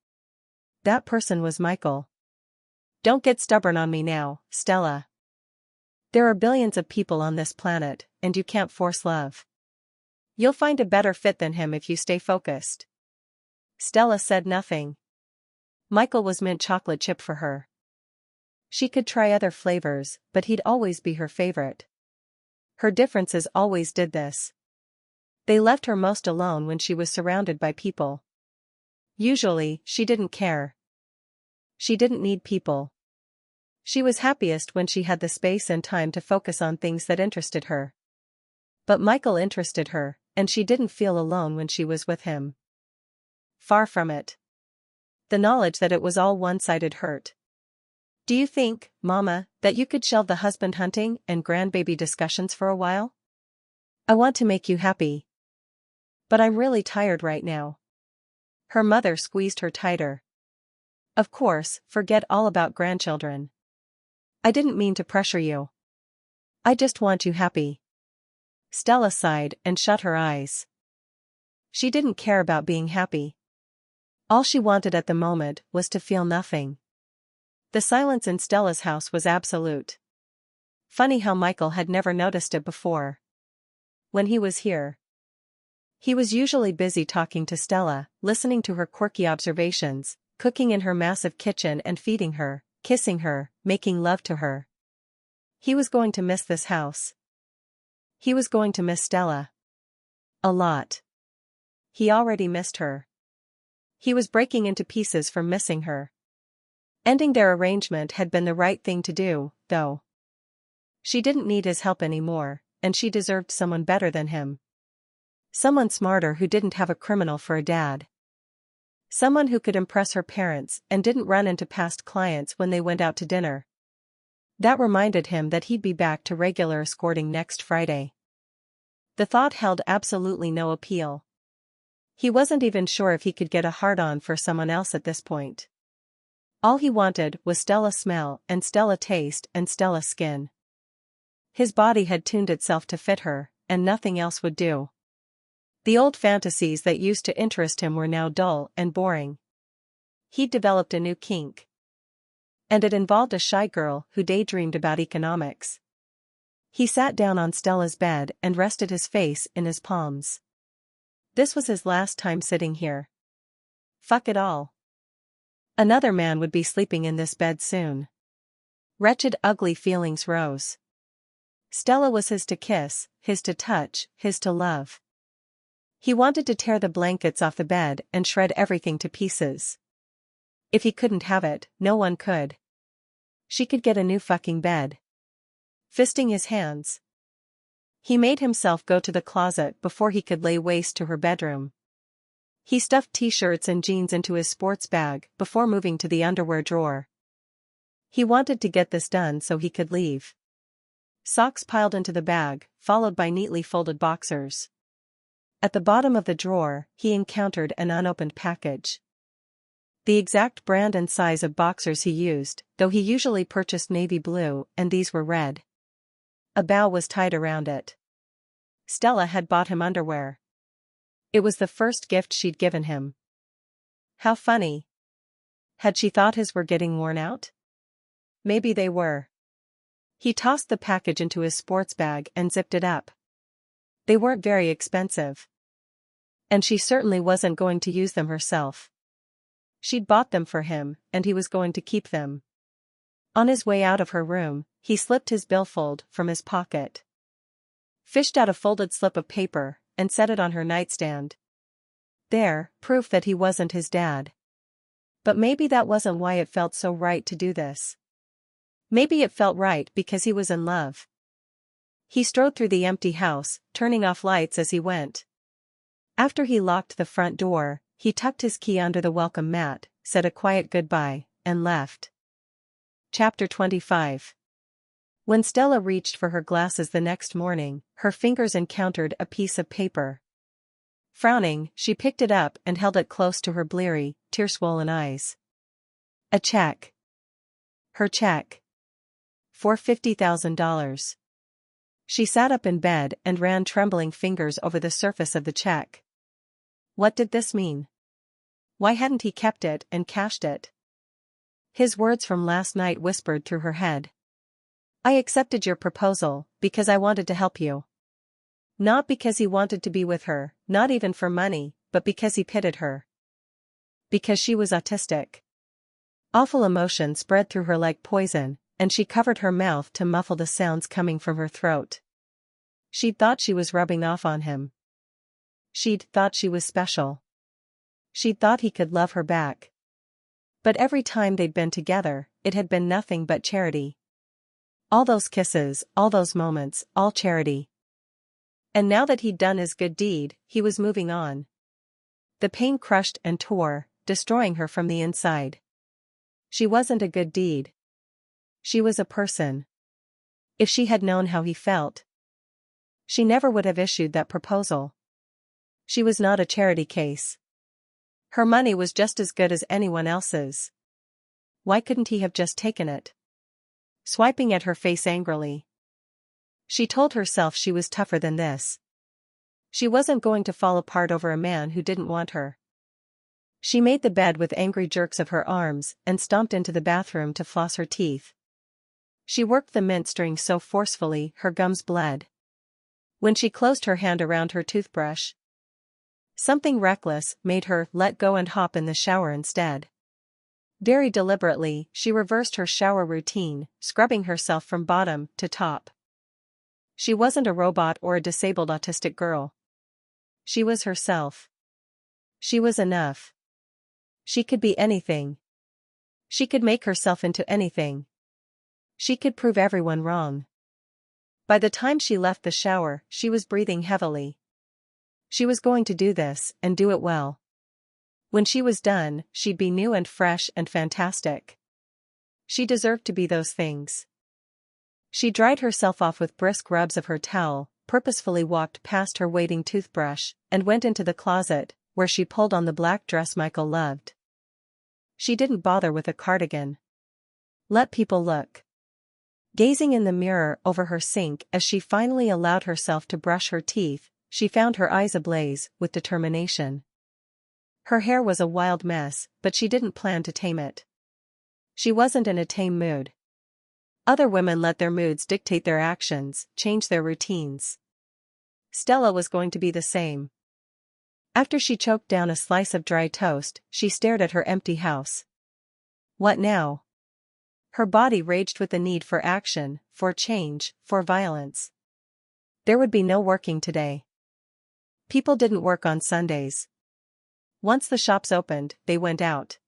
That person was Michael. "Don't get stubborn on me now, Stella. There are billions of people on this planet, and you can't force love. You'll find a better fit than him if you stay focused." Stella said nothing. Michael was mint chocolate chip for her. She could try other flavors, but he'd always be her favorite. Her differences always did this. They left her most alone when she was surrounded by people. Usually, she didn't care. She didn't need people. She was happiest when she had the space and time to focus on things that interested her. But Michael interested her, and she didn't feel alone when she was with him. Far from it. The knowledge that it was all one-sided hurt. "Do you think, Mama, that you could shelve the husband hunting and grandbaby discussions for a while? I want to make you happy. But I'm really tired right now." Her mother squeezed her tighter. "Of course, forget all about grandchildren. I didn't mean to pressure you. I just want you happy." Stella sighed and shut her eyes. She didn't care about being happy. All she wanted at the moment was to feel nothing. The silence in Stella's house was absolute. Funny how Michael had never noticed it before. When he was here, he was usually busy talking to Stella, listening to her quirky observations, cooking in her massive kitchen and feeding her, kissing her, making love to her. He was going to miss this house. He was going to miss Stella. A lot. He already missed her. He was breaking into pieces from missing her. Ending their arrangement had been the right thing to do, though. She didn't need his help anymore, and she deserved someone better than him. Someone smarter who didn't have a criminal for a dad. Someone who could impress her parents and didn't run into past clients when they went out to dinner. That reminded him that he'd be back to regular escorting next Friday. The thought held absolutely no appeal. He wasn't even sure if he could get a hard-on for someone else at this point. All he wanted was Stella smell and Stella taste and Stella skin. His body had tuned itself to fit her, and nothing else would do. The old fantasies that used to interest him were now dull and boring. He'd developed a new kink. And it involved a shy girl who daydreamed about economics. He sat down on Stella's bed and rested his face in his palms. This was his last time sitting here. Fuck it all. Another man would be sleeping in this bed soon. Wretched, ugly feelings rose. Stella was his to kiss, his to touch, his to love. He wanted to tear the blankets off the bed and shred everything to pieces. If he couldn't have it, no one could. She could get a new fucking bed. Fisting his hands, he made himself go to the closet before he could lay waste to her bedroom. He stuffed t-shirts and jeans into his sports bag before moving to the underwear drawer. He wanted to get this done so he could leave. Socks piled into the bag, followed by neatly folded boxers. At the bottom of the drawer, he encountered an unopened package. The exact brand and size of boxers he used, though he usually purchased navy blue, and these were red. A bow was tied around it. Stella had bought him underwear. It was the first gift she'd given him. How funny. Had she thought his were getting worn out? Maybe they were. He tossed the package into his sports bag and zipped it up. They weren't very expensive. And she certainly wasn't going to use them herself. She'd bought them for him, and he was going to keep them. On his way out of her room, he slipped his billfold from his pocket. Fished out a folded slip of paper, and set it on her nightstand. There, proof that he wasn't his dad. But maybe that wasn't why it felt so right to do this. Maybe it felt right because he was in love. He strode through the empty house, turning off lights as he went. After he locked the front door, he tucked his key under the welcome mat, said a quiet goodbye, and left. Chapter 25. When Stella reached for her glasses the next morning, her fingers encountered a piece of paper. Frowning, she picked it up and held it close to her bleary, tear-swollen eyes. A check. Her check. For $50,000. She sat up in bed and ran trembling fingers over the surface of the check. What did this mean? Why hadn't he kept it and cashed it? His words from last night whispered through her head. I accepted your proposal because I wanted to help you. Not because he wanted to be with her, not even for money, but because he pitied her. Because she was autistic. Awful emotion spread through her like poison, and she covered her mouth to muffle the sounds coming from her throat. She'd thought she was rubbing off on him. She'd thought she was special. She'd thought he could love her back. But every time they'd been together, it had been nothing but charity. All those kisses, all those moments, all charity. And now that he'd done his good deed, he was moving on. The pain crushed and tore, destroying her from the inside. She wasn't a good deed. She was a person. If she had known how he felt, she never would have issued that proposal. She was not a charity case. Her money was just as good as anyone else's. Why couldn't he have just taken it? Swiping at her face angrily. She told herself she was tougher than this. She wasn't going to fall apart over a man who didn't want her. She made the bed with angry jerks of her arms and stomped into the bathroom to floss her teeth. She worked the mint string so forcefully her gums bled. When she closed her hand around her toothbrush, something reckless made her let go and hop in the shower instead. Very deliberately, she reversed her shower routine, scrubbing herself from bottom to top. She wasn't a robot or a disabled autistic girl. She was herself. She was enough. She could be anything. She could make herself into anything. She could prove everyone wrong. By the time she left the shower, she was breathing heavily. She was going to do this, and do it well. When she was done, she'd be new and fresh and fantastic. She deserved to be those things. She dried herself off with brisk rubs of her towel, purposefully walked past her waiting toothbrush, and went into the closet, where she pulled on the black dress Michael loved. She didn't bother with a cardigan. Let people look. Gazing in the mirror over her sink as she finally allowed herself to brush her teeth, she found her eyes ablaze with determination. Her hair was a wild mess, but she didn't plan to tame it. She wasn't in a tame mood. Other women let their moods dictate their actions, change their routines. Stella was going to be the same. After she choked down a slice of dry toast, she stared at her empty house. What now? Her body raged with the need for action, for change, for violence. There would be no working today. People didn't work on Sundays. Once the shops opened, they went out.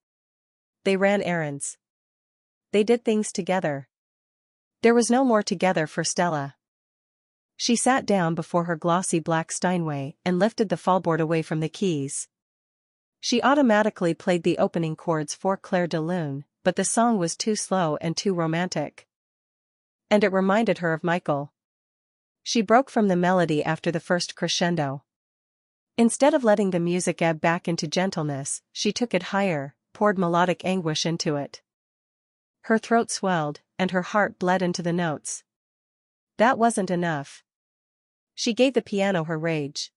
They ran errands. They did things together. There was no more together for Stella. She sat down before her glossy black Steinway and lifted the fallboard away from the keys. She automatically played the opening chords for Claire de Lune, but the song was too slow and too romantic. And it reminded her of Michael. She broke from the melody after the first crescendo. Instead of letting the music ebb back into gentleness, she took it higher, poured melodic anguish into it. Her throat swelled, and her heart bled into the notes. That wasn't enough. She gave the piano her rage.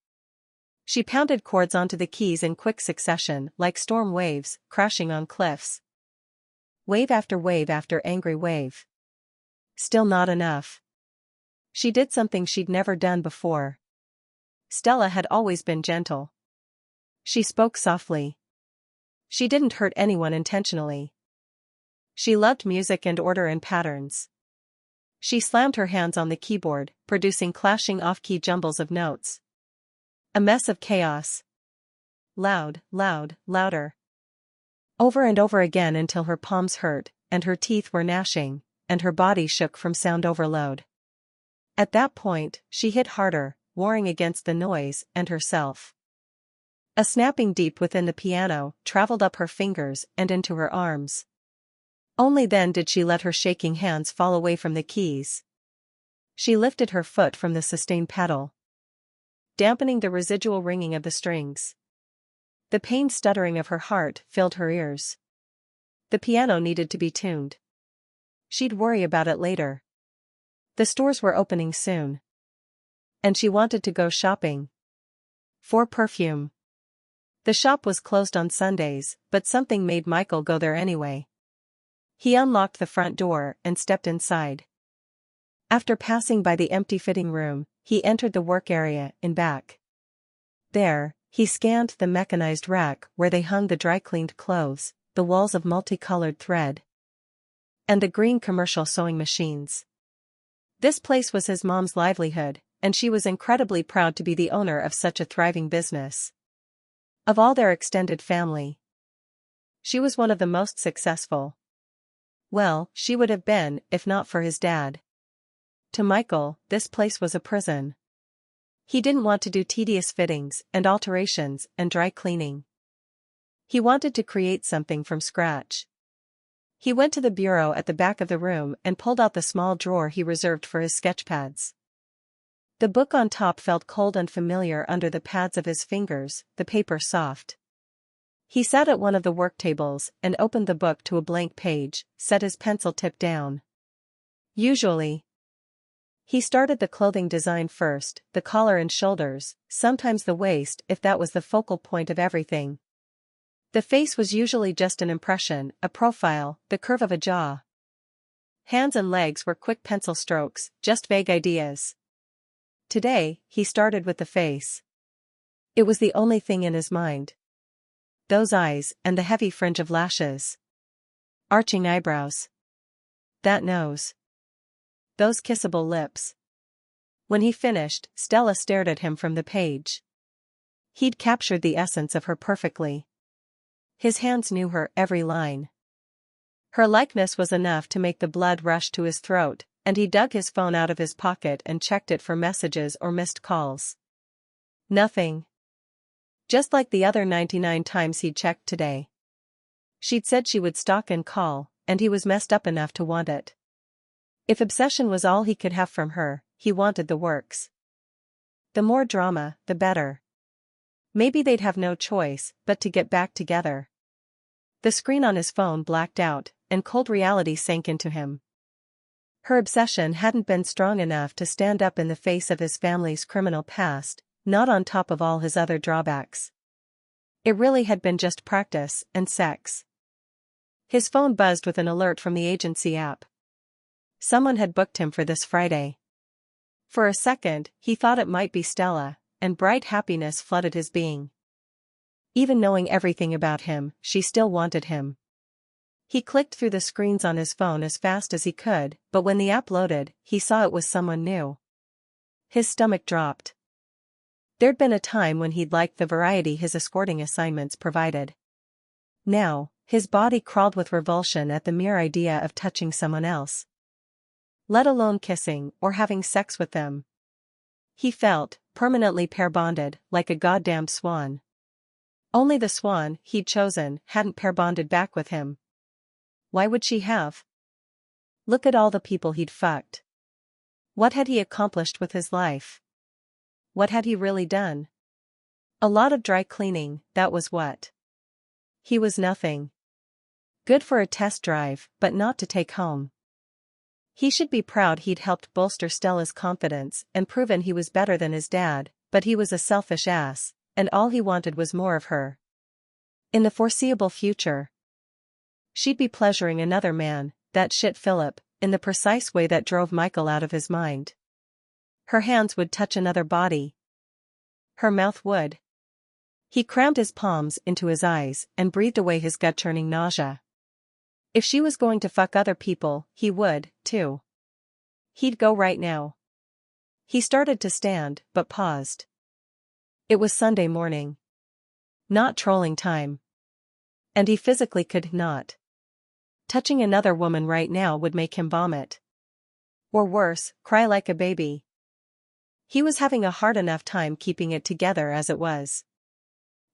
She pounded chords onto the keys in quick succession, like storm waves, crashing on cliffs. Wave after angry wave. Still not enough. She did something she'd never done before. Stella had always been gentle. She spoke softly. She didn't hurt anyone intentionally. She loved music and order and patterns. She slammed her hands on the keyboard, producing clashing off-key jumbles of notes. A mess of chaos. Loud, louder. over and over again until her palms hurt, and her teeth were gnashing, and her body shook from sound overload. At that point, she hit harder, warring against the noise and herself. A snapping deep within the piano traveled up her fingers and into her arms. Only then did she let her shaking hands fall away from the keys. She lifted her foot from the sustained pedal, dampening the residual ringing of the strings. The pained stuttering of her heart filled her ears. The piano needed to be tuned. She'd worry about it later. The stores were opening soon. And she wanted to go shopping. For perfume. The shop was closed on Sundays, but something made Michael go there anyway. He unlocked the front door and stepped inside. After passing by the empty fitting room, he entered the work area in back. There, he scanned the mechanized rack where they hung the dry-cleaned clothes, the walls of multicolored thread, and the green commercial sewing machines. This place was his mom's livelihood, and she was incredibly proud to be the owner of such a thriving business. Of all their extended family, she was one of the most successful. Well, she would have been, if not for his dad. To Michael, this place was a prison. He didn't want to do tedious fittings and alterations and dry cleaning. He wanted to create something from scratch. He went to the bureau at the back of the room and pulled out the small drawer he reserved for his sketchpads. The book on top felt cold and familiar under the pads of his fingers, the paper soft. He sat at one of the work tables and opened the book to a blank page, set his pencil tip down. Usually, he started the clothing design first, the collar and shoulders, sometimes the waist if that was the focal point of everything. The face was usually just an impression, a profile, the curve of a jaw. Hands and legs were quick pencil strokes, just vague ideas. Today, he started with the face. It was the only thing in his mind. Those eyes and the heavy fringe of lashes. Arching eyebrows. That nose. Those kissable lips. When he finished, Stella stared at him from the page. He'd captured the essence of her perfectly. His hands knew her every line. Her likeness was enough to make the blood rush to his throat, and he dug his phone out of his pocket and checked it for messages or missed calls. Nothing. Just like the other 99 times he'd checked today. She'd said she would stalk and call, and he was messed up enough to want it. If obsession was all he could have from her, he wanted the works. The more drama, the better. Maybe they'd have no choice but to get back together. The screen on his phone blacked out, and cold reality sank into him. Her obsession hadn't been strong enough to stand up in the face of his family's criminal past, not on top of all his other drawbacks. It really had been just practice and sex. His phone buzzed with an alert from the agency app. Someone had booked him for this Friday. For a second, he thought it might be Stella, and bright happiness flooded his being. Even knowing everything about him, she still wanted him. He clicked through the screens on his phone as fast as he could, but when the app loaded, he saw it was someone new. His stomach dropped. There'd been a time when he'd liked the variety his escorting assignments provided. Now, his body crawled with revulsion at the mere idea of touching someone else. Let alone kissing or having sex with them. He felt permanently pair-bonded, like a goddamned swan. Only the swan he'd chosen hadn't pair-bonded back with him. Why would she have? Look at all the people he'd fucked. What had he accomplished with his life? What had he really done? A lot of dry cleaning, that was what. He was nothing. Good for a test drive, but not to take home. He should be proud he'd helped bolster Stella's confidence and proven he was better than his dad, but he was a selfish ass, and all he wanted was more of her. In the foreseeable future, she'd be pleasuring another man, that shit Philip, in the precise way that drove Michael out of his mind. Her hands would touch another body. Her mouth would. He crammed his palms into his eyes and breathed away his gut-churning nausea. If she was going to fuck other people, he would, too. He'd go right now. He started to stand, but paused. It was Sunday morning. Not trolling time. And he physically could not. Touching another woman right now would make him vomit. Or worse, cry like a baby. He was having a hard enough time keeping it together as it was.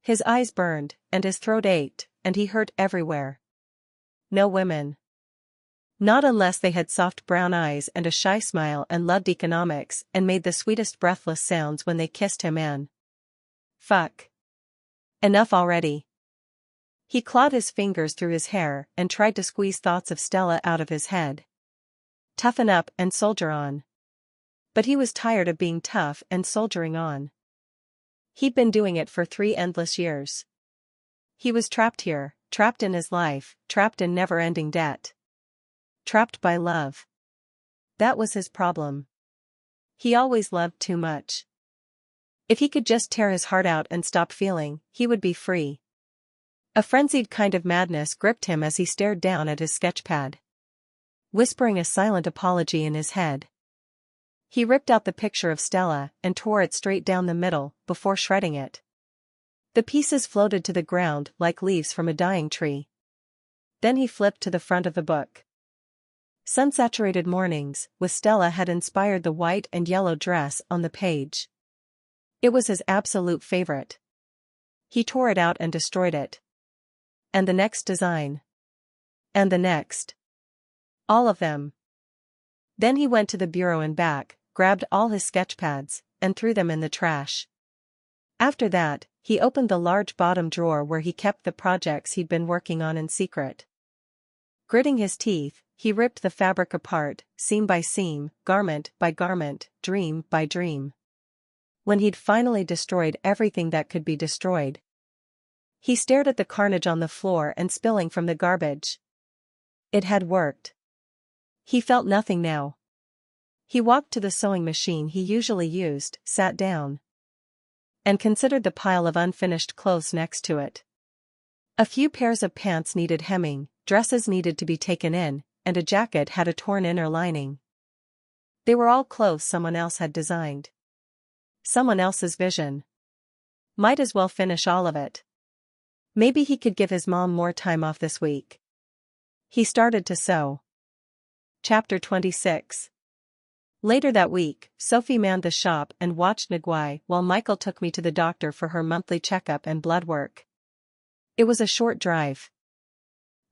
His eyes burned, and his throat ached, and he hurt everywhere. No women. Not unless they had soft brown eyes and a shy smile and loved economics and made the sweetest breathless sounds when they kissed him and. Fuck. Enough already. He clawed his fingers through his hair and tried to squeeze thoughts of Stella out of his head. Toughen up and soldier on. But he was tired of being tough and soldiering on. He'd been doing it for 3 endless years. He was trapped here, trapped in his life, trapped in never-ending debt. Trapped by love. That was his problem. He always loved too much. If he could just tear his heart out and stop feeling, he would be free. A frenzied kind of madness gripped him as he stared down at his sketchpad, whispering a silent apology in his head. He ripped out the picture of Stella and tore it straight down the middle before shredding it. The pieces floated to the ground like leaves from a dying tree. Then he flipped to the front of the book. Sun-saturated mornings with Stella had inspired the white and yellow dress on the page. It was his absolute favorite. He tore it out and destroyed it. And the next design. And the next. All of them. Then he went to the bureau and back, grabbed all his sketchpads, and threw them in the trash. After that, he opened the large bottom drawer where he kept the projects he'd been working on in secret. Gritting his teeth, he ripped the fabric apart, seam by seam, garment by garment, dream by dream. When he'd finally destroyed everything that could be destroyed, he stared at the carnage on the floor and spilling from the garbage. It had worked. He felt nothing now. He walked to the sewing machine he usually used, sat down, and considered the pile of unfinished clothes next to it. A few pairs of pants needed hemming, dresses needed to be taken in, and a jacket had a torn inner lining. They were all clothes someone else had designed. Someone else's vision. Might as well finish all of it. Maybe he could give his mom more time off this week. He started to sew. Chapter 26. Later that week, Sophie manned the shop and watched Nguai while Michael took me to the doctor for her monthly checkup and blood work. It was a short drive.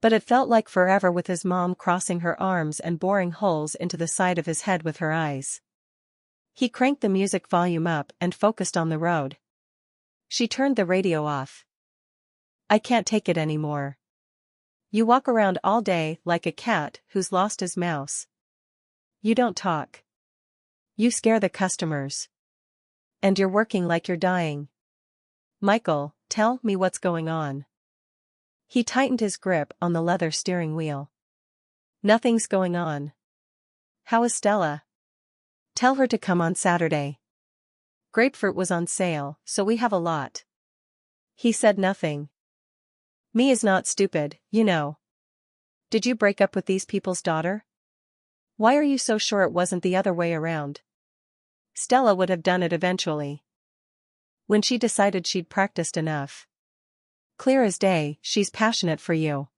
But it felt like forever with his mom crossing her arms and boring holes into the side of his head with her eyes. He cranked the music volume up and focused on the road. She turned the radio off. I can't take it anymore. You walk around all day like a cat who's lost his mouse. You don't talk. You scare the customers. And you're working like you're dying. Michael, tell me what's going on. He tightened his grip on the leather steering wheel. Nothing's going on. How is Stella? Tell her to come on Saturday. Grapefruit was on sale, so we have a lot. He said nothing. Me is not stupid, you know. Did you break up with these people's daughter? Why are you so sure it wasn't the other way around? Stella would have done it eventually. When she decided she'd practiced enough. Clear as day, she's passionate for you.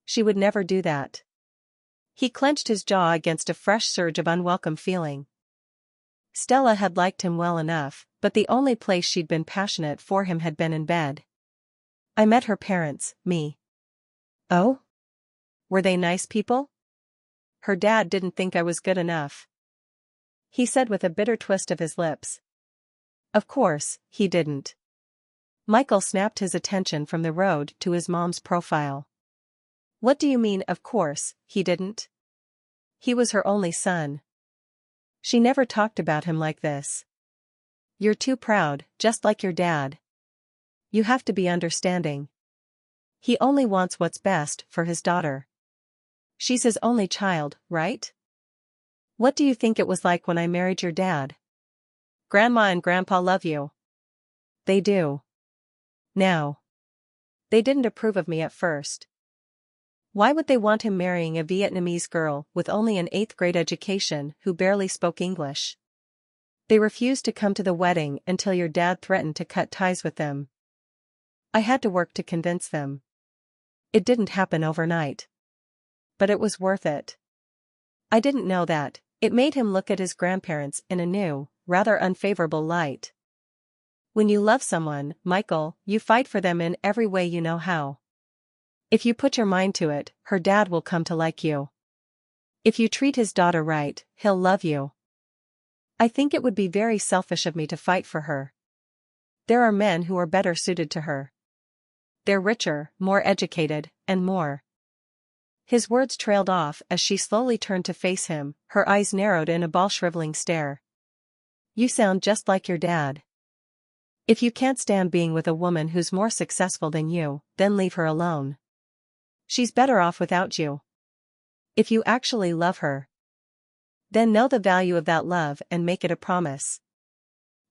She would never do that. He clenched his jaw against a fresh surge of unwelcome feeling. Stella had liked him well enough, but the only place she'd been passionate for him had been in bed. I met her parents, me. Oh? Were they nice people? Her dad didn't think I was good enough. He said with a bitter twist of his lips. Of course, he didn't. Michael snapped his attention from the road to his mom's profile. What do you mean, of course, he didn't? He was her only son. She never talked about him like this. You're too proud, just like your dad. You have to be understanding. He only wants what's best for his daughter. She's his only child, right? What do you think it was like when I married your dad? Grandma and Grandpa love you. They do. Now. They didn't approve of me at first. Why would they want him marrying a Vietnamese girl with only an 8th grade education who barely spoke English? They refused to come to the wedding until your dad threatened to cut ties with them. I had to work to convince them. It didn't happen overnight. But it was worth it. I didn't know that. It made him look at his grandparents in a new, rather unfavorable light. When you love someone, Michael, you fight for them in every way you know how. If you put your mind to it, her dad will come to like you. If you treat his daughter right, he'll love you. I think it would be very selfish of me to fight for her. There are men who are better suited to her. They're richer, more educated, and more. His words trailed off as she slowly turned to face him, her eyes narrowed in a ball-shriveling stare. You sound just like your dad. If you can't stand being with a woman who's more successful than you, then leave her alone. She's better off without you. If you actually love her, then know the value of that love and make it a promise.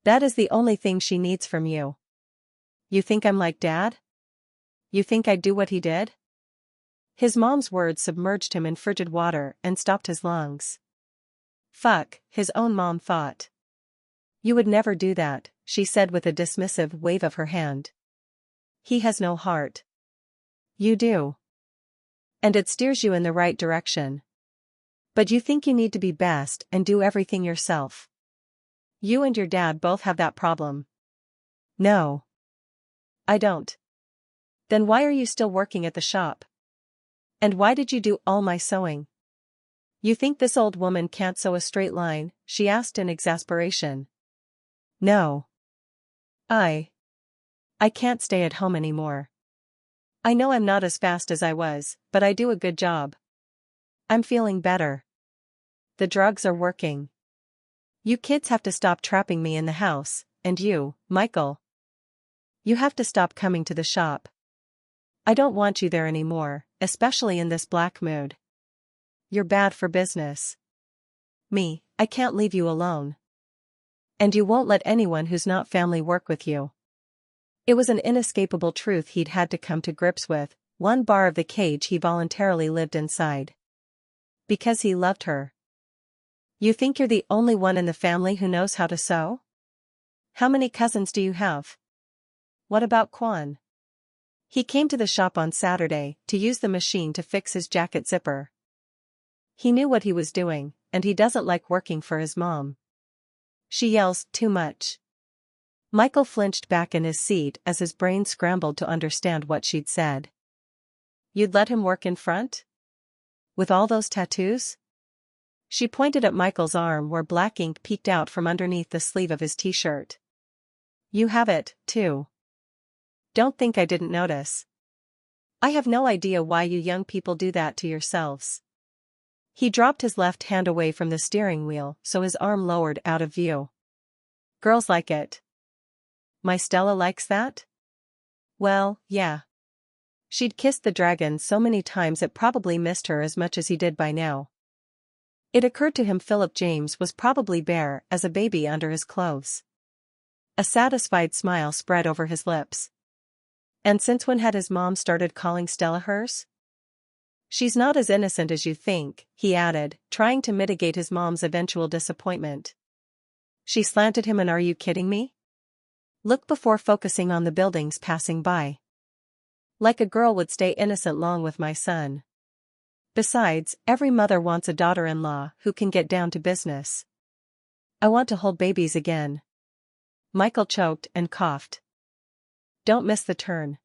That is the only thing she needs from you. You think I'm like Dad? You think I'd do what he did? His mom's words submerged him in frigid water and stopped his lungs. Fuck, his own mom thought. You would never do that, she said with a dismissive wave of her hand. He has no heart. You do. And it steers you in the right direction. But you think you need to be best and do everything yourself. You and your dad both have that problem. No. I don't. Then why are you still working at the shop? And why did you do all my sewing? You think this old woman can't sew a straight line? She asked in exasperation. No. I can't stay at home anymore. I know I'm not as fast as I was, but I do a good job. I'm feeling better. The drugs are working. You kids have to stop trapping me in the house, and you, Michael. You have to stop coming to the shop. I don't want you there anymore, especially in this black mood. You're bad for business. Me, I can't leave you alone. And you won't let anyone who's not family work with you. It was an inescapable truth he'd had to come to grips with, one bar of the cage he voluntarily lived inside. Because he loved her. You think you're the only one in the family who knows how to sew? How many cousins do you have? What about Quan? He came to the shop on Saturday to use the machine to fix his jacket zipper. He knew what he was doing, and he doesn't like working for his mom. She yells too much. Michael flinched back in his seat as his brain scrambled to understand what she'd said. You'd let him work in front? With all those tattoos? She pointed at Michael's arm where black ink peeked out from underneath the sleeve of his t-shirt. You have it, too. Don't think I didn't notice. I have no idea why you young people do that to yourselves. He dropped his left hand away from the steering wheel so his arm lowered out of view. Girls like it. My Stella likes that? Well, yeah. She'd kissed the dragon so many times it probably missed her as much as he did by now. It occurred to him Philip James was probably bare as a baby under his clothes. A satisfied smile spread over his lips. And since when had his mom started calling Stella hers? She's not as innocent as you think, he added, trying to mitigate his mom's eventual disappointment. She slanted him an "Are you kidding me?" look before focusing on the buildings passing by. Like a girl would stay innocent long with my son. Besides, every mother wants a daughter-in-law who can get down to business. I want to hold babies again. Michael choked and coughed. Don't miss the turn.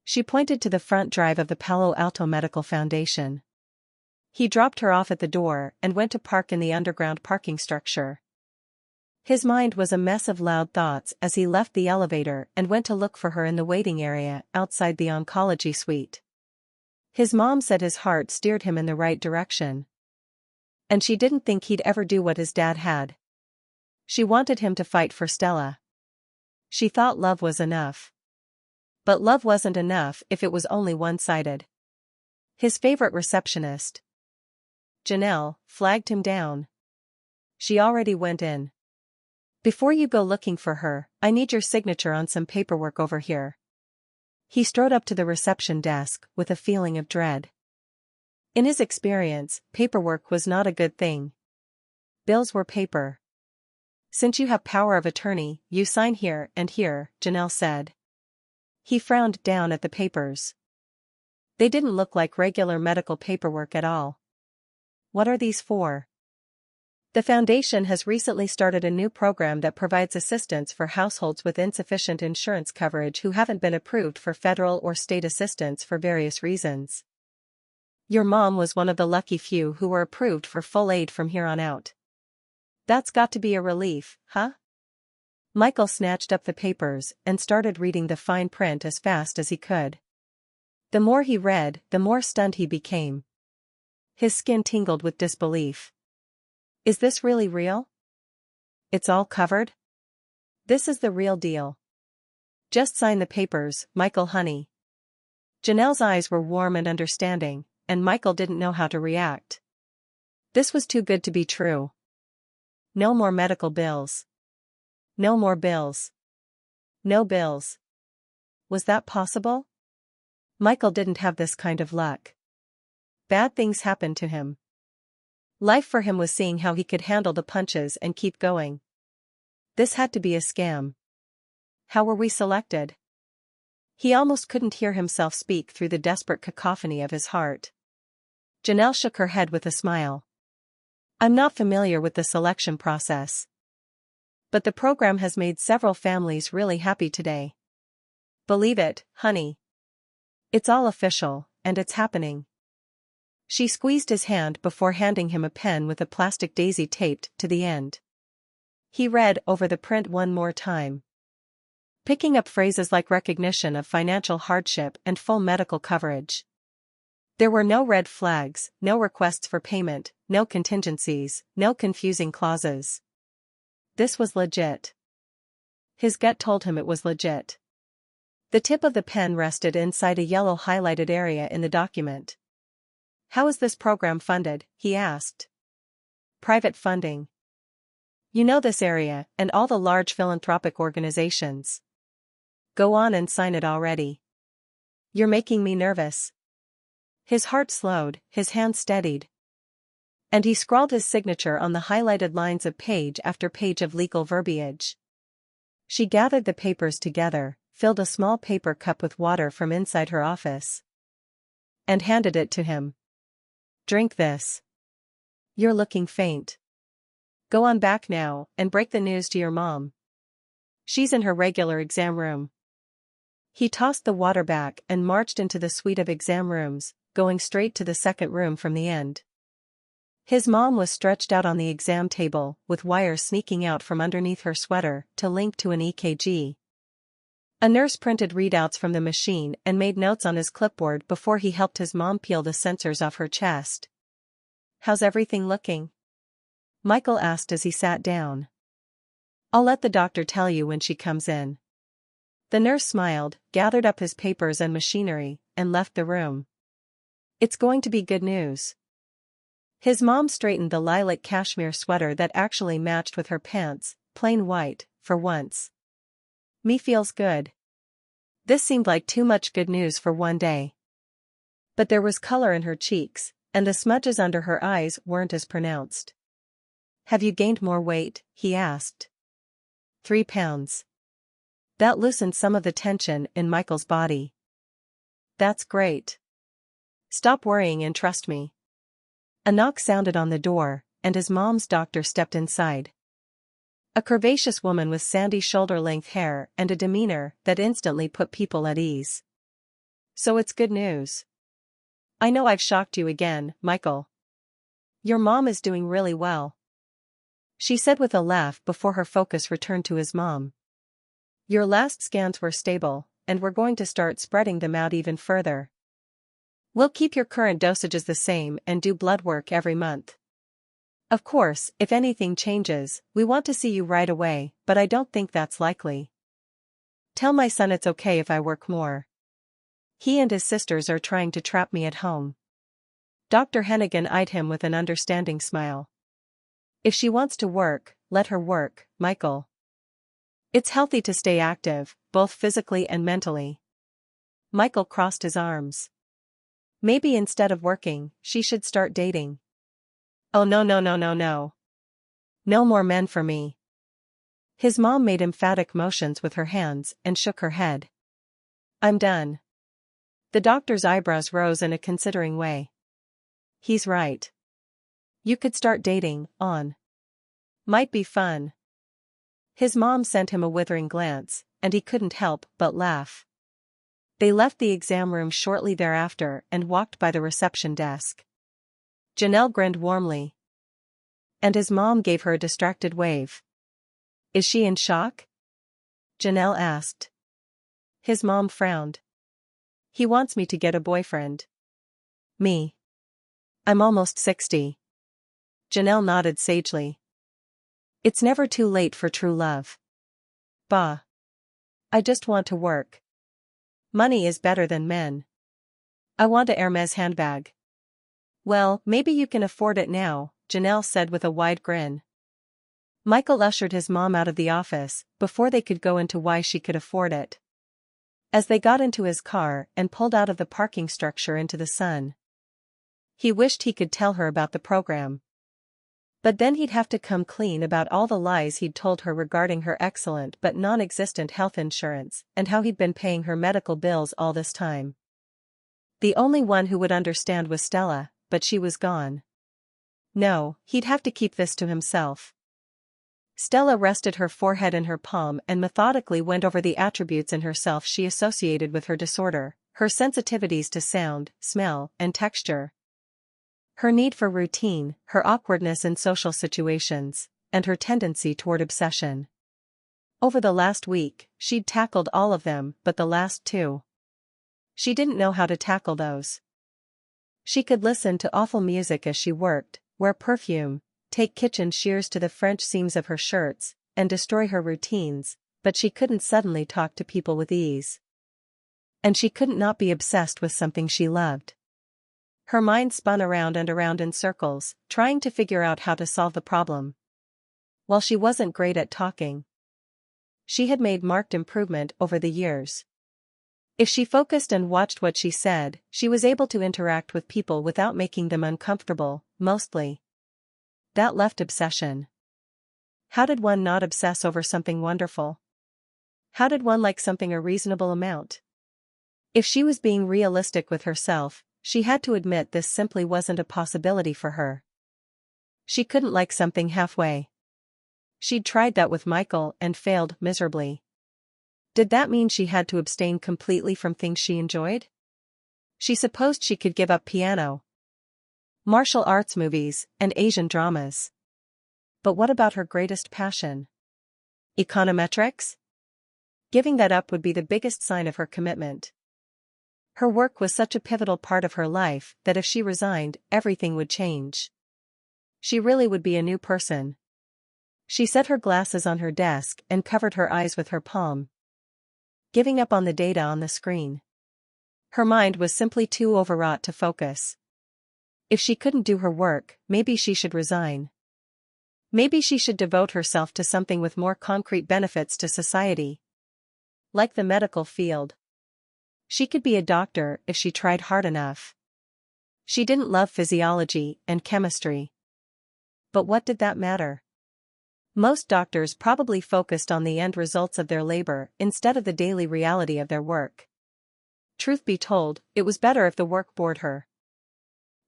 She pointed to the front drive of the Palo Alto Medical Foundation. He dropped her off at the door and went to park in the underground parking structure. His mind was a mess of loud thoughts as he left the elevator and went to look for her in the waiting area outside the oncology suite. His mom said his heart steered him in the right direction. And she didn't think he'd ever do what his dad had. She wanted him to fight for Stella. She thought love was enough. But love wasn't enough if it was only one-sided. His favorite receptionist, Janelle, flagged him down. She already went in. Before you go looking for her, I need your signature on some paperwork over here. He strode up to the reception desk with a feeling of dread. In his experience, paperwork was not a good thing. Bills were paper. Since you have power of attorney, you sign here and here, Janelle said. He frowned down at the papers. They didn't look like regular medical paperwork at all. What are these for? The Foundation has recently started a new program that provides assistance for households with insufficient insurance coverage who haven't been approved for federal or state assistance for various reasons. Your mom was one of the lucky few who were approved for full aid from here on out. That's got to be a relief, huh? Michael snatched up the papers and started reading the fine print as fast as he could. The more he read, the more stunned he became. His skin tingled with disbelief. Is this really real? It's all covered? This is the real deal. Just sign the papers, Michael honey. Janelle's eyes were warm and understanding, and Michael didn't know how to react. This was too good to be true. No more medical bills. No more bills. No bills. Was that possible? Michael didn't have this kind of luck. Bad things happened to him. Life for him was seeing how he could handle the punches and keep going. This had to be a scam. How were we selected? He almost couldn't hear himself speak through the desperate cacophony of his heart. Janelle shook her head with a smile. I'm not familiar with the selection process. But the program has made several families really happy today. Believe it, honey. It's all official, and it's happening. She squeezed his hand before handing him a pen with a plastic daisy taped to the end. He read over the print one more time, picking up phrases like recognition of financial hardship and full medical coverage. There were no red flags, no requests for payment, no contingencies, no confusing clauses. This was legit. His gut told him it was legit. The tip of the pen rested inside a yellow highlighted area in the document. How is this program funded? He asked. Private funding. You know this area and all the large philanthropic organizations. Go on and sign it already. You're making me nervous. His heart slowed, his hand steadied. And he scrawled his signature on the highlighted lines of page after page of legal verbiage. She gathered the papers together, filled a small paper cup with water from inside her office, and handed it to him. Drink this. You're looking faint. Go on back now and break the news to your mom. She's in her regular exam room. He tossed the water back and marched into the suite of exam rooms, going straight to the second room from the end. His mom was stretched out on the exam table, with wires sneaking out from underneath her sweater to link to an EKG. A nurse printed readouts from the machine and made notes on his clipboard before he helped his mom peel the sensors off her chest. How's everything looking? Michael asked as he sat down. I'll let the doctor tell you when she comes in. The nurse smiled, gathered up his papers and machinery, and left the room. It's going to be good news. His mom straightened the lilac cashmere sweater that actually matched with her pants, plain white, for once. Me feels good. This seemed like too much good news for one day. But there was color in her cheeks, and the smudges under her eyes weren't as pronounced. Have you gained more weight? He asked. 3 pounds. That loosened some of the tension in Michael's body. That's great. Stop worrying and trust me. A knock sounded on the door, and his mom's doctor stepped inside. A curvaceous woman with sandy shoulder-length hair and a demeanor that instantly put people at ease. So it's good news. I know I've shocked you again, Michael. Your mom is doing really well, she said with a laugh before her focus returned to his mom. Your last scans were stable, and we're going to start spreading them out even further. We'll keep your current dosages the same and do blood work every month. Of course, if anything changes, we want to see you right away, but I don't think that's likely. Tell my son it's okay if I work more. He and his sisters are trying to trap me at home. Dr. Hennigan eyed him with an understanding smile. If she wants to work, let her work, Michael. It's healthy to stay active, both physically and mentally. Michael crossed his arms. Maybe instead of working, she should start dating. Oh no. No more men for me. His mom made emphatic motions with her hands and shook her head. I'm done. The doctor's eyebrows rose in a considering way. He's right. You could start dating, on. Might be fun. His mom sent him a withering glance, and he couldn't help but laugh. They left the exam room shortly thereafter and walked by the reception desk. Janelle grinned warmly. And his mom gave her a distracted wave. Is she in shock? Janelle asked. His mom frowned. He wants me to get a boyfriend. Me. I'm almost 60. Janelle nodded sagely. It's never too late for true love. Bah. I just want to work. Money is better than men. I want a Hermes handbag. Well, maybe you can afford it now, Janelle said with a wide grin. Michael ushered his mom out of the office, before they could go into why she could afford it. As they got into his car and pulled out of the parking structure into the sun, he wished he could tell her about the program. But then he'd have to come clean about all the lies he'd told her regarding her excellent but non-existent health insurance and how he'd been paying her medical bills all this time. The only one who would understand was Stella, but she was gone. No, he'd have to keep this to himself. Stella rested her forehead in her palm and methodically went over the attributes in herself she associated with her disorder, her sensitivities to sound, smell, and texture, her need for routine, her awkwardness in social situations, and her tendency toward obsession. Over the last week, she'd tackled all of them but the last two. She didn't know how to tackle those. She could listen to awful music as she worked, wear perfume, take kitchen shears to the French seams of her shirts, and destroy her routines, but she couldn't suddenly talk to people with ease. And she couldn't not be obsessed with something she loved. Her mind spun around and around in circles, trying to figure out how to solve the problem. While she wasn't great at talking, she had made marked improvement over the years. If she focused and watched what she said, she was able to interact with people without making them uncomfortable, mostly. That left obsession. How did one not obsess over something wonderful? How did one like something a reasonable amount? If she was being realistic with herself, she had to admit this simply wasn't a possibility for her. She couldn't like something halfway. She'd tried that with Michael and failed miserably. Did that mean she had to abstain completely from things she enjoyed? She supposed she could give up piano, martial arts movies, and Asian dramas. But what about her greatest passion? Econometrics? Giving that up would be the biggest sign of her commitment. Her work was such a pivotal part of her life that if she resigned, everything would change. She really would be a new person. She set her glasses on her desk and covered her eyes with her palm, giving up on the data on the screen. Her mind was simply too overwrought to focus. If she couldn't do her work, maybe she should resign. Maybe she should devote herself to something with more concrete benefits to society. Like the medical field. She could be a doctor if she tried hard enough. She didn't love physiology and chemistry. But what did that matter? Most doctors probably focused on the end results of their labor instead of the daily reality of their work. Truth be told, it was better if the work bored her.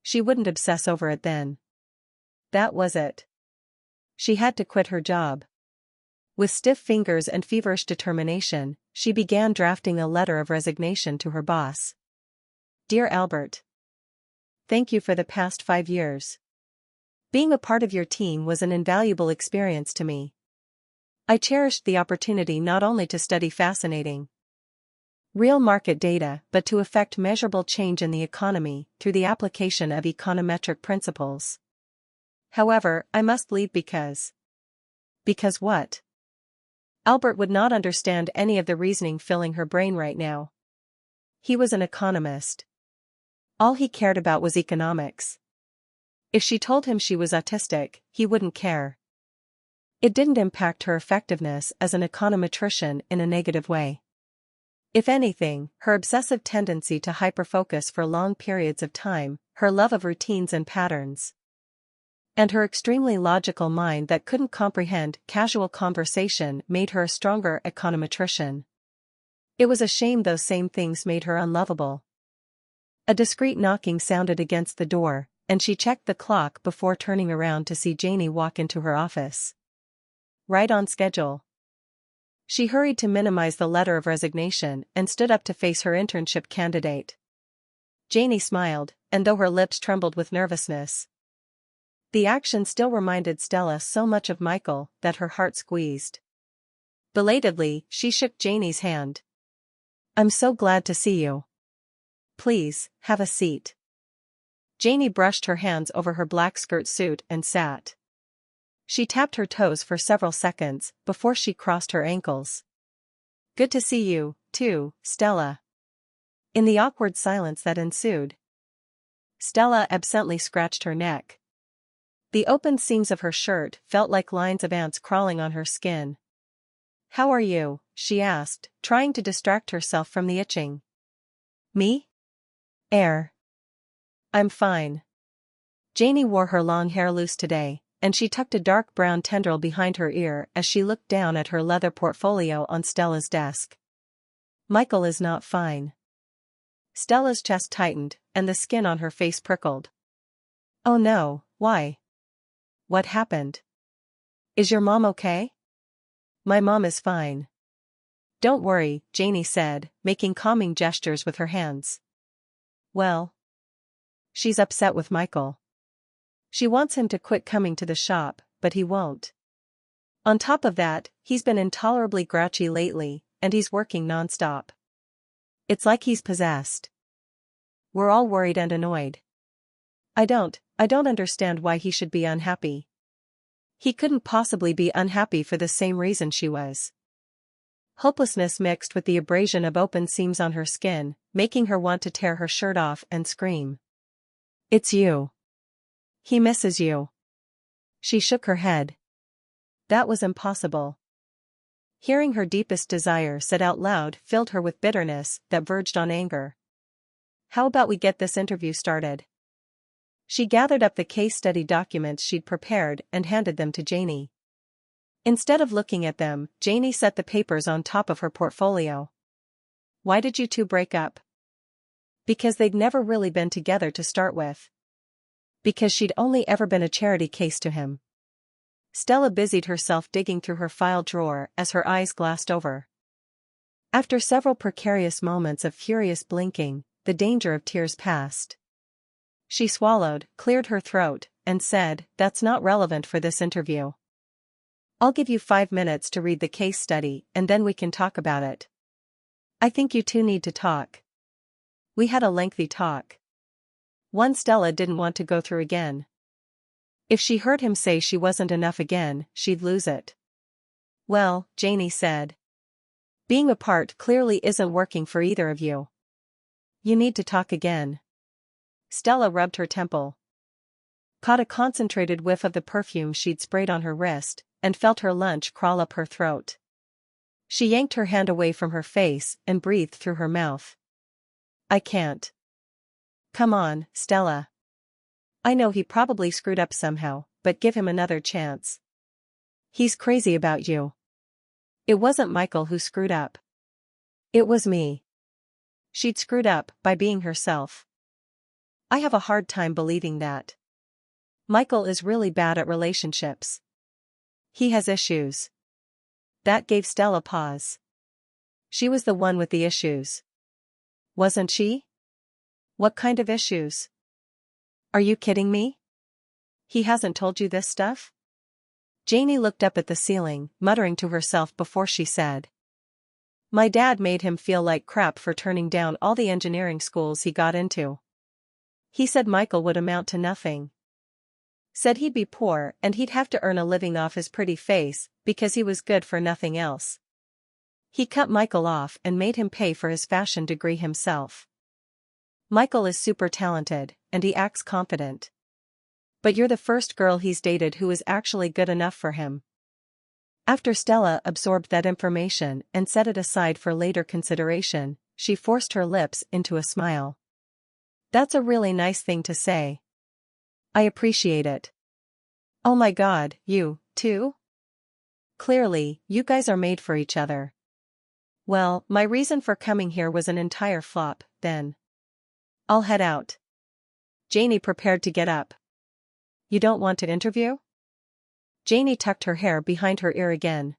She wouldn't obsess over it then. That was it. She had to quit her job. With stiff fingers and feverish determination, she began drafting a letter of resignation to her boss. Dear Albert, thank you for the past 5 years. Being a part of your team was an invaluable experience to me. I cherished the opportunity not only to study fascinating, real market data but to effect measurable change in the economy through the application of econometric principles. However, I must leave because. Because what? Albert would not understand any of the reasoning filling her brain right now. He was an economist. All he cared about was economics. If she told him she was autistic, he wouldn't care. It didn't impact her effectiveness as an econometrician in a negative way. If anything, her obsessive tendency to hyperfocus for long periods of time, her love of routines and patterns, and her extremely logical mind that couldn't comprehend casual conversation made her a stronger econometrician. It was a shame those same things made her unlovable. A discreet knocking sounded against the door, and she checked the clock before turning around to see Janie walk into her office. Right on schedule. She hurried to minimize the letter of resignation and stood up to face her internship candidate. Janie smiled, and though her lips trembled with nervousness, the action still reminded Stella so much of Michael that her heart squeezed. Belatedly, she shook Janie's hand. "I'm so glad to see you. Please, have a seat." Janie brushed her hands over her black skirt suit and sat. She tapped her toes for several seconds before she crossed her ankles. "Good to see you, too, Stella." In the awkward silence that ensued, Stella absently scratched her neck. The open seams of her shirt felt like lines of ants crawling on her skin. "How are you?" she asked, trying to distract herself from the itching. "Me? I'm fine." Janie wore her long hair loose today, and she tucked a dark brown tendril behind her ear as she looked down at her leather portfolio on Stella's desk. "Michael is not fine." Stella's chest tightened, and the skin on her face prickled. "Oh no, why? What happened? Is your mom okay?" "My mom is fine. Don't worry," Janie said, making calming gestures with her hands. "Well, she's upset with Michael. She wants him to quit coming to the shop, but he won't. On top of that, he's been intolerably grouchy lately, and he's working nonstop. It's like he's possessed. We're all worried and annoyed. I don't understand why he should be unhappy. He couldn't possibly be unhappy for the same reason she was." Hopelessness mixed with the abrasion of open seams on her skin, making her want to tear her shirt off and scream. "It's you. He misses you." She shook her head. That was impossible. Hearing her deepest desire said out loud filled her with bitterness that verged on anger. "How about we get this interview started?" She gathered up the case study documents she'd prepared and handed them to Janie. Instead of looking at them, Janie set the papers on top of her portfolio. "Why did you two break up?" "Because they'd never really been together to start with. Because she'd only ever been a charity case to him." Stella busied herself digging through her file drawer as her eyes glassed over. After several precarious moments of furious blinking, the danger of tears passed. She swallowed, cleared her throat, and said, "That's not relevant for this interview. I'll give you 5 minutes to read the case study and then we can talk about it. I think you two need to talk." We had a lengthy talk. One Stella didn't want to go through again. If she heard him say she wasn't enough again, she'd lose it. "Well," Janie said, "being apart clearly isn't working for either of you. You need to talk again." Stella rubbed her temple, caught a concentrated whiff of the perfume she'd sprayed on her wrist, and felt her lunch crawl up her throat. She yanked her hand away from her face and breathed through her mouth. "I can't." "Come on, Stella. I know he probably screwed up somehow, but give him another chance. He's crazy about you. It wasn't Michael who screwed up. It was me. She'd screwed up by being herself. I have a hard time believing that. Michael is really bad at relationships. He has issues." That gave Stella pause. She was the one with the issues. Wasn't she? What kind of issues? Are you kidding me? He hasn't told you this stuff? Janie looked up at the ceiling, muttering to herself before she said. "My dad made him feel like crap for turning down all the engineering schools he got into. He said Michael would amount to nothing. Said he'd be poor and he'd have to earn a living off his pretty face because he was good for nothing else. He cut Michael off and made him pay for his fashion degree himself. Michael is super talented, and he acts confident. But you're the first girl he's dated who is actually good enough for him." After Stella absorbed that information and set it aside for later consideration, she forced her lips into a smile. "That's a really nice thing to say. I appreciate it. Oh my God, you, too? Clearly, you guys are made for each other." "Well, my reason for coming here was an entire flop, then." I'll head out. Janie prepared to get up. You don't want to interview? Janie tucked her hair behind her ear again.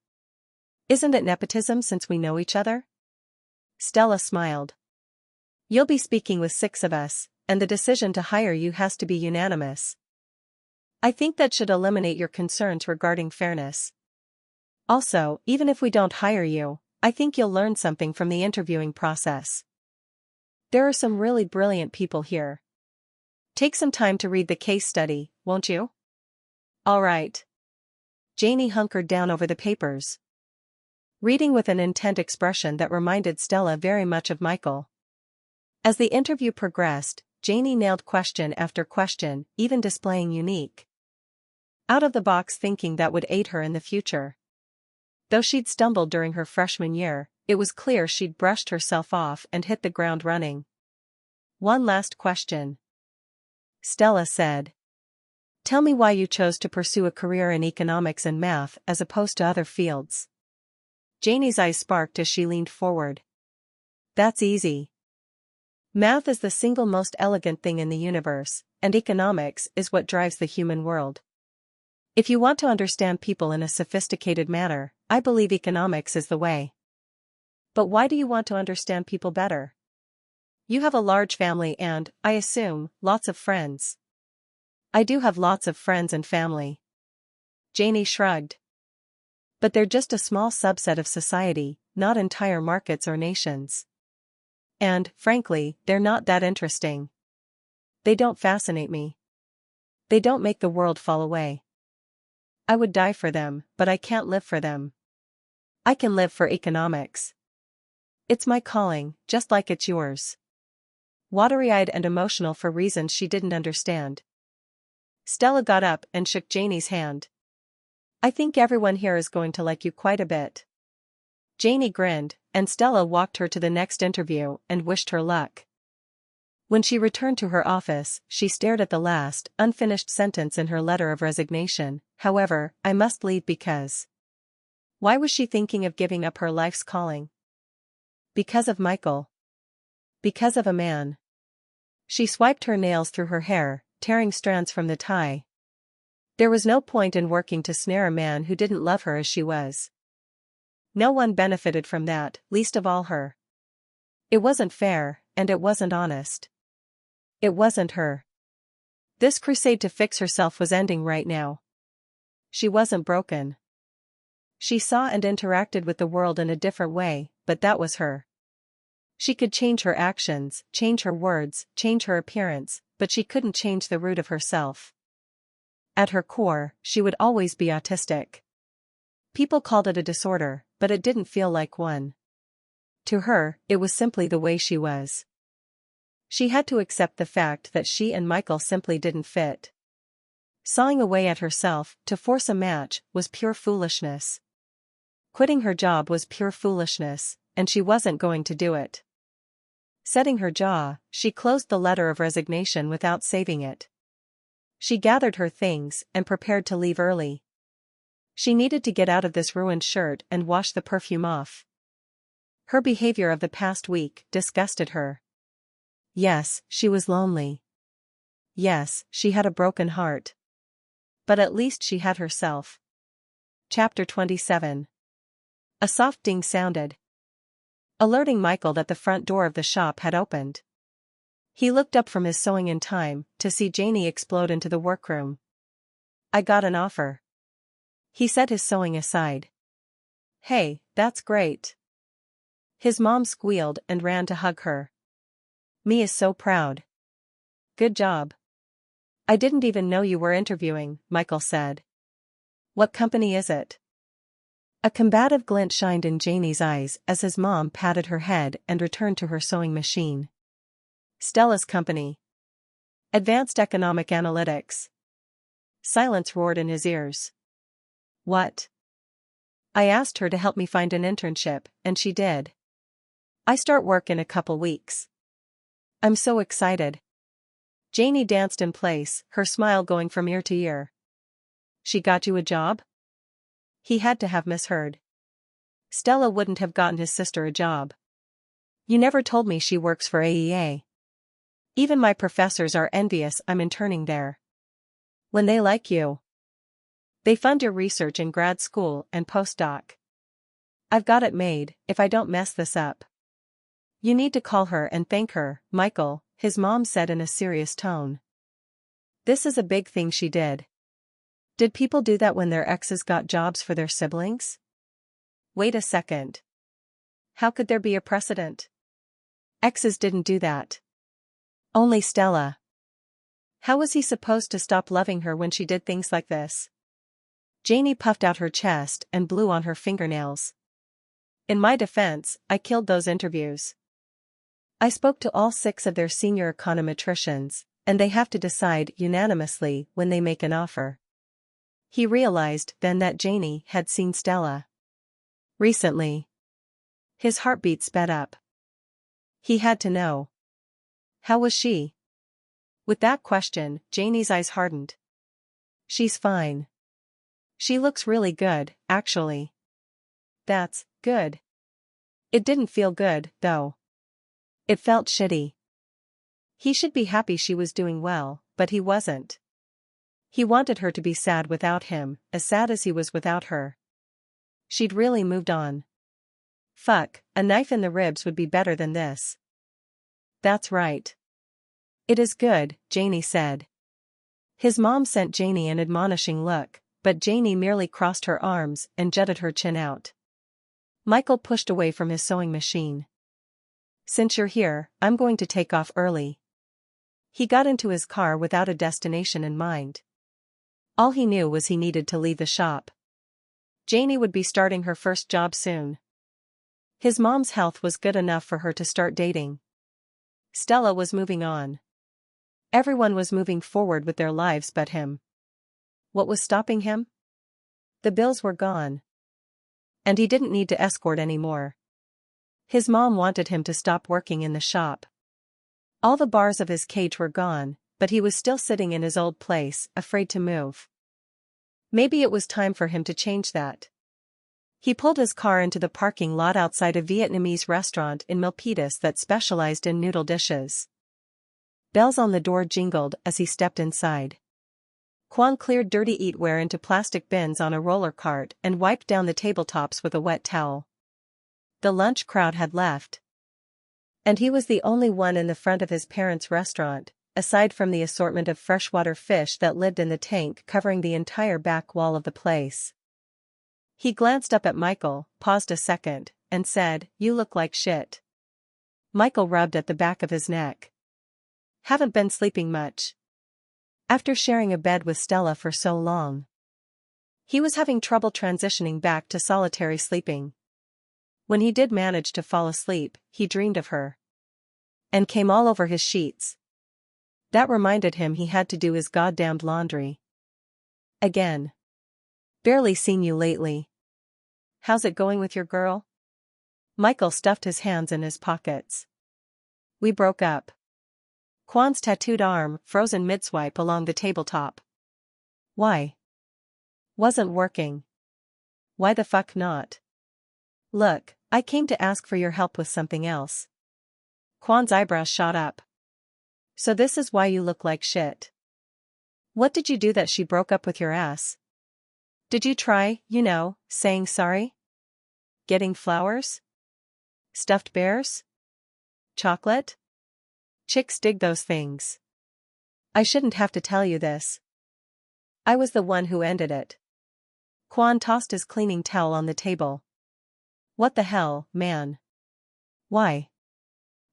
Isn't it nepotism since we know each other? Stella smiled. You'll be speaking with 6 of us, and the decision to hire you has to be unanimous. I think that should eliminate your concerns regarding fairness. Also, even if we don't hire you, I think you'll learn something from the interviewing process. There are some really brilliant people here. Take some time to read the case study, won't you? All right. Janie hunkered down over the papers, reading with an intent expression that reminded Stella very much of Michael. As the interview progressed, Janie nailed question after question, even displaying unique, out-of-the-box thinking that would aid her in the future. Though she'd stumbled during her freshman year, it was clear she'd brushed herself off and hit the ground running. One last question. Stella said. Tell me why you chose to pursue a career in economics and math as opposed to other fields. Janie's eyes sparked as she leaned forward. That's easy. Math is the single most elegant thing in the universe, and economics is what drives the human world. If you want to understand people in a sophisticated manner, I believe economics is the way. But why do you want to understand people better? You have a large family and, I assume, lots of friends. I do have lots of friends and family. Janie shrugged. But they're just a small subset of society, not entire markets or nations. And, frankly, they're not that interesting. They don't fascinate me. They don't make the world fall away. I would die for them, but I can't live for them. I can live for economics. It's my calling, just like it's yours. Watery-eyed and emotional for reasons she didn't understand. Stella got up and shook Janie's hand. I think everyone here is going to like you quite a bit. Janie grinned, and Stella walked her to the next interview and wished her luck. When she returned to her office, she stared at the last, unfinished sentence in her letter of resignation. However, I must leave because. Why was she thinking of giving up her life's calling? Because of Michael. Because of a man. She swiped her nails through her hair, tearing strands from the tie. There was no point in working to snare a man who didn't love her as she was. No one benefited from that, least of all her. It wasn't fair, and it wasn't honest. It wasn't her. This crusade to fix herself was ending right now. She wasn't broken. She saw and interacted with the world in a different way, but that was her. She could change her actions, change her words, change her appearance, but she couldn't change the root of herself. At her core, she would always be autistic. People called it a disorder, but it didn't feel like one. To her, it was simply the way she was. She had to accept the fact that she and Michael simply didn't fit. Sawing away at herself to force a match was pure foolishness. Quitting her job was pure foolishness, and she wasn't going to do it. Setting her jaw, she closed the letter of resignation without saving it. She gathered her things and prepared to leave early. She needed to get out of this ruined shirt and wash the perfume off. Her behavior of the past week disgusted her. Yes, she was lonely. Yes, she had a broken heart. But at least she had herself. Chapter 27. A soft ding sounded, alerting Michael that the front door of the shop had opened. He looked up from his sewing in time to see Janie explode into the workroom. I got an offer. He set his sewing aside. Hey, that's great. His mom squealed and ran to hug her. Me is so proud. Good job. I didn't even know you were interviewing, Michael said. What company is it? A combative glint shined in Janie's eyes as his mom patted her head and returned to her sewing machine. Stella's company. Advanced Economic Analytics. Silence roared in his ears. What? I asked her to help me find an internship, and she did. I start work in a couple weeks. I'm so excited. Janie danced in place, her smile going from ear to ear. She got you a job? He had to have misheard. Stella wouldn't have gotten his sister a job. You never told me she works for AEA. Even my professors are envious I'm interning there. When they like you. They fund your research in grad school and postdoc. I've got it made, if I don't mess this up. You need to call her and thank her, Michael, his mom said in a serious tone. This is a big thing she did. Did people do that when their exes got jobs for their siblings? Wait a second. How could there be a precedent? Exes didn't do that. Only Stella. How was he supposed to stop loving her when she did things like this? Janie puffed out her chest and blew on her fingernails. In my defense, I killed those interviews. I spoke to all 6 of their senior econometricians, and they have to decide unanimously when they make an offer. He realized then that Janie had seen Stella recently. His heartbeat sped up. He had to know. How was she? With that question, Janie's eyes hardened. She's fine. She looks really good, actually. That's good. It didn't feel good, though. It felt shitty. He should be happy she was doing well, but he wasn't. He wanted her to be sad without him, as sad as he was without her. She'd really moved on. Fuck, a knife in the ribs would be better than this. That's right. It is good, Janie said. His mom sent Janie an admonishing look, but Janie merely crossed her arms and jutted her chin out. Michael pushed away from his sewing machine. Since you're here, I'm going to take off early. He got into his car without a destination in mind. All he knew was he needed to leave the shop. Janie would be starting her first job soon. His mom's health was good enough for her to start dating. Stella was moving on. Everyone was moving forward with their lives but him. What was stopping him? The bills were gone. And he didn't need to escort anymore. His mom wanted him to stop working in the shop. All the bars of his cage were gone, but he was still sitting in his old place, afraid to move. Maybe it was time for him to change that. He pulled his car into the parking lot outside a Vietnamese restaurant in Milpitas that specialized in noodle dishes. Bells on the door jingled as he stepped inside. Hoang cleared dirty eatware into plastic bins on a roller cart and wiped down the tabletops with a wet towel. The lunch crowd had left. And he was the only one in the front of his parents' restaurant, aside from the assortment of freshwater fish that lived in the tank covering the entire back wall of the place. He glanced up at Michael, paused a second, and said, "You look like shit." Michael rubbed at the back of his neck. "Haven't been sleeping much. After sharing a bed with Stella for so long." He was having trouble transitioning back to solitary sleeping. When he did manage to fall asleep, he dreamed of her. And came all over his sheets. That reminded him he had to do his goddamned laundry. Again. "Barely seen you lately. How's it going with your girl?" Michael stuffed his hands in his pockets. "We broke up." Quan's tattooed arm frozen mid-swipe along the tabletop. "Why?" "Wasn't working." "Why the fuck not?" "Look, I came to ask for your help with something else." Quan's eyebrows shot up. "So this is why you look like shit. What did you do that she broke up with your ass? Did you try, saying sorry? Getting flowers? Stuffed bears? Chocolate? Chicks dig those things. I shouldn't have to tell you this. I was the one who ended it." Quan tossed his cleaning towel on the table. "What the hell, man? Why?"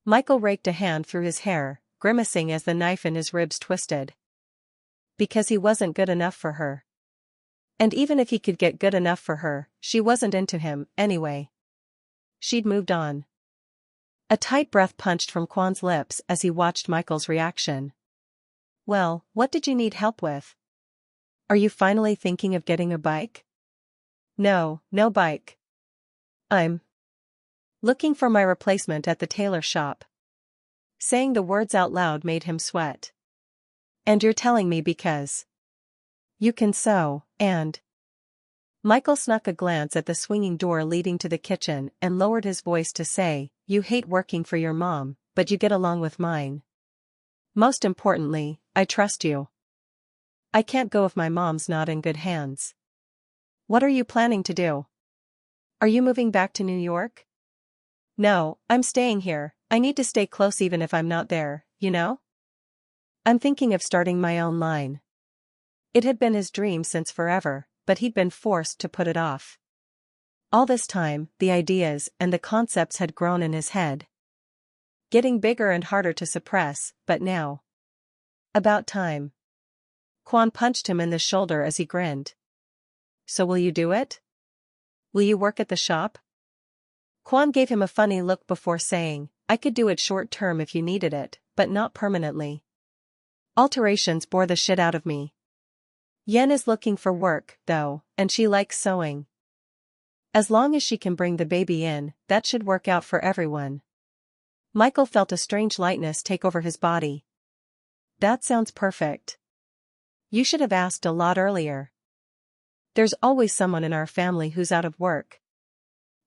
Michael raked a hand through his hair, grimacing as the knife in his ribs twisted. Because he wasn't good enough for her. And even if he could get good enough for her, she wasn't into him, anyway. She'd moved on. A tight breath punched from Quan's lips as he watched Michael's reaction. "Well, what did you need help with? Are you finally thinking of getting a bike?" "No, no bike. I'm looking for my replacement at the tailor shop." Saying the words out loud made him sweat. "And you're telling me because you can sew, and..." Michael snuck a glance at the swinging door leading to the kitchen and lowered his voice to say, "You hate working for your mom, but you get along with mine." Most importantly, I trust you. I can't go if my mom's not in good hands. What are you planning to do? Are you moving back to New York? No, I'm staying here. I need to stay close even if I'm not there, you know? I'm thinking of starting my own line. It had been his dream since forever, but he'd been forced to put it off. All this time, the ideas and the concepts had grown in his head. Getting bigger and harder to suppress, but now. About time. Quan punched him in the shoulder as he grinned. So will you do it? Will you work at the shop? Quan gave him a funny look before saying, I could do it short term if you needed it, but not permanently. Alterations bore the shit out of me. Yen is looking for work, though, and she likes sewing. As long as she can bring the baby in, that should work out for everyone. Michael felt a strange lightness take over his body. That sounds perfect. You should have asked a lot earlier. There's always someone in our family who's out of work.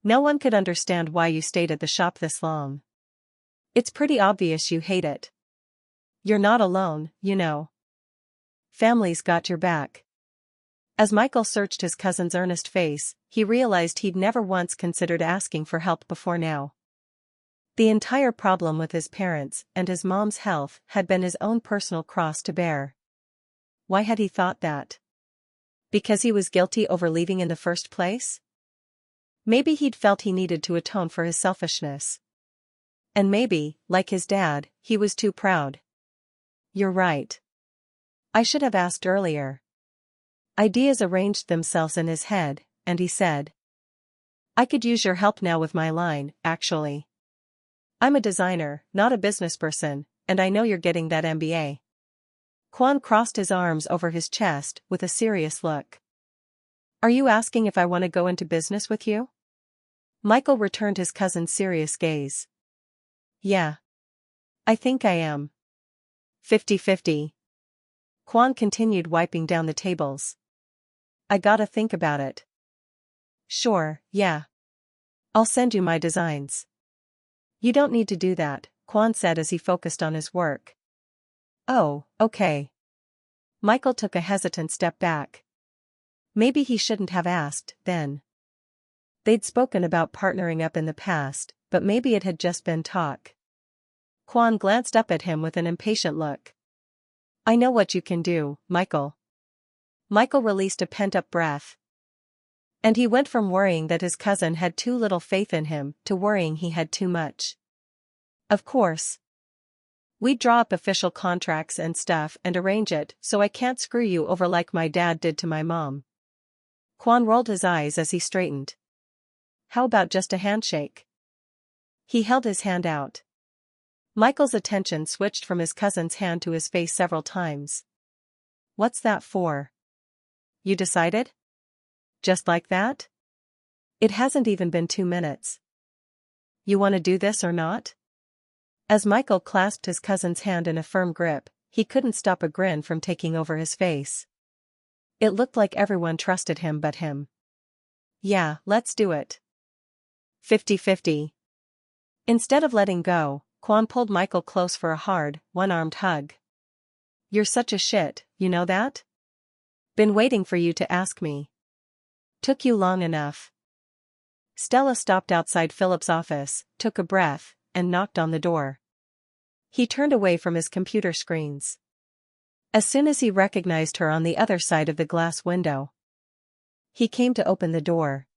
No one could understand why you stayed at the shop this long. It's pretty obvious you hate it. You're not alone, you know. Family's got your back. As Michael searched his cousin's earnest face, he realized he'd never once considered asking for help before now. The entire problem with his parents and his mom's health had been his own personal cross to bear. Why had he thought that? Because he was guilty over leaving in the first place? Maybe he'd felt he needed to atone for his selfishness. And maybe, like his dad, he was too proud. You're right. I should have asked earlier. Ideas arranged themselves in his head, and he said, I could use your help now with my line, actually. I'm a designer, not a business person, and I know you're getting that MBA. Quan crossed his arms over his chest with a serious look. Are you asking if I want to go into business with you? Michael returned his cousin's serious gaze. Yeah. I think I am. 50-50. Quan continued wiping down the tables. I gotta think about it. Sure, yeah. I'll send you my designs. You don't need to do that, Quan said as he focused on his work. Oh, okay. Michael took a hesitant step back. Maybe he shouldn't have asked, then. They'd spoken about partnering up in the past, but maybe it had just been talk. Quan glanced up at him with an impatient look. I know what you can do, Michael. Michael released a pent-up breath. And he went from worrying that his cousin had too little faith in him to worrying he had too much. Of course. We'd draw up official contracts and stuff and arrange it so I can't screw you over like my dad did to my mom. Quan rolled his eyes as he straightened. How about just a handshake? He held his hand out. Michael's attention switched from his cousin's hand to his face several times. What's that for? You decided? Just like that? It hasn't even been 2 minutes. You want to do this or not? As Michael clasped his cousin's hand in a firm grip, he couldn't stop a grin from taking over his face. It looked like everyone trusted him but him. Yeah, let's do it. 50-50. Instead of letting go, Quan pulled Michael close for a hard, one-armed hug. You're such a shit, you know that? Been waiting for you to ask me. Took you long enough. Stella stopped outside Philip's office, took a breath, and knocked on the door. He turned away from his computer screens. As soon as he recognized her on the other side of the glass window, he came to open the door.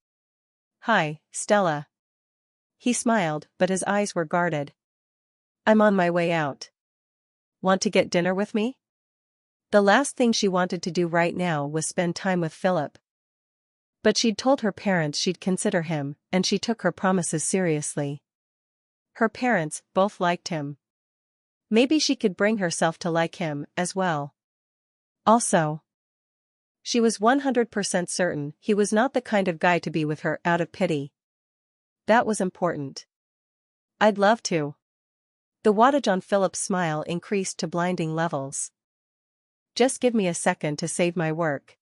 Hi, Stella. He smiled, but his eyes were guarded. I'm on my way out. Want to get dinner with me? The last thing she wanted to do right now was spend time with Philip. But she'd told her parents she'd consider him, and she took her promises seriously. Her parents both liked him. Maybe she could bring herself to like him as well. Also, she was 100% certain he was not the kind of guy to be with her out of pity. That was important. I'd love to. The wattage on Philip's smile increased to blinding levels. Just give me a second to save my work.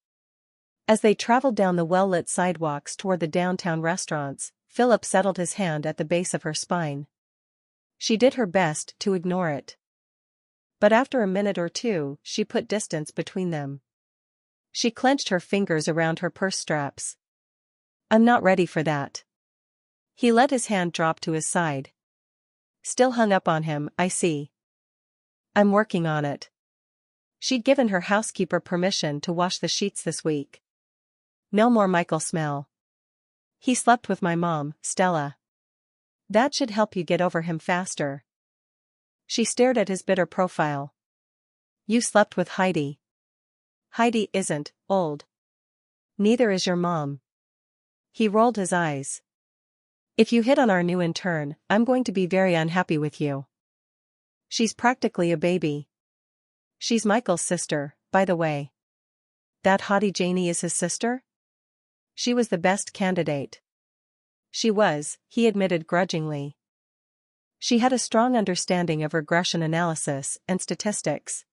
As they traveled down the well-lit sidewalks toward the downtown restaurants, Philip settled his hand at the base of her spine. She did her best to ignore it. But after a minute or two, she put distance between them. She clenched her fingers around her purse straps. I'm not ready for that. He let his hand drop to his side. Still hung up on him, I see. I'm working on it. She'd given her housekeeper permission to wash the sheets this week. No more Michael smell. He slept with my mom, Stella. That should help you get over him faster. She stared at his bitter profile. You slept with Heidi. Heidi isn't old. Neither is your mom. He rolled his eyes. If you hit on our new intern, I'm going to be very unhappy with you. She's practically a baby. She's Michael's sister, by the way. That haughty Janie is his sister? She was the best candidate. She was, he admitted grudgingly. She had a strong understanding of regression analysis and statistics.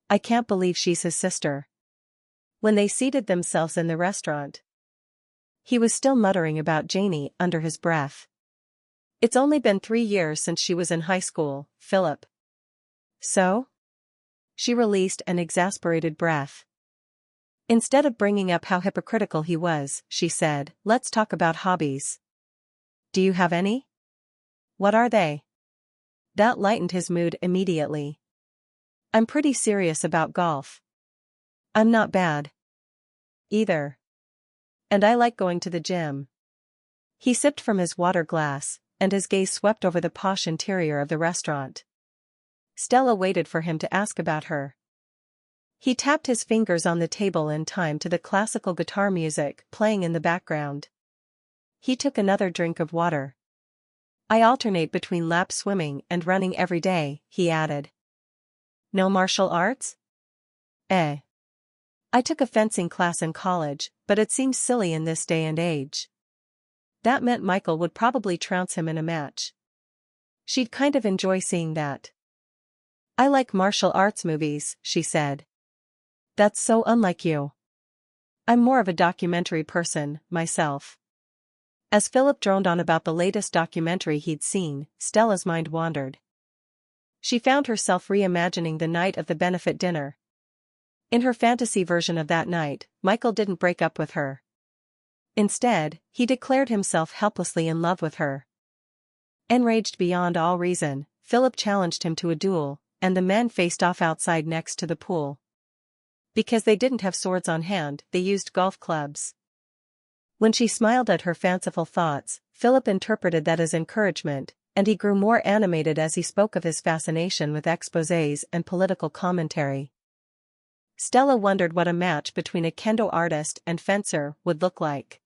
I can't believe she's his sister. When they seated themselves in the restaurant, he was still muttering about Janie under his breath. It's only been 3 years since she was in high school, Philip. So? She released an exasperated breath. Instead of bringing up how hypocritical he was, she said, let's talk about hobbies. Do you have any? What are they? That lightened his mood immediately. I'm pretty serious about golf. I'm not bad. Either. And I like going to the gym. He sipped from his water glass, and his gaze swept over the posh interior of the restaurant. Stella waited for him to ask about her. He tapped his fingers on the table in time to the classical guitar music playing in the background. He took another drink of water. I alternate between lap swimming and running every day, he added. No martial arts? I took a fencing class in college, but it seems silly in this day and age. That meant Michael would probably trounce him in a match. She'd kind of enjoy seeing that. I like martial arts movies, she said. That's so unlike you. I'm more of a documentary person, myself. As Philip droned on about the latest documentary he'd seen, Stella's mind wandered. She found herself reimagining the night of the benefit dinner. In her fantasy version of that night, Michael didn't break up with her. Instead, he declared himself helplessly in love with her. Enraged beyond all reason, Philip challenged him to a duel, and the men faced off outside next to the pool. Because they didn't have swords on hand, they used golf clubs. When she smiled at her fanciful thoughts, Philip interpreted that as encouragement, and he grew more animated as he spoke of his fascination with exposés and political commentary. Stella wondered what a match between a kendo artist and fencer would look like.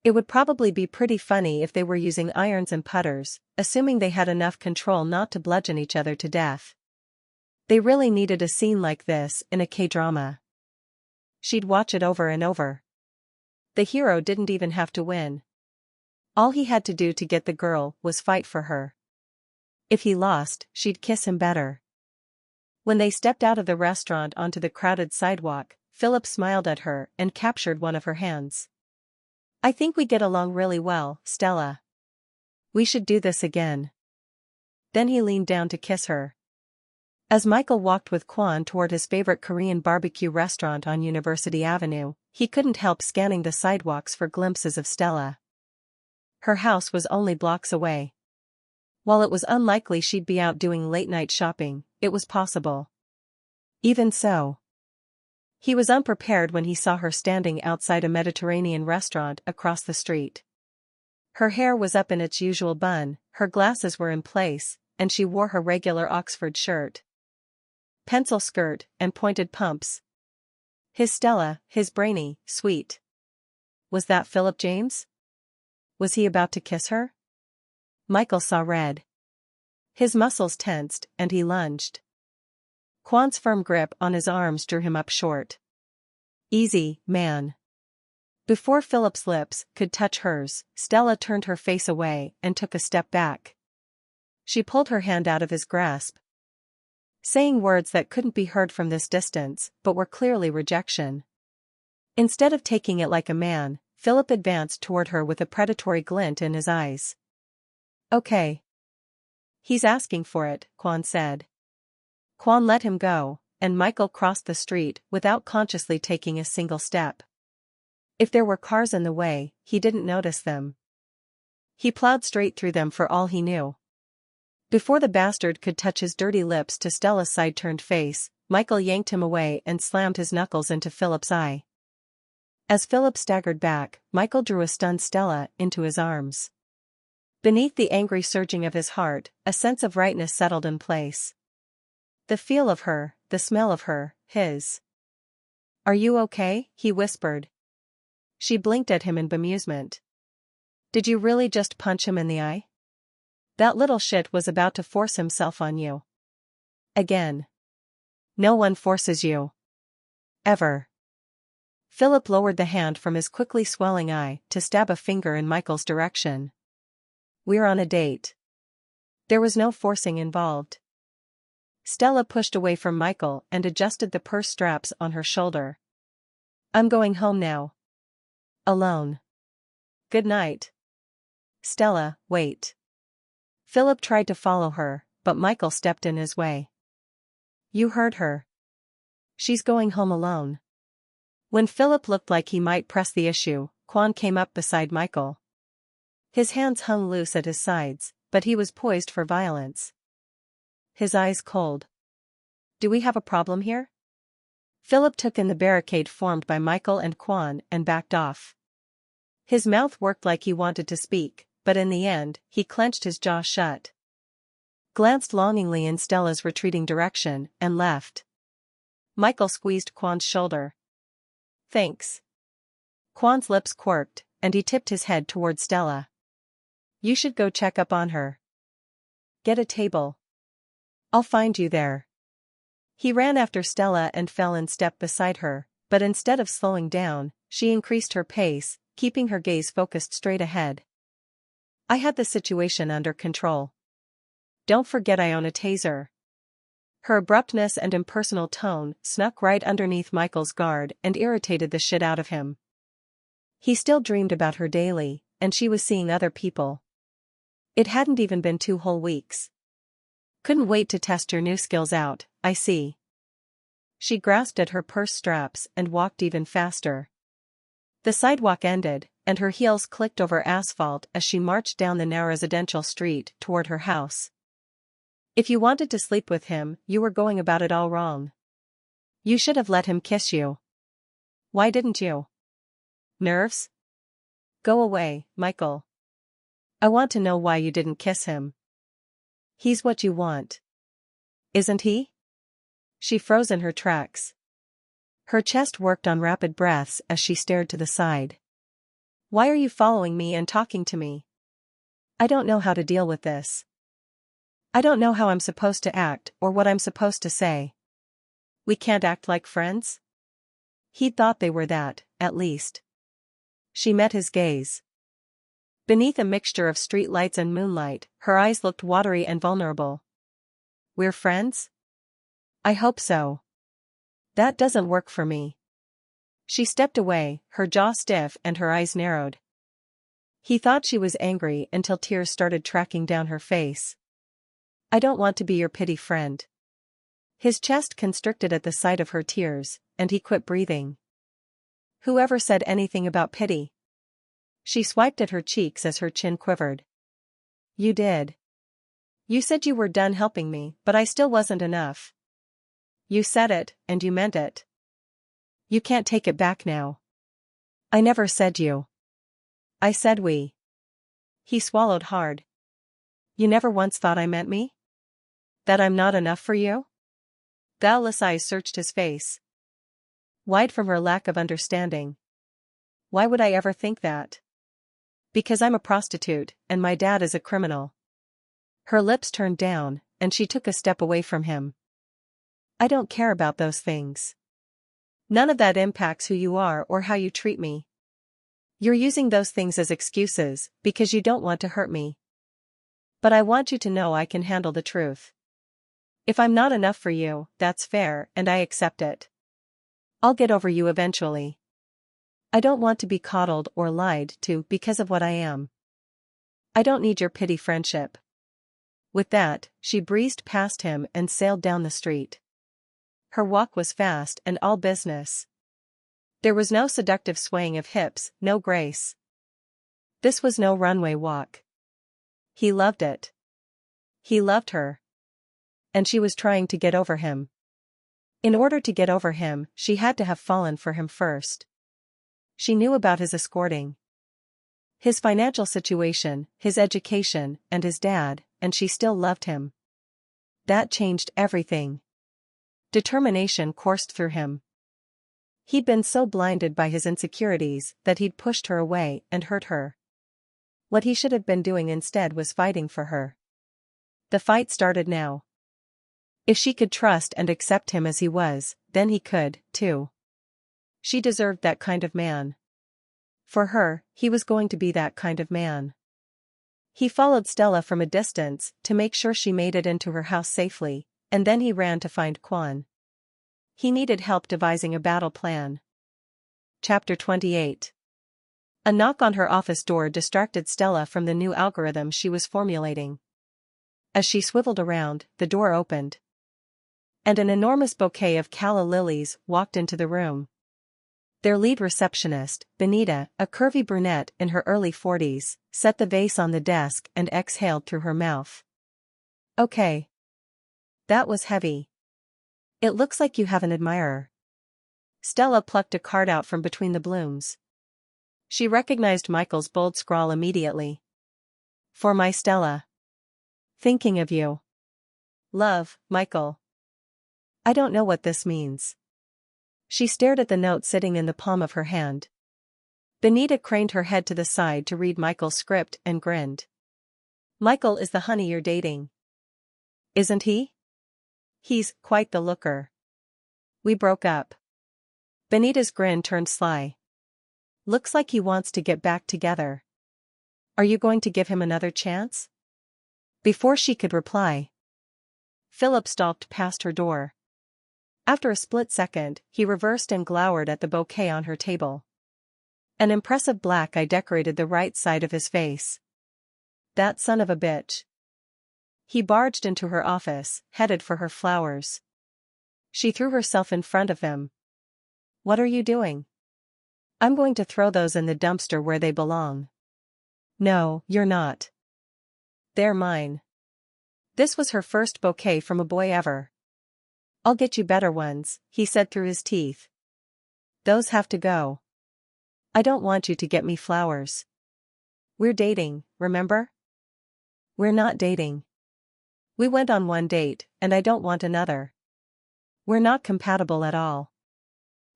It would probably be pretty funny if they were using irons and putters, assuming they had enough control not to bludgeon each other to death. They really needed a scene like this in a K-drama. She'd watch it over and over. The hero didn't even have to win. All he had to do to get the girl was fight for her. If he lost, she'd kiss him better. When they stepped out of the restaurant onto the crowded sidewalk, Philip smiled at her and captured one of her hands. I think we get along really well, Stella. We should do this again. Then he leaned down to kiss her. As Michael walked with Kwon toward his favorite Korean barbecue restaurant on University Avenue, he couldn't help scanning the sidewalks for glimpses of Stella. Her house was only blocks away. While it was unlikely she'd be out doing late-night shopping, it was possible. Even so, he was unprepared when he saw her standing outside a Mediterranean restaurant across the street. Her hair was up in its usual bun, her glasses were in place, and she wore her regular Oxford shirt, pencil skirt, and pointed pumps. His Stella, his brainy, sweet. Was that Philip James? Was he about to kiss her? Michael saw red. His muscles tensed, and he lunged. Kwon's firm grip on his arms drew him up short. Easy, man. Before Philip's lips could touch hers, Stella turned her face away and took a step back. She pulled her hand out of his grasp, saying words that couldn't be heard from this distance, but were clearly rejection. Instead of taking it like a man, Philip advanced toward her with a predatory glint in his eyes. Okay. He's asking for it, Kwon said. Quan let him go, and Michael crossed the street without consciously taking a single step. If there were cars in the way, he didn't notice them. He plowed straight through them for all he knew. Before the bastard could touch his dirty lips to Stella's side-turned face, Michael yanked him away and slammed his knuckles into Philip's eye. As Philip staggered back, Michael drew a stunned Stella into his arms. Beneath the angry surging of his heart, a sense of rightness settled in place. The feel of her, the smell of her, his. "Are you okay?" he whispered. She blinked at him in bemusement. "Did you really just punch him in the eye? That little shit was about to force himself on you. Again. No one forces you. Ever." Philip lowered the hand from his quickly swelling eye to stab a finger in Michael's direction. "We're on a date." There was no forcing involved. Stella pushed away from Michael and adjusted the purse straps on her shoulder. "I'm going home now. Alone. Good night." "Stella, wait." Philip tried to follow her, but Michael stepped in his way. "You heard her. She's going home alone." When Philip looked like he might press the issue, Quan came up beside Michael. His hands hung loose at his sides, but he was poised for violence. His eyes cold. "Do we have a problem here?" Philip took in the barricade formed by Michael and Quan and backed off. His mouth worked like he wanted to speak, but in the end, he clenched his jaw shut. Glanced longingly in Stella's retreating direction, and left. Michael squeezed Quan's shoulder. "Thanks." Quan's lips quirked, and he tipped his head toward Stella. "You should go check up on her. Get a table. I'll find you there." He ran after Stella and fell in step beside her, but instead of slowing down, she increased her pace, keeping her gaze focused straight ahead. "I had the situation under control. Don't forget I own a taser." Her abruptness and impersonal tone snuck right underneath Michael's guard and irritated the shit out of him. He still dreamed about her daily, and she was seeing other people. It hadn't even been 2 whole weeks. "Couldn't wait to test your new skills out, I see." She grasped at her purse straps and walked even faster. The sidewalk ended, and her heels clicked over asphalt as she marched down the narrow residential street toward her house. If you wanted to sleep with him, you were going about it all wrong. You should have let him kiss you. Why didn't you? Nerves? Go away, Michael. I want to know why you didn't kiss him. He's what you want. Isn't he? She froze in her tracks. Her chest worked on rapid breaths as she stared to the side. Why are you following me and talking to me? I don't know how to deal with this. I don't know how I'm supposed to act or what I'm supposed to say. We can't act like friends? He'd thought they were that, at least. She met his gaze. Beneath a mixture of street lights and moonlight, her eyes looked watery and vulnerable. We're friends? I hope so. That doesn't work for me. She stepped away, her jaw stiff and her eyes narrowed. He thought she was angry until tears started tracking down her face. I don't want to be your pity friend. His chest constricted at the sight of her tears, and he quit breathing. Whoever said anything about pity? She swiped at her cheeks as her chin quivered. You did. You said you were done helping me, but I still wasn't enough. You said it, and you meant it. You can't take it back now. I never said you. I said we. He swallowed hard. You never once thought I meant me? That I'm not enough for you? Guileless eyes searched his face. Wide from her lack of understanding. Why would I ever think that? Because I'm a prostitute, and my dad is a criminal. Her lips turned down, and she took a step away from him. I don't care about those things. None of that impacts who you are or how you treat me. You're using those things as excuses, because you don't want to hurt me. But I want you to know I can handle the truth. If I'm not enough for you, that's fair, and I accept it. I'll get over you eventually. I don't want to be coddled or lied to because of what I am. I don't need your pity friendship. With that, she breezed past him and sailed down the street. Her walk was fast and all business. There was no seductive swaying of hips, no grace. This was no runway walk. He loved it. He loved her. And she was trying to get over him. In order to get over him, she had to have fallen for him first. She knew about his escorting, his financial situation, his education, and his dad, and she still loved him. That changed everything. Determination coursed through him. He'd been so blinded by his insecurities that he'd pushed her away and hurt her. What he should have been doing instead was fighting for her. The fight started now. If she could trust and accept him as he was, then he could, too. She deserved that kind of man. For her, he was going to be that kind of man. He followed Stella from a distance to make sure she made it into her house safely, and then he ran to find Quan. He needed help devising a battle plan. Chapter 28. A knock on her office door distracted Stella from the new algorithm she was formulating. As she swiveled around, the door opened. And an enormous bouquet of calla lilies walked into the room. Their lead receptionist, Benita, a curvy brunette in her early 40s, set the vase on the desk and exhaled through her mouth. Okay. That was heavy. It looks like you have an admirer. Stella plucked a card out from between the blooms. She recognized Michael's bold scrawl immediately. For my Stella. Thinking of you. Love, Michael. I don't know what this means. She stared at the note sitting in the palm of her hand. Benita craned her head to the side to read Michael's script and grinned. Michael is the honey you're dating. Isn't he? He's quite the looker. We broke up. Benita's grin turned sly. Looks like he wants to get back together. Are you going to give him another chance? Before she could reply, Philip stalked past her door. After a split second, he reversed and glowered at the bouquet on her table. An impressive black eye decorated the right side of his face. That son of a bitch. He barged into her office, headed for her flowers. She threw herself in front of him. What are you doing? I'm going to throw those in the dumpster where they belong. No, you're not. They're mine. This was her first bouquet from a boy ever. I'll get you better ones, he said through his teeth. Those have to go. I don't want you to get me flowers. We're dating, remember? We're not dating. We went on one date, and I don't want another. We're not compatible at all.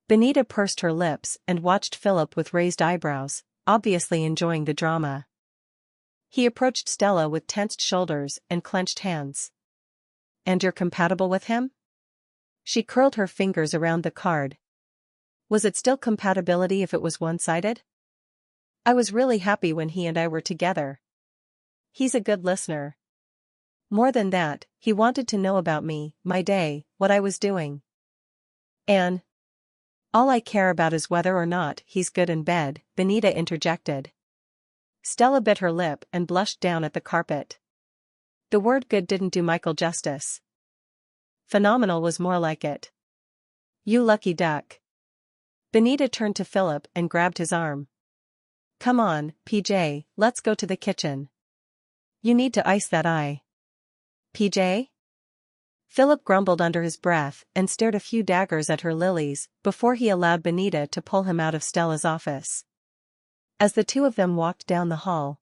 Benita pursed her lips and watched Philip with raised eyebrows, obviously enjoying the drama. He approached Stella with tensed shoulders and clenched hands. And you're compatible with him? She curled her fingers around the card. Was it still compatibility if it was one-sided? I was really happy when he and I were together. He's a good listener. More than that, he wanted to know about me, my day, what I was doing. And all I care about is whether or not he's good in bed, Benita interjected. Stella bit her lip and blushed down at the carpet. The word good didn't do Michael justice. Phenomenal was more like it. You lucky duck. Benita turned to Philip and grabbed his arm. Come on, PJ, let's go to the kitchen. You need to ice that eye. PJ? Philip grumbled under his breath and stared a few daggers at her lilies before he allowed Benita to pull him out of Stella's office. As the two of them walked down the hall,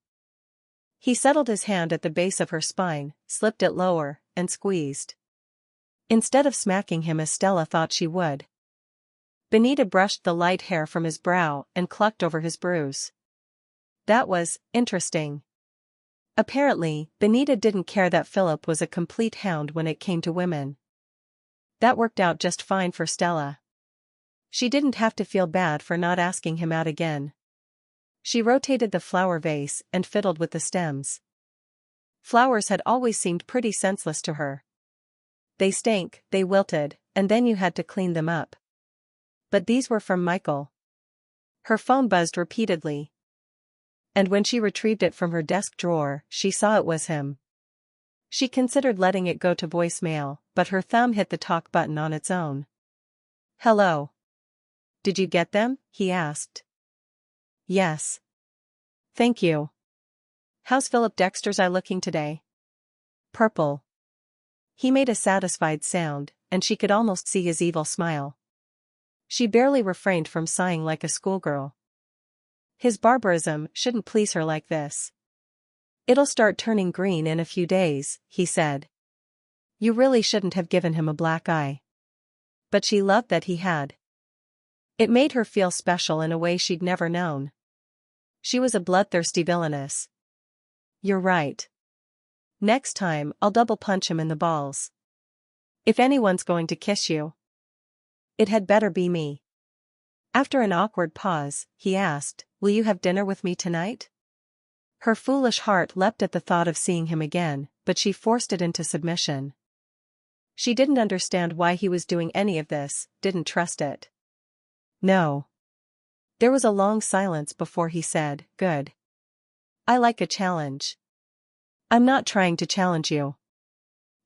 he settled his hand at the base of her spine, slipped it lower, and squeezed. Instead of smacking him as Stella thought she would, Benita brushed the light hair from his brow and clucked over his bruise. That was interesting. Apparently, Benita didn't care that Philip was a complete hound when it came to women. That worked out just fine for Stella. She didn't have to feel bad for not asking him out again. She rotated the flower vase and fiddled with the stems. Flowers had always seemed pretty senseless to her. They stank, they wilted, and then you had to clean them up. But these were from Michael. Her phone buzzed repeatedly. And when she retrieved it from her desk drawer, she saw it was him. She considered letting it go to voicemail, but her thumb hit the talk button on its own. "Hello. Did you get them?" he asked. "Yes. Thank you. How's Philip Dexter's eye looking today?" "Purple." He made a satisfied sound, and she could almost see his evil smile. She barely refrained from sighing like a schoolgirl. His barbarism shouldn't please her like this. "It'll start turning green in a few days," he said. You really shouldn't have given him a black eye. But she loved that he had. It made her feel special in a way she'd never known. She was a bloodthirsty villainess. "You're right. Next time, I'll double punch him in the balls. If anyone's going to kiss you, it had better be me." After an awkward pause, he asked, "Will you have dinner with me tonight?" Her foolish heart leapt at the thought of seeing him again, but she forced it into submission. She didn't understand why he was doing any of this, didn't trust it. "No." There was a long silence before he said, "Good. I like a challenge." "I'm not trying to challenge you.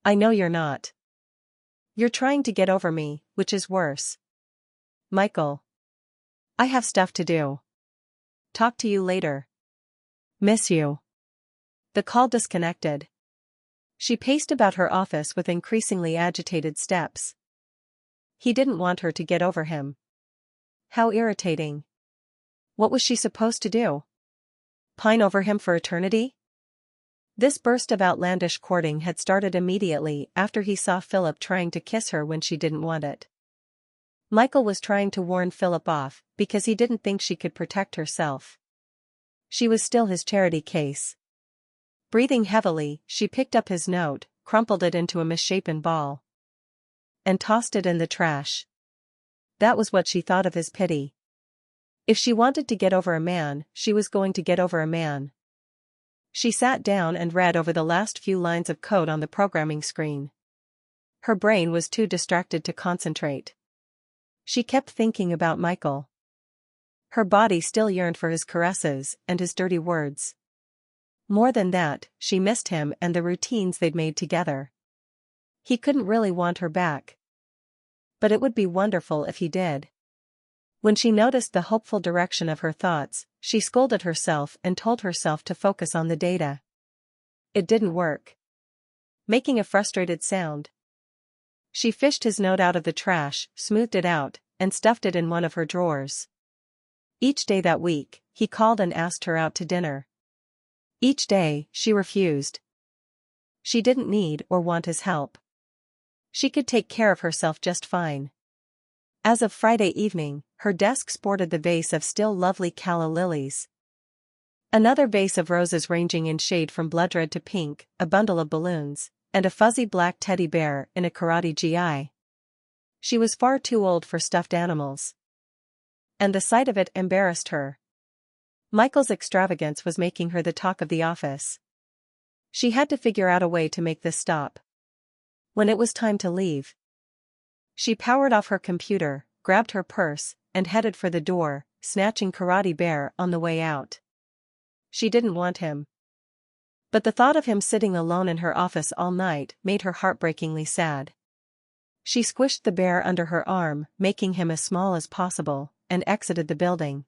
I know you're not. You're trying to get over me, which is worse. Michael. I have stuff to do. Talk to you later. Miss you." The call disconnected. She paced about her office with increasingly agitated steps. He didn't want her to get over him. How irritating. What was she supposed to do? Pine over him for eternity? This burst of outlandish courting had started immediately after he saw Philip trying to kiss her when she didn't want it. Michael was trying to warn Philip off because he didn't think she could protect herself. She was still his charity case. Breathing heavily, she picked up his note, crumpled it into a misshapen ball, and tossed it in the trash. That was what she thought of his pity. If she wanted to get over a man, she was going to get over a man. She sat down and read over the last few lines of code on the programming screen. Her brain was too distracted to concentrate. She kept thinking about Michael. Her body still yearned for his caresses and his dirty words. More than that, she missed him and the routines they'd made together. He couldn't really want her back. But it would be wonderful if he did. When she noticed the hopeful direction of her thoughts, she scolded herself and told herself to focus on the data. It didn't work. Making a frustrated sound, she fished his note out of the trash, smoothed it out, and stuffed it in one of her drawers. Each day that week, he called and asked her out to dinner. Each day, she refused. She didn't need or want his help. She could take care of herself just fine. As of Friday evening, her desk sported the vase of still lovely calla lilies. Another vase of roses ranging in shade from blood red to pink, a bundle of balloons, and a fuzzy black teddy bear in a karate gi. She was far too old for stuffed animals. And the sight of it embarrassed her. Michael's extravagance was making her the talk of the office. She had to figure out a way to make this stop. When it was time to leave, she powered off her computer, grabbed her purse, and headed for the door, snatching Karate Bear on the way out. She didn't want him. But the thought of him sitting alone in her office all night made her heartbreakingly sad. She squished the bear under her arm, making him as small as possible, and exited the building.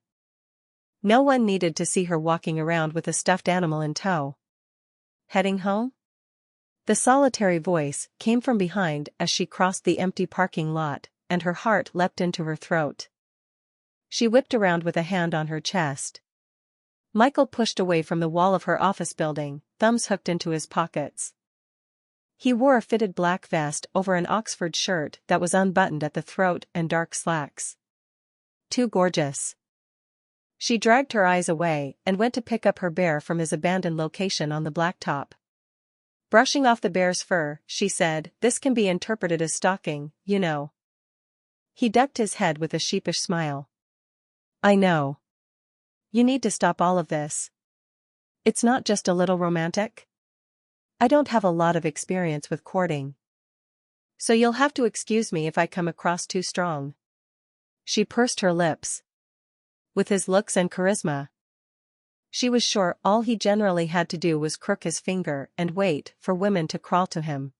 No one needed to see her walking around with a stuffed animal in tow. Heading home? The solitary voice came from behind as she crossed the empty parking lot, and her heart leapt into her throat. She whipped around with a hand on her chest. Michael pushed away from the wall of her office building, thumbs hooked into his pockets. He wore a fitted black vest over an Oxford shirt that was unbuttoned at the throat and dark slacks. Too gorgeous. She dragged her eyes away and went to pick up her bear from his abandoned location on the blacktop. Brushing off the bear's fur, she said, "This can be interpreted as stalking, you know." He ducked his head with a sheepish smile. "I know. You need to stop all of this. It's not just a little romantic. I don't have a lot of experience with courting. So you'll have to excuse me if I come across too strong." She pursed her lips. With his looks and charisma, She was sure all he generally had to do was crook his finger and wait for women to crawl to him.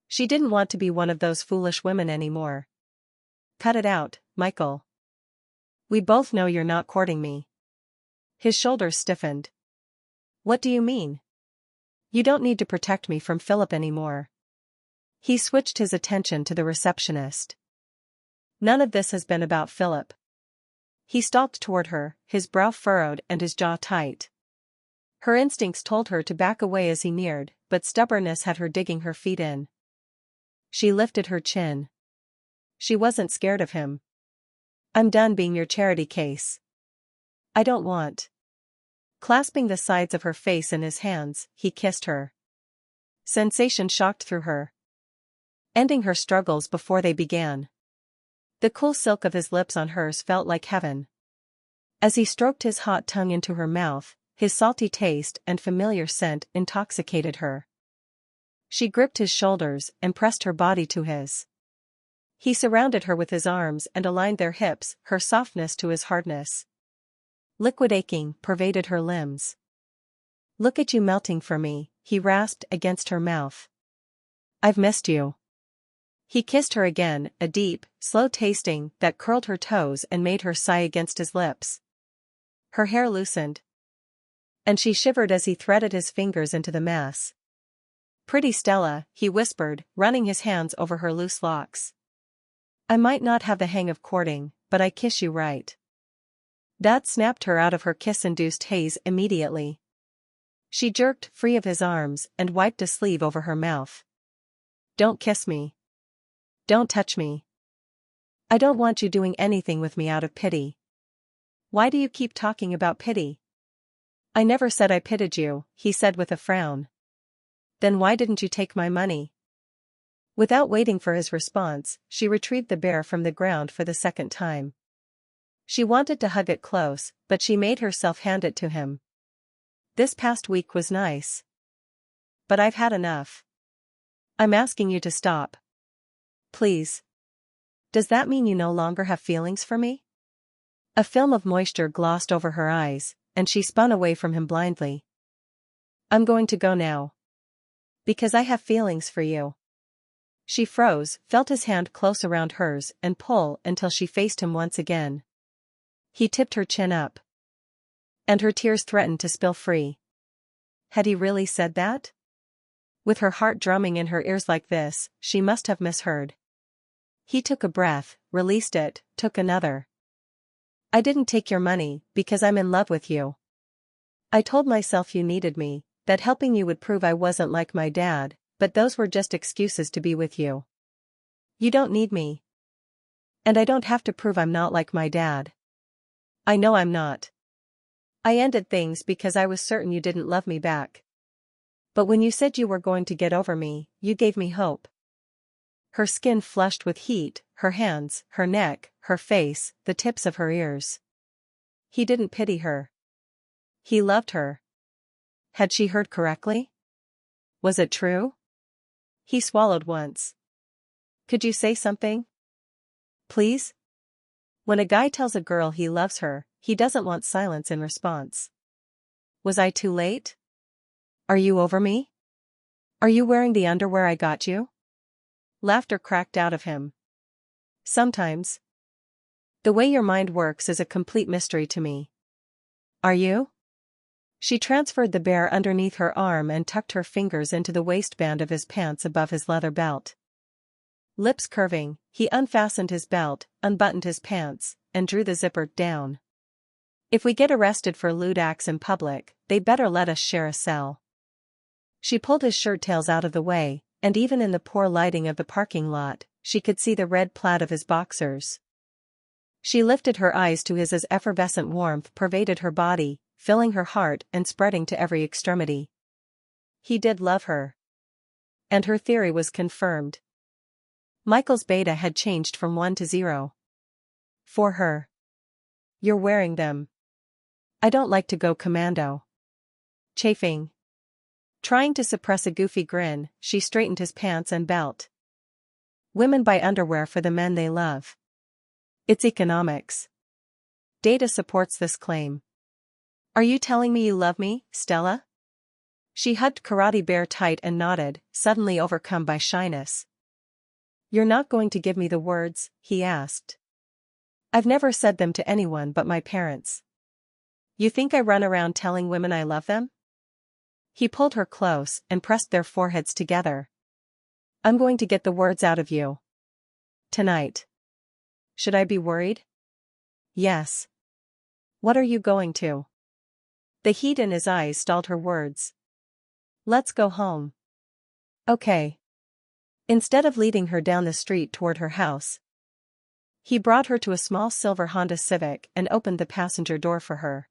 She didn't want to be one of those foolish women anymore. Cut it out, Michael. We both know you're not courting me. His shoulders stiffened. What do you mean? You don't need to protect me from Philip anymore. He switched his attention to the receptionist. None of this has been about Philip. He stalked toward her, his brow furrowed and his jaw tight. Her instincts told her to back away as he neared, but stubbornness had her digging her feet in. She lifted her chin. She wasn't scared of him. I'm done being your charity case. I don't want. Clasping the sides of her face in his hands, he kissed her. Sensation shocked through her, ending her struggles before they began. The cool silk of his lips on hers felt like heaven. As he stroked his hot tongue into her mouth, his salty taste and familiar scent intoxicated her. She gripped his shoulders and pressed her body to his. He surrounded her with his arms and aligned their hips, her softness to his hardness. Liquid aching pervaded her limbs. Look at you melting for me, he rasped against her mouth. I've missed you. He kissed her again, a deep, slow tasting that curled her toes and made her sigh against his lips. Her hair loosened, and she shivered as he threaded his fingers into the mass. Pretty Stella, he whispered, running his hands over her loose locks. I might not have the hang of courting, but I kiss you right. That snapped her out of her kiss-induced haze immediately. She jerked free of his arms and wiped a sleeve over her mouth. Don't kiss me. Don't touch me. I don't want you doing anything with me out of pity. Why do you keep talking about pity? I never said I pitied you, he said with a frown. Then why didn't you take my money? Without waiting for his response, she retrieved the bear from the ground for the second time. She wanted to hug it close, but she made herself hand it to him. This past week was nice. But I've had enough. I'm asking you to stop. Please. Does that mean you no longer have feelings for me? A film of moisture glossed over her eyes, and she spun away from him blindly. I'm going to go now. Because I have feelings for you. She froze, felt his hand close around hers and pull until she faced him once again. He tipped her chin up. And her tears threatened to spill free. Had he really said that? With her heart drumming in her ears like this, she must have misheard. He took a breath, released it, took another. I didn't take your money, because I'm in love with you. I told myself you needed me, that helping you would prove I wasn't like my dad, but those were just excuses to be with you. You don't need me. And I don't have to prove I'm not like my dad. I know I'm not. I ended things because I was certain you didn't love me back. But when you said you were going to get over me, you gave me hope. Her skin flushed with heat, her hands, her neck, her face, the tips of her ears. He didn't pity her. He loved her. Had she heard correctly? Was it true? He swallowed once. Could you say something? Please? When a guy tells a girl he loves her, he doesn't want silence in response. Was I too late? Are you over me? Are you wearing the underwear I got you? Laughter cracked out of him. Sometimes. The way your mind works is a complete mystery to me. Are you? She transferred the bear underneath her arm and tucked her fingers into the waistband of his pants above his leather belt. Lips curving, he unfastened his belt, unbuttoned his pants, and drew the zipper down. If we get arrested for lewd acts in public, they'd better let us share a cell. She pulled his shirt tails out of the way, and even in the poor lighting of the parking lot, she could see the red plaid of his boxers. She lifted her eyes to his as effervescent warmth pervaded her body, filling her heart and spreading to every extremity. He did love her. And her theory was confirmed. Michael's beta had changed from 1 to 0. For her. You're wearing them. I don't like to go commando. Chafing. Trying to suppress a goofy grin, she straightened his pants and belt. Women buy underwear for the men they love. It's economics. Data supports this claim. Are you telling me you love me, Stella? She hugged Karate Bear tight and nodded, suddenly overcome by shyness. You're not going to give me the words, he asked. I've never said them to anyone but my parents. You think I run around telling women I love them? He pulled her close and pressed their foreheads together. I'm going to get the words out of you. Tonight. Should I be worried? Yes. What are you going to? The heat in his eyes stalled her words. Let's go home. Okay. Instead of leading her down the street toward her house, he brought her to a small silver Honda Civic and opened the passenger door for her.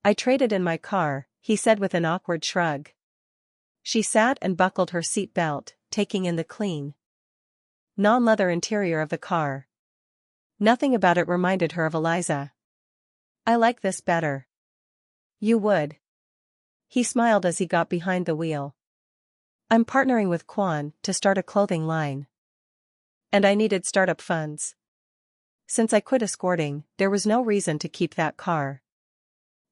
I traded in my car, he said with an awkward shrug. She sat and buckled her seat belt, taking in the clean, non-leather interior of the car. Nothing about it reminded her of Eliza. I like this better. You would. He smiled as he got behind the wheel. I'm partnering with Quotient to start a clothing line. And I needed startup funds. Since I quit escorting, there was no reason to keep that car.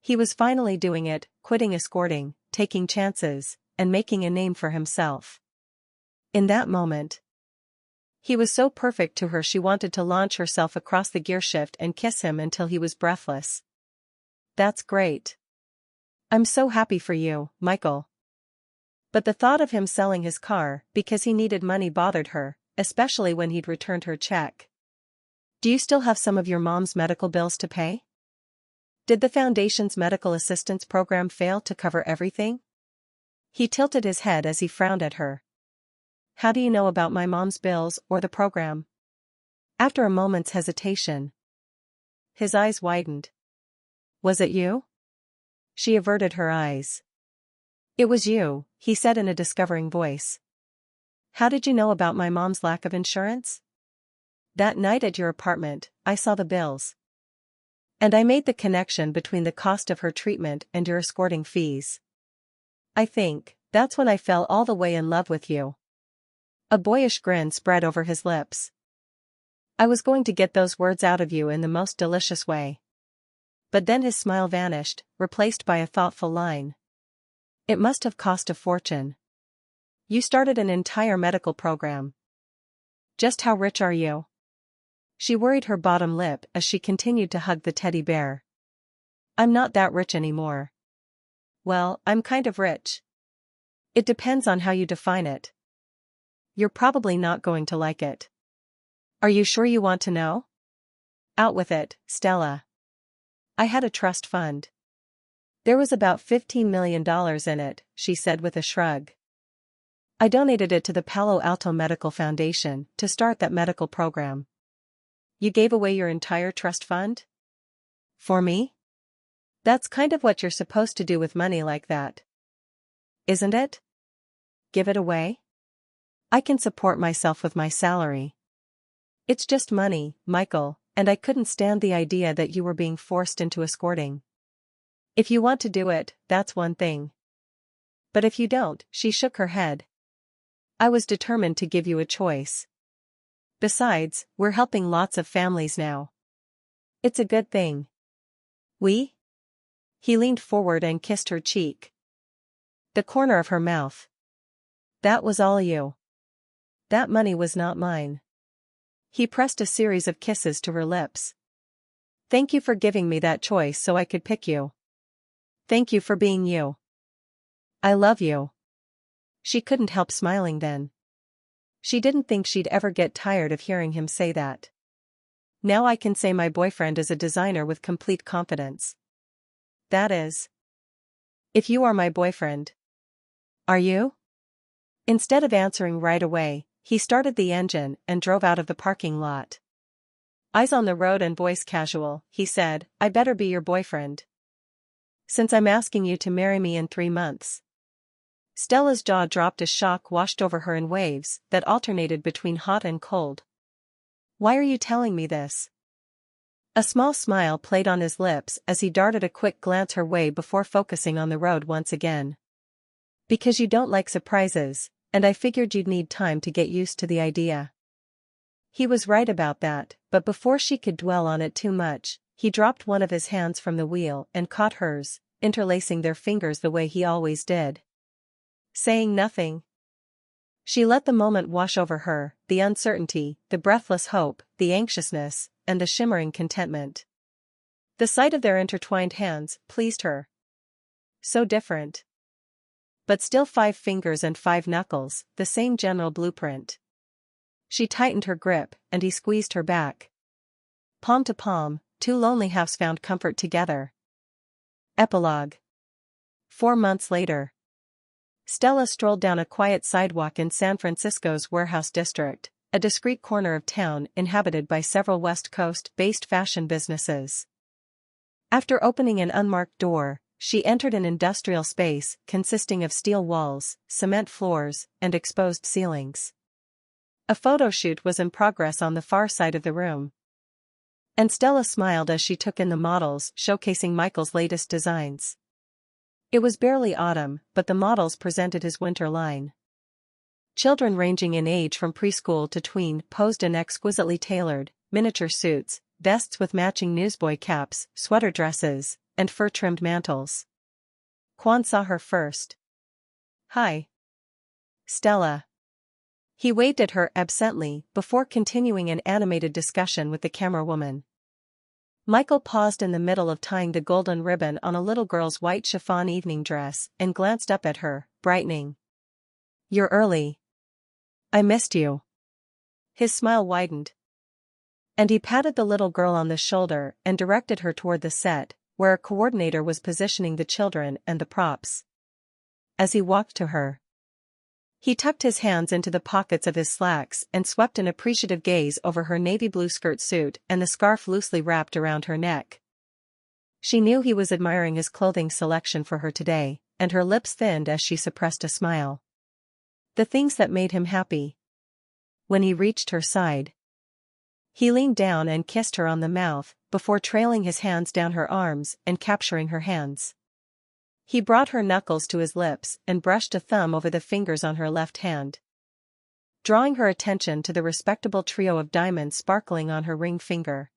He was finally doing it, quitting escorting, taking chances, and making a name for himself. In that moment, he was so perfect to her she wanted to launch herself across the gearshift and kiss him until he was breathless. That's great. I'm so happy for you, Michael. But the thought of him selling his car because he needed money bothered her, especially when he'd returned her check. Do you still have some of your mom's medical bills to pay? Did the Foundation's medical assistance program fail to cover everything? He tilted his head as he frowned at her. How do you know about my mom's bills or the program? After a moment's hesitation, his eyes widened. Was it you? She averted her eyes. It was you, he said in a discovering voice. How did you know about my mom's lack of insurance? That night at your apartment, I saw the bills. And I made the connection between the cost of her treatment and your escorting fees. I think, that's when I fell all the way in love with you. A boyish grin spread over his lips. I was going to get those words out of you in the most delicious way. But then his smile vanished, replaced by a thoughtful line. It must have cost a fortune. You started an entire medical program. Just how rich are you? She worried her bottom lip as she continued to hug the teddy bear. I'm not that rich anymore. Well, I'm kind of rich. It depends on how you define it. You're probably not going to like it. Are you sure you want to know? Out with it, Stella. I had a trust fund. There was about $15 million in it, she said with a shrug. I donated it to the Palo Alto Medical Foundation to start that medical program. You gave away your entire trust fund? For me? That's kind of what you're supposed to do with money like that. Isn't it? Give it away? I can support myself with my salary. It's just money, Michael, and I couldn't stand the idea that you were being forced into escorting. If you want to do it, that's one thing. But if you don't, she shook her head. I was determined to give you a choice. Besides, we're helping lots of families now. It's a good thing. We? He leaned forward and kissed her cheek. The corner of her mouth. That was all you. That money was not mine. He pressed a series of kisses to her lips. Thank you for giving me that choice so I could pick you. Thank you for being you. I love you. She couldn't help smiling then. She didn't think she'd ever get tired of hearing him say that. Now I can say my boyfriend is a designer with complete confidence. That is. If you are my boyfriend. Are you? Instead of answering right away, he started the engine and drove out of the parking lot. Eyes on the road and voice casual, he said, I better be your boyfriend. Since I'm asking you to marry me in 3 months. Stella's jaw dropped as shock washed over her in waves that alternated between hot and cold. Why are you telling me this? A small smile played on his lips as he darted a quick glance her way before focusing on the road once again. Because you don't like surprises, and I figured you'd need time to get used to the idea. He was right about that, but before she could dwell on it too much, He dropped one of his hands from the wheel and caught hers, interlacing their fingers the way he always did. Saying nothing. She let the moment wash over her, the uncertainty, the breathless hope, the anxiousness, and the shimmering contentment. The sight of their intertwined hands pleased her. So different. But still 5 fingers and 5 knuckles, the same general blueprint. She tightened her grip, and he squeezed her back. Palm to palm, 2 lonely halves found comfort together. Epilogue. 4 months later. Stella strolled down a quiet sidewalk in San Francisco's warehouse district, a discreet corner of town inhabited by several West Coast-based fashion businesses. After opening an unmarked door, she entered an industrial space consisting of steel walls, cement floors, and exposed ceilings. A photo shoot was in progress on the far side of the room. And Stella smiled as she took in the models showcasing Michael's latest designs. It was barely autumn, but the models presented his winter line. Children ranging in age from preschool to tween posed in exquisitely tailored, miniature suits, vests with matching newsboy caps, sweater dresses, and fur-trimmed mantles. Hoang saw her first. "Hi, Stella." He waved at her absently before continuing an animated discussion with the camerawoman. Michael paused in the middle of tying the golden ribbon on a little girl's white chiffon evening dress and glanced up at her, brightening. "You're early. I missed you." His smile widened. And he patted the little girl on the shoulder and directed her toward the set, where a coordinator was positioning the children and the props. As he walked to her, he tucked his hands into the pockets of his slacks and swept an appreciative gaze over her navy blue skirt suit and the scarf loosely wrapped around her neck. She knew he was admiring his clothing selection for her today, and her lips thinned as she suppressed a smile. The things that made him happy. When he reached her side, he leaned down and kissed her on the mouth, before trailing his hands down her arms and capturing her hands. He brought her knuckles to his lips and brushed a thumb over the fingers on her left hand, drawing her attention to the respectable trio of diamonds sparkling on her ring finger.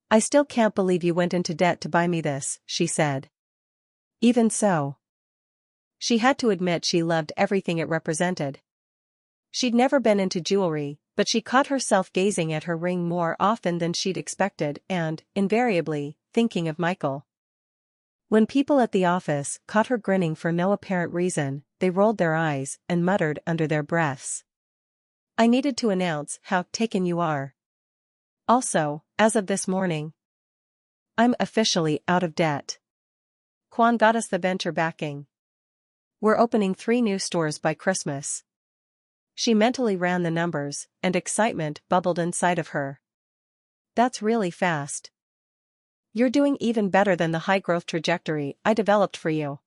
"I still can't believe you went into debt to buy me this," she said. Even so, she had to admit she loved everything it represented. She'd never been into jewelry, but she caught herself gazing at her ring more often than she'd expected and, invariably, thinking of Michael. When people at the office caught her grinning for no apparent reason, they rolled their eyes and muttered under their breaths. "I needed to announce how taken you are. Also, as of this morning, I'm officially out of debt. Hoang got us the venture backing. We're opening 3 new stores by Christmas." She mentally ran the numbers, and excitement bubbled inside of her. "That's really fast. You're doing even better than the high-growth trajectory I developed for you."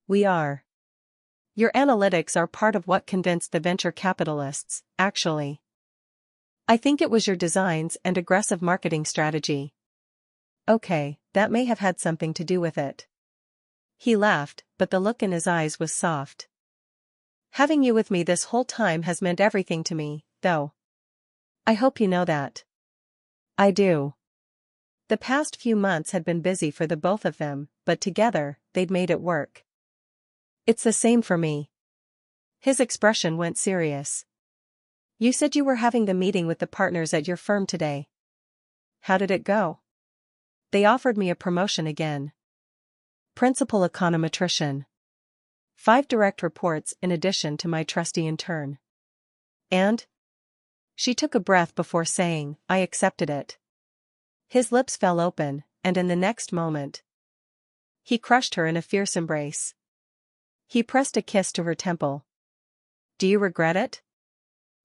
"We are. Your analytics are part of what convinced the venture capitalists, actually. I think it was your designs and aggressive marketing strategy." "Okay, that may have had something to do with it." He laughed, but the look in his eyes was soft. "Having you with me this whole time has meant everything to me, though. I hope you know that." "I do." The past few months had been busy for the both of them, but together, they'd made it work. "It's the same for me." His expression went serious. "You said you were having the meeting with the partners at your firm today. How did it go?" "They offered me a promotion again. Principal econometrician. 5 direct reports in addition to my trusty intern. And?" She took a breath before saying, "I accepted it." His lips fell open, and in the next moment, he crushed her in a fierce embrace. He pressed a kiss to her temple. "Do you regret it?"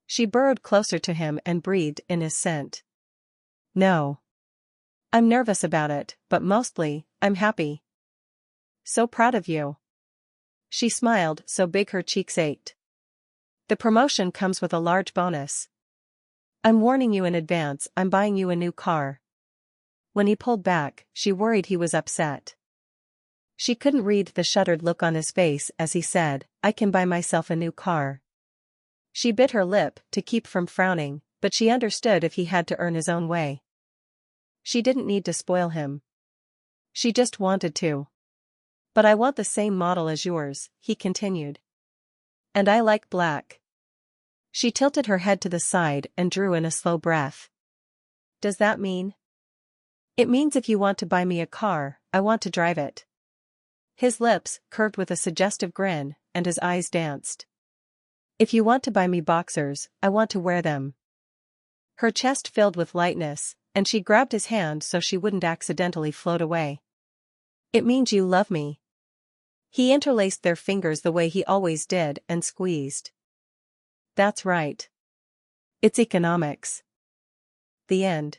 She burrowed closer to him and breathed in his scent. "No. I'm nervous about it, but mostly, I'm happy. So proud of you." She smiled so big her cheeks ached. "The promotion comes with a large bonus. I'm warning you in advance, I'm buying you a new car." When he pulled back, she worried he was upset. She couldn't read the shuttered look on his face as he said, "I can buy myself a new car." She bit her lip to keep from frowning, but she understood if he had to earn his own way. She didn't need to spoil him. She just wanted to. But I want the same model as yours, he continued. And I like black. She tilted her head to the side and drew in a slow breath. Does that mean? It means if you want to buy me a car, I want to drive it. His lips curved with a suggestive grin, and his eyes danced. If you want to buy me boxers, I want to wear them. Her chest filled with lightness, and she grabbed his hand so she wouldn't accidentally float away. It means you love me. He interlaced their fingers the way he always did and squeezed. That's right. It's economics. The end.